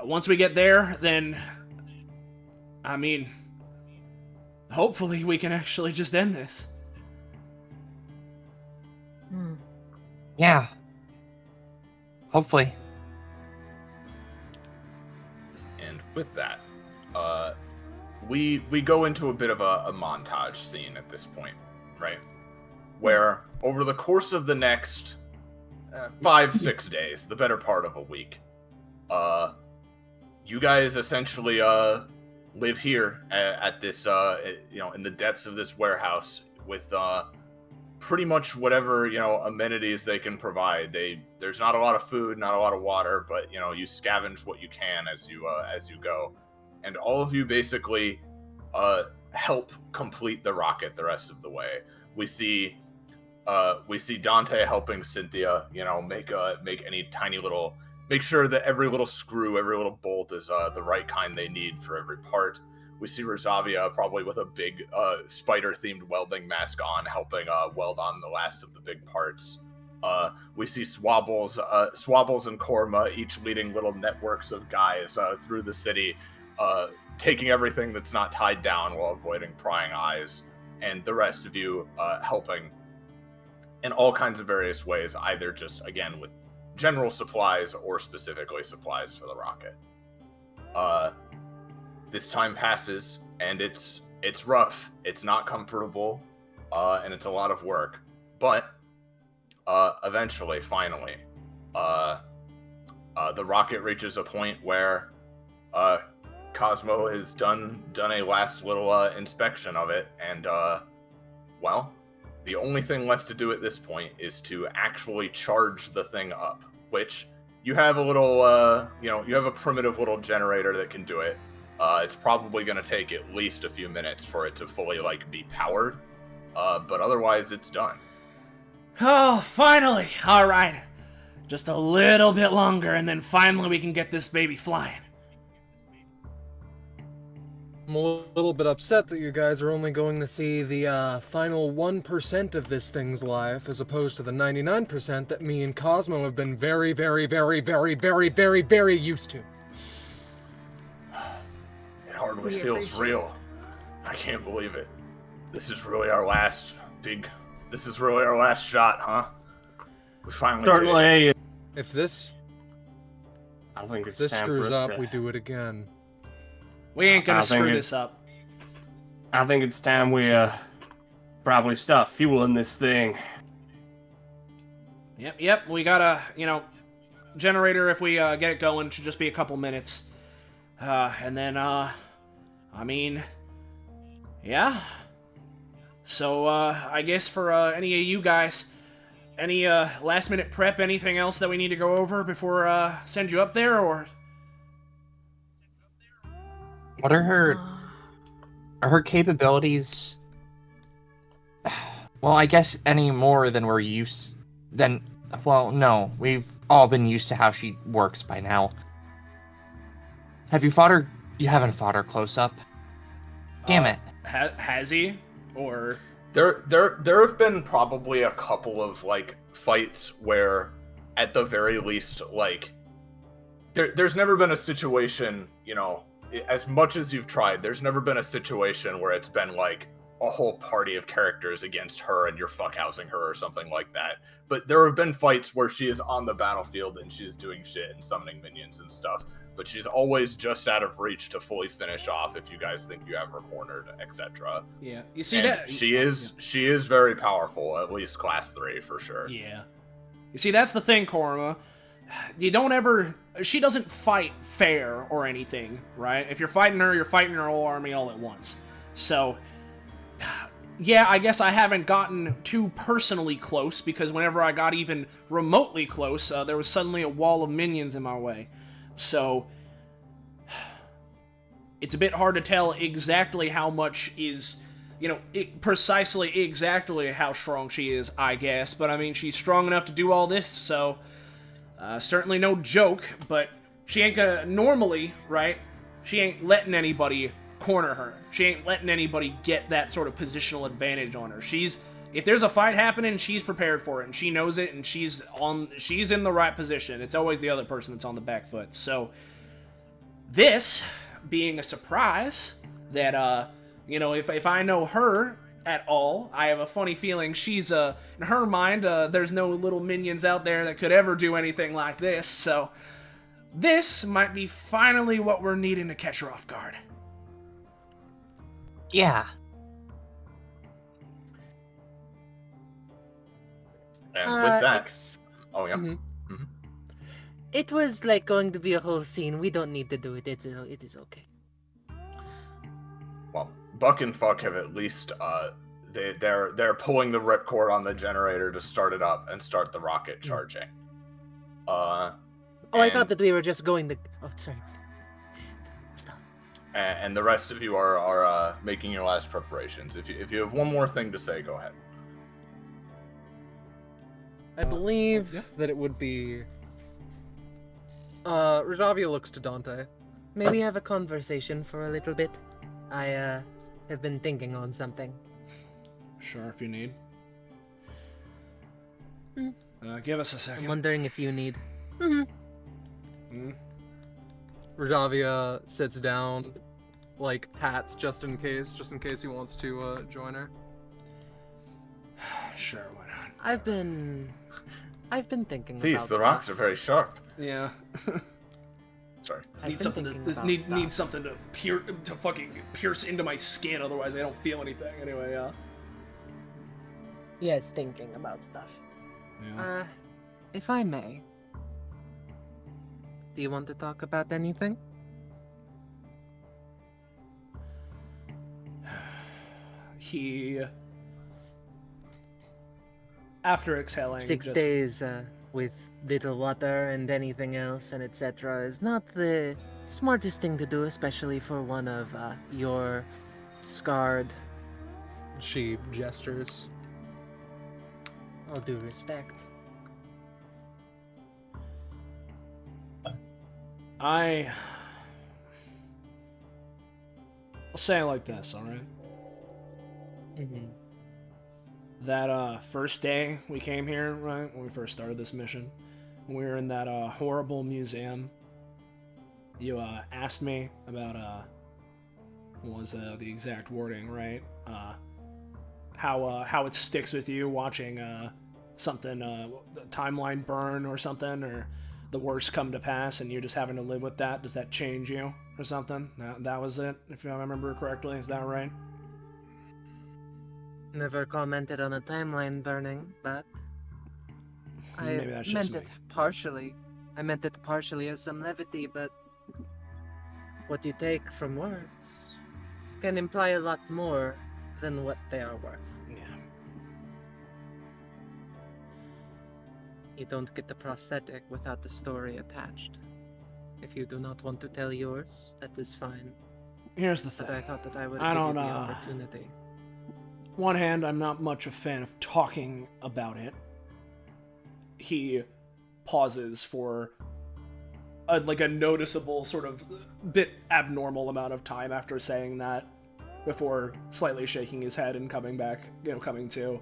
S5: Once we get there, then, hopefully we can actually just end this.
S2: Yeah. Hopefully.
S1: And with that, we go into a bit of a montage scene at this point, right? Where over the course of the next 5-6 days, the better part of a week, you guys essentially live here at this in the depths of this warehouse with pretty much whatever amenities they can provide. There's not a lot of food, not a lot of water, but you scavenge what you can as you go, and all of you basically help complete the rocket the rest of the way. We see Dante helping Cynthia, make any tiny little, make sure that every little screw, every little bolt is the right kind they need for every part. We see Rosavia probably with a big spider-themed welding mask on, helping weld on the last of the big parts. We see Swabbles and Korma each leading little networks of guys through the city, taking everything that's not tied down while avoiding prying eyes, and the rest of you helping in all kinds of various ways, either just, again, with general supplies or specifically supplies for the rocket. This time passes, and it's rough. It's not comfortable, and it's a lot of work. But eventually, finally, the rocket reaches a point where Cosmo has done a last little inspection of it, and well, the only thing left to do at this point is to actually charge the thing up, which you have a little, you have a primitive little generator that can do it. It's probably going to take at least a few minutes for it to fully, be powered, but otherwise it's done.
S5: Oh, finally! Alright. Just a little bit longer, and then finally we can get this baby flying.
S9: I'm a little bit upset that you guys are only going to see the final 1% of this thing's life, as opposed to the 99% that me and Cosmo have been very, very, very, very, very, very, very used to.
S1: It hardly feels real. I can't believe it. This is really our last shot, huh? We finally did it.
S9: If this
S7: I think it's
S9: this
S7: time
S9: screws
S7: for us
S9: up,
S7: to...
S9: we do it again.
S5: We ain't gonna screw this up.
S7: I think it's time we probably start fueling this thing.
S5: Yep. We got a generator. If we get it going, should just be a couple minutes. And then yeah. So I guess for any of you guys, any last minute prep, anything else that we need to go over before send you up there, or?
S2: What are her capabilities? Well, I guess any more than we're used. Well, no, we've all been used to how she works by now. Have you fought her? You haven't fought her close up. Damn it.
S5: Has he? Or
S1: there have been probably a couple of fights where, at the very least, there's never been a situation, as much as you've tried, there's never been a situation where it's been a whole party of characters against her and you're fuckhousing her or something like that. But there have been fights where she is on the battlefield and she's doing shit and summoning minions and stuff, but she's always just out of reach to fully finish off if you guys think you have her cornered, etc.
S5: Yeah, you see that
S1: she is very powerful, at least class 3 for sure.
S5: Yeah, you see that's the thing, Korma. She doesn't fight fair or anything, right? If you're fighting her whole army all at once. So, yeah, I guess I haven't gotten too personally close, because whenever I got even remotely close, there was suddenly a wall of minions in my way. So, it's a bit hard to tell exactly how much is, precisely exactly how strong she is, I guess. But, she's strong enough to do all this, so... certainly no joke, but she ain't gonna, normally, right, she ain't letting anybody corner her. She ain't letting anybody get that sort of positional advantage on her. If there's a fight happening, she's prepared for it, and she knows it, and she's in the right position. It's always the other person that's on the back foot. So, this being a surprise that, You know, if I know her at all, I have a funny feeling she's, in her mind, there's no little minions out there that could ever do anything like this, so this might be finally what we're needing to catch her off guard.
S10: Yeah.
S1: And with that, oh yeah,
S8: It was like going to be a whole scene. We don't need to do it. It is okay.
S1: well, Buck and Fuck have at least they're pulling the ripcord on the generator to start it up and start the rocket charging.
S8: Oh, I thought that we were just going to. Oh, sorry. Stop.
S1: And the rest of you are making your last preparations. If you have one more thing to say, go ahead.
S9: I believe that it would be. Radavia looks to Dante.
S8: May we have a conversation for a little bit? I have been thinking on something.
S5: Sure, if you need. Give us a second.
S8: I'm wondering if you need.
S9: Radavia sits down, like hats just in case he wants to join her.
S5: Sure, why not?
S8: I've been thinking
S1: These,
S8: about
S1: the rocks are very sharp.
S5: Yeah.
S1: Sorry.
S5: Need something to fucking pierce into my skin, otherwise I don't feel anything. Anyway, yeah.
S8: Yes, thinking about stuff.
S5: Yeah.
S8: If I may, do you want to talk about anything?
S5: He, after exhaling,
S8: 6
S5: just...
S8: days with little water and anything else and etc. is not the smartest thing to do, especially for one of your scarred.
S9: She gestures.
S8: All due respect.
S5: I'll say it like this, alright? That first day we came here, right, when we first started this mission, when we were in that horrible museum, you asked me about what was the exact wording, right? How it sticks with you watching something, the timeline burn or something, or the worst come to pass, and you're just having to live with that. Does that change you or something? That was it, if I remember correctly. Is that right?
S8: Never commented on a timeline burning, but I
S5: Maybe that's
S8: meant
S5: just
S8: it partially. I meant it partially as some levity, but what you take from words can imply a lot more than what they are worth.
S5: Yeah.
S8: You don't get the prosthetic without the story attached. If you do not want to tell yours, that is fine.
S5: Here's the thing.
S8: But I thought that I would
S5: I
S8: give
S5: don't
S8: you the opportunity.
S5: One hand, I'm not much a fan of talking about it. He pauses for a noticeable sort of bit abnormal amount of time after saying that, before slightly shaking his head and coming back, coming to.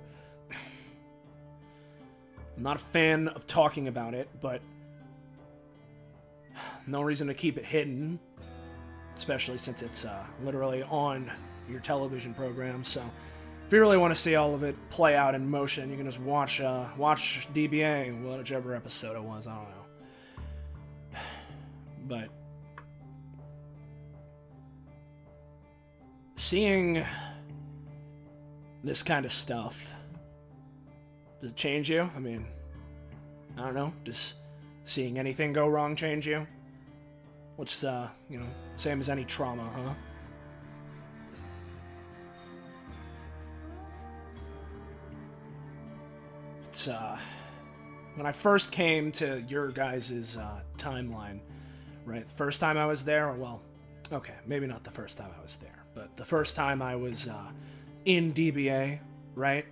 S5: I'm not a fan of talking about it, but no reason to keep it hidden, especially since it's literally on your television program, so if you really want to see all of it play out in motion, you can just watch DBA, whichever episode it was, I don't know. But seeing this kind of stuff, does it change you? I mean, I don't know. Does seeing anything go wrong change you? Which, same as any trauma, huh? When I first came to your guys' timeline, right? First time I was there, well, okay, maybe not the first time I was there, but the first time I was in DBA, right?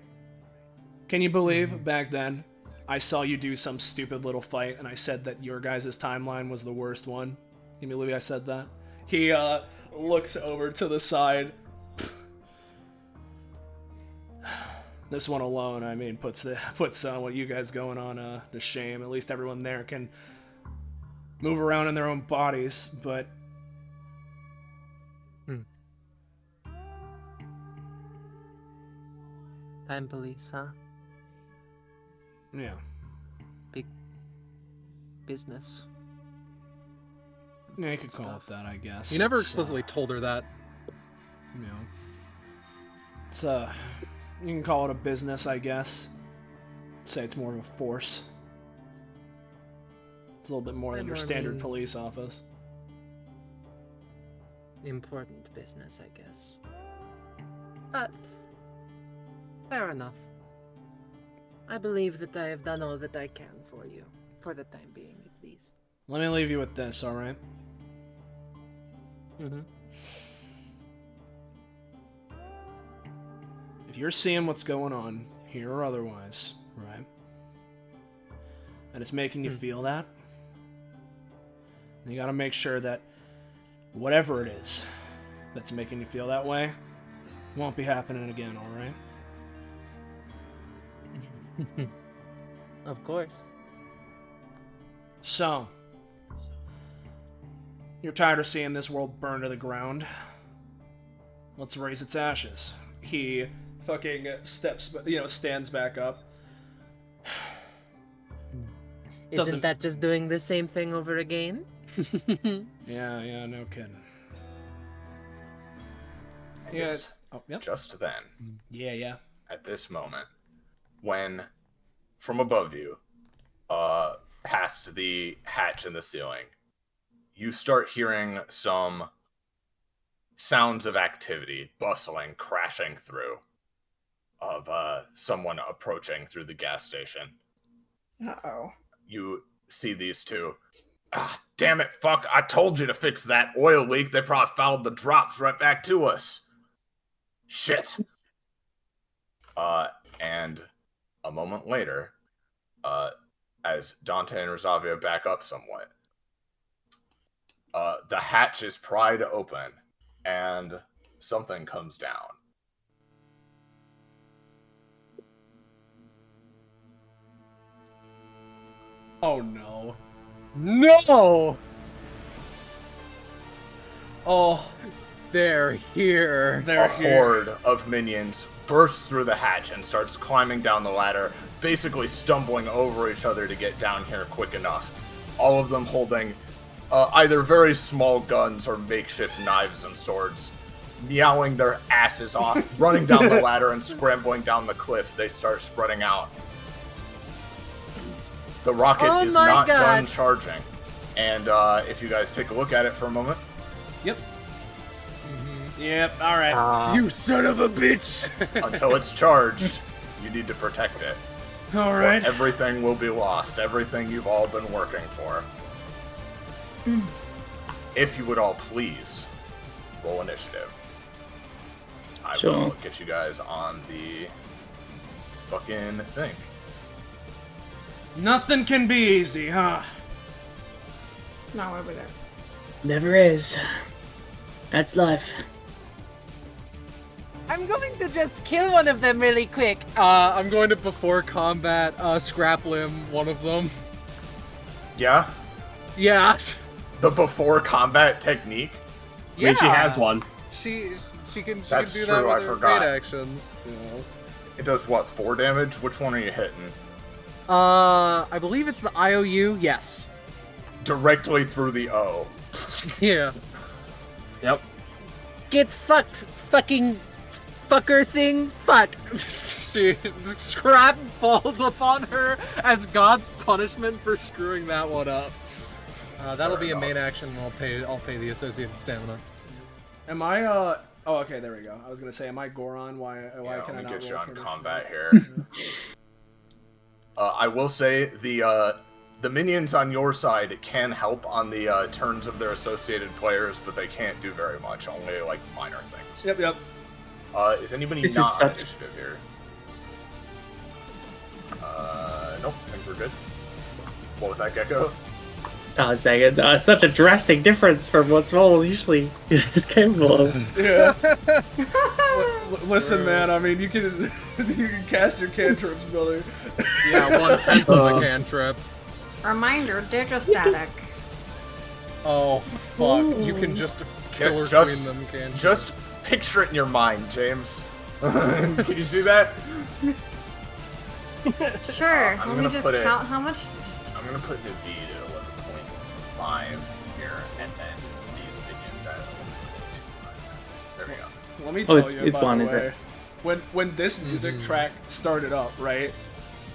S5: Can you believe back then I saw you do some stupid little fight and I said that your guys' timeline was the worst one? Can you believe I said that? He looks over to the side. This one alone, I mean, puts what you guys going on to shame. At least everyone there can move around in their own bodies, but
S8: Time police, huh?
S5: Yeah.
S8: Big business.
S5: Yeah, you could call it that, I guess.
S9: He never
S5: It's,
S9: explicitly told her that.
S5: You know, it's you can call it a business, I guess. Say it's more of a force. It's a little bit more than your standard police office.
S8: Important business, I guess. But fair enough. I believe that I have done all that I can for you, for the time being, at least.
S5: Let me leave you with this, all right?
S8: Mm-hmm.
S5: If you're seeing what's going on, here or otherwise, right? And it's making you feel that, then you gotta make sure that whatever it is that's making you feel that way won't be happening again, alright?
S8: Of course.
S5: So, you're tired of seeing this world burn to the ground? Let's raise its ashes. He fucking stands back up.
S8: Isn't that just doing the same thing over again?
S5: Yeah, no kidding.
S1: Yes.
S5: Oh, yep.
S1: Just then.
S5: Yeah.
S1: At this moment, when from above you, past the hatch in the ceiling, you start hearing some sounds of activity, bustling, crashing through, of someone approaching through the gas station.
S4: Uh-oh.
S1: You see these two. Ah, damn it, fuck, I told you to fix that oil leak. They probably fouled the drops right back to us. Shit. And a moment later, as Dante and Rosavia back up somewhat, the hatch is pried open, and something comes down.
S5: Oh no.
S9: No!
S5: Oh.
S9: They're here.
S5: They're
S1: a horde of minions bursts through the hatch and starts climbing down the ladder, basically stumbling over each other to get down here quick enough. All of them holding either very small guns or makeshift knives and swords, meowing their asses off, running down the ladder and scrambling down the cliff. They start spreading out. The rocket is not done charging. And if you guys take a look at it for a moment.
S5: Yep. Yep, alright.
S9: You son of a bitch!
S1: Until it's charged, you need to protect it.
S5: Alright.
S1: Everything will be lost. Everything you've all been working for. If you would all please roll initiative. I will get you guys on the fucking thing.
S5: Nothing can be easy, huh?
S4: No, over there.
S6: Never is. That's life.
S8: I'm going to just kill one of them really quick.
S9: I'm going to, before combat, scrap limb one of them.
S1: Yeah?
S9: Yeah.
S1: The before combat technique?
S9: Yeah.
S7: She has one.
S9: She can do
S1: That's
S9: that
S1: true,
S9: with
S1: I
S9: her
S1: forgot.
S9: great actions.
S1: It does what, 4 damage? Which one are you hitting?
S9: I believe it's the IOU, yes.
S1: Directly through the O.
S9: Yeah.
S7: Yep.
S8: Get fucked, fucking fucker thing. Fuck.
S9: Scrap falls upon her as God's punishment for screwing that one up. That'll be a main action. I'll pay the associated stamina.
S5: Am I oh okay, there we go. I was gonna say, am I Goron? Why can I not
S1: get you
S5: roll
S1: on
S5: for
S1: combat
S5: initiative?
S1: here. I will say the minions on your side can help on the turns of their associated players, but they can't do very much. Only like minor things.
S5: Yep.
S1: Is anybody
S6: This
S1: not
S6: is
S1: on
S6: such-
S1: initiative here? Nope. Things are good. What was that, Gecko?
S6: I was saying, such a drastic difference from what Small usually is capable of.
S5: Yeah. Listen, man. I mean, you can cast your cantrips, brother.
S9: Yeah, 1/10 of the cantrip.
S4: Reminder, Digistatic.
S9: Oh, fuck. You can just kill her
S1: Just-
S9: between them, can't you?
S1: Just picture it in your mind, James. Can you do that?
S4: Sure.
S1: I'm
S4: Let
S1: gonna
S4: me just
S1: put it-
S4: count how much. Just
S1: I'm gonna put Naveed at 11.5 here, and then these minions at 11.25. There we go.
S5: Let me
S6: Oh,
S5: tell you,
S6: it's
S5: by
S6: fun,
S5: the
S6: isn't
S5: way,
S6: it?
S5: when this music track started up, right?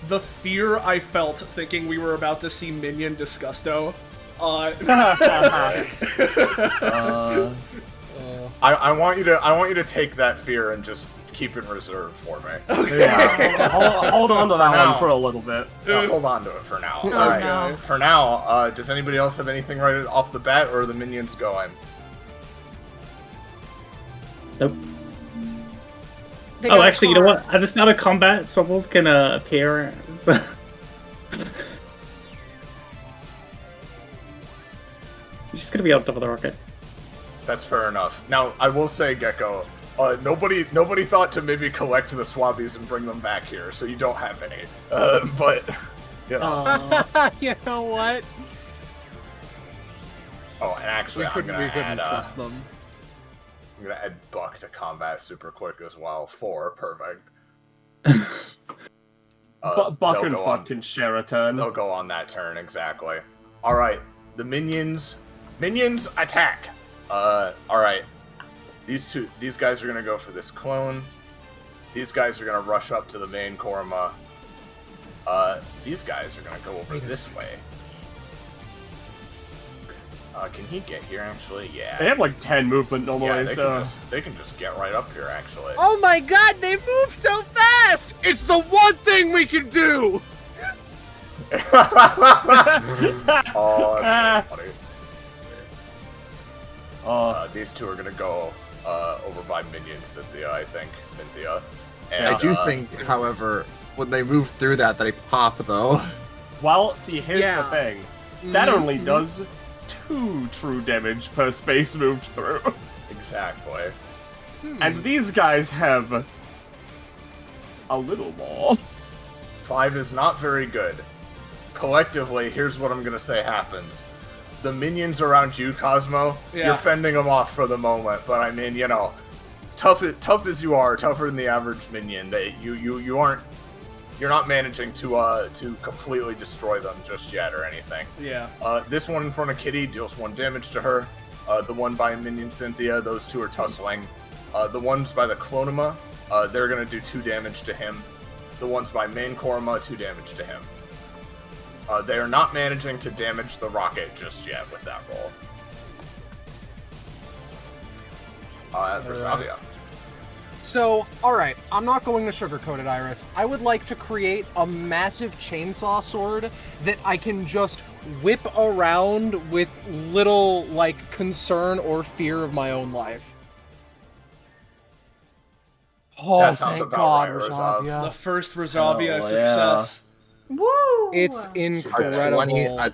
S5: The fear I felt thinking we were about to see Minion Disgusto.
S1: I want you to take that fear and just keep it reserved for me.
S7: Hold on to that
S1: now.
S7: one for a little bit.
S1: Hold on to it for now.
S4: Oh,
S1: Alright.
S4: no.
S1: For now, does anybody else have anything right off the bat, or are the minions going?
S6: Nope.
S13: They
S6: Oh,
S13: got a
S6: actually, you know
S13: car.
S6: what? At the start of combat, swabbles can appear as... You're just gonna be on top of the rocket.
S1: That's fair enough. Now, I will say, Gecko, nobody thought to maybe collect the swabbies and bring them back here, so you don't have any. But, you know.
S9: You know what?
S1: Oh, and actually,
S9: We couldn't
S1: I'm
S9: trust them.
S1: gonna add Buck to combat super quick as well. 4, perfect.
S7: Buck
S1: they'll
S7: and
S1: go on-
S7: Fuck can share a turn.
S1: They'll go on that turn, exactly. Alright, the minions attack! Alright. These guys are gonna go for this clone. These guys are gonna rush up to the main Korma. These guys are gonna go over this way. Can he get here, actually? Yeah.
S7: They have like 10 movement normally,
S1: Yeah,
S7: so...
S1: they can just get right up here, actually.
S9: Oh my god, they move so fast! It's the one thing we can do!
S1: Oh, that's really funny. These two are gonna go over by minions, Cynthia, I think. Cynthia. And,
S14: I do think, however, when they move through that, they pop, though.
S7: Well, see, here's
S9: Yeah.
S7: the thing. That only does 2 true damage per space moved through.
S1: Exactly.
S7: And these guys have a little more.
S1: 5 is not very good. Collectively, here's what I'm gonna say happens. The minions around you, Cosmo,
S5: Yeah.
S1: you're fending them off for the moment, but I mean, you know, tough as you are, tougher than the average minion, you're not managing to completely destroy them just yet or anything.
S5: Yeah.
S1: This one in front of Kitty deals 1 damage to her. The one by minion Cynthia, those two are tussling. The ones by the Clonima, they're gonna do 2 damage to him. The ones by main Korma, 2 damage to him. They are not managing to damage the rocket just yet with that roll. Versavia.
S9: So, alright, I'm not going to sugarcoat it, Iris. I would like to create a massive chainsaw sword that I can just whip around with little, like, concern or fear of my own life. Oh,
S1: That sounds
S9: thank
S1: about
S9: God,
S1: right, Rezav.
S9: Rosavia.
S5: The first Rosavia
S14: yeah.
S5: success.
S4: woo!
S9: It's incredible.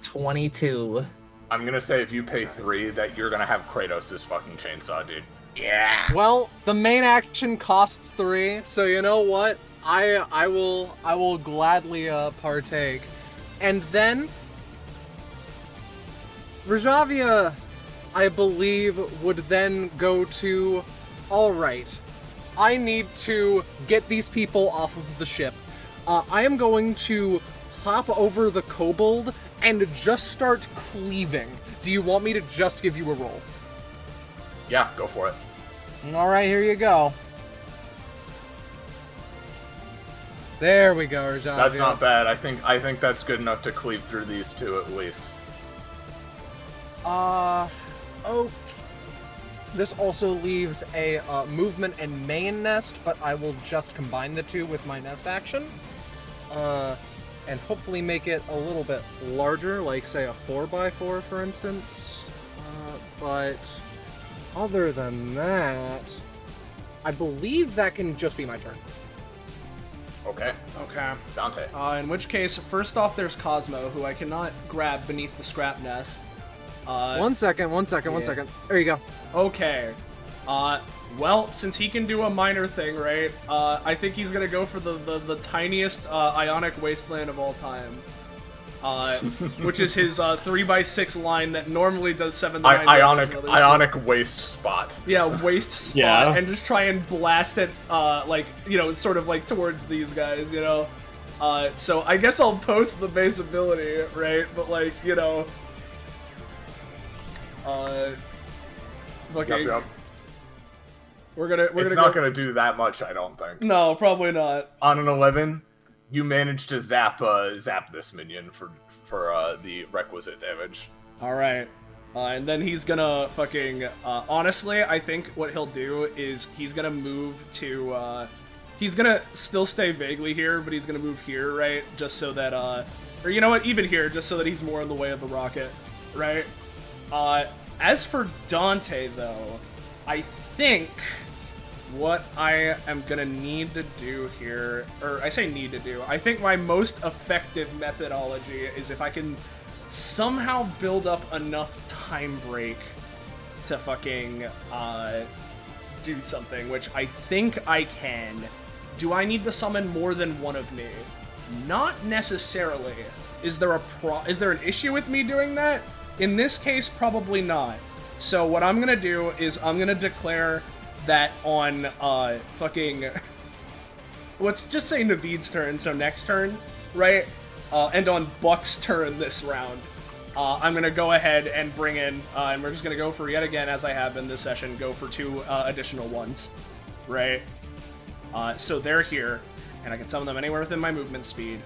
S14: 22.
S1: I'm gonna say if you pay 3, that you're gonna have Kratos' fucking chainsaw, dude.
S5: Yeah.
S9: Well, the main action costs 3, so you know what? I will gladly partake. And then Rajavia, I believe, would then go to, alright, I need to get these people off of the ship. I am going to hop over the kobold and just start cleaving. Do you want me to just give you a roll?
S1: Yeah, go for it.
S9: Alright, here you go. There we go, Rajavia.
S1: That's not bad. I think that's good enough to cleave through these 2 at least.
S9: Okay. This also leaves a movement and main nest, but I will just combine the 2 with my nest action. And hopefully make it a little bit larger, like say a 4x4 for instance. But other than that, I believe that can just be my turn.
S1: Okay.
S5: Okay.
S1: Dante.
S5: In which case, first off, there's Cosmo, who I cannot grab beneath the scrap nest.
S9: One second. There you go.
S5: Okay. Well, since he can do a minor thing, right? I think he's gonna go for the tiniest Ionic Wasteland of all time. which is his 3x6 line that normally does 7 to 9
S1: Ionic waist spot.
S5: Yeah, waist spot,
S7: Yeah.
S5: and just try and blast it, like, you know, sort of like towards these guys, you know? So I guess I'll post the base ability, right? But like, you know, okay.
S1: Yep.
S5: We're gonna
S1: It's not gonna do that much, I don't think.
S5: No, probably not.
S1: On an 11, you manage to zap this minion for the requisite damage.
S5: Alright. And then he's gonna fucking, honestly, I think what he'll do is he's gonna move to, he's gonna still stay vaguely here, but he's gonna move here, right? Just so that, or you know what, even here, just so that he's more in the way of the rocket, right? As for Dante, though, I think what I am gonna need to do here, or I say need to do, I think my most effective methodology is if I can somehow build up enough time break to fucking, do something, which I think I can. Do I need to summon more than one of me? Not necessarily. Is there an issue with me doing that? In this case, probably not. So what I'm gonna do is I'm gonna declare that on, fucking... let's just say Naveed's turn, so next turn, right? And on Buck's turn this round, I'm gonna go ahead and bring in, and we're just gonna go for, yet again, as I have in this session, go for 2 additional ones, right? So they're here, and I can summon them anywhere within my movement speed.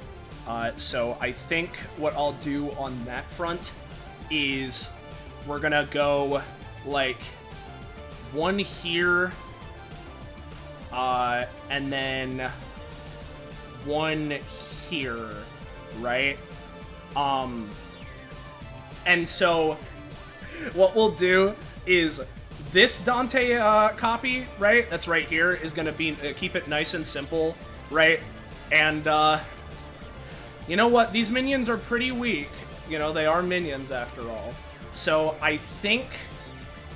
S5: So I think what I'll do on that front is we're gonna go, like, 1 here, and then 1 here, right? And so what we'll do is this Dante copy, right? That's right here, is gonna be keep it nice and simple, right? And you know what? These minions are pretty weak. You know, they are minions after all. So I think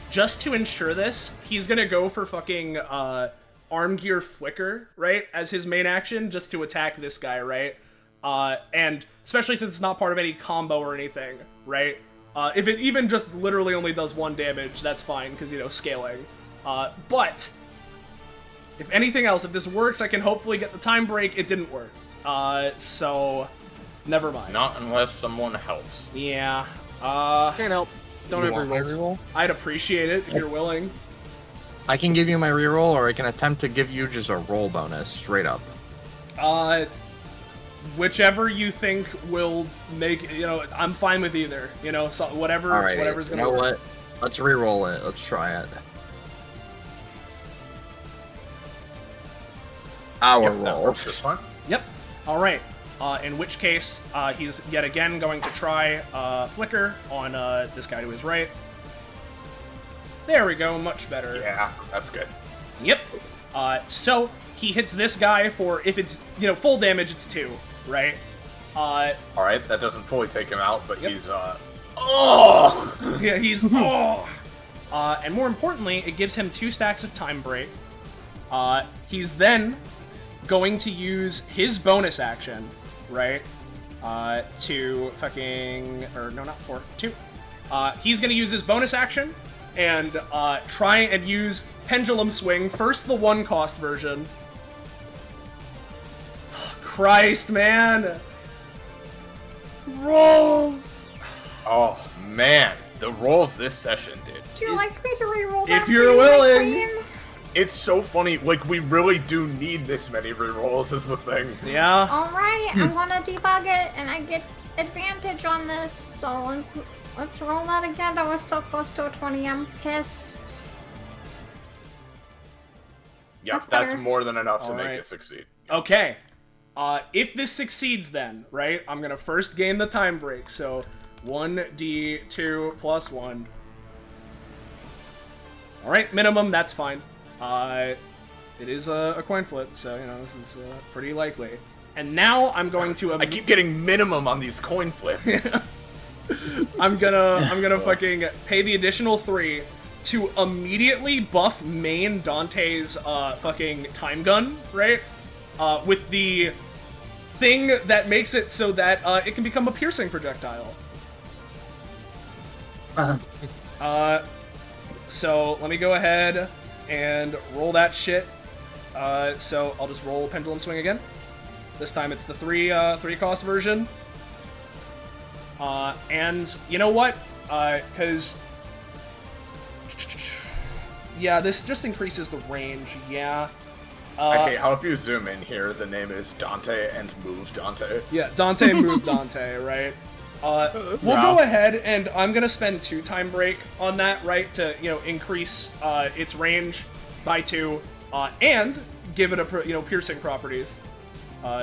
S5: just to ensure this, he's gonna go for fucking arm gear flicker, right? As his main action, just to attack this guy, right? And especially since it's not part of any combo or anything, right? If it even just literally only does 1 damage, that's fine, because, you know, scaling. But, if anything else, if this works, I can hopefully get the time break. It didn't work. So, never mind.
S1: Not unless someone helps.
S5: Yeah.
S9: Can't help. Don't ever
S2: reroll.
S5: I'd appreciate it if you're willing.
S14: I can give you my reroll, or I can attempt to give you just a roll bonus, straight up.
S5: Whichever you think will make, you know, I'm fine with either. You know, so whatever's gonna work.
S14: You know what? Let's reroll it. Let's try it. Our rolls.
S5: Yep. All right. In which case, he's yet again going to try Flicker on this guy to his right. There we go. Much better.
S1: Yeah, that's good.
S5: Yep. So he hits this guy for, if it's, you know, full damage, it's 2, right?
S1: Alright, that doesn't fully take him out, but
S5: Yep.
S1: he's, oh!
S5: Yeah, he's, oh! And more importantly, it gives him 2 stacks of time break. He's then going to use his bonus action, right? To fucking, or no, not 4, 2. He's gonna use his bonus action and try and use Pendulum Swing. First, the 1-cost version. Christ, man! Rolls!
S1: Oh, man. The rolls this session did.
S11: Would you like me to reroll that?
S5: If you're willing!
S1: It's so funny, like, we really do need this many rerolls is the thing.
S5: Yeah.
S11: Alright, I'm gonna debug it and I get advantage on this, so let's roll that again. That was so close to a 20, I'm pissed.
S1: Yep,
S11: That's
S1: that's more than enough to
S5: All
S1: make
S5: right.
S1: it succeed.
S5: Okay. If this succeeds then, right, I'm gonna first gain the time break, so 1d2 plus 1. Alright, minimum, that's fine. It is a coin flip, so, you know, this is pretty likely. And now I'm going to...
S1: I keep getting minimum on these coin flips.
S5: I'm gonna fucking pay the additional 3 to immediately buff main Dante's fucking time gun, right? With the thing that makes it so that it can become a piercing projectile. So let me go ahead and roll that shit. So I'll just roll Pendulum Swing again. This time it's the 3 cost version. And you know what? Because yeah, this just increases the range. Yeah.
S1: Okay, how if you zoom in here? The name is Dante and Move Dante.
S5: Yeah, Dante Move Dante, right? We'll go ahead and I'm gonna spend 2 time break on that, right? To increase its range by 2, and give it a piercing properties.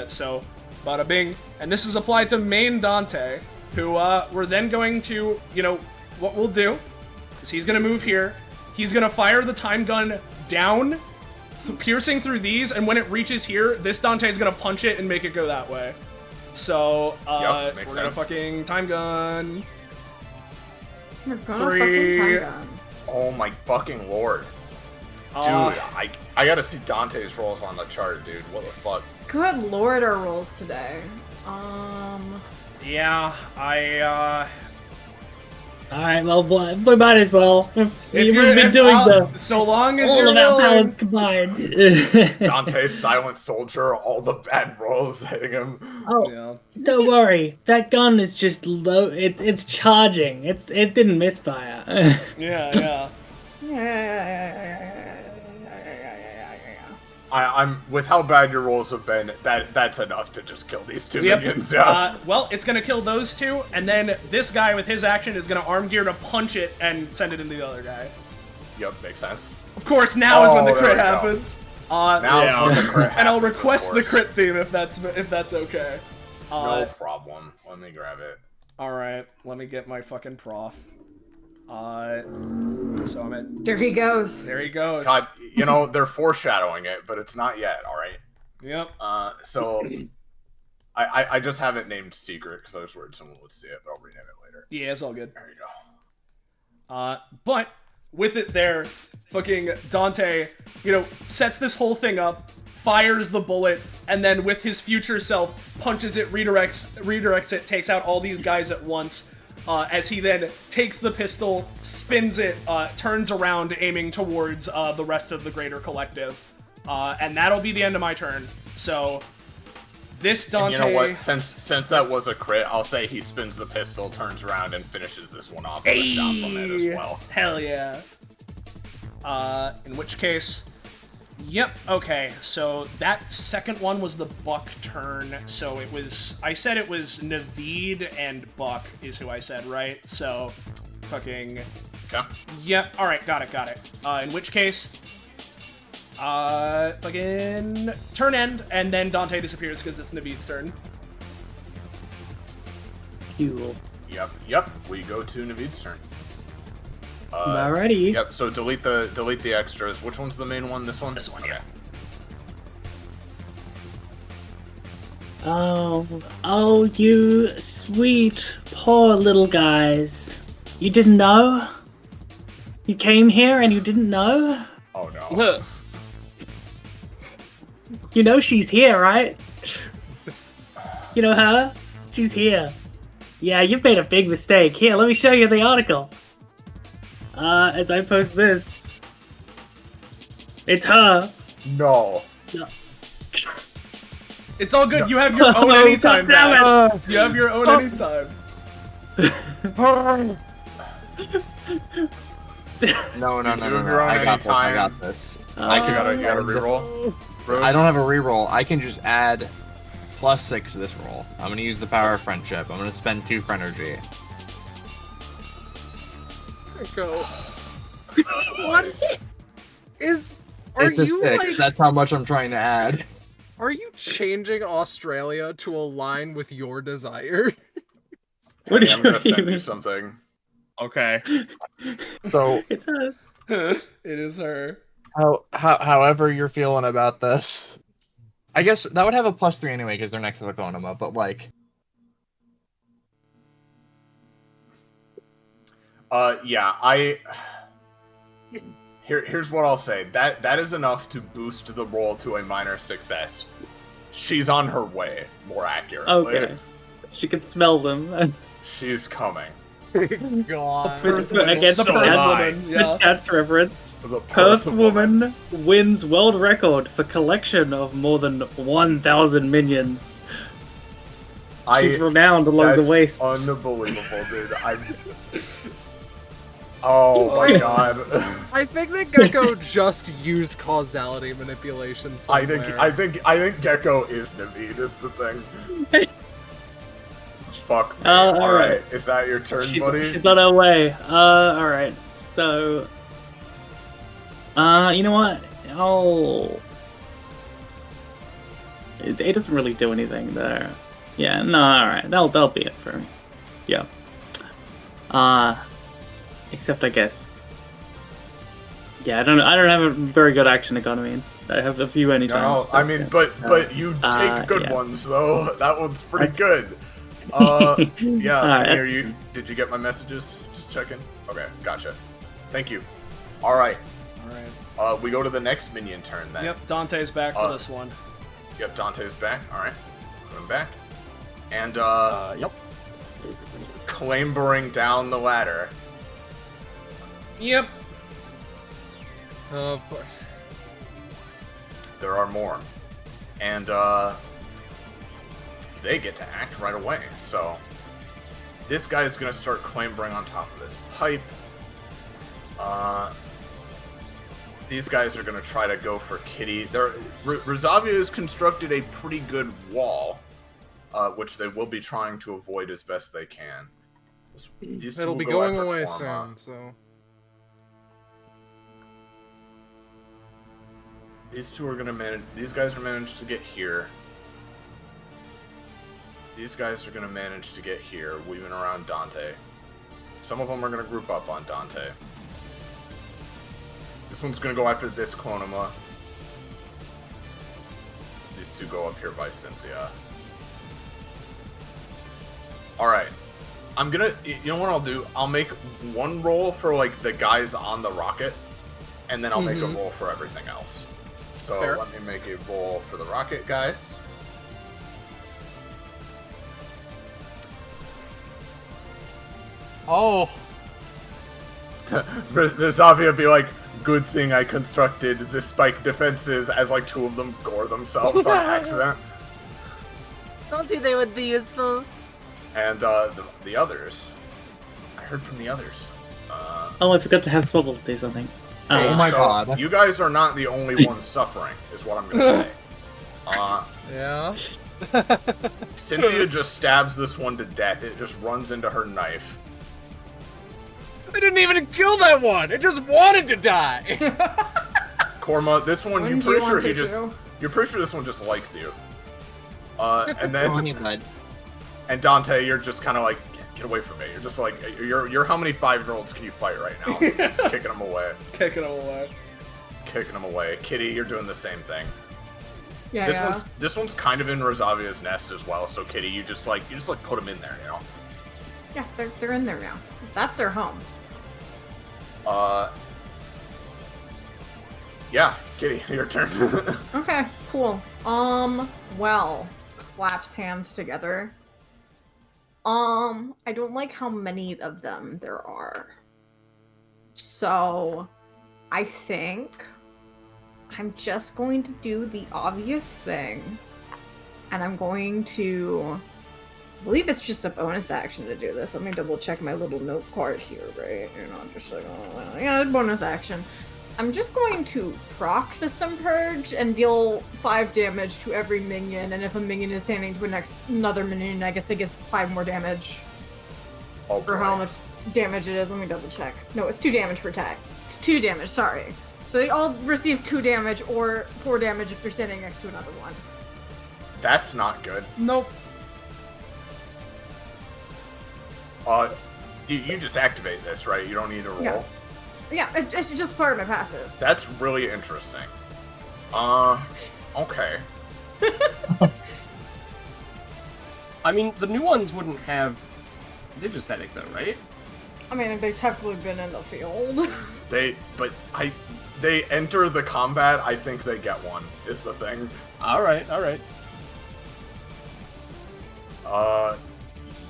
S5: So, bada bing, and this is applied to main Dante, who we're then going to what we'll do is he's gonna move here. He's gonna fire the time gun down, piercing through these, and when it reaches here, this Dante is gonna punch it and make it go that way. So,
S1: Yep,
S5: we're
S1: makes
S5: gonna
S1: sense.
S5: fucking time gun.
S4: We're gonna
S5: 3.
S4: fucking time gun.
S1: Oh my fucking lord. Dude, I gotta see Dante's rolls on the chart, dude. What the fuck?
S4: Good lord, our rolls today.
S5: Yeah,
S6: Alright, well, we might as well. We've
S5: you're-
S6: been doing
S5: so long as
S6: all
S5: you're
S6: of our
S5: willing.
S6: powers combined.
S1: Dante's Silent Soldier, all the bad rolls hitting him.
S6: Oh, don't worry. That gun is just low. It's charging. It didn't misfire.
S5: Yeah.
S1: I'm with how bad your rolls have been. That's enough to just kill these 2
S5: Yep.
S1: minions. Yeah.
S5: Well, it's gonna kill those 2, and then this guy with his action is gonna arm gear to punch it and send it into the other guy.
S1: Yep, makes sense.
S5: Of course, now is when the
S1: there
S5: crit
S1: we go.
S5: happens.
S1: Now is when the crit
S5: and I'll
S1: happens,
S5: request
S1: of
S5: the
S1: course.
S5: crit theme if that's okay.
S1: No problem. Let me grab it.
S5: All right, let me get my fucking prof. So I'm at.
S4: There he goes.
S5: There he goes.
S1: God, they're foreshadowing it, but it's not yet. All right.
S5: Yep.
S1: So I just have it named Secret because I was worried someone would see it, but I'll rename it later.
S5: Yeah, it's all good.
S1: There you go.
S5: But with it there, fucking Dante, sets this whole thing up, fires the bullet, and then with his future self, punches it, redirects it, takes out all these guys at once, as he then takes the pistol, spins it, turns around, aiming towards the rest of the greater collective. And that'll be the end of my turn. So, this Dante...
S1: And you know what? Since that was a crit, I'll say he spins the pistol, turns around, and finishes this one off with a shot from it as well.
S5: Hell yeah. In which case... Yep, okay, so that second one was the Buck turn, so it was... I said it was Naveed and Buck is who I said, right? So, fucking...
S1: Okay.
S5: Yep, alright, got it. In which case... fucking... Turn end, and then Dante disappears because it's Naveed's turn.
S6: Cool.
S1: Yep. We go to Naveed's turn.
S6: Alrighty.
S1: Yep. So delete the extras. Which one's the main one? This one.
S5: This one, yeah.
S6: Oh, you sweet, poor little guys. You didn't know? You came here and you didn't know?
S1: Oh no.
S6: You know she's here, right? You know her? She's here. Yeah, you've made a big mistake. Here, let me show you the article. As I post this. It's her.
S1: No.
S5: It's all good. You have your own anytime, man. You have your own anytime.
S14: No.
S1: Your own
S14: I got
S1: anytime.
S14: this.
S1: You gotta reroll.
S14: I don't have a reroll. I can just add +6 to this roll. I'm gonna use the power of friendship. I'm gonna spend 2 for energy.
S9: Go. What? Are
S14: It's a
S9: you
S14: 6.
S9: like?
S14: That's how much I'm trying to add.
S9: Are you changing Australia to align with your desire?
S6: What
S1: I'm gonna send you something.
S7: Okay.
S14: So
S6: It's her.
S5: It is her.
S14: however you're feeling about this, I guess that would have a +3 anyway because they're next to the Konoma. But like,
S1: yeah. Here's what I'll say. That is enough to boost the roll to a minor success. She's on her way, more accurately.
S6: Okay. She can smell them.
S1: She's coming.
S9: God.
S6: Against
S5: So
S6: Perth
S5: yeah.
S6: chat reference.
S1: The
S6: Perth woman wins world record for collection of more than 1,000 minions. She's renowned along the waist.
S1: Unbelievable, dude. Oh my god.
S9: I think that Gecko just used causality manipulation somewhere.
S1: I think Gecko is Naveed is the thing. Fuck me. Alright. Is that your turn, buddy?
S6: She's on her way. Alright. So you know what? It doesn't really do anything there. Yeah, no, alright. That'll be it for me. Yeah. Except I guess. Yeah, I don't have a very good action economy. I have a few anytime.
S1: No, I mean, but you take good ones though. That one's pretty good. Yeah. Here, did you get my messages? Just checking. Okay, gotcha. Thank you. All right. We go to the next minion turn then.
S5: Yep, Dante's back for this one.
S1: Yep, Dante's back. All right, put him back. And
S7: yep.
S1: Clambering down the ladder.
S5: Yep.
S9: Of course.
S1: There are more. And they get to act right away. So this guy is going to start clambering on top of this pipe. These guys are going to try to go for Kitty. Rizavia has constructed a pretty good wall, which they will be trying to avoid as best they can.
S9: It'll be going away soon, so...
S1: These two are gonna manage. These guys are managed to get here. These guys are gonna manage to get here, weaving around Dante. Some of them are gonna group up on Dante. This one's gonna go after this Clonoma. These two go up here by Cynthia. Alright. I'm gonna... You know what I'll do? I'll make one roll for, like, the guys on the rocket, and then I'll make a roll for everything else. So let me make a roll for the rocket guys.
S9: Oh.
S1: Rizavia would be like, good thing I constructed the spike defenses, as like two of them gore themselves on accident.
S8: Told you they would be useful.
S1: And the others, I heard from the others.
S6: I forgot to have Smuggles say something.
S14: Oh my god.
S1: You guys are not the only ones suffering, is what I'm gonna say.
S9: Yeah?
S1: Cynthia just stabs this one to death. It just runs into her knife.
S9: I didn't even kill that one! It just wanted to die!
S1: Korma, this one, you're pretty sure this one just likes you. And then... And Dante, you're just kind of like, get away from me. You're just like, you're how many 5-year-olds can you fight right now? Just kicking them away.
S5: Kicking them away. Kitty, you're doing the same thing.
S4: Yeah.
S1: This one's kind of in Rosavia's nest as well. So Kitty, you just like put them in there, you know?
S4: Yeah, they're in there now. That's their home.
S1: Yeah, Kitty, your turn.
S4: Okay, cool. Well, claps hands together. I don't like how many of them there are. So, I think I'm just going to do the obvious thing. And I'm going to... I believe it's just a bonus action to do this. Let me double check my little note card here, right? You know, just like, oh, yeah, bonus action. I'm just going to proc System Purge and deal 5 damage to every minion, and if a minion is standing to another minion, I guess they get 5 more damage. For how much damage it is. Let me double check. No, it's 2 damage per attack. It's 2 damage, sorry. So they all receive 2 damage or 4 damage if they're standing next to another one.
S1: That's not good.
S5: Nope.
S1: You just activate this, right? You don't need to roll.
S4: Yeah. Yeah, it's just part of my passive.
S1: That's really interesting. Okay.
S7: I mean, the new ones wouldn't have Digistatic though, right?
S4: I mean, they've definitely been in the field.
S1: They enter the combat, I think they get one, is the thing.
S7: Alright.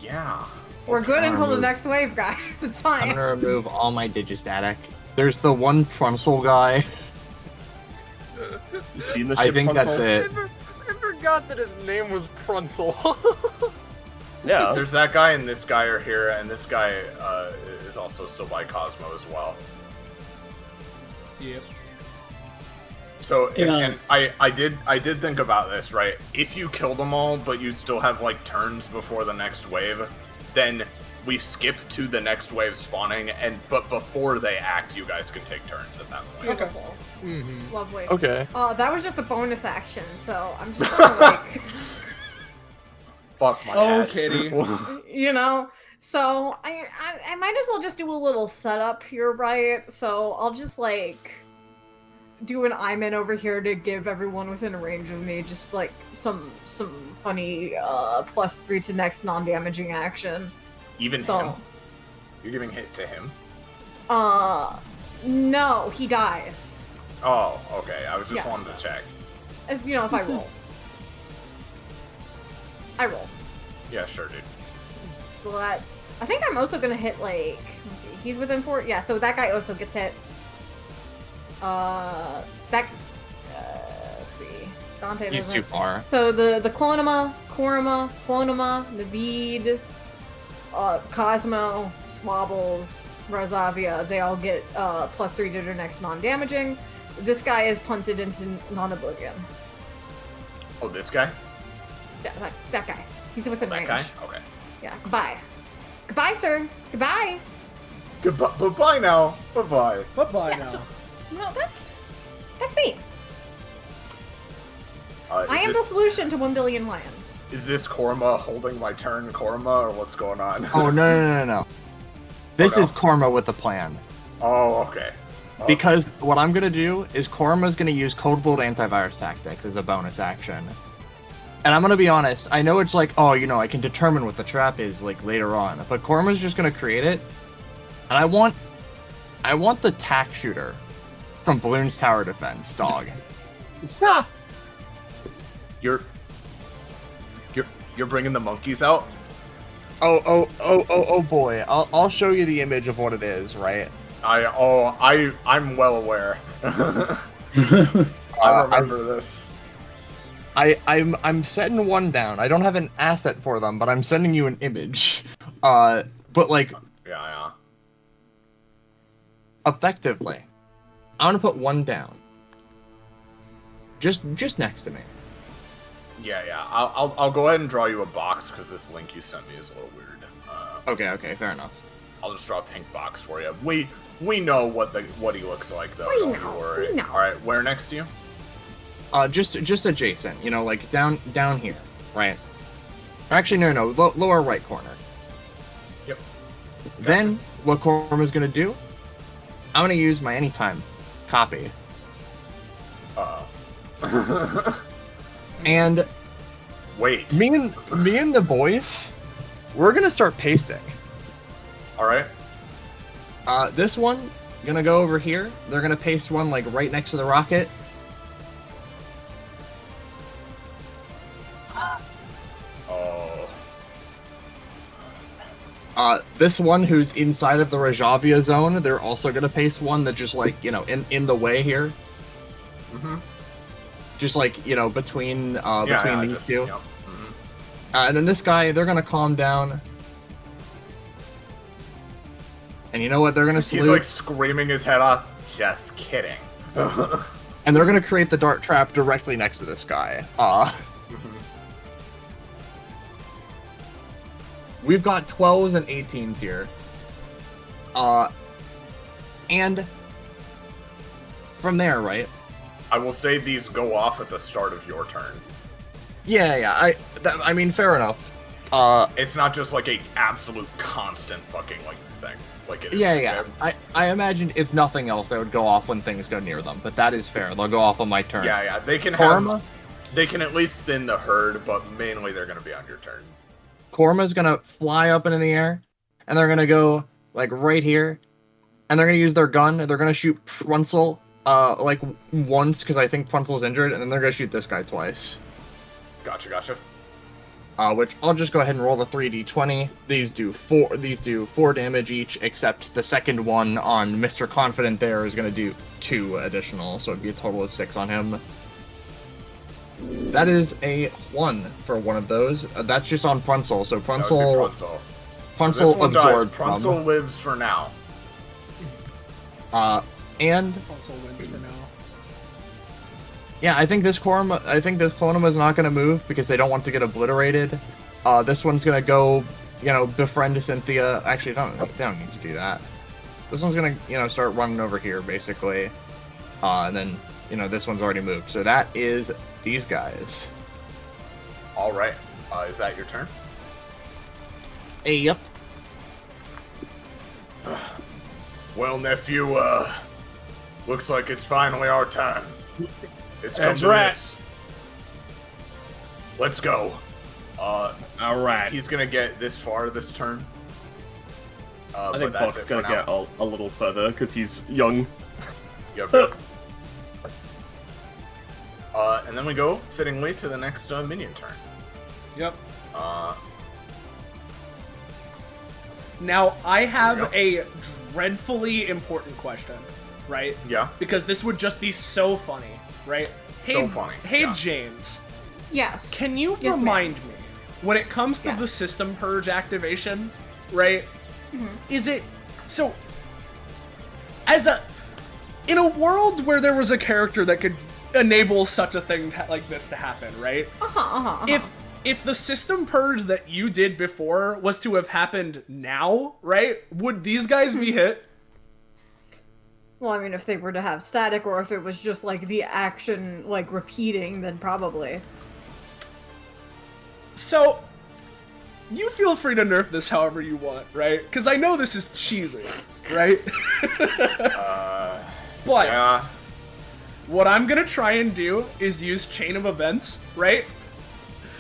S1: Yeah.
S4: We're good
S14: I'm
S4: until the
S14: remove-
S4: next wave, guys. It's
S14: I'm
S4: fine.
S14: gonna remove all my digistatic. There's the one Prunsel guy.
S7: You seen the
S14: I
S7: ship
S14: think that's
S7: Prunsel?
S14: it.
S9: I forgot that his name was Prunsel.
S7: Yeah.
S1: There's that guy and this guy are here, and this guy is also still by Cosmo as well.
S5: Yep.
S1: So,
S6: Yeah.
S1: and I did think about this, right? If you kill them all, but you still have like turns before the next wave, then we skip to the next wave spawning, but before they act, you guys can take turns at that point.
S4: Beautiful.
S9: Mm-hmm.
S4: Lovely.
S2: Okay.
S4: That was just a bonus action, so I'm just gonna like,
S1: Fuck my
S5: Oh,
S1: ass.
S5: Kitty.
S4: you know. So I might as well just do a little setup here, right? So I'll just like do an I'm in over here to give everyone within range of me just like some funny +3 to next non-damaging action.
S1: Even
S4: So-
S1: him? You're giving hit to him?
S4: No, he dies.
S1: Oh, okay. I was just
S4: Yes.
S1: wanting to check.
S4: If if I roll. I roll.
S1: Yeah, sure, dude.
S4: So that's. I think I'm also gonna hit like. Let's see. He's within 4. Yeah. So that guy also gets hit. That. Let's see. Dante.
S14: He's
S4: doesn't-
S14: too far.
S4: So the Clonima, Navid, Cosmo, Swabbles, Rosavia, they all get +3 to their next non-damaging. This guy is punted into non-oblivion.
S1: Oh, this guy?
S4: That guy. He's within
S1: That
S4: range.
S1: guy? Okay.
S4: Yeah. Goodbye. Goodbye, sir. Goodbye.
S1: Goodbye. Bye now. Bye-bye.
S5: Bye-bye
S4: Yeah,
S5: now.
S4: so- No, that's me. I am the
S1: this,
S4: solution to 1 billion lions.
S1: Is this Korma holding my turn, Korma, or what's going on?
S14: Oh no. This
S1: no?
S14: is Korma with the plan.
S1: Oh, okay. Oh,
S14: Because what I'm gonna do is Korma's gonna use Code Bold Antivirus Tactics as a bonus action. And I'm gonna be honest, I know it's like, oh, I can determine what the trap is like later on, but Korma's just gonna create it. And I want the tack shooter from Balloon's Tower Defense, dog.
S1: You're bringing the monkeys out?
S2: Oh boy. I'll show you the image of what it is, right?
S1: I'm well aware. I remember this.
S2: I'm setting one down. I don't have an asset for them, but I'm sending you an image. But like
S1: Yeah.
S2: effectively, I'm gonna put one down. Just next to me.
S1: Yeah. I'll go ahead and draw you a box because this link you sent me is a little weird.
S2: Okay, fair enough.
S1: I'll just draw a pink box for you. We know what he looks like though.
S4: We
S1: Don't
S4: know,
S1: you worry.
S4: we know.
S1: All right, where next to you?
S2: Just adjacent, like down here, right? Actually, no, lower right corner.
S1: Yep.
S2: Then what Korma's gonna do? I'm gonna use my anytime copy, and
S1: Wait.
S2: me and the boys, we're gonna start pasting.
S1: All right.
S2: This one gonna go over here. They're gonna paste one like right next to the rocket.
S1: Oh.
S2: This one who's inside of the Rajavia zone, they're also gonna paste one that just like, in the way here.
S1: Mm-hmm.
S2: Just like, between these two.
S1: Yep. Mhm.
S2: And then this guy, they're gonna calm down. And you know what? They're gonna
S1: He's
S2: salute.
S1: like screaming his head off. Just kidding.
S2: And they're gonna create the dart trap directly next to this guy. We've got 12s and 18s here. And from there, right?
S1: I will say these go off at the start of your turn.
S2: Yeah. I mean, fair enough.
S1: It's not just like a absolute constant fucking like thing. Like it is.
S2: Yeah. I imagine if nothing else, they would go off when things go near them. But that is fair. They'll go off on my turn.
S1: Yeah. They can
S2: Korma?
S1: They can at least thin the herd, but mainly they're gonna be on your turn.
S2: Korma's gonna fly up into the air, and they're gonna go like right here, and they're gonna use their gun. They're gonna shoot Prunsel like once because I think Prunsel's injured, and then they're gonna shoot this guy twice.
S1: Gotcha.
S14: which I'll just go ahead and roll the 3d20. These do 4 damage each, except the second one on Mr. Confident there is going to do 2 additional, so it'd be a total of 6 on him. That is a 1 for one of those. That's just on Prunsel, so Prunsel
S1: So
S14: absorbed.
S1: Prunsel lives for now.
S14: And
S5: Also wins for now.
S14: yeah, I think this Clonum is not going to move because they don't want to get obliterated. This one's going to go, befriend Cynthia. Actually, they don't need to do that. This one's going to, start running over here, basically. And then, this one's already moved. So that is these guys.
S1: All right. Is that your turn?
S14: Yep.
S1: Well, nephew, looks like it's finally our time. It's come
S7: That's
S1: to
S7: right.
S1: this. Let's go.
S7: All right.
S1: He's gonna get this far this turn.
S7: I think
S1: but that's
S7: Buck's
S1: it
S7: gonna
S1: for now.
S7: get a little further because he's young.
S1: Yep. And then we go, fittingly, to the next minion turn.
S5: Yep.
S1: Uh,
S5: Now, I have a dreadfully important question, right?
S1: Yeah.
S5: Because this would just be so funny, right?
S1: So funny,
S5: Hey,
S1: yeah.
S5: James.
S4: Yes.
S5: Can you
S4: Yes,
S5: remind me, when it comes to
S4: Yes.
S5: the system purge activation, right? Is it... So, in a world where there was a character that could enable such a thing like this to happen, right? If the system purge that you did before was to have happened now, right? Would these guys be hit?
S4: Well, I mean, if they were to have static, or if it was just like the action like repeating, then probably.
S5: So, you feel free to nerf this however you want, right? Because I know this is cheesy, right? But
S1: yeah.
S5: what I'm gonna try and do is use chain of events, right?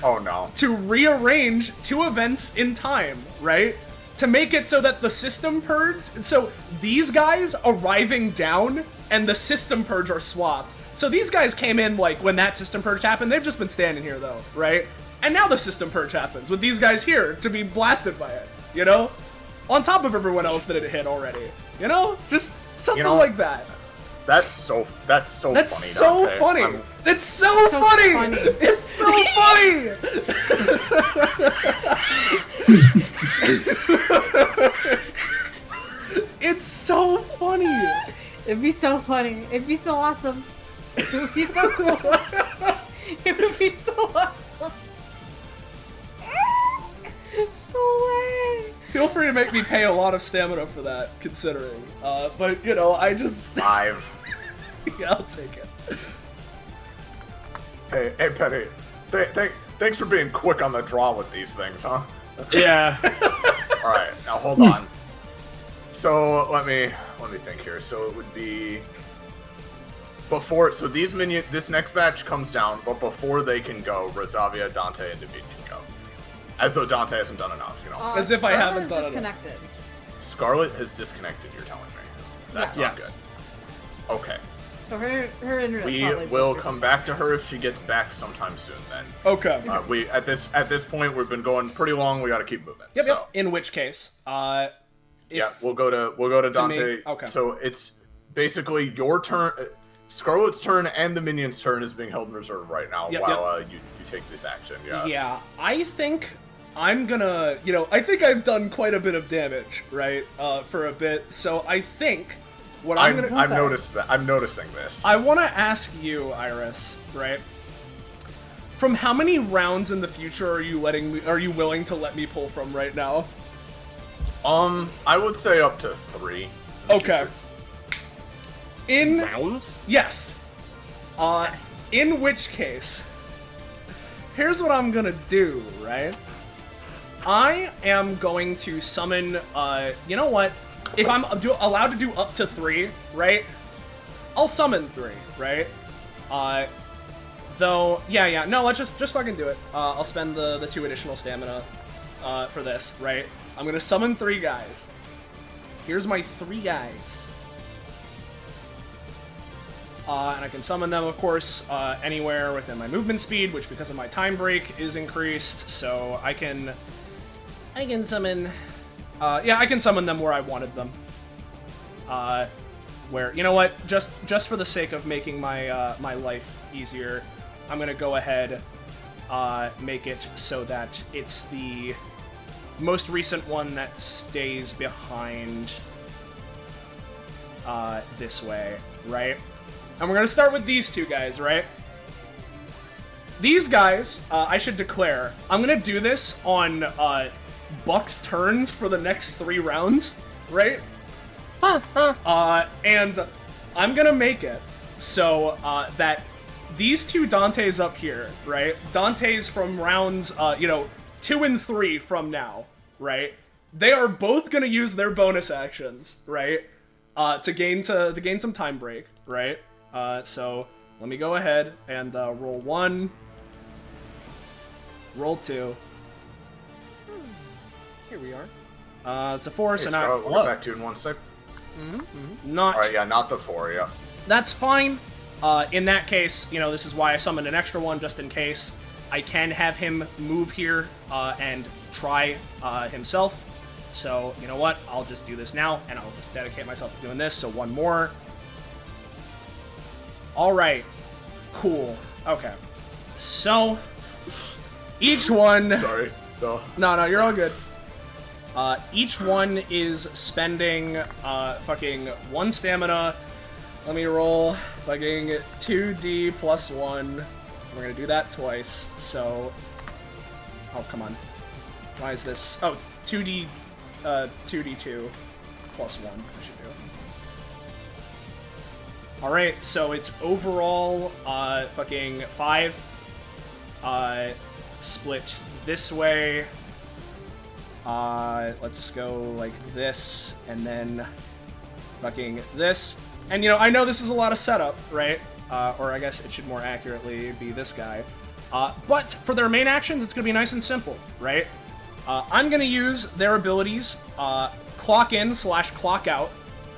S1: Oh no.
S5: To rearrange 2 events in time, right? To make it so that the system purge, so these guys arriving down and the system purge are swapped. So these guys came in like when that system purge happened, they've just been standing here though, right? And now the system purge happens with these guys here to be blasted by it, On top of everyone else that it hit already, Just something like that.
S1: That's so funny.
S5: That's so
S1: Dante.
S5: funny. It's so funny. It's so funny. It's so funny.
S4: It'd be so funny. It'd be so awesome. It would be so cool. It would be so awesome. So way.
S5: Feel free to make me pay a lot of stamina for that, considering. But I just
S1: 5.
S5: yeah, I'll take it.
S1: Hey, Penny. Thanks for being quick on the draw with these things, huh?
S7: Yeah.
S1: All right, now hold on. So let me think here. So it would be before. So these this next batch comes down, but before they can go, Rosavia, Dante, and David can go. As though Dante hasn't done enough,
S5: As if I haven't done
S4: disconnected.
S1: Scarlet has disconnected. You're telling me. That's not good. Okay.
S4: So her internet.
S1: We
S4: probably
S1: will
S4: broke or
S1: come back to her if she gets back sometime soon. Then.
S5: Okay.
S1: We at this point we've been going pretty long. We got to keep moving.
S5: Yep.
S1: So.
S5: Yep. In which case,
S1: Yeah, we'll go to Dante.
S5: me? Okay.
S1: So it's basically your turn. Scarlet's turn and the minion's turn is being held in reserve right now while you take this action. Yeah.
S5: Yeah, I think I'm gonna, I think I've done quite a bit of damage, right, for a bit. So I think what I'm gonna.
S1: I've noticed that. I'm noticing this.
S5: I want to ask you, Iris, right? From how many rounds in the future are you willing to let me pull from right now?
S1: I would say up to 3.
S5: Okay. In
S7: rounds?
S5: Yes. In which case, here's what I'm gonna do, right? I am going to summon, you know what? If I'm allowed to do up to 3, right? I'll summon 3, right? Though, yeah, no, let's just fucking do it. I'll spend the 2 additional stamina, for this, right? I'm gonna summon 3 guys. Here's my 3 guys. And I can summon them, of course, anywhere within my movement speed, which because of my time break is increased. So I can summon. I can summon them where I wanted them. Where, you know what? Just for the sake of making my my life easier, I'm gonna go ahead, make it so that it's the most recent one that stays behind this way, right? And we're gonna start with these two guys, right? These guys, I should declare, I'm gonna do this on Buck's turns for the next 3 rounds, right? And I'm gonna make it so that these two Dantes up here, right? Dantes from rounds, 2 and 3 from now, right? They are both gonna use their bonus actions, right? To gain some time break, right? So let me go ahead and roll 1, roll 2.
S9: Here we are.
S5: It's a 4, so now
S1: we'll get back to you in 1 sec.
S5: Not.
S1: All right, yeah, not the 4, yeah.
S5: That's fine. In that case, this is why I summoned an extra one just in case. I can have him move here and try himself. So, you know what? I'll just do this now, and I'll just dedicate myself to doing this. So 1 more. Alright. Cool. Okay. So, each one...
S1: Sorry.
S5: No, you're all good. Each one is spending fucking 1 stamina. Let me roll fucking 2d plus 1. We're gonna do that twice. So, oh come on, why is this? Oh, 2d, 2d2 plus 1. I should do. All right, so it's overall fucking 5. Split this way. Let's go like this, and then fucking this. And, I know this is a lot of setup, right? Or I guess it should more accurately be this guy. But for their main actions, it's going to be nice and simple, right? I'm going to use their abilities, clock in / clock out,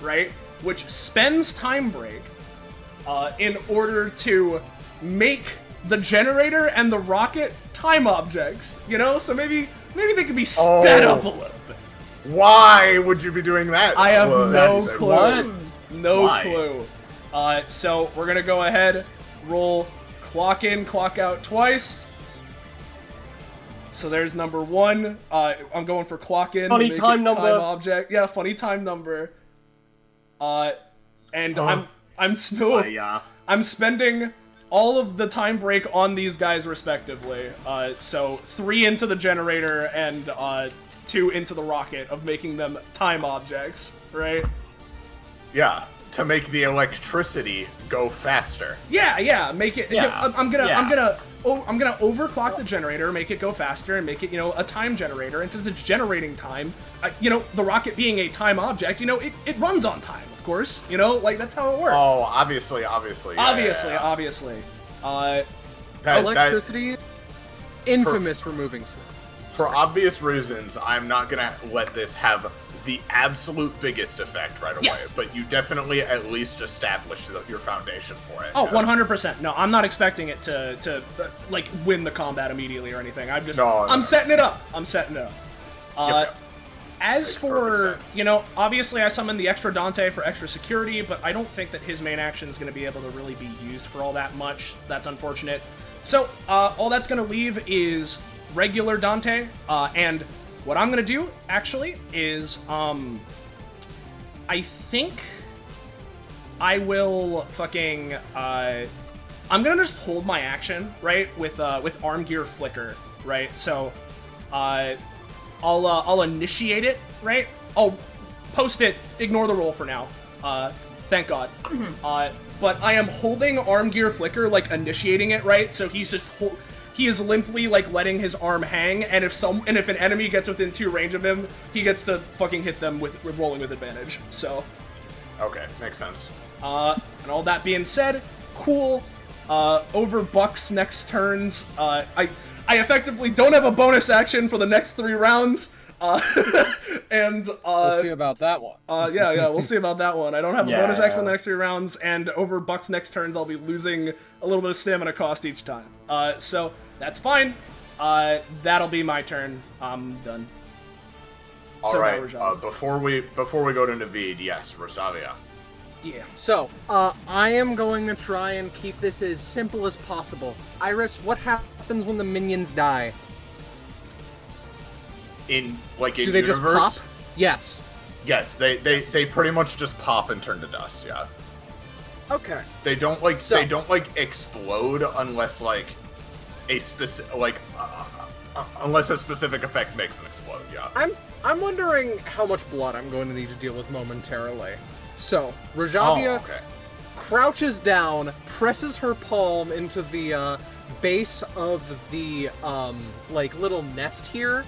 S5: right? Which spends time break in order to make the generator and the rocket time objects, So maybe they could be sped up a little bit.
S1: Why would you be doing that?
S5: I have no clue.
S7: What?
S5: No
S7: Why?
S5: clue. So we're gonna go ahead, roll clock in, clock out twice. So there's number 1. I'm going for clock in.
S7: Funny
S5: make
S7: time
S5: it
S7: number.
S5: Time object. Yeah, funny time number. And I'm spending all of the time break on these guys respectively. So 3 into the generator and 2 into the rocket of making them time objects, right?
S1: Yeah, to make the electricity go faster.
S5: Yeah, make it.
S7: Yeah.
S5: I'm gonna overclock the generator, make it go faster, and make it a time generator. And since it's generating time, the rocket being a time object, it runs on time, of course. Like that's how it works.
S1: Oh, obviously. Yeah,
S5: Obviously.
S9: Electricity, infamous for moving stuff.
S1: For obvious reasons, I'm not gonna let this have the absolute biggest effect right away,
S5: Yes.
S1: but you definitely at least establish your foundation for it.
S5: Oh,
S1: yes.
S5: 100%. No, I'm not expecting it to like win the combat immediately or anything.
S1: No.
S5: I'm setting it up.
S1: Yep.
S5: As
S1: Makes
S5: for,
S1: perfect
S5: obviously I summoned the extra Dante for extra security, but I don't think that his main action is going to be able to really be used for all that much. That's unfortunate. So, all that's going to leave is regular Dante, and what I'm going to do, actually, is, I think I will fucking, I'm going to just hold my action, right, with Arm Gear Flicker, right? So, I'll initiate it, right? I'll post it, ignore the roll for now. Thank God. But I am holding Arm Gear Flicker, like, initiating it, right? So he's just he is limply, like, letting his arm hang, and if an enemy gets within 2 range of him, he gets to fucking hit them with rolling with advantage. So.
S1: Okay, makes sense.
S5: And all that being said, cool. Over Buck's next turns, I effectively don't have a bonus action for the next 3 rounds, And
S9: we'll see about that one.
S5: Yeah, we'll see about that one. I don't have a
S7: Yeah.
S5: bonus action for the next 3 rounds, and over Buck's next turns, I'll be losing a little bit of stamina cost each time. So that's fine. That'll be my turn. I'm done.
S1: All
S5: So now
S1: right.
S5: Rajav.
S1: Before we go to Naveed, yes, Rosavia.
S5: Yeah.
S9: So, I am going to try and keep this as simple as possible. Iris, what happens when the minions die?
S1: In
S9: Do they
S1: universe?
S9: just pop? Yes.
S1: Yes, they pretty much just pop and turn to dust. Yeah.
S9: Okay.
S1: They don't explode unless a specific unless a specific effect makes them explode. Yeah.
S9: I'm wondering how much blood I'm going to need to deal with momentarily. So, Rajavia crouches down, presses her palm into the base of the little nest here,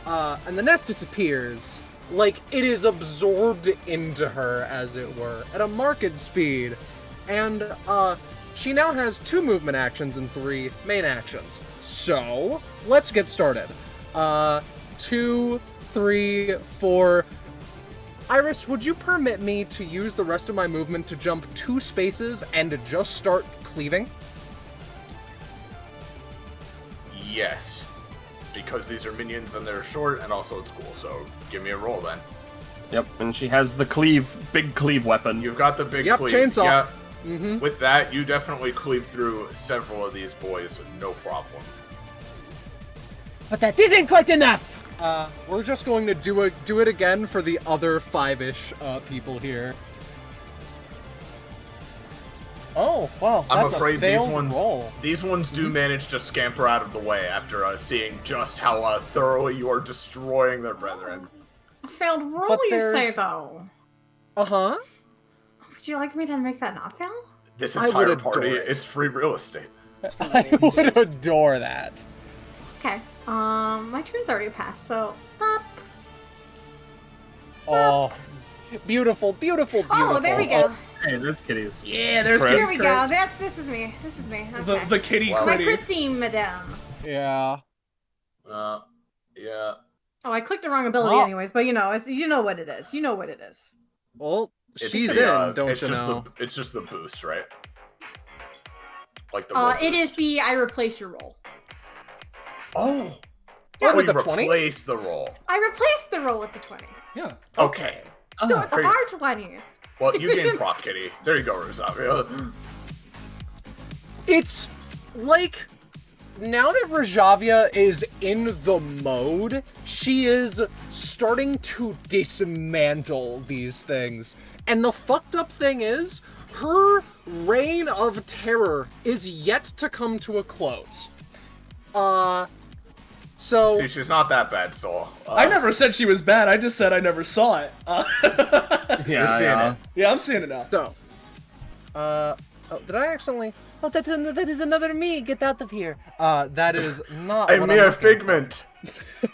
S9: and the nest disappears. Like it is absorbed into her, as it were, at a marked speed. And she now has 2 movement actions and 3 main actions. So, let's get started. 2, 3, 4. Iris, would you permit me to use the rest of my movement to jump 2 spaces and to just start cleaving?
S1: Yes. Because these are minions and they're short, and also it's cool, so give me a roll then.
S7: Yep, and she has the big cleave weapon.
S1: You've got the big cleave.
S9: Chainsaw.
S1: Yeah.
S9: Mm-hmm.
S1: With that, you definitely cleave through several of these boys, no problem.
S13: But that isn't quite enough!
S9: We're just going to do it again for the other 5-ish people here. Oh, wow,
S1: I'm
S9: that's
S1: afraid
S9: a failed roll.
S1: these ones do manage to scamper out of the way after seeing just how thoroughly you are destroying their brethren.
S4: A failed roll,
S9: But
S4: you say,
S9: there's-
S4: though.
S9: Uh-huh.
S4: Would you like me to make that not fail?
S1: This
S9: I would
S1: entire
S9: adore
S1: party,
S9: it.
S1: it's free real estate.
S9: I would adore that.
S4: Okay. My turn's already passed, so up.
S9: Oh, beautiful, beautiful, beautiful.
S4: Oh, there we go.
S7: Hey, there's kitties.
S5: Yeah, there's
S7: Crit.
S5: kitties.
S4: Here we go. This is me. This is me. Okay.
S5: The kitty
S1: Wow.
S4: My
S5: critty.
S4: crit team, madame.
S9: Yeah.
S1: Yeah.
S4: Oh, I clicked the wrong ability,
S9: Oh.
S4: anyways. But you know what it is. You know what it is.
S9: Well,
S1: It's
S9: she's
S1: the,
S9: in, don't
S1: it's
S9: you
S1: just
S9: know?
S1: It's just the boost, right? Like the roll
S4: It
S1: boost.
S4: is the I replace your roll.
S1: Oh.
S9: Yeah,
S1: Oh,
S9: with
S1: you
S9: the 20?
S1: replace the roll.
S4: I replaced the roll with the 20.
S5: Yeah.
S1: Okay.
S4: So it's
S1: Very-
S4: our 20.
S1: Well, you gain prop, kitty. There you go, Rosavia.
S9: It's like now that Rajavia is in the mode, she is starting to dismantle these things. And the fucked up thing is, her reign of terror is yet to come to a close. So
S1: See, she's not that bad, Soul.
S5: I never said she was bad. I just said I never saw it.
S1: You're seeing it.
S5: Yeah, I'm seeing it now.
S9: So, oh, did I accidentally?
S13: Oh, that is another me! Get out of here!
S9: That is not.
S1: A
S9: what
S1: mere
S9: I'm looking for.
S1: figment.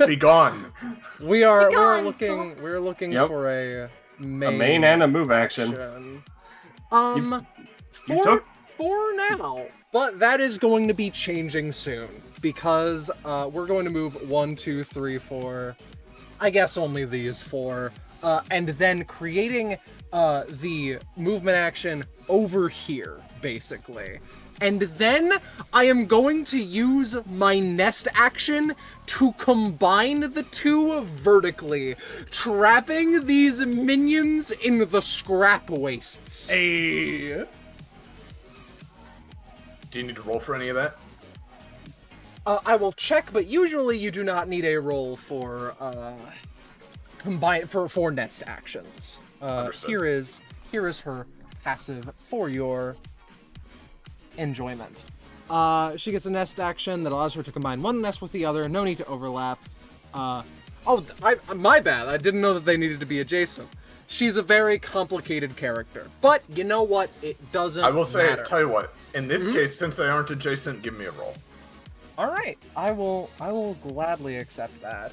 S1: Be gone.
S9: We're
S4: gone,
S9: looking.
S4: folks.
S9: We're looking
S7: Yep.
S9: for a main.
S7: A main and a move action.
S9: action.
S7: You took-
S9: For now, but that is going to be changing soon because we're going to move 1, 2, 3, 4. I guess only these 4, and then creating the movement action over here, basically. And then I am going to use my nest action to combine the 2 vertically, trapping these minions in the scrap wastes.
S5: Hey.
S1: Do you need to roll for any of that?
S9: I will check, but usually you do not need a roll for for nest actions.
S1: Understood.
S9: Here is her passive for your enjoyment. She gets a nest action that allows her to combine one nest with the other. No need to overlap. My bad. I didn't know that they needed to be adjacent. She's a very complicated character, but you know what? It doesn't.
S1: I will say,
S9: matter.
S1: tell you what. In this case, since they aren't adjacent, give me a roll.
S9: All right, I will gladly accept that.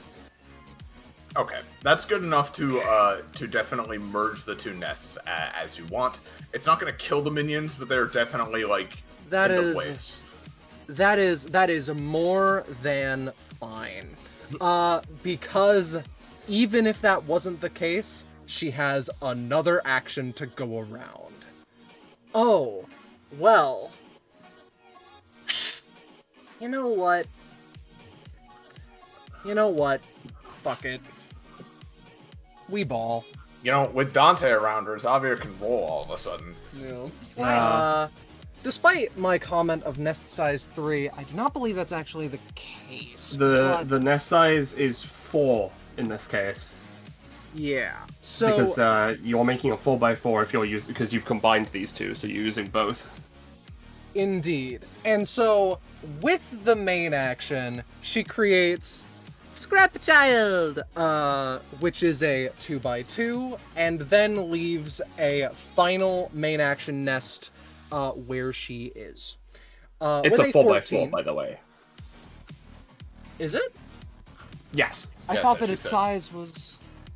S1: Okay, that's good enough to definitely merge the 2 nests as you want. It's not going to kill the minions, but they're definitely like
S9: That
S1: in the
S9: is-
S1: place.
S9: That is more than fine. Because even if that wasn't the case, she has another action to go around. Oh, well. You know what? Fuck it. We ball.
S1: You know, with Dante around her, Xavier can roll all of a sudden.
S5: Yeah.
S9: Despite my comment of nest size 3, I do not believe that's actually the case.
S7: The nest size is 4 in this case.
S9: Yeah. So
S7: Because you're making a 4x4 if you're using, because you've combined these two, so you're using both.
S9: Indeed. And so, with the main action, she creates Scrap Child, which is a 2x2, and then leaves a final main action nest where she is.
S7: It's
S9: with
S7: a 4x4,
S9: 14,
S7: by the way.
S9: Is it?
S7: Yes.
S9: I thought that its size was...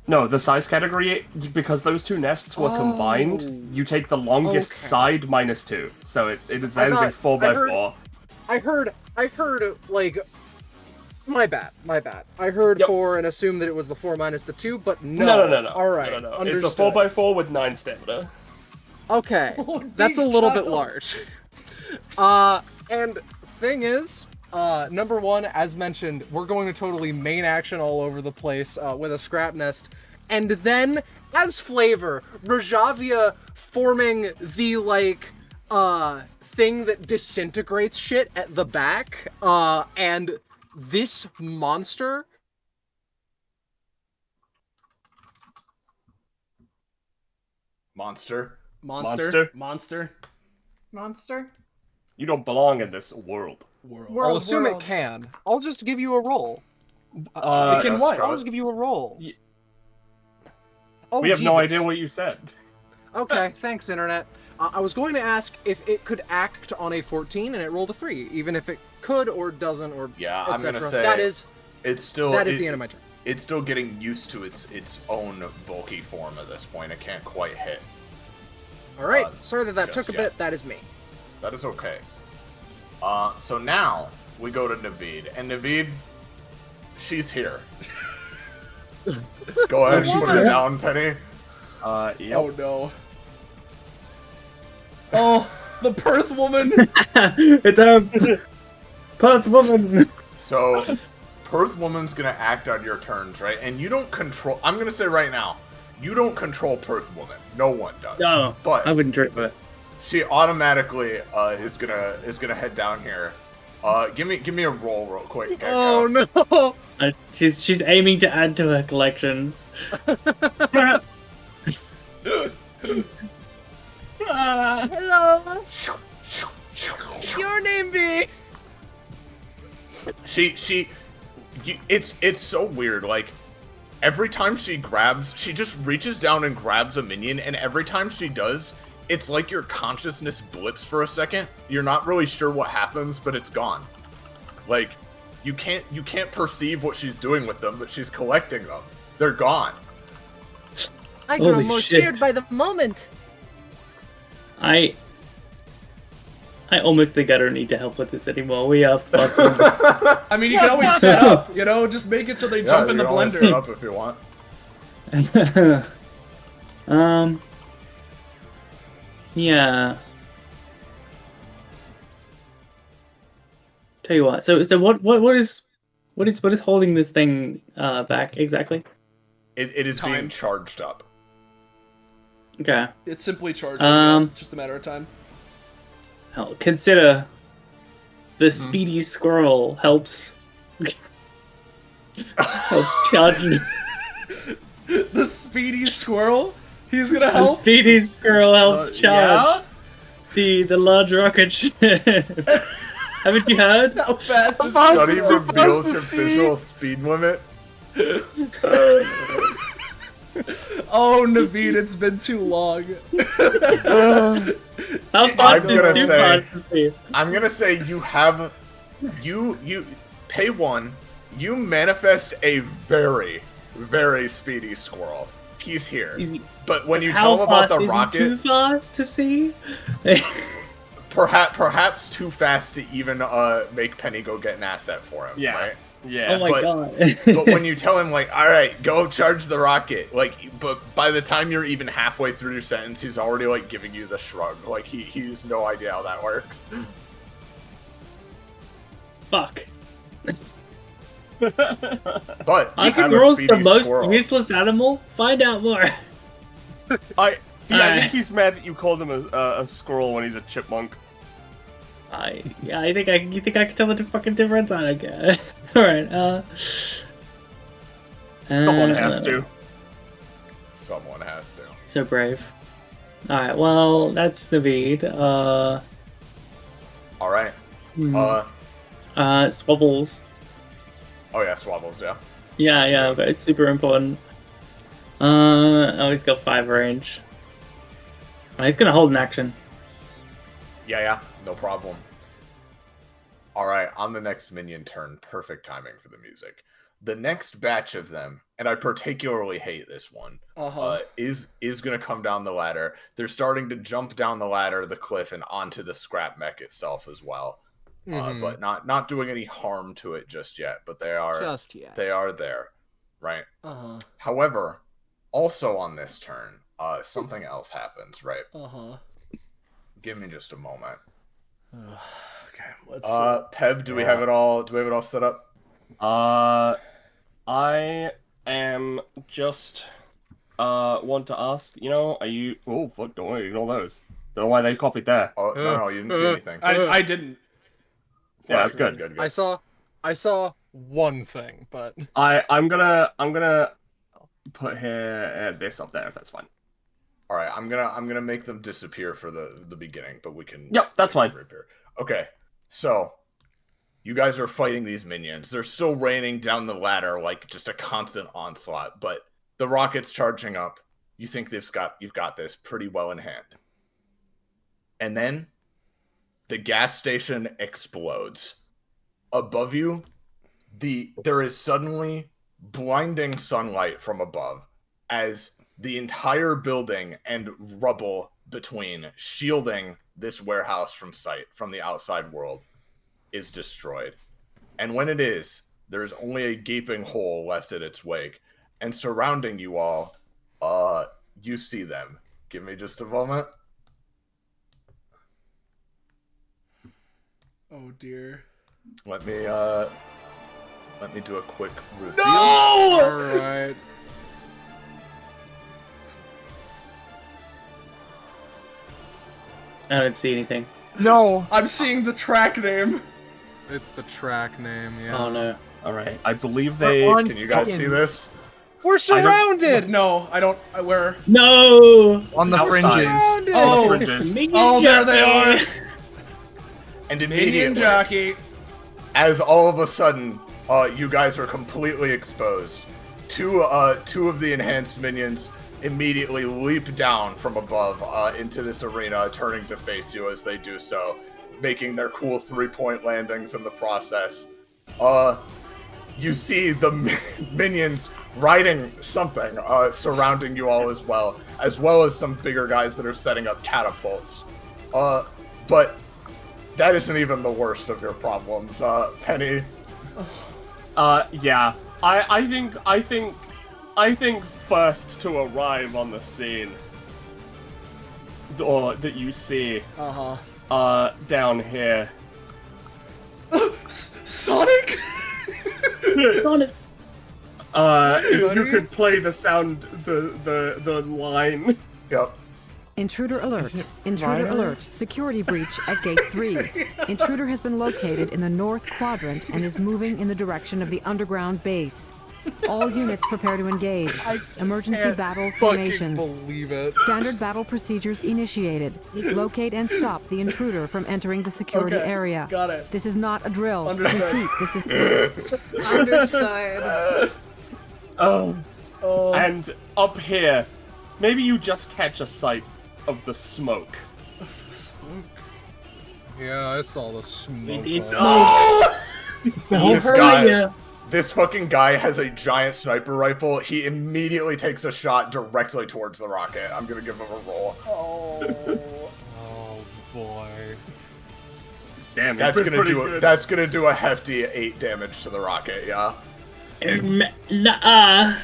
S7: No, the size category, because those two nests were combined, you take the longest side minus 2. So that is a 4x4.
S9: I heard, like... My bad. I heard 4 and assumed that it was the 4 minus the 2, but no.
S7: No.
S9: Alright,
S7: No.
S9: understood.
S7: It's a 4x4 with 9 stamina.
S9: Okay, that's a little bit large. And thing is, number 1, as mentioned, we're going to totally main action all over the place with a scrap nest. And then, as flavor, Rajavia forming the, like, thing that disintegrates shit at the back, and this monster...
S1: Monster.
S7: You don't belong in this world.
S9: I'll assume it can. I'll just give you a roll.
S5: It can what?
S9: I'll just give you a roll. Oh,
S7: we have no
S9: Jesus.
S7: idea what you said.
S9: Okay, thanks, Internet. I was going to ask if it could act on a 14 and it rolled a 3, even if it could or doesn't, or
S1: Yeah,
S9: et
S1: I'm gonna
S9: cetera.
S1: say
S9: that is
S1: the
S9: end of my turn.
S1: It's still getting used to its own bulky form at this point. It can't quite hit.
S9: All right, sorry that
S1: just
S9: took a
S1: yet.
S9: bit. That is me.
S1: That is okay. So now we go to Naveed, and Naveed, she's here. Go ahead, put it down, Penny.
S7: Yep.
S5: Oh no. Oh, the Perth woman!
S6: It's a Perth woman!
S1: So, Perth woman's gonna act on your turns, right? And you don't control... I'm gonna say right now, you don't control Perth woman. No one does.
S6: No,
S1: but
S6: I wouldn't drink it.
S1: She automatically is gonna head down here. Give me a roll real quick.
S9: Oh no!
S6: She's aiming to add to her collection.
S9: Hello. Your name be?
S1: It's so weird. Like every time she just reaches down and grabs a minion, and every time she does, it's like your consciousness blips for a second. You're not really sure what happens, but it's gone. Like you can't perceive what she's doing with them, but she's collecting them. They're gone.
S9: I got almost scared by the moment.
S6: I almost think I don't need to help with this anymore. We are fucking...
S5: I mean, you can always set up, you know, just make it so they jump in the blender.
S1: Set up if you want.
S6: Yeah. Tell you what. So what is holding this thing back exactly?
S1: It is being charged up.
S6: Okay.
S5: It's simply charging. Just a matter of time.
S6: Hell, consider the speedy squirrel helps charging.
S5: The speedy squirrel? He's gonna help?
S6: The speedy squirrel helps charge the large rocket ship. Haven't you heard?
S5: How fast is
S1: Scotty reveals your visual speed limit.
S5: Oh, Naveed, it's been too long.
S6: How fast is too fast to see?
S1: I'm gonna say you have... You pay 1. You manifest a very, very speedy squirrel. He's here. But when you tell him about the rocket...
S6: Too fast to see?
S1: perhaps too fast to even make Penny go get an asset for him, right?
S7: Yeah.
S6: Oh my
S1: but,
S6: god.
S1: but when you tell him like, all right, go charge the rocket, like, but by the time you're even halfway through your sentence, he's already like giving you the shrug. Like he has no idea how that works.
S6: Fuck.
S1: But
S6: Are squirrels the most useless animal? Find out more.
S7: I think he's mad that you called him a squirrel when he's a chipmunk.
S6: You think I can tell the fucking difference? I guess. All right.
S7: Someone has to.
S1: Someone has to.
S6: So brave. All right. Well, that's Naveed.
S1: All right.
S6: Swabbles.
S1: Oh yeah, Swabbles. Yeah.
S6: Yeah, but it's super important. Oh, he's got 5 range. He's gonna hold an action.
S1: Yeah, no problem. Alright, on the next minion turn, perfect timing for the music. The next batch of them, and I particularly hate this one, is gonna come down the ladder. They're starting to jump down the ladder, the cliff, and onto the scrap mech itself as well. But not doing any harm to it just yet, but they are there, right? However, also on this turn, something else happens, right? Give me just a moment.
S5: Okay, let's
S1: Peb, do we have it all set up?
S7: I am just want to ask, are you fuck, don't worry, ignore those. Don't know why they copied there.
S1: Oh no, you didn't see anything.
S5: I didn't.
S7: Yeah, that's good.
S9: I saw one thing, but
S7: I'm gonna put here this up there if that's fine.
S1: All right, I'm gonna make them disappear for the beginning, but we can.
S7: Yep, that's fine.
S1: Reappear. Okay, so you guys are fighting these minions. They're still raining down the ladder like just a constant onslaught, but the rocket's charging up. You think you've got this pretty well in hand, and then the gas station explodes. Above you, there is suddenly blinding sunlight from above as the entire building and rubble between shielding this warehouse from sight from the outside world is destroyed. And when it is, there's only a gaping hole left in its wake. And surrounding you all, you see them. Give me just a moment.
S5: Oh dear.
S1: Let me do a quick reveal.
S5: No!
S9: Alright.
S6: I don't see anything.
S9: No!
S5: I'm seeing the track name.
S9: It's the track name, yeah.
S6: Oh no.
S7: Alright, I believe they...
S1: Can you guys see this?
S9: We're surrounded!
S5: No, I don't. Where?
S6: No!
S14: On the
S7: Outside.
S14: fringes.
S5: Oh,
S7: On the fringes.
S5: there they are.
S1: And
S5: Minion
S1: immediately,
S5: jockey.
S1: as all of a sudden, you guys are completely exposed. Two of the enhanced minions immediately leap down from above into this arena, turning to face you as they do so, making their cool 3-point landings in the process. You see the minions riding something surrounding you all as well as some bigger guys that are setting up catapults. But that isn't even the worst of your problems, Penny.
S7: Yeah. I think first to arrive on the scene, or that you see, down here.
S5: Sonic.
S6: Sonic.
S7: If you could play the sound, the line.
S1: Yep.
S15: Intruder alert. Intruder alert. Security breach at gate 3. Intruder has been located in the north quadrant and is moving in the direction of the underground base. All units prepare to engage. Emergency battle formations.
S9: Believe it.
S15: Standard battle procedures initiated. Locate and stop the intruder from entering the security area.
S5: Got it.
S15: This is not a drill.
S5: Understood.
S15: Repeat, this is...
S4: Understood.
S7: And up here, maybe you just catch a sight of the smoke.
S9: Yeah, I saw the smoke.
S1: This fucking guy has a giant sniper rifle. He immediately takes a shot directly towards the rocket. I'm gonna give him a roll.
S9: Oh boy.
S7: Damn,
S1: That's gonna do a hefty 8 damage to the rocket, yeah.
S16: Nuh-uh.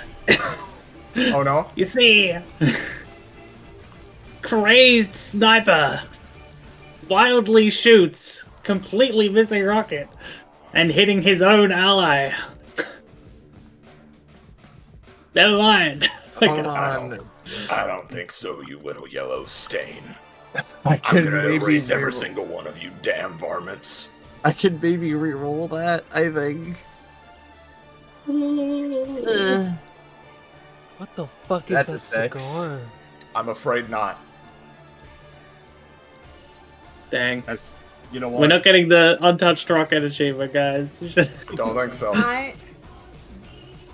S1: Oh no?
S16: You see, crazed sniper wildly shoots, completely missing rocket, and hitting his own ally. Never mind.
S1: I don't think so, you little yellow stain.
S14: I
S1: I'm gonna erase every single one of you damn varmints.
S14: I can maybe re-roll that, I think.
S9: What the fuck is
S14: That's
S9: that
S14: a 6.
S9: cigar?
S1: I'm afraid not.
S16: Dang.
S7: You know what?
S16: We're not getting the untouched rocket achievement, guys.
S1: Don't think so.
S4: I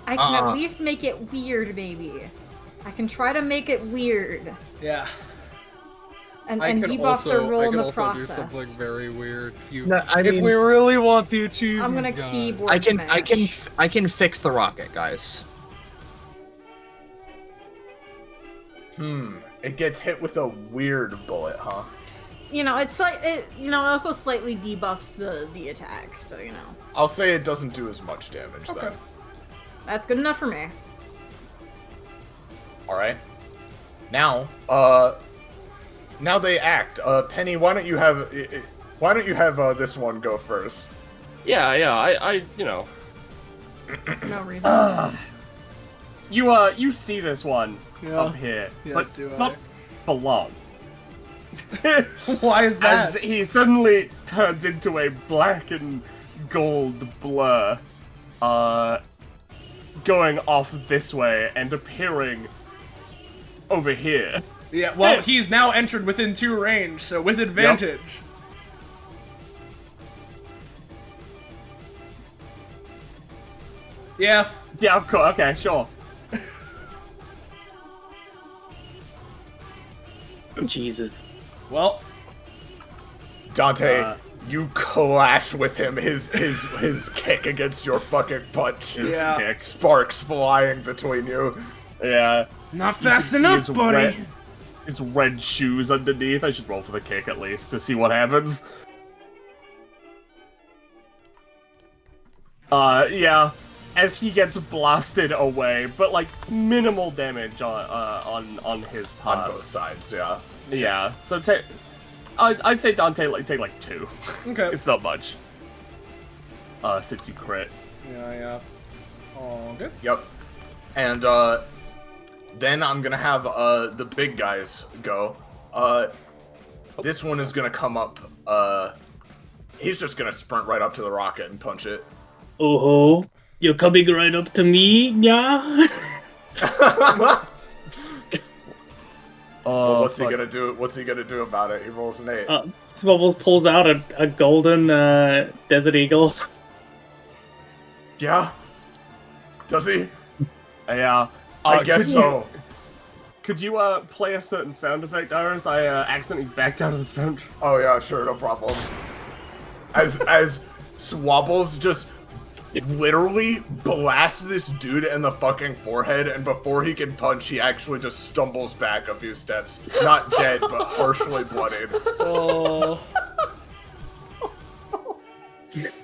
S4: can at least make it weird, baby. I can try to make it weird.
S5: Yeah.
S4: And debuff their roll in the
S9: do
S4: process.
S9: something very weird.
S14: If
S9: we really want the achievement,
S4: I'm gonna keyboard
S14: I
S4: smash.
S14: can fix the rocket, guys.
S1: It gets hit with a weird bullet, huh?
S4: You know, it's like it also slightly debuffs the attack, so you know.
S1: I'll say it doesn't do as much damage then.
S4: That's good enough for me.
S1: Alright. Now they act. Penny, why don't you have this one go first?
S7: Yeah, I you know.
S4: No reason.
S7: You see this one up here,
S5: Yeah,
S7: but
S5: do I?
S7: not for long.
S5: Why is that?
S7: As he suddenly turns into a black and gold blur, going off this way and appearing over here.
S5: Yeah, well, he's now entered within 2 range, so with advantage. Yeah.
S7: Yeah, of course. Okay, sure.
S16: Jesus.
S1: Well, Dante, you clash with him. His kick against your fucking punch.
S5: Yeah.
S1: Sparks flying between you.
S7: Yeah.
S5: Not fast enough, buddy.
S7: His red shoes underneath. I should roll for the kick at least to see what happens. Yeah. As he gets blasted away, but like minimal damage on his part.
S1: On both sides, yeah.
S7: Yeah. So I'd say Dante take like 2.
S5: Okay.
S7: It's not much. Since you crit.
S5: Yeah. Oh, good.
S1: Yep. And then I'm gonna have the big guys go. This one is gonna come up. He's just gonna sprint right up to the rocket and punch it.
S16: Oh, you're coming right up to me, yeah?
S1: Well, what's he gonna do? What's he gonna do about it? He rolls an 8.
S16: Swubbles pulls out a golden Desert Eagle.
S1: Yeah. Does he?
S7: Yeah.
S1: I guess so.
S7: Could you play a certain sound effect, Iris? I accidentally backed out of the phone.
S1: Oh yeah, sure, no problem. As Swabbles just literally blasts this dude in the fucking forehead, and before he can punch, he actually just stumbles back a few steps. Not dead, but harshly bloodied.
S5: Oh.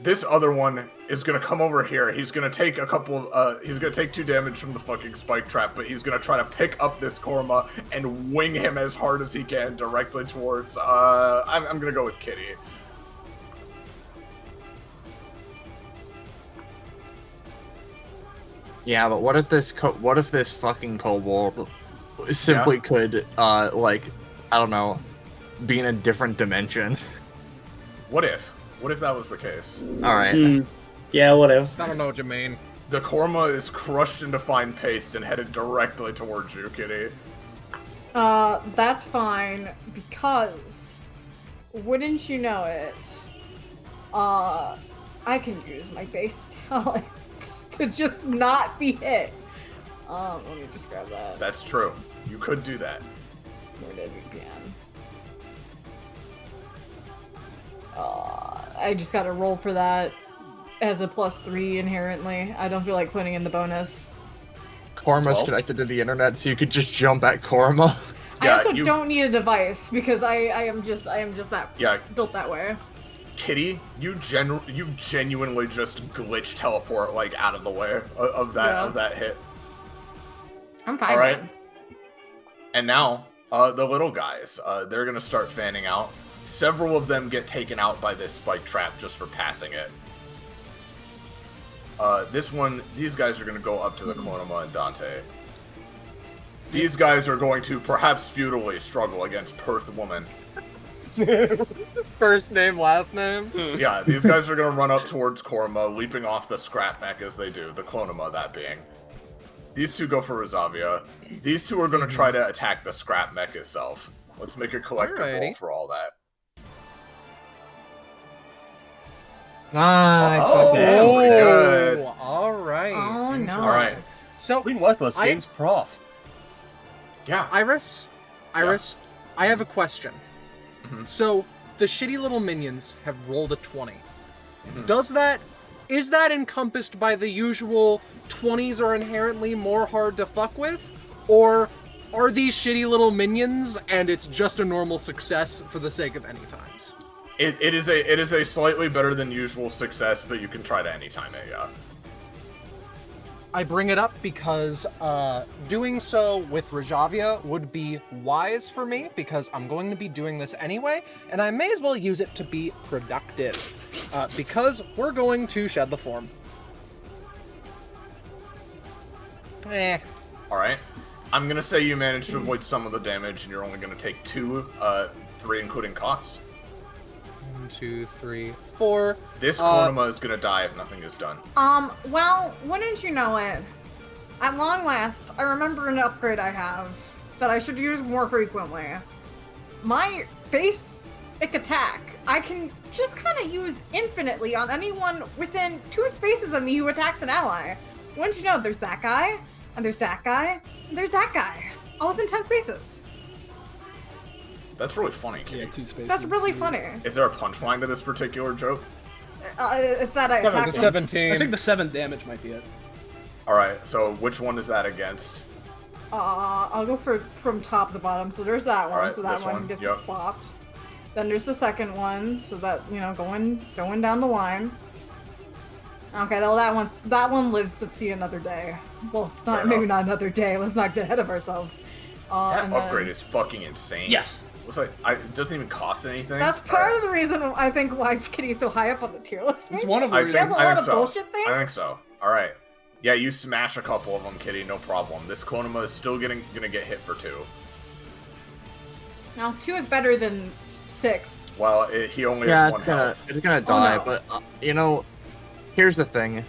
S1: This other one is gonna come over here. He's gonna take he's gonna take 2 damage from the fucking spike trap, but he's gonna try to pick up this Korma and wing him as hard as he can directly towards, I'm gonna go with Kitty.
S14: Yeah, but what if this fucking kobold simply could like, I don't know, be in a different dimension?
S1: What if that was the case?
S14: All right.
S16: Yeah, whatever.
S9: I don't know what you mean.
S1: The Korma is crushed into fine paste and headed directly towards you, Kitty.
S4: That's fine, because wouldn't you know it, I can use my base talent to just not be hit. Let me just grab that.
S1: That's true. You could do that.
S4: Where did VPN? I just gotta roll for that as a +3 inherently. I don't feel like putting in the bonus.
S14: Korma's connected to the internet, so you could just jump at Korma.
S4: I also don't need a device because I am just that built that way.
S1: Kitty, you genuinely just glitch teleport like out of the way of that hit.
S4: I'm fine.
S1: All right.
S4: Man.
S1: And now, the little guys, they're gonna start fanning out. Several of them get taken out by this spike trap just for passing it. These guys are gonna go up to the Clonoma and Dante. These guys are going to perhaps futilely struggle against Perth Woman.
S9: First name, last name?
S1: Yeah, these guys are gonna run up towards Korma, leaping off the scrap mech as they do, the Clonoma that being. These two go for Rizavia. These two are gonna try to attack the scrap mech itself. Let's make a collective roll for all that.
S14: Nice.
S1: Pretty good.
S9: Alright.
S4: Oh no.
S1: Alright.
S9: So,
S7: Queen Worthless games prof.
S1: Yeah.
S9: Iris, I have a question. So, the shitty little minions have rolled a 20. Is that encompassed by the usual 20s are inherently more hard to fuck with? Or are these shitty little minions and it's just a normal success for the sake of any times?
S1: It is a slightly better than usual success, but you can try to anytime it, yeah.
S9: I bring it up because doing so with Rizavia would be wise for me because I'm going to be doing this anyway, and I may as well use it to be productive because we're going to shed the form.
S1: Alright. I'm gonna say you managed to avoid some of the damage, and you're only gonna take 3 including cost.
S9: 1, 2, 3, 4.
S1: This Konoma is gonna die if nothing is done.
S4: Well, wouldn't you know it? At long last, I remember an upgrade I have that I should use more frequently. My basic attack, I can just kind of use infinitely on anyone within 2 spaces of me who attacks an ally. Wouldn't you know, there's that guy, and there's that guy, and there's that guy. All within 10 spaces.
S1: That's really funny, Kitty.
S5: Yeah, 2 spaces.
S4: That's really funny.
S1: Is there a punchline to this particular joke?
S4: It's that I attack him.
S9: 17.
S5: I think the 7 damage might be it.
S1: Alright, so which one is that against?
S4: I'll go from top to bottom. So there's that one,
S1: Alright,
S4: so that
S1: this
S4: one
S1: one,
S4: gets
S1: yep.
S4: plopped. Then there's the second one, so that, you know, going down the line. Okay, well that one lives to see another day. Well, maybe not another day. Let's not get ahead of ourselves.
S1: That upgrade is fucking insane.
S5: Yes.
S1: Looks like it doesn't even cost anything.
S4: That's part of the reason I think why Kitty's so high up on the tier list.
S5: It's one of the
S4: reasons. She has a lot of bullshit things.
S1: I think so. Alright. Yeah, you smash a couple of them, Kitty, no problem. This Konoma is still gonna get hit for 2.
S4: Now, 2 is better than 6.
S1: Well, he only has 1 health.
S14: It's gonna die,
S4: no.
S14: but, you know, here's the thing.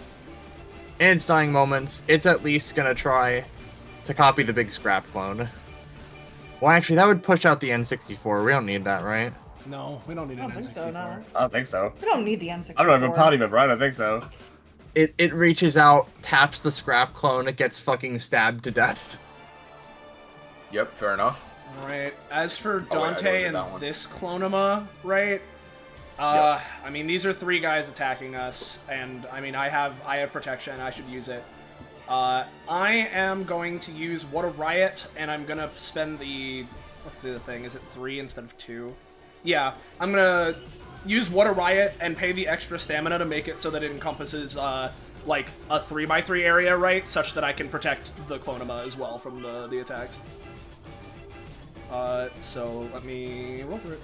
S14: In its dying moments, it's at least gonna try to copy the big scrap clone. Well, actually, that would push out the N64. We don't need that, right?
S5: No, we don't need an N64.
S4: So, no.
S7: I don't think so.
S4: We don't need the N64.
S7: I don't have a party member. I don't think so.
S14: It reaches out, taps the scrap clone, it gets fucking stabbed to death.
S1: Yep, fair enough.
S5: Alright, as for
S1: Oh, wait, I
S5: Dante
S1: don't do
S5: and
S1: that one.
S5: this Clonoma, right? I mean, these are 3 guys attacking us, and I mean, I have protection, I should use it. I am going to use What a Riot, and I'm gonna spend the... What's the other thing? Is it 3 instead of 2? Yeah, I'm gonna use What a Riot and pay the extra stamina to make it so that it encompasses, like, a 3x3 area, right? Such that I can protect the Clonoma as well from the attacks. So let me roll for it.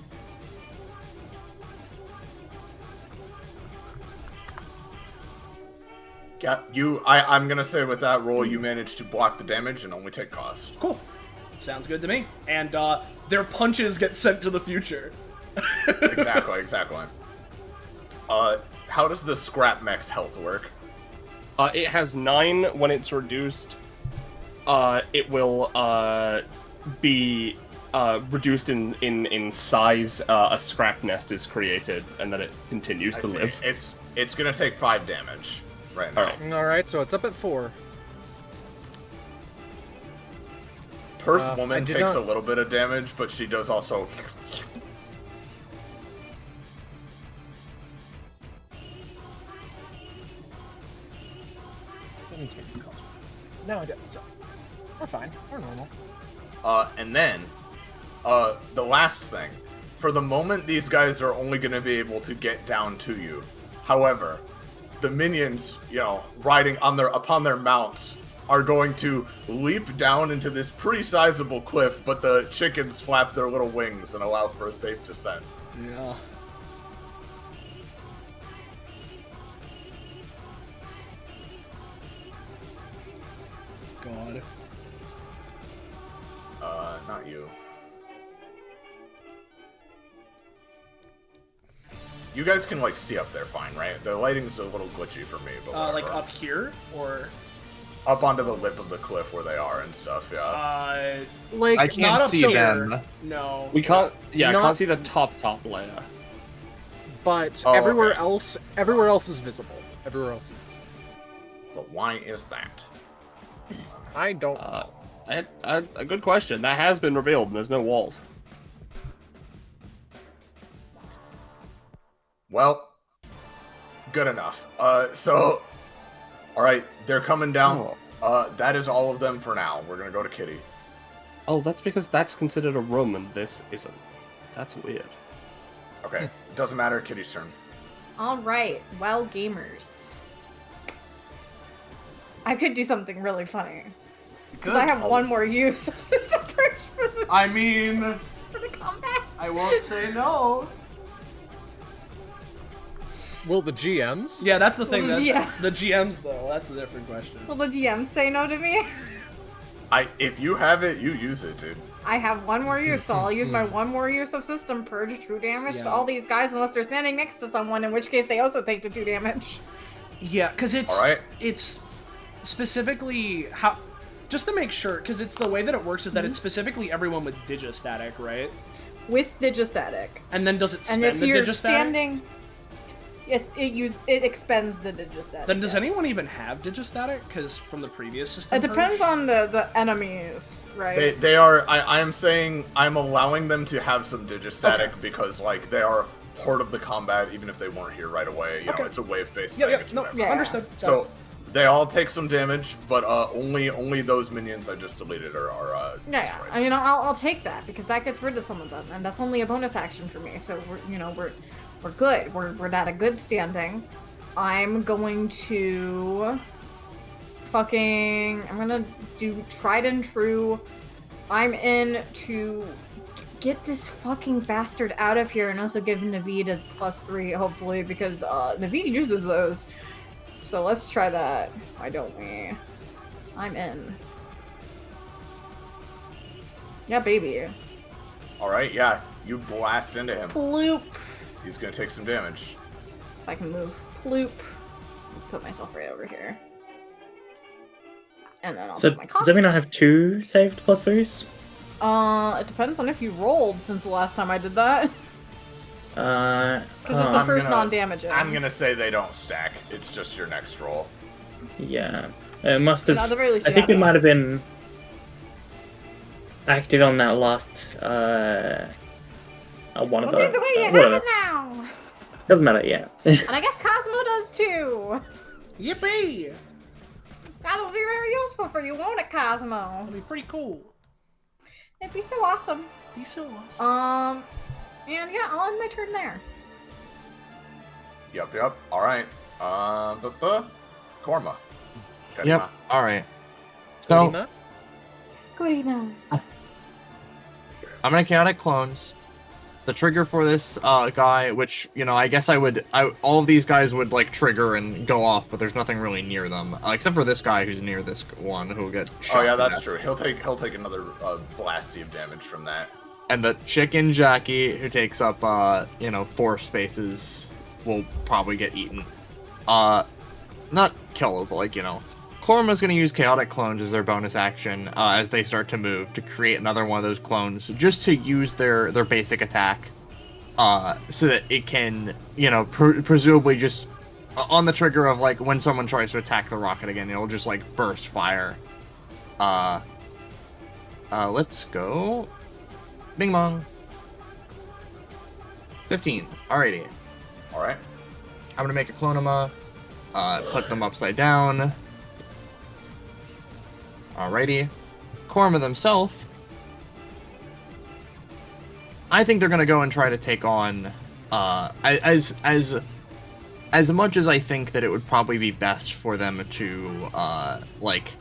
S1: Yeah, I'm gonna say with that roll, you managed to block the damage and only take cost.
S5: Cool. Sounds good to me. And their punches get sent to the future.
S1: Exactly. How does the scrap mech's health work?
S7: It has 9 when it's reduced. It will be reduced in size. A scrap nest is created, and then it continues to live.
S1: It's gonna take 5 damage right now.
S9: Alright, so it's up at 4.
S1: Perth Woman takes a little bit of damage, but she does also...
S9: Let me take the cost. No, I didn't. So we're fine. We're normal.
S1: And then, the last thing. for the moment, these guys are only going to be able to get down to you. However, the minions, riding upon their mounts, are going to leap down into this pretty sizable cliff, but the chickens flap their little wings and allow for a safe descent.
S5: Yeah. God.
S1: Not you. You guys can, see up there fine, right? The lighting's a little glitchy for me, but whatever.
S5: Up here? Or...
S1: Up onto the lip of the cliff where they are and stuff, yeah.
S14: I
S5: not
S14: can't
S5: up
S14: see
S5: here.
S14: them.
S5: No.
S7: We can't. Yeah, I
S9: Not-
S7: can't see the top layer.
S9: But
S1: Oh,
S9: everywhere
S1: okay.
S9: else is visible. Everywhere else is visible.
S1: But why is that?
S9: I don't know.
S7: A good question. That has been revealed, and there's no walls.
S1: Well, good enough. So, alright, they're coming down. That is all of them for now. We're gonna go to Kitty.
S7: Oh, that's because that's considered a room, and this isn't. That's weird.
S1: Okay, doesn't matter, Kitty's turn.
S4: Alright, well, gamers. I could do something really funny. Because I have one more use of System Purge for the for the combat.
S17: I won't say no.
S9: Will the GMs?
S5: Yeah, that's the thing.
S4: Yeah.
S5: The GMs, though, that's a different question.
S4: Will the GM say no to me?
S1: If you have it, you use it, dude.
S4: I have one more use, so I'll use my one more use of System Purge, true damage to all these guys unless they're standing next to someone, in which case they also take the 2 damage.
S5: Yeah, because
S1: Alright.
S5: it's specifically how... Just to make sure, because it's the way that it works is that it's specifically everyone with Digistatic, right?
S4: With Digistatic.
S5: And then does it spend
S4: And if
S5: the
S4: you're
S5: Digistatic?
S4: standing... It expends the Digistatic.
S5: Then does
S4: yes.
S5: anyone even have Digistatic? Because from the previous system
S4: It depends on the enemies, right?
S1: They are. I am saying I'm allowing them to have some Digistatic because they are part of the combat, even if they weren't here right away. You know, it's a wave-based thing. It's whatever.
S5: Understood.
S1: So they all take some damage, but only those minions I just deleted are
S4: Yeah, I mean, I'll take that because that gets rid of some of them, and that's only a bonus action for me. So we're good. We're at a good standing. I'm going to I'm gonna do tried and true. I'm in to get this fucking bastard out of here and also give Naveed a +3, hopefully, because Naveed uses those. So let's try that. Why don't we? I'm in. Yeah, baby.
S1: Alright, yeah. You blast into him.
S4: Ploop.
S1: He's gonna take some damage.
S4: If I can move. Ploop. Put myself right over here. And then I'll
S16: So
S4: take my cost.
S16: does that mean I have 2 saved +3s?
S4: It depends on if you rolled since the last time I did that. Because it's the
S1: I'm
S4: first
S1: gonna-
S4: non-damaging.
S1: I'm gonna say they don't stack. It's just your next roll.
S16: Yeah. It must have...
S4: No, at the very least
S16: I
S4: you
S16: think
S4: have
S16: it
S4: it.
S16: might have been active on that last... one of
S4: Well,
S16: the...
S4: either way, you have
S16: whatever.
S4: it now.
S16: Doesn't matter, yeah.
S4: And I guess Cosmo does too.
S5: Yippee!
S4: That'll be very useful for you, won't it, Cosmo?
S5: It'll be pretty cool.
S4: It'd be so awesome.
S5: Be so awesome.
S4: And yeah, I'll end my turn there.
S1: Yep. Alright. Korma.
S14: Yep. All right. So
S4: Gorina.
S14: I'm gonna chaotic clones. The trigger for this guy, which I guess all of these guys would trigger and go off, but there's nothing really near them, except for this guy who's near this one who'll get shot.
S1: Oh yeah,
S14: to
S1: that's
S14: death.
S1: true. He'll take another blasty of damage from that.
S14: And the chicken Jackie, who takes up 4 spaces, will probably get eaten. Not killed, but Korma's gonna use chaotic clones as their bonus action as they start to move to create another one of those clones, just to use their basic attack, so that it can presumably just on the trigger of when someone tries to attack the rocket again, it'll just burst fire. Let's go. Bing bong. 15. Alrighty.
S1: Alright.
S14: I'm gonna make a clonema. Put them upside down. Alrighty. Korma themselves I think they're gonna go and try to take on, as much as I think that it would probably be best for them to, like,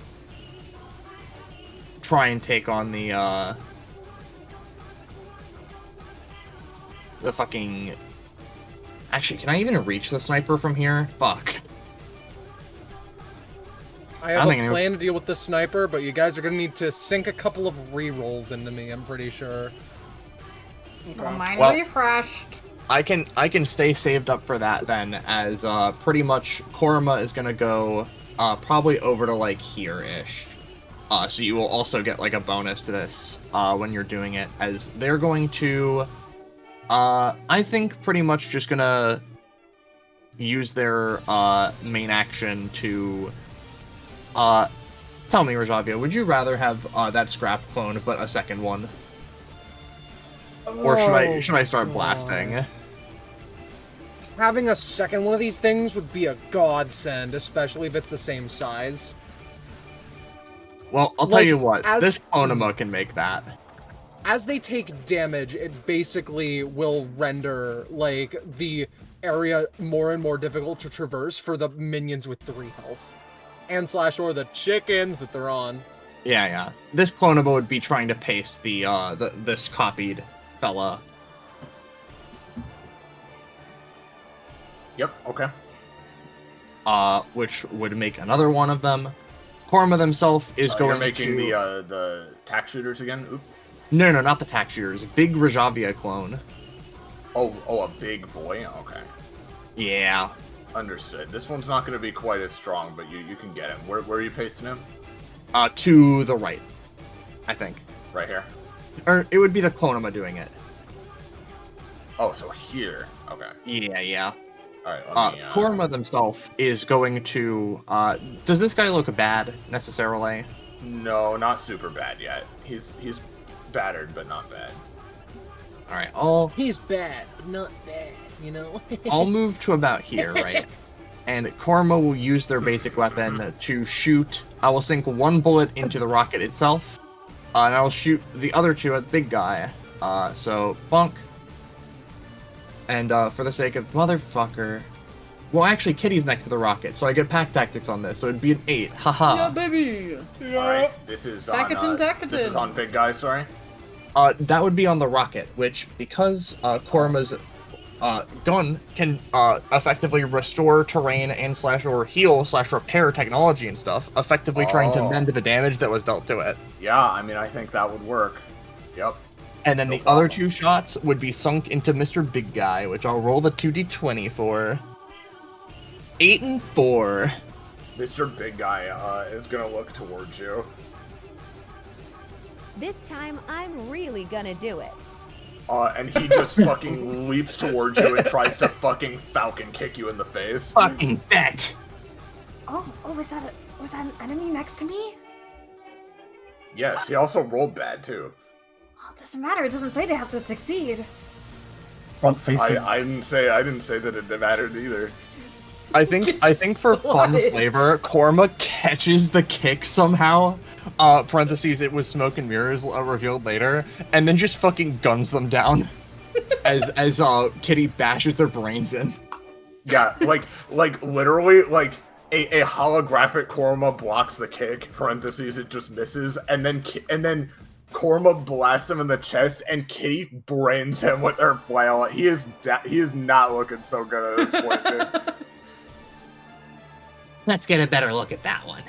S14: try and take on the fucking... Actually, can I even reach the sniper from here? Fuck.
S9: I have a plan to deal with the sniper, but you guys are gonna need to sink a couple of rerolls into me, I'm pretty sure.
S4: Mine
S14: Well,
S4: refreshed.
S14: I can stay saved up for that then, as pretty much Korma is gonna go probably over to like here-ish. So you will also get like a bonus to this when you're doing it, as they're going to I think pretty much just gonna use their main action to tell me, Rajavia, would you rather have that scrap clone but a second one? Or should I start blasting?
S9: Having a second one of these things would be a godsend, especially if it's the same size.
S14: Well, I'll tell you what, this Clonema can make that.
S9: As they take damage, it basically will render, like, the area more and more difficult to traverse for the minions with 3 health. And / or the chickens that they're on.
S14: Yeah. This Clonema would be trying to paste this copied fella.
S1: Yep, okay.
S14: Which would make another one of them. Korma themselves is going
S1: you're making
S14: to...
S1: the tack shooters again? Oop.
S14: No, not the tack shooters. Big Rajavia clone.
S1: Oh, a big boy? Okay.
S14: Yeah.
S1: Understood. This one's not going to be quite as strong, but you can get him. Where are you pasting him?
S14: To the right, I think.
S1: Right here?
S14: Or it would be the Clonema doing it.
S1: Oh, so here. Okay.
S14: Yeah.
S1: Alright,
S14: Korma themselves is going to... does this guy look bad, necessarily?
S1: No, not super bad yet. He's battered, but not bad.
S14: Alright,
S8: He's bad, but not bad, you know?
S14: I'll move to about here, right? And Korma will use their basic weapon to shoot... I will sink 1 bullet into the rocket itself, and I'll shoot the other 2 at the big guy. So, bonk. And for the sake of motherfucker... Well, actually, Kitty's next to the rocket, so I get pack tactics on this, so it'd be an 8. Haha.
S4: Yeah, baby! Yeah.
S1: Alright, this is on big guy, sorry?
S14: That would be on the rocket, which, because Korma's gun can effectively restore terrain and / or heal / repair technology and stuff, effectively trying to mend the damage that was dealt to it.
S1: Yeah, I mean, I think that would work. Yep.
S14: And then the other 2 shots would be sunk into Mr. Big Guy, which I'll roll the 2d20 for. 8 and 4.
S1: Mr. Big Guy is gonna look towards you.
S12: This time, I'm really gonna do it.
S1: And he just fucking leaps towards you and tries to fucking falcon kick you in the face.
S14: Fucking bet!
S4: Oh, was that an enemy next to me?
S1: Yes, he also rolled bad too.
S4: Well, it doesn't matter. It doesn't say they have to succeed.
S7: Front facing.
S1: I didn't say that it mattered either.
S14: I think for fun flavor, Korma catches the kick somehow. Parentheses, it was smoke and mirrors revealed later, and then just fucking guns them down as Kitty bashes their brains in.
S1: Yeah, like literally, like a holographic Korma blocks the kick. Parentheses, it just misses, and then Korma blasts him in the chest, and Kitty brains him with her flail. He is not looking so good at this point, dude.
S10: Let's get a better look at that one.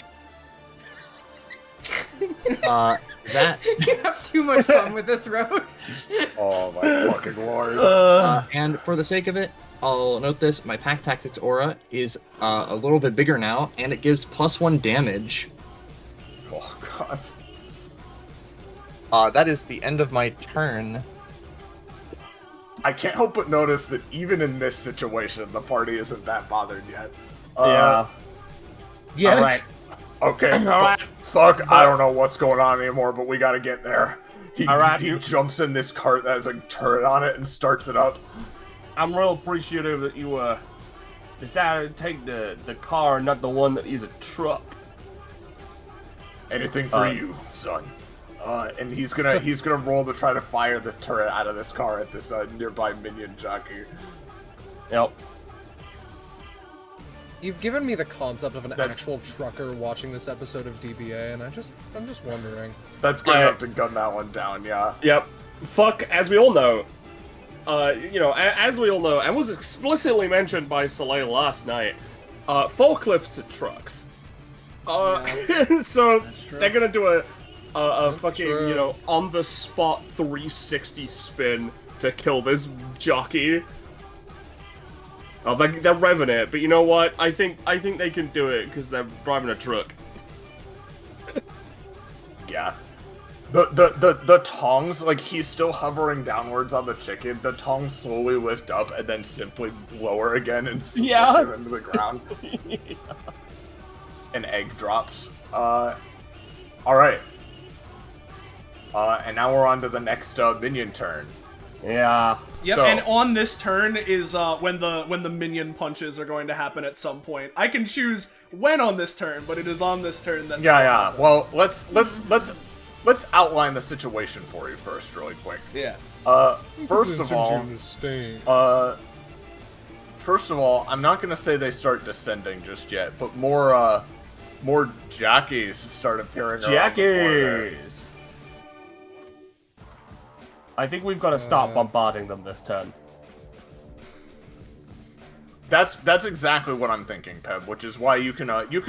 S4: You have too much fun with this road.
S1: Oh my fucking lord.
S14: And for the sake of it, I'll note this, my Pack Tactics aura is a little bit bigger now, and it gives +1 damage.
S1: Oh
S14: god. That is the end of my turn.
S1: I can't help but notice that even in this situation, the party isn't that bothered yet.
S7: Yeah.
S1: Yes. All right. Okay. All right. Fuck, I don't know what's going on anymore, but we gotta get there. He jumps in this cart that has a turret on it and starts it up.
S7: I'm real appreciative that you decided to take the car, not the one that is a truck.
S1: Anything for you, son. And he's gonna roll to try to fire this turret out of this car at this nearby minion jockey.
S7: Yep.
S9: You've given me the concept of an actual trucker watching this episode of DBA, and I'm just wondering.
S1: That's good enough to gun that one down, yeah.
S7: Yep. Fuck, as we all know, as we all know, and was explicitly mentioned by Soleil last night, forklifts are trucks. So they're gonna do a fucking,
S9: true.
S7: On the spot 360 spin to kill this jockey. Oh, they're revving it, but you know what? I think they can do it because they're driving a truck.
S1: Yeah. The tongs, like, he's still hovering downwards on the chicken. The tongs slowly lift up and then simply lower again and push him into the ground.
S7: Yeah.
S1: An egg drops. Alright. And now we're on to the next minion turn.
S7: Yeah.
S5: Yep,
S1: So-
S5: and on this turn is when the minion punches are going to happen at some point. I can choose when on this turn, but it is on this turn that.
S1: Yeah. Well, let's outline the situation for you first, really quick.
S5: Yeah.
S1: First of all, I'm not gonna say they start descending just yet, but more jockeys start appearing around the corner.
S7: Jackies! I think we've got to stop bombarding them this turn.
S1: That's exactly what I'm thinking, Peb, which is why you can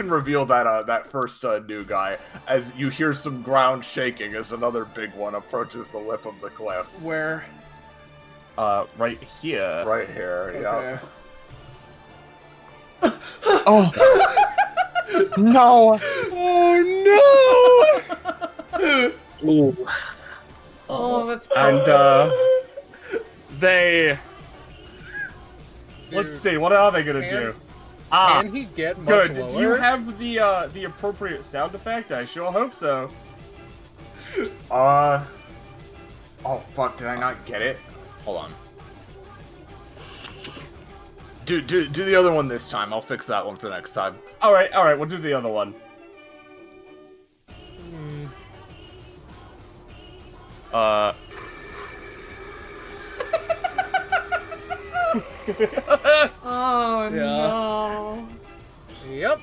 S1: reveal that first new guy as you hear some ground shaking as another big one approaches the lip of the cliff.
S5: Where?
S7: Right here.
S1: Right here, yeah.
S2: Oh. No.
S7: Oh no!
S16: Ooh.
S4: Oh, that's
S7: And they. Let's see. What are they gonna do?
S9: Can he get much
S7: Good.
S9: lower?
S7: Do you have the appropriate sound effect? I sure hope so.
S1: Oh fuck! Did I not get it? Hold on. Do the other one this time. I'll fix that one for next time.
S7: All right. We'll do the other one.
S4: Oh no.
S9: Yep.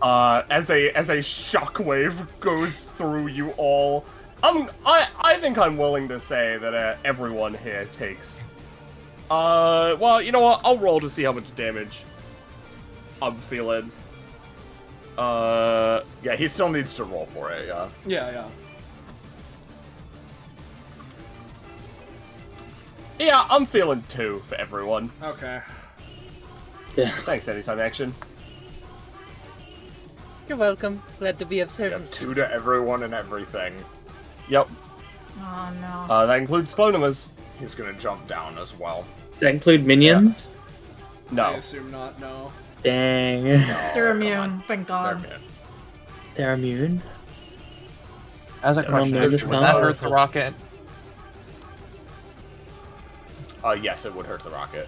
S7: As a shockwave goes through you all, I think I'm willing to say that everyone here takes. Well, you know what? I'll roll to see how much damage I'm feeling.
S1: Yeah, he still needs to roll for it. Yeah.
S5: Yeah.
S7: Yeah, I'm feeling 2 for everyone.
S5: Okay.
S16: Yeah.
S7: Thanks, Anytime Action.
S8: You're welcome. Glad to be of service.
S1: 2 to everyone and everything.
S7: Yep.
S4: Oh no.
S7: That includes Clonimus.
S1: He's gonna jump down as well.
S16: Does that include minions?
S7: No.
S5: I assume not. No.
S16: Dang.
S4: They're immune. Thank God.
S16: They're immune?
S2: As a
S16: I don't
S2: question,
S16: know this
S2: would that
S16: power.
S2: hurt the rocket?
S1: Yes, it would hurt the rocket.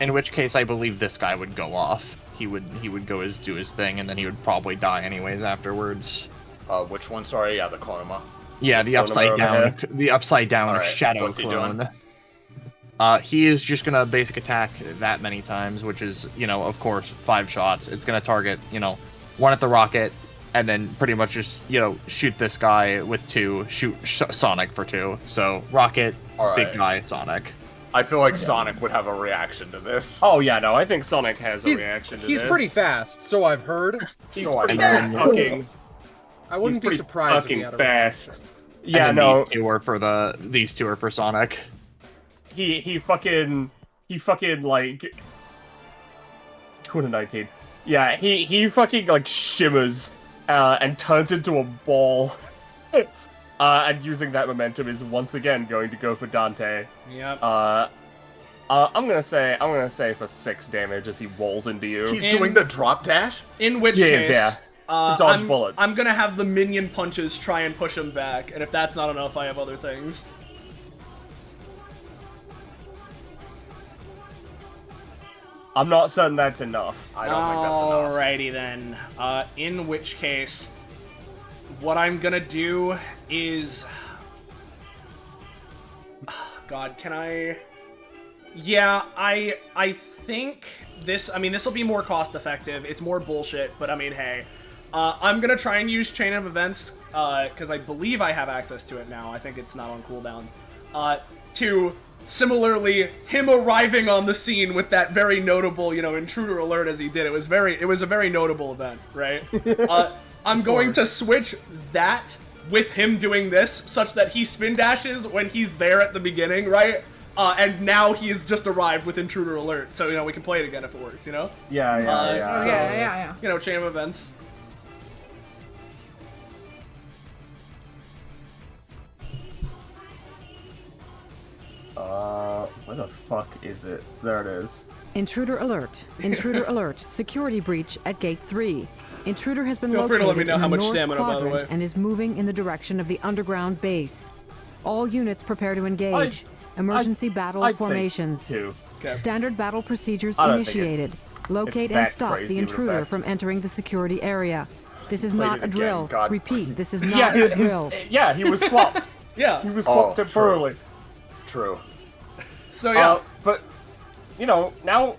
S2: In which case, I believe this guy would go off. He would go do his thing, and then he would probably die anyways afterwards.
S1: Which one? Sorry, yeah, the Clonoma.
S2: Yeah, the upside down
S1: Alright,
S2: shadow
S1: what's he
S2: clone.
S1: doing?
S2: He is just gonna basic attack that many times, which is, of course, 5 shots. It's gonna target, 1 at the rocket, and then pretty much just, shoot this guy with 2, shoot Sonic for 2. So rocket, big guy, Sonic.
S1: I feel like Sonic would have a reaction to this.
S7: Oh yeah, no, I think Sonic has a reaction to this.
S9: He's pretty fast, so I've heard.
S7: He's pretty fucking.
S9: I wouldn't be surprised if he had a
S7: fast.
S9: reaction.
S7: Yeah,
S2: and
S7: no.
S2: These two are for Sonic.
S7: He fucking like 219. Yeah, he fucking like shimmers and turns into a ball. And using that momentum is once again going to go for Dante.
S5: Yep.
S7: I'm gonna say for 6 damage as he rolls into you.
S1: He's doing the drop dash?
S5: In which
S7: Yes,
S5: case,
S7: yeah. To dodge bullets.
S5: I'm gonna have the minion punches try and push him back, and if that's not enough, I have other things.
S7: I'm not certain that's enough.
S1: I don't think that's enough.
S5: Alrighty then. In which case, what I'm gonna do is God, can I? Yeah, I think this. I mean, this will be more cost effective. It's more bullshit, but I mean, hey, I'm gonna try and use Chain of Events because I believe I have access to it now. I think it's not on cooldown. To similarly him arriving on the scene with that very notable, intruder alert as he did. It was a very notable event, right? I'm going to switch that with him doing this such that he spin dashes when he's there at the beginning, right? And now he has just arrived with intruder alert, so we can play it again if it works,
S7: Yeah.
S5: So, chain of events.
S7: Where the fuck is it? There it is.
S15: Intruder alert. Intruder alert. Security breach at gate 3. Intruder has been
S5: Feel free to let
S15: located
S5: me know
S15: in
S5: how
S15: the
S5: much
S15: north
S5: stamina, by the
S15: quadrant
S5: way.
S15: and is moving in the direction of the underground base. All units prepare to engage. Emergency battle
S7: I'd say
S15: formations.
S7: 2.
S5: Okay.
S15: Standard battle procedures
S7: I don't think
S15: initiated. Locate
S7: it's
S15: and
S7: that
S15: stop
S7: crazy
S15: the
S7: of an
S15: intruder
S7: effect.
S15: from entering the security area. This is
S1: Played
S15: not
S1: it
S15: a
S1: again,
S15: drill.
S1: God.
S15: Repeat, this is not a drill.
S7: Yeah, he was swapped.
S5: Yeah.
S7: He was swapped temporarily.
S1: True.
S5: So yeah.
S7: But, now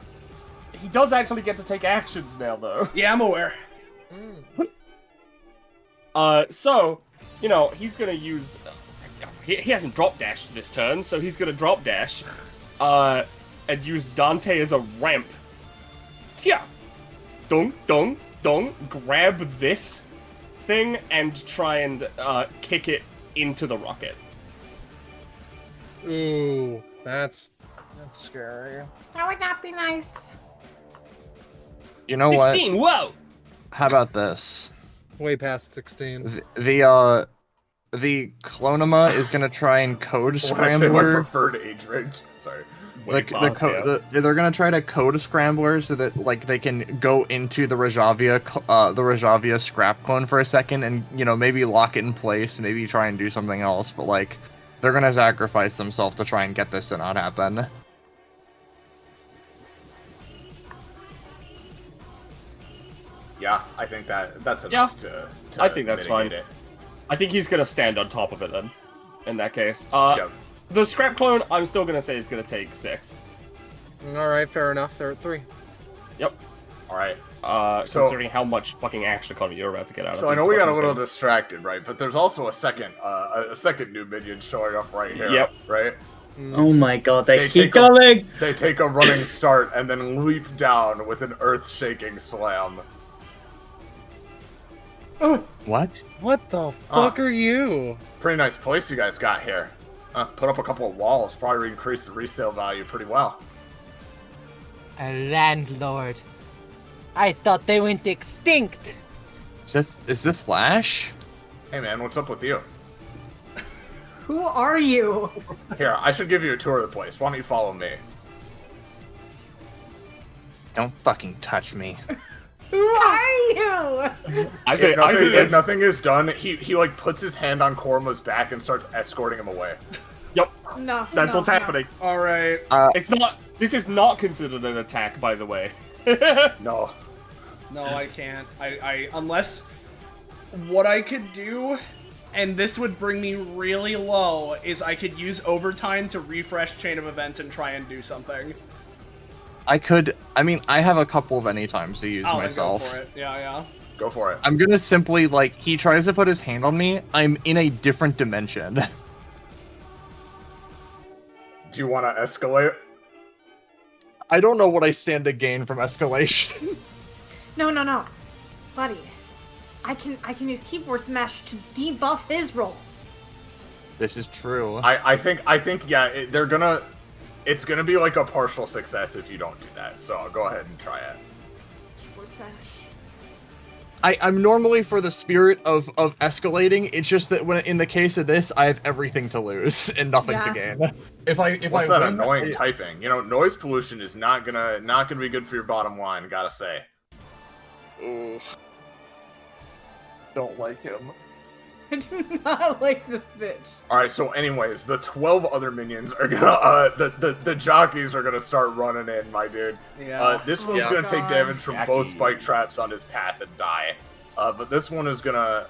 S7: he does actually get to take actions now, though.
S5: Yeah, I'm aware.
S7: So, he's gonna use... he hasn't drop dashed this turn, so he's gonna drop dash, and use Dante as a ramp. Yeah. Dong, dong, dong. Grab this thing and try and, kick it into the rocket.
S9: Ooh, that's scary.
S11: That would not be nice.
S2: You know what?
S7: 16, whoa!
S2: How about this?
S9: Way past 16.
S2: The Clonema is gonna try and code
S1: When I say my
S2: scrambler.
S1: preferred age range. Sorry.
S2: They're gonna try to code scrambler so that they can go into the Rajavia scrap clone for a second and maybe lock it in place, maybe try and do something else, but they're gonna sacrifice themselves to try and get this to not happen.
S1: Yeah, I think that's enough to
S7: I think that's fine.
S1: mitigate it.
S7: I think he's gonna stand on top of it then. In that case,
S1: Yep.
S7: the scrap clone, I'm still gonna say is gonna take 6.
S9: All right, fair enough. They're at 3.
S7: Yep.
S1: All right.
S7: Considering how much fucking action economy you're about to get out of.
S1: So I
S7: these
S1: know we got a
S7: fucking
S1: little
S7: things.
S1: distracted, right? But there's also a second new minion showing up right here.
S7: Yep.
S1: Right.
S16: Oh my god, they keep
S1: take a-
S16: going!
S1: They take a running start and then leap down with an earth-shaking slam.
S2: What?
S9: What the fuck are you?
S1: Pretty nice place you guys got here. Put up a couple of walls, probably increased the resale value pretty well.
S8: A landlord. I thought they went extinct.
S2: Is this Lash?
S1: Hey man, what's up with you?
S4: Who are you?
S1: Here, I should give you a tour of the place. Why don't you follow me?
S2: Don't fucking touch me.
S4: Who are you?
S1: If nothing is done, he puts his hand on Korma's back and starts escorting him away.
S7: Yep.
S4: No.
S7: That's what's happening.
S5: All right.
S7: It's not. This is not considered an attack, by the way.
S1: No.
S5: No, I can't. I unless what I could do, and this would bring me really low, is I could use overtime to refresh Chain of Events and try and do something.
S2: I have a couple of anytimes to use myself.
S5: Go for it. Yeah.
S1: Go for it.
S2: I'm gonna simply, he tries to put his hand on me, I'm in a different dimension.
S1: Do you want to escalate?
S2: I don't know what I stand to gain from escalation.
S4: No. Buddy. I can use keyboard smash to debuff his roll.
S2: This is true.
S1: I think yeah, it's gonna be like a partial success if you don't do that. So I'll go ahead and try it.
S4: Keyboard smash.
S2: I'm normally for the spirit of escalating. It's just that when in the case of this, I have everything to lose and nothing to gain. If
S1: What's that annoying typing? Noise pollution is not gonna be good for your bottom line. Gotta say.
S2: Ooh. Don't like him.
S4: I do not like this bitch.
S1: All right. So, anyways, the 12 other minions are gonna the jockeys are gonna start running in, my dude.
S5: Yeah.
S1: This one's gonna take damage from both spike traps on his path and die. But this one's gonna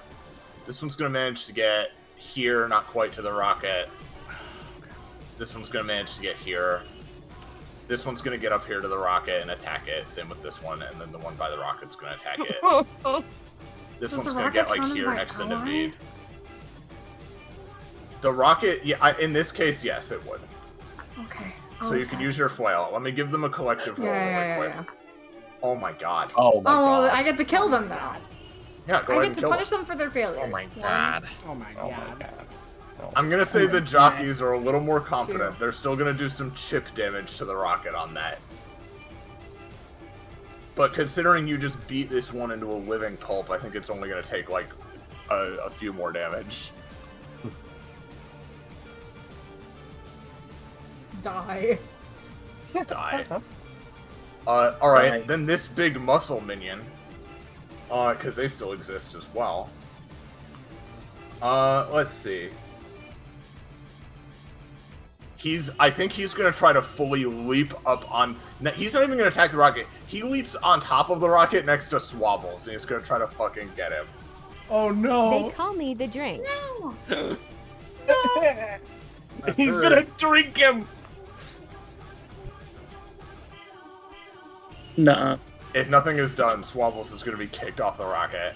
S1: manage to get here, not quite to the rocket. This one's gonna manage to get here. This one's gonna get up here to the rocket and attack it. Same with this one, and then the one by the rocket's gonna attack it. This
S4: Does
S1: one's
S4: the
S1: gonna
S4: rocket
S1: get like
S4: count as
S1: here
S4: my
S1: next to
S4: ally?
S1: Naveed. The rocket, yeah, in this case, yes, it would.
S4: Okay.
S1: So you can use your flail. Let me give them a collective roll really quick. Oh my god.
S7: Oh my
S4: Oh, well,
S7: god.
S4: I get to kill them now.
S1: Yeah, go
S4: I
S1: ahead
S4: get
S1: and
S4: to
S1: kill
S4: punish
S1: them.
S4: them for their failures.
S14: Oh my
S4: One.
S14: god.
S5: Oh my god.
S1: I'm gonna say the jockeys are a little more confident. They're still gonna do some chip damage to the rocket on that. But considering you just beat this one into a living pulp, I think it's only gonna take like a few more damage.
S4: Die.
S1: Die. Alright, then this big muscle minion. Because they still exist as well. Let's see. I think he's gonna try to fully leap up on... He's not even gonna attack the rocket. He leaps on top of the rocket next to Swabbles, and he's gonna try to fucking get him.
S5: Oh no!
S12: They call me the drink.
S4: No!
S7: He's gonna drink him!
S16: Nuh-uh.
S1: If nothing is done, Swabbles is gonna be kicked off the rocket.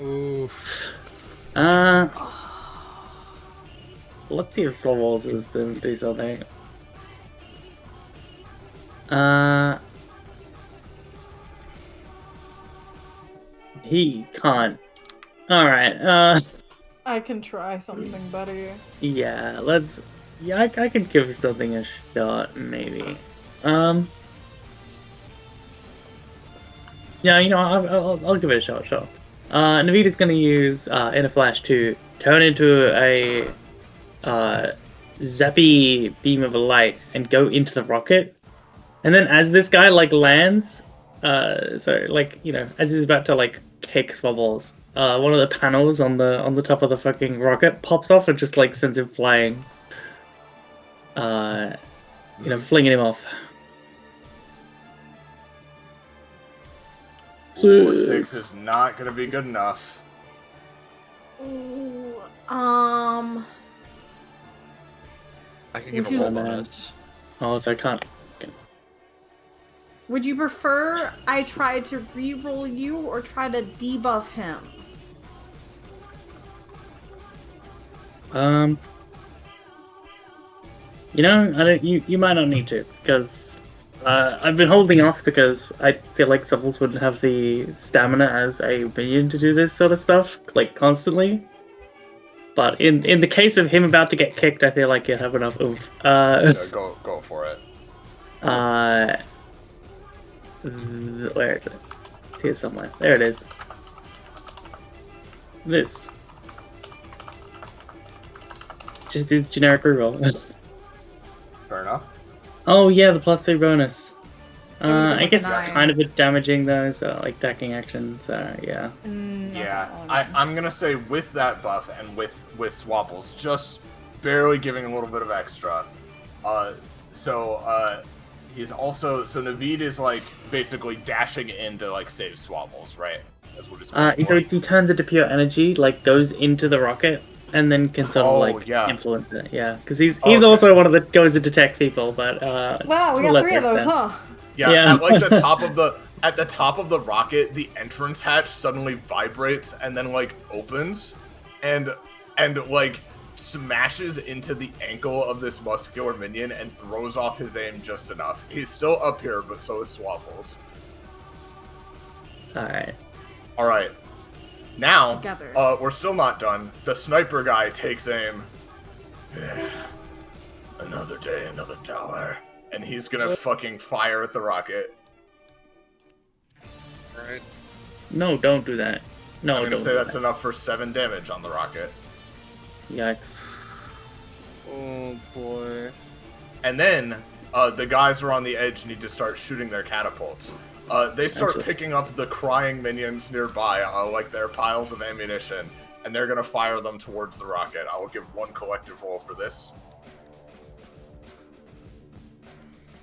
S9: Oof.
S16: Let's see if Swabbles is to do something. He can't. Alright,
S4: I can try something, buddy.
S16: yeah, let's... Yeah, I can give something a shot, maybe. Yeah, you know, I'll give it a shot, sure. Naveed is gonna use Inner Flash to turn into a zappy beam of light and go into the rocket. And then as this guy like lands, so like, you know, as he's about to like kick Swabbles, one of the panels on the top of the fucking rocket pops off and just like sends him flying. You know, flinging him off.
S1: Ooh, 6 is not gonna be good enough.
S4: Ooh,
S14: I can give
S4: Would
S14: a
S4: you-
S14: roll bonus.
S16: Oh, so I can't.
S4: would you prefer I try to re-roll you or try to debuff him?
S16: You know, I don't. You might not need to because I've been holding off because I feel like Swabbles wouldn't have the stamina as a minion to do this sort of stuff like constantly. But in the case of him about to get kicked, I feel like he'll have enough oomph.
S1: Go for it.
S16: Where is it? It's here somewhere. There it is. This. It's just his generic reroll.
S1: Fair enough.
S16: Oh yeah, the +3 bonus. I
S4: with
S16: guess
S4: the
S16: it's
S4: nine.
S16: kind of a bit damaging though, so like attacking actions, yeah.
S1: Yeah, I'm gonna say with that buff and with Swabbles, just barely giving a little bit of extra. He's also Naveed is like basically dashing in to like save Swabbles, right? That's what it's going
S16: So he turns into pure energy, like goes into the rocket, and then can sort of like
S1: yeah.
S16: influence it. Yeah, because he's
S1: Okay.
S16: also one of the goes into tech people, but
S4: Wow, we
S16: we'll
S4: got
S16: let
S4: 3 of
S16: that
S4: those,
S16: stand.
S4: huh?
S1: Yeah,
S16: Yeah.
S1: at like the top of the rocket, the entrance hatch suddenly vibrates and then like opens and like smashes into the ankle of this muscular minion and throws off his aim just enough. He's still up here, but so is Swabbles. Alright. Now,
S4: Together.
S1: we're still not done. The sniper guy takes aim. Another day, another dollar. And he's gonna fucking fire at the rocket.
S9: Right.
S16: No, don't do that. No,
S1: I'm gonna
S16: don't
S1: say
S16: do
S1: that's
S16: that.
S1: enough for 7 damage on the rocket.
S16: Yikes.
S9: Oh boy.
S1: And then, the guys who are on the edge need to start shooting their catapults. They start
S16: Actually-
S1: picking up the crying minions nearby, like their piles of ammunition, and they're gonna fire them towards the rocket. I will give one collective roll for this.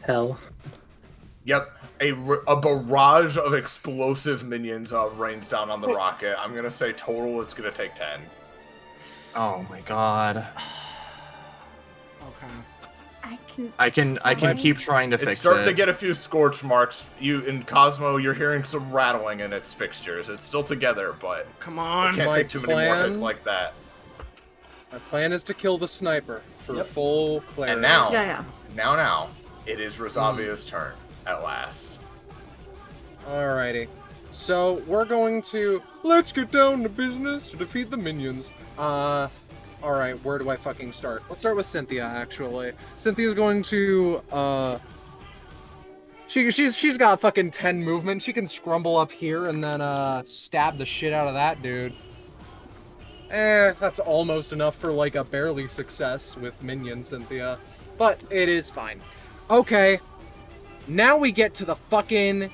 S16: Hell.
S1: Yep, a barrage of explosive minions rains down on the rocket. I'm gonna say total it's gonna take 10.
S14: Oh my god.
S4: I can.
S2: I can keep trying to
S1: It's
S2: fix
S1: starting
S2: it.
S1: to get a few scorch marks. In Cosmo, you're hearing some rattling in its fixtures. It's still together, but
S5: come on,
S1: it can't
S9: My
S1: take too many more
S9: plan-
S1: hits like that.
S9: My plan is to kill the sniper for full clarity.
S1: And now,
S4: Yeah.
S1: now, it is Rosavia's turn at last.
S9: Alrighty. So we're going to let's get down to business to defeat the minions. Alright, where do I fucking start? Let's start with Cynthia, actually. Cynthia's going to she's got fucking 10 movement. She can scrumble up here and then stab the shit out of that dude. That's almost enough for like a barely success with minion Cynthia. But it is fine. Okay. Now we get to the fucking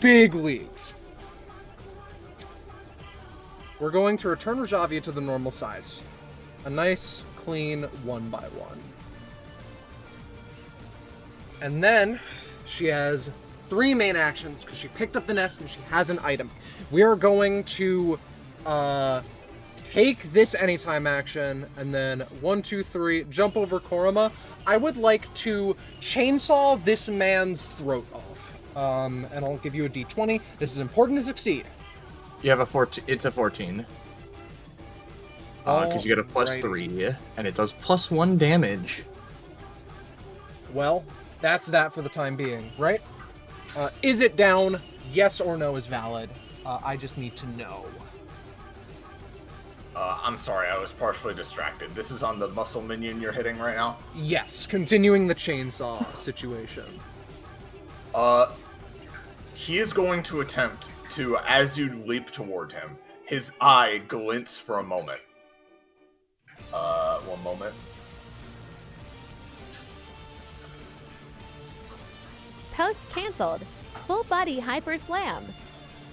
S9: big leagues. We're going to return Rajavia to the normal size. A nice, clean 1x1. And then she has 3 main actions because she picked up the nest and she has an item. We are going to take this anytime action and then 1, 2, 3, jump over Koroma. I would like to chainsaw this man's throat off. And I'll give you a d20. This is important to succeed.
S2: You have a 14. It's a 14. Because you get a +3, and it does +1 damage.
S9: Well, that's that for the time being, right? Is it down? Yes or no is valid. I just need to know.
S1: I'm sorry, I was partially distracted. This is on the muscle minion you're hitting right now?
S9: Yes, continuing the chainsaw situation.
S1: He is going to attempt to, as you leap toward him, his eye glints for a moment. 1 moment.
S12: Post cancelled. Full body hyper slam.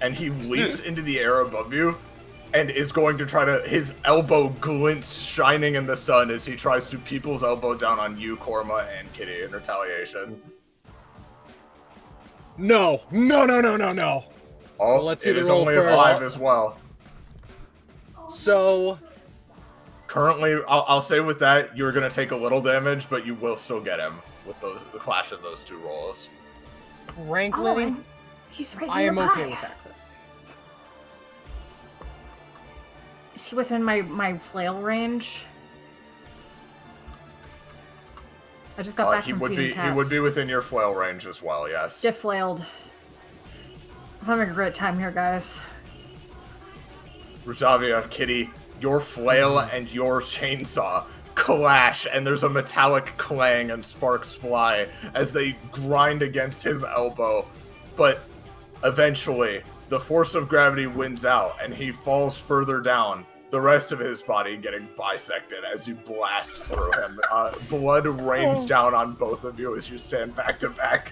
S1: And he leaps into the air above you and is going to try to... His elbow glints shining in the sun as he tries to people's elbow down on you, Korma, and Kitty in retaliation.
S9: No.
S1: Oh,
S9: Well, let's see
S1: it
S9: the
S1: is
S9: roll
S1: only
S9: first.
S1: a 5 as well.
S9: So...
S1: Currently, I'll say with that, you're going to take a little damage, but you will still get him with the clash of those 2 rolls.
S9: Frankly,
S4: he's right
S9: I am
S4: nearby.
S9: okay with that.
S4: Is he within my flail range? I just got back
S1: He
S4: from
S1: would
S4: feeding
S1: be.
S4: cats.
S1: He would be within your flail range as well. Yes.
S4: Get flailed. I'm having a great time here, guys.
S1: Rajavia, Kitty, your flail and your chainsaw clash, and there's a metallic clang and sparks fly as they grind against his elbow. But eventually, the force of gravity wins out, and he falls further down, the rest of his body getting bisected as you blast through him. Blood rains down on both of you as you stand back to back.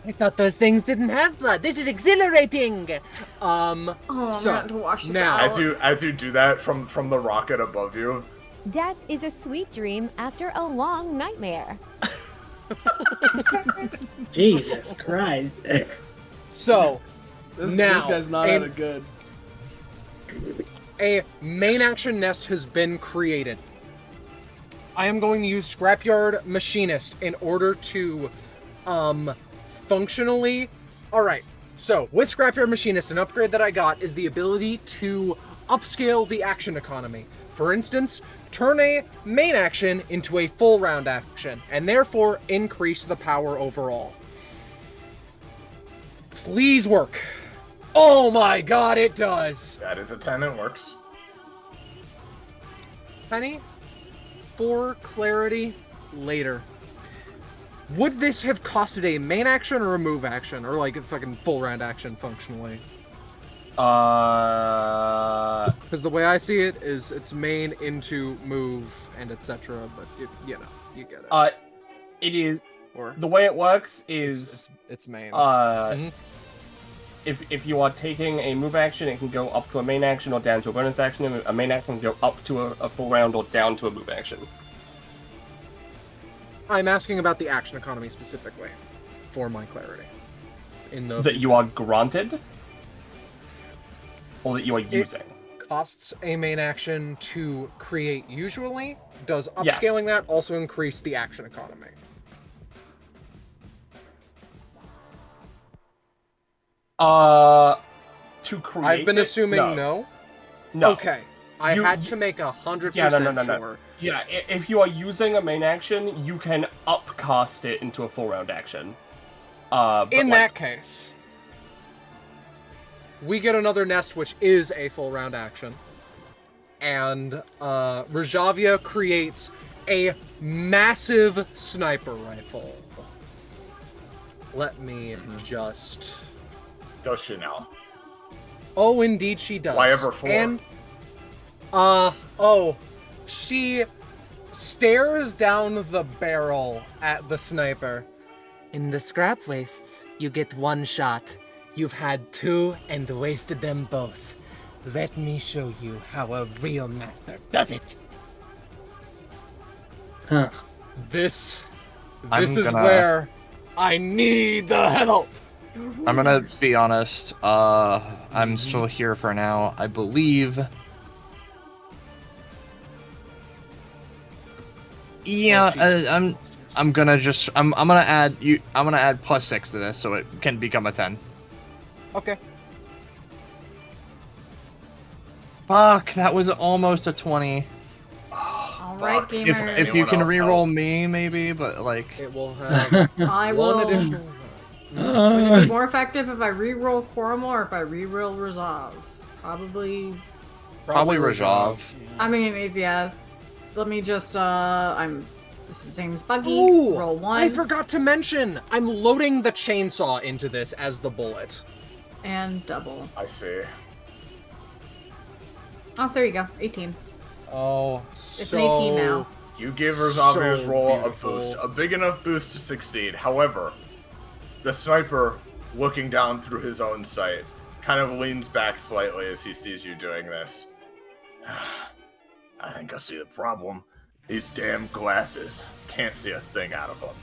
S13: I thought those things didn't have blood. This is exhilarating.
S4: I'm gonna have to wash this out.
S1: As you do that from the rocket above you,
S12: Death is a sweet dream after a long nightmare.
S16: Jesus Christ.
S9: So,
S5: This
S9: now,
S5: guy's not at it good.
S9: A main action nest has been created. I am going to use Scrapyard Machinist in order to, functionally... Alright, so, with Scrapyard Machinist, an upgrade that I got is the ability to upscale the action economy. For instance, turn a main action into a full round action, and therefore increase the power overall. Please work. Oh my god, it does!
S1: that is a 10, it works.
S9: Penny, for clarity, later. Would this have costed a main action or a move action? Or like a fucking full round action functionally? Because the way I see it is it's main into move and etc. But you know, you get it.
S7: It is.
S9: Or
S7: the way it works is
S9: it's main.
S7: If you are taking a move action, it can go up to a main action or down to a bonus action. And a main action can go up to a full round or down to a move action.
S9: I'm asking about the action economy specifically, for my clarity. In the
S7: That you are granted, or that you are using.
S9: costs a main action to create usually. Does upscaling that also increase the action economy?
S7: To create
S9: I've been assuming
S7: no.
S9: Okay. I had to make 100% sure.
S7: Yeah, if you are using a main action, you can upcast it into a full round action.
S9: In that case, we get another nest, which is a full round action. And Rajavia creates a massive sniper rifle. Let me just...
S1: Does she now?
S9: Oh, indeed she does.
S1: Why ever four?
S9: And, she stares down the barrel at the sniper.
S13: In the scrap wastes, you get one shot. You've had two and wasted them both. Let me show you how a real master does it.
S16: Huh.
S9: This is where I need the help.
S2: I'm gonna be honest. I'm still here for now. I believe. Yeah, I'm gonna just I'm gonna add +6 to this so it can become a 10.
S9: Okay.
S2: Fuck, that was almost a 20.
S4: Alright, gamers.
S2: If you can reroll me, maybe, but like
S9: it will have
S4: I
S9: one
S4: will.
S9: additional.
S4: Would it be more effective if I reroll Korma or if I reroll Resolve? Probably
S2: Resolve.
S4: I mean, yeah. Let me just, this is same as Buggy.
S9: Ooh,
S4: Roll 1.
S9: I forgot to mention, I'm loading the chainsaw into this as the bullet.
S4: And double.
S1: I see.
S4: Oh, there you go. 18.
S9: Oh,
S4: it's an 18 now.
S1: You give Rosavia's roll
S9: beautiful.
S1: a boost, a big enough boost to succeed. However, the sniper, looking down through his own sight, kind of leans back slightly as he sees you doing this. I think I see the problem. These damn glasses. Can't see a thing out of them.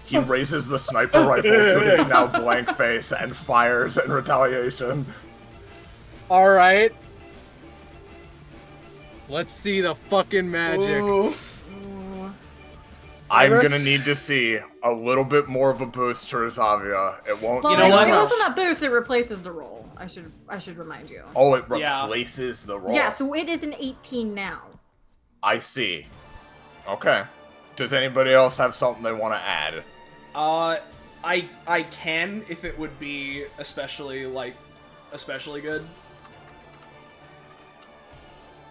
S1: He raises the sniper rifle to his now blank face and fires in retaliation.
S9: Alright. Let's see the fucking magic.
S1: Ooh. I'm gonna need to see a little bit more of a boost to Rosavia. It won't.
S4: Well,
S1: You know what?
S4: It wasn't a boost. It replaces the roll. I should remind you.
S1: Oh, it replaces the roll.
S4: Yeah, so it is an 18 now.
S1: I see. Okay. Does anybody else have something they want to add?
S5: I can if it would be especially good.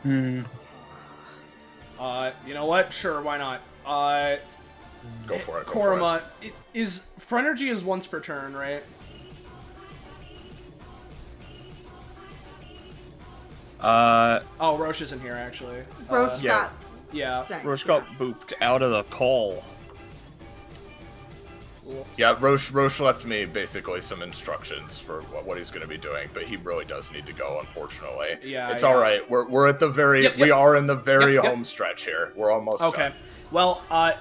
S16: Hmm.
S5: You know what? Sure, why not?
S1: Go for it.
S5: Korma, is Phrenergy is once per turn, right? Oh, Roche isn't here actually.
S4: Roche got.
S5: Yeah.
S7: Roche got booped out of the call.
S1: Yeah, Roche left me basically some instructions for what he's going to be doing, but he really does need to go, unfortunately.
S5: Yeah,
S1: it's all right. We're at the very we are in the very home stretch here. We're almost done.
S5: Well, I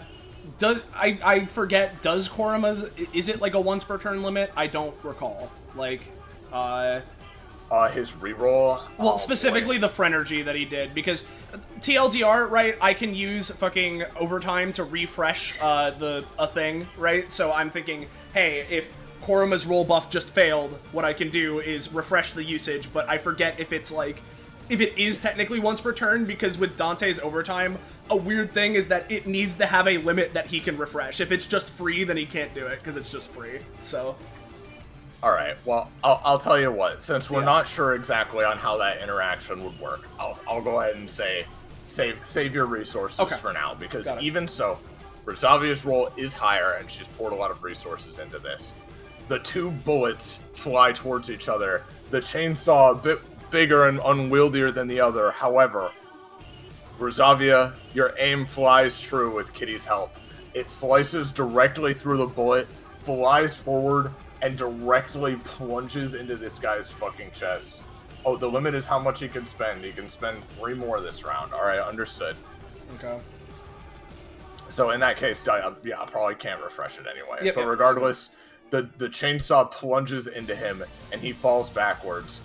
S5: forget? Does Korma's is it like a once per turn limit? I don't recall. Like,
S1: his reroll.
S5: Well, specifically the Phrenergy that he did, because TLDR, right? I can use fucking overtime to refresh a thing, right? So I'm thinking, hey, if Korma's roll buff just failed, what I can do is refresh the usage, but I forget if it's like, if it is technically once per turn, because with Dante's overtime, a weird thing is that it needs to have a limit that he can refresh. If it's just free, then he can't do it, because it's just free, so...
S1: Alright, well, I'll tell you what, since we're not sure exactly on how that interaction would work, I'll go ahead and say, save your resources for now, because even so, Rosavia's roll is higher, and she's poured a lot of resources into this. The two bullets fly towards each other, the chainsaw a bit bigger and unwieldier than the other, however, Rosavia, your aim flies true with Kitty's help. It slices directly through the bullet, flies forward, and directly plunges into this guy's fucking chest. Oh, the limit is how much he can spend. He can spend 3 more this round. Alright, understood.
S5: Okay.
S1: So in that case, I probably can't refresh it anyway. But regardless, the chainsaw plunges into him, and he falls backwards.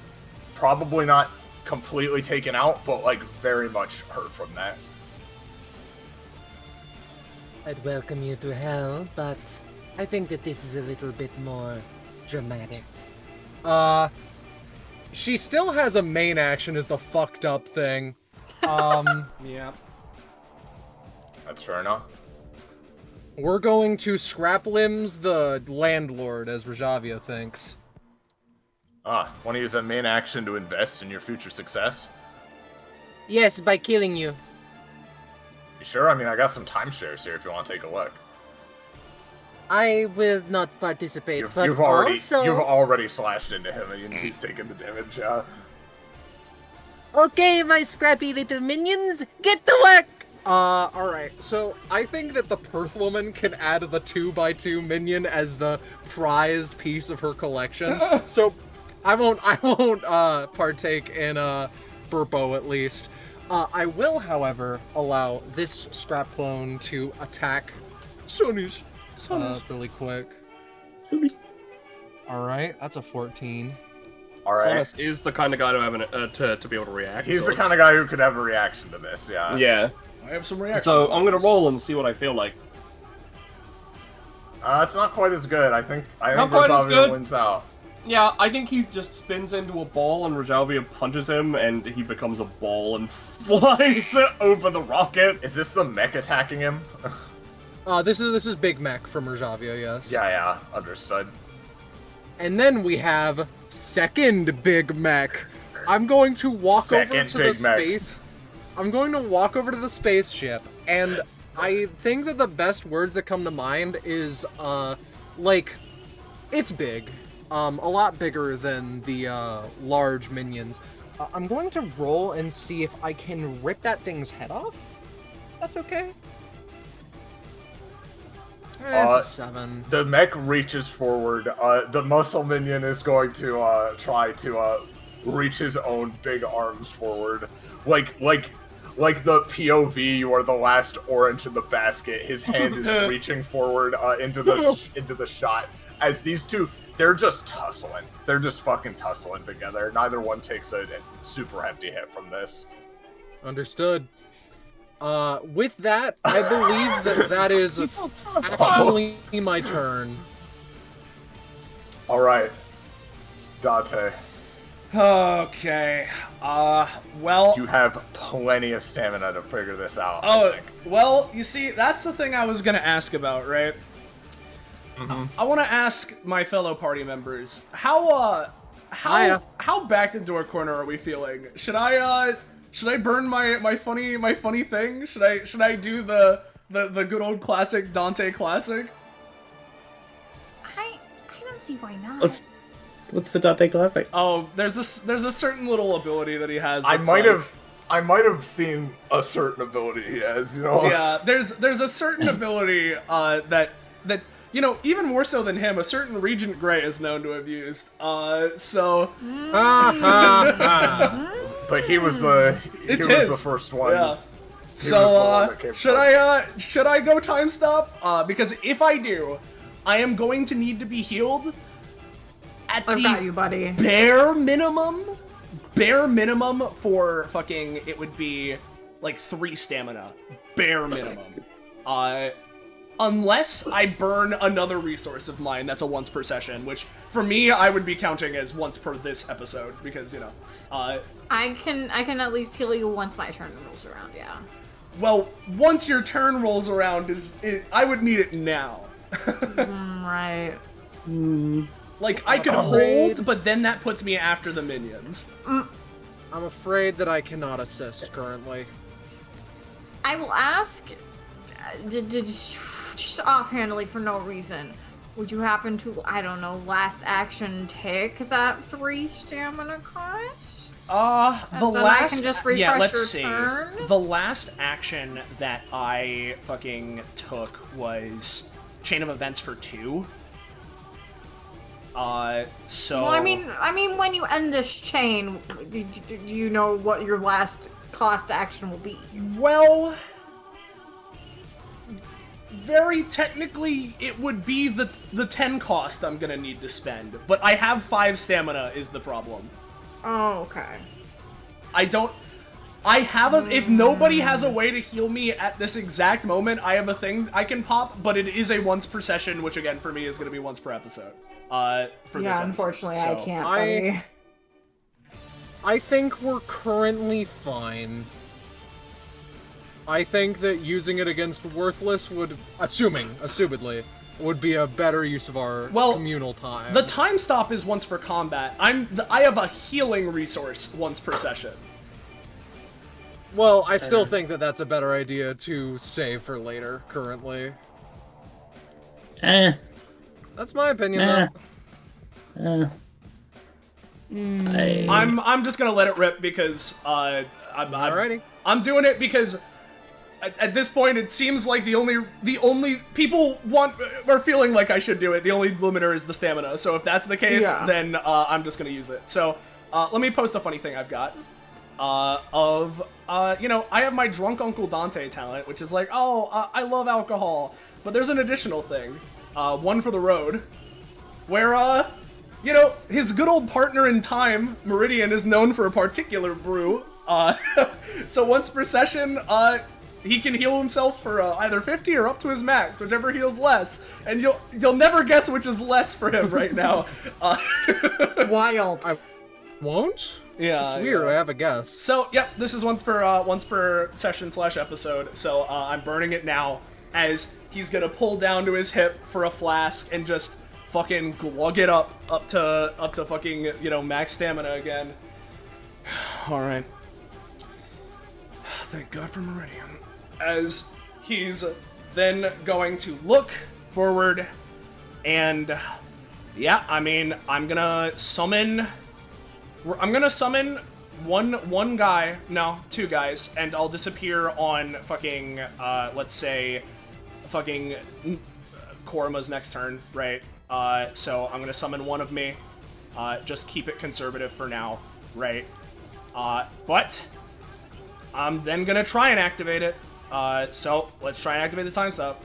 S1: probably not completely taken out, but like very much hurt from that.
S13: I'd welcome you to hell, but I think that this is a little bit more dramatic.
S9: She still has a main action is the fucked up thing.
S5: Yeah.
S1: That's fair enough.
S9: We're going to scrap limbs the landlord, as Rajavia thinks.
S1: Want to use that main action to invest in your future success?
S13: Yes, by killing you.
S1: You sure? I mean, I got some timeshares here if you want to take a look.
S13: I will not participate, but
S1: You've already slashed into him and he's taking the damage.
S13: Okay, my scrappy little minions, get to work!
S9: Alright, so I think that the Perth woman can add the 2x2 minion as the prized piece of her collection. So I won't partake in Burpo at least. I will, however, allow this scrap clone to attack Sonny's really quick. Alright, that's a 14.
S1: Alright.
S7: Sonus is the kind of guy to have to be able to react.
S1: He's
S7: so
S1: the
S7: it's-
S1: kind of guy who could have a reaction to this, yeah.
S7: Yeah.
S5: I have some reactions.
S7: So I'm gonna roll and see what I feel like.
S1: It's not quite as good. I think
S7: Not quite as
S1: Rajavia
S7: good.
S1: wins out.
S7: Yeah, I think he just spins into a ball and Rajalvia punches him and he becomes a ball and flies over the rocket.
S1: Is this the mech attacking him?
S9: This is Big Mech from Rajavia, yes.
S1: Yeah, understood.
S9: And then we have second Big Mech. I'm going to walk over to the space. I'm going to walk over to the spaceship, and I think that the best words that come to mind is, like, it's big. A lot bigger than the, large minions. I'm going to roll and see if I can rip that thing's head off. That's okay. It's a 7.
S1: The mech reaches forward. The muscle minion is going to try to reach his own big arms forward, like the POV. You are the last orange in the basket. His hand is reaching forward into the shot as these two. They're just tussling. They're just fucking tussling together. Neither one takes a super hefty hit from this.
S9: Understood. With that, I believe that is actually my turn.
S1: Alright. Dante.
S5: Okay. Well...
S1: You have plenty of stamina to figure this out.
S5: Oh, well, you see, that's the thing I was gonna ask about, right? I want to ask my fellow party members, how backed into a corner are we feeling? Should I burn my funny thing? Should I do the good old classic Dante classic?
S4: I don't see why not.
S16: What's the Dante classic?
S5: Oh, there's a certain little ability that he has.
S1: I
S5: that's
S1: might have seen a certain ability he has, you know.
S5: Yeah, there's a certain ability that you know, even more so than him, a certain Regent Grey is known to have used. So.
S1: But he was the first one.
S5: Yeah. So should I go time stop? Because if I do, I am going to need to be healed at
S4: I've got you, buddy.
S5: bare minimum for fucking, it would be like 3 stamina. Bare minimum. Unless I burn another resource of mine that's a once per session, which for me I would be counting as once per this episode because, you know,
S4: I can at least heal you once my turn rolls around, yeah.
S5: Well, once your turn rolls around I would need it now.
S4: Right.
S5: Like, I could hold, but then that puts me after the minions.
S9: I'm afraid that I cannot assist currently.
S4: I will ask, just offhandedly for no reason, would you happen to, I don't know, last action take that 3 stamina cost?
S5: I can
S4: just refresh your turn?
S5: The last action that I fucking took was Chain of Events for 2. So...
S4: Well, I mean, when you end this chain, do you know what your last cost action will be?
S5: Well... Very technically, it would be the 10 cost I'm gonna need to spend, but I have 5 stamina is the problem.
S4: Oh, okay.
S5: If nobody has a way to heal me at this exact moment, I have a thing I can pop, but it is a once per session, which again, for me, is going to be once per episode. For this episode.
S4: Unfortunately,
S5: So,
S4: I can't, buddy.
S9: I think we're currently fine. I think that using it against Worthless would, assumedly, would be a better use of our communal time.
S5: The time stop is once per combat. I have a healing resource once per session.
S9: Well, I still think that that's a better idea to save for later, currently. That's my opinion, though.
S5: I'm just gonna let it rip because I'm doing it because at this point it seems like the only people are feeling like I should do it. The only limiter is the stamina. So if that's the case, then I'm just gonna use it. So let me post a funny thing I've got. I have my Drunk Uncle Dante talent, which is like, I love alcohol. But there's an additional thing, one for the road, where, his good old partner in time, Meridian, is known for a particular brew. So once per session, he can heal himself for either 50 or up to his max, whichever heals less. And you'll never guess which is less for him right now.
S4: Wild.
S9: I won't?
S5: Yeah,
S9: it's weird.
S5: yeah.
S9: I have a guess.
S5: So, yep, this is once per session / episode. So I'm burning it now as he's gonna pull down to his hip for a flask and just fucking glug it up to fucking max stamina again. All right. Thank God for Meridian. As he's then going to look forward and yeah, I mean, I'm gonna summon one guy, no, two guys, and I'll disappear on fucking, let's say, fucking Korma's next turn, right? So I'm gonna summon one of me, just keep it conservative for now, right? But I'm then gonna try and activate it, so let's try and activate the time stop.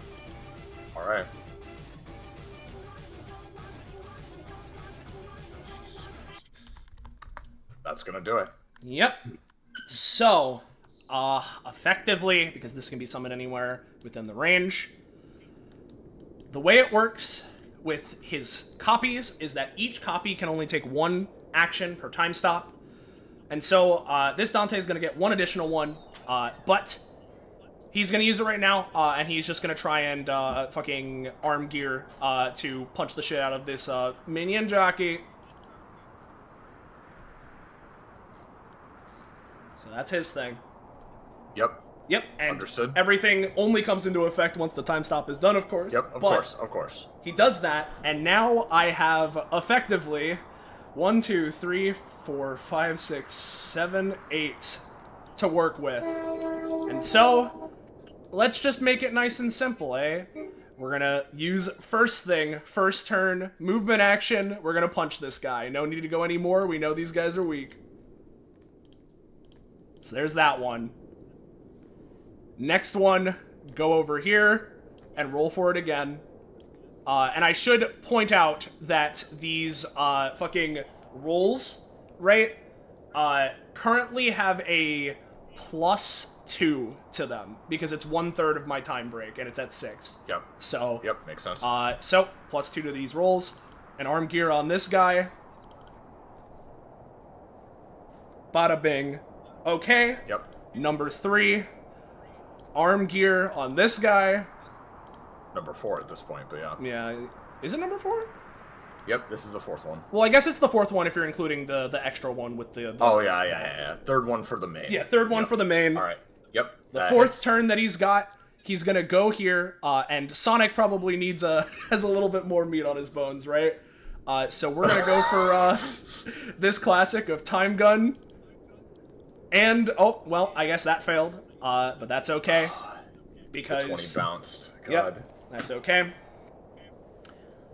S1: Alright. That's gonna do it.
S5: Yep. So, effectively, because this can be summoned anywhere within the range, the way it works with his copies is that each copy can only take one action per time stop. And so, this Dante is going to get one additional one, but he's going to use it right now, and he's just going to try and fucking arm gear to punch the shit out of this minion jockey. So that's his thing.
S1: Yep.
S5: Yep, and
S1: Understood.
S5: Everything only comes into effect once the time stop is done, of course.
S1: Yep, of course.
S5: He does that, and now I have effectively 1, 2, 3, 4, 5, 6, 7, 8 to work with. And so, let's just make it nice and simple, eh? We're gonna use first thing, first turn, movement action, we're gonna punch this guy. No need to go any more, we know these guys are weak. So there's that one. Next one, go over here and roll for it again. And I should point out that these fucking rolls, right, currently have a +2 to them because it's 1/3 of my time break and it's at 6.
S1: Yep.
S5: So.
S1: Yep, makes sense.
S5: So +2 to these rolls. And arm gear on this guy. Bada bing. Okay.
S1: Yep.
S5: Number 3. Arm gear on this guy.
S1: Number 4 at this point, but yeah.
S5: Yeah. Is it number 4?
S1: Yep, this is the 4th one.
S5: Well, I guess it's the 4th one if you're including the extra one with the
S1: Oh, yeah. 3rd one for the main.
S5: Yeah, 3rd one for the main.
S1: Alright. Yep.
S5: The 4th turn that he's got, he's gonna go here, and Sonic probably needs has a little bit more meat on his bones, right? So we're gonna go for this classic of Time Gun. And, oh, well, I guess that failed. But that's okay. Because...
S1: The 20 bounced. God.
S5: Yep, that's okay.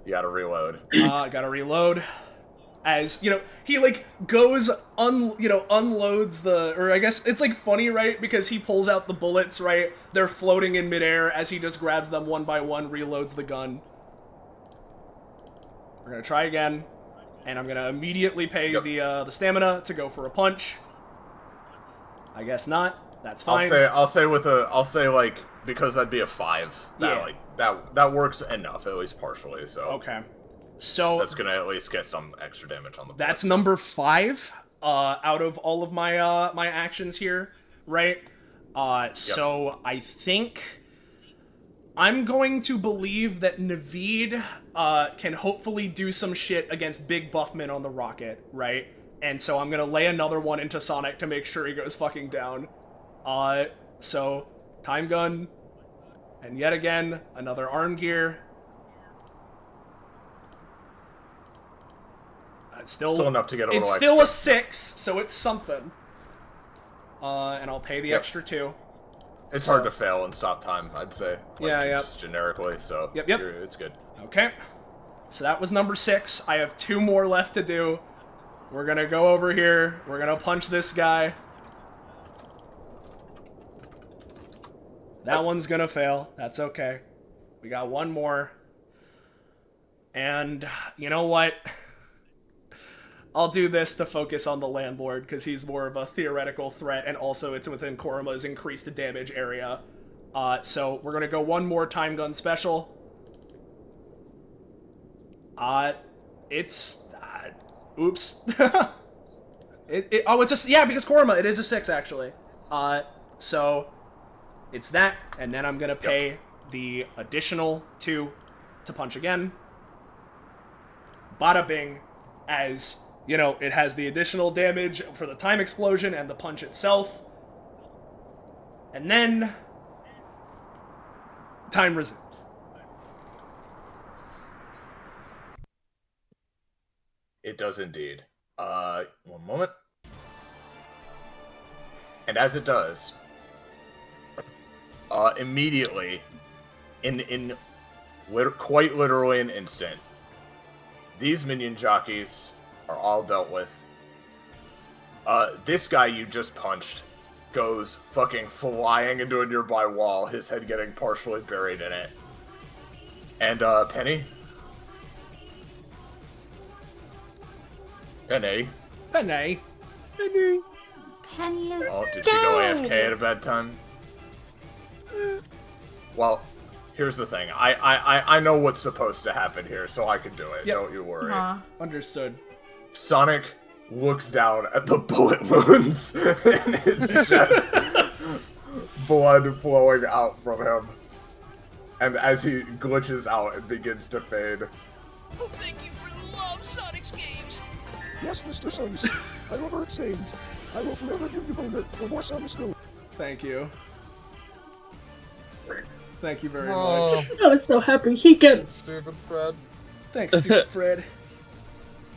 S1: You gotta reload.
S5: Gotta reload. As, he, goes, unloads the... Or I guess it's, funny, right? Because he pulls out the bullets, right? They're floating in midair as he just grabs them one by one, reloads the gun. We're gonna try again. And I'm gonna immediately pay the stamina to go for a punch. I guess not. That's fine.
S1: I'll say like, because that'd be a 5. That works enough, at least partially. So
S5: okay. So
S1: that's gonna at least get some extra damage on the board.
S5: That's number 5 out of all of my my actions here, right? So I think I'm going to believe that Naveed can hopefully do some shit against Big Buffman on the rocket, right? And so I'm gonna lay another one into Sonic to make sure he goes fucking down. So time gun, and yet again another arm gear. It's still
S1: enough to get a little
S5: It's still a 6, so it's something. And I'll pay the extra 2.
S1: It's hard to fail in stop time, I'd say. Like, just generically, so
S5: Yep.
S1: It's good.
S5: Okay. So that was number 6. I have 2 more left to do. We're gonna go over here. We're gonna punch this guy. That one's gonna fail. That's okay. We got 1 more. And you know what? I'll do this to focus on the landlord, because he's more of a theoretical threat, and also it's within Koruma's increased damage area. So we're gonna go 1 more time gun special. It's... oops. It's a... Yeah, because Koruma, it is a 6, actually. So it's that, and then I'm gonna pay the additional 2 to punch again. Bada bing, as... You know, it has the additional damage for the time explosion and the punch itself. And then... time resumes.
S1: It does indeed. 1 moment. And as it does, immediately, in quite literally an instant, these minion jockeys are all dealt with. This guy you just punched goes fucking flying into a nearby wall, his head getting partially buried in it. And, Penny? Penny?
S5: Penny?
S11: Penny is
S1: Oh, did she go AFK at a bad time? Well, here's the thing. I know what's supposed to happen here, so I can do it.
S5: Yep.
S1: Don't you worry.
S5: Understood.
S1: Sonic looks down at the bullet wounds in his chest, blood flowing out from him. And as he glitches out and begins to fade.
S17: Oh, thank you for the love, Sonic's games.
S18: Yes, Mr. Sons. However it seems, I will forever give you Boulder for more Sonic's good.
S5: Thank you. Thank you very much.
S16: I was so happy he can.
S9: Stupid Fred.
S5: Thanks, stupid Fred.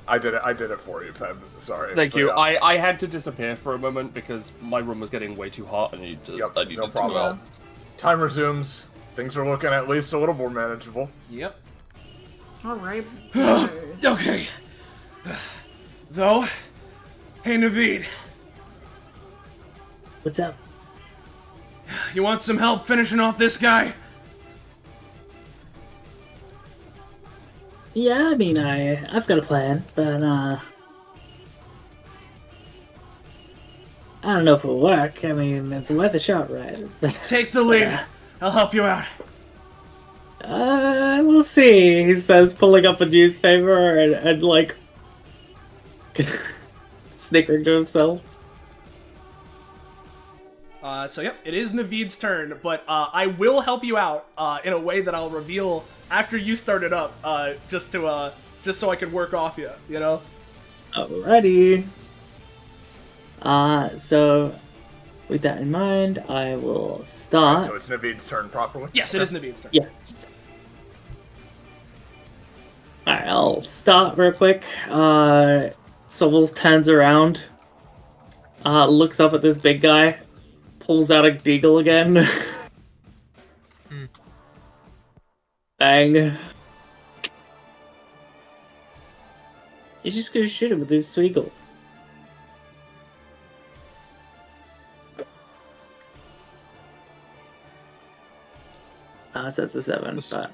S1: I did it for you, Peb. Sorry.
S7: Thank
S1: But
S7: you.
S1: yeah.
S7: I had to disappear for a moment because my room was getting way too hot and I needed
S1: No
S7: to
S1: problem. Time resumes. Things are looking at least a little more manageable.
S5: Yep.
S4: Alright.
S5: Okay. Though, hey Naveed.
S16: What's up?
S5: You want some help finishing off this guy?
S16: Yeah, I mean, I've got a plan, but I don't know if it'll work. I mean, it's worth a shot, right?
S5: Take the lead. I'll help you out.
S16: We'll see, he says, pulling up a newspaper and like, snickering to himself.
S5: So yep, it is Naveed's turn, but I will help you out in a way that I'll reveal after you start it up, just so I can work off you, you know?
S16: Alrighty. So, with that in mind, I will start.
S1: So it's Naveed's turn properly?
S5: Yes, it is Naveed's turn.
S16: Yes. Alright, I'll start real quick. Sobbles turns around, looks up at this big guy, pulls out a deagle again. Bang. He's just gonna shoot him with his Sweegle. So that's a 7, but...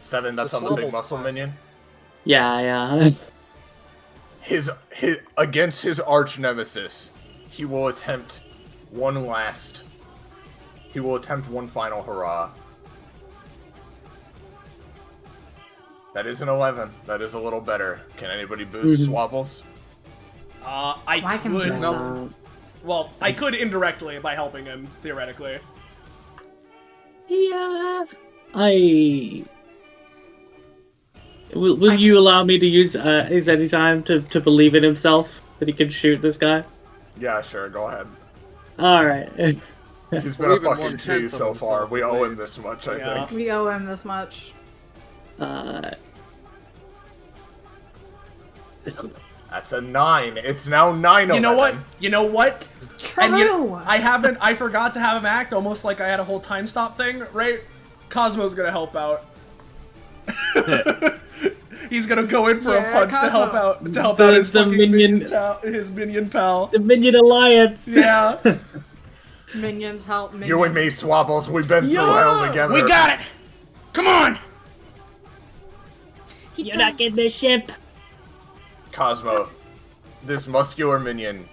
S1: 7, that's on the big muscle minion?
S16: Yeah.
S1: his against his arch nemesis, he will attempt one final hurrah. That is an 11. That is a little better. Can anybody boost Swabbles?
S5: I could.
S4: No.
S5: Well, I could indirectly by helping him, theoretically.
S16: Yeah. Will you allow me to use his anytime to believe in himself that he can shoot this guy?
S1: Yeah, sure. Go ahead.
S16: Alright.
S1: He's been a fucking G so far. We owe him this much, I think.
S4: We owe him this much.
S1: That's a 9. It's now 9.
S5: You know what? You know what? And
S4: True.
S5: I forgot to have him act almost like I had a whole time stop thing, right? Cosmo's gonna help out. He's gonna go in for a punch to help out his minion pal.
S16: The minion alliance.
S5: Yeah.
S4: Minions help minions.
S1: You and me, Swabbles, we've been through hell together.
S5: We got it! Come on!
S16: You're not getting this ship.
S1: Cosmo, this muscular minion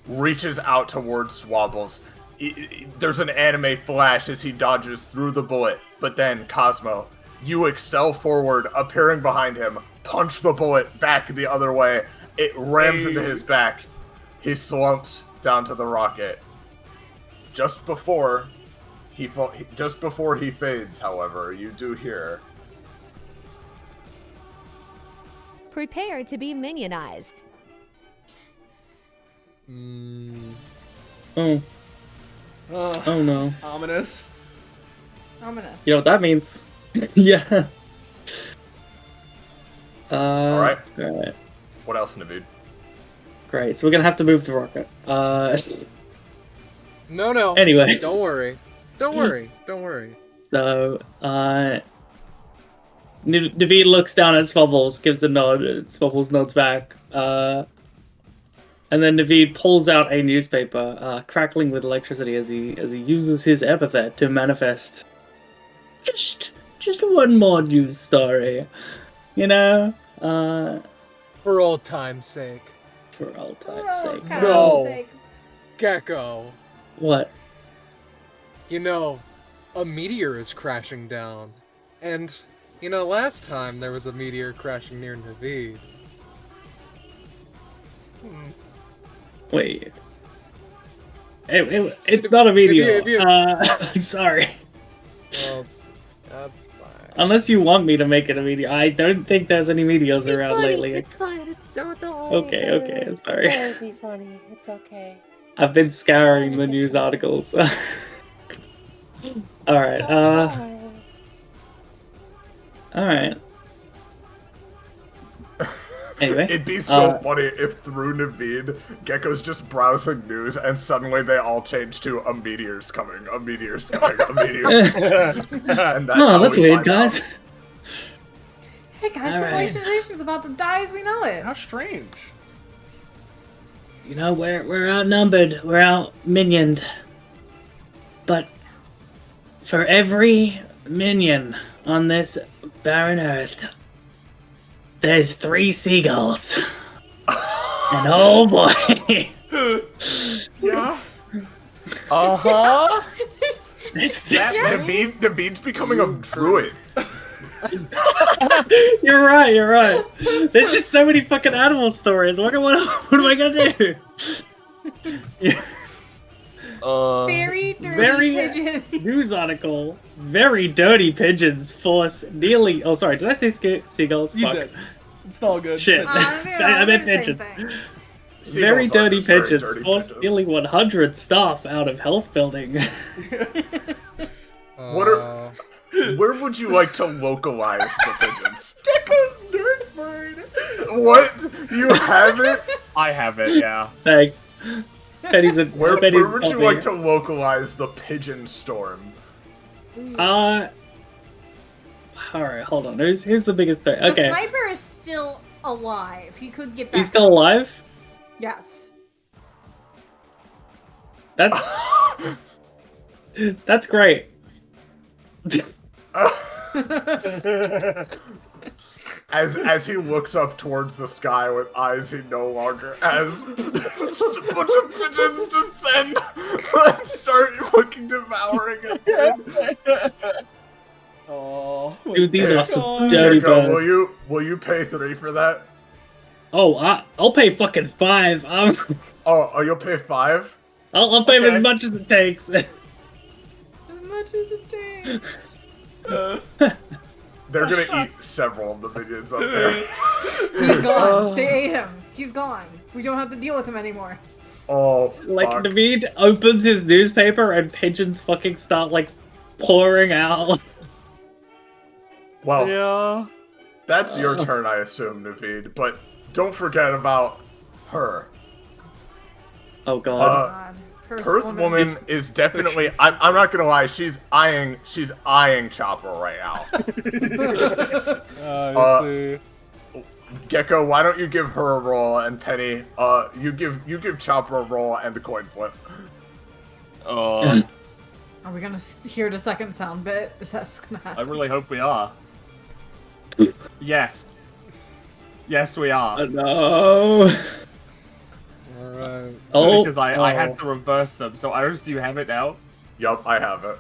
S1: reaches out towards Swabbles. There's an anime flash as he dodges through the bullet, but then, Cosmo, you excel forward, appearing behind him, punch the bullet back the other way. It rams into his back. He slumps down to the rocket. Just before he fades, however, you do hear.
S12: Prepare to be minionized.
S16: Oh. Oh no.
S5: Ominous.
S4: Ominous.
S16: You know what that means? Yeah.
S1: Alright.
S16: Alright.
S1: What else, Naveed?
S16: Great, so we're gonna have to move the rocket.
S9: No.
S16: Anyway.
S9: Don't worry. Don't worry.
S16: So, Naveed looks down at Swubbles, gives a nod, and Swubbles nods back. And then Naveed pulls out a newspaper, crackling with electricity as he uses his epithet to manifest just one more news story, you know?
S9: For old time's sake.
S16: For old time's sake.
S9: No. Gecko.
S16: What?
S9: You know, a meteor is crashing down. And, you know, last time there was a meteor crashing near Naveed.
S16: Wait. It's not a meteor. I'm sorry.
S9: Well, that's fine.
S16: Unless you want me to make it a meteor. I don't think there's any meteors around lately.
S8: It's fine. Don't
S16: Okay, I'm sorry.
S8: It'll be funny. It's okay.
S16: I've been scouring the news articles. Alright, Alright. Anyway.
S1: It'd be so funny if through Naveed, Gecko's just browsing news and suddenly they all change to a meteor's coming, a meteor's coming, a meteor's coming. And
S16: That's weird, guys.
S4: Hey guys,
S16: All right.
S4: civilization's about to die as we know it.
S5: How strange.
S16: You know, we're outnumbered, we're out-minioned. But for every minion on this barren earth, there's 3 seagulls. And oh boy.
S1: Yeah.
S16: Uh-huh.
S1: Naveed's becoming a druid.
S16: You're right. There's just so many fucking animal stories. What am I gonna do?
S4: Very dirty pigeons.
S16: News article. Very dirty pigeons force nearly. Oh, sorry. Did I say seagulls?
S5: You
S16: Fuck.
S5: did. It's all good.
S16: Shit. I meant pigeons. Very dirty pigeons forced nearly 100 staff out of health building.
S1: Where would you like to localize the pigeons?
S5: Gecko's dirt bird.
S1: What? You have it?
S7: I have it, yeah.
S16: Thanks.
S1: Where would you
S16: puppy.
S1: like to localize the pigeon storm?
S16: Alright, hold on. Here's the biggest thing. Okay.
S11: The sniper is still alive. He could get back.
S16: He's still alive?
S11: Yes.
S16: That's great.
S1: As he looks up towards the sky with eyes he no longer has, just a bunch of pigeons descend and start fucking devouring it.
S5: Oh,
S16: Dude, these are some
S1: God.
S16: dirty
S1: Gecko,
S16: birds.
S1: will you pay 3 for that?
S16: Oh, I'll pay fucking 5.
S1: Oh, you'll pay 5?
S16: I'll pay as much as it takes.
S4: As much as it takes.
S1: They're gonna eat several of the minions up there.
S4: He's gone. They ate him. He's gone. We don't have to deal with him anymore.
S1: Oh,
S16: like, Naveed opens his newspaper and pigeons fucking start, like, pouring out.
S1: Well,
S14: yeah.
S1: That's your turn, I assume, Naveed. But don't forget about her.
S16: Oh god.
S1: Perth woman is definitely. I'm not gonna lie. She's eyeing Chopper right now.
S9: I see.
S1: Gecko, why don't you give her a roll, and Penny, you give Chopper a roll and a coin flip.
S4: Are we gonna hear the second sound bit? Is that gonna happen?
S7: I really hope we are. Yes. Yes, we are.
S16: No.
S9: Alright.
S16: Oh,
S7: because I had to reverse them. So Iris, do you have it now?
S1: Yup, I have it.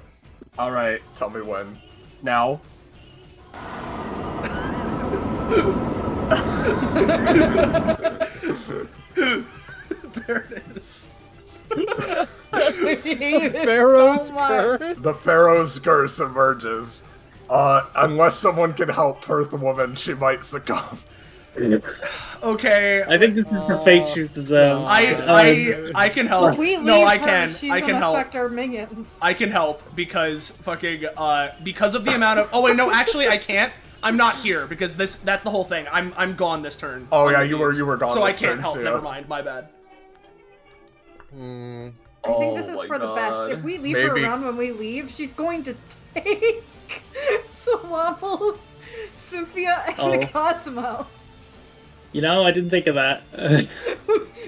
S7: All right.
S1: Tell me when.
S7: Now.
S5: There it is.
S9: Pharaoh's curse.
S1: The Pharaoh's curse emerges. Unless someone can help Perth woman, she might succumb.
S5: Okay.
S16: I think this is the fate she's deserved.
S5: I can help.
S4: If we leave
S5: No, I
S4: her,
S5: can.
S4: She's
S5: I can
S4: gonna
S5: help.
S4: affect our minions.
S5: I can help because fucking because of the amount of. Oh wait, no, actually I can't. I'm not here because that's the whole thing. I'm gone this turn.
S1: Oh yeah, you were gone.
S5: So I
S1: this
S5: can't
S1: turn,
S5: help.
S1: so
S5: Never
S1: yeah.
S5: mind. My bad.
S4: I think this is for the best. If we leave her around when we leave, she's going to take Swabbles, Cynthia, and Cosmo.
S16: You know, I didn't think of that.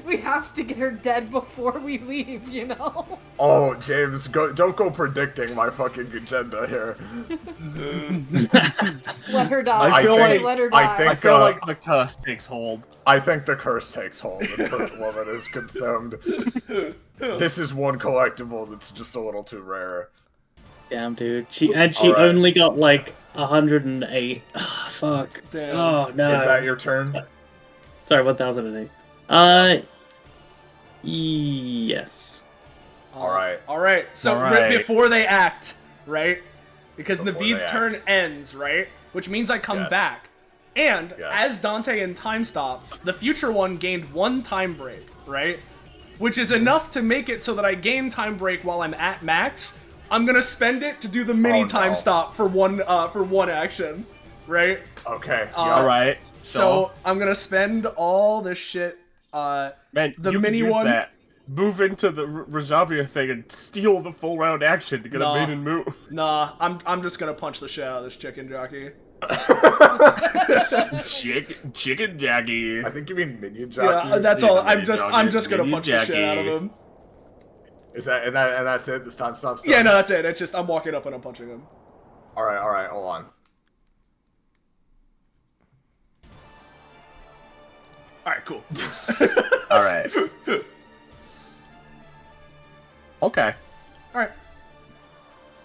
S4: We have to get her dead before we leave, you know?
S1: Oh, James, don't go predicting my fucking agenda here.
S4: Let her die.
S7: I feel like
S4: let her die.
S7: I feel like the curse takes hold.
S1: I think the curse takes hold. The Perth woman is consumed. This is one collectible that's just a little too rare.
S16: Damn, dude. She
S1: Alright.
S16: only got like 108. Oh, fuck.
S5: Damn.
S16: Oh no.
S1: Is that your turn?
S16: Sorry, 1008. Yes.
S1: Alright.
S5: Alright, so
S7: Alright.
S5: before they act, right? Because
S1: Before
S5: Naveed's
S1: they
S5: turn ends, right? Which means I come
S1: Yes.
S5: back. And
S1: Yes.
S5: as Dante and Time Stop, the future one gained 1 time break, right? Which is enough to make it so that I gain time break while I'm at max. I'm gonna spend it to do the mini time stop for one action, right?
S1: Okay.
S7: All right.
S5: So I'm gonna spend all this shit.
S7: Man,
S5: the
S7: you
S5: mini
S7: could use
S5: one.
S7: that. Move into the Rajavia thing and steal the full round action to get
S5: Nah.
S7: a maiden move.
S5: Nah, I'm just gonna punch the shit out of this chicken jockey.
S7: Chicken jockey.
S1: I think you mean minion jockey.
S5: Yeah, that's all. I'm
S7: Jockey,
S5: just gonna
S7: minion
S5: punch the shit out of
S7: jockey.
S5: him.
S1: Is that and that's it? This time stop.
S5: Yeah, no, that's it. It's just I'm walking up and I'm punching him.
S1: All right, hold on.
S5: All right, cool.
S7: All right. Okay.
S5: All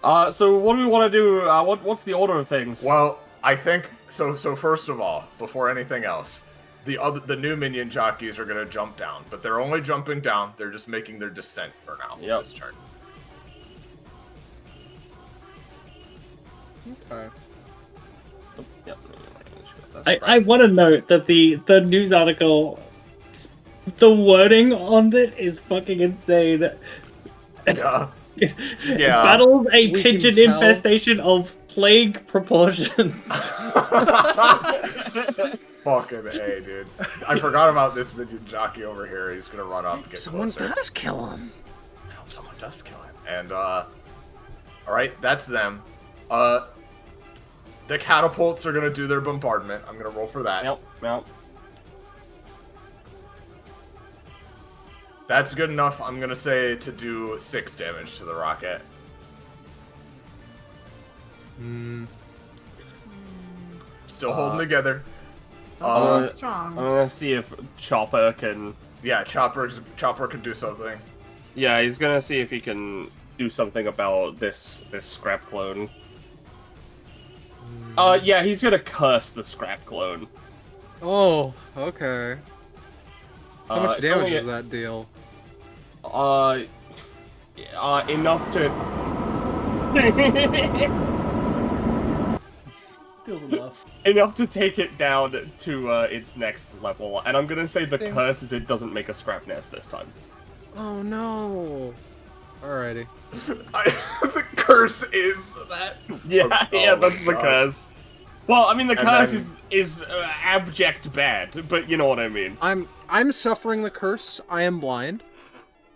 S5: right.
S7: So what do we want to do? What's the order of things?
S1: Well, I think so. So first of all, before anything else, the new minion jockeys are gonna jump down, but they're only jumping down. They're just making their descent for now. This turn.
S9: Okay.
S16: I want to note that the news article, the wording on it is fucking insane.
S1: Yeah.
S16: Battles a
S9: We
S16: pigeon
S9: can tell.
S16: infestation of plague proportions.
S1: Fucking A, dude. I forgot about this minion jockey over here. He's gonna run up and get
S13: Someone
S1: closer.
S13: does kill him.
S1: I hope someone does kill him. And alright, that's them. The catapults are gonna do their bombardment. I'm gonna roll for that.
S7: Yep.
S1: That's good enough. I'm gonna say to do 6 damage to the rocket. Still holding together.
S4: Still strong.
S7: I'm gonna see if Chopper can.
S1: Yeah, Chopper can do something.
S7: Yeah, he's gonna see if he can do something about this scrap clone. Yeah, he's gonna curse the scrap clone.
S9: Oh, okay. How much damage does that deal?
S7: Enough to.
S5: Deals enough.
S7: Enough to take it down to its next level, and I'm gonna say the curse is it doesn't make a scrap nest this time.
S9: Oh no. Alrighty.
S1: The curse is that.
S7: Yeah, yeah, that's the curse. Well, I mean, the curse is abject bad, but you know what I mean.
S9: I'm suffering the curse. I am blind.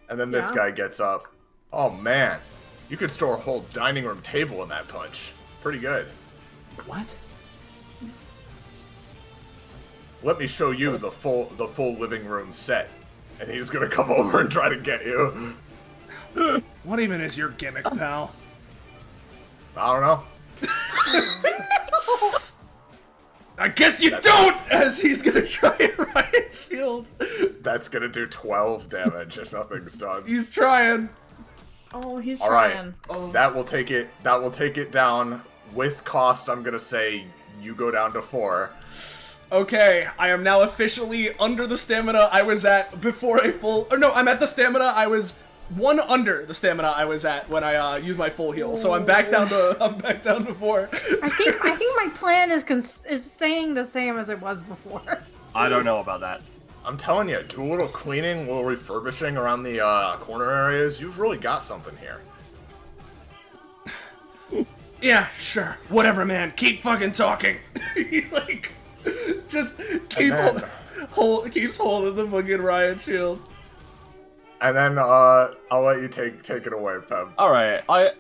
S1: And then this guy gets up. Oh man, you could store a whole dining room table in that punch. Pretty good.
S5: What?
S1: Let me show you the full living room set. And he's gonna come over and try to get you.
S5: What even is your gimmick, pal?
S1: I don't know.
S5: I guess you don't! As he's gonna try and riot shield.
S1: That's gonna do 12 damage if nothing's done.
S5: He's trying.
S4: Oh, he's
S1: All right.
S4: trying.
S5: Oh.
S1: That will take it down. With cost, I'm gonna say you go down to 4.
S5: Okay, I am now officially under the stamina I was at before a full. Or no, I'm at the stamina I was 1 under the stamina I was at when I used my full heal. So I'm back down to 4.
S4: I think my plan is staying the same as it was before.
S7: I don't know about that.
S1: I'm telling you, do a little cleaning, a little refurbishing around the corner areas. You've really got something here.
S5: Yeah, sure. Whatever, man. Keep fucking talking. He, like, just keep keeps holding the fucking riot shield.
S1: And then I'll let you take it away, Peb.
S7: All right, I'm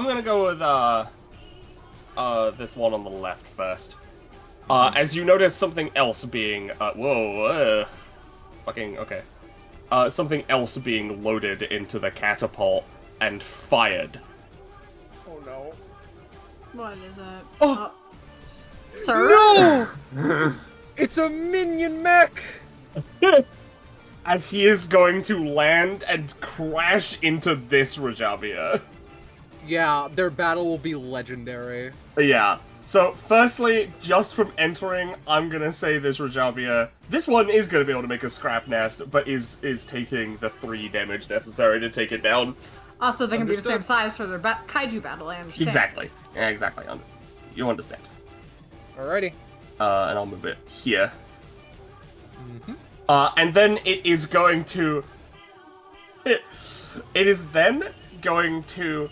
S7: gonna go with this one on the left first. As you notice something else being something else being loaded into the catapult and fired.
S5: Oh no.
S4: What is it?
S5: Oh,
S4: sir?
S9: No! It's a minion mech!
S7: As he is going to land and crash into this Rajabia.
S9: Yeah, their battle will be legendary.
S7: Yeah. So, firstly, just from entering, I'm gonna say this Rajabia. This one is gonna be able to make a scrap nest, but is taking the 3 damage necessary to take it down.
S4: Also, they can be the same size for their kaiju battle, I understand.
S7: Exactly. Yeah, exactly. You understand.
S9: Alrighty.
S7: And I'll move it here. And then it is going to... It is then going to...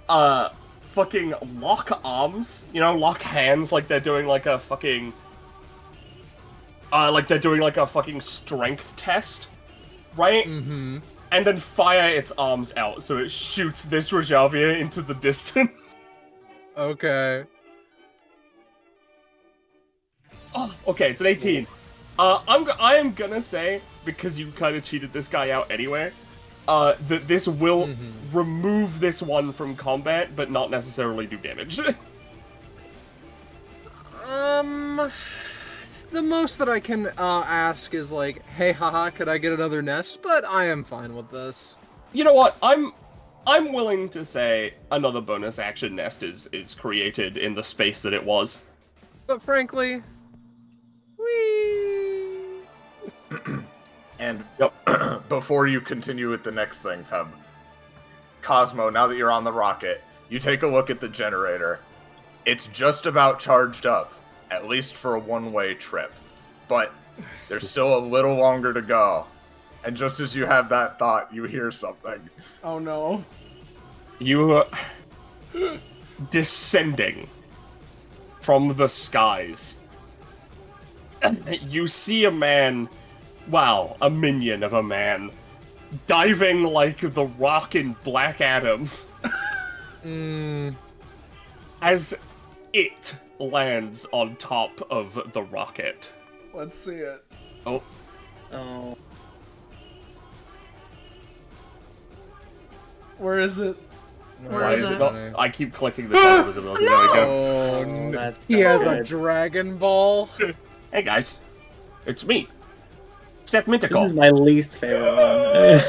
S7: fucking lock arms. You know, lock hands like they're doing like a fucking... like they're doing like a fucking strength test. Right?
S9: Mm-hmm.
S7: And then fire its arms out so it shoots this Rajavia into the distance.
S9: Okay.
S7: Oh, okay, it's an 18. I am gonna say, because you kind of cheated this guy out anyway, that this will remove this one from combat, but not necessarily do damage.
S9: The most that I can ask is like, hey, haha, could I get another nest? But I am fine with this.
S7: You know what? I'm willing to say another bonus action nest is created in the space that it was.
S9: But frankly,
S1: And before you continue with the next thing, Peb, Cosmo, now that you're on the rocket, you take a look at the generator. It's just about charged up, at least for a one-way trip. But there's still a little longer to go. And just as you have that thought, you hear something.
S5: Oh no.
S7: You descending from the skies. You see a man, wow, a minion of a man, diving like the Rock in Black Adam. As it lands on top of the rocket.
S5: Let's see it.
S7: Oh.
S16: Oh.
S5: Where is it?
S4: Where
S7: Why
S4: is
S7: is it
S4: it?
S7: not? I keep clicking the top visibility. There we go.
S9: Oh,
S6: That's
S9: he has a
S6: good.
S9: Dragon Ball.
S7: Hey guys, it's me, Seth
S6: This
S7: Mintical.
S6: is my least favorite one.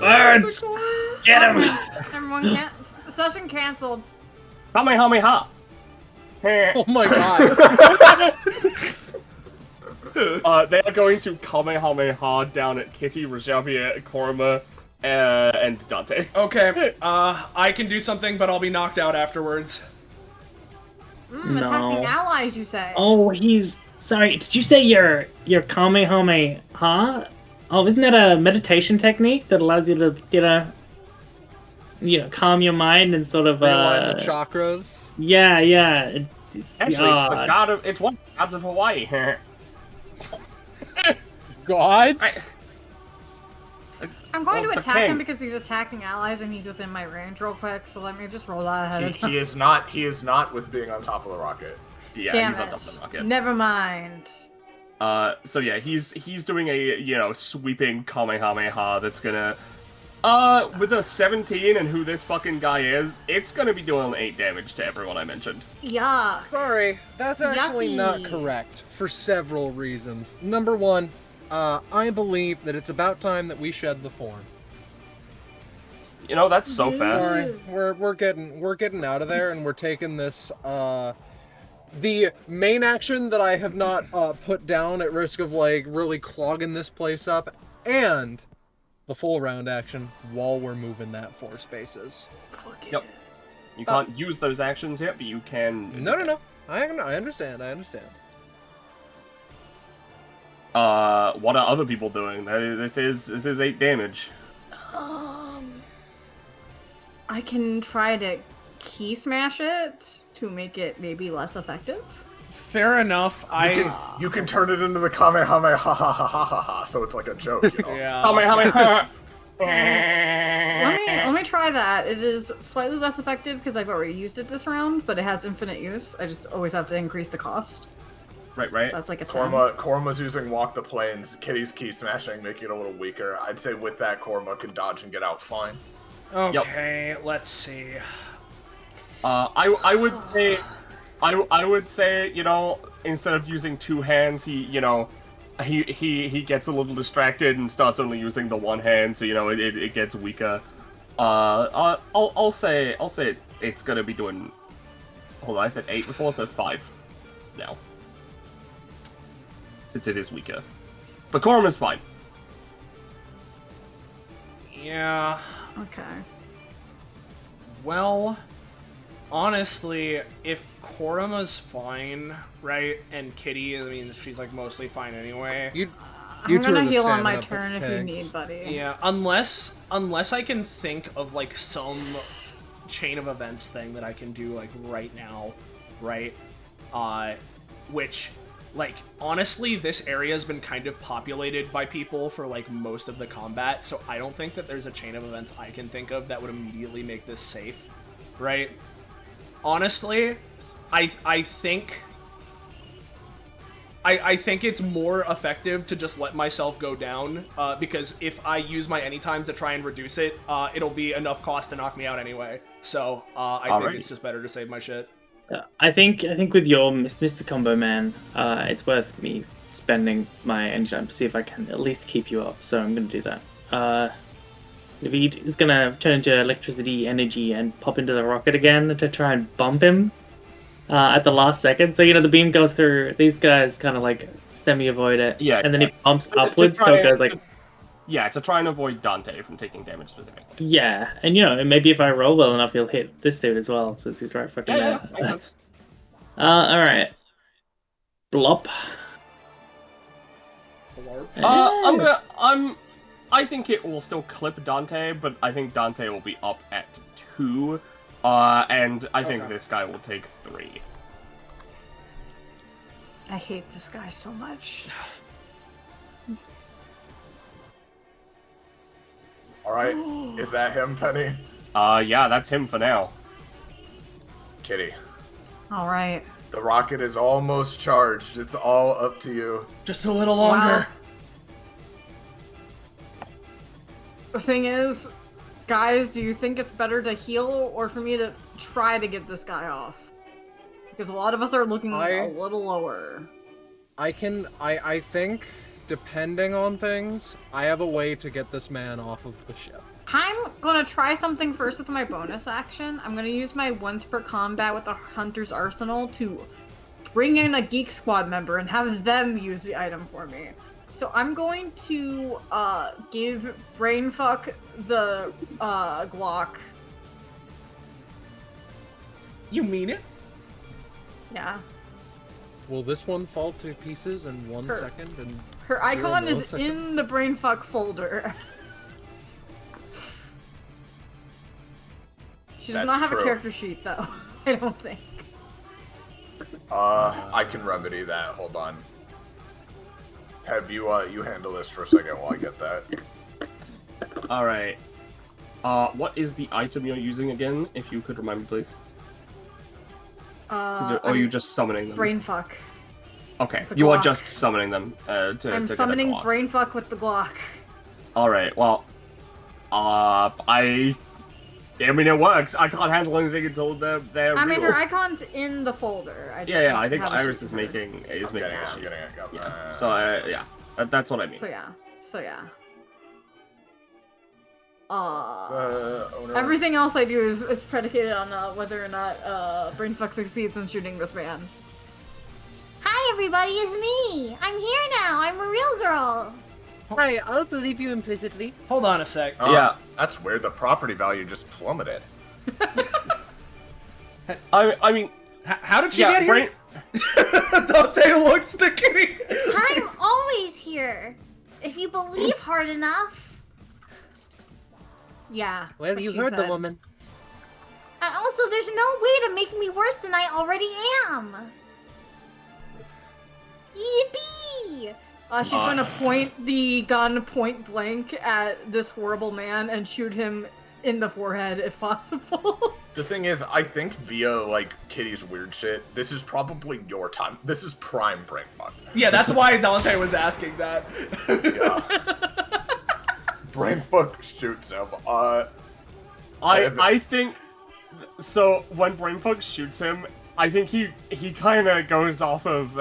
S6: Birds! Get him!
S4: Everyone session canceled.
S7: Kamehameha.
S9: Oh my god.
S7: They are going to Kamehameha down at Kitty, Rajavia, Korma, and Dante.
S5: Okay, I can do something, but I'll be knocked out afterwards.
S4: Attacking allies, you say?
S6: Oh, he's... Sorry, did you say your Kamehameha? Oh, isn't that a meditation technique that allows you to, calm your mind and sort of,
S9: Realign the chakras?
S6: Yeah.
S7: Actually, it's one of the gods of Hawaii.
S9: Gods?
S4: I'm going to
S1: the
S4: attack
S1: king.
S4: him because he's attacking allies and he's within my range real quick, so let me just roll that ahead of time.
S1: He is not with being on top of the rocket.
S7: Yeah,
S4: Damn
S7: he's on
S4: it.
S7: top of the rocket.
S4: Never mind.
S7: So yeah, he's doing a, sweeping Kamehameha that's gonna, with a 17 and who this fucking guy is, it's gonna be doing 8 damage to everyone I mentioned.
S4: Yuck.
S9: Sorry, that's actually not correct for several reasons. Number one, I believe that it's about time that we shed the form.
S7: That's so fair.
S9: Sorry, we're getting out of there, and we're taking this. The main action that I have not put down at risk of really clogging this place up, and the full round action while we're moving that 4 spaces.
S7: Yep. You can't use those actions yet, but you can.
S9: No. I understand.
S7: What are other people doing? This is 8 damage.
S4: I can try to key smash it to make it maybe less effective.
S5: Fair enough.
S1: You can turn it into the Kamehameha ha ha ha ha ha ha, so it's like a joke,
S5: Yeah.
S7: Kamehameha.
S4: Let me try that. It is slightly less effective because I've already used it this round, but it has infinite use. I just always have to increase the cost.
S7: Right.
S4: So that's like a 10.
S1: Korma's using Walk the Plains, Kitty's key smashing, making it a little weaker. I'd say with that, Korma can dodge and get out fine.
S5: Okay, let's see.
S7: I would say, instead of using 2 hands, he gets a little distracted and starts only using the 1 hand, so it gets weaker. I'll say it's gonna be doing. Hold on, I said 8 before, so 5 now, since it is weaker. But Korm is fine.
S5: Yeah.
S4: Okay.
S5: Well, honestly, if Korma's fine, right, and Kitty, she's mostly fine anyway.
S4: I'm gonna heal on my turn if you need, buddy.
S5: Yeah, unless I can think of some chain of events thing that I can do right now, right? Which, honestly, this area has been kind of populated by people for most of the combat, so I don't think that there's a chain of events I can think of that would immediately make this safe, right? Honestly, I think it's more effective to just let myself go down, because if I use my anytime to try and reduce it, it'll be enough cost to knock me out anyway. So I think it's just better to save my shit.
S6: I think with your Mr. Combo Man, it's worth me spending my engine to see if I can at least keep you up. So I'm going to do that. Naveed is going to turn into electricity energy and pop into the rocket again to try and bump him at the last second. So the beam goes through. These guys kind of semi-avoid it.
S7: Yeah.
S6: And then it bumps upwards, so it goes
S7: Yeah, to try and avoid Dante from taking damage specifically.
S6: Yeah, and maybe if I roll well enough, he'll hit this dude as well, since he's right fucking there.
S7: Yeah, makes sense.
S6: Alright. Blop.
S7: I think it will still clip Dante, but I think Dante will be up at 2, and I think this guy will take 3.
S4: I hate this guy so much.
S1: Alright, is that him, Penny?
S7: Yeah, that's him for now.
S1: Kitty.
S4: Alright.
S1: The rocket is almost charged. It's all up to you.
S5: Just a little longer.
S4: The thing is, guys, do you think it's better to heal or for me to try to get this guy off? Because a lot of us are looking a little lower.
S9: I think, depending on things, I have a way to get this man off of the ship.
S4: I'm gonna try something first with my bonus action. I'm gonna use my once per combat with the Hunter's Arsenal to bring in a Geek Squad member and have them use the item for me. So I'm going to give Brainfuck the Glock.
S5: You mean it?
S4: Yeah.
S9: Will this one fall to pieces in 1 second? And
S4: Her icon is in the Brainfuck folder. She does not have a character sheet, though. I don't think.
S1: I can remedy that. Hold on. Have you you handle this for a second while I get that.
S7: All right. What is the item you're using again? If you could remind me, please. Or are you just summoning them?
S4: Brainfuck.
S7: Okay,
S4: The
S7: you are
S4: Glock.
S7: just summoning them to
S4: I'm
S7: get a
S4: summoning
S7: Glock.
S4: Brainfuck with the Glock.
S7: All right. Well, I mean, it works. I can't handle anything until they're
S4: I mean,
S7: real.
S4: her icon's in the folder. I just
S7: Yeah, I
S4: don't
S7: think
S4: have a
S7: Iris
S4: sheet
S7: is
S4: for her.
S7: making a sheet.
S1: Got
S7: Yeah. So yeah, that's what I mean.
S4: So yeah.
S1: owner.
S4: Everything else I do is predicated on whether or not Brainfuck succeeds in shooting this man.
S11: Hi, everybody, it's me. I'm here now. I'm a real girl.
S8: Hi, I'll believe you implicitly.
S5: Hold on a sec.
S1: Yeah, that's weird. The property value just plummeted.
S7: I mean,
S5: how did she get here? Dante looks to Kitty.
S11: I'm always here. If you believe hard enough.
S4: Yeah.
S8: Well,
S4: what
S8: you
S4: she
S8: heard the
S4: said.
S8: woman.
S11: And also, there's no way to make me worse than I already am. Yippee!
S4: She's going to point the gun point blank at this horrible man and shoot him in the forehead if possible.
S1: The thing is, I think via like Kitty's weird shit, this is probably your time. This is prime Brainfuck.
S5: Yeah, that's why Dante was asking that.
S1: Brainfuck shoots him.
S7: I think so. When Brainfuck shoots him, I think he kind of goes off of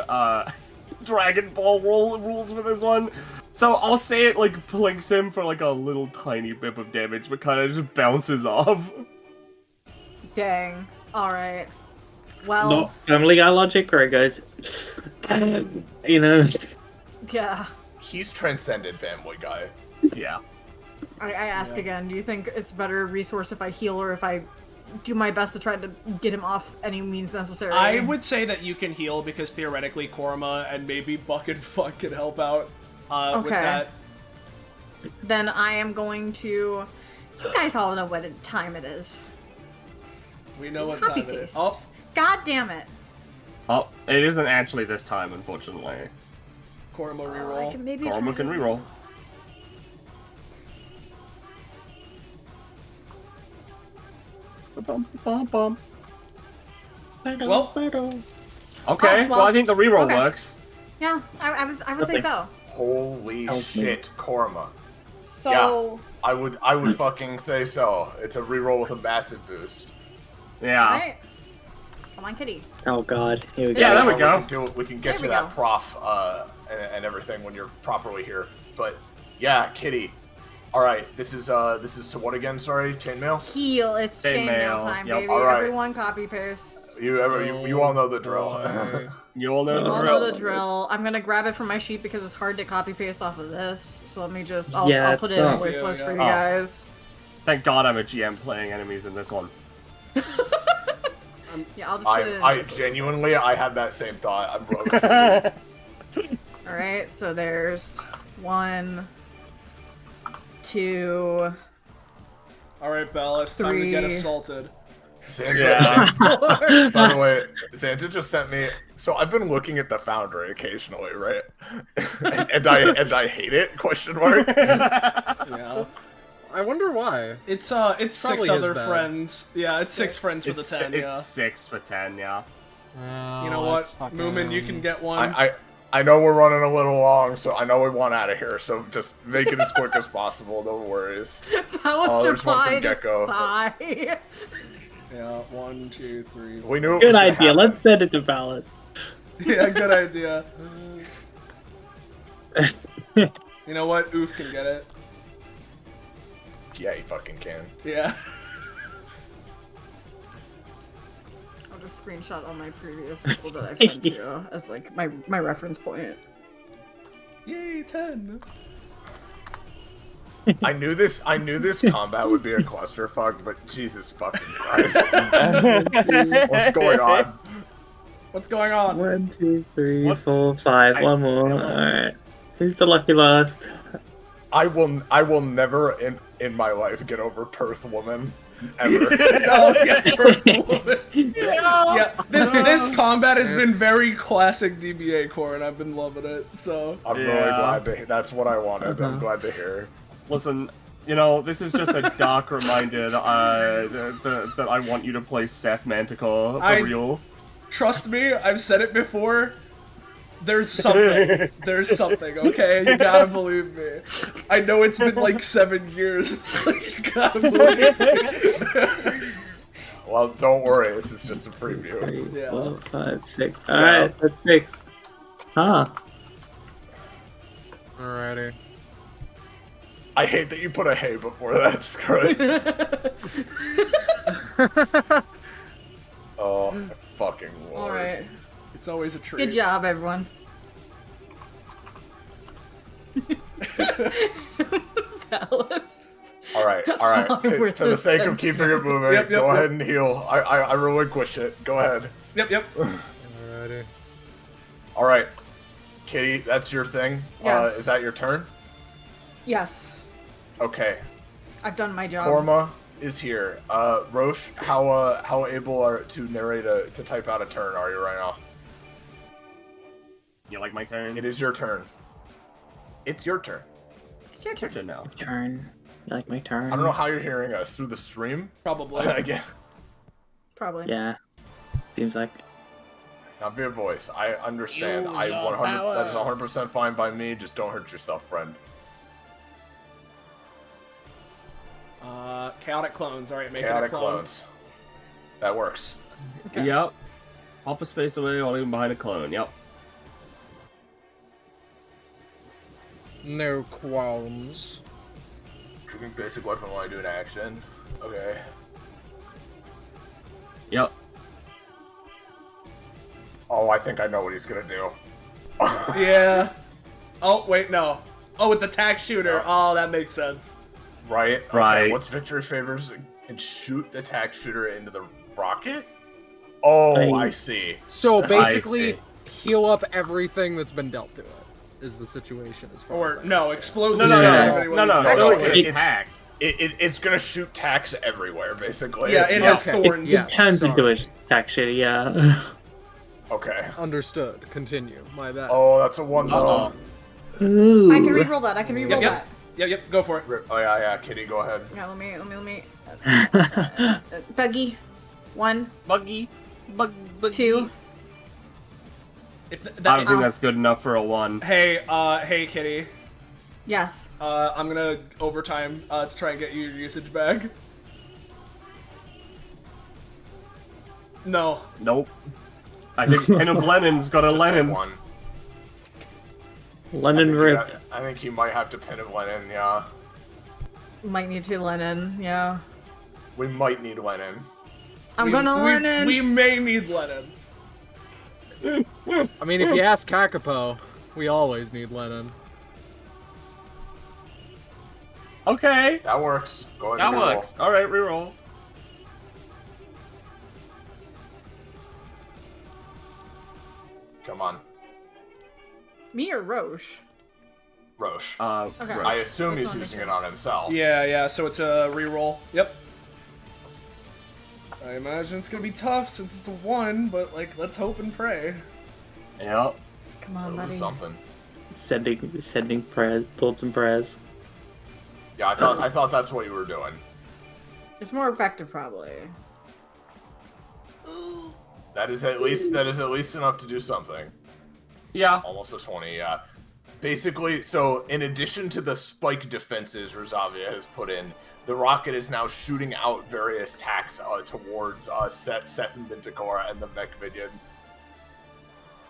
S7: Dragon Ball rules for this one. So I'll say it like plinks him for like a little tiny bit of damage, but kind of just bounces off.
S4: Dang. Alright. Well,
S16: Not Family Guy logic, right, guys? You know.
S4: yeah.
S1: He's transcended Family Guy.
S7: Yeah.
S4: I ask again, do you think it's better resource if I heal or if I do my best to try to get him off any means necessary?
S5: I would say that you can heal because theoretically Korma and maybe Buck and Fuck could help out with that.
S4: Then I am going to... You guys all know what time it is.
S5: We know what
S4: Copy
S5: time it is.
S4: paste.
S5: Oh,
S4: God damn it.
S7: Oh, it isn't actually this time, unfortunately.
S5: Korma
S4: I
S5: reroll.
S4: can maybe
S7: Korma
S4: try-
S7: can reroll.
S5: Well,
S7: okay, well, I think the reroll
S4: okay.
S7: works.
S4: Yeah, I would say so.
S1: Holy shit, Korma.
S4: So...
S1: I would fucking say so. It's a reroll with a massive boost.
S7: Yeah.
S4: Alright. Come on, Kitty.
S16: Oh god, here we go.
S7: Yeah, there we go.
S1: We can get
S4: There
S1: you
S4: we
S1: that
S4: go.
S1: prof and everything when you're properly here. But yeah, Kitty. All right, this is to what again? Sorry, chainmail.
S4: Heal. It's
S7: Chainmail,
S4: chainmail time,
S7: yep.
S4: baby.
S1: All right.
S4: Everyone copy paste.
S1: You all know the drill.
S7: You all know the
S4: I'll
S7: drill.
S4: know the drill. I'm gonna grab it from my sheet because it's hard to copy paste off of this. So let me just, I'll put it in a wish list for you guys.
S7: Thank God I'm a GM playing enemies in this one.
S4: Yeah, I'll just put it in a
S1: I
S4: wish list.
S1: genuinely, I had that same thought. I'm broke.
S4: Alright, so there's 1, 2.
S5: all right, Belle, it's time to get
S4: 3.
S5: assaulted.
S1: Santa, by the way, Santa just sent me. So I've been looking at the Foundry occasionally, right? and I hate it? Question mark.
S5: Yeah.
S9: I wonder why.
S5: It's
S9: Probably
S5: 6
S9: his
S5: other
S9: bad.
S5: friends. Yeah, it's 6 friends for the 10.
S7: It's
S5: Yeah.
S7: 6 for 10. Yeah.
S5: You know what, Moomin, you can get one.
S1: I know we're running a little long, so I know we want out of here. So just make it as quick as possible. No worries.
S4: Balanced
S1: there's one from
S4: replied,
S1: Gecko.
S4: sigh.
S5: Yeah, 1, 2, 3.
S1: We knew it
S16: Good
S1: was gonna
S16: idea.
S1: happen.
S16: Let's send it to Ballast.
S5: Yeah, good idea. You know what? Oof can get it.
S1: Yeah, he fucking can.
S5: Yeah.
S4: I'll just screenshot all my previous people that I've sent to as like my reference point.
S5: Yay, 10.
S1: I knew this combat would be a clusterfuck, but Jesus fucking Christ. What's going on?
S5: What's going on?
S16: 1, 2, 3, 4, 5. One more. Alright. Who's the lucky last?
S1: I will never in my life get over Perth woman. Ever.
S5: No, yeah, Perth woman. Yeah, this combat has been very classic DBA core, and I've been loving it. So
S1: I'm really glad to. That's what I wanted. I'm glad to hear.
S7: Listen, you know, this is just a dark reminder that I want you to play Seth Manticore for real.
S5: Trust me, I've said it before. There's something. There's something, okay? You gotta believe me. I know it's been like 7 years. You gotta believe me.
S1: Well, don't worry. This is just a preview.
S16: 3, 4, 5, 6. Alright, that's 6. Ah.
S9: Alrighty.
S1: I hate that you put a hey before that. Screw it. Oh, my fucking lord.
S4: Alright.
S5: It's always a treat.
S4: Good job, everyone. Ballast.
S1: All right. To the sake of keeping it moving, go ahead and heal. I relinquish it. Go ahead.
S5: Yep.
S9: Alrighty.
S1: All right, Kitty, that's your thing.
S4: Yes.
S1: Is that your turn?
S4: Yes.
S1: Okay.
S4: I've done my job.
S1: Korma is here. Roche, how able are to narrate to type out a turn are you right now?
S7: You like my turn?
S1: It is your turn. It's your turn.
S4: It's your turn.
S7: Now.
S16: Turn. You like my turn?
S1: I don't know how you're hearing us through the stream.
S5: Probably.
S1: Again.
S4: Probably.
S16: Yeah. Seems like.
S1: Not be a voice. I understand.
S5: Use
S1: I
S5: your
S1: 100. That is
S5: power.
S1: 100% fine by me. Just don't hurt yourself, friend.
S5: Chaotic clones. All right, make
S1: Chaotic
S5: it a clone.
S1: clones. That works.
S4: Okay.
S7: Yep. Hop a space away while even behind a clone. Yep.
S9: No qualms.
S1: Shooting basic weapon while I do an action. Okay.
S7: Yep.
S1: Oh, I think I know what he's gonna do.
S5: Yeah. Oh, wait, no. Oh, with the tack shooter. Oh, that makes sense.
S1: Right? Okay,
S7: Right.
S1: what's victory favors? And shoot the tack shooter into the rocket? Oh, I see.
S9: So
S1: I
S9: basically,
S1: see.
S9: heal up everything that's been dealt to it. Is the situation as far
S5: Or,
S9: as I
S5: no,
S9: understand.
S5: explode
S7: No,
S5: the shit out of
S7: no.
S5: anyone who's
S7: So
S5: touching it.
S7: it's hack.
S1: It's gonna shoot tacks everywhere, basically.
S5: Yeah, it has
S9: Okay.
S5: thorns.
S9: Yeah.
S16: It turns
S9: sorry.
S16: into a tack shit, yeah.
S1: Okay.
S9: Understood. Continue. My bad.
S1: Oh, that's a 1
S7: Uh-oh.
S16: Ooh.
S4: I can reroll that. I can reroll that.
S5: Yep, go for it.
S1: Oh yeah, Kitty, go ahead.
S4: Yeah, let me. Buggy. 1,
S7: Buggy.
S4: 2.
S5: If
S7: I don't think
S4: Oh.
S7: that's good enough for a 1.
S5: Hey, Kitty.
S4: Yes.
S5: I'm gonna overtime to try and get you your usage back. No.
S7: Nope. I think Pen of Lenin's got a Lenin.
S1: One.
S16: Lennon rip.
S1: I think he might have to pin of Lenin, yeah.
S4: Might need to Lennon, yeah.
S1: We might need Lenin.
S4: I'm gonna Lennon!
S5: We may need Lenin.
S9: I mean, if you ask Kakapo, we always need Lennon.
S7: Okay.
S1: That works. Go ahead
S7: That
S1: and reroll.
S7: works. Alright, reroll.
S1: Come on.
S4: Me or Roche?
S1: Roche.
S4: Okay.
S1: I assume
S4: That's
S1: he's
S4: what
S1: using it on himself.
S5: Yeah, so it's a reroll. Yep. I imagine it's gonna be tough since it's the 1, but like, let's hope and pray.
S7: Yep.
S4: Come on,
S1: That was
S4: buddy.
S1: something.
S16: Sending prayers, thoughts and prayers.
S1: Yeah, I thought that's what you were doing.
S4: It's more effective, probably.
S1: That is at least enough to do something.
S7: Yeah.
S1: Almost a 20, yeah. Basically, so in addition to the spike defenses Rosavia has put in, the rocket is now shooting out various attacks towards Seth and Vinticora and the mech minion.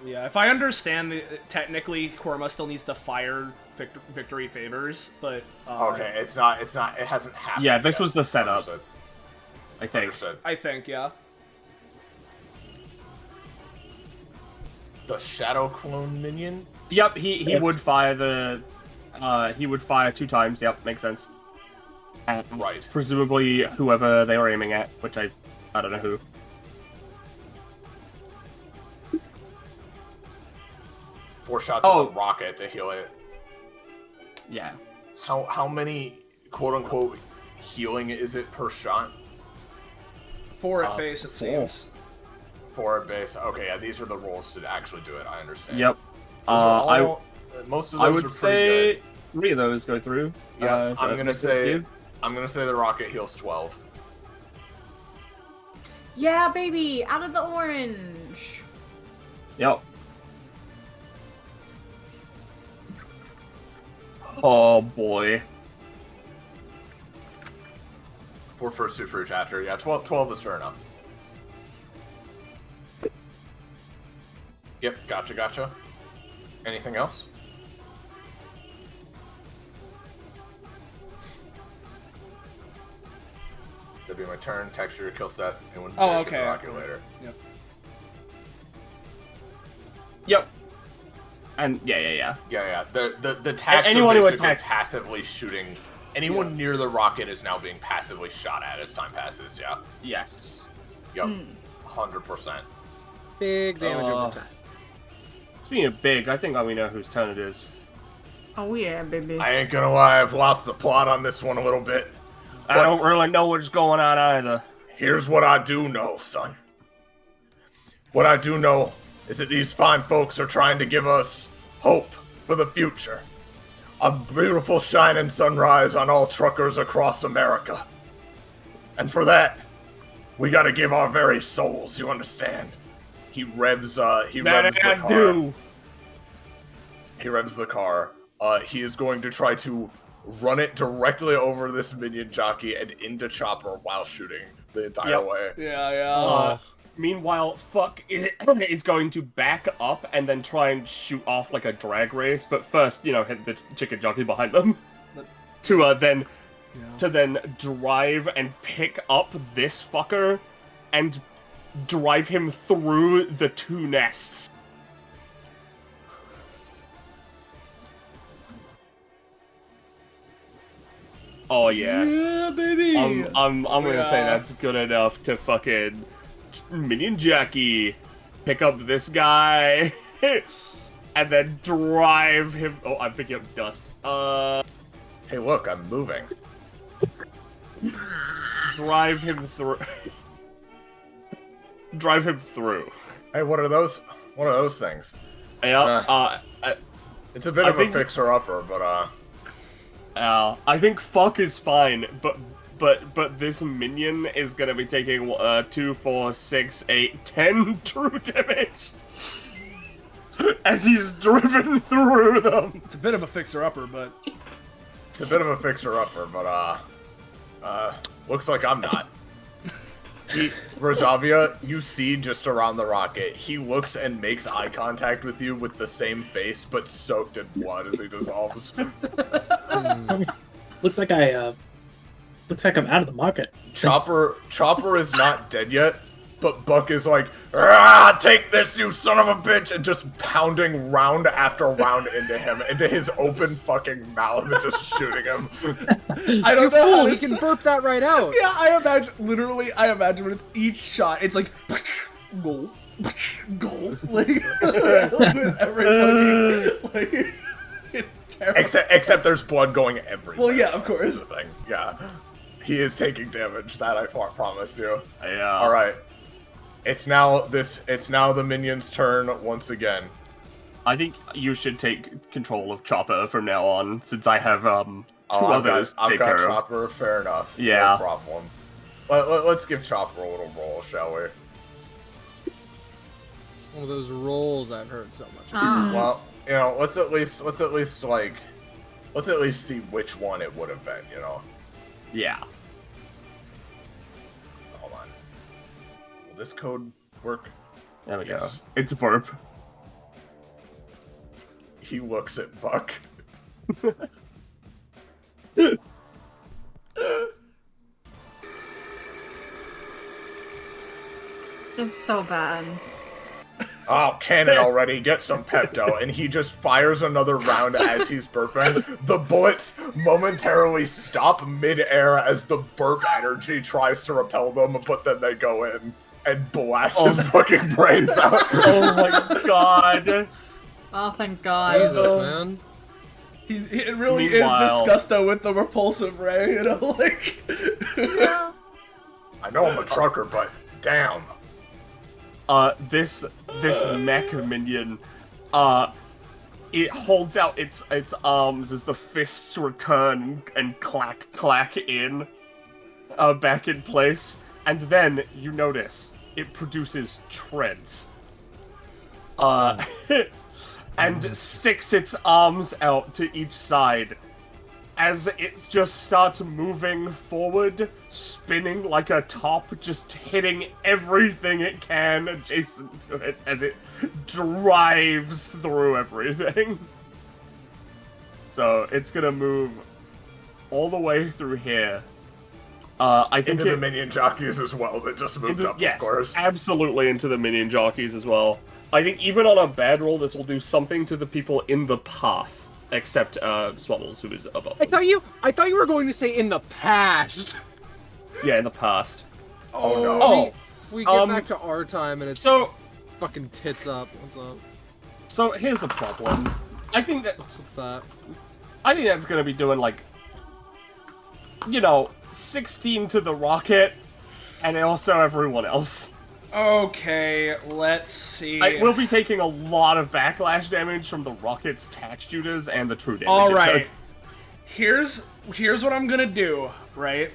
S5: Yeah, if I understand, technically Korma still needs to fire victory favors, but
S1: okay, it's not. It hasn't happened.
S7: Yeah, this was the setup.
S1: Understood.
S7: I think.
S1: Understood.
S5: I think, yeah.
S1: The Shadow Clone minion.
S7: Yep, he would fire the. He would fire 2 times. Yep, makes sense. And
S1: right.
S7: Presumably whoever they were aiming at, which I don't know who.
S1: 4 shots of the rocket to heal it.
S7: Yeah.
S1: How many quote unquote healing is it per shot?
S5: 4 at base, it seems.
S1: 4 at base. Okay, yeah, these are the rolls to actually do it. I understand.
S7: Yep.
S1: Most of those
S7: I would
S1: are
S7: say
S1: pretty
S7: 3 of those go through.
S1: good. Yeah, I'm gonna say
S7: the
S1: the rocket heals 12.
S4: Yeah, baby, out of the orange.
S7: Yep. Oh boy.
S1: 4 first, 2 for each after. Yeah, 12 is fair enough. Yep, gotcha. Anything else? That'd be my turn. Texture, kill Seth.
S5: Okay.
S1: Rocket later.
S5: Yep.
S7: Yep. And yeah.
S1: Yeah. The tags
S7: anyone
S1: are
S7: who
S1: basically
S7: attacks
S1: passively shooting. Anyone near the rocket is now being passively shot at as time passes. Yeah.
S7: Yes.
S1: Yep. 100%.
S9: Big damage over time.
S7: Speaking of big, I think we know whose turn it is.
S4: Oh yeah, baby.
S1: I ain't gonna lie, I've lost the plot on this one a little bit.
S7: I don't really know what's going on either.
S1: Here's what I do know, son. What I do know is that these fine folks are trying to give us hope for the future. A beautiful shining sunrise on all truckers across America. And for that, we gotta give our very souls, you understand? He revs the car. He revs the car. He is going to try to run it directly over this minion jockey and into Chopper while shooting the entire way.
S5: Yeah.
S7: Meanwhile, Fuck is going to back up and then try and shoot off like a drag race, but first, hit the chicken jockey behind them. To then drive and pick up this fucker and drive him through the 2 nests. Oh yeah.
S5: Yeah, baby.
S7: I'm gonna say that's good enough to fucking minion jockey, pick up this guy, and then drive him. Oh, I'm picking up dust.
S1: Hey, look, I'm moving.
S7: Drive him through. Drive him through.
S1: Hey, what are those? What are those things?
S7: Yeah.
S1: It's a bit of a fixer-upper, but
S7: I think Fuck is fine, but this minion is gonna be taking 2, 4, 6, 8, 10 true damage as he's driven through them.
S5: It's a bit of a fixer-upper, but
S1: looks like I'm not. Rosavia, you see just around the rocket, he looks and makes eye contact with you with the same face, but soaked in blood as he dissolves.
S16: Looks like I'm out of the market.
S1: Chopper is not dead yet, but Buck is like, take this, you son of a bitch, and just pounding round after round into his open fucking mouth and just shooting him.
S5: I don't know how
S9: he can burp that right out.
S5: Yeah, I imagine with each shot, it's like goal, like with every fucking, it's terrible.
S1: Except there's blood going everywhere.
S5: Well, yeah, of course.
S1: Yeah, he is taking damage. That I promise you.
S7: Yeah.
S1: All right. It's now the minion's turn once again.
S7: I think you should take control of Chopper from now on, since I have two others to take care of.
S1: Chopper, fair enough.
S7: Yeah.
S1: No problem. Let's give Chopper a little roll, shall we?
S9: one of those rolls I've heard so much
S4: Ah.
S9: about.
S1: Well, you know, let's at least see which one it would have been. You know.
S7: Yeah.
S1: Hold on. Will this code work?
S7: There we go.
S1: Yes.
S7: It's a burp.
S1: He looks at Buck.
S4: It's so bad.
S1: Oh, cannon already, get some Pepto. And he just fires another round as he's burping. The bullets momentarily stop mid-air as the burp energy tries to repel them, but then they go in and blast his fucking brains out.
S7: Oh my god.
S4: Oh, thank God.
S9: Jesus, man.
S5: It really
S7: Meanwhile-
S5: is disgusto with the repulsive ray, you know, like.
S4: Yeah.
S1: I know I'm a trucker, but damn.
S7: This mech minion, it holds out its arms as the fists return and clack in, back in place, and then you notice it produces treads, and sticks its arms out to each side as it just starts moving forward, spinning like a top, just hitting everything it can adjacent to it as it drives through everything. So it's gonna move all the way through here. I think
S1: Into the minion jockeys as well that just moved up,
S7: yes,
S1: of course.
S7: absolutely into the minion jockeys as well. I think even on a bad roll, this will do something to the people in the path. Except Swabbles, who is above.
S9: I thought you were going to say in the past.
S7: Yeah, in the past.
S1: Oh no.
S7: Oh,
S9: we get back to our time and it's
S7: so
S9: fucking tits up. What's up?
S7: So here's a problem. I think that
S9: What's that?
S7: I think that's gonna be doing like, 16 to the rocket, and also everyone else.
S5: Okay, let's see.
S7: I will be taking a lot of backlash damage from the rocket's tax shooters and the true damage.
S5: All
S7: it
S5: right.
S7: took.
S5: Here's what I'm gonna do, right?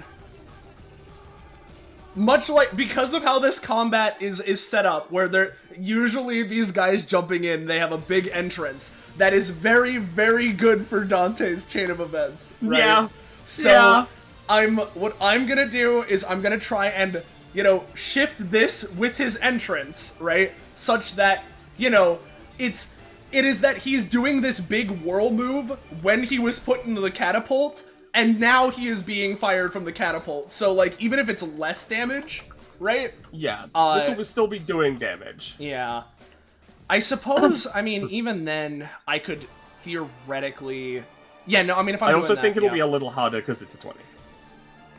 S5: Much like, because of how this combat is set up, where they're usually these guys jumping in, they have a big entrance. That is very, very good for Dante's chain of events, right?
S7: Yeah.
S5: So what I'm gonna do is I'm gonna try and shift this with his entrance, right? Such that, it is that he's doing this big whirl move when he was put into the catapult, and now he is being fired from the catapult. So, like, even if it's less damage, right?
S7: Yeah, this will still be doing damage.
S5: Yeah. I suppose, I mean, even then, I could theoretically... Yeah, no, I mean, if I'm
S7: I
S5: doing
S7: also
S5: that,
S7: think it'll
S5: yeah.
S7: be a little harder because it's a 20.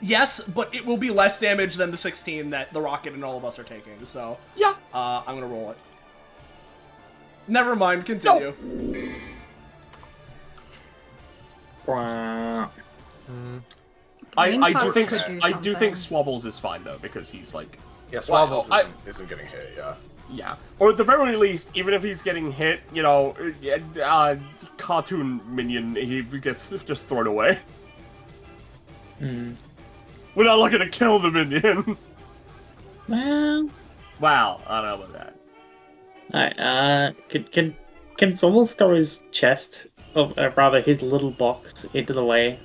S5: Yes, but it will be less damage than the 16 that the Rocket and all of us are taking, so...
S7: Yeah.
S5: I'm gonna roll it. Never mind, continue.
S7: I do
S4: Greenfuck
S7: think
S4: could do
S7: I do think
S4: something.
S7: Swabbles is fine though, because he's like...
S1: Yeah, Swabbles isn't getting hit, yeah.
S7: Yeah. Or at the very least, even if he's getting hit, cartoon minion, he gets just thrown away. We're not looking to kill the minion.
S6: Well,
S7: Wow, I don't know about that.
S6: alright, can Swabble throw his chest, or rather his little box, into the way?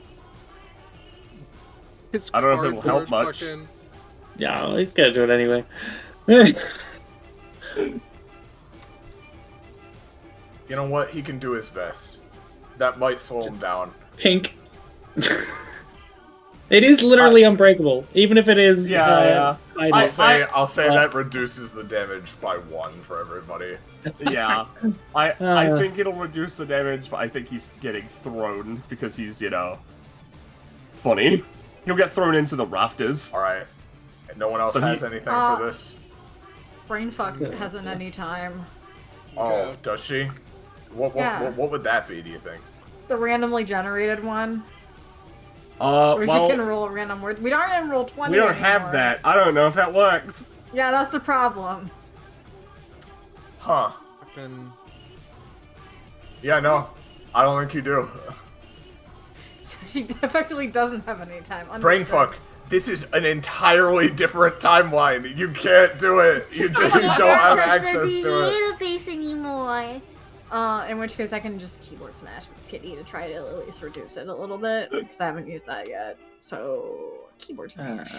S7: I don't know if it will help
S9: Cardboard
S7: much.
S9: fucking-
S6: Yeah, well, he's gonna do it anyway.
S1: You know what? He can do his best. That might slow him down.
S6: Pink. It is literally unbreakable, even if it is.
S7: Yeah.
S1: I'll say that reduces the damage by 1 for everybody.
S7: Yeah. I think it'll reduce the damage, but I think he's getting thrown because he's, funny. He'll get thrown into the rafters.
S1: Alright. And no one else
S7: So
S1: has anything for this?
S4: Brainfuck hasn't any time.
S1: Oh, does she? What would that be, do you think?
S4: The randomly generated one. Or
S7: Well,
S4: you can roll a random word. We don't even roll 20
S7: we don't
S4: anymore.
S7: have that. I don't know if that works.
S4: Yeah, that's the problem.
S1: Huh.
S9: Fucking...
S1: Yeah, no. I don't think you do.
S4: She effectively doesn't have any time.
S1: Brain
S4: Understood.
S1: fuck. This is an entirely different timeline. You can't do it. You don't have access to it.
S11: database anymore.
S4: In which case I can just keyboard smash with Kitty to try to at least reduce it a little bit, because I haven't used that yet. So, keyboard smash.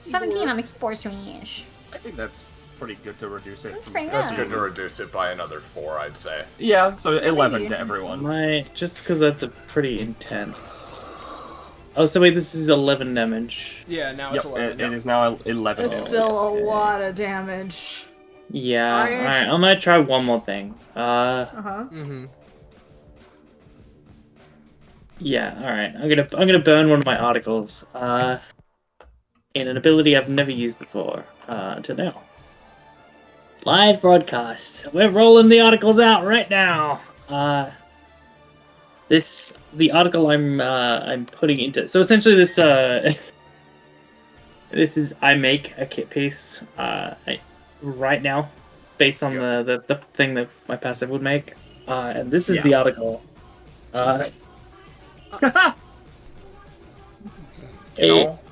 S11: 17 on a keyboard smash.
S7: I think that's pretty good to reduce it.
S11: That's pretty
S1: That's
S11: good.
S1: good to reduce it by another 4, I'd say.
S7: Yeah, so 11 to everyone.
S16: Just because that's a pretty intense. Oh, so wait, this is 11 damage.
S5: Yeah, now it's 11.
S7: It is now 11
S4: It's
S7: damage.
S4: still a lot of damage.
S16: Yeah, alright, I'm gonna try one more thing. Yeah, alright. I'm gonna burn one of my articles. In an ability I've never used before, until now. Live broadcast. We're rolling the articles out right now. The article I'm putting into. So essentially, this is I make a kit piece right now, based on the thing that my passive would make, and this is the article.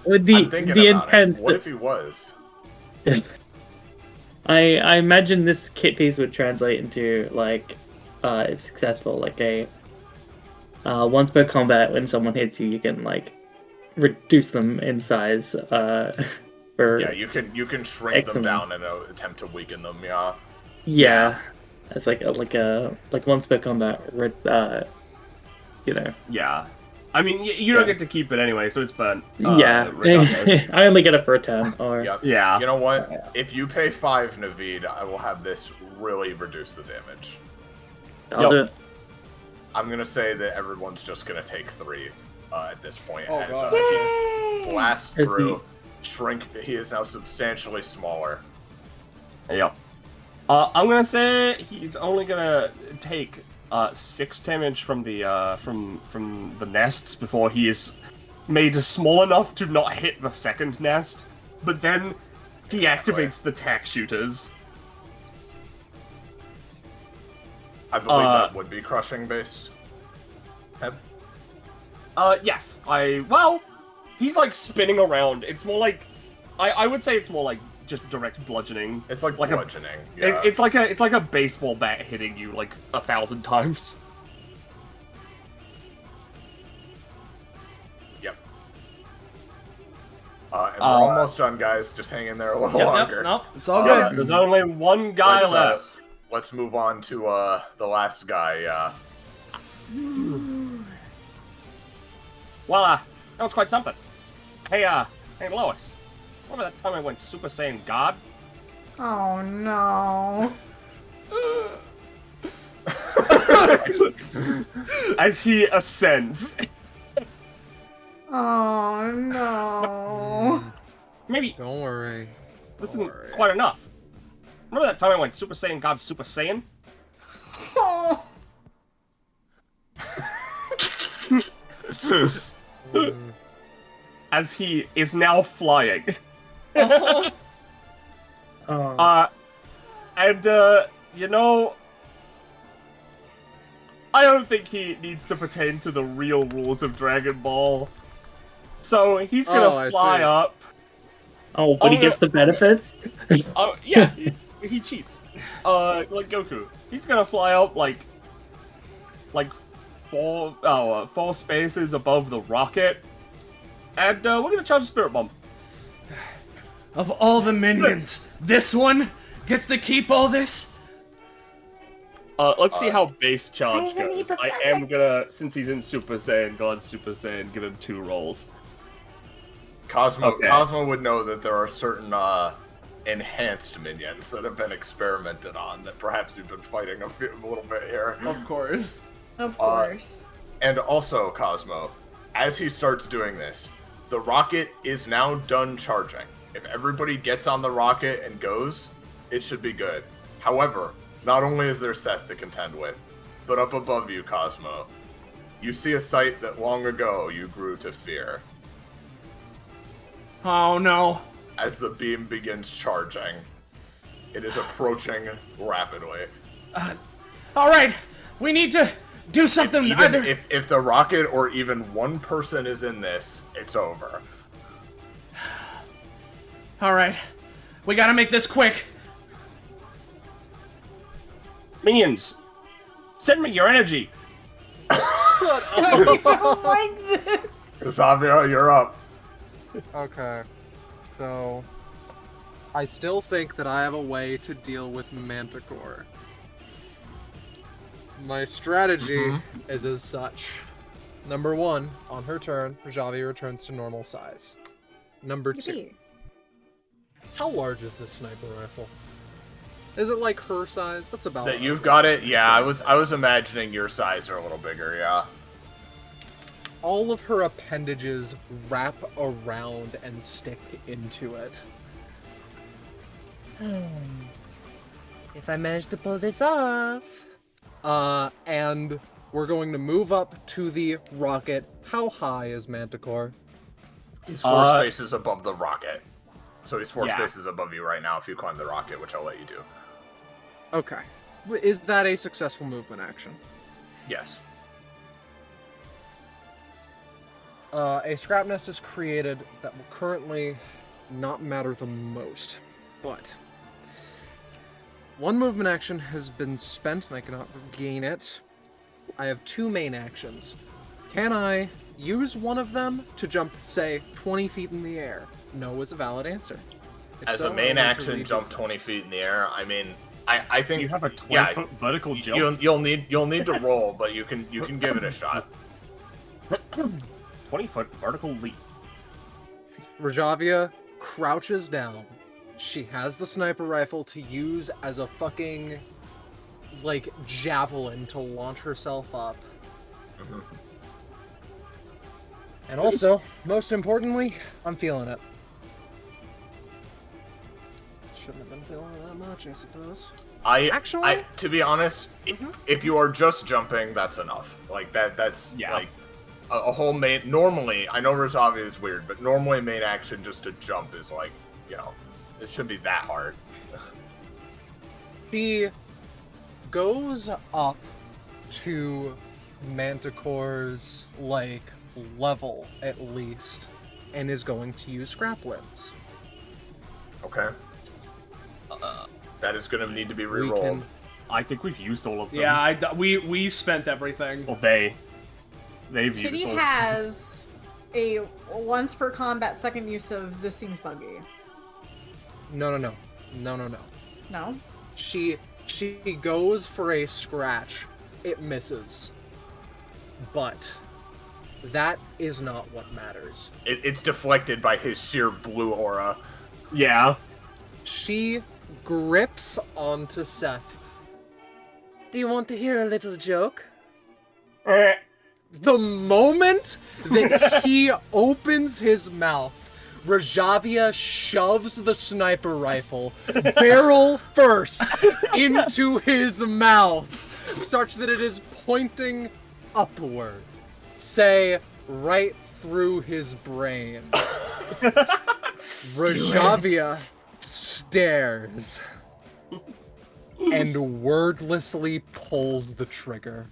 S16: With the intent.
S1: What if he was?
S16: I imagine this kit piece would translate into, like, if successful, like a once per combat, when someone hits you, you can, like, reduce them in size.
S1: Yeah, you can shrink them down in an attempt to weaken them. Yeah.
S16: Yeah, it's like once per combat. You know.
S7: Yeah. I mean, you don't get to keep it anyway, so it's burnt.
S16: Yeah, I only get it for a turn. Or
S7: yeah.
S1: You know what? If you pay 5, Naveed, I will have this really reduce the damage.
S16: I'll do it.
S1: I'm gonna say that everyone's just gonna take 3 at this point.
S5: Oh,
S1: as
S5: God.
S1: he blasts through, shrink. He is now substantially smaller.
S7: Yep. I'm gonna say he's only gonna take 6 damage from the nests before he is made small enough to not hit the second nest. But then he activates the tack shooters.
S1: I believe that would be crushing based.
S7: Yes. He's like spinning around. It's more like, I would say it's more like just direct bludgeoning.
S1: It's like bludgeoning. Yeah.
S7: It's like a baseball bat hitting you like 1,000 times.
S1: Yep. And we're almost done, guys. Just hang in there a little longer.
S5: Nope, it's all good.
S7: There's only one guy left.
S1: Let's move on to the last guy.
S7: Well, that was quite something. Hey, Lois. Remember that time I went Super Saiyan God?
S4: Oh no.
S7: As he ascends.
S4: Oh no.
S7: Maybe.
S9: Don't worry.
S7: This isn't quite enough. Remember that time I went Super Saiyan God Super Saiyan?
S4: Oh.
S7: As he is now flying. You know, I don't think he needs to pertain to the real rules of Dragon Ball. So he's gonna fly up.
S16: Oh, but he gets the benefits?
S7: Yeah, he cheats. Like Goku. He's gonna fly up like 4 spaces above the rocket. And we're gonna charge Spirit Bomb.
S5: Of all the minions, this one gets to keep all this?
S7: Let's see how base charge goes. I am gonna, since he's in Super Saiyan, God Super Saiyan, give him 2 rolls.
S1: Cosmo would know that there are certain enhanced minions that have been experimented on that perhaps you've been fighting a little bit here.
S5: Of course.
S4: Of course.
S1: And also, Cosmo, as he starts doing this, the rocket is now done charging. If everybody gets on the rocket and goes, it should be good. However, not only is there Seth to contend with, but up above you, Cosmo, you see a sight that long ago you grew to fear.
S5: Oh no.
S1: As the beam begins charging, it is approaching rapidly.
S5: Alright, we need to Do something.
S1: If the rocket or even one person is in this, it's over.
S5: All right, we gotta make this quick.
S7: Minions, send me your energy.
S4: I don't like this.
S1: Xavier, you're up.
S9: Okay, so I still think that I have a way to deal with Manticore. My strategy is as such. Number 1, on her turn, Rajavi returns to normal size. Number 2, how large is this sniper rifle? Is it like her size? That's about
S1: That
S9: right.
S1: you've got it? Yeah, I was imagining your size are a little bigger, yeah.
S9: All of her appendages wrap around and stick into it.
S13: If I manage to pull this off.
S9: And we're going to move up to the rocket. How high is Manticore?
S1: He's 4 spaces above the rocket. So he's 4
S9: Yeah.
S1: spaces above you right now if you climb the rocket, which I'll let you do.
S9: Okay. Is that a successful movement action?
S1: Yes.
S9: A scrap nest is created that will currently not matter the most, but one movement action has been spent and I cannot regain it. I have 2 main actions. Can I use one of them to jump, say, 20 feet in the air? No is a valid answer. If
S1: As
S9: so,
S1: a main
S9: I want to
S1: action,
S9: read
S1: jump
S9: it.
S1: 20 feet in the air. I mean, I think
S7: You have a 20-foot vertical jump.
S1: You'll need to roll, but you can give it a shot.
S7: 20-foot vertical leap.
S9: Rajavia crouches down. She has the sniper rifle to use as a fucking, like, javelin to launch herself up. And also, most importantly, I'm feeling it. Shouldn't have been feeling it that much, I suppose.
S1: I to be honest, if you are just jumping, that's enough. Like that's like a whole main. Normally, I know Rajavia is weird, but normally main action just to jump is like, you know, it shouldn't be that hard.
S9: She goes up to Manticore's, like, level, at least, and is going to use scrap limbs.
S1: Okay. That is going to need to be re-rolled.
S7: I think we've used all of them.
S5: Yeah, we spent everything.
S7: Well, they've used
S4: Kitty
S7: all.
S4: has a once per combat second use of this seems buggy.
S9: No.
S4: No?
S9: She goes for a scratch. It misses. But that is not what matters.
S1: It's deflected by his sheer blue aura.
S7: Yeah.
S9: She grips onto Seth.
S13: Do you want to hear a little joke?
S9: The moment that he opens his mouth, Rajavia shoves the sniper rifle barrel first into his mouth, such that it is pointing upward, say right through his brain. Rajavia stares and wordlessly pulls the trigger.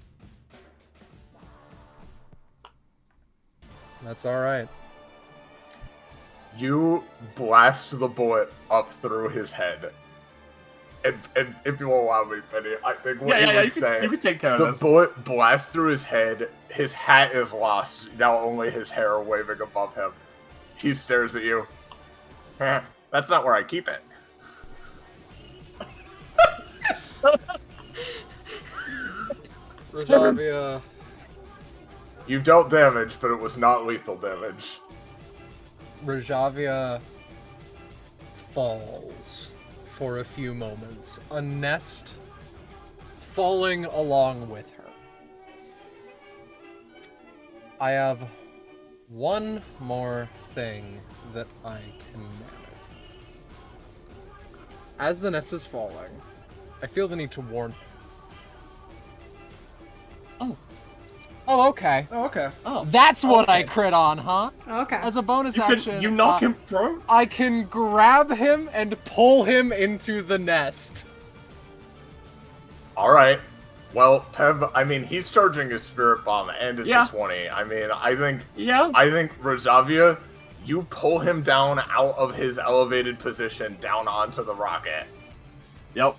S9: That's alright.
S1: You blast the bullet up through his head. And if you will allow me, Penny, I think what you would say...
S7: You can take care of
S1: the
S7: this.
S1: bullet blasts through his head, his hat is lost, now only his hair are waving above him. He stares at you. That's not where I keep it.
S9: Rajavia...
S1: You've dealt damage, but it was not lethal damage.
S9: Rajavia falls for a few moments, a nest falling along with her. I have one more thing that I can manage. As the nest is falling, I feel the need to warn him. Oh, okay.
S5: Oh, okay.
S9: Oh, that's what
S5: Okay.
S9: I crit on, huh?
S4: Okay.
S9: As a bonus
S7: You can-
S9: action,
S7: you knock him prone?
S9: I can grab him and pull him into the nest.
S1: Alright. Well, Pev, I mean, he's charging his Spirit Bomb, and it's a 20. I mean, I think Rosavia, you pull him down out of his elevated position down onto the rocket.
S7: Yep.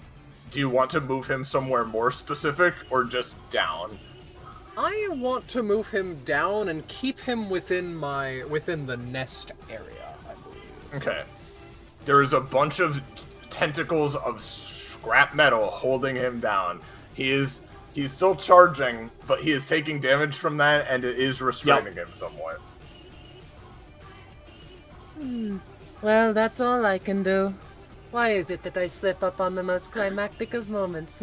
S1: Do you want to move him somewhere more specific, or just down?
S9: I want to move him down and keep him within the nest area, I believe.
S1: Okay. There's a bunch of tentacles of scrap metal holding him down. He's still charging, but he is taking damage from that, and it is restraining him somewhat.
S13: Well, that's all I can do. Why is it that I slip up on the most climactic of moments,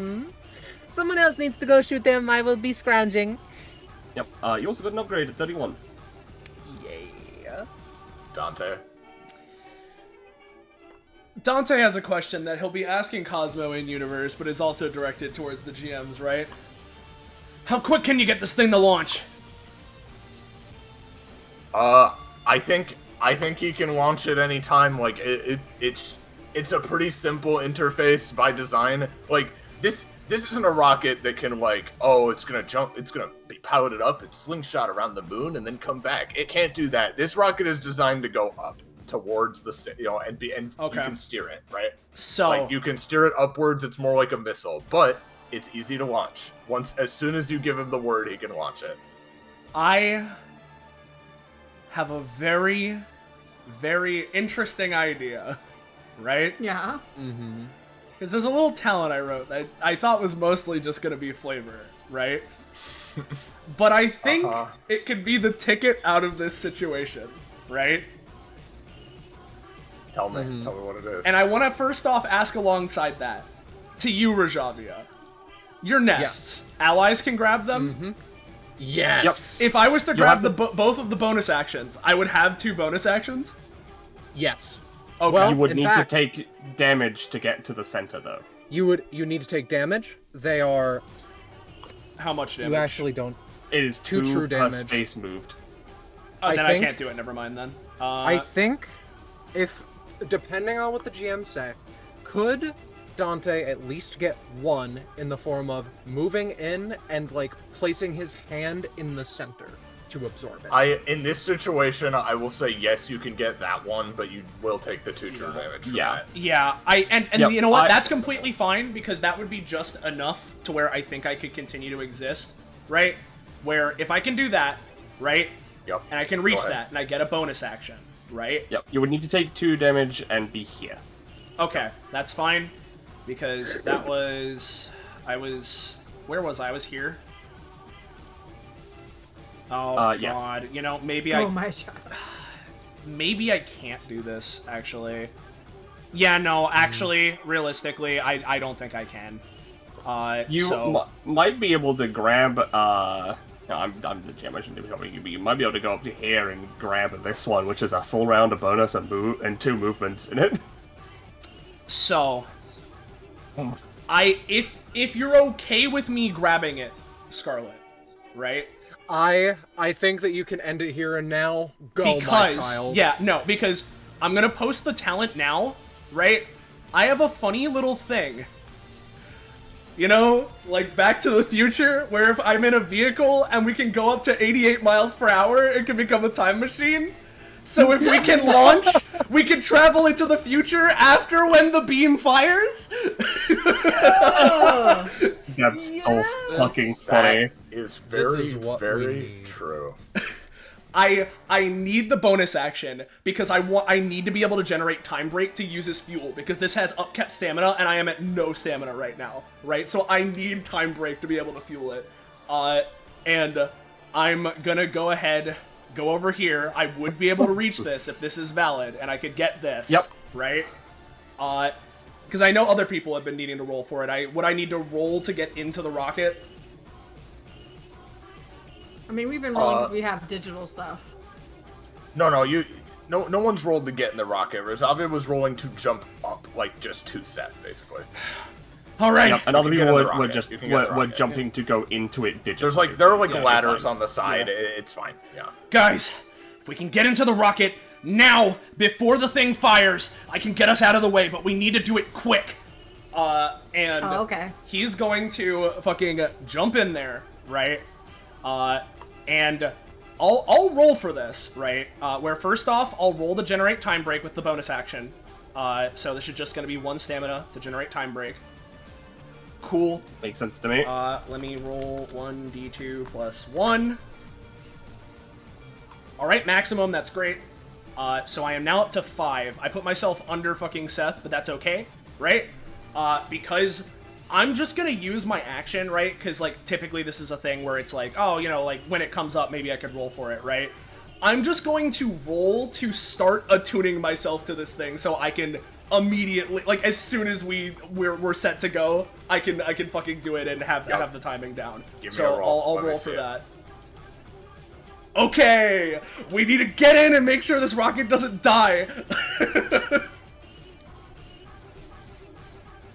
S13: Someone else needs to go shoot them, I will be scrounging.
S7: Yep, you also got an upgrade at 31.
S9: Yeah.
S1: Dante
S5: has a question that he'll be asking Cosmo in universe, but is also directed towards the GMs, right? How quick can you get this thing to launch?
S1: I think he can launch at any time. Like it's a pretty simple interface by design. Like this isn't a rocket that can like, oh, it's gonna jump, it's gonna be piloted up and slingshot around the moon and then come back. It can't do that. This rocket is designed to go up towards the and you can steer it, right?
S5: So
S1: like you can steer it upwards. It's more like a missile, but it's easy to launch. As soon as you give him the word, he can launch it.
S5: I have a very, very interesting idea, right?
S4: Yeah.
S5: Mm-hmm. Because there's a little talent I wrote that I thought was mostly just going to be flavor, right? But I think it could be the ticket out of this situation, right?
S1: Tell me what it is.
S5: And I want to first off ask alongside that, to you, Rajavia. Your nests, allies can grab them?
S9: Yes.
S5: Yep. If I was to grab both of the bonus actions, I would have 2 bonus actions?
S9: Yes.
S5: Okay.
S9: Well,
S7: you would
S9: in
S7: need
S9: fact,
S7: to take damage to get to the center, though.
S9: You need to take damage. They are...
S5: How much damage?
S9: You actually don't...
S7: It is 2
S9: true
S7: per
S9: damage.
S7: space moved.
S5: Oh, then I can't do it. Never mind, then.
S9: I think if... Depending on what the GM say, could Dante at least get 1 in the form of moving in and, like, placing his hand in the center to absorb it?
S1: In this situation, I will say yes, you can get that 1, but you will take the 2 true damage from that.
S5: Yeah, you know what? That's completely fine, because that would be just enough to where I think I could continue to exist, right? Where if I can do that, right?
S1: Yep.
S5: And I can reach that, and I get a bonus action, right?
S7: Yep, you would need to take 2 damage and be here.
S5: Okay, that's fine, because that was... Where was I? I was here. Oh,
S7: yes.
S5: God. You know, maybe
S4: Oh, my God.
S5: Maybe I can't do this, actually. Yeah, no, actually, realistically, I don't think I can.
S7: You might be able to grab, no, I'm the GM, I shouldn't be helping you, but you might be able to go up to here and grab this one, which is a full round of bonus and 2 movements in it.
S5: So, if you're okay with me grabbing it, Scarlet, right?
S9: I think that you can end it here and now. Go, my child.
S5: Yeah, no, because I'm gonna post the talent now, right? I have a funny little thing. You know, like Back to the Future, where if I'm in a vehicle and we can go up to 88 miles per hour, it can become a time machine. So if we can launch, we can travel into the future after when the beam fires.
S7: That's so fucking funny.
S1: That is very true.
S5: I need the bonus action because I need to be able to generate time break to use as fuel because this has upkept stamina and I am at no stamina right now, right? So I need time break to be able to fuel it. And I'm gonna go ahead, go over here. I would be able to reach this if this is valid and I could get this.
S7: Yep.
S5: Right? Because I know other people have been needing to roll for it. Would I need to roll to get into the rocket?
S4: I mean, we've been rolling because we have digital stuff.
S1: No one's rolled to get in the rocket. Rosavia was rolling to jump up, like just 2 steps, basically.
S5: All right.
S7: Yep, and other people were jumping to go into it digitally.
S1: There are like ladders on the side. Yeah. It's fine. Yeah.
S5: Guys, if we can get into the rocket now, before the thing fires, I can get us out of the way, but we need to do it quick. And
S4: okay.
S5: He's going to fucking jump in there, right? And I'll roll for this, right? Where first off, I'll roll to generate time break with the bonus action. So this is just going to be 1 stamina to generate time break. Cool.
S7: Makes sense to me.
S5: Let me roll 1d2 plus 1. Alright, maximum, that's great. So I am now up to 5. I put myself under fucking Seth, but that's okay, right? Because I'm just gonna use my action, right? Because, like, typically this is a thing where it's like, oh, you know, like, when it comes up, maybe I could roll for it, right? I'm just going to roll to start attuning myself to this thing so I can immediately, like, as soon as we're set to go, I can fucking do it and have the timing down. So I'll roll for that. Okay, we need to get in and make sure this rocket doesn't die.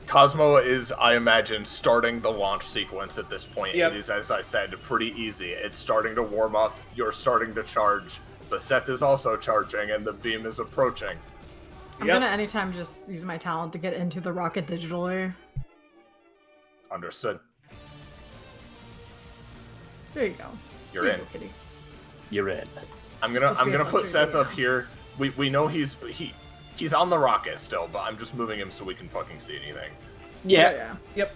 S1: Cosmo is, I imagine, starting the launch sequence at this point.
S5: Yep.
S1: It is, as I said, pretty easy. It's starting to warm up, you're starting to charge, but Seth is also charging, and the beam is approaching.
S4: I'm gonna anytime just use my talent to get into the rocket digitally.
S1: Understood.
S4: There you go.
S1: You're in.
S4: Kitty.
S7: You're in.
S1: I'm gonna put Seth up here. We know he's on the rocket still, but I'm just moving him so we can fucking see anything.
S5: Yeah. Yep.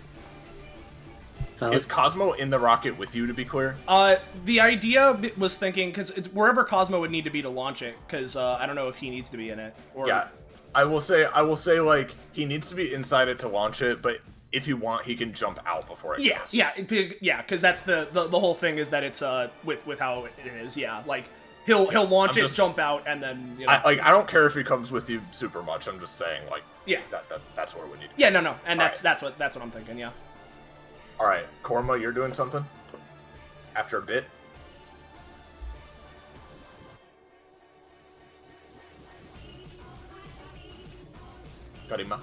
S1: Is Cosmo in the rocket with you, to be clear?
S5: The idea was thinking, because it's wherever Cosmo would need to be to launch it, because I don't know if he needs to be in it. Or...
S1: Yeah, I will say, like, he needs to be inside it to launch it, but if you want, he can jump out before it goes.
S5: Yeah, because that's the whole thing is that it's with how it is. Yeah, like he'll launch it, jump out, and then you know.
S1: I don't care if he comes with you super much. I'm just saying, like,
S5: yeah,
S1: that's what we need.
S5: Yeah, no, and that's what I'm thinking. Yeah.
S1: All right, Korma, you're doing something. After a bit. Karima.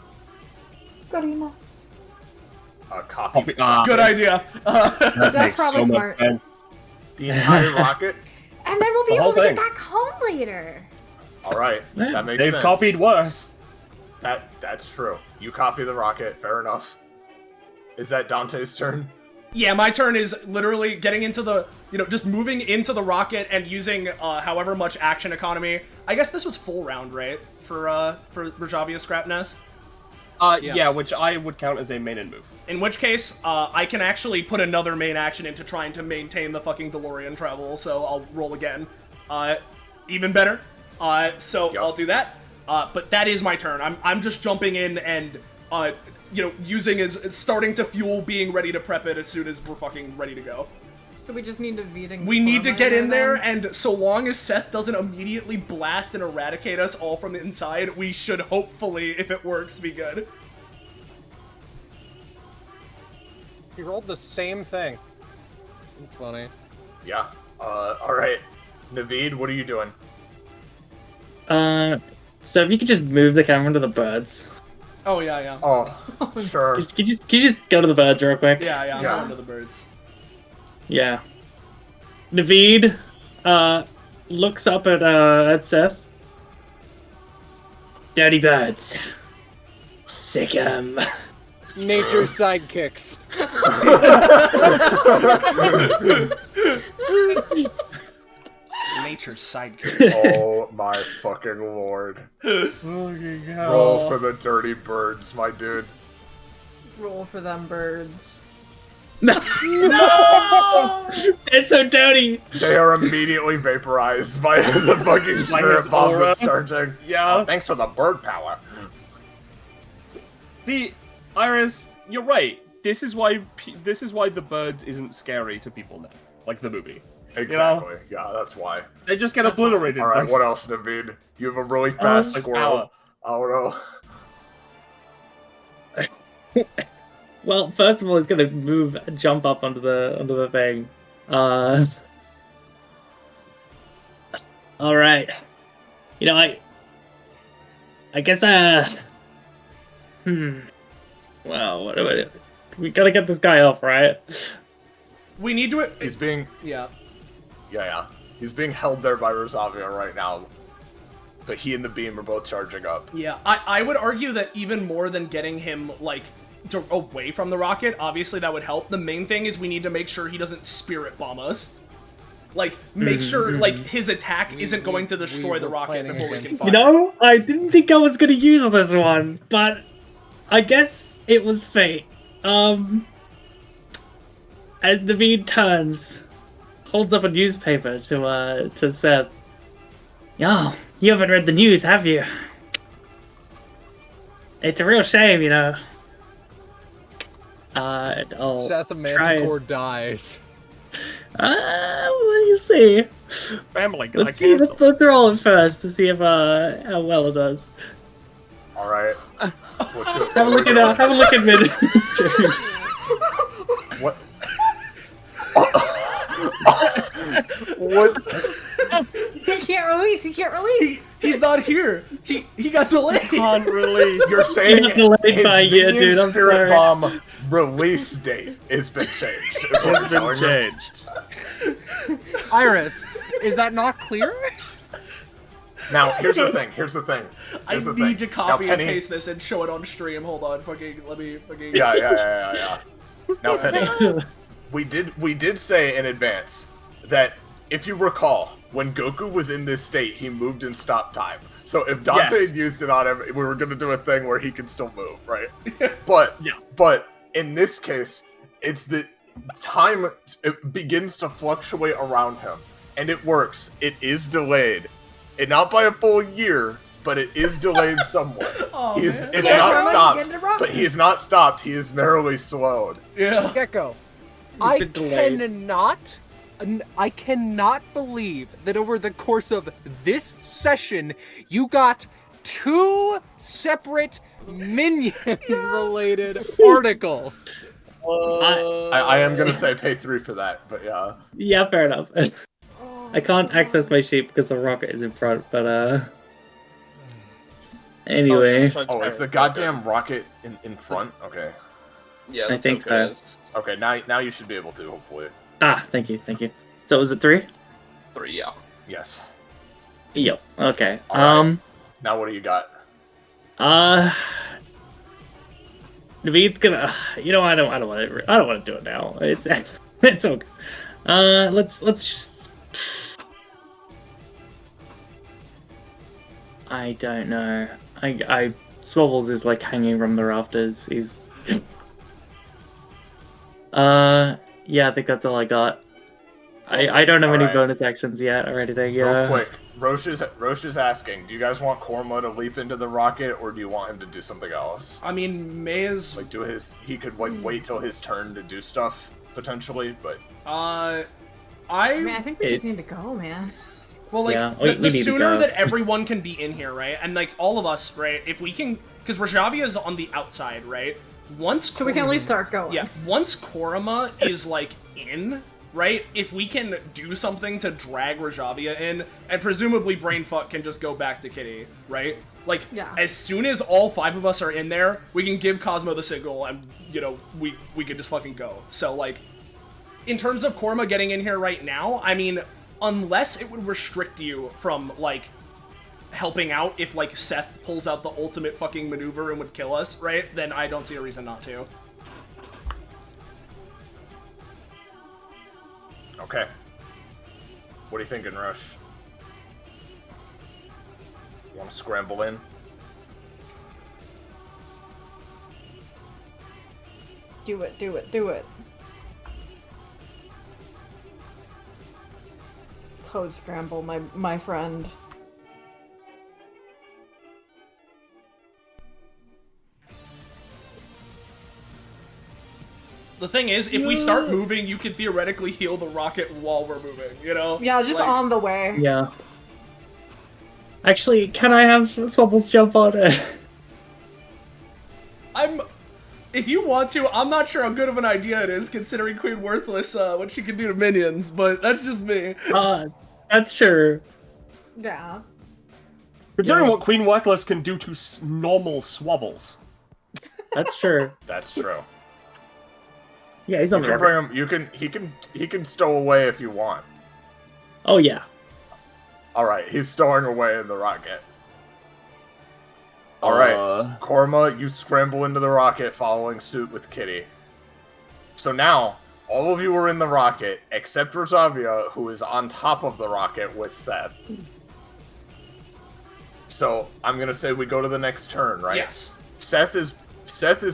S1: Copy.
S5: Good idea.
S4: That's probably smart.
S1: The entire rocket.
S11: And then we'll be
S7: The
S11: able
S7: whole
S11: to
S7: thing.
S11: get back home later.
S1: All right, that makes
S7: They've
S1: sense.
S7: copied worse.
S1: That's true. You copy the rocket. Fair enough. Is that Dante's turn?
S5: Yeah, my turn is literally getting into the, just moving into the rocket and using however much action economy. I guess this was full round, right? For Rajavia's Scrap Nest?
S7: Yes. Yeah, which I would count as a main and move.
S5: In which case, I can actually put another main action into trying to maintain the fucking DeLorean travel, so I'll roll again. Even better. So I'll do that. But that is my turn. I'm just jumping in and, using as starting to fuel, being ready to prep it as soon as we're fucking ready to go.
S4: So we just need to
S5: We need to get in there, and so long as Seth doesn't immediately blast and eradicate us all from the inside, we should hopefully, if it works, be good.
S9: He rolled the same thing. It's funny.
S1: Yeah. All right. Naveed, what are you doing?
S16: So if you could just move the camera to the birds.
S5: Oh, yeah.
S1: Oh, sure.
S16: Can you just go to the birds real quick?
S5: Yeah, I'm going to the birds.
S16: Yeah. Naveed, looks up at Seth. Dirty birds. Sick 'em.
S9: Nature's sidekicks.
S5: Nature's sidekicks.
S1: Oh my fucking lord. Roll for the dirty birds, my dude.
S4: Roll for them birds.
S16: No! They're so dirty!
S1: They are immediately vaporized by the fucking spirit bomb that's charging.
S7: Yeah.
S1: Oh, thanks for the bird power.
S7: See, Iris, you're right. This is why the birds isn't scary to people now, like the movie.
S1: Exactly. Yeah, that's why.
S7: They just get obliterated.
S1: All right, what else, Naveed? You have a really fast squirrel. Oh
S16: no. Well, first of all, it's gonna jump up onto the thing. All right. I guess Well, what do I do? We gotta get this guy off, right?
S5: We need to.
S1: He's being.
S5: Yeah.
S1: Yeah. He's being held there by Rosavia right now. But he and the beam are both charging up.
S5: Yeah, I would argue that even more than getting him, like, away from the rocket, obviously that would help. The main thing is we need to make sure he doesn't spirit bomb us. Like, make sure, like, his attack isn't going to destroy the rocket before we can fire.
S16: You know, I didn't think I was gonna use this one, but I guess it was fate. As David turns, holds up a newspaper to Seth. Yo, you haven't read the news, have you? It's a real shame, you know.
S9: Seth Manticore dies.
S16: Well, you see.
S7: Family Guy
S16: Let's see. Let's roll it first to see if how well it does.
S1: All right.
S16: Have a look at mid.
S1: What? What?
S4: He can't release. He can't release.
S5: He's not here. He got delayed.
S7: Can't release.
S1: You're saying
S16: He got delayed
S1: his
S16: by a year,
S1: Minion
S16: dude, I'm
S1: Spirit
S16: sorry.
S1: Bomb release date has been changed.
S7: It's been changed.
S9: Iris, is that not clear?
S1: Now, here's the thing.
S5: I need to copy and paste this and show it on stream. Hold on, let me.
S1: Yeah. Now, Penny, we did say in advance that if you recall, when Goku was in this state, he moved and stopped time. So if Dante had used it on him, we were gonna do a thing where he could still move, right? But in this case, it's the time it begins to fluctuate around him, and it works. It is delayed, not by a full year, but it is delayed somewhat. It's not stopped, but he is not stopped. He is narrowly slowed.
S5: Yeah.
S9: Gecko, I cannot believe that over the course of this session, you got 2 separate minion-related articles.
S1: I am gonna say pay 3 for that, but yeah.
S16: Yeah, fair enough. I can't access my sheet because the rocket is in front, but anyway.
S1: Oh, is the goddamn rocket in front? Okay.
S16: Yeah, I think so.
S1: Okay, now you should be able to, hopefully.
S16: Ah, thank you. So was it 3?
S7: 3, yeah.
S1: Yes.
S16: Yep. Okay.
S1: Right. Now what do you got?
S16: David's gonna. You know, I don't want to do it now. It's okay. Let's just. I don't know. I Swobbles is like hanging from the rafters. He's. Yeah, I think that's all I got. I don't have any bonus actions yet or anything. Yeah.
S1: Real quick, Roche is asking, do you guys want Korma to leap into the rocket, or do you want him to do something else?
S5: I mean, Maze...
S1: Like, he could, like, wait till his turn to do stuff, potentially, but...
S4: I think we just need to go, man.
S5: Well, like,
S16: yeah,
S5: the sooner that everyone can be in here, right? And, like, all of us, right? If we can... Because Rajavia's on the outside, right?
S4: So we can at least start going.
S5: Yeah, once Korama is, like, in... Right? If we can do something to drag Rajavia in, and presumably Brainfuck can just go back to Kitty, right? Like, as soon as all 5 of us are in there, we can give Cosmo the signal, and, you know, we could just fucking go. So, like, in terms of Korma getting in here right now, I mean, unless it would restrict you from, like, helping out if, like, Seth pulls out the ultimate fucking maneuver and would kill us, right? Then I don't see a reason not to.
S1: Okay. What are you thinking, Rush? You want to scramble in?
S4: Do it. Code scramble, my friend.
S5: The thing is, if we start moving, you can theoretically heal the rocket while we're moving, you know?
S4: Yeah, just
S5: like,
S4: on the way.
S16: Yeah. Actually, can I have Swobbles jump on it?
S5: If you want to, I'm not sure how good of an idea it is, considering Queen Worthless, what she can do to minions, but that's just me.
S16: That's true.
S4: Yeah.
S7: Considering what Queen Worthless can do to normal Swobbles.
S16: That's true.
S1: That's true.
S16: Yeah, he's on
S1: you
S16: the
S1: can bring him. He can stow away if you want.
S16: Oh yeah.
S1: All right, he's stowing away in the rocket. All right, Korma, you scramble into the rocket, following suit with Kitty. So now, all of you are in the rocket, except Rosavia, who is on top of the rocket with Seth. So I'm gonna say we go to the next turn, right?
S5: Yes.
S1: Seth is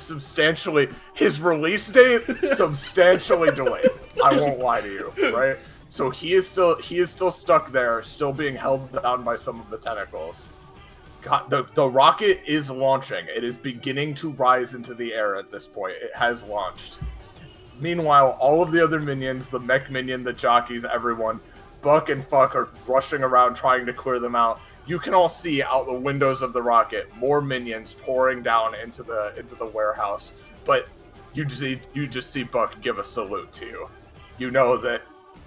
S1: substantially, his release date substantially delayed. I won't lie to you, right? So he is still stuck there, still being held down by some of the tentacles. God, the rocket is launching. It is beginning to rise into the air at this point. It has launched. Meanwhile, all of the other minions, the mech minion, the jockeys, everyone, Buck and Fuck are rushing around trying to clear them out. You can all see out the windows of the rocket more minions pouring down into the warehouse. But you just see Buck give a salute to you. You know that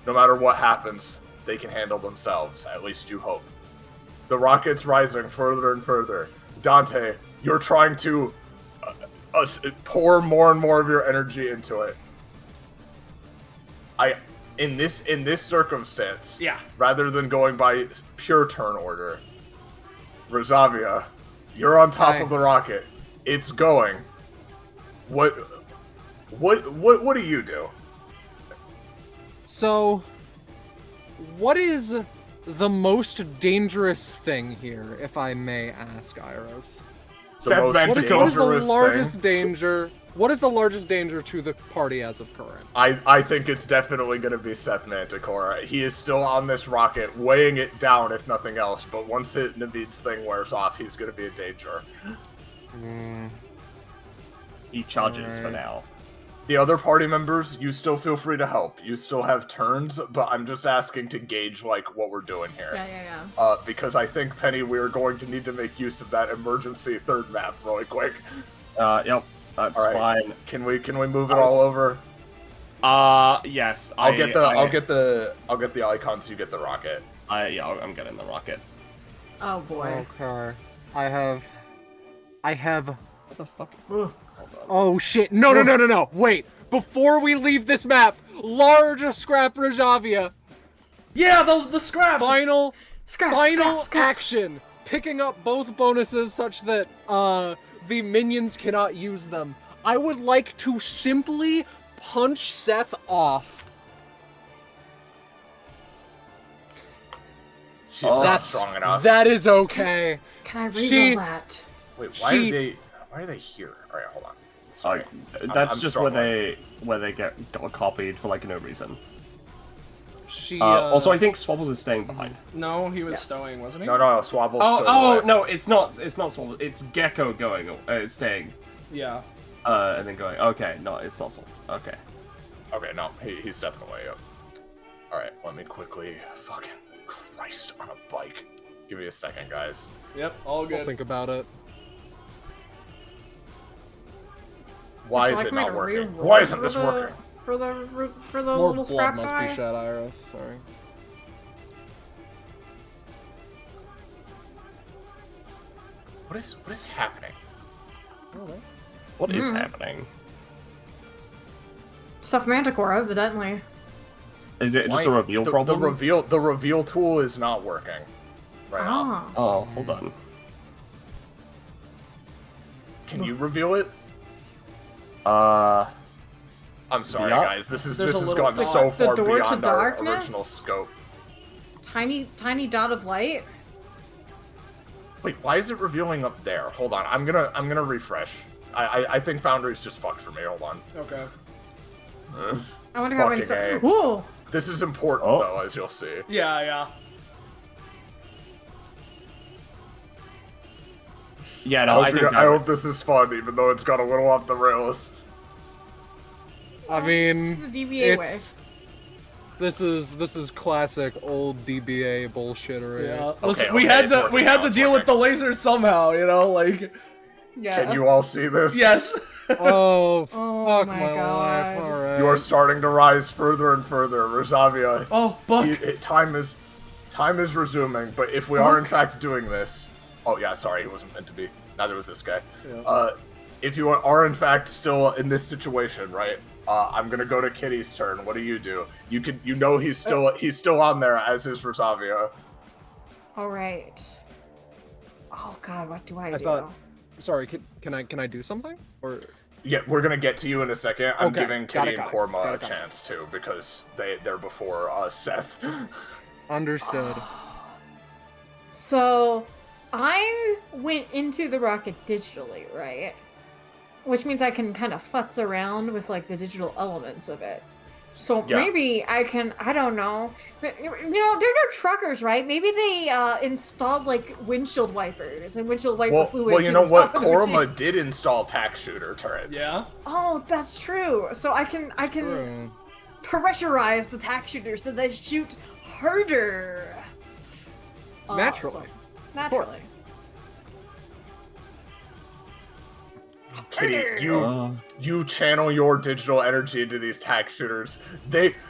S1: no matter what happens, they can handle themselves. At least you hope. The rocket's rising further and further. Dante, you're trying to pour more and more of your energy into it. In this circumstance, rather than going by pure turn order, Rosavia, you're on top of the rocket. It's going. What do you do?
S9: So, what is the most dangerous thing here, if I may ask, Iris? What is the largest danger? What is the largest danger to the party as of current?
S1: I think it's definitely going to be Seth Manticore. He is still on this rocket, weighing it down if nothing else, but once Naveed's thing wears off, he's going to be a danger.
S7: He charges for now.
S1: The other party members, you still feel free to help. You still have turns, but I'm just asking to gauge, like, what we're doing here.
S4: Yeah.
S1: Because I think, Penny, we are going to need to make use of that emergency third map really quick.
S7: Yep. That's fine.
S1: Can we move it all over?
S7: Yes.
S1: I'll get the icons. You get the rocket.
S7: I'm getting the rocket.
S4: Oh boy.
S9: Okay. I have.
S7: What the fuck?
S9: Oh shit! No! Wait! Before we leave this map, large scrap Rajavia.
S5: Yeah, the scrap.
S9: Final
S4: scrap.
S9: action. Picking up both bonuses such that the minions cannot use them. I would like to simply punch Seth off.
S1: She's not strong enough.
S9: That is okay.
S4: Can I reroll that?
S1: Wait, why are they here? All right, hold on. Sorry.
S7: That's
S1: I'm
S7: just
S1: strong
S7: where they got copied for like no reason.
S9: She.
S7: Also, I think Swabbles is staying behind.
S5: No, he was stowing, wasn't he?
S1: No, Swabbles.
S7: No, it's not Swabbles. It's Gecko staying.
S5: Yeah.
S7: And then going. Okay, no, it's not Swabbles. Okay.
S1: Okay, no, he's definitely up. All right, let me quickly. Fucking Christ on a bike. Give me a second, guys.
S5: Yep, all good.
S9: I'll think about it.
S1: Why is it not working? Why isn't this working?
S4: For the
S9: More
S4: little
S9: blood
S4: scrap
S9: must
S4: guy?
S9: be shed, Iris. Sorry.
S1: What is happening?
S7: What is happening?
S4: Stuff Manticore, evidently.
S7: Is it just a reveal problem?
S1: The reveal tool is not working right now.
S7: Oh, hold on.
S1: Can you reveal it? I'm sorry, guys. This has gone so far beyond our original scope.
S4: Tiny dot of light.
S1: Wait, why is it revealing up there? Hold on, I'm gonna refresh. I think Foundry's just fucked for me. Hold on.
S5: Okay.
S4: I wonder how many
S1: Fucking A.
S4: Ooh.
S1: This is important though, as you'll see.
S5: Yeah.
S7: Yeah, no, I
S1: hope this is fun, even though it's got a little off the rails.
S9: I mean,
S4: This is the DBA way.
S9: This is classic old DBA bullshittery.
S5: Yeah. Listen, we had to deal with the lasers somehow, you know, like.
S4: Yeah.
S1: Can you all see this?
S5: Yes.
S9: Oh,
S4: Oh
S9: fuck
S4: my
S9: my
S4: God.
S9: life. All right.
S1: You are starting to rise further and further, Rosavia.
S5: Oh, Buck.
S1: Time is resuming, but if we are in fact doing this, oh yeah, sorry, he wasn't meant to be. Neither was this guy.
S5: Yeah.
S1: If you are in fact still in this situation, right? I'm gonna go to Kitty's turn. What do? You know he's still on there, as is Rosavia.
S4: All right. Oh God, what do I do?
S9: sorry, can I do something? Or
S1: Yeah, we're gonna get to you in a second. I'm
S9: Okay,
S1: giving
S9: got
S1: Kitty
S9: it,
S1: and
S9: got it,
S1: Korma
S9: got
S1: a
S9: it.
S1: chance too, because they're before Seth.
S9: Understood.
S4: So, I went into the rocket digitally, right? Which means I can kind of futz around with like the digital elements of it. So
S1: Yeah.
S4: maybe I can, I don't know. You know, they're no truckers, right? Maybe they installed like windshield wipers and windshield wiper fluids.
S1: Well, you know
S4: and
S1: what?
S4: stuff in the machine.
S1: Korma did install tack shooter turrets.
S5: Yeah.
S4: Oh, that's true. So I can pressurize the tack shooters so they shoot harder.
S9: Naturally.
S4: Naturally.
S1: Kitty, you channel your digital energy into these tack shooters.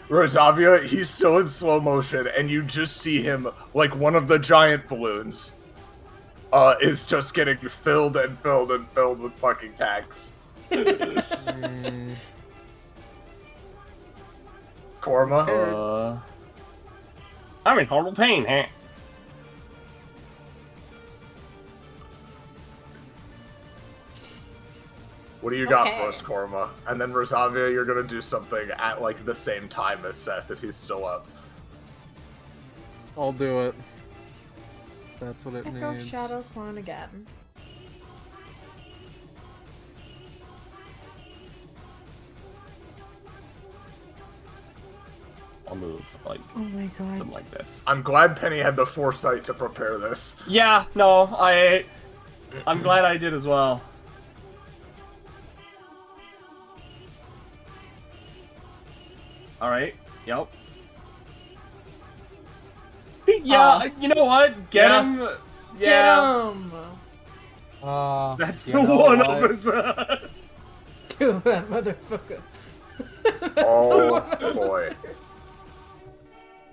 S1: Rosavia, he's still in slow motion, and you just see him, like one of the giant balloons, is just getting filled and filled and filled with fucking tacks. Korma?
S7: I'm in horrible pain, huh?
S1: What do you got for us, Korma? And then Rosavia, you're gonna do something at like the same time as Seth if he's still up.
S9: I'll do it. That's what it
S4: Echo
S9: needs.
S4: Shadow Clone again.
S7: I'll move like
S4: Oh my god.
S7: something like this.
S1: I'm glad Penny had the foresight to prepare this.
S7: Yeah, no, I'm glad I did as well. Alright, yep. Yeah, you know what? Get him! Yeah.
S4: Get him!
S7: That's
S9: you
S7: the
S9: know
S7: one
S9: what?
S7: officer!
S4: Kill that motherfucker.
S1: Oh boy.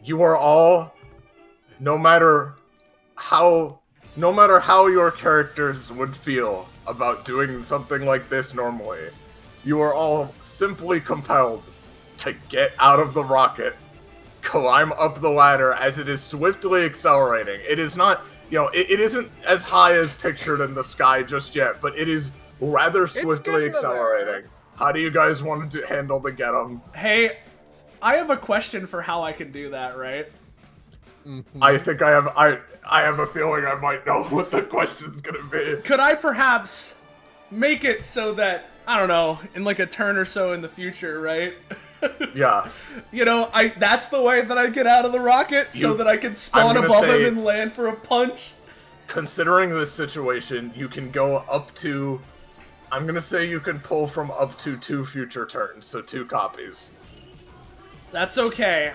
S1: You are all, no matter how your characters would feel about doing something like this normally, you are all simply compelled to get out of the rocket, climb up the ladder as it is swiftly accelerating. It is not, it isn't as high as pictured in the sky just yet, but it is rather swiftly accelerating. How do you guys want to handle the get 'em?
S5: Hey, I have a question for how I can do that, right?
S1: I think I have a feeling I might know what the question's gonna be.
S5: Could I perhaps make it so that, I don't know, in like a turn or so in the future, right?
S1: Yeah.
S5: That's the way that I get out of the rocket, so that I can spawn above him and land for a punch.
S1: Considering this situation, you can go up to, I'm gonna say you can pull from up to 2 future turns, so 2 copies.
S5: That's okay.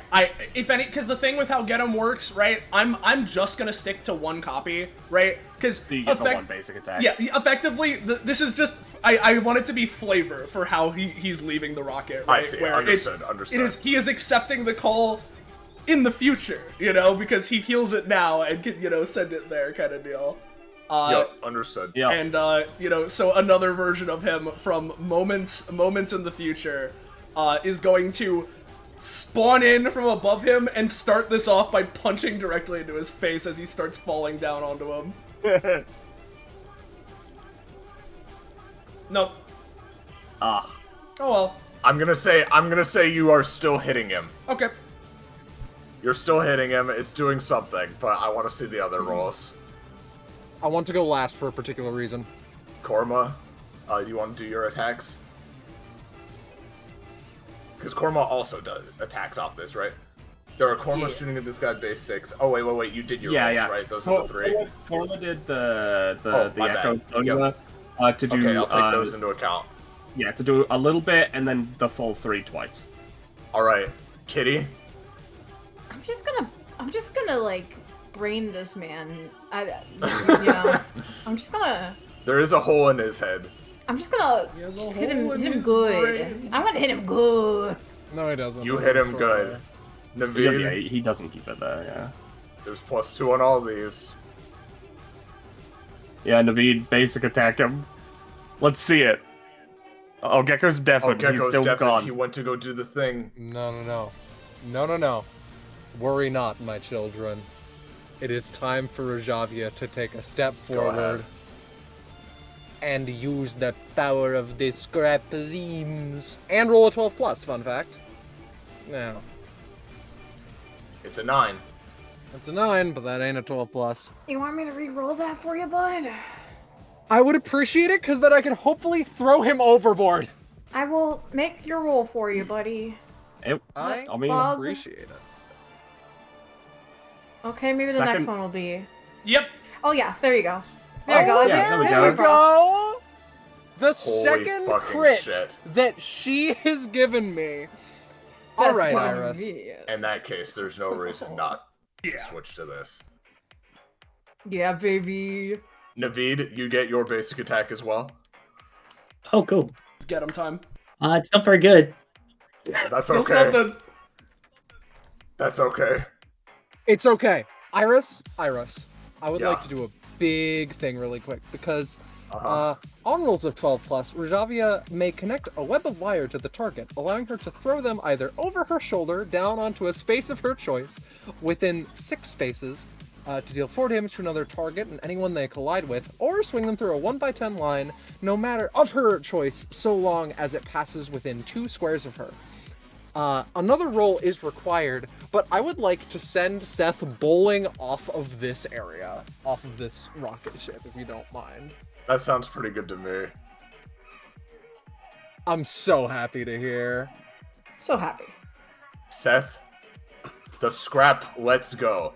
S5: Because the thing with how Get 'em works, right? I'm just gonna stick to 1 copy, right? Because
S7: you get the 1 basic attack.
S5: Yeah, effectively, this is just I want it to be flavor for how he's leaving the rocket, right?
S1: I see.
S5: Where
S1: Understood.
S5: he is accepting the call in the future, because he feels it now and can send it there, kind of deal.
S1: Yep, understood.
S7: Yeah.
S5: And so another version of him from moments in the future is going to spawn in from above him and start this off by punching directly into his face as he starts falling down onto him. Nope.
S7: Ah.
S5: Oh well.
S1: I'm gonna say you are still hitting him.
S5: Okay.
S1: You're still hitting him. It's doing something, but I want to see the other rolls.
S9: I want to go last for a particular reason.
S1: Korma, do you want to do your attacks? Because Korma also does attacks off this, right? There are Korma shooting at this guy base 6. Oh wait, you did your rolls, right? Those are the 3.
S7: Korma did the
S1: my
S7: Echo
S1: bad.
S7: Sonia, to do.
S1: Okay, I'll take those into account.
S7: Yeah, to do a little bit and then the full 3 twice.
S1: All right, Kitty.
S4: I'm just gonna like brain this man. I'm just gonna.
S1: There is a hole in his head.
S4: I'm just gonna just hit him good. I'm gonna hit him good.
S9: No, he doesn't.
S1: You hit him good. Naveed.
S7: Yeah, he doesn't keep it there, yeah.
S1: There's +2 on all these.
S7: Yeah, Naveed, basic attack him. Let's see it. Oh, Gecko's deafened. He's still gone.
S1: He went to go do the thing.
S9: No. Worry not, my children. It is time for Rajavia to take a step forward. and use the power of the scrap beams. And roll a 12 plus, fun fact. Now,
S1: It's a 9.
S9: that's a 9, but that ain't a 12 plus.
S4: You want me to re-roll that for you, bud?
S9: I would appreciate it, because then I can hopefully throw him overboard.
S4: I will make your roll for you, buddy.
S9: I
S4: Bug.
S9: appreciate it.
S4: Okay, maybe the
S5: Second-
S4: next one will be...
S5: Yep.
S4: Oh yeah, there you go. There you go.
S9: There we
S4: There's my
S9: go. The
S1: Holy
S9: second
S1: fucking
S9: crit
S1: shit.
S9: that she has given me.
S4: That's
S9: All right,
S4: gonna
S9: Iris.
S4: be-
S1: In that case, there's no reason not to switch to this.
S4: Yeah, baby.
S1: Naveed, you get your basic attack as well.
S16: Oh, cool.
S5: Let's get him time.
S16: It's not very good.
S1: That's
S5: Still
S1: okay.
S5: something.
S1: That's okay.
S9: It's okay. Iris, I would
S1: Yeah.
S9: like to do a big thing really quick because
S1: Uh-huh.
S9: on rolls of 12 plus, Rajavia may connect a web of wire to the target, allowing her to throw them either over her shoulder down onto a space of her choice within 6 spaces to deal 4 damage to another target and anyone they collide with, or swing them through a 1x10 line, no matter of her choice, so long as it passes within 2 squares of her. Another roll is required, but I would like to send Seth bowling off of this area, off of this rocket ship, if you don't mind.
S1: That sounds pretty good to me.
S9: I'm so happy to hear.
S4: So happy.
S1: Seth, the scrap lets go.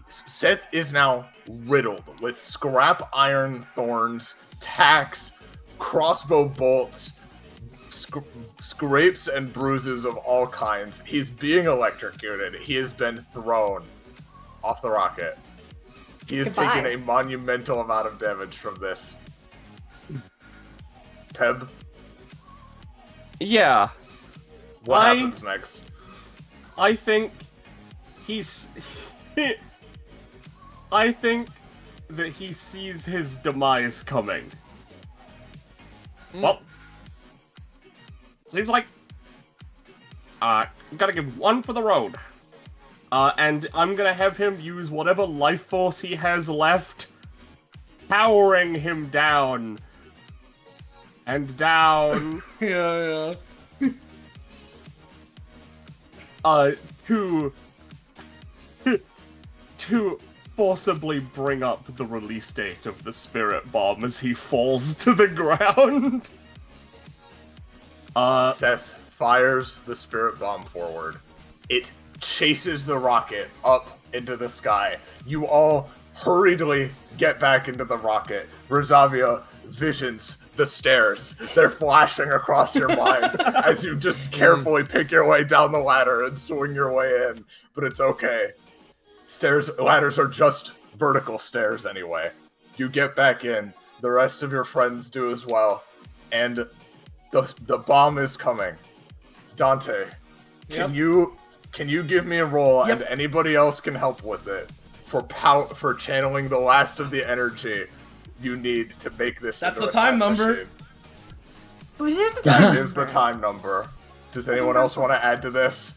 S1: Seth is now riddled with scrap iron thorns, tacks, crossbow bolts, scrapes and bruises of all kinds. He's being electrocuted. He has been thrown off the rocket. He has
S4: Goodbye.
S1: taken a monumental amount of damage from this. Peb,
S7: Yeah.
S1: what
S7: I-
S1: happens next?
S7: I think he's. I think that he sees his demise coming. Well, seems like gotta give one for the road. And I'm gonna have him use whatever life force he has left, powering him down and down.
S5: Yeah.
S7: To forcibly bring up the release date of the spirit bomb as he falls to the ground.
S1: Seth fires the spirit bomb forward. It chases the rocket up into the sky. You all hurriedly get back into the rocket. Rosavia visions the stairs. They're flashing across your mind as you just carefully pick your way down the ladder and swing your way in. But it's okay. Ladders are just vertical stairs anyway. You get back in. The rest of your friends do as well. And the bomb is coming. Dante, can you give me a roll, and anybody else can help with it for channeling the last of the energy you need to make this.
S5: That's
S1: into
S5: the
S1: a
S5: time number.
S1: machine.
S4: But it is a
S1: That
S4: time
S1: is the time number. Does anyone else want to add to this?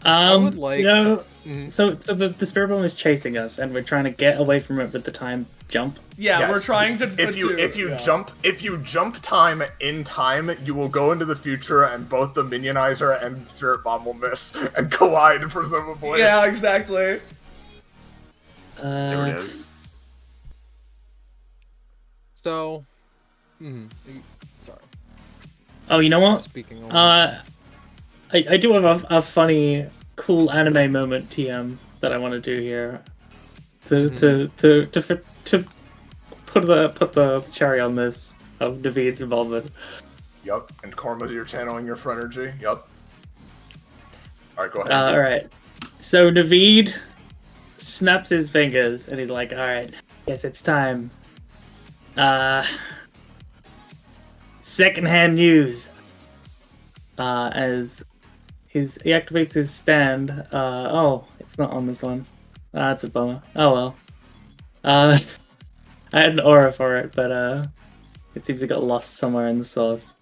S9: would like-
S16: No. So the spirit bomb is chasing us, and we're trying to get away from it with the time jump.
S5: Yeah,
S1: Yes.
S5: we're trying to.
S1: If you jump time in time, you will go into the future, and both the minionizer and spirit bomb will miss and collide, presumably.
S5: Yeah, exactly.
S7: There it is.
S9: So, sorry.
S16: Oh, you know what?
S9: Speaking of-
S16: I do have a funny, cool anime moment TM that I want to do here. To put the cherry on this of Naveed's involvement.
S1: Yup. And Korma, you're channeling your energy. Yup. Alright, go ahead.
S16: Alright. So Naveed snaps his fingers and he's like, alright, guess it's time. Secondhand news. As he activates his stand. Oh, it's not on this one. That's a bummer. Oh well. I had an aura for it, but it seems it got lost somewhere in the source.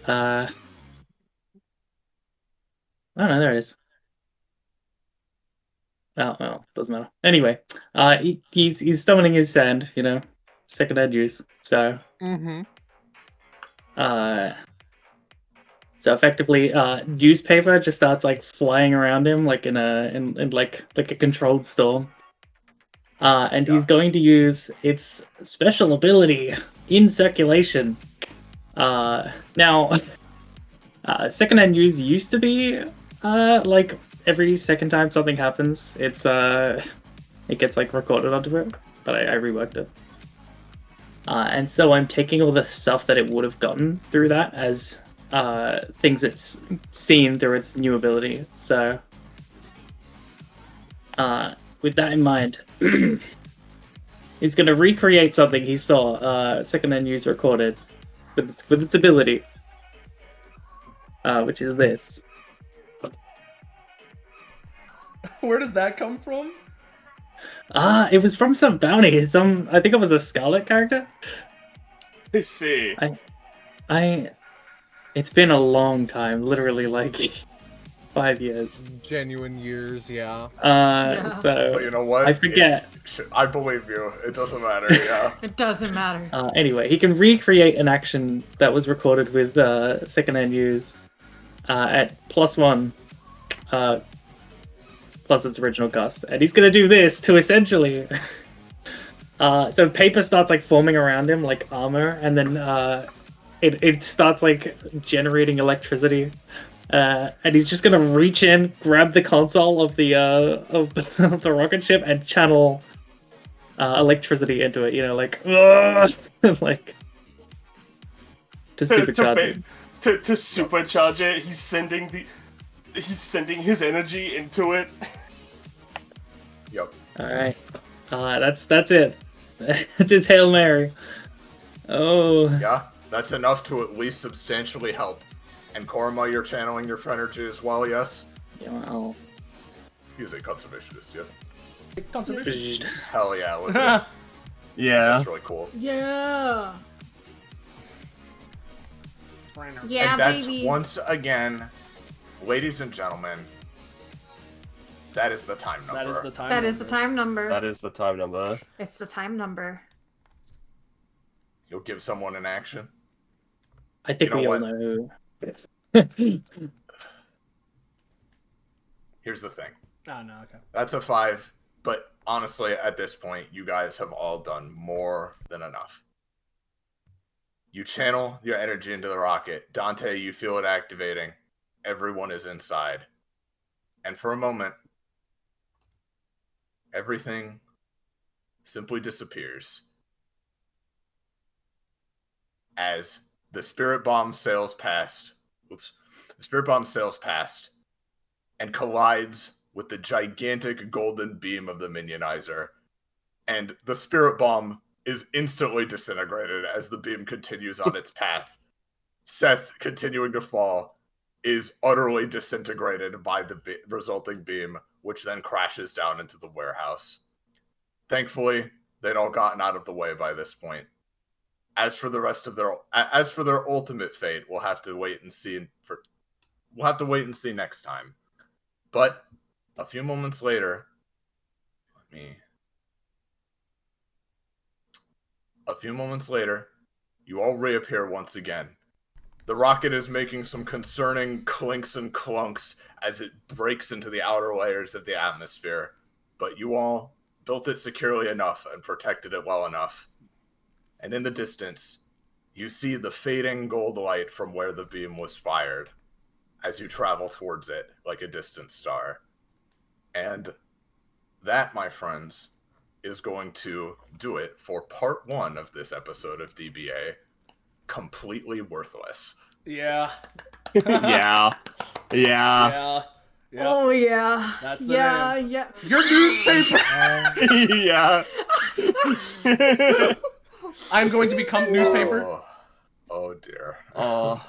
S16: Oh no, there it is. Oh well, doesn't matter. Anyway, he's summoning his sand, you know, secondhand use. So
S9: Mm-hmm.
S16: So effectively, newspaper just starts like flying around him like in like a controlled storm. And he's going to use its special ability in circulation. Now, secondhand use used to be like every second time something happens, it gets like recorded onto it, but I reworked it. And so I'm taking all the stuff that it would have gotten through that as things it's seen through its new ability. So, with that in mind, he's going to recreate something he saw secondhand use recorded with its ability, which is this.
S5: Where does that come from?
S16: It was from some bounty. I think it was a Scarlet character.
S7: I see.
S16: It's been a long time, literally like 5 years.
S9: Genuine years, yeah.
S16: So
S1: But you know what?
S16: I forget.
S1: I believe you. It doesn't matter. Yeah.
S4: It doesn't matter.
S16: Anyway, he can recreate an action that was recorded with secondhand use at +1, plus its original cost, and he's gonna do this to essentially. So paper starts like forming around him like armor, and then it starts like generating electricity, and he's just gonna reach in, grab the console of the of the rocket ship, and channel electricity into it. You know, like like to supercharge it.
S7: To supercharge it, he's sending his energy into it.
S1: Yep.
S16: All right, that's it. It's his Hail Mary. Oh.
S1: Yeah, that's enough to at least substantially help. And Korma, you're channeling your energy as well, yes?
S16: Yeah, well.
S1: He's a conservationist, yes?
S5: Conservationist.
S1: Hell yeah, look at this.
S7: Yeah.
S1: That's really cool.
S4: Yeah. Yeah,
S1: and that's
S4: baby.
S1: once again, ladies and gentlemen, that is the time number.
S5: That is the time
S4: That
S5: number.
S4: is the time number.
S7: That is the time number.
S4: It's the time number.
S1: You'll give someone an action?
S16: I think
S1: You know
S16: we all
S1: what?
S16: know.
S1: Here's the thing.
S5: Oh, no, okay.
S1: That's a 5, but honestly, at this point, you guys have all done more than enough. You channel your energy into the rocket. Dante, you feel it activating. Everyone is inside. And for a moment, everything simply disappears as the spirit bomb sails past. The spirit bomb sails past and collides with the gigantic golden beam of the minionizer. And the spirit bomb is instantly disintegrated as the beam continues on its path. Seth, continuing to fall, is utterly disintegrated by the resulting beam, which then crashes down into the warehouse. Thankfully, they'd all gotten out of the way by this point. As for their ultimate fate, we'll have to wait and see. We'll have to wait and see next time. But a few moments later, you all reappear once again. The rocket is making some concerning clinks and clunks as it breaks into the outer layers of the atmosphere, but you all built it securely enough and protected it well enough. And in the distance, you see the fading gold light from where the beam was fired as you travel towards it like a distant star. And that, my friends, is going to do it for part 1 of this episode of DBA. Completely worthless.
S5: Yeah.
S7: Yeah.
S5: Yeah. Yep.
S4: Oh yeah.
S5: That's the
S4: name.
S5: Yeah. Your newspaper.
S7: Yeah.
S5: I'm going to become newspaper.
S1: Oh dear.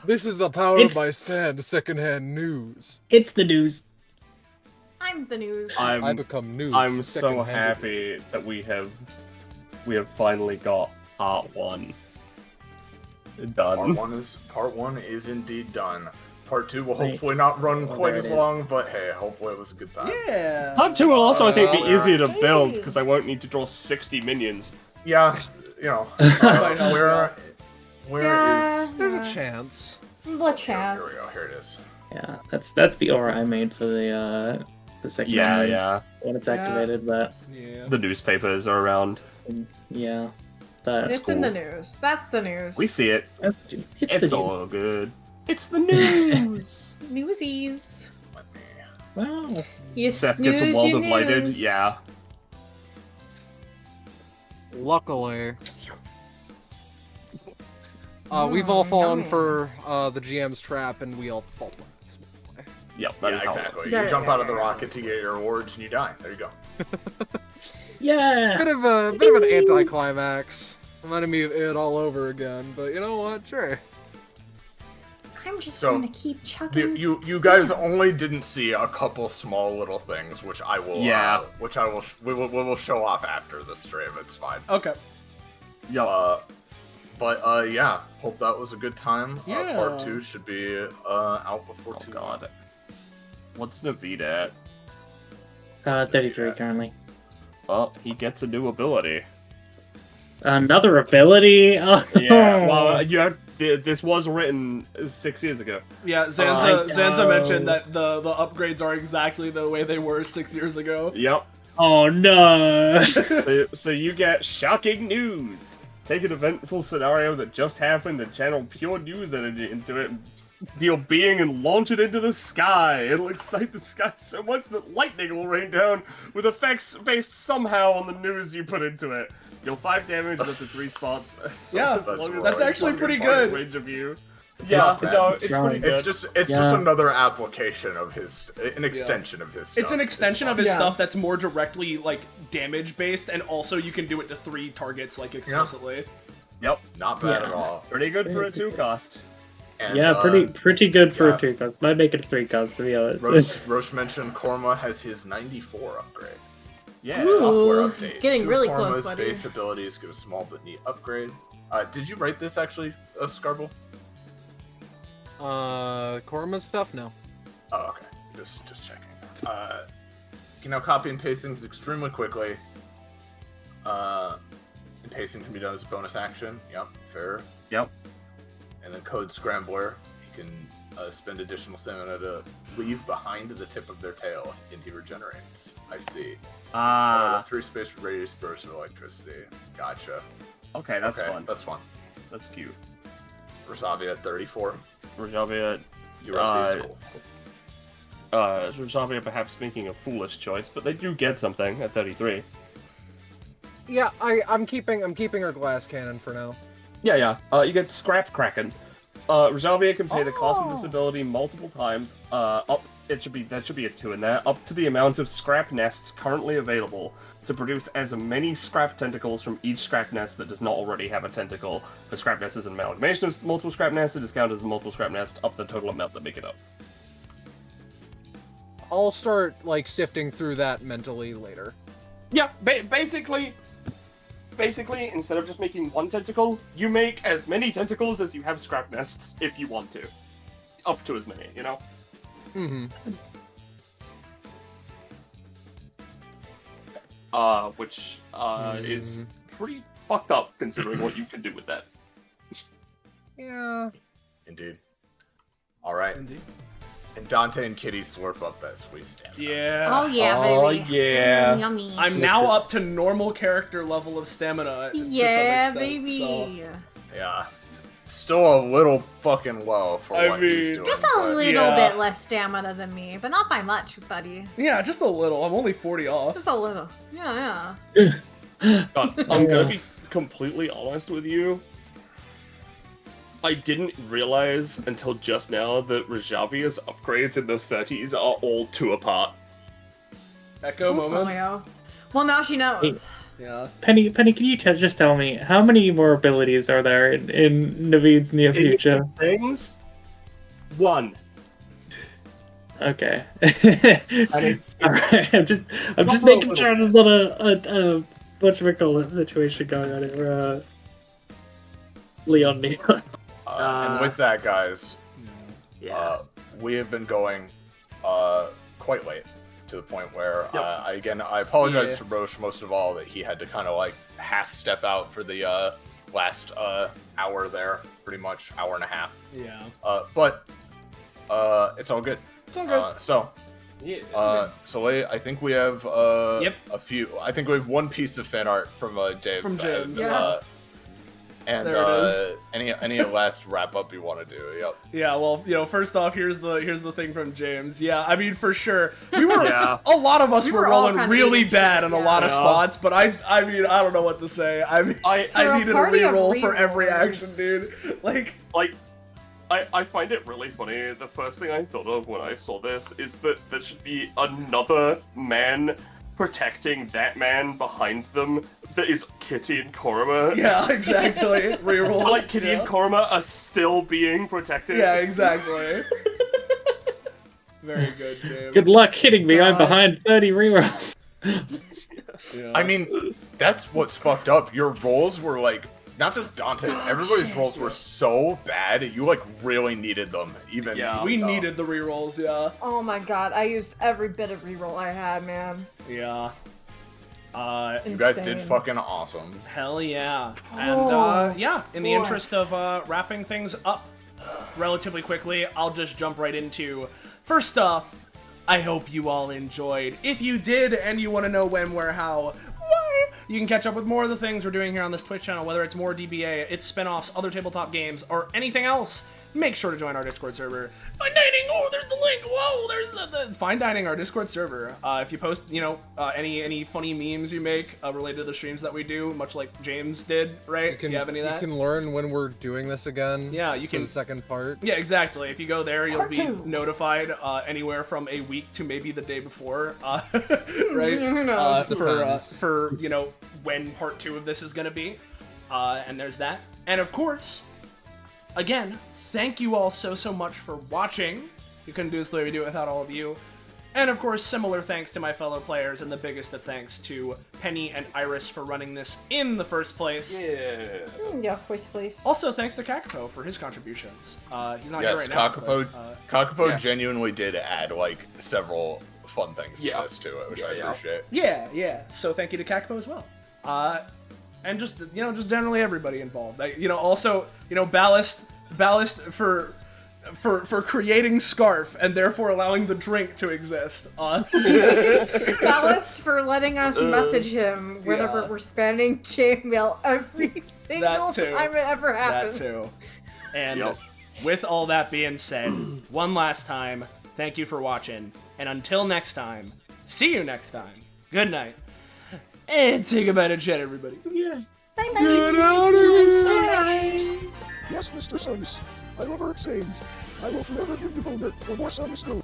S9: This is the power
S16: It's-
S9: by stand secondhand news.
S16: It's the news.
S4: I'm the news.
S9: I become news.
S7: I'm so
S9: second-handedly.
S7: happy that we have finally got part 1 done.
S1: Part one is indeed done. Part 2 will
S16: Wait.
S1: hopefully not run
S16: Oh,
S1: quite
S16: there
S1: as
S16: it is.
S1: long, but hey, hopefully it was a good time.
S5: Yeah.
S7: Part 2 will also, I think, be
S1: yeah.
S7: easier to build because I won't need to draw 60 minions.
S1: Yeah, you know,
S5: Might help
S1: where
S4: Yeah,
S1: is?
S9: There's a chance.
S4: The
S1: Here we
S4: chance.
S1: go. Here it is.
S16: Yeah, that's the aura I made for the second one.
S7: Yeah.
S16: When it's activated, but
S5: Yeah.
S7: The newspapers are around.
S16: yeah. But
S4: It's in the news. That's the news.
S7: We see it. It's
S16: the
S7: all good. It's the news.
S4: Newsies.
S16: Wow.
S4: You
S7: Seth gets a
S4: snooze,
S7: world
S4: you
S7: of lighted.
S4: news.
S7: Yeah.
S9: Luckily. We've all fallen for the GM's trap, and we all fall.
S7: Yep,
S1: Yeah, exactly.
S4: Yeah,
S1: You jump
S4: yeah,
S1: out of the
S4: yeah.
S1: rocket to get your awards, and you die. There you go.
S16: Yeah.
S9: Bit of an anticlimax. Reminded me of it all over again, but you know what? Sure.
S4: I'm just
S1: So,
S4: going to keep chugging.
S1: You guys only didn't see a couple small little things, which I will.
S7: Yeah.
S1: We will show off after the stream. It's fine.
S5: Okay.
S7: Yup.
S1: But yeah. Hope that was a good time.
S5: Yeah.
S1: Part 2 should be out before
S7: Oh
S1: 2.
S7: god. What's Naveed at?
S16: 33 currently.
S7: Well, he gets a new ability.
S16: Another ability? Oh.
S7: Yeah, well, this was written 6 years ago.
S5: Yeah, Zanza mentioned that the upgrades are exactly the way they were 6 years ago.
S7: Yep.
S16: Oh no!
S7: So you get shocking news. Take an eventful scenario that just happened and channel pure news energy into it and deal being and launch it into the sky. It'll excite the sky so much that lightning will rain down with effects based somehow on the news you put into it. Deal 5 damage up to 3 spots.
S5: Yeah, that's actually pretty good.
S7: Range of you. Yeah, it's pretty good.
S1: It's just another application of his, an extension of his stuff.
S5: It's an extension of his stuff that's more directly like damage based, and also you can do it to 3 targets like explicitly.
S7: Yep,
S1: not bad at all.
S7: Pretty good for a 2 cost.
S1: And,
S16: yeah, pretty good for a 2 cost. Might make it a 3 cost to be honest.
S1: Roche mentioned Korma has his 94 upgrade.
S7: Yeah,
S1: software update.
S4: Getting really
S1: Korma's
S4: close, buddy.
S1: base abilities give a small but neat upgrade. Did you write this actually, Scarble?
S9: Korma stuff? No.
S1: Oh, okay. Just checking. You can now copy and paste things extremely quickly. And pasting can be done as a bonus action. Yep, fair.
S7: Yep.
S1: And then Code Scrambler, you can spend additional stamina to leave behind the tip of their tail, and he regenerates. I see. 3 space radius burst of electricity. Gotcha.
S7: Okay, that's fun.
S1: That's fun.
S7: That's cute.
S1: Rosavia at 34.
S7: Rosavia,
S1: You wrote these cool.
S7: Rosavia perhaps making a foolish choice, but they do get something at 33.
S9: Yeah, I'm keeping her glass cannon for now.
S7: Yeah. You get Scrap Kraken. Rosavia can pay the cost of this ability multiple times. That should be a 2 in there. Up to the amount of scrap nests currently available to produce as many scrap tentacles from each scrap nest that does not already have a tentacle. For scrap nests is an amalgamation of multiple scrap nests, it is counted as a multiple scrap nest up the total amount that make it up.
S9: I'll start sifting through that mentally later.
S7: Yeah, basically, instead of just making 1 tentacle, you make as many tentacles as you have scrap nests if you want to. Up to as many, you know?
S9: Mm-hmm.
S7: Which is pretty fucked up considering what you can do with that.
S9: Yeah.
S1: Indeed. Alright.
S5: Indeed.
S1: And Dante and Kitty slurp up that sweet stamina.
S5: Yeah.
S11: Oh yeah, baby.
S7: Yeah.
S11: Yummy.
S5: I'm now up to normal character level of stamina.
S4: Yeah,
S5: to some extent,
S4: baby.
S5: So.
S1: Yeah. Still a little fucking low for what he's doing.
S4: Just a little bit less stamina than me, but not by much, buddy.
S5: Yeah, just a little. I'm only 40 off.
S4: Just a little. Yeah.
S7: God, I'm gonna be completely honest with you. I didn't realize until just now that Rajavia's upgrades in the 30s are all 2 apart.
S5: Echo moment.
S4: Oh, yeah. Well, now she knows.
S5: Yeah.
S16: Penny, can you just tell me how many more abilities are there in Naveed's near future?
S7: Things? 1.
S16: Okay. Alright, I'm just making sure there's not a whatchamacallit situation going on here. Leon.
S1: And with that, guys, we have been going quite late. to the point where I apologize
S5: Yeah.
S1: to Roche most of all that he had to kind of like half step out for the last hour there, pretty much hour and a half.
S5: Yeah.
S1: But it's all good.
S5: It's all good.
S1: Soleil, I think we have a few. I think we have one piece of fan art from James.
S5: From James.
S1: And
S5: There it is.
S1: any last wrap up you want to do? Yep.
S5: Yeah, well, first off, here's the thing from James. Yeah, I mean, for sure, we were
S7: Yeah.
S5: a lot of us
S4: We
S5: were
S4: were all
S5: rolling
S4: kinda
S5: really
S4: eating
S5: bad
S4: shit,
S5: in a lot of
S7: yeah.
S5: spots, but I mean, I don't know what to say. I mean, I
S4: a
S5: needed a
S4: party of
S5: reroll for every action,
S4: rerollers.
S5: dude. Like,
S7: I find it really funny. The first thing I thought of when I saw this is that there should be another man protecting that man behind them that is Kitty and Korima.
S5: yeah, exactly. Rerolls.
S7: Like Kitty and Korima are still being protected.
S5: Yeah, exactly. Very good, James.
S16: Good luck hitting me. I'm behind 30 reroll.
S5: Yeah.
S1: I mean, that's what's fucked up. Your rolls were like, not just Dante's, everybody's rolls were so bad, you like really needed them. Even
S5: we needed the rerolls, yeah.
S4: Oh my god, I used every bit of reroll I had, man.
S5: Yeah.
S1: You guys did
S4: Insane.
S1: fucking awesome.
S5: Hell yeah.
S4: Oh,
S5: And yeah, in the
S4: boy.
S5: interest of wrapping things up relatively quickly, I'll just jump right into, first off, I hope you all enjoyed. If you did and you want to know when, where, how, why, you can catch up with more of the things we're doing here on this Twitch channel, whether it's more DBA, its spin-offs, other tabletop games, or anything else. Make sure to join our Discord server. Fine Dining, oh, there's the link, whoa, there's the Fine Dining, our Discord server. If you post, any funny memes you make related to the streams that we do, much like James did, right? Do you have any of that?
S9: You can learn when we're doing this again.
S5: Yeah, you
S9: for
S5: can.
S9: the second part.
S5: Yeah, exactly. If you go there, you'll
S4: Part
S5: be
S4: two.
S5: notified anywhere from a week to maybe the day before, right?
S4: Who knows?
S5: For when part 2 of this is gonna be, and there's that. And of course, again, thank you all so much for watching. We couldn't do this the way we do it without all of you. And of course, similar thanks to my fellow players, and the biggest of thanks to Penny and Iris for running this in the first place.
S7: Yeah.
S4: Yeah, first place.
S5: Also, thanks to Kakapo for his contributions. He's not here
S1: Yes,
S5: right now.
S1: Kakapo
S5: yes.
S1: genuinely did add like several fun things to this to it, which I appreciate.
S5: Yeah. So thank you to Kakapo as well. And just generally everybody involved. Also, Ballast for creating Scarf and therefore allowing the drink to exist.
S4: Ballast for letting us message him whenever we're spamming Gmail every single time it ever happens.
S5: That too. And with all that being said, one last time, thank you for watching. And until next time, see you next time. Good night. And say goodbye to Jet, everybody.
S4: Yeah. Bye bye.
S18: Get out of here! Yes, Mr. Sons. I love our exchange. I will forever give you Boulder for more Sonic School.